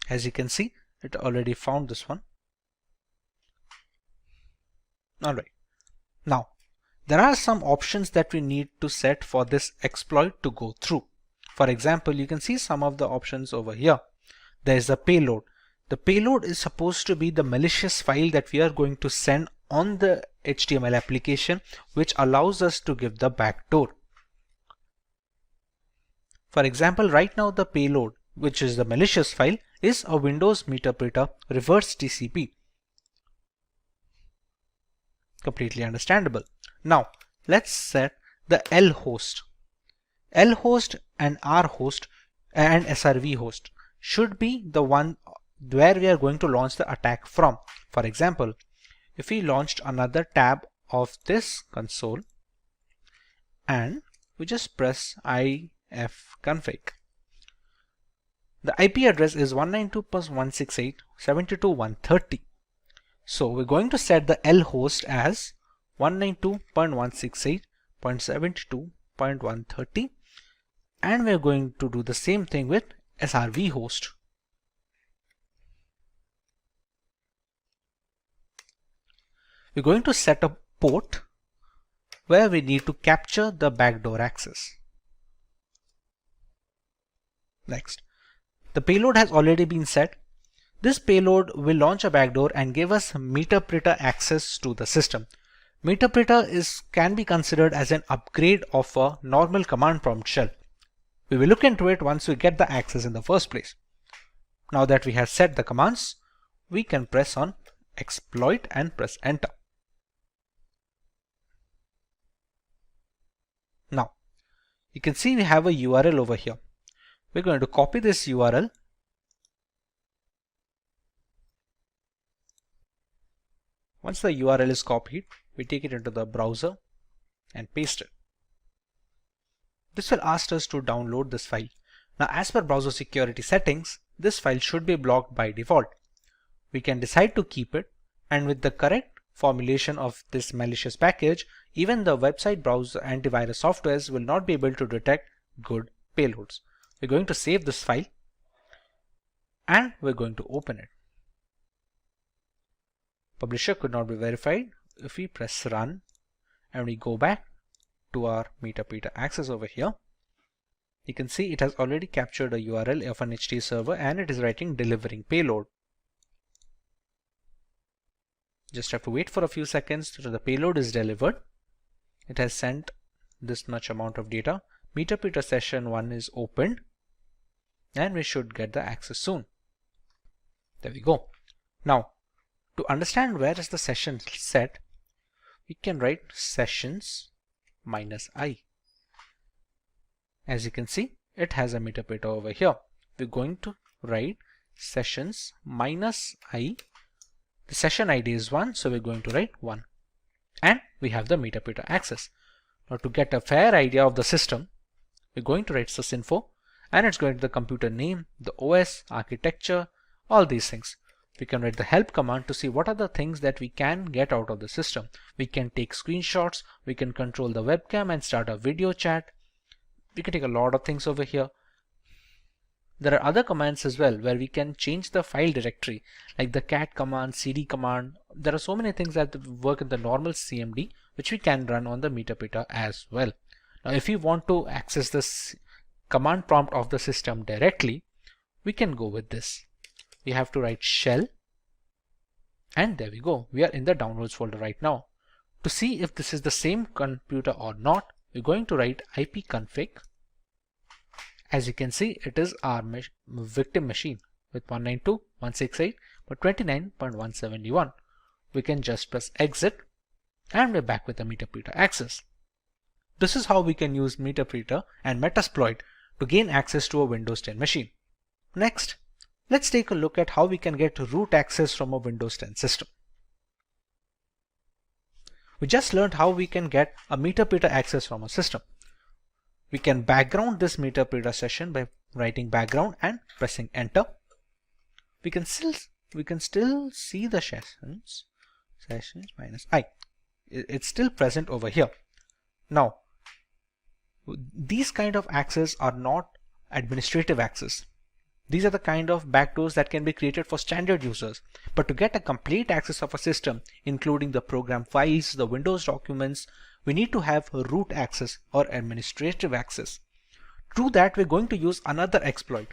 As you can see, it already found this one. Alright, now there are some options that we need to set for this exploit to go through. For example, you can see some of the options over here. There is the payload. The payload is supposed to be the malicious file that we are going to send on the HTML application, which allows us to give the backdoor. For example, right now the payload, which is the malicious file, is a Windows Meterpreter reverse TCP. Completely understandable. Now let's set the L host. L host and R host and SRV host should be the one where we are going to launch the attack from. For example, if we launched another tab of this console and we just press ifconfig, the IP address is 192.168.72.130. So we're going to set the L host as 192.168.72.130, and we're going to do the same thing with SRV host. We're going to set a port where we need to capture the backdoor access. Next, the payload has already been set. This payload will launch a backdoor and give us meterpreter access to the system. Meterpreter can be considered as an upgrade of a normal command prompt shell. We will look into it once we get the access in the first place. Now that we have set the commands, we can press on exploit and press enter. Now, you can see we have a URL over here. We're going to copy this URL Once the URL is copied, we take it into the browser and paste it. This will ask us to download this file. Now, as per browser security settings, this file should be blocked by default. We can decide to keep it, and with the correct formulation of this malicious package, even the website browser antivirus softwares will not be able to detect good payloads. We're going to save this file and we're going to open it. Publisher could not be verified. If we press run and we go back to our meterpreter access over here, you can see it has already captured a URL of an HTTP server and it is writing delivering payload. Just have to wait for a few seconds till the payload is delivered. It has sent this much amount of data. Meterpreter session 1 is opened and we should get the access soon. There we go. Now, to understand where is the session set, we can write sessions -i. As you can see, it has a meterpreter over here. We're going to write sessions -i. The session ID is 1, so we're going to write 1. And we have the meterpreter access. Now, to get a fair idea of the system, we're going to write sysinfo, and it's going to the computer name, the OS, architecture, all these things. We can write the help command to see what are the things that we can get out of the system. We can take screenshots, we can control the webcam and start a video chat. We can take a lot of things over here. There are other commands as well where we can change the file directory, like the cat command, cd command. There are so many things that work in the normal CMD which we can run on the meterpreter as well. Now, if we want to access this command prompt of the system directly, we can go with this. We have to write shell, and there we go. We are in the downloads folder right now. To see if this is the same computer or not, we're going to write ipconfig. As you can see, it is our victim machine with 192.168.29.171. We can just press exit and we're back with the meterpreter access. This is how we can use meterpreter and metasploit to gain access to a Windows 10 machine. Next, let's take a look at how we can get root access from a Windows 10 system. We just learned how we can get a meterpreter access from a system. We can background this meterpreter session by writing background and pressing enter. We can still see the sessions -i. It's still present over here. Now, these kind of access are not administrative access. These are the kind of backdoors that can be created for standard users. But to get a complete access of a system, including the program files, the Windows documents, we need to have root access or administrative access. To do that, we're going to use another exploit.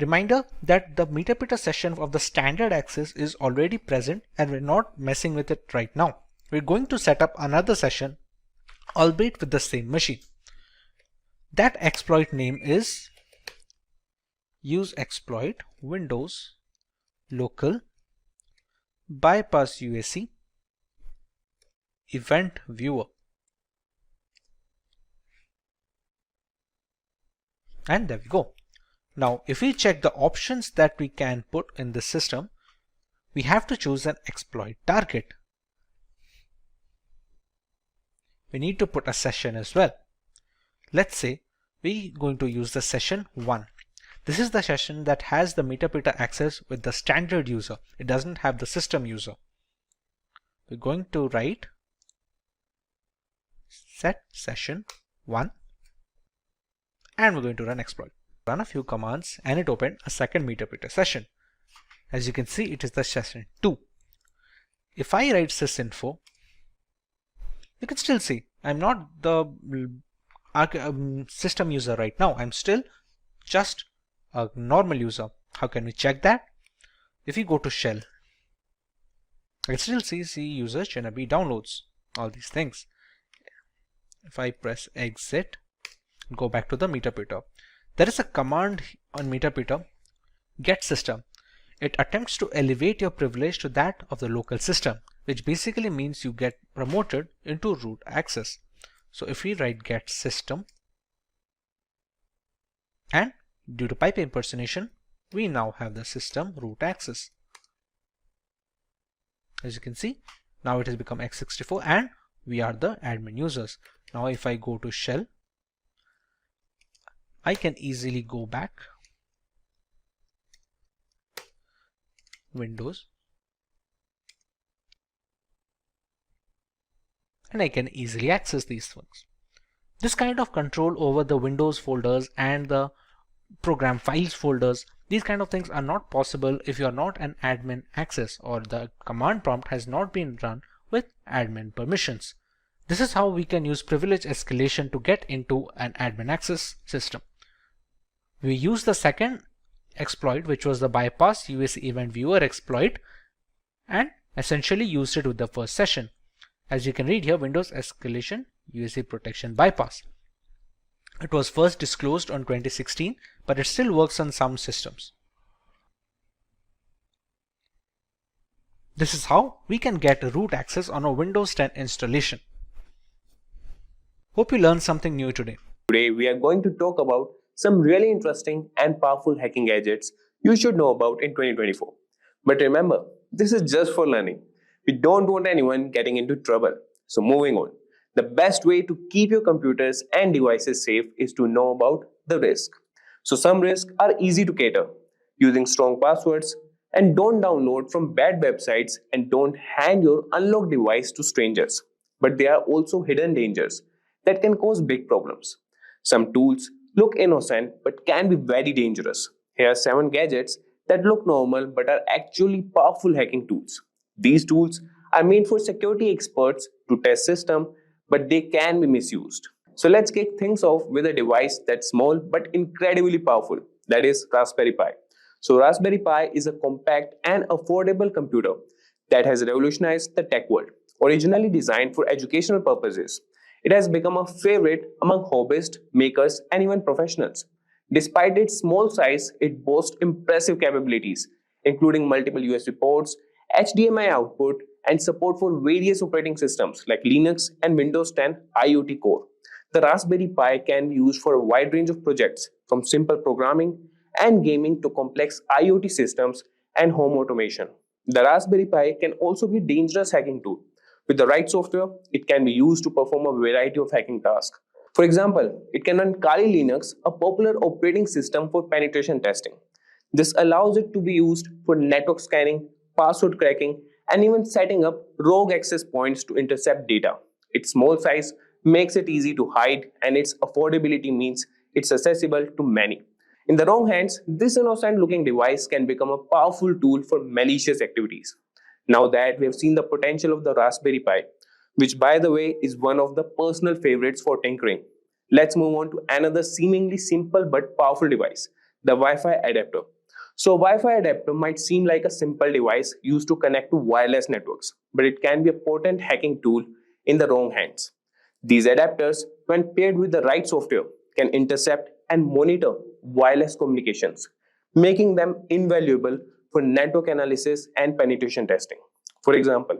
Reminder that the meterpreter session of the standard access is already present and we're not messing with it right now. We're going to set up another session, albeit with the same machine. That exploit name is use exploit Windows local bypass UAC event viewer. And there we go. Now, if we check the options that we can put in the system, we have to choose an exploit target. We need to put a session as well. Let's say we're going to use the session 1. This is the session that has the meter access with the standard user. It doesn't have the system user. We're going to write set session 1 and we're going to run exploit. Run a few commands and it opened a second meter session. As you can see, it is the session 2. If I write sysinfo, you can still see I'm not the system user right now. I'm still just a normal user. How can we check that? If you go to shell, I can still see users, JNB downloads, all these things. If I press exit, go back to the meter, there is a command on meter, get system. It attempts to elevate your privilege to that of the local system, which basically means you get promoted into root access. So if we write get system, and due to pipe impersonation, we now have the system root access. As you can see, now it has become x64 and we are the admin users. Now if I go to shell, I can easily go back, Windows, and I can easily access these things. This kind of control over the Windows folders and the program files folders, these kind of things are not possible if you are not an admin access or the command prompt has not been run with admin permissions. This is how we can use privilege escalation to get into an admin access system. We use the second exploit, which was the bypass UAC event viewer exploit, and essentially used it with the first session. As you can read here, Windows escalation UAC protection bypass. It was first disclosed on 2016, but it still works on some systems. This is how we can get root access on a Windows 10 installation. Hope you learned something new today. Today we are going to talk about some really interesting and powerful hacking gadgets you should know about in 2024. But remember, this is just for learning. We don't want anyone getting into trouble. So moving on. The best way to keep your computers and devices safe is to know about the risk. So some risks are easy to cater, using strong passwords, and don't download from bad websites, and don't hand your unlocked device to strangers. But there are also hidden dangers that can cause big problems. Some tools look innocent but can be very dangerous. Here are 7 gadgets that look normal but are actually powerful hacking tools. These tools are made for security experts to test systems, but they can be misused. So let's kick things off with a device that's small but incredibly powerful, that is Raspberry Pi. So Raspberry Pi is a compact and affordable computer that has revolutionized the tech world. Originally designed for educational purposes, it has become a favorite among hobbyists, makers, and even professionals. Despite its small size, it boasts impressive capabilities, including multiple USB ports, HDMI output, and support for various operating systems like Linux and Windows 10 IoT Core. The Raspberry Pi can be used for a wide range of projects, from simple programming and gaming to complex IoT systems and home automation. The Raspberry Pi can also be a dangerous hacking tool. With the right software, it can be used to perform a variety of hacking tasks. For example, it can run Kali Linux, a popular operating system for penetration testing. This allows it to be used for network scanning, password cracking, and even setting up rogue access points to intercept data. Its small size makes it easy to hide, and its affordability means it's accessible to many. In the wrong hands, this innocent-looking device can become a powerful tool for malicious activities. Now that we have seen the potential of the Raspberry Pi, which by the way is one of the personal favorites for tinkering, let's move on to another seemingly simple but powerful device, the Wi-Fi adapter. So Wi-Fi adapter might seem like a simple device used to connect to wireless networks, but it can be a potent hacking tool in the wrong hands. These adapters, when paired with the right software, can intercept and monitor wireless communications, making them invaluable for network analysis and penetration testing. For example,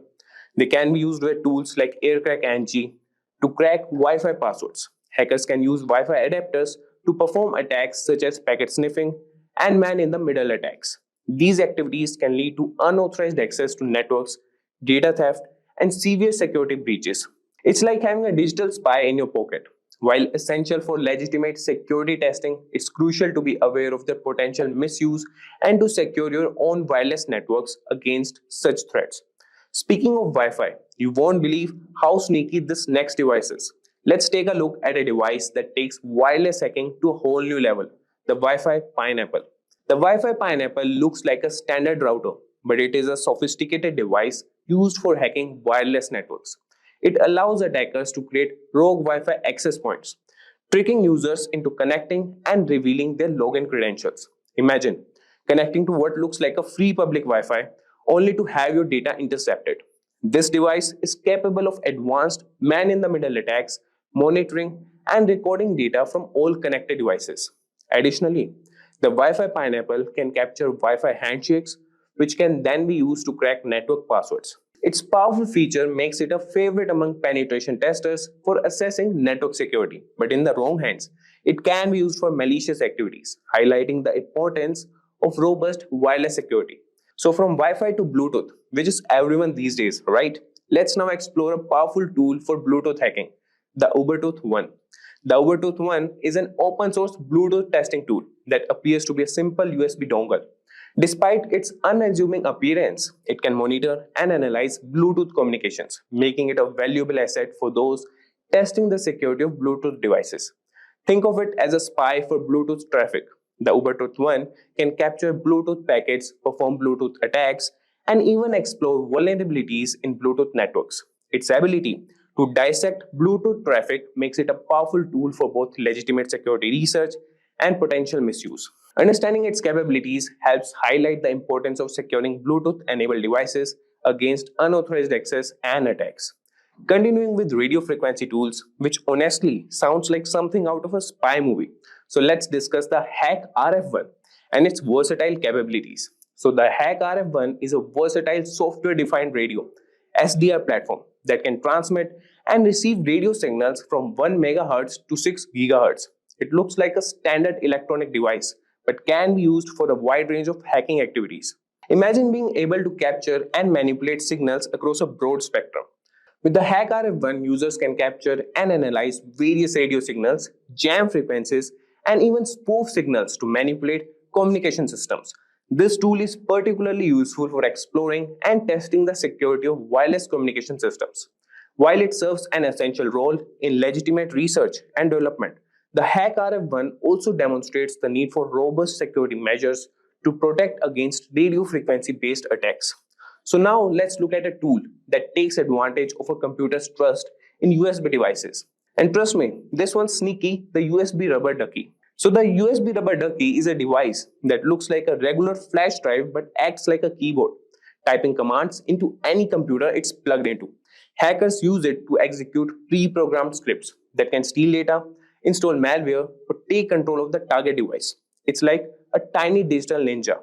they can be used with tools like AirCrack-NG to crack Wi-Fi passwords. Hackers can use Wi-Fi adapters to perform attacks such as packet sniffing and man-in-the-middle attacks. These activities can lead to unauthorized access to networks, data theft, and severe security breaches. It's like having a digital spy in your pocket. While essential for legitimate security testing, it's crucial to be aware of their potential misuse and to secure your own wireless networks against such threats. Speaking of Wi-Fi, you won't believe how sneaky this next device is. Let's take a look at a device that takes wireless hacking to a whole new level, the Wi-Fi Pineapple. The Wi-Fi Pineapple looks like a standard router, but it is a sophisticated device used for hacking wireless networks. It allows attackers to create rogue Wi-Fi access points, tricking users into connecting and revealing their login credentials. Imagine connecting to what looks like a free public Wi-Fi only to have your data intercepted. This device is capable of advanced man-in-the-middle attacks, monitoring, and recording data from all connected devices. Additionally, the Wi-Fi Pineapple can capture Wi-Fi handshakes, which can then be used to crack network passwords. Its powerful feature makes it a favorite among penetration testers for assessing network security, but in the wrong hands, it can be used for malicious activities, highlighting the importance of robust wireless security. So from Wi-Fi to Bluetooth, which is everyone these days, right? Let's now explore a powerful tool for Bluetooth hacking, the Ubertooth One. The Ubertooth One is an open source Bluetooth testing tool that appears to be a simple USB dongle. Despite its unassuming appearance, it can monitor and analyze Bluetooth communications, making it a valuable asset for those testing the security of Bluetooth devices. Think of it as a spy for Bluetooth traffic. The Ubertooth One can capture Bluetooth packets, perform Bluetooth attacks, and even explore vulnerabilities in Bluetooth networks. Its ability to dissect Bluetooth traffic makes it a powerful tool for both legitimate security research and potential misuse. Understanding its capabilities helps highlight the importance of securing Bluetooth-enabled devices against unauthorized access and attacks. Continuing with radio frequency tools, which honestly sounds like something out of a spy movie. So let's discuss the Hack RF1 and its versatile capabilities. So the Hack RF1 is a versatile software-defined radio SDR platform that can transmit and receive radio signals from 1 MHz to 6 GHz. It looks like a standard electronic device, but can be used for a wide range of hacking activities. Imagine being able to capture and manipulate signals across a broad spectrum. With the Hack RF1, users can capture and analyze various radio signals, jam frequencies, and even spoof signals to manipulate communication systems. This tool is particularly useful for exploring and testing the security of wireless communication systems. While it serves an essential role in legitimate research and development, the Hack RF1 also demonstrates the need for robust security measures to protect against radio frequency-based attacks. So now let's look at a tool that takes advantage of a computer's trust in USB devices. And trust me, this one's sneaky, the USB rubber ducky. So the USB rubber ducky is a device that looks like a regular flash drive but acts like a keyboard, typing commands into any computer it's plugged into. Hackers use it to execute pre-programmed scripts that can steal data, install malware, or take control of the target device. It's like a tiny digital ninja.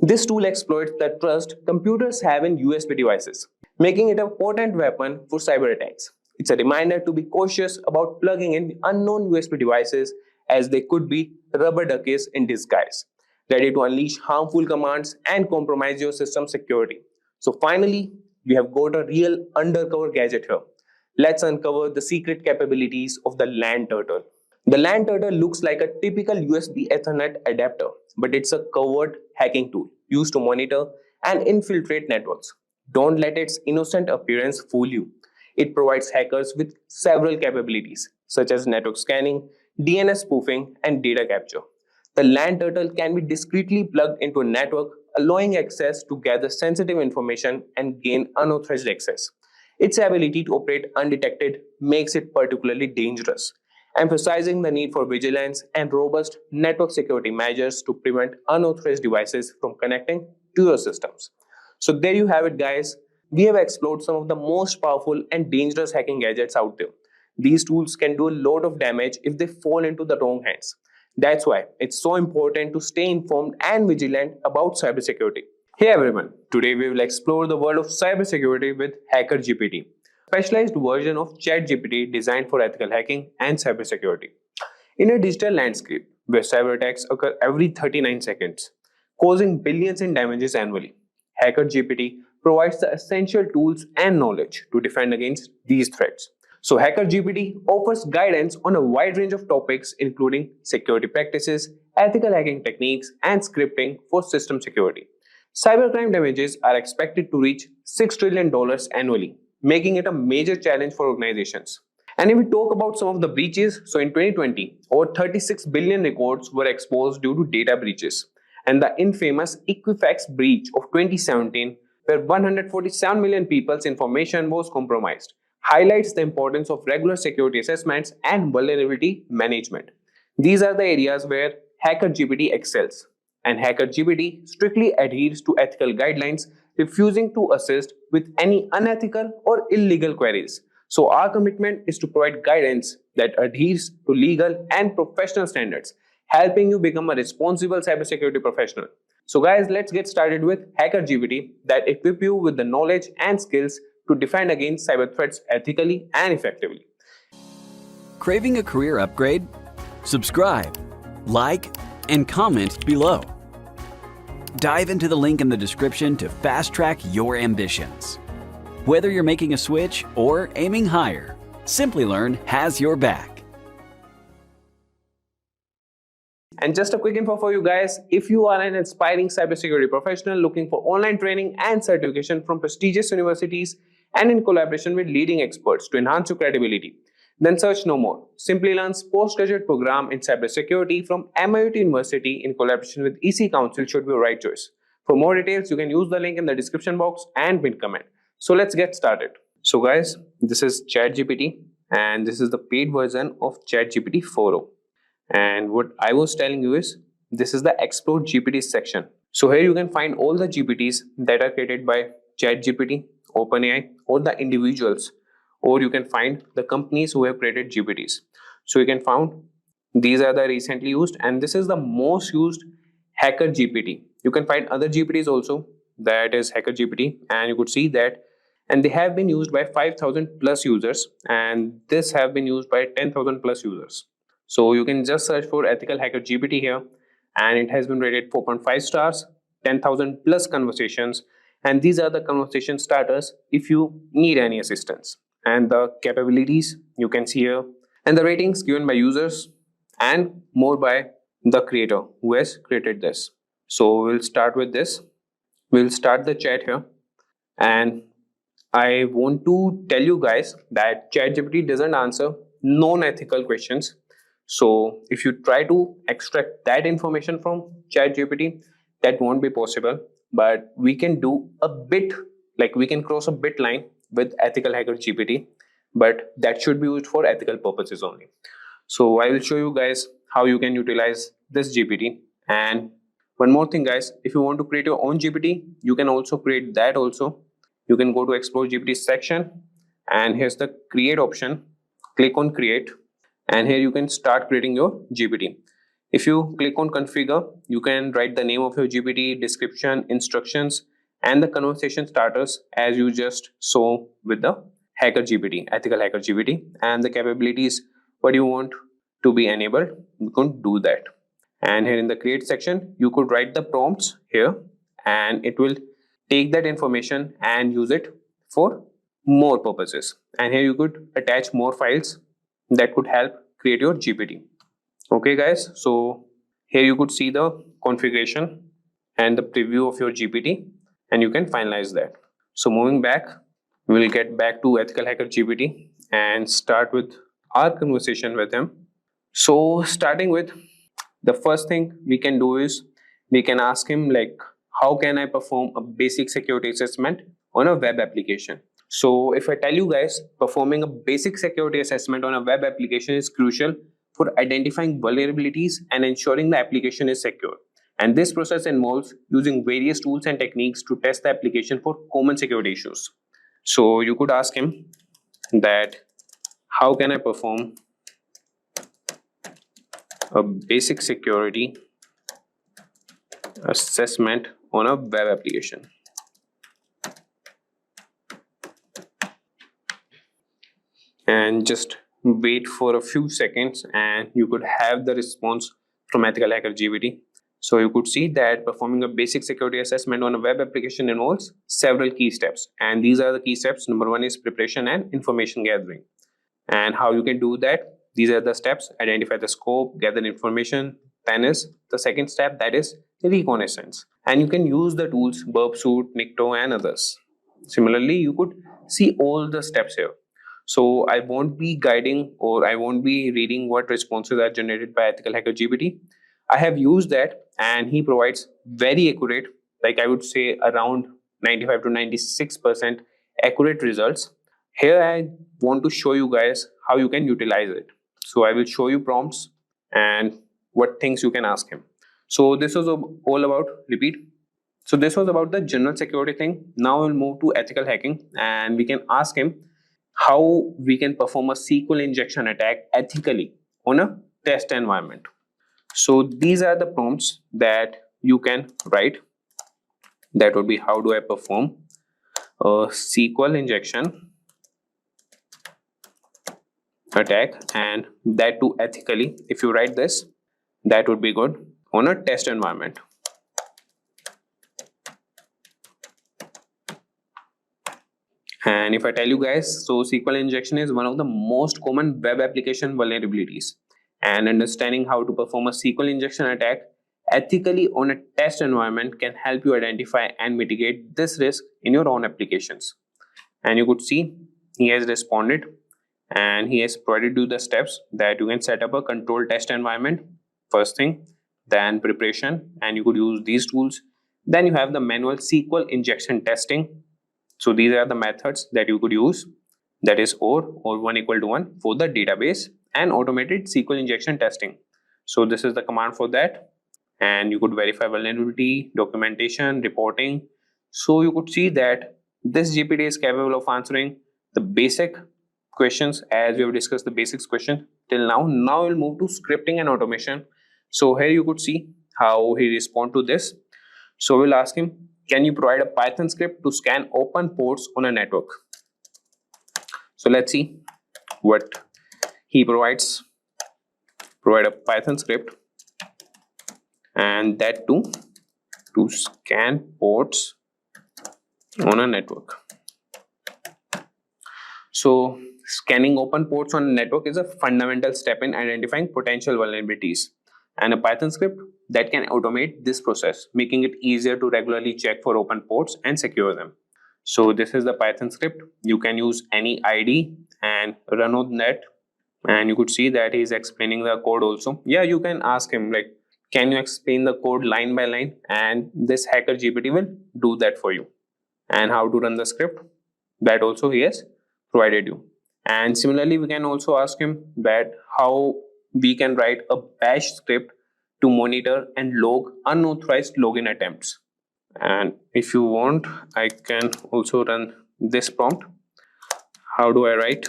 This tool exploits the trust computers have in USB devices, making it a potent weapon for cyber attacks. It's a reminder to be cautious about plugging in unknown USB devices, as they could be rubber duckies in disguise, ready to unleash harmful commands and compromise your system security. So finally, we have got a real undercover gadget here. Let's uncover the secret capabilities of the LAN turtle. The LAN turtle looks like a typical USB Ethernet adapter, but it's a covert hacking tool used to monitor and infiltrate networks. Don't let its innocent appearance fool you. It provides hackers with several capabilities, such as network scanning, DNS spoofing, and data capture. The LAN turtle can be discreetly plugged into a network, allowing access to gather sensitive information and gain unauthorized access. Its ability to operate undetected makes it particularly dangerous, emphasizing the need for vigilance and robust network security measures to prevent unauthorized devices from connecting to your systems. So there you have it, guys. We have explored some of the most powerful and dangerous hacking gadgets out there. These tools can do a lot of damage if they fall into the wrong hands. That's why it's so important to stay informed and vigilant about cybersecurity. Hey everyone, today we will explore the world of cybersecurity with Hacker GPT, a specialized version of ChatGPT designed for ethical hacking and cybersecurity. In a digital landscape where cyber attacks occur every 39 seconds, causing billions in damages annually, Hacker GPT provides the essential tools and knowledge to defend against these threats. So Hacker GPT offers guidance on a wide range of topics including security practices, ethical hacking techniques, and scripting for system security. Cybercrime damages are expected to reach $6 trillion annually, making it a major challenge for organizations. And if we talk about some of the breaches, so in 2020, over 36 billion records were exposed due to data breaches. And the infamous Equifax breach of 2017, where 147 million people's information was compromised, highlights the importance of regular security assessments and vulnerability management. These are the areas where Hacker GPT excels, and Hacker GPT strictly adheres to ethical guidelines, refusing to assist with any unethical or illegal queries. So our commitment is to provide guidance that adheres to legal and professional standards, helping you become a responsible cybersecurity professional. So guys, let's get started with Hacker GPT that equip you with the knowledge and skills to defend against cyber threats ethically and effectively. Craving a career upgrade? Subscribe, like, and comment below. Dive into the link in the description to fast-track your ambitions. Whether you're making a switch or aiming higher, Simplilearn has your back. And just a quick info for you guys, if you are an aspiring cybersecurity professional looking for online training and certification from prestigious universities and in collaboration with leading experts to enhance your credibility, then search no more. Simplilearn's postgraduate program in cybersecurity from MIUT University in collaboration with EC Council should be your right choice. For more details, you can use the link in the description box and pinned comment. So let's get started. So guys, this is ChatGPT and this is the paid version of ChatGPT 4.0. And what I was telling you is this is the Explore GPT section. So here you can find all the GPTs that are created by ChatGPT, OpenAI, or the individuals, or you can find the companies who have created GPTs. So you can find these are the recently used, and this is the most used Hacker GPT. You can find other GPTs also, that is Hacker GPT, and you could see that, and they have been used by 5,000 plus users, and this have been used by 10,000 plus users. So you can just search for Ethical Hacker GPT here, and it has been rated 4.5 stars, 10,000 plus conversations, and these are the conversation starters if you need any assistance. And the capabilities you can see here, and the ratings given by users, and more by the creator who has created this. So we'll start with this. We'll start the chat here, and I want to tell you guys that ChatGPT doesn't answer non-ethical questions. So if you try to extract that information from ChatGPT, that won't be possible. But we can do a bit, like we can cross a bit line with Ethical Hacker GPT, but that should be used for ethical purposes only. So I will show you guys how you can utilize this GPT. And one more thing guys, if you want to create your own GPT, you can also create that also. You can go to Explore GPT section, and here's the create option. Click on create, and here you can start creating your GPT. If you click on configure, you can write the name of your GPT, description, instructions, and the conversation starters as you just saw with the Hacker GPT, Ethical Hacker GPT, and the capabilities, what you want to be enabled, you can do that. And here in the create section, you could write the prompts here, and it will take that information and use it for more purposes. And here you could attach more files that could help create your GPT. Okay guys, so here you could see the configuration and the preview of your GPT, and you can finalize that. So moving back, we'll get back to Ethical Hacker GPT and start with our conversation with him. So starting with the first thing we can do is we can ask him like, how can I perform a basic security assessment on a web application? So if I tell you guys, performing a basic security assessment on a web application is crucial for identifying vulnerabilities and ensuring the application is secure. And this process involves using various tools and techniques to test the application for common security issues. So you could ask him that, how can I perform a basic security assessment on a web application? And just wait for a few seconds and you could have the response from Ethical Hacker GPT. So you could see that performing a basic security assessment on a web application involves several key steps, and these are the key steps. Number one is preparation and information gathering. And how you can do that, these are the steps: identify the scope, gather information. Then is the second step, that is reconnaissance. And you can use the tools Burpsuit, Nikto, and others. Similarly, you could see all the steps here. So I won't be guiding or I won't be reading what responses are generated by EthicalHacker GPT. I have used that and he provides very accurate, like I would say around 95 to 96% accurate results. Here I want to show you guys how you can utilize it. So I will show you prompts and what things you can ask him. So this was all about, repeat. So this was about the general security thing. Now we'll move to ethical hacking and we can ask him how we can perform a SQL injection attack ethically on a test environment. So these are the prompts that you can write. That would be, how do I perform a SQL injection attack, and that too ethically. If you write this, that would be good on a test environment. And if I tell you guys, so SQL injection is one of the most common web application vulnerabilities, and understanding how to perform a SQL injection attack ethically on a test environment can help you identify and mitigate this risk in your own applications. And you could see he has responded and he has provided you the steps that you can set up a control test environment first thing, then preparation, and you could use these tools. Then you have the manual SQL injection testing. So these are the methods that you could use, that is or 1 equal to 1 for the database, and automated SQL injection testing. So this is the command for that, and you could verify vulnerability, documentation, reporting. So you could see that this GPT is capable of answering the basic questions, as we have discussed the basics question till now. Now we'll move to scripting and automation. So here you could see how he respond to this. So we'll ask him, can you provide a Python script to scan open ports on a network? So let's see what he provides. Provide a Python script, and that too to scan ports on a network. So scanning open ports on a network is a fundamental step in identifying potential vulnerabilities, and a Python script that can automate this process, making it easier to regularly check for open ports and secure them. So this is the Python script. You can use any ID and run on that, and you could see that he's explaining the code also. Yeah, you can ask him like, can you explain the code line by line, and this hacker GPT will do that for you. And how to run the script, that also he has provided you. And similarly, we can also ask him that how we can write a bash script to monitor and log unauthorized login attempts. And if you want, I can also run this prompt. How do I write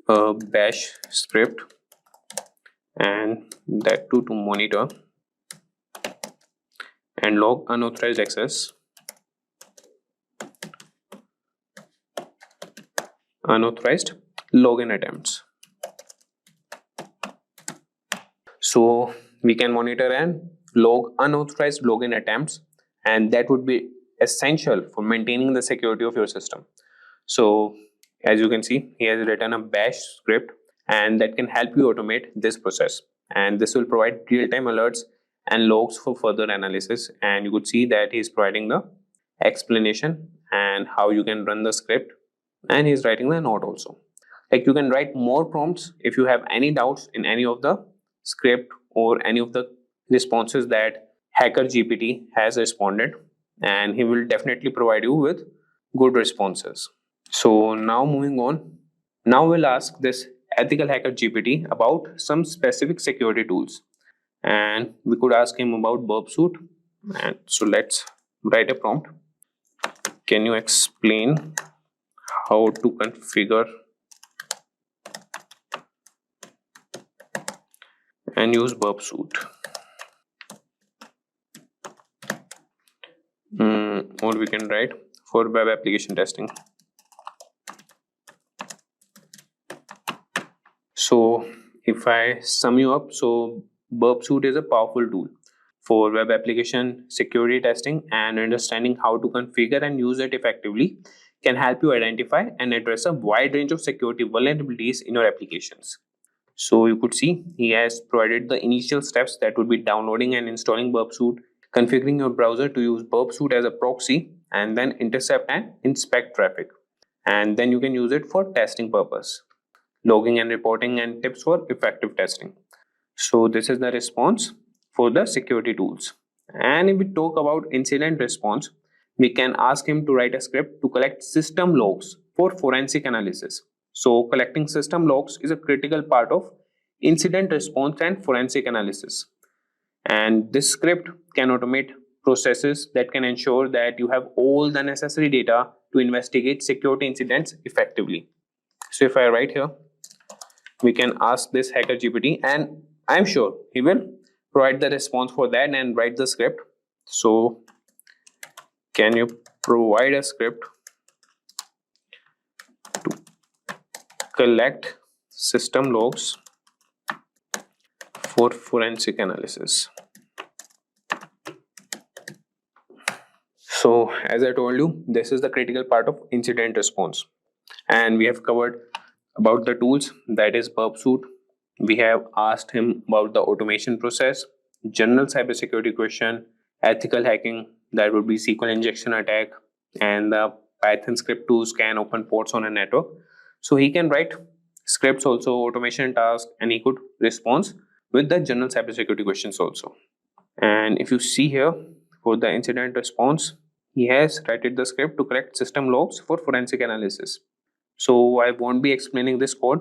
a bash script, and that too to monitor and log unauthorized access, unauthorized login attempts. So we can monitor and log unauthorized login attempts, and that would be essential for maintaining the security of your system. So as you can see, he has written a bash script, and that can help you automate this process, and this will provide real-time alerts and logs for further analysis. And you could see that he is providing the explanation and how you can run the script, and he's writing the note also. Like, you can write more prompts if you have any doubts in any of the script or any of the responses that Hacker GPT has responded, and he will definitely provide you with good responses. So now moving on, now we'll ask this Ethical Hacker GPT about some specific security tools, and we could ask him about Burpsuit. And so let's write a prompt. Can you explain how to configure and use Burpsuit? Or we can write for web application testing. So if I sum you up, so Burpsuit is a powerful tool for web application security testing, and understanding how to configure and use it effectively can help you identify and address a wide range of security vulnerabilities in your applications. So you could see he has provided the initial steps, that would be downloading and installing Burpsuite, configuring your browser to use Burpsuite as a proxy, and then intercept and inspect traffic. And then you can use it for testing purpose, logging and reporting, and tips for effective testing. So this is the response for the security tools. And if we talk about incident response, we can ask him to write a script to collect system logs for forensic analysis. So collecting system logs is a critical part of incident response and forensic analysis. And this script can automate processes that can ensure that you have all the necessary data to investigate security incidents effectively. So if I write here, we can ask this Hacker GPT, and I'm sure he will provide the response for that and write the script. So can you provide a script to collect system logs for forensic analysis? So as I told you, this is the critical part of incident response, and we have covered about the tools, that is Burpsuite. We have asked him about the automation process, general cybersecurity question, ethical hacking, that would be SQL injection attack, and the Python script to scan open ports on a network. So he can write scripts also, automation tasks, and he could respond with the general cybersecurity questions also. And if you see here, for the incident response, he has written the script to collect system logs for forensic analysis. So I won't be explaining this code,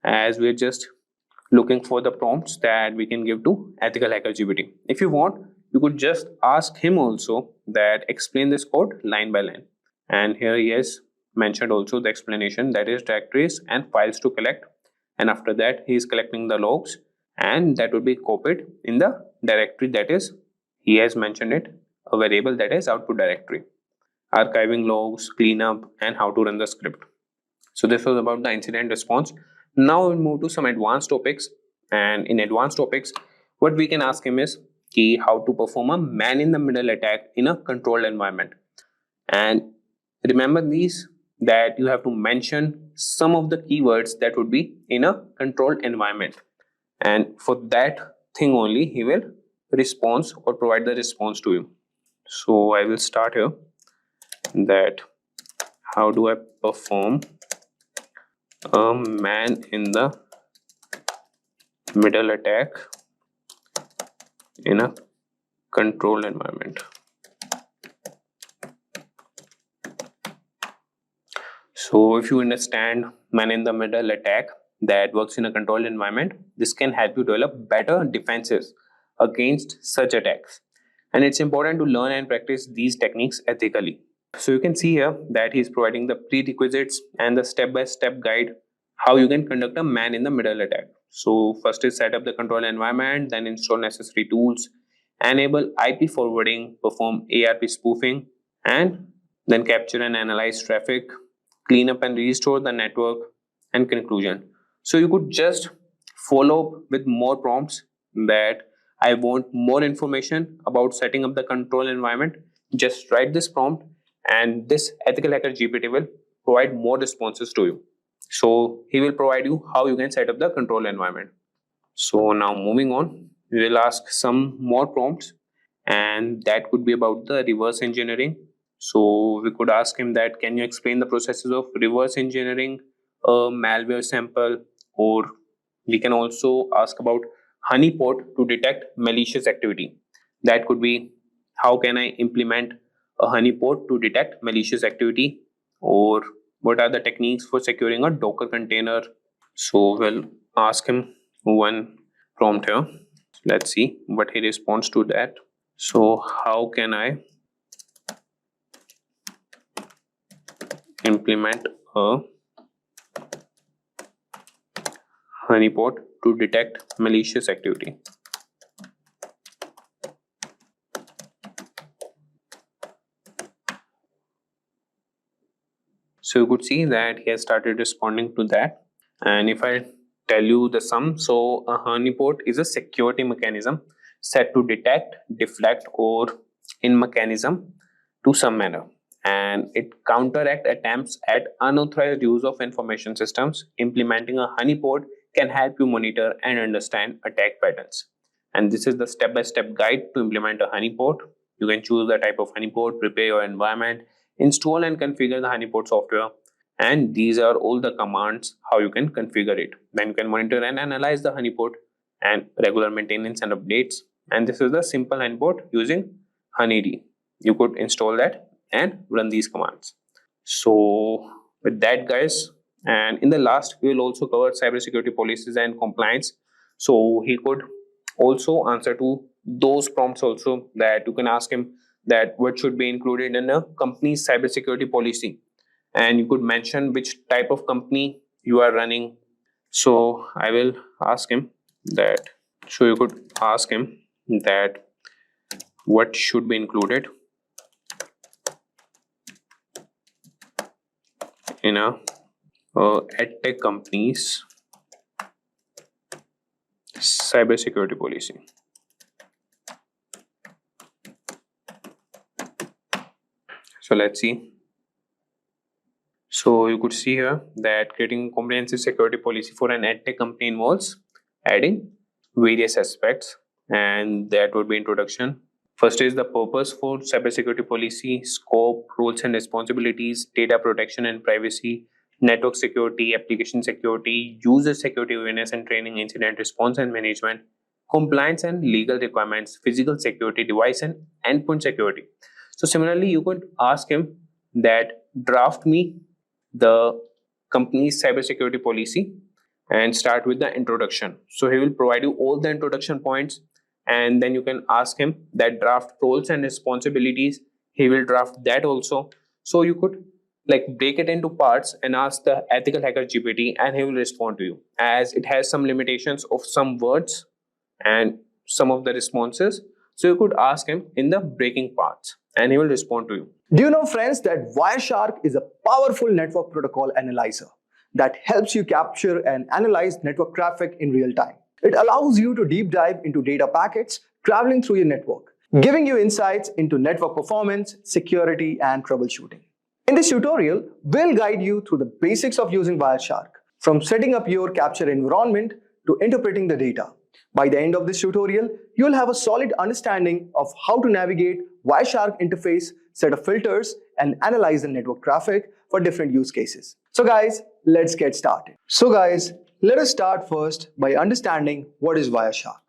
as we're just looking for the prompts that we can give to EthicalHacker GPT. If you want, you could just ask him also that explain this code line by line. And here he has mentioned also the explanation, that is directories and files to collect. And after that, he is collecting the logs, and that will be copied in the directory, that is, he has mentioned it, a variable, that is output directory. Archiving logs, cleanup, and how to run the script. So this was about the incident response. Now we'll move to some advanced topics. And in advanced topics, what we can ask him is how to perform a man-in-the-middle attack in a controlled environment. And remember these, that you have to mention some of the keywords that would be in a controlled environment. And for that thing only, he will respond or provide the response to you. So I will start here, that how do I perform a man in the middle attack in a controlled environment. So if you understand man in the middle attack that works in a controlled environment, this can help you develop better defenses against such attacks. And it's important to learn and practice these techniques ethically. So you can see here that he is providing the prerequisites and the step-by-step guide how you can conduct a man-in-the-middle attack. So first is set up the control environment, then install necessary tools, enable IP forwarding, perform ARP spoofing, and then capture and analyze traffic, clean up and restore the network, and conclusion. So you could just follow up with more prompts, that I want more information about setting up the control environment. Just write this prompt, and this EthicalHacker GPT will provide more responses to you. So he will provide you how you can set up the control environment. So now moving on, we will ask some more prompts, and that could be about the reverse engineering. So we could ask him that, can you explain the processes of reverse engineering a malware sample? Or we can also ask about honeypot to detect malicious activity. That could be, how can I implement a honeypot to detect malicious activity? Or what are the techniques for securing a Docker container? So we'll ask him one prompt here. Let's see what he responds to that. So how can I implement a honeypot to detect malicious activity? So you could see that he has started responding to that. And if I tell you the sum, so a honeypot is a security mechanism set to detect, deflect, or in mechanism to some manner, and it counteract attempts at unauthorized use of information systems. Implementing a honeypot can help you monitor and understand attack patterns. And this is the step-by-step guide to implement a honeypot. You can choose the type of honeypot, prepare your environment, install and configure the honeypot software, and these are all the commands how you can configure it. Then you can monitor and analyze the honeypot and regular maintenance and updates. And this is the simple honeypot using honeyd. You could install that and run these commands. So with that, guys, and in the last we will also cover cybersecurity policies and compliance. So he could also answer to those prompts also, that you can ask him that what should be included in a company's cybersecurity policy, and you could mention which type of company you are running. So I will ask him that, so you could ask him that what should be included in a edtech company's cybersecurity policy. So let's see. So you could see here that creating a comprehensive security policy for an edtech company involves adding various aspects, and that would be introduction. First is the purpose for cybersecurity policy, scope, roles and responsibilities, data protection and privacy, network security, application security, user security awareness and training, incident response and management, compliance and legal requirements, physical security, device and endpoint security. So similarly, you could ask him that draft me the company's cybersecurity policy and start with the introduction. So he will provide you all the introduction points, and then you can ask him that draft roles and responsibilities. He will draft that also. So you could like break it into parts and ask the EthicalHacker GPT, and he will respond to you, as it has some limitations of some words and some of the responses. So you could ask him in the breaking parts and he will respond to you. Do you know, friends, that Wireshark is a powerful network protocol analyzer that helps you capture and analyze network traffic in real time? It allows you to deep dive into data packets traveling through your network, giving you insights into network performance, security, and troubleshooting. In this tutorial, we'll guide you through the basics of using Wireshark, from setting up your capture environment to interpreting the data. By the end of this tutorial, you'll have a solid understanding of how to navigate Wireshark interface, set of filters, and analyze the network traffic for different use cases. So guys, let's get started. So guys, let us start first by understanding what is Wireshark.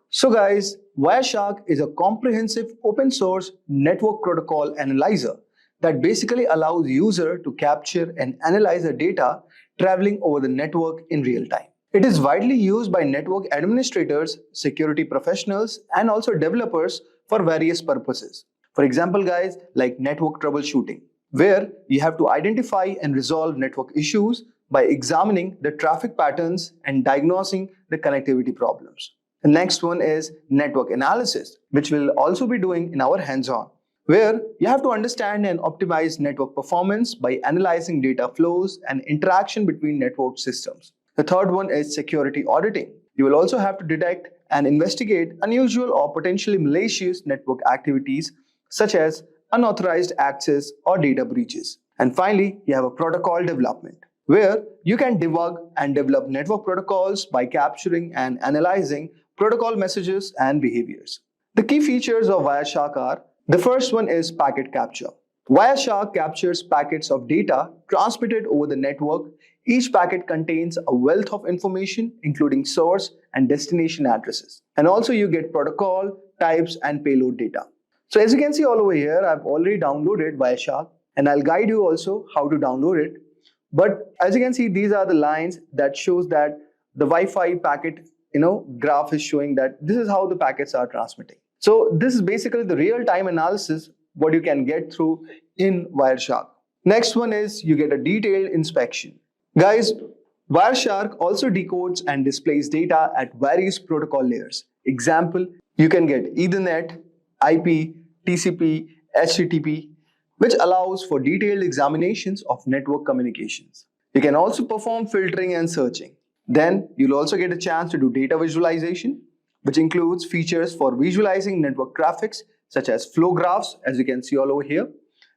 So guys, Wireshark is a comprehensive open source network protocol analyzer that basically allows user to capture and analyze the data traveling over the network in real time. It is widely used by network administrators, security professionals, and also developers for various purposes. For example, guys, like network troubleshooting, where you have to identify and resolve network issues by examining the traffic patterns and diagnosing the connectivity problems. The next one is network analysis, which we'll also be doing in our hands-on, where you have to understand and optimize network performance by analyzing data flows and interaction between network systems. The third one is security auditing. You will also have to detect and investigate unusual or potentially malicious network activities such as unauthorized access or data breaches. And finally, you have a protocol development, where you can debug and develop network protocols by capturing and analyzing protocol messages and behaviors. The key features of Wireshark are: the first one is packet capture. Wireshark captures packets of data transmitted over the network. Each packet contains a wealth of information, including source and destination addresses. And also you get protocol, types, and payload data. So as you can see all over here, I've already downloaded Wireshark, and I'll guide you also how to download it. But as you can see, these are the lines that shows that the Wi-Fi packet, graph is showing that this is how the packets are transmitting. So this is basically the real-time analysis what you can get through in Wireshark. Next one is you get a detailed inspection. Guys, Wireshark also decodes and displays data at various protocol layers. Example, you can get Ethernet, IP, TCP, HTTP, which allows for detailed examinations of network communications. You can also perform filtering and searching. Then you'll also get a chance to do data visualization, which includes features for visualizing network traffics such as flow graphs, as you can see all over here,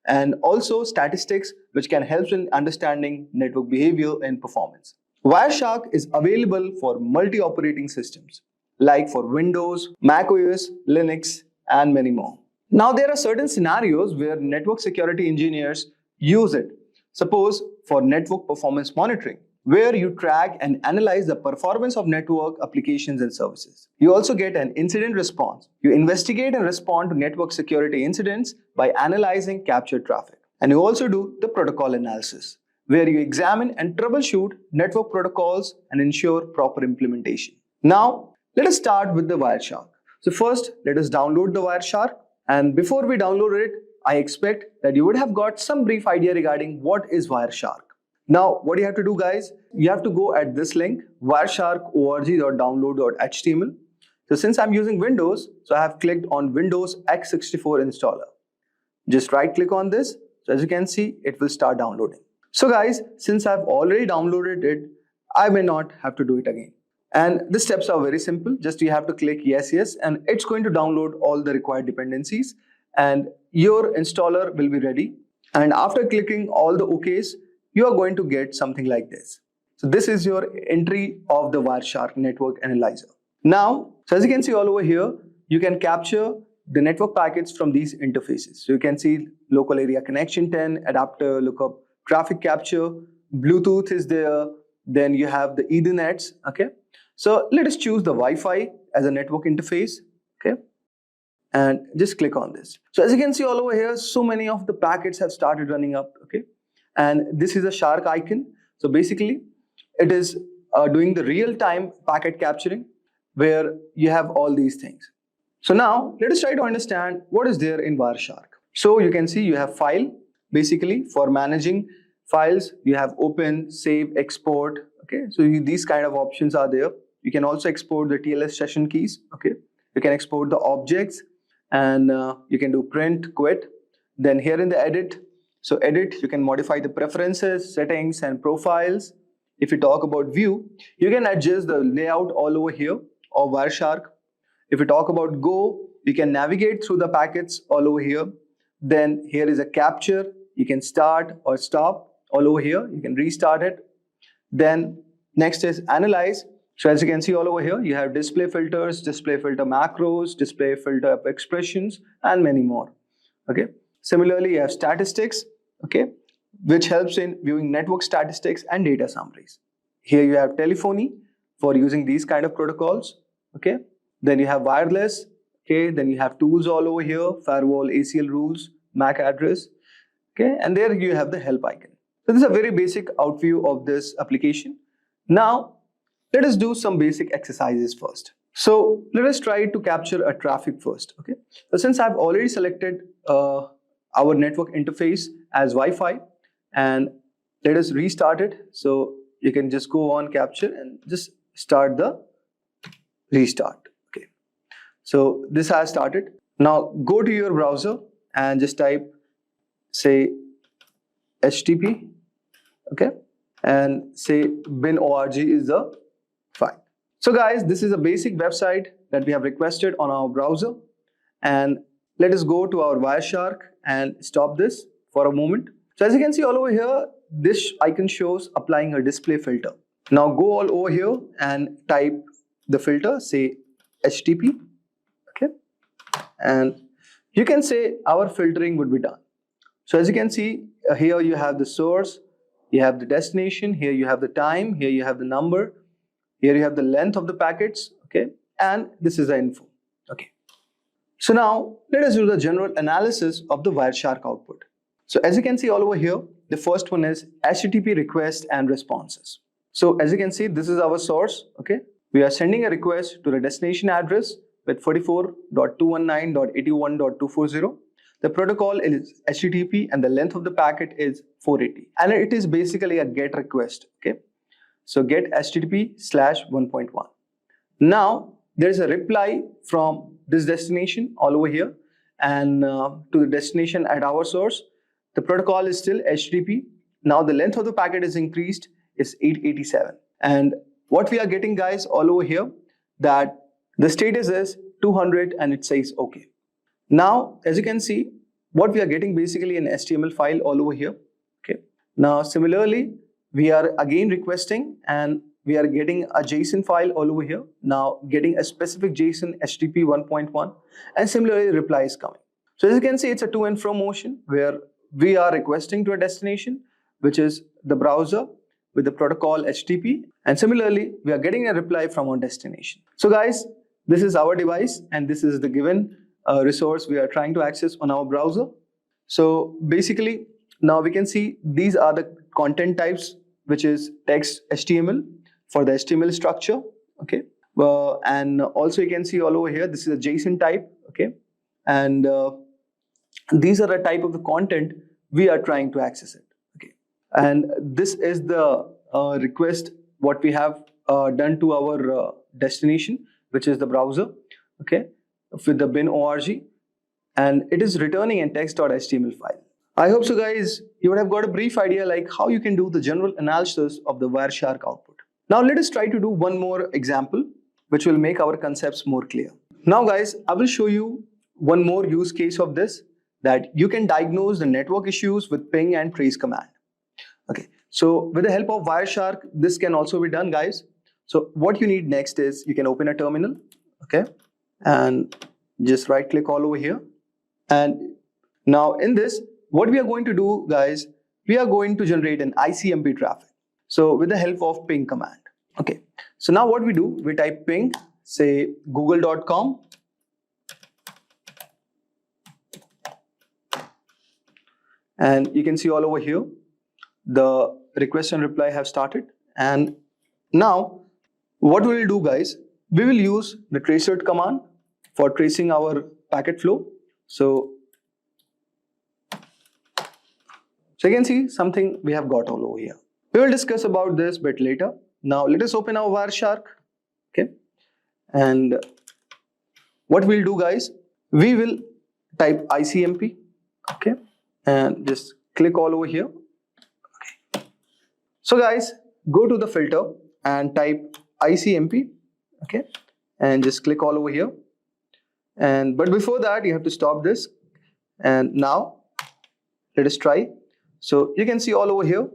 and also statistics, which can help in understanding network behavior and performance. Wireshark is available for multi-operating systems like for Windows, Mac OS, Linux, and many more. Now, there are certain scenarios where network security engineers use it. Suppose for network performance monitoring, where you track and analyze the performance of network applications and services. You also get an incident response. You investigate and respond to network security incidents by analyzing captured traffic. And you also do the protocol analysis, where you examine and troubleshoot network protocols and ensure proper implementation. Now, let us start with the Wireshark. So first, let us download the Wireshark. And before we download it, I expect that you would have got some brief idea regarding what is Wireshark. Now, what you have to do, guys, you have to go at this link, wireshark.org.download.html. So since I'm using Windows, so I have clicked on Windows x64 installer. Just right click on this. So as you can see, it will start downloading. So guys, since I've already downloaded it, I may not have to do it again. And the steps are very simple. Just you have to click yes, and it's going to download all the required dependencies and your installer will be ready. And after clicking all the OKs, you are going to get something like this. So this is your entry of the Wireshark network analyzer. Now, so as you can see all over here, you can capture the network packets from these interfaces. So you can see local area connection 10, adapter lookup, traffic capture, Bluetooth is there, then you have the Ethernets, okay? So let us choose the Wi-Fi as a network interface, okay? And just click on this. So as you can see all over here, so many of the packets have started running up, okay? And this is a shark icon. So basically, it is doing the real-time packet capturing where you have all these things. So now, let us try to understand what is there in Wireshark. So you can see you have file. Basically, for managing files, you have open, save, export. Okay, so these kind of options are there. You can also export the TLS session keys. Okay, you can export the objects and you can do print, quit. Then here in the edit, so edit, you can modify the preferences, settings, and profiles. If you talk about view, you can adjust the layout all over here of Wireshark. If you talk about go, you can navigate through the packets all over here. Then here is a capture. You can start or stop all over here. You can restart it. Then next is analyze. So as you can see all over here, you have display filters, display filter macros, display filter expressions, and many more. Okay. Similarly, you have statistics, okay, which helps in viewing network statistics and data summaries. Here you have telephony for using these kind of protocols, okay. Then you have wireless, okay. Then you have tools all over here, firewall, ACL rules, MAC address, okay. And there you have the help icon. So this is a very basic overview of this application. Now, let us do some basic exercises first. So let us try to capture a traffic first, okay. So since I've already selected our network interface as Wi-Fi, and let us restart it. So you can just go on capture and just start the restart. Okay. So this has started. Now go to your browser and just type, say, HTTP, okay, and say bin.org is the file. So guys, this is a basic website that we have requested on our browser, and let us go to our Wireshark and stop this for a moment. So as you can see all over here, this icon shows applying a display filter. Now go all over here and type the filter, say HTTP, okay, and you can say our filtering would be done. So as you can see, here you have the source, you have the destination, here you have the time, here you have the number, here you have the length of the packets, okay, and this is the info, okay. So now let us do the general analysis of the Wireshark output. So as you can see all over here, the first one is HTTP request and responses. So as you can see, this is our source, okay. We are sending a request to the destination address with 44.219.81.240. The protocol is HTTP and the length of the packet is 480. And it is basically a GET request, okay. So get HTTP/1.1. Now there is a reply from this destination all over here and to the destination at our source. The protocol is still HTTP. Now the length of the packet is increased, is 887. And what we are getting, guys, all over here, that The status is 200 and it says OK. Now, as you can see, what we are getting basically an HTML file all over here. Okay. Now, similarly, we are again requesting and we are getting a JSON file all over here. Now, getting a specific JSON HTTP 1.1 and similarly reply is coming. So as you can see, it's a to and fro motion where we are requesting to a destination, which is the browser with the protocol HTTP, and similarly, we are getting a reply from our destination. So guys, this is our device and this is the given resource we are trying to access on our browser. So basically, now we can see these are the content types, which is text HTML for the HTML structure. Okay, and also you can see all over here, this is a JSON type. Okay, and these are the type of the content we are trying to access it. Okay, and this is the request what we have done to our destination, which is the browser. Okay, with the bin org, and it is returning a text.html file. I hope so guys, you would have got a brief idea like how you can do the general analysis of the Wireshark output. Now let us try to do one more example which will make our concepts more clear. Now guys, I will show you one more use case of this, that you can diagnose the network issues with ping and trace command. Okay, so with the help of Wireshark, this can also be done guys. So what you need next is you can open a terminal, okay, and just right click all over here. And now in this, what we are going to do guys, we are going to generate an ICMP traffic. So with the help of ping command. Okay, so now what we do, we type ping, say google.com. And you can see all over here, the request and reply have started. And now what we will do guys, we will use the tracer command for tracing our packet flow. So you can see something we have got all over here. We will discuss about this bit later. Now let us open our Wireshark. Okay, and what we'll do guys, we will type ICMP. Okay, and just click all over here. Okay. So guys, go to the filter and type ICMP. Okay, and just click all over here. And but before that, you have to stop this. And now let us try. So you can see all over here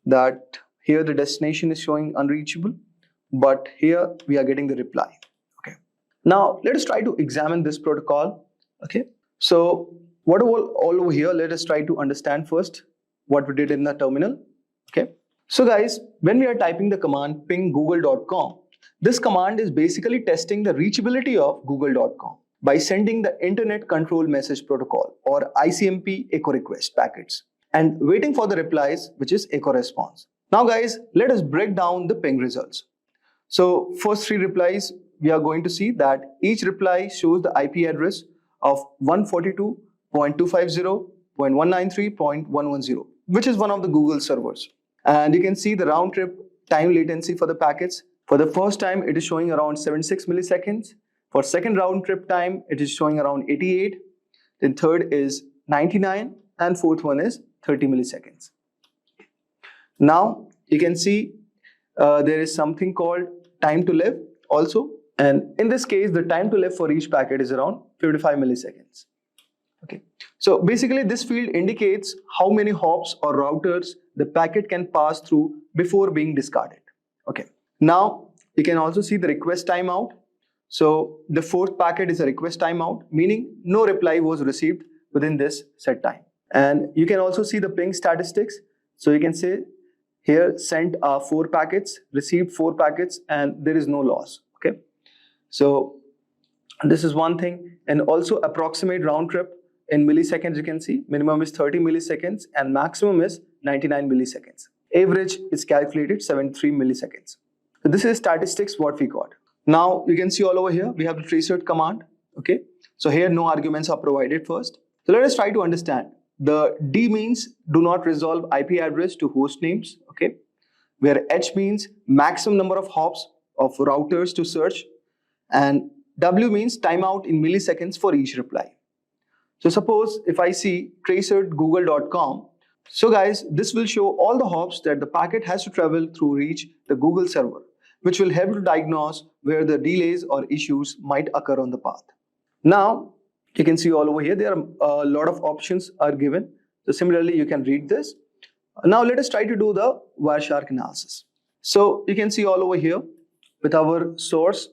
that here the destination is showing unreachable, but here we are getting the reply. Okay. Now let us try to examine this protocol. Okay. So what all over here, let us try to understand first what we did in the terminal. Okay. So guys, when we are typing the command ping google.com, this command is basically testing the reachability of google.com by sending the Internet Control Message Protocol or ICMP echo request packets and waiting for the replies, which is echo response. Now guys, let us break down the ping results. So first 3 replies, we are going to see that each reply shows the IP address of 142.250.193.110, which is one of the Google servers. And you can see the round trip time latency for the packets. For the first time, it is showing around 76 milliseconds. For second round trip time, it is showing around 88. Then third is 99 and fourth one is 30 milliseconds. Now you can see there is something called time to live also. And in this case, the time to live for each packet is around 55 milliseconds. Okay. So basically this field indicates how many hops or routers the packet can pass through before being discarded. Okay. Now you can also see the request timeout. So the fourth packet is a request timeout, meaning no reply was received within this set time. And you can also see the ping statistics. So you can say here sent 4 packets, received 4 packets, and there is no loss. Okay. So this is one thing. And also approximate round trip in milliseconds, you can see minimum is 30 milliseconds and maximum is 99 milliseconds. Average is calculated 73 milliseconds. So this is statistics what we got. Now you can see all over here, we have the tracer command. Okay. So here no arguments are provided first. So let us try to understand. The D means do not resolve IP address to host names. Okay. Where H means maximum number of hops of routers to search. And W means timeout in milliseconds for each reply. So suppose if I see tracer google.com, so guys, this will show all the hops that the packet has to travel through reach the Google server. which will help to diagnose where the delays or issues might occur on the path. Now, you can see all over here, there are a lot of options are given. So similarly, you can read this. Now let us try to do the Wireshark analysis. So you can see all over here with our source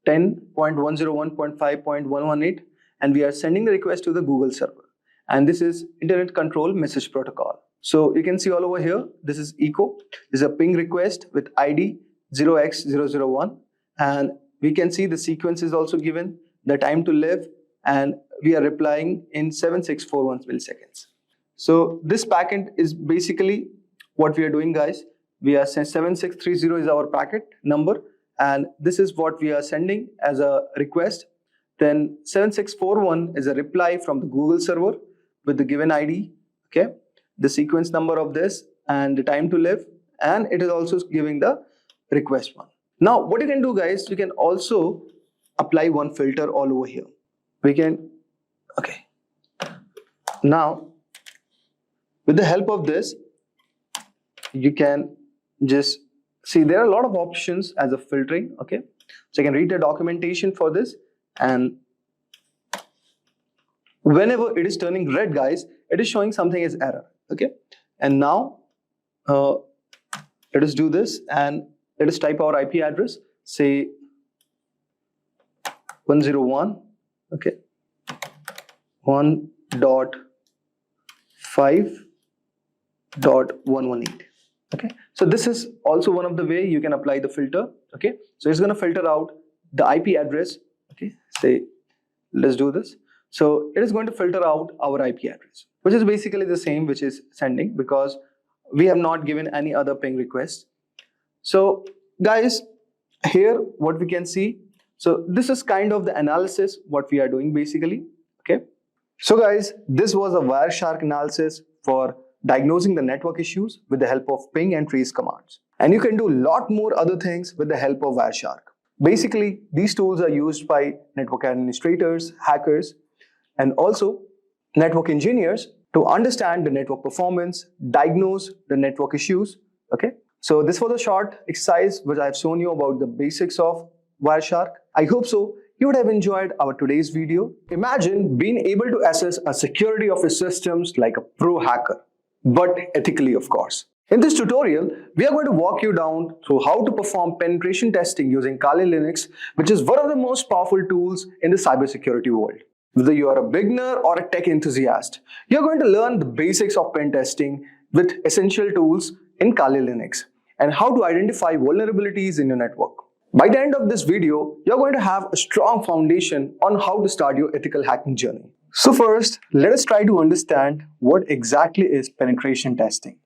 10.101.5.118, and we are sending the request to the Google server. And this is Internet Control Message Protocol. So you can see all over here, this is echo. This is a ping request with ID 0x001. And we can see the sequence is also given, the time to live, and we are replying in 7641 milliseconds. So this packet is basically what we are doing, guys. We are 7630 is our packet number, and this is what we are sending as a request. Then 7641 is a reply from the Google server with the given ID, okay, the sequence number of this and the time to live, and it is also giving the request one. Now what you can do, guys, you can also apply one filter all over here. We can, okay, now with the help of this, you can just see there are a lot of options as a filtering, okay. So you can read the documentation for this, and whenever it is turning red, guys, it is showing something as error, okay. And now let us do this, and let us type our IP address, say 101, okay, 1.5.118. Okay, so this is also one of the way you can apply the filter. Okay, so it's going to filter out the IP address. Okay, say let's do this. So it is going to filter out our IP address, which is basically the same which is sending, because we have not given any other ping request. So guys, here what we can see, so this is kind of the analysis what we are doing basically. Okay, so guys, this was a Wireshark analysis for diagnosing the network issues with the help of ping and trace commands. And you can do a lot more other things with the help of Wireshark. Basically, these tools are used by network administrators, hackers, and also network engineers to understand the network performance, diagnose the network issues. Okay, so this was a short exercise which I have shown you about the basics of Wireshark. I hope so you would have enjoyed our today's video. Imagine being able to assess a security of your systems like a pro hacker, but ethically, of course. In this tutorial, we are going to walk you down through how to perform penetration testing using Kali Linux, which is one of the most powerful tools in the cybersecurity world. Whether you are a beginner or a tech enthusiast, you're going to learn the basics of pen testing with essential tools in Kali Linux and how to identify vulnerabilities in your network. By the end of this video, you're going to have a strong foundation on how to start your ethical hacking journey. So first, let us try to understand what exactly is penetration testing.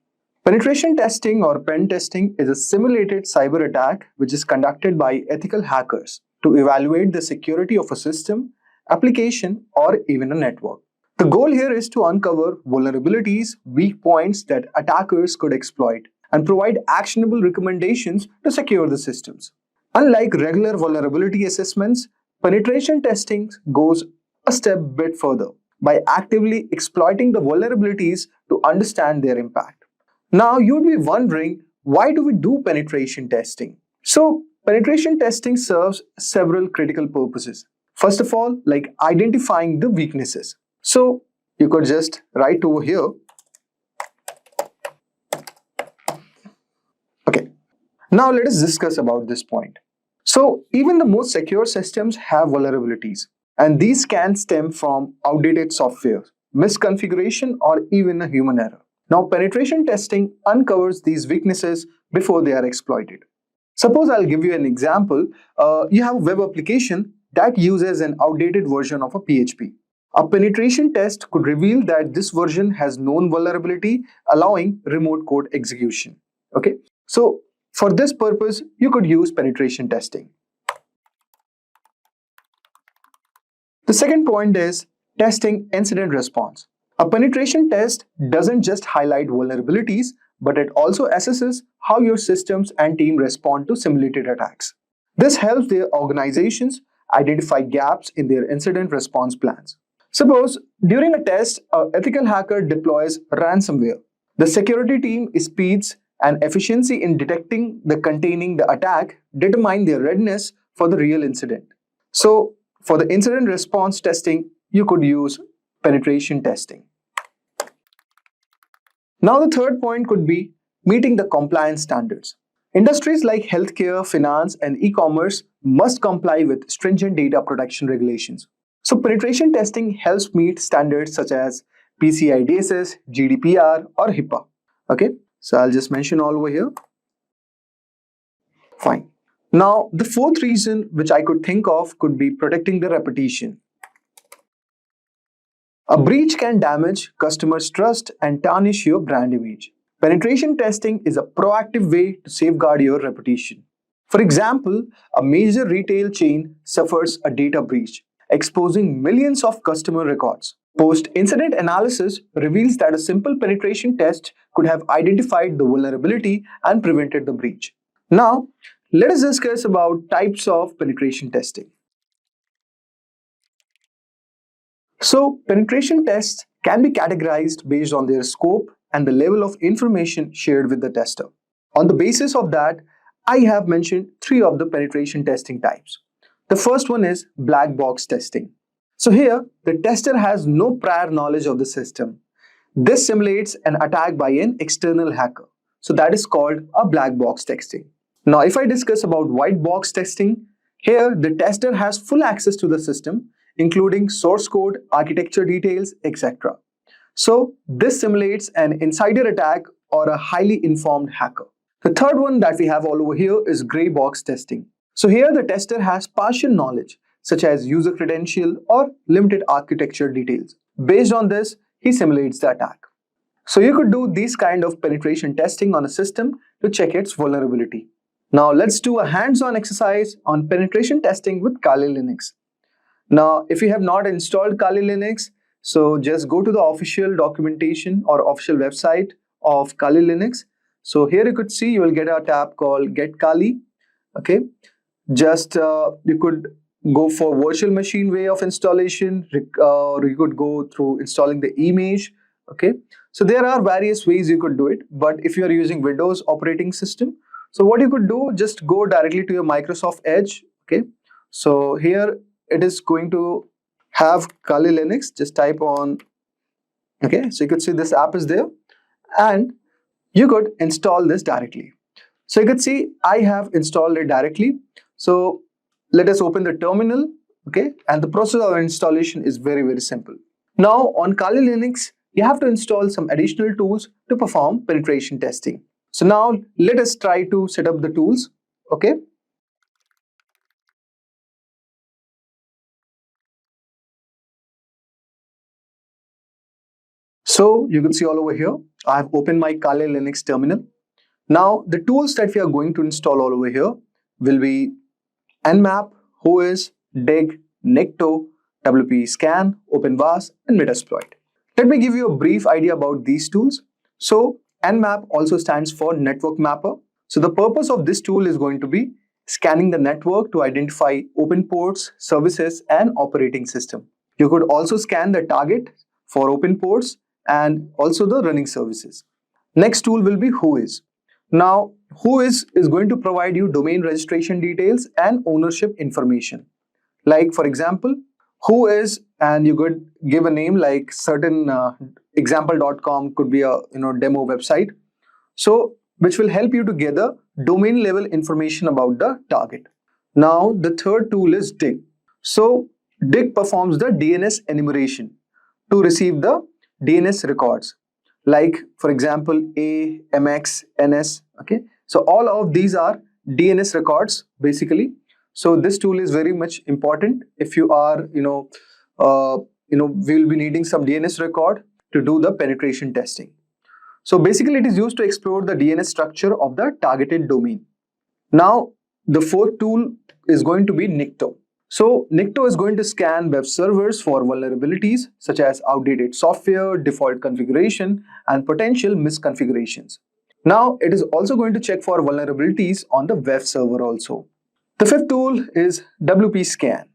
Penetration testing or pen testing is a simulated cyber attack which is conducted by ethical hackers to evaluate the security of a system, application, or even a network. The goal here is to uncover vulnerabilities, weak points that attackers could exploit, and provide actionable recommendations to secure the systems. Unlike regular vulnerability assessments, penetration testing goes a step bit further by actively exploiting the vulnerabilities to understand their impact. Now you'd be wondering, why do we do penetration testing? So penetration testing serves several critical purposes. First of all, like identifying the weaknesses. So you could just write over here. Okay. Now let us discuss about this point. So even the most secure systems have vulnerabilities, and these can stem from outdated software, misconfiguration, or even a human error. Now penetration testing uncovers these weaknesses before they are exploited. Suppose I'll give you an example. You have a web application that uses an outdated version of a PHP. A penetration test could reveal that this version has known vulnerability, allowing remote code execution. Okay, so for this purpose, you could use penetration testing. The second point is testing incident response. A penetration test doesn't just highlight vulnerabilities, but it also assesses how your systems and team respond to simulated attacks. This helps their organizations identify gaps in their incident response plans. Suppose during a test, an ethical hacker deploys ransomware. The security team speeds and efficiency in detecting the containing the attack determine their readiness for the real incident. So for the incident response testing, you could use penetration testing. Now the third point could be meeting the compliance standards. Industries like healthcare, finance, and e-commerce must comply with stringent data protection regulations. So penetration testing helps meet standards such as PCI DSS, GDPR, or HIPAA. Okay, so I'll just mention all over here. Fine. Now, the fourth reason which I could think of could be protecting the reputation. A breach can damage customers' trust and tarnish your brand image. Penetration testing is a proactive way to safeguard your reputation. For example, a major retail chain suffers a data breach, exposing millions of customer records. Post-incident analysis reveals that a simple penetration test could have identified the vulnerability and prevented the breach. Now, let us discuss about types of penetration testing. So, penetration tests can be categorized based on their scope and the level of information shared with the tester. On the basis of that, I have mentioned three of the penetration testing types. The first one is black box testing. So here, the tester has no prior knowledge of the system. This simulates an attack by an external hacker. So that is called a black box testing. Now, if I discuss about white box testing, here the tester has full access to the system, including source code, architecture details, etc. So this simulates an insider attack or a highly informed hacker. The third one that we have all over here is gray box testing. So here the tester has partial knowledge, such as user credential or limited architecture details. Based on this, he simulates the attack. So you could do these kind of penetration testing on a system to check its vulnerability. Now let's do a hands-on exercise on penetration testing with Kali Linux. Now, if you have not installed Kali Linux, so just go to the official documentation or official website of Kali Linux. So here you could see you will get a tab called Get Kali. Okay, just you could go for virtual machine way of installation, or you could go through installing the image. Okay, so there are various ways you could do it, but if you are using Windows operating system, so what you could do, just go directly to your Microsoft Edge. Okay, so here it is going to have Kali Linux. Just type on. Okay, so you could see this app is there, and you could install this directly. So you could see I have installed it directly. So let us open the terminal. Okay, and the process of installation is very simple. Now on Kali Linux, you have to install some additional tools to perform penetration testing. So now let us try to set up the tools. Okay. So you can see all over here, I have opened my Kali Linux terminal. Now the tools that we are going to install all over here will be Nmap, Whois, Dig, Nikto, WP Scan, OpenVAS, and Metasploit. Let me give you a brief idea about these tools. So Nmap also stands for Network Mapper. So the purpose of this tool is going to be scanning the network to identify open ports, services, and operating system. You could also scan the target for open ports and also the running services. Next tool will be Whois. Now, Whois is going to provide you domain registration details and ownership information. Like for example, Whois, and you could give a name like certain example.com could be a demo website. So which will help you to gather domain level information about the target. Now the third tool is Dig. So Dig performs the DNS enumeration to receive the DNS records, like for example A, MX, NS. Okay, so all of these are DNS records basically. So this tool is very much important if you are we will be needing some DNS record to do the penetration testing. So basically it is used to explore the DNS structure of the targeted domain. Now the fourth tool is going to be Nikto. So Nikto is going to scan web servers for vulnerabilities such as outdated software, default configuration, and potential misconfigurations. Now it is also going to check for vulnerabilities on the web server also. The fifth tool is WP Scan.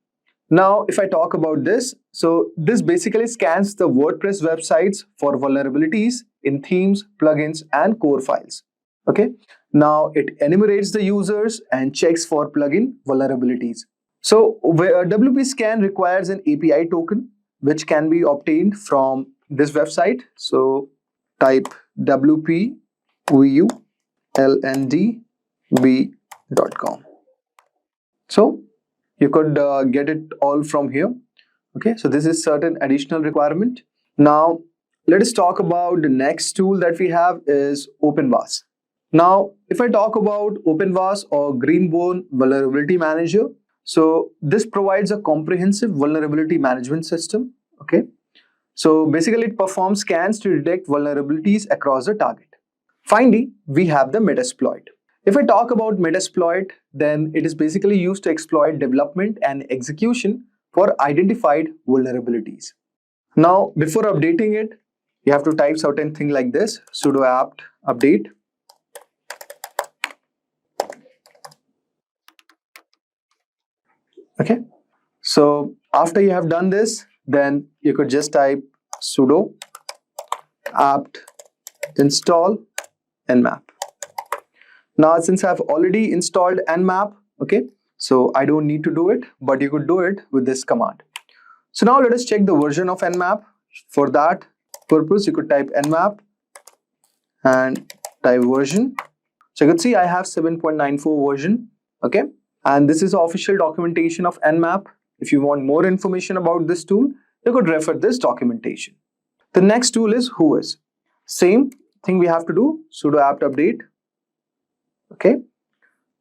Now if I talk about this, so this basically scans the WordPress websites for vulnerabilities in themes, plugins, and core files. Okay, now it enumerates the users and checks for plugin vulnerabilities. So WP Scan requires an API token which can be obtained from this website. So type wpvulndb.com. So you could get it all from here. Okay, so this is certain additional requirement. Now let us talk about the next tool that we have is OpenVAS. Now if I talk about OpenVAS or Greenbone Vulnerability Manager, so this provides a comprehensive vulnerability management system. Okay, so basically it performs scans to detect vulnerabilities across the target. Finally, we have the Metasploit. If I talk about Metasploit, then it is basically used to exploit development and execution for identified vulnerabilities. Now, before updating it, you have to type certain thing like this, sudo apt update. Okay, so after you have done this, then you could just type sudo apt install nmap. Now, since I've already installed nmap, okay, so I don't need to do it, but you could do it with this command. So now let us check the version of nmap. For that purpose, you could type nmap and type version. So you can see I have 7.94 version, okay, and this is the official documentation of nmap. If you want more information about this tool, you could refer this documentation. The next tool is Whois. Same thing we have to do, sudo apt update. Okay,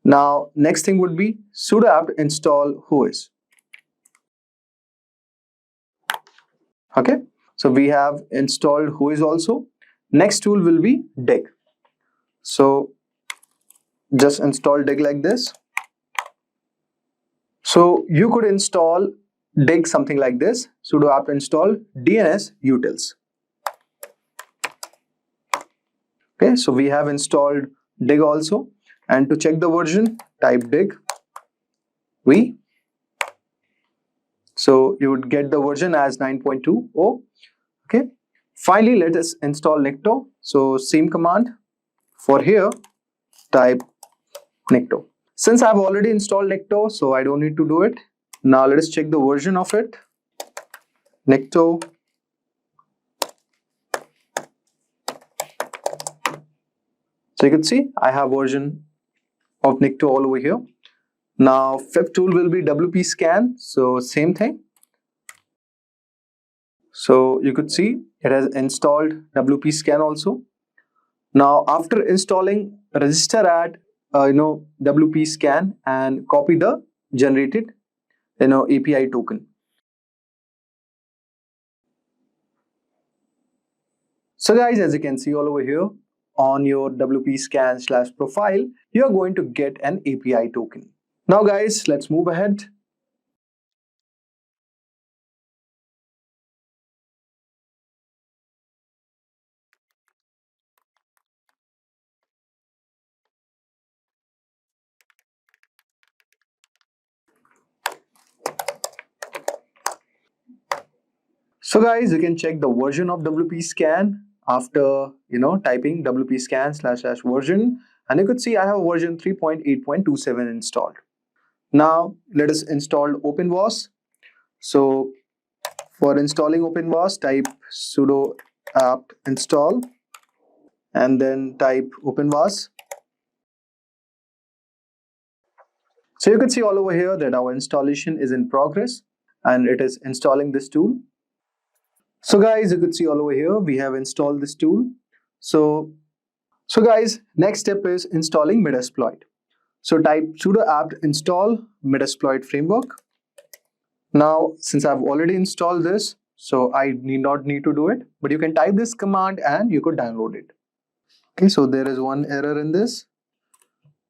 now next thing would be sudo apt install Whois. Okay, so we have installed Whois also. Next tool will be dig. So just install dig like this. So you could install dig something like this, sudo apt install DNS utils. Okay, so we have installed dig also, and to check the version, type dig v. So you would get the version as 9.20. Okay, finally let us install Nikto. So same command. For here, type Nikto. Since I've already installed Nikto, so I don't need to do it. Now let us check the version of it. Nikto. So you can see I have version of Nikto all over here. Now fifth tool will be WP Scan. So same thing. So you could see it has installed WP Scan also. Now after installing, register at WP Scan and copy the generated API token. So guys, as you can see all over here on your WP Scan / profile, you are going to get an API token. Now guys, let's move ahead. So guys, you can check the version of WP Scan after typing WP Scan / version, and you could see I have version 3.8.27 installed. Now let us install OpenVAS. So for installing OpenVAS, type sudo apt install and then type OpenVAS. So you can see all over here that our installation is in progress and it is installing this tool. So guys, you could see all over here we have installed this tool. So guys, next step is installing Metasploit. So type sudo apt install Metasploit framework. Now since I've already installed this, so I not need to do it, but you can type this command and you could download it. Okay, so there is one error in this.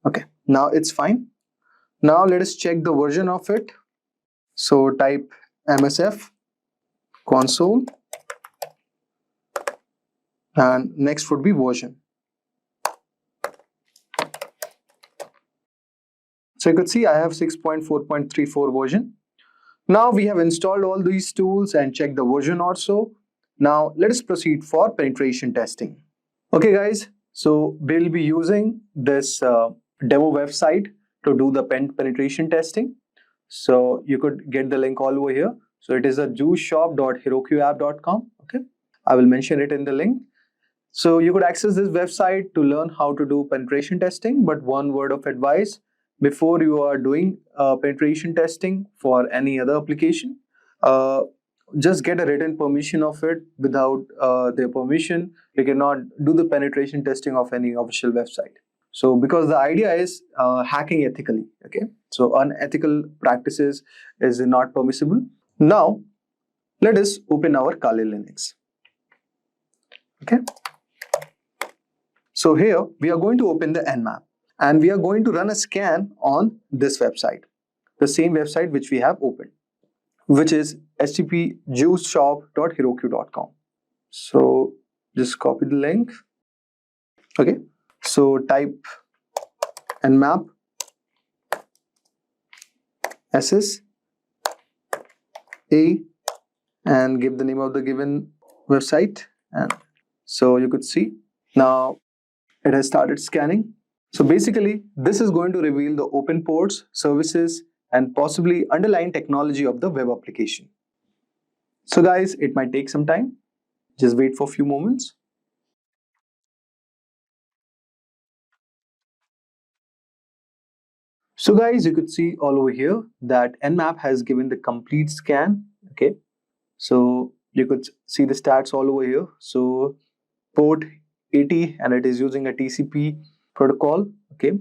Okay, now it's fine. Now let us check the version of it. So type msf console and next would be version. So you could see I have 6.4.34 version. Now we have installed all these tools and checked the version also. Now let us proceed for penetration testing. Okay guys, So we'll be using this demo website to do the penetration testing. So you could get the link all over here. So it is a juiceshop.herokuapp.com. Okay, I will mention it in the link. So you could access this website to learn how to do penetration testing. But one word of advice: before you are doing penetration testing for any other application, just get a written permission of it. Without their permission, you cannot do the penetration testing of any official website. So because the idea is hacking ethically, okay? So unethical practices is not permissible. Now, let us open our Kali Linux. Okay. So here we are going to open the Nmap and we are going to run a scan on this website, the same website which we have opened, which is http juiceshop.heroku.com. So just copy the link. Okay. So type nmap ss a and give the name of the given website, and so you could see now it has started scanning. So basically this is going to reveal the open ports, services, and possibly underlying technology of the web application. So guys, it might take some time. Just wait for a few moments. So guys, you could see all over here that Nmap has given the complete scan. Okay, so you could see the stats all over here. So port 80 and it is using a TCP protocol. Okay,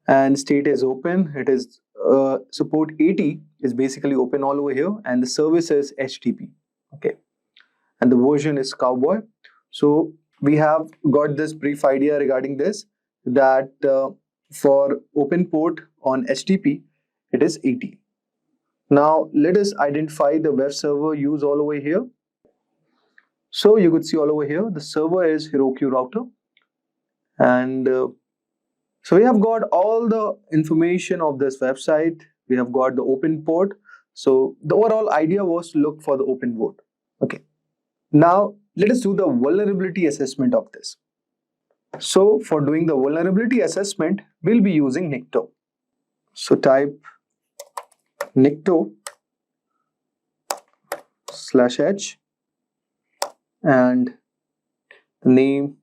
and state is open. It is so port 80 is basically open all over here, and the service is HTTP. Okay, and the version is Cowboy. So we have got this brief idea regarding this, that for open port on HTTP, it is 80. Now let us identify the web server use all over here. So you could see all over here, the server is Heroku router. And so we have got all the information of this website. We have got the open port. So the overall idea was to look for the open port. Okay. Now let us do the vulnerability assessment of this. So for doing the vulnerability assessment, we'll be using Nikto. So type Nikto/h and the name,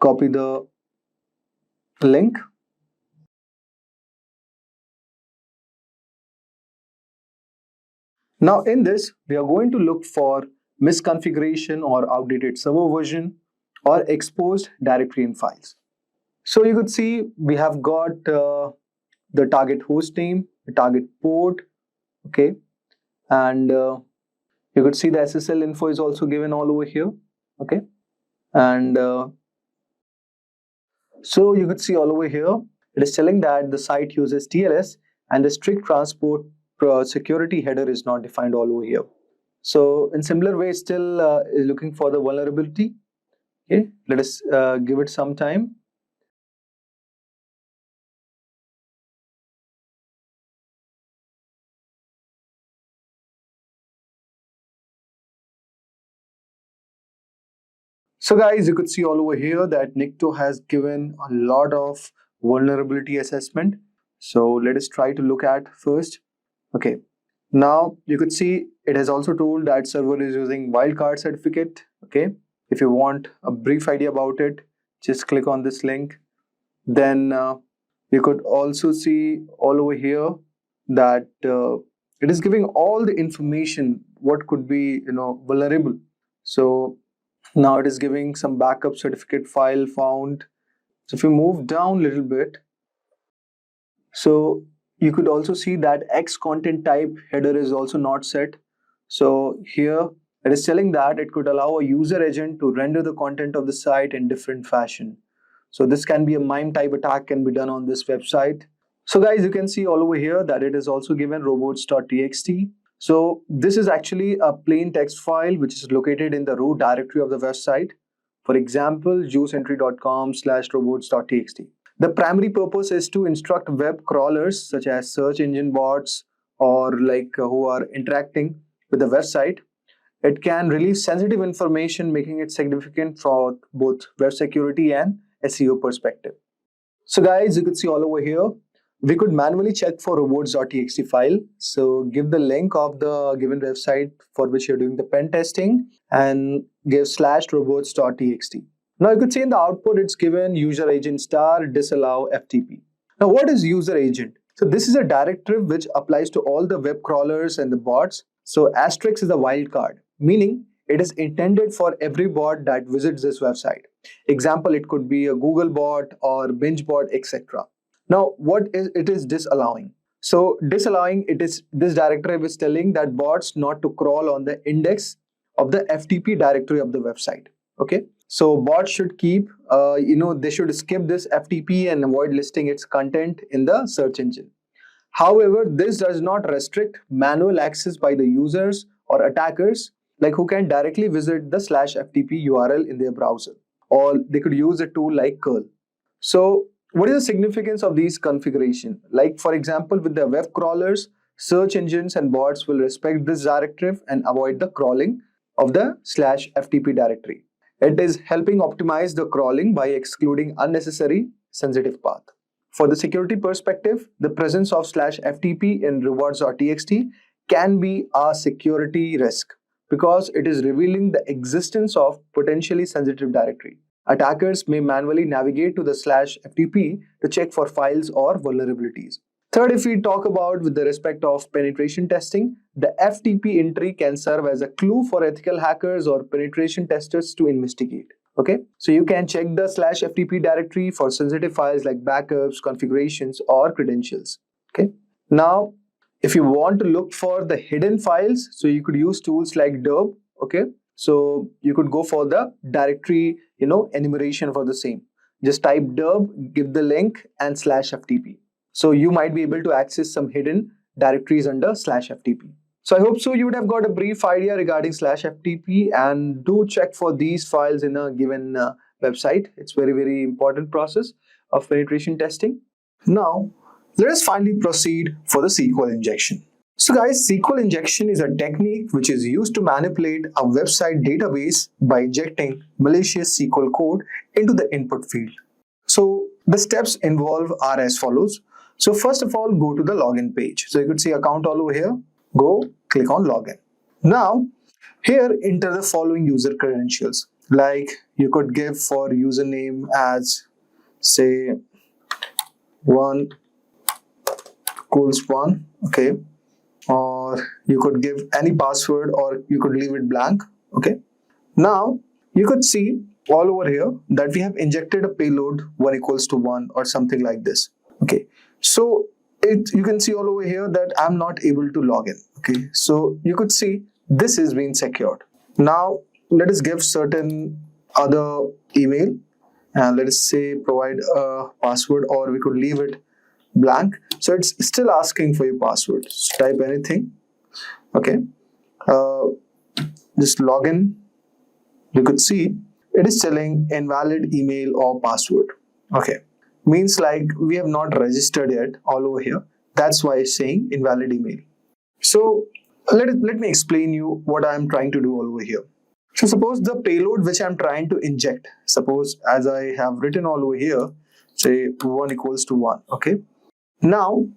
copy the link. Now in this, we are going to look for misconfiguration or outdated server version or exposed directory and files. So you could see we have got the target host name, the target port, okay, and you could see the SSL info is also given all over here, okay, and so you could see all over here it is telling that the site uses TLS and the strict transport security header is not defined all over here. So in similar way, still is looking for the vulnerability. Okay, let us give it some time. So guys, you could see all over here that Nikto has given a lot of vulnerability assessment. So let us try to look at first. Okay, now you could see it has also told that server is using wildcard certificate. Okay, if you want a brief idea about it, just click on this link. Then you could also see all over here that it is giving all the information what could be vulnerable. So now it is giving some backup certificate file found. So if you move down a little bit, so you could also see that X content type header is also not set. So here it is telling that it could allow a user agent to render the content of the site in different fashion. So this can be a MIME type attack can be done on this website. So guys, you can see all over here that it is also given robots.txt. So this is actually a plain text file which is located in the root directory of the website. For example, juiceentry.com/robots.txt. The primary purpose is to instruct web crawlers such as search engine bots or who are interacting with the website It can release sensitive information, making it significant for both web security and SEO perspective. So guys, you could see all over here, we could manually check for robots.txt file. So give the link of the given website for which you're doing the pen testing and give /robots.txt. Now you could see in the output it's given user agent star disallow FTP. Now what is user agent? So this is a directive which applies to all the web crawlers and the bots. So asterisk is a wildcard, meaning it is intended for every bot that visits this website. Example, it could be a Google bot or Binge bot, etc. Now, what is it is disallowing? So disallowing it is this directive is telling that bots not to crawl on the index of the FTP directory of the website. Okay, so bots should keep, they should skip this FTP and avoid listing its content in the search engine. However, this does not restrict manual access by the users or attackers, like who can directly visit the /FTP URL in their browser, or they could use a tool like curl. So what is the significance of these configuration? Like for example, with the web crawlers, search engines and bots will respect this directive and avoid the crawling of the /FTP directory. It is helping optimize the crawling by excluding unnecessary sensitive path. For the security perspective, the presence of /FTP in rewards.txt can be a security risk because it is revealing the existence of potentially sensitive directory. Attackers may manually navigate to the /FTP to check for files or vulnerabilities. Third, if we talk about with the respect of penetration testing, the FTP entry can serve as a clue for ethical hackers or penetration testers to investigate. Okay, so you can check the /FTP directory for sensitive files like backups, configurations, or credentials. Okay, now if you want to look for the hidden files, so you could use tools like derb. Okay, so you could go for the directory, enumeration for the same. Just type derb, give the link and /FTP. So you might be able to access some hidden directories under /FTP. So I hope so you would have got a brief idea regarding /FTP, and do check for these files in a given website. It's very, very important process of penetration testing. Now, let us finally proceed for the SQL injection. So guys, SQL injection is a technique which is used to manipulate a website database by injecting malicious SQL code into the input field. So the steps involved are as follows. So first of all, go to the login page. So you could see account all over here. Go click on login. Now here enter the following user credentials. Like you could give for username as say 1 equals 1. Okay. Or you could give any password or you could leave it blank. Okay. Now you could see all over here that we have injected a payload 1 equals to 1 or something like this. Okay. So you can see all over here that I'm not able to log in. Okay. So you could see this is being secured. Now let us give certain other email and let us say provide a password, or we could leave it blank. So it's still asking for your password. So type anything. Okay. Just log in. You could see it is telling invalid email or password. Okay. Means like we have not registered yet all over here. That's why it's saying invalid email. So let me explain you what I'm trying to do all over here. So suppose the payload which I'm trying to inject, suppose as I have written all over here, say 1 equals to 1. Okay. Now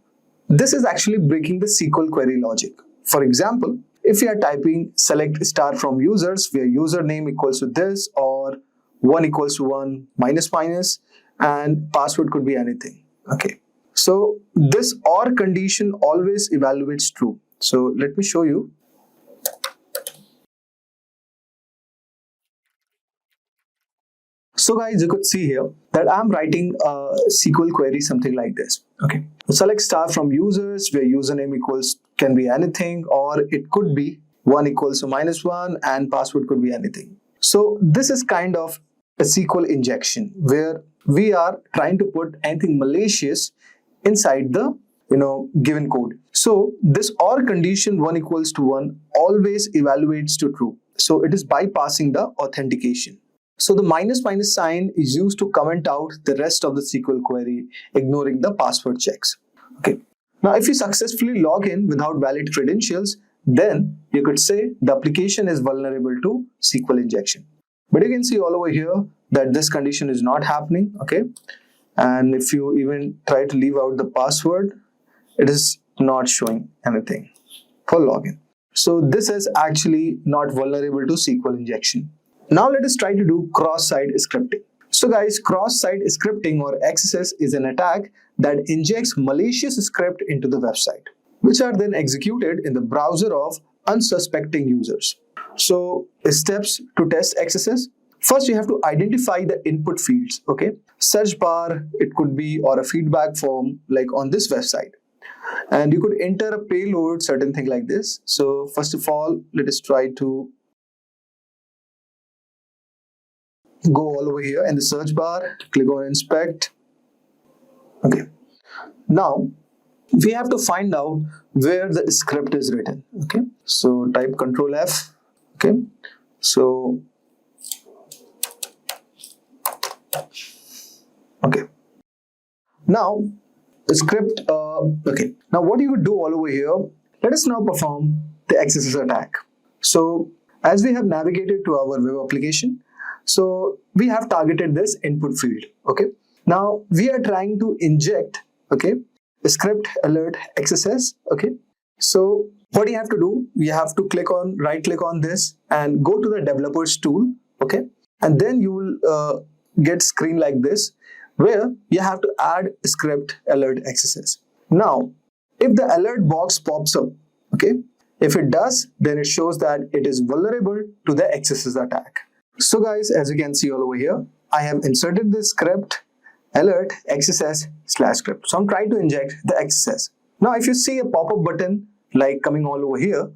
this is actually breaking the SQL query logic. For example, if you are typing select star from users where username equals to this, or 1 equals to 1 minus minus, and password could be anything. Okay. So this OR condition always evaluates true. So let me show you. So guys, you could see here that I'm writing a SQL query something like this. Okay. Select star from users where username equals can be anything, or it could be 1 equals to minus 1 and password could be anything. So this is kind of a SQL injection where we are trying to put anything malicious inside the given code. So this OR condition 1 equals to 1 always evaluates to true. So it is bypassing the authentication. So the minus sign is used to comment out the rest of the SQL query, ignoring the password checks. Okay. Now if you successfully log in without valid credentials, then you could say the application is vulnerable to SQL injection. But you can see all over here that this condition is not happening, okay? And if you even try to leave out the password, it is not showing anything for login. So this is actually not vulnerable to SQL injection. Now let us try to do cross-site scripting. So guys, cross-site scripting or XSS is an attack that injects malicious script into the website, which are then executed in the browser of unsuspecting users. So steps to test XSS. First, you have to identify the input fields, okay? Search bar, it could be, or a feedback form like on this website. And you could enter a payload, certain thing like this. So first of all, let us try to go all over here in the search bar, click on inspect. Okay. Now, we have to find out where the script is written, okay? So type Control F, okay? So, okay. Now, the script, okay. Now what you would do all over here, let us now perform the XSS attack. So as we have navigated to our web application, so we have targeted this input field, okay. Now we are trying to inject, okay, script alert XSS, okay. So what you have to do, you have to right click on this and go to the developers tool, okay. And then you will get screen like this, where you have to add script alert XSS. Now, if the alert box pops up, okay, if it does, then it shows that it is vulnerable to the XSS attack. So guys, as you can see all over here, I have inserted this script alert XSS/script. So I'm trying to inject the XSS. Now, if you see a pop-up button like coming all over here,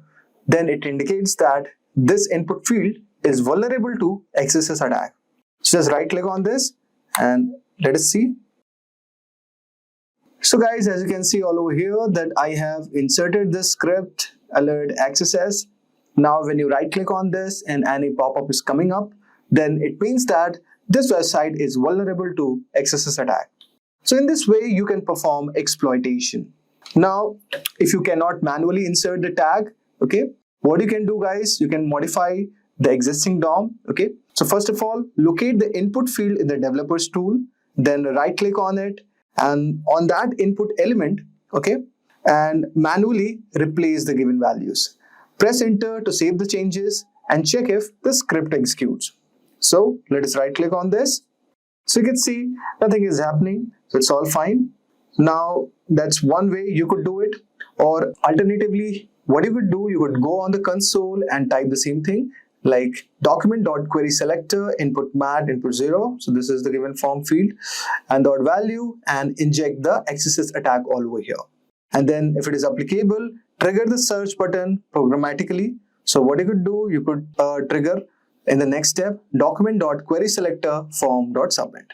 then it indicates that this input field is vulnerable to XSS attack. So just right click on this and let us see. So guys, as you can see all over here that I have inserted this script alert XSS. Now when you right click on this and any pop-up is coming up, then it means that this website is vulnerable to XSS attack. So in this way you can perform exploitation. Now if you cannot manually insert the tag, okay, what you can do guys, you can modify the existing DOM, okay. So first of all, locate the input field in the developers tool, then right click on it and on that input element, okay, and manually replace the given values. Press enter to save the changes and check if the script executes. So let us right click on this. So you can see nothing is happening. So it's all fine. Now that's one way you could do it, or alternatively what you could do, you could go on the console and type the same thing like document.querySelector input mat input 0. So this is the given form field and dot value, and inject the XSS attack all over here. And then if it is applicable, trigger the search button programmatically. So what you could do, you could trigger in the next step document.querySelector form.submit.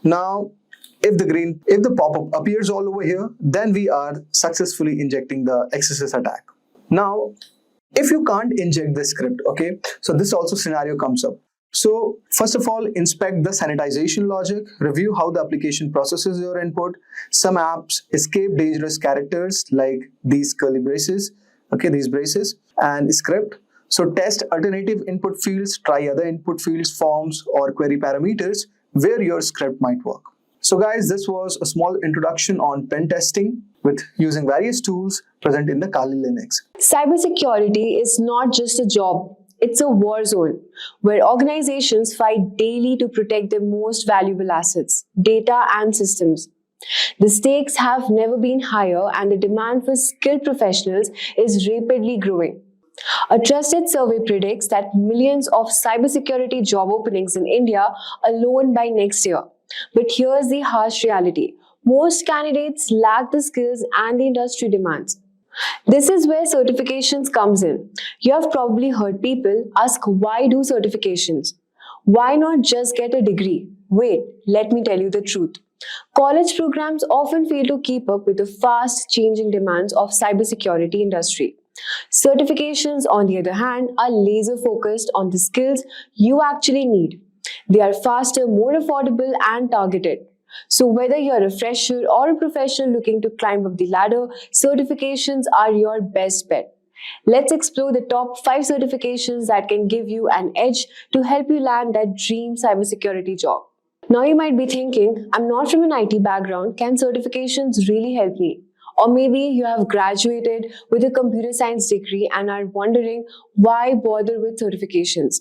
Now if the pop-up appears all over here, then we are successfully injecting the XSS attack. Now if you can't inject the script, okay, so this also scenario comes up. So first of all, inspect the sanitization logic, review how the application processes your input. Some apps escape dangerous characters like these curly braces, okay, these braces, and script. So test alternative input fields, try other input fields, forms, or query parameters where your script might work. So guys, this was a small introduction on pen testing with using various tools present in the Kali Linux. Cybersecurity is not just a job, it's a war zone where organizations fight daily to protect their most valuable assets, data and systems. The stakes have never been higher and the demand for skilled professionals is rapidly growing. A trusted survey predicts that millions of cybersecurity job openings in India alone by next year. But here's the harsh reality. Most candidates lack the skills and the industry demands. This is where certifications comes in. You have probably heard people ask, why do certifications? Why not just get a degree? Wait, let me tell you the truth. College programs often fail to keep up with the fast changing demands of cybersecurity industry. Certifications, on the other hand, are laser focused on the skills you actually need. They are faster, more affordable, and targeted. So whether you're a fresher or a professional looking to climb up the ladder, certifications are your best bet. Let's explore the top 5 certifications that can give you an edge to help you land that dream cybersecurity job. Now you might be thinking, I'm not from an IT background, can certifications really help me? Or maybe you have graduated with a computer science degree and are wondering why bother with certifications.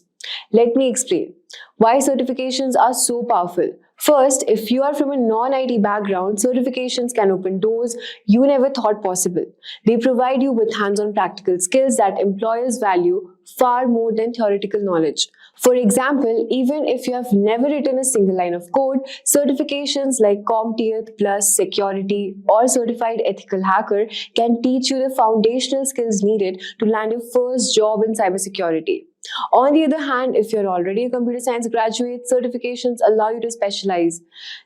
Let me explain why certifications are so powerful. First, if you are from a non-IT background, certifications can open doors you never thought possible. They provide you with hands-on practical skills that employers value far more than theoretical knowledge. For example, even if you have never written a single line of code, certifications like CompTIA Plus Security or Certified Ethical Hacker can teach you the foundational skills needed to land your first job in cybersecurity. On the other hand, if you're already a computer science graduate, certifications allow you to specialize.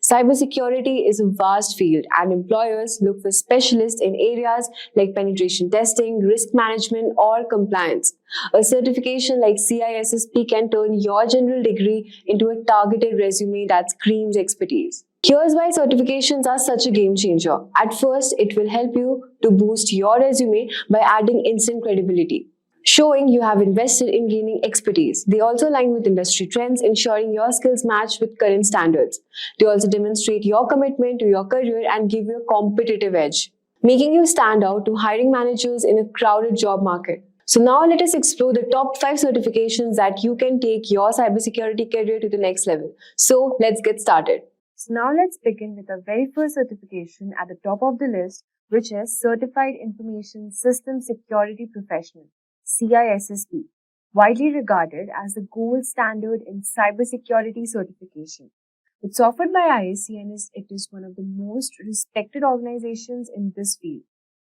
Cybersecurity is a vast field, and employers look for specialists in areas like penetration testing, risk management, or compliance. A certification like CISSP can turn your general degree into a targeted resume that screams expertise. Here's why certifications are such a game changer. At first, it will help you to boost your resume by adding instant credibility, showing you have invested in gaining expertise. They also align with industry trends, ensuring your skills match with current standards. They also demonstrate your commitment to your career and give you a competitive edge, making you stand out to hiring managers in a crowded job market. So now let us explore the top 5 certifications that you can take your cybersecurity career to the next level. So let's get started. So now let's begin with the very first certification at the top of the list, which is Certified Information System Security Professional, CISSP, widely regarded as the gold standard in cybersecurity certification. It's offered by ISC and it is one of the most respected organizations in this field.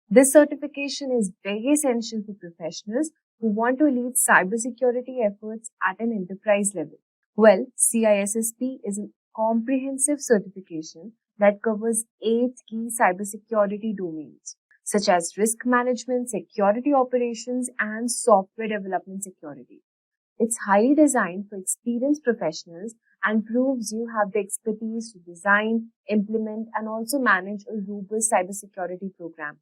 This certification is very essential for professionals who want to lead cybersecurity efforts at an enterprise level. Well, CISSP is a comprehensive certification that covers 8 key cybersecurity domains, such as risk management, security operations, and software development security. It's highly designed for experienced professionals and proves you have the expertise to design, implement, and also manage a robust cybersecurity program.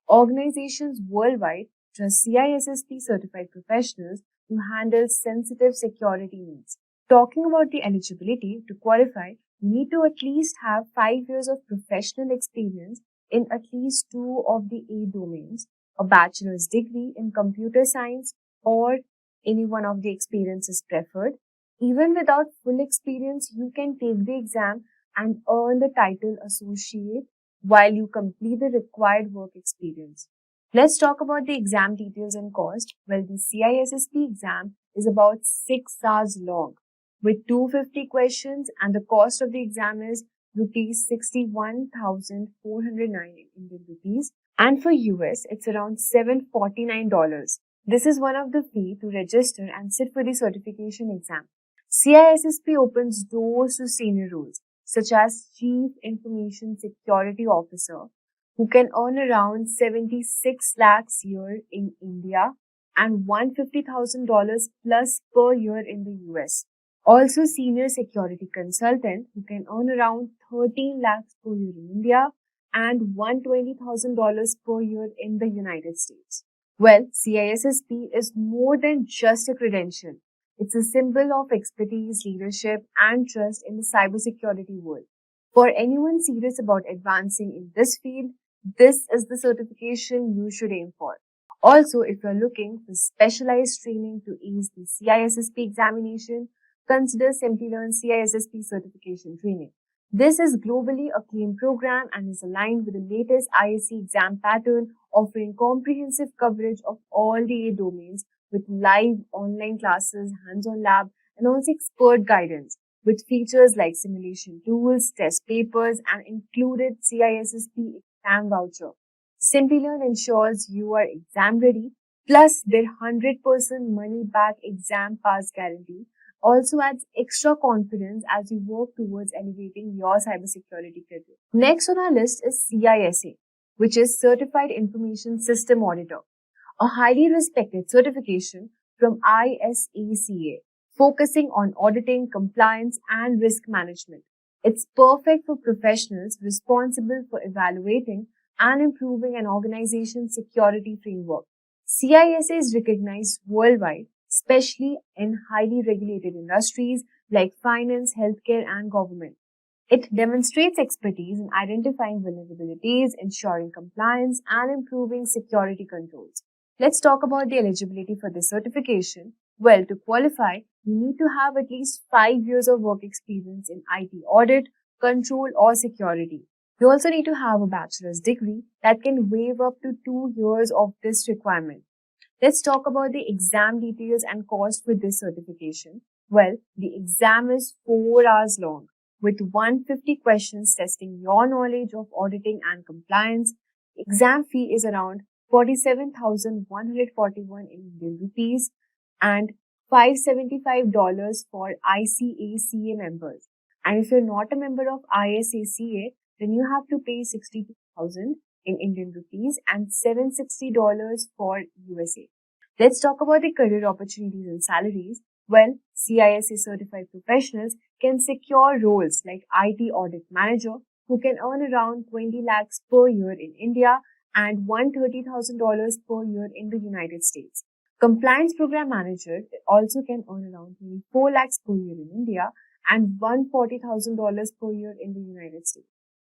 Organizations worldwide trust CISSP certified professionals to handle sensitive security needs. Talking about the eligibility, to qualify, you need to at least have 5 years of professional experience in at least 2 of the 8 domains, a bachelor's degree in computer science, or any one of the experiences preferred. Even without full experience, you can take the exam and earn the title associate while you complete the required work experience. Let's talk about the exam details and cost. Well, the CISSP exam is about 6 hours long with 250 questions, and the cost of the exam is rupees 61,409 Indian rupees, and for US it's around $749. This is one of the fee to register and sit for the certification exam. CISSP opens doors to senior roles such as Chief Information Security Officer, who can earn around 76 lakhs a year in India and $150,000 plus per year in the US. Also, Senior Security Consultant, who can earn around 13 lakhs per year in India and $120,000 per year in the United States. Well, CISSP is more than just a credential. It's a symbol of expertise, leadership, and trust in the cybersecurity world. For anyone serious about advancing in this field, this is the certification you should aim for. Also, if you're looking for specialized training to ace the CISSP examination, consider Simplilearn CISSP certification training. This is globally acclaimed program and is aligned with the latest ISC exam pattern, offering comprehensive coverage of all the 8 domains with live online classes, hands-on lab, and also expert guidance with features like simulation tools, test papers, and included CISSP exam voucher. Simplilearn ensures you are exam ready, plus their 100% money back exam pass guarantee also adds extra confidence as you work towards elevating your cybersecurity career. Next on our list is CISA, which is Certified Information System Auditor, a highly respected certification from ISACA, focusing on auditing, compliance, and risk management. It's perfect for professionals responsible for evaluating and improving an organization's security framework. CISA is recognized worldwide, especially in highly regulated industries like finance, healthcare, and government. It demonstrates expertise in identifying vulnerabilities, ensuring compliance, and improving security controls. Let's talk about the eligibility for this certification. Well, to qualify, you need to have at least 5 years of work experience in IT audit, control, or security. You also need to have a bachelor's degree that can waive up to 2 years of this requirement. Let's talk about the exam details and cost for this certification. Well, the exam is 4 hours long with 150 questions testing your knowledge of auditing and compliance. Exam fee is around 47,141 in Indian rupees and $575 for ICACA members. And if you're not a member of ISACA, then you have to pay 62,000 in Indian rupees and $760 for USA. Let's talk about the career opportunities and salaries. Well, CISA certified professionals can secure roles like IT audit manager, who can earn around 20 lakhs per year in India and $130,000 per year in the United States. Compliance program manager also can earn around 24 lakhs per year in India and $140,000 per year in the United States.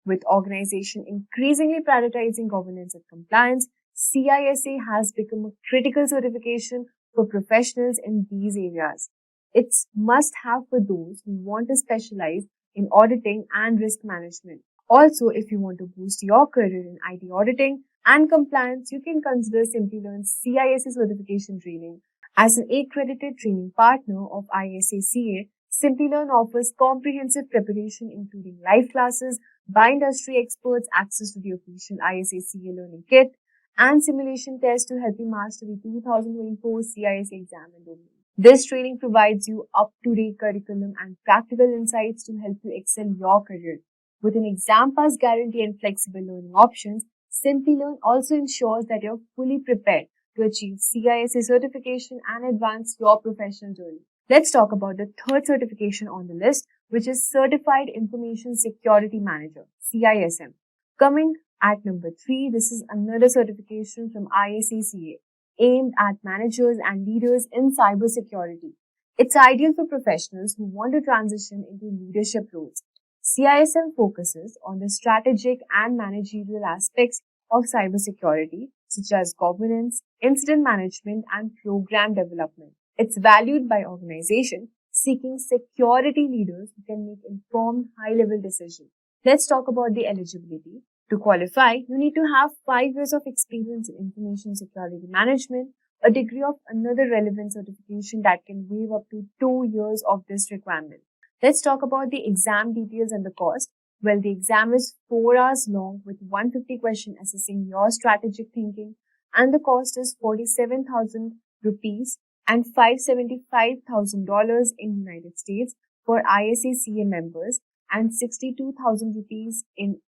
With organization increasingly prioritizing governance and compliance, CISA has become a critical certification for professionals in these areas. It's must-have for those who want to specialize in auditing and risk management. Also, if you want to boost your career in IT auditing and compliance, you can consider Simplilearn's CISA certification training. As an accredited training partner of ISACA, Simplilearn offers comprehensive preparation including live classes by industry experts, access to the official ISACA learning kit, and simulation tests to help you master the 2024 CISA exam and domain. This training provides you up-to-date curriculum and practical insights to help you excel your career. With an exam pass guarantee and flexible learning options, Simplilearn also ensures that you're fully prepared to achieve CISA certification and advance your professional journey. Let's talk about the third certification on the list, which is Certified Information Security Manager, CISM. Coming at number 3, this is another certification from ISACA aimed at managers and leaders in cybersecurity. It's ideal for professionals who want to transition into leadership roles. CISM focuses on the strategic and managerial aspects of cybersecurity, such as governance, incident management, and program development. It's valued by organizations seeking security leaders who can make informed, high-level decisions. Let's talk about the eligibility. To qualify, you need to have 5 years of experience in information security management, a degree of another relevant certification that can waive up to 2 years of this requirement. Let's talk about the exam details and the cost. Well, the exam is 4 hours long with 150 questions assessing your strategic thinking, and the cost is 47,000 rupees and $575,000 in United States for ISACA members and 62,000 rupees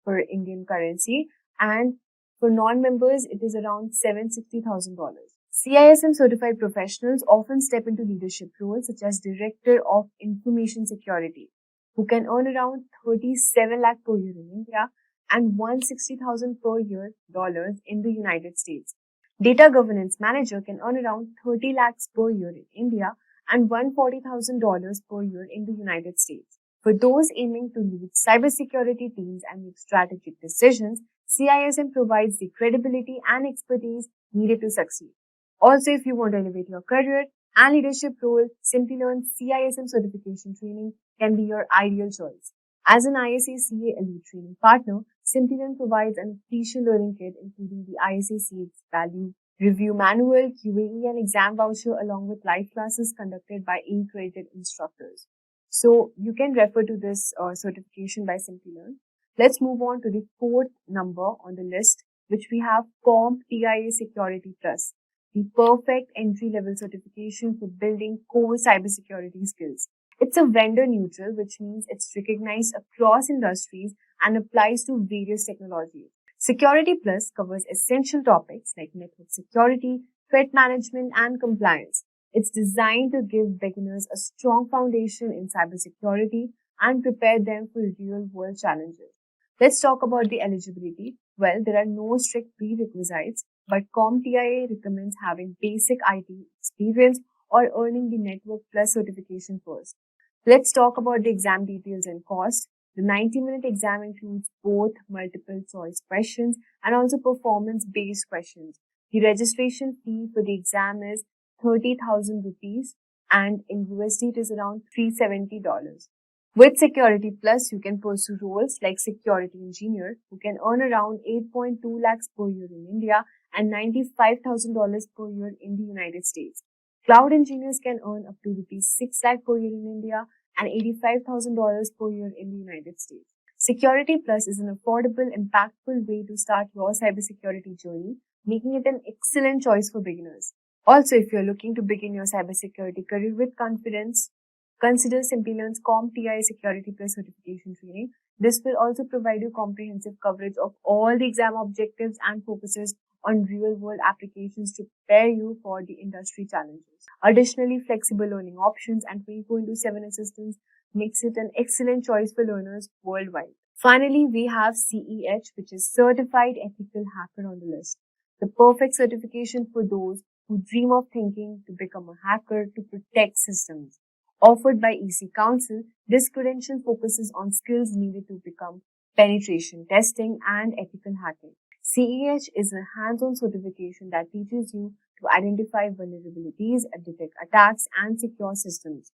for Indian currency, and for non-members it is around $760,000. CISM certified professionals often step into leadership roles such as Director of Information Security, who can earn around 37 lakh per year in India and 160,000 per year dollars in the United States. Data Governance Manager can earn around 30 lakhs per year in India and $140,000 per year in the United States. For those aiming to lead cybersecurity teams and make strategic decisions, CISM provides the credibility and expertise needed to succeed. Also, if you want to elevate your career and leadership role, Simplilearn CISM certification training can be your ideal choice. As an ISACA Elite Training Partner, Simplilearn provides an official learning kit including the ISACA Value Review Manual, QAE and exam voucher along with live classes conducted by accredited instructors. So you can refer to this certification by Simplilearn. Let's move on to the fourth number on the list, which we have CompTIA Security Plus, the perfect entry-level certification for building core cybersecurity skills. It's a vendor neutral, which means it's recognized across industries and applies to various technologies. Security Plus covers essential topics like network security, threat management, and compliance. It's designed to give beginners a strong foundation in cybersecurity and prepare them for real-world challenges. Let's talk about the eligibility. Well, there are no strict prerequisites. but CompTIA recommends having basic IT experience or earning the Network Plus certification first. Let's talk about the exam details and cost. The 90-minute exam includes both multiple choice questions and also performance-based questions. The registration fee for the exam is 30,000 rupees and in USD it is around $370. With Security Plus, you can pursue roles like security engineer who can earn around 8.2 lakhs per year in India and $95,000 per year in the United States. Cloud engineers can earn up to rupees 6 lakh per year in India and $85,000 per year in the United States. Security Plus is an affordable, impactful way to start your cybersecurity journey, making it an excellent choice for beginners. Also, if you're looking to begin your cybersecurity career with confidence, consider Simplilearn's CompTIA Security Plus certification training. This will also provide you comprehensive coverage of all the exam objectives and focuses on real-world applications to prepare you for the industry challenges. Additionally, flexible learning options and 24/7 assistance makes it an excellent choice for learners worldwide. Finally, we have CEH, which is Certified Ethical Hacker on the list. The perfect certification for those who dream of thinking to become a hacker to protect systems. Offered by EC Council, this credential focuses on skills needed to become penetration testing and ethical hacking. CEH is a hands-on certification that teaches you to identify vulnerabilities, detect attacks, and secure systems.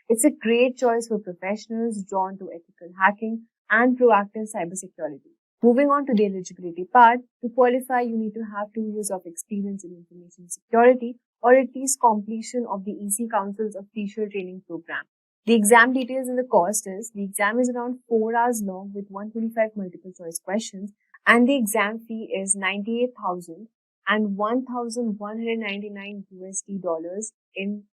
It's a great choice for professionals drawn to ethical hacking and proactive cybersecurity. Moving on to the eligibility part, to qualify, you need to have 2 years of experience in information security or at least completion of the EC Council's official training program. The exam details and the cost is, the exam is around 4 hours long with 125 multiple choice questions and the exam fee is $98,000 and $1,199 USD in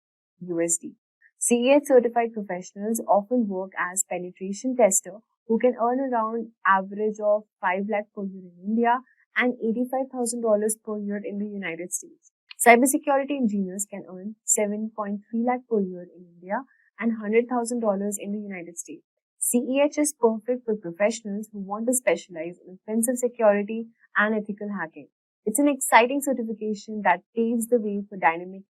USD. CEH certified professionals often work as penetration tester who can earn around average of 5 lakh per year in India and $85,000 per year in the United States. Cybersecurity engineers can earn 7.3 lakh per year in India and $100,000 in the United States. CEH is perfect for professionals who want to specialize in offensive security and ethical hacking. It's an exciting certification that paves the way for dynamic,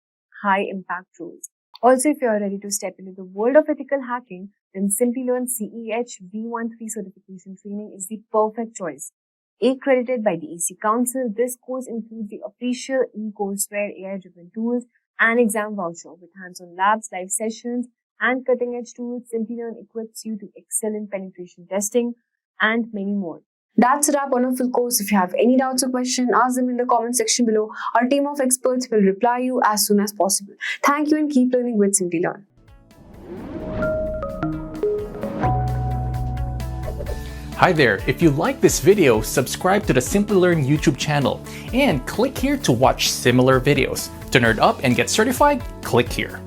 high-impact roles. Also, if you are ready to step into the world of ethical hacking, then Simplilearn CEH V13 certification training is the perfect choice. Accredited by the EC Council, this course includes the official e-courseware AI-driven tools and exam voucher with hands-on labs, live sessions, and cutting-edge tools. Simplilearn equips you to excel in penetration testing and many more. That's a wrap on a full course. If you have any doubts or questions, ask them in the comment section below. Our team of experts will reply you as soon as possible. Thank you and keep learning with Simplilearn. Hi there, if you like this video, subscribe to the Simplilearn YouTube channel and click here to watch similar videos. To nerd up and get certified, click here.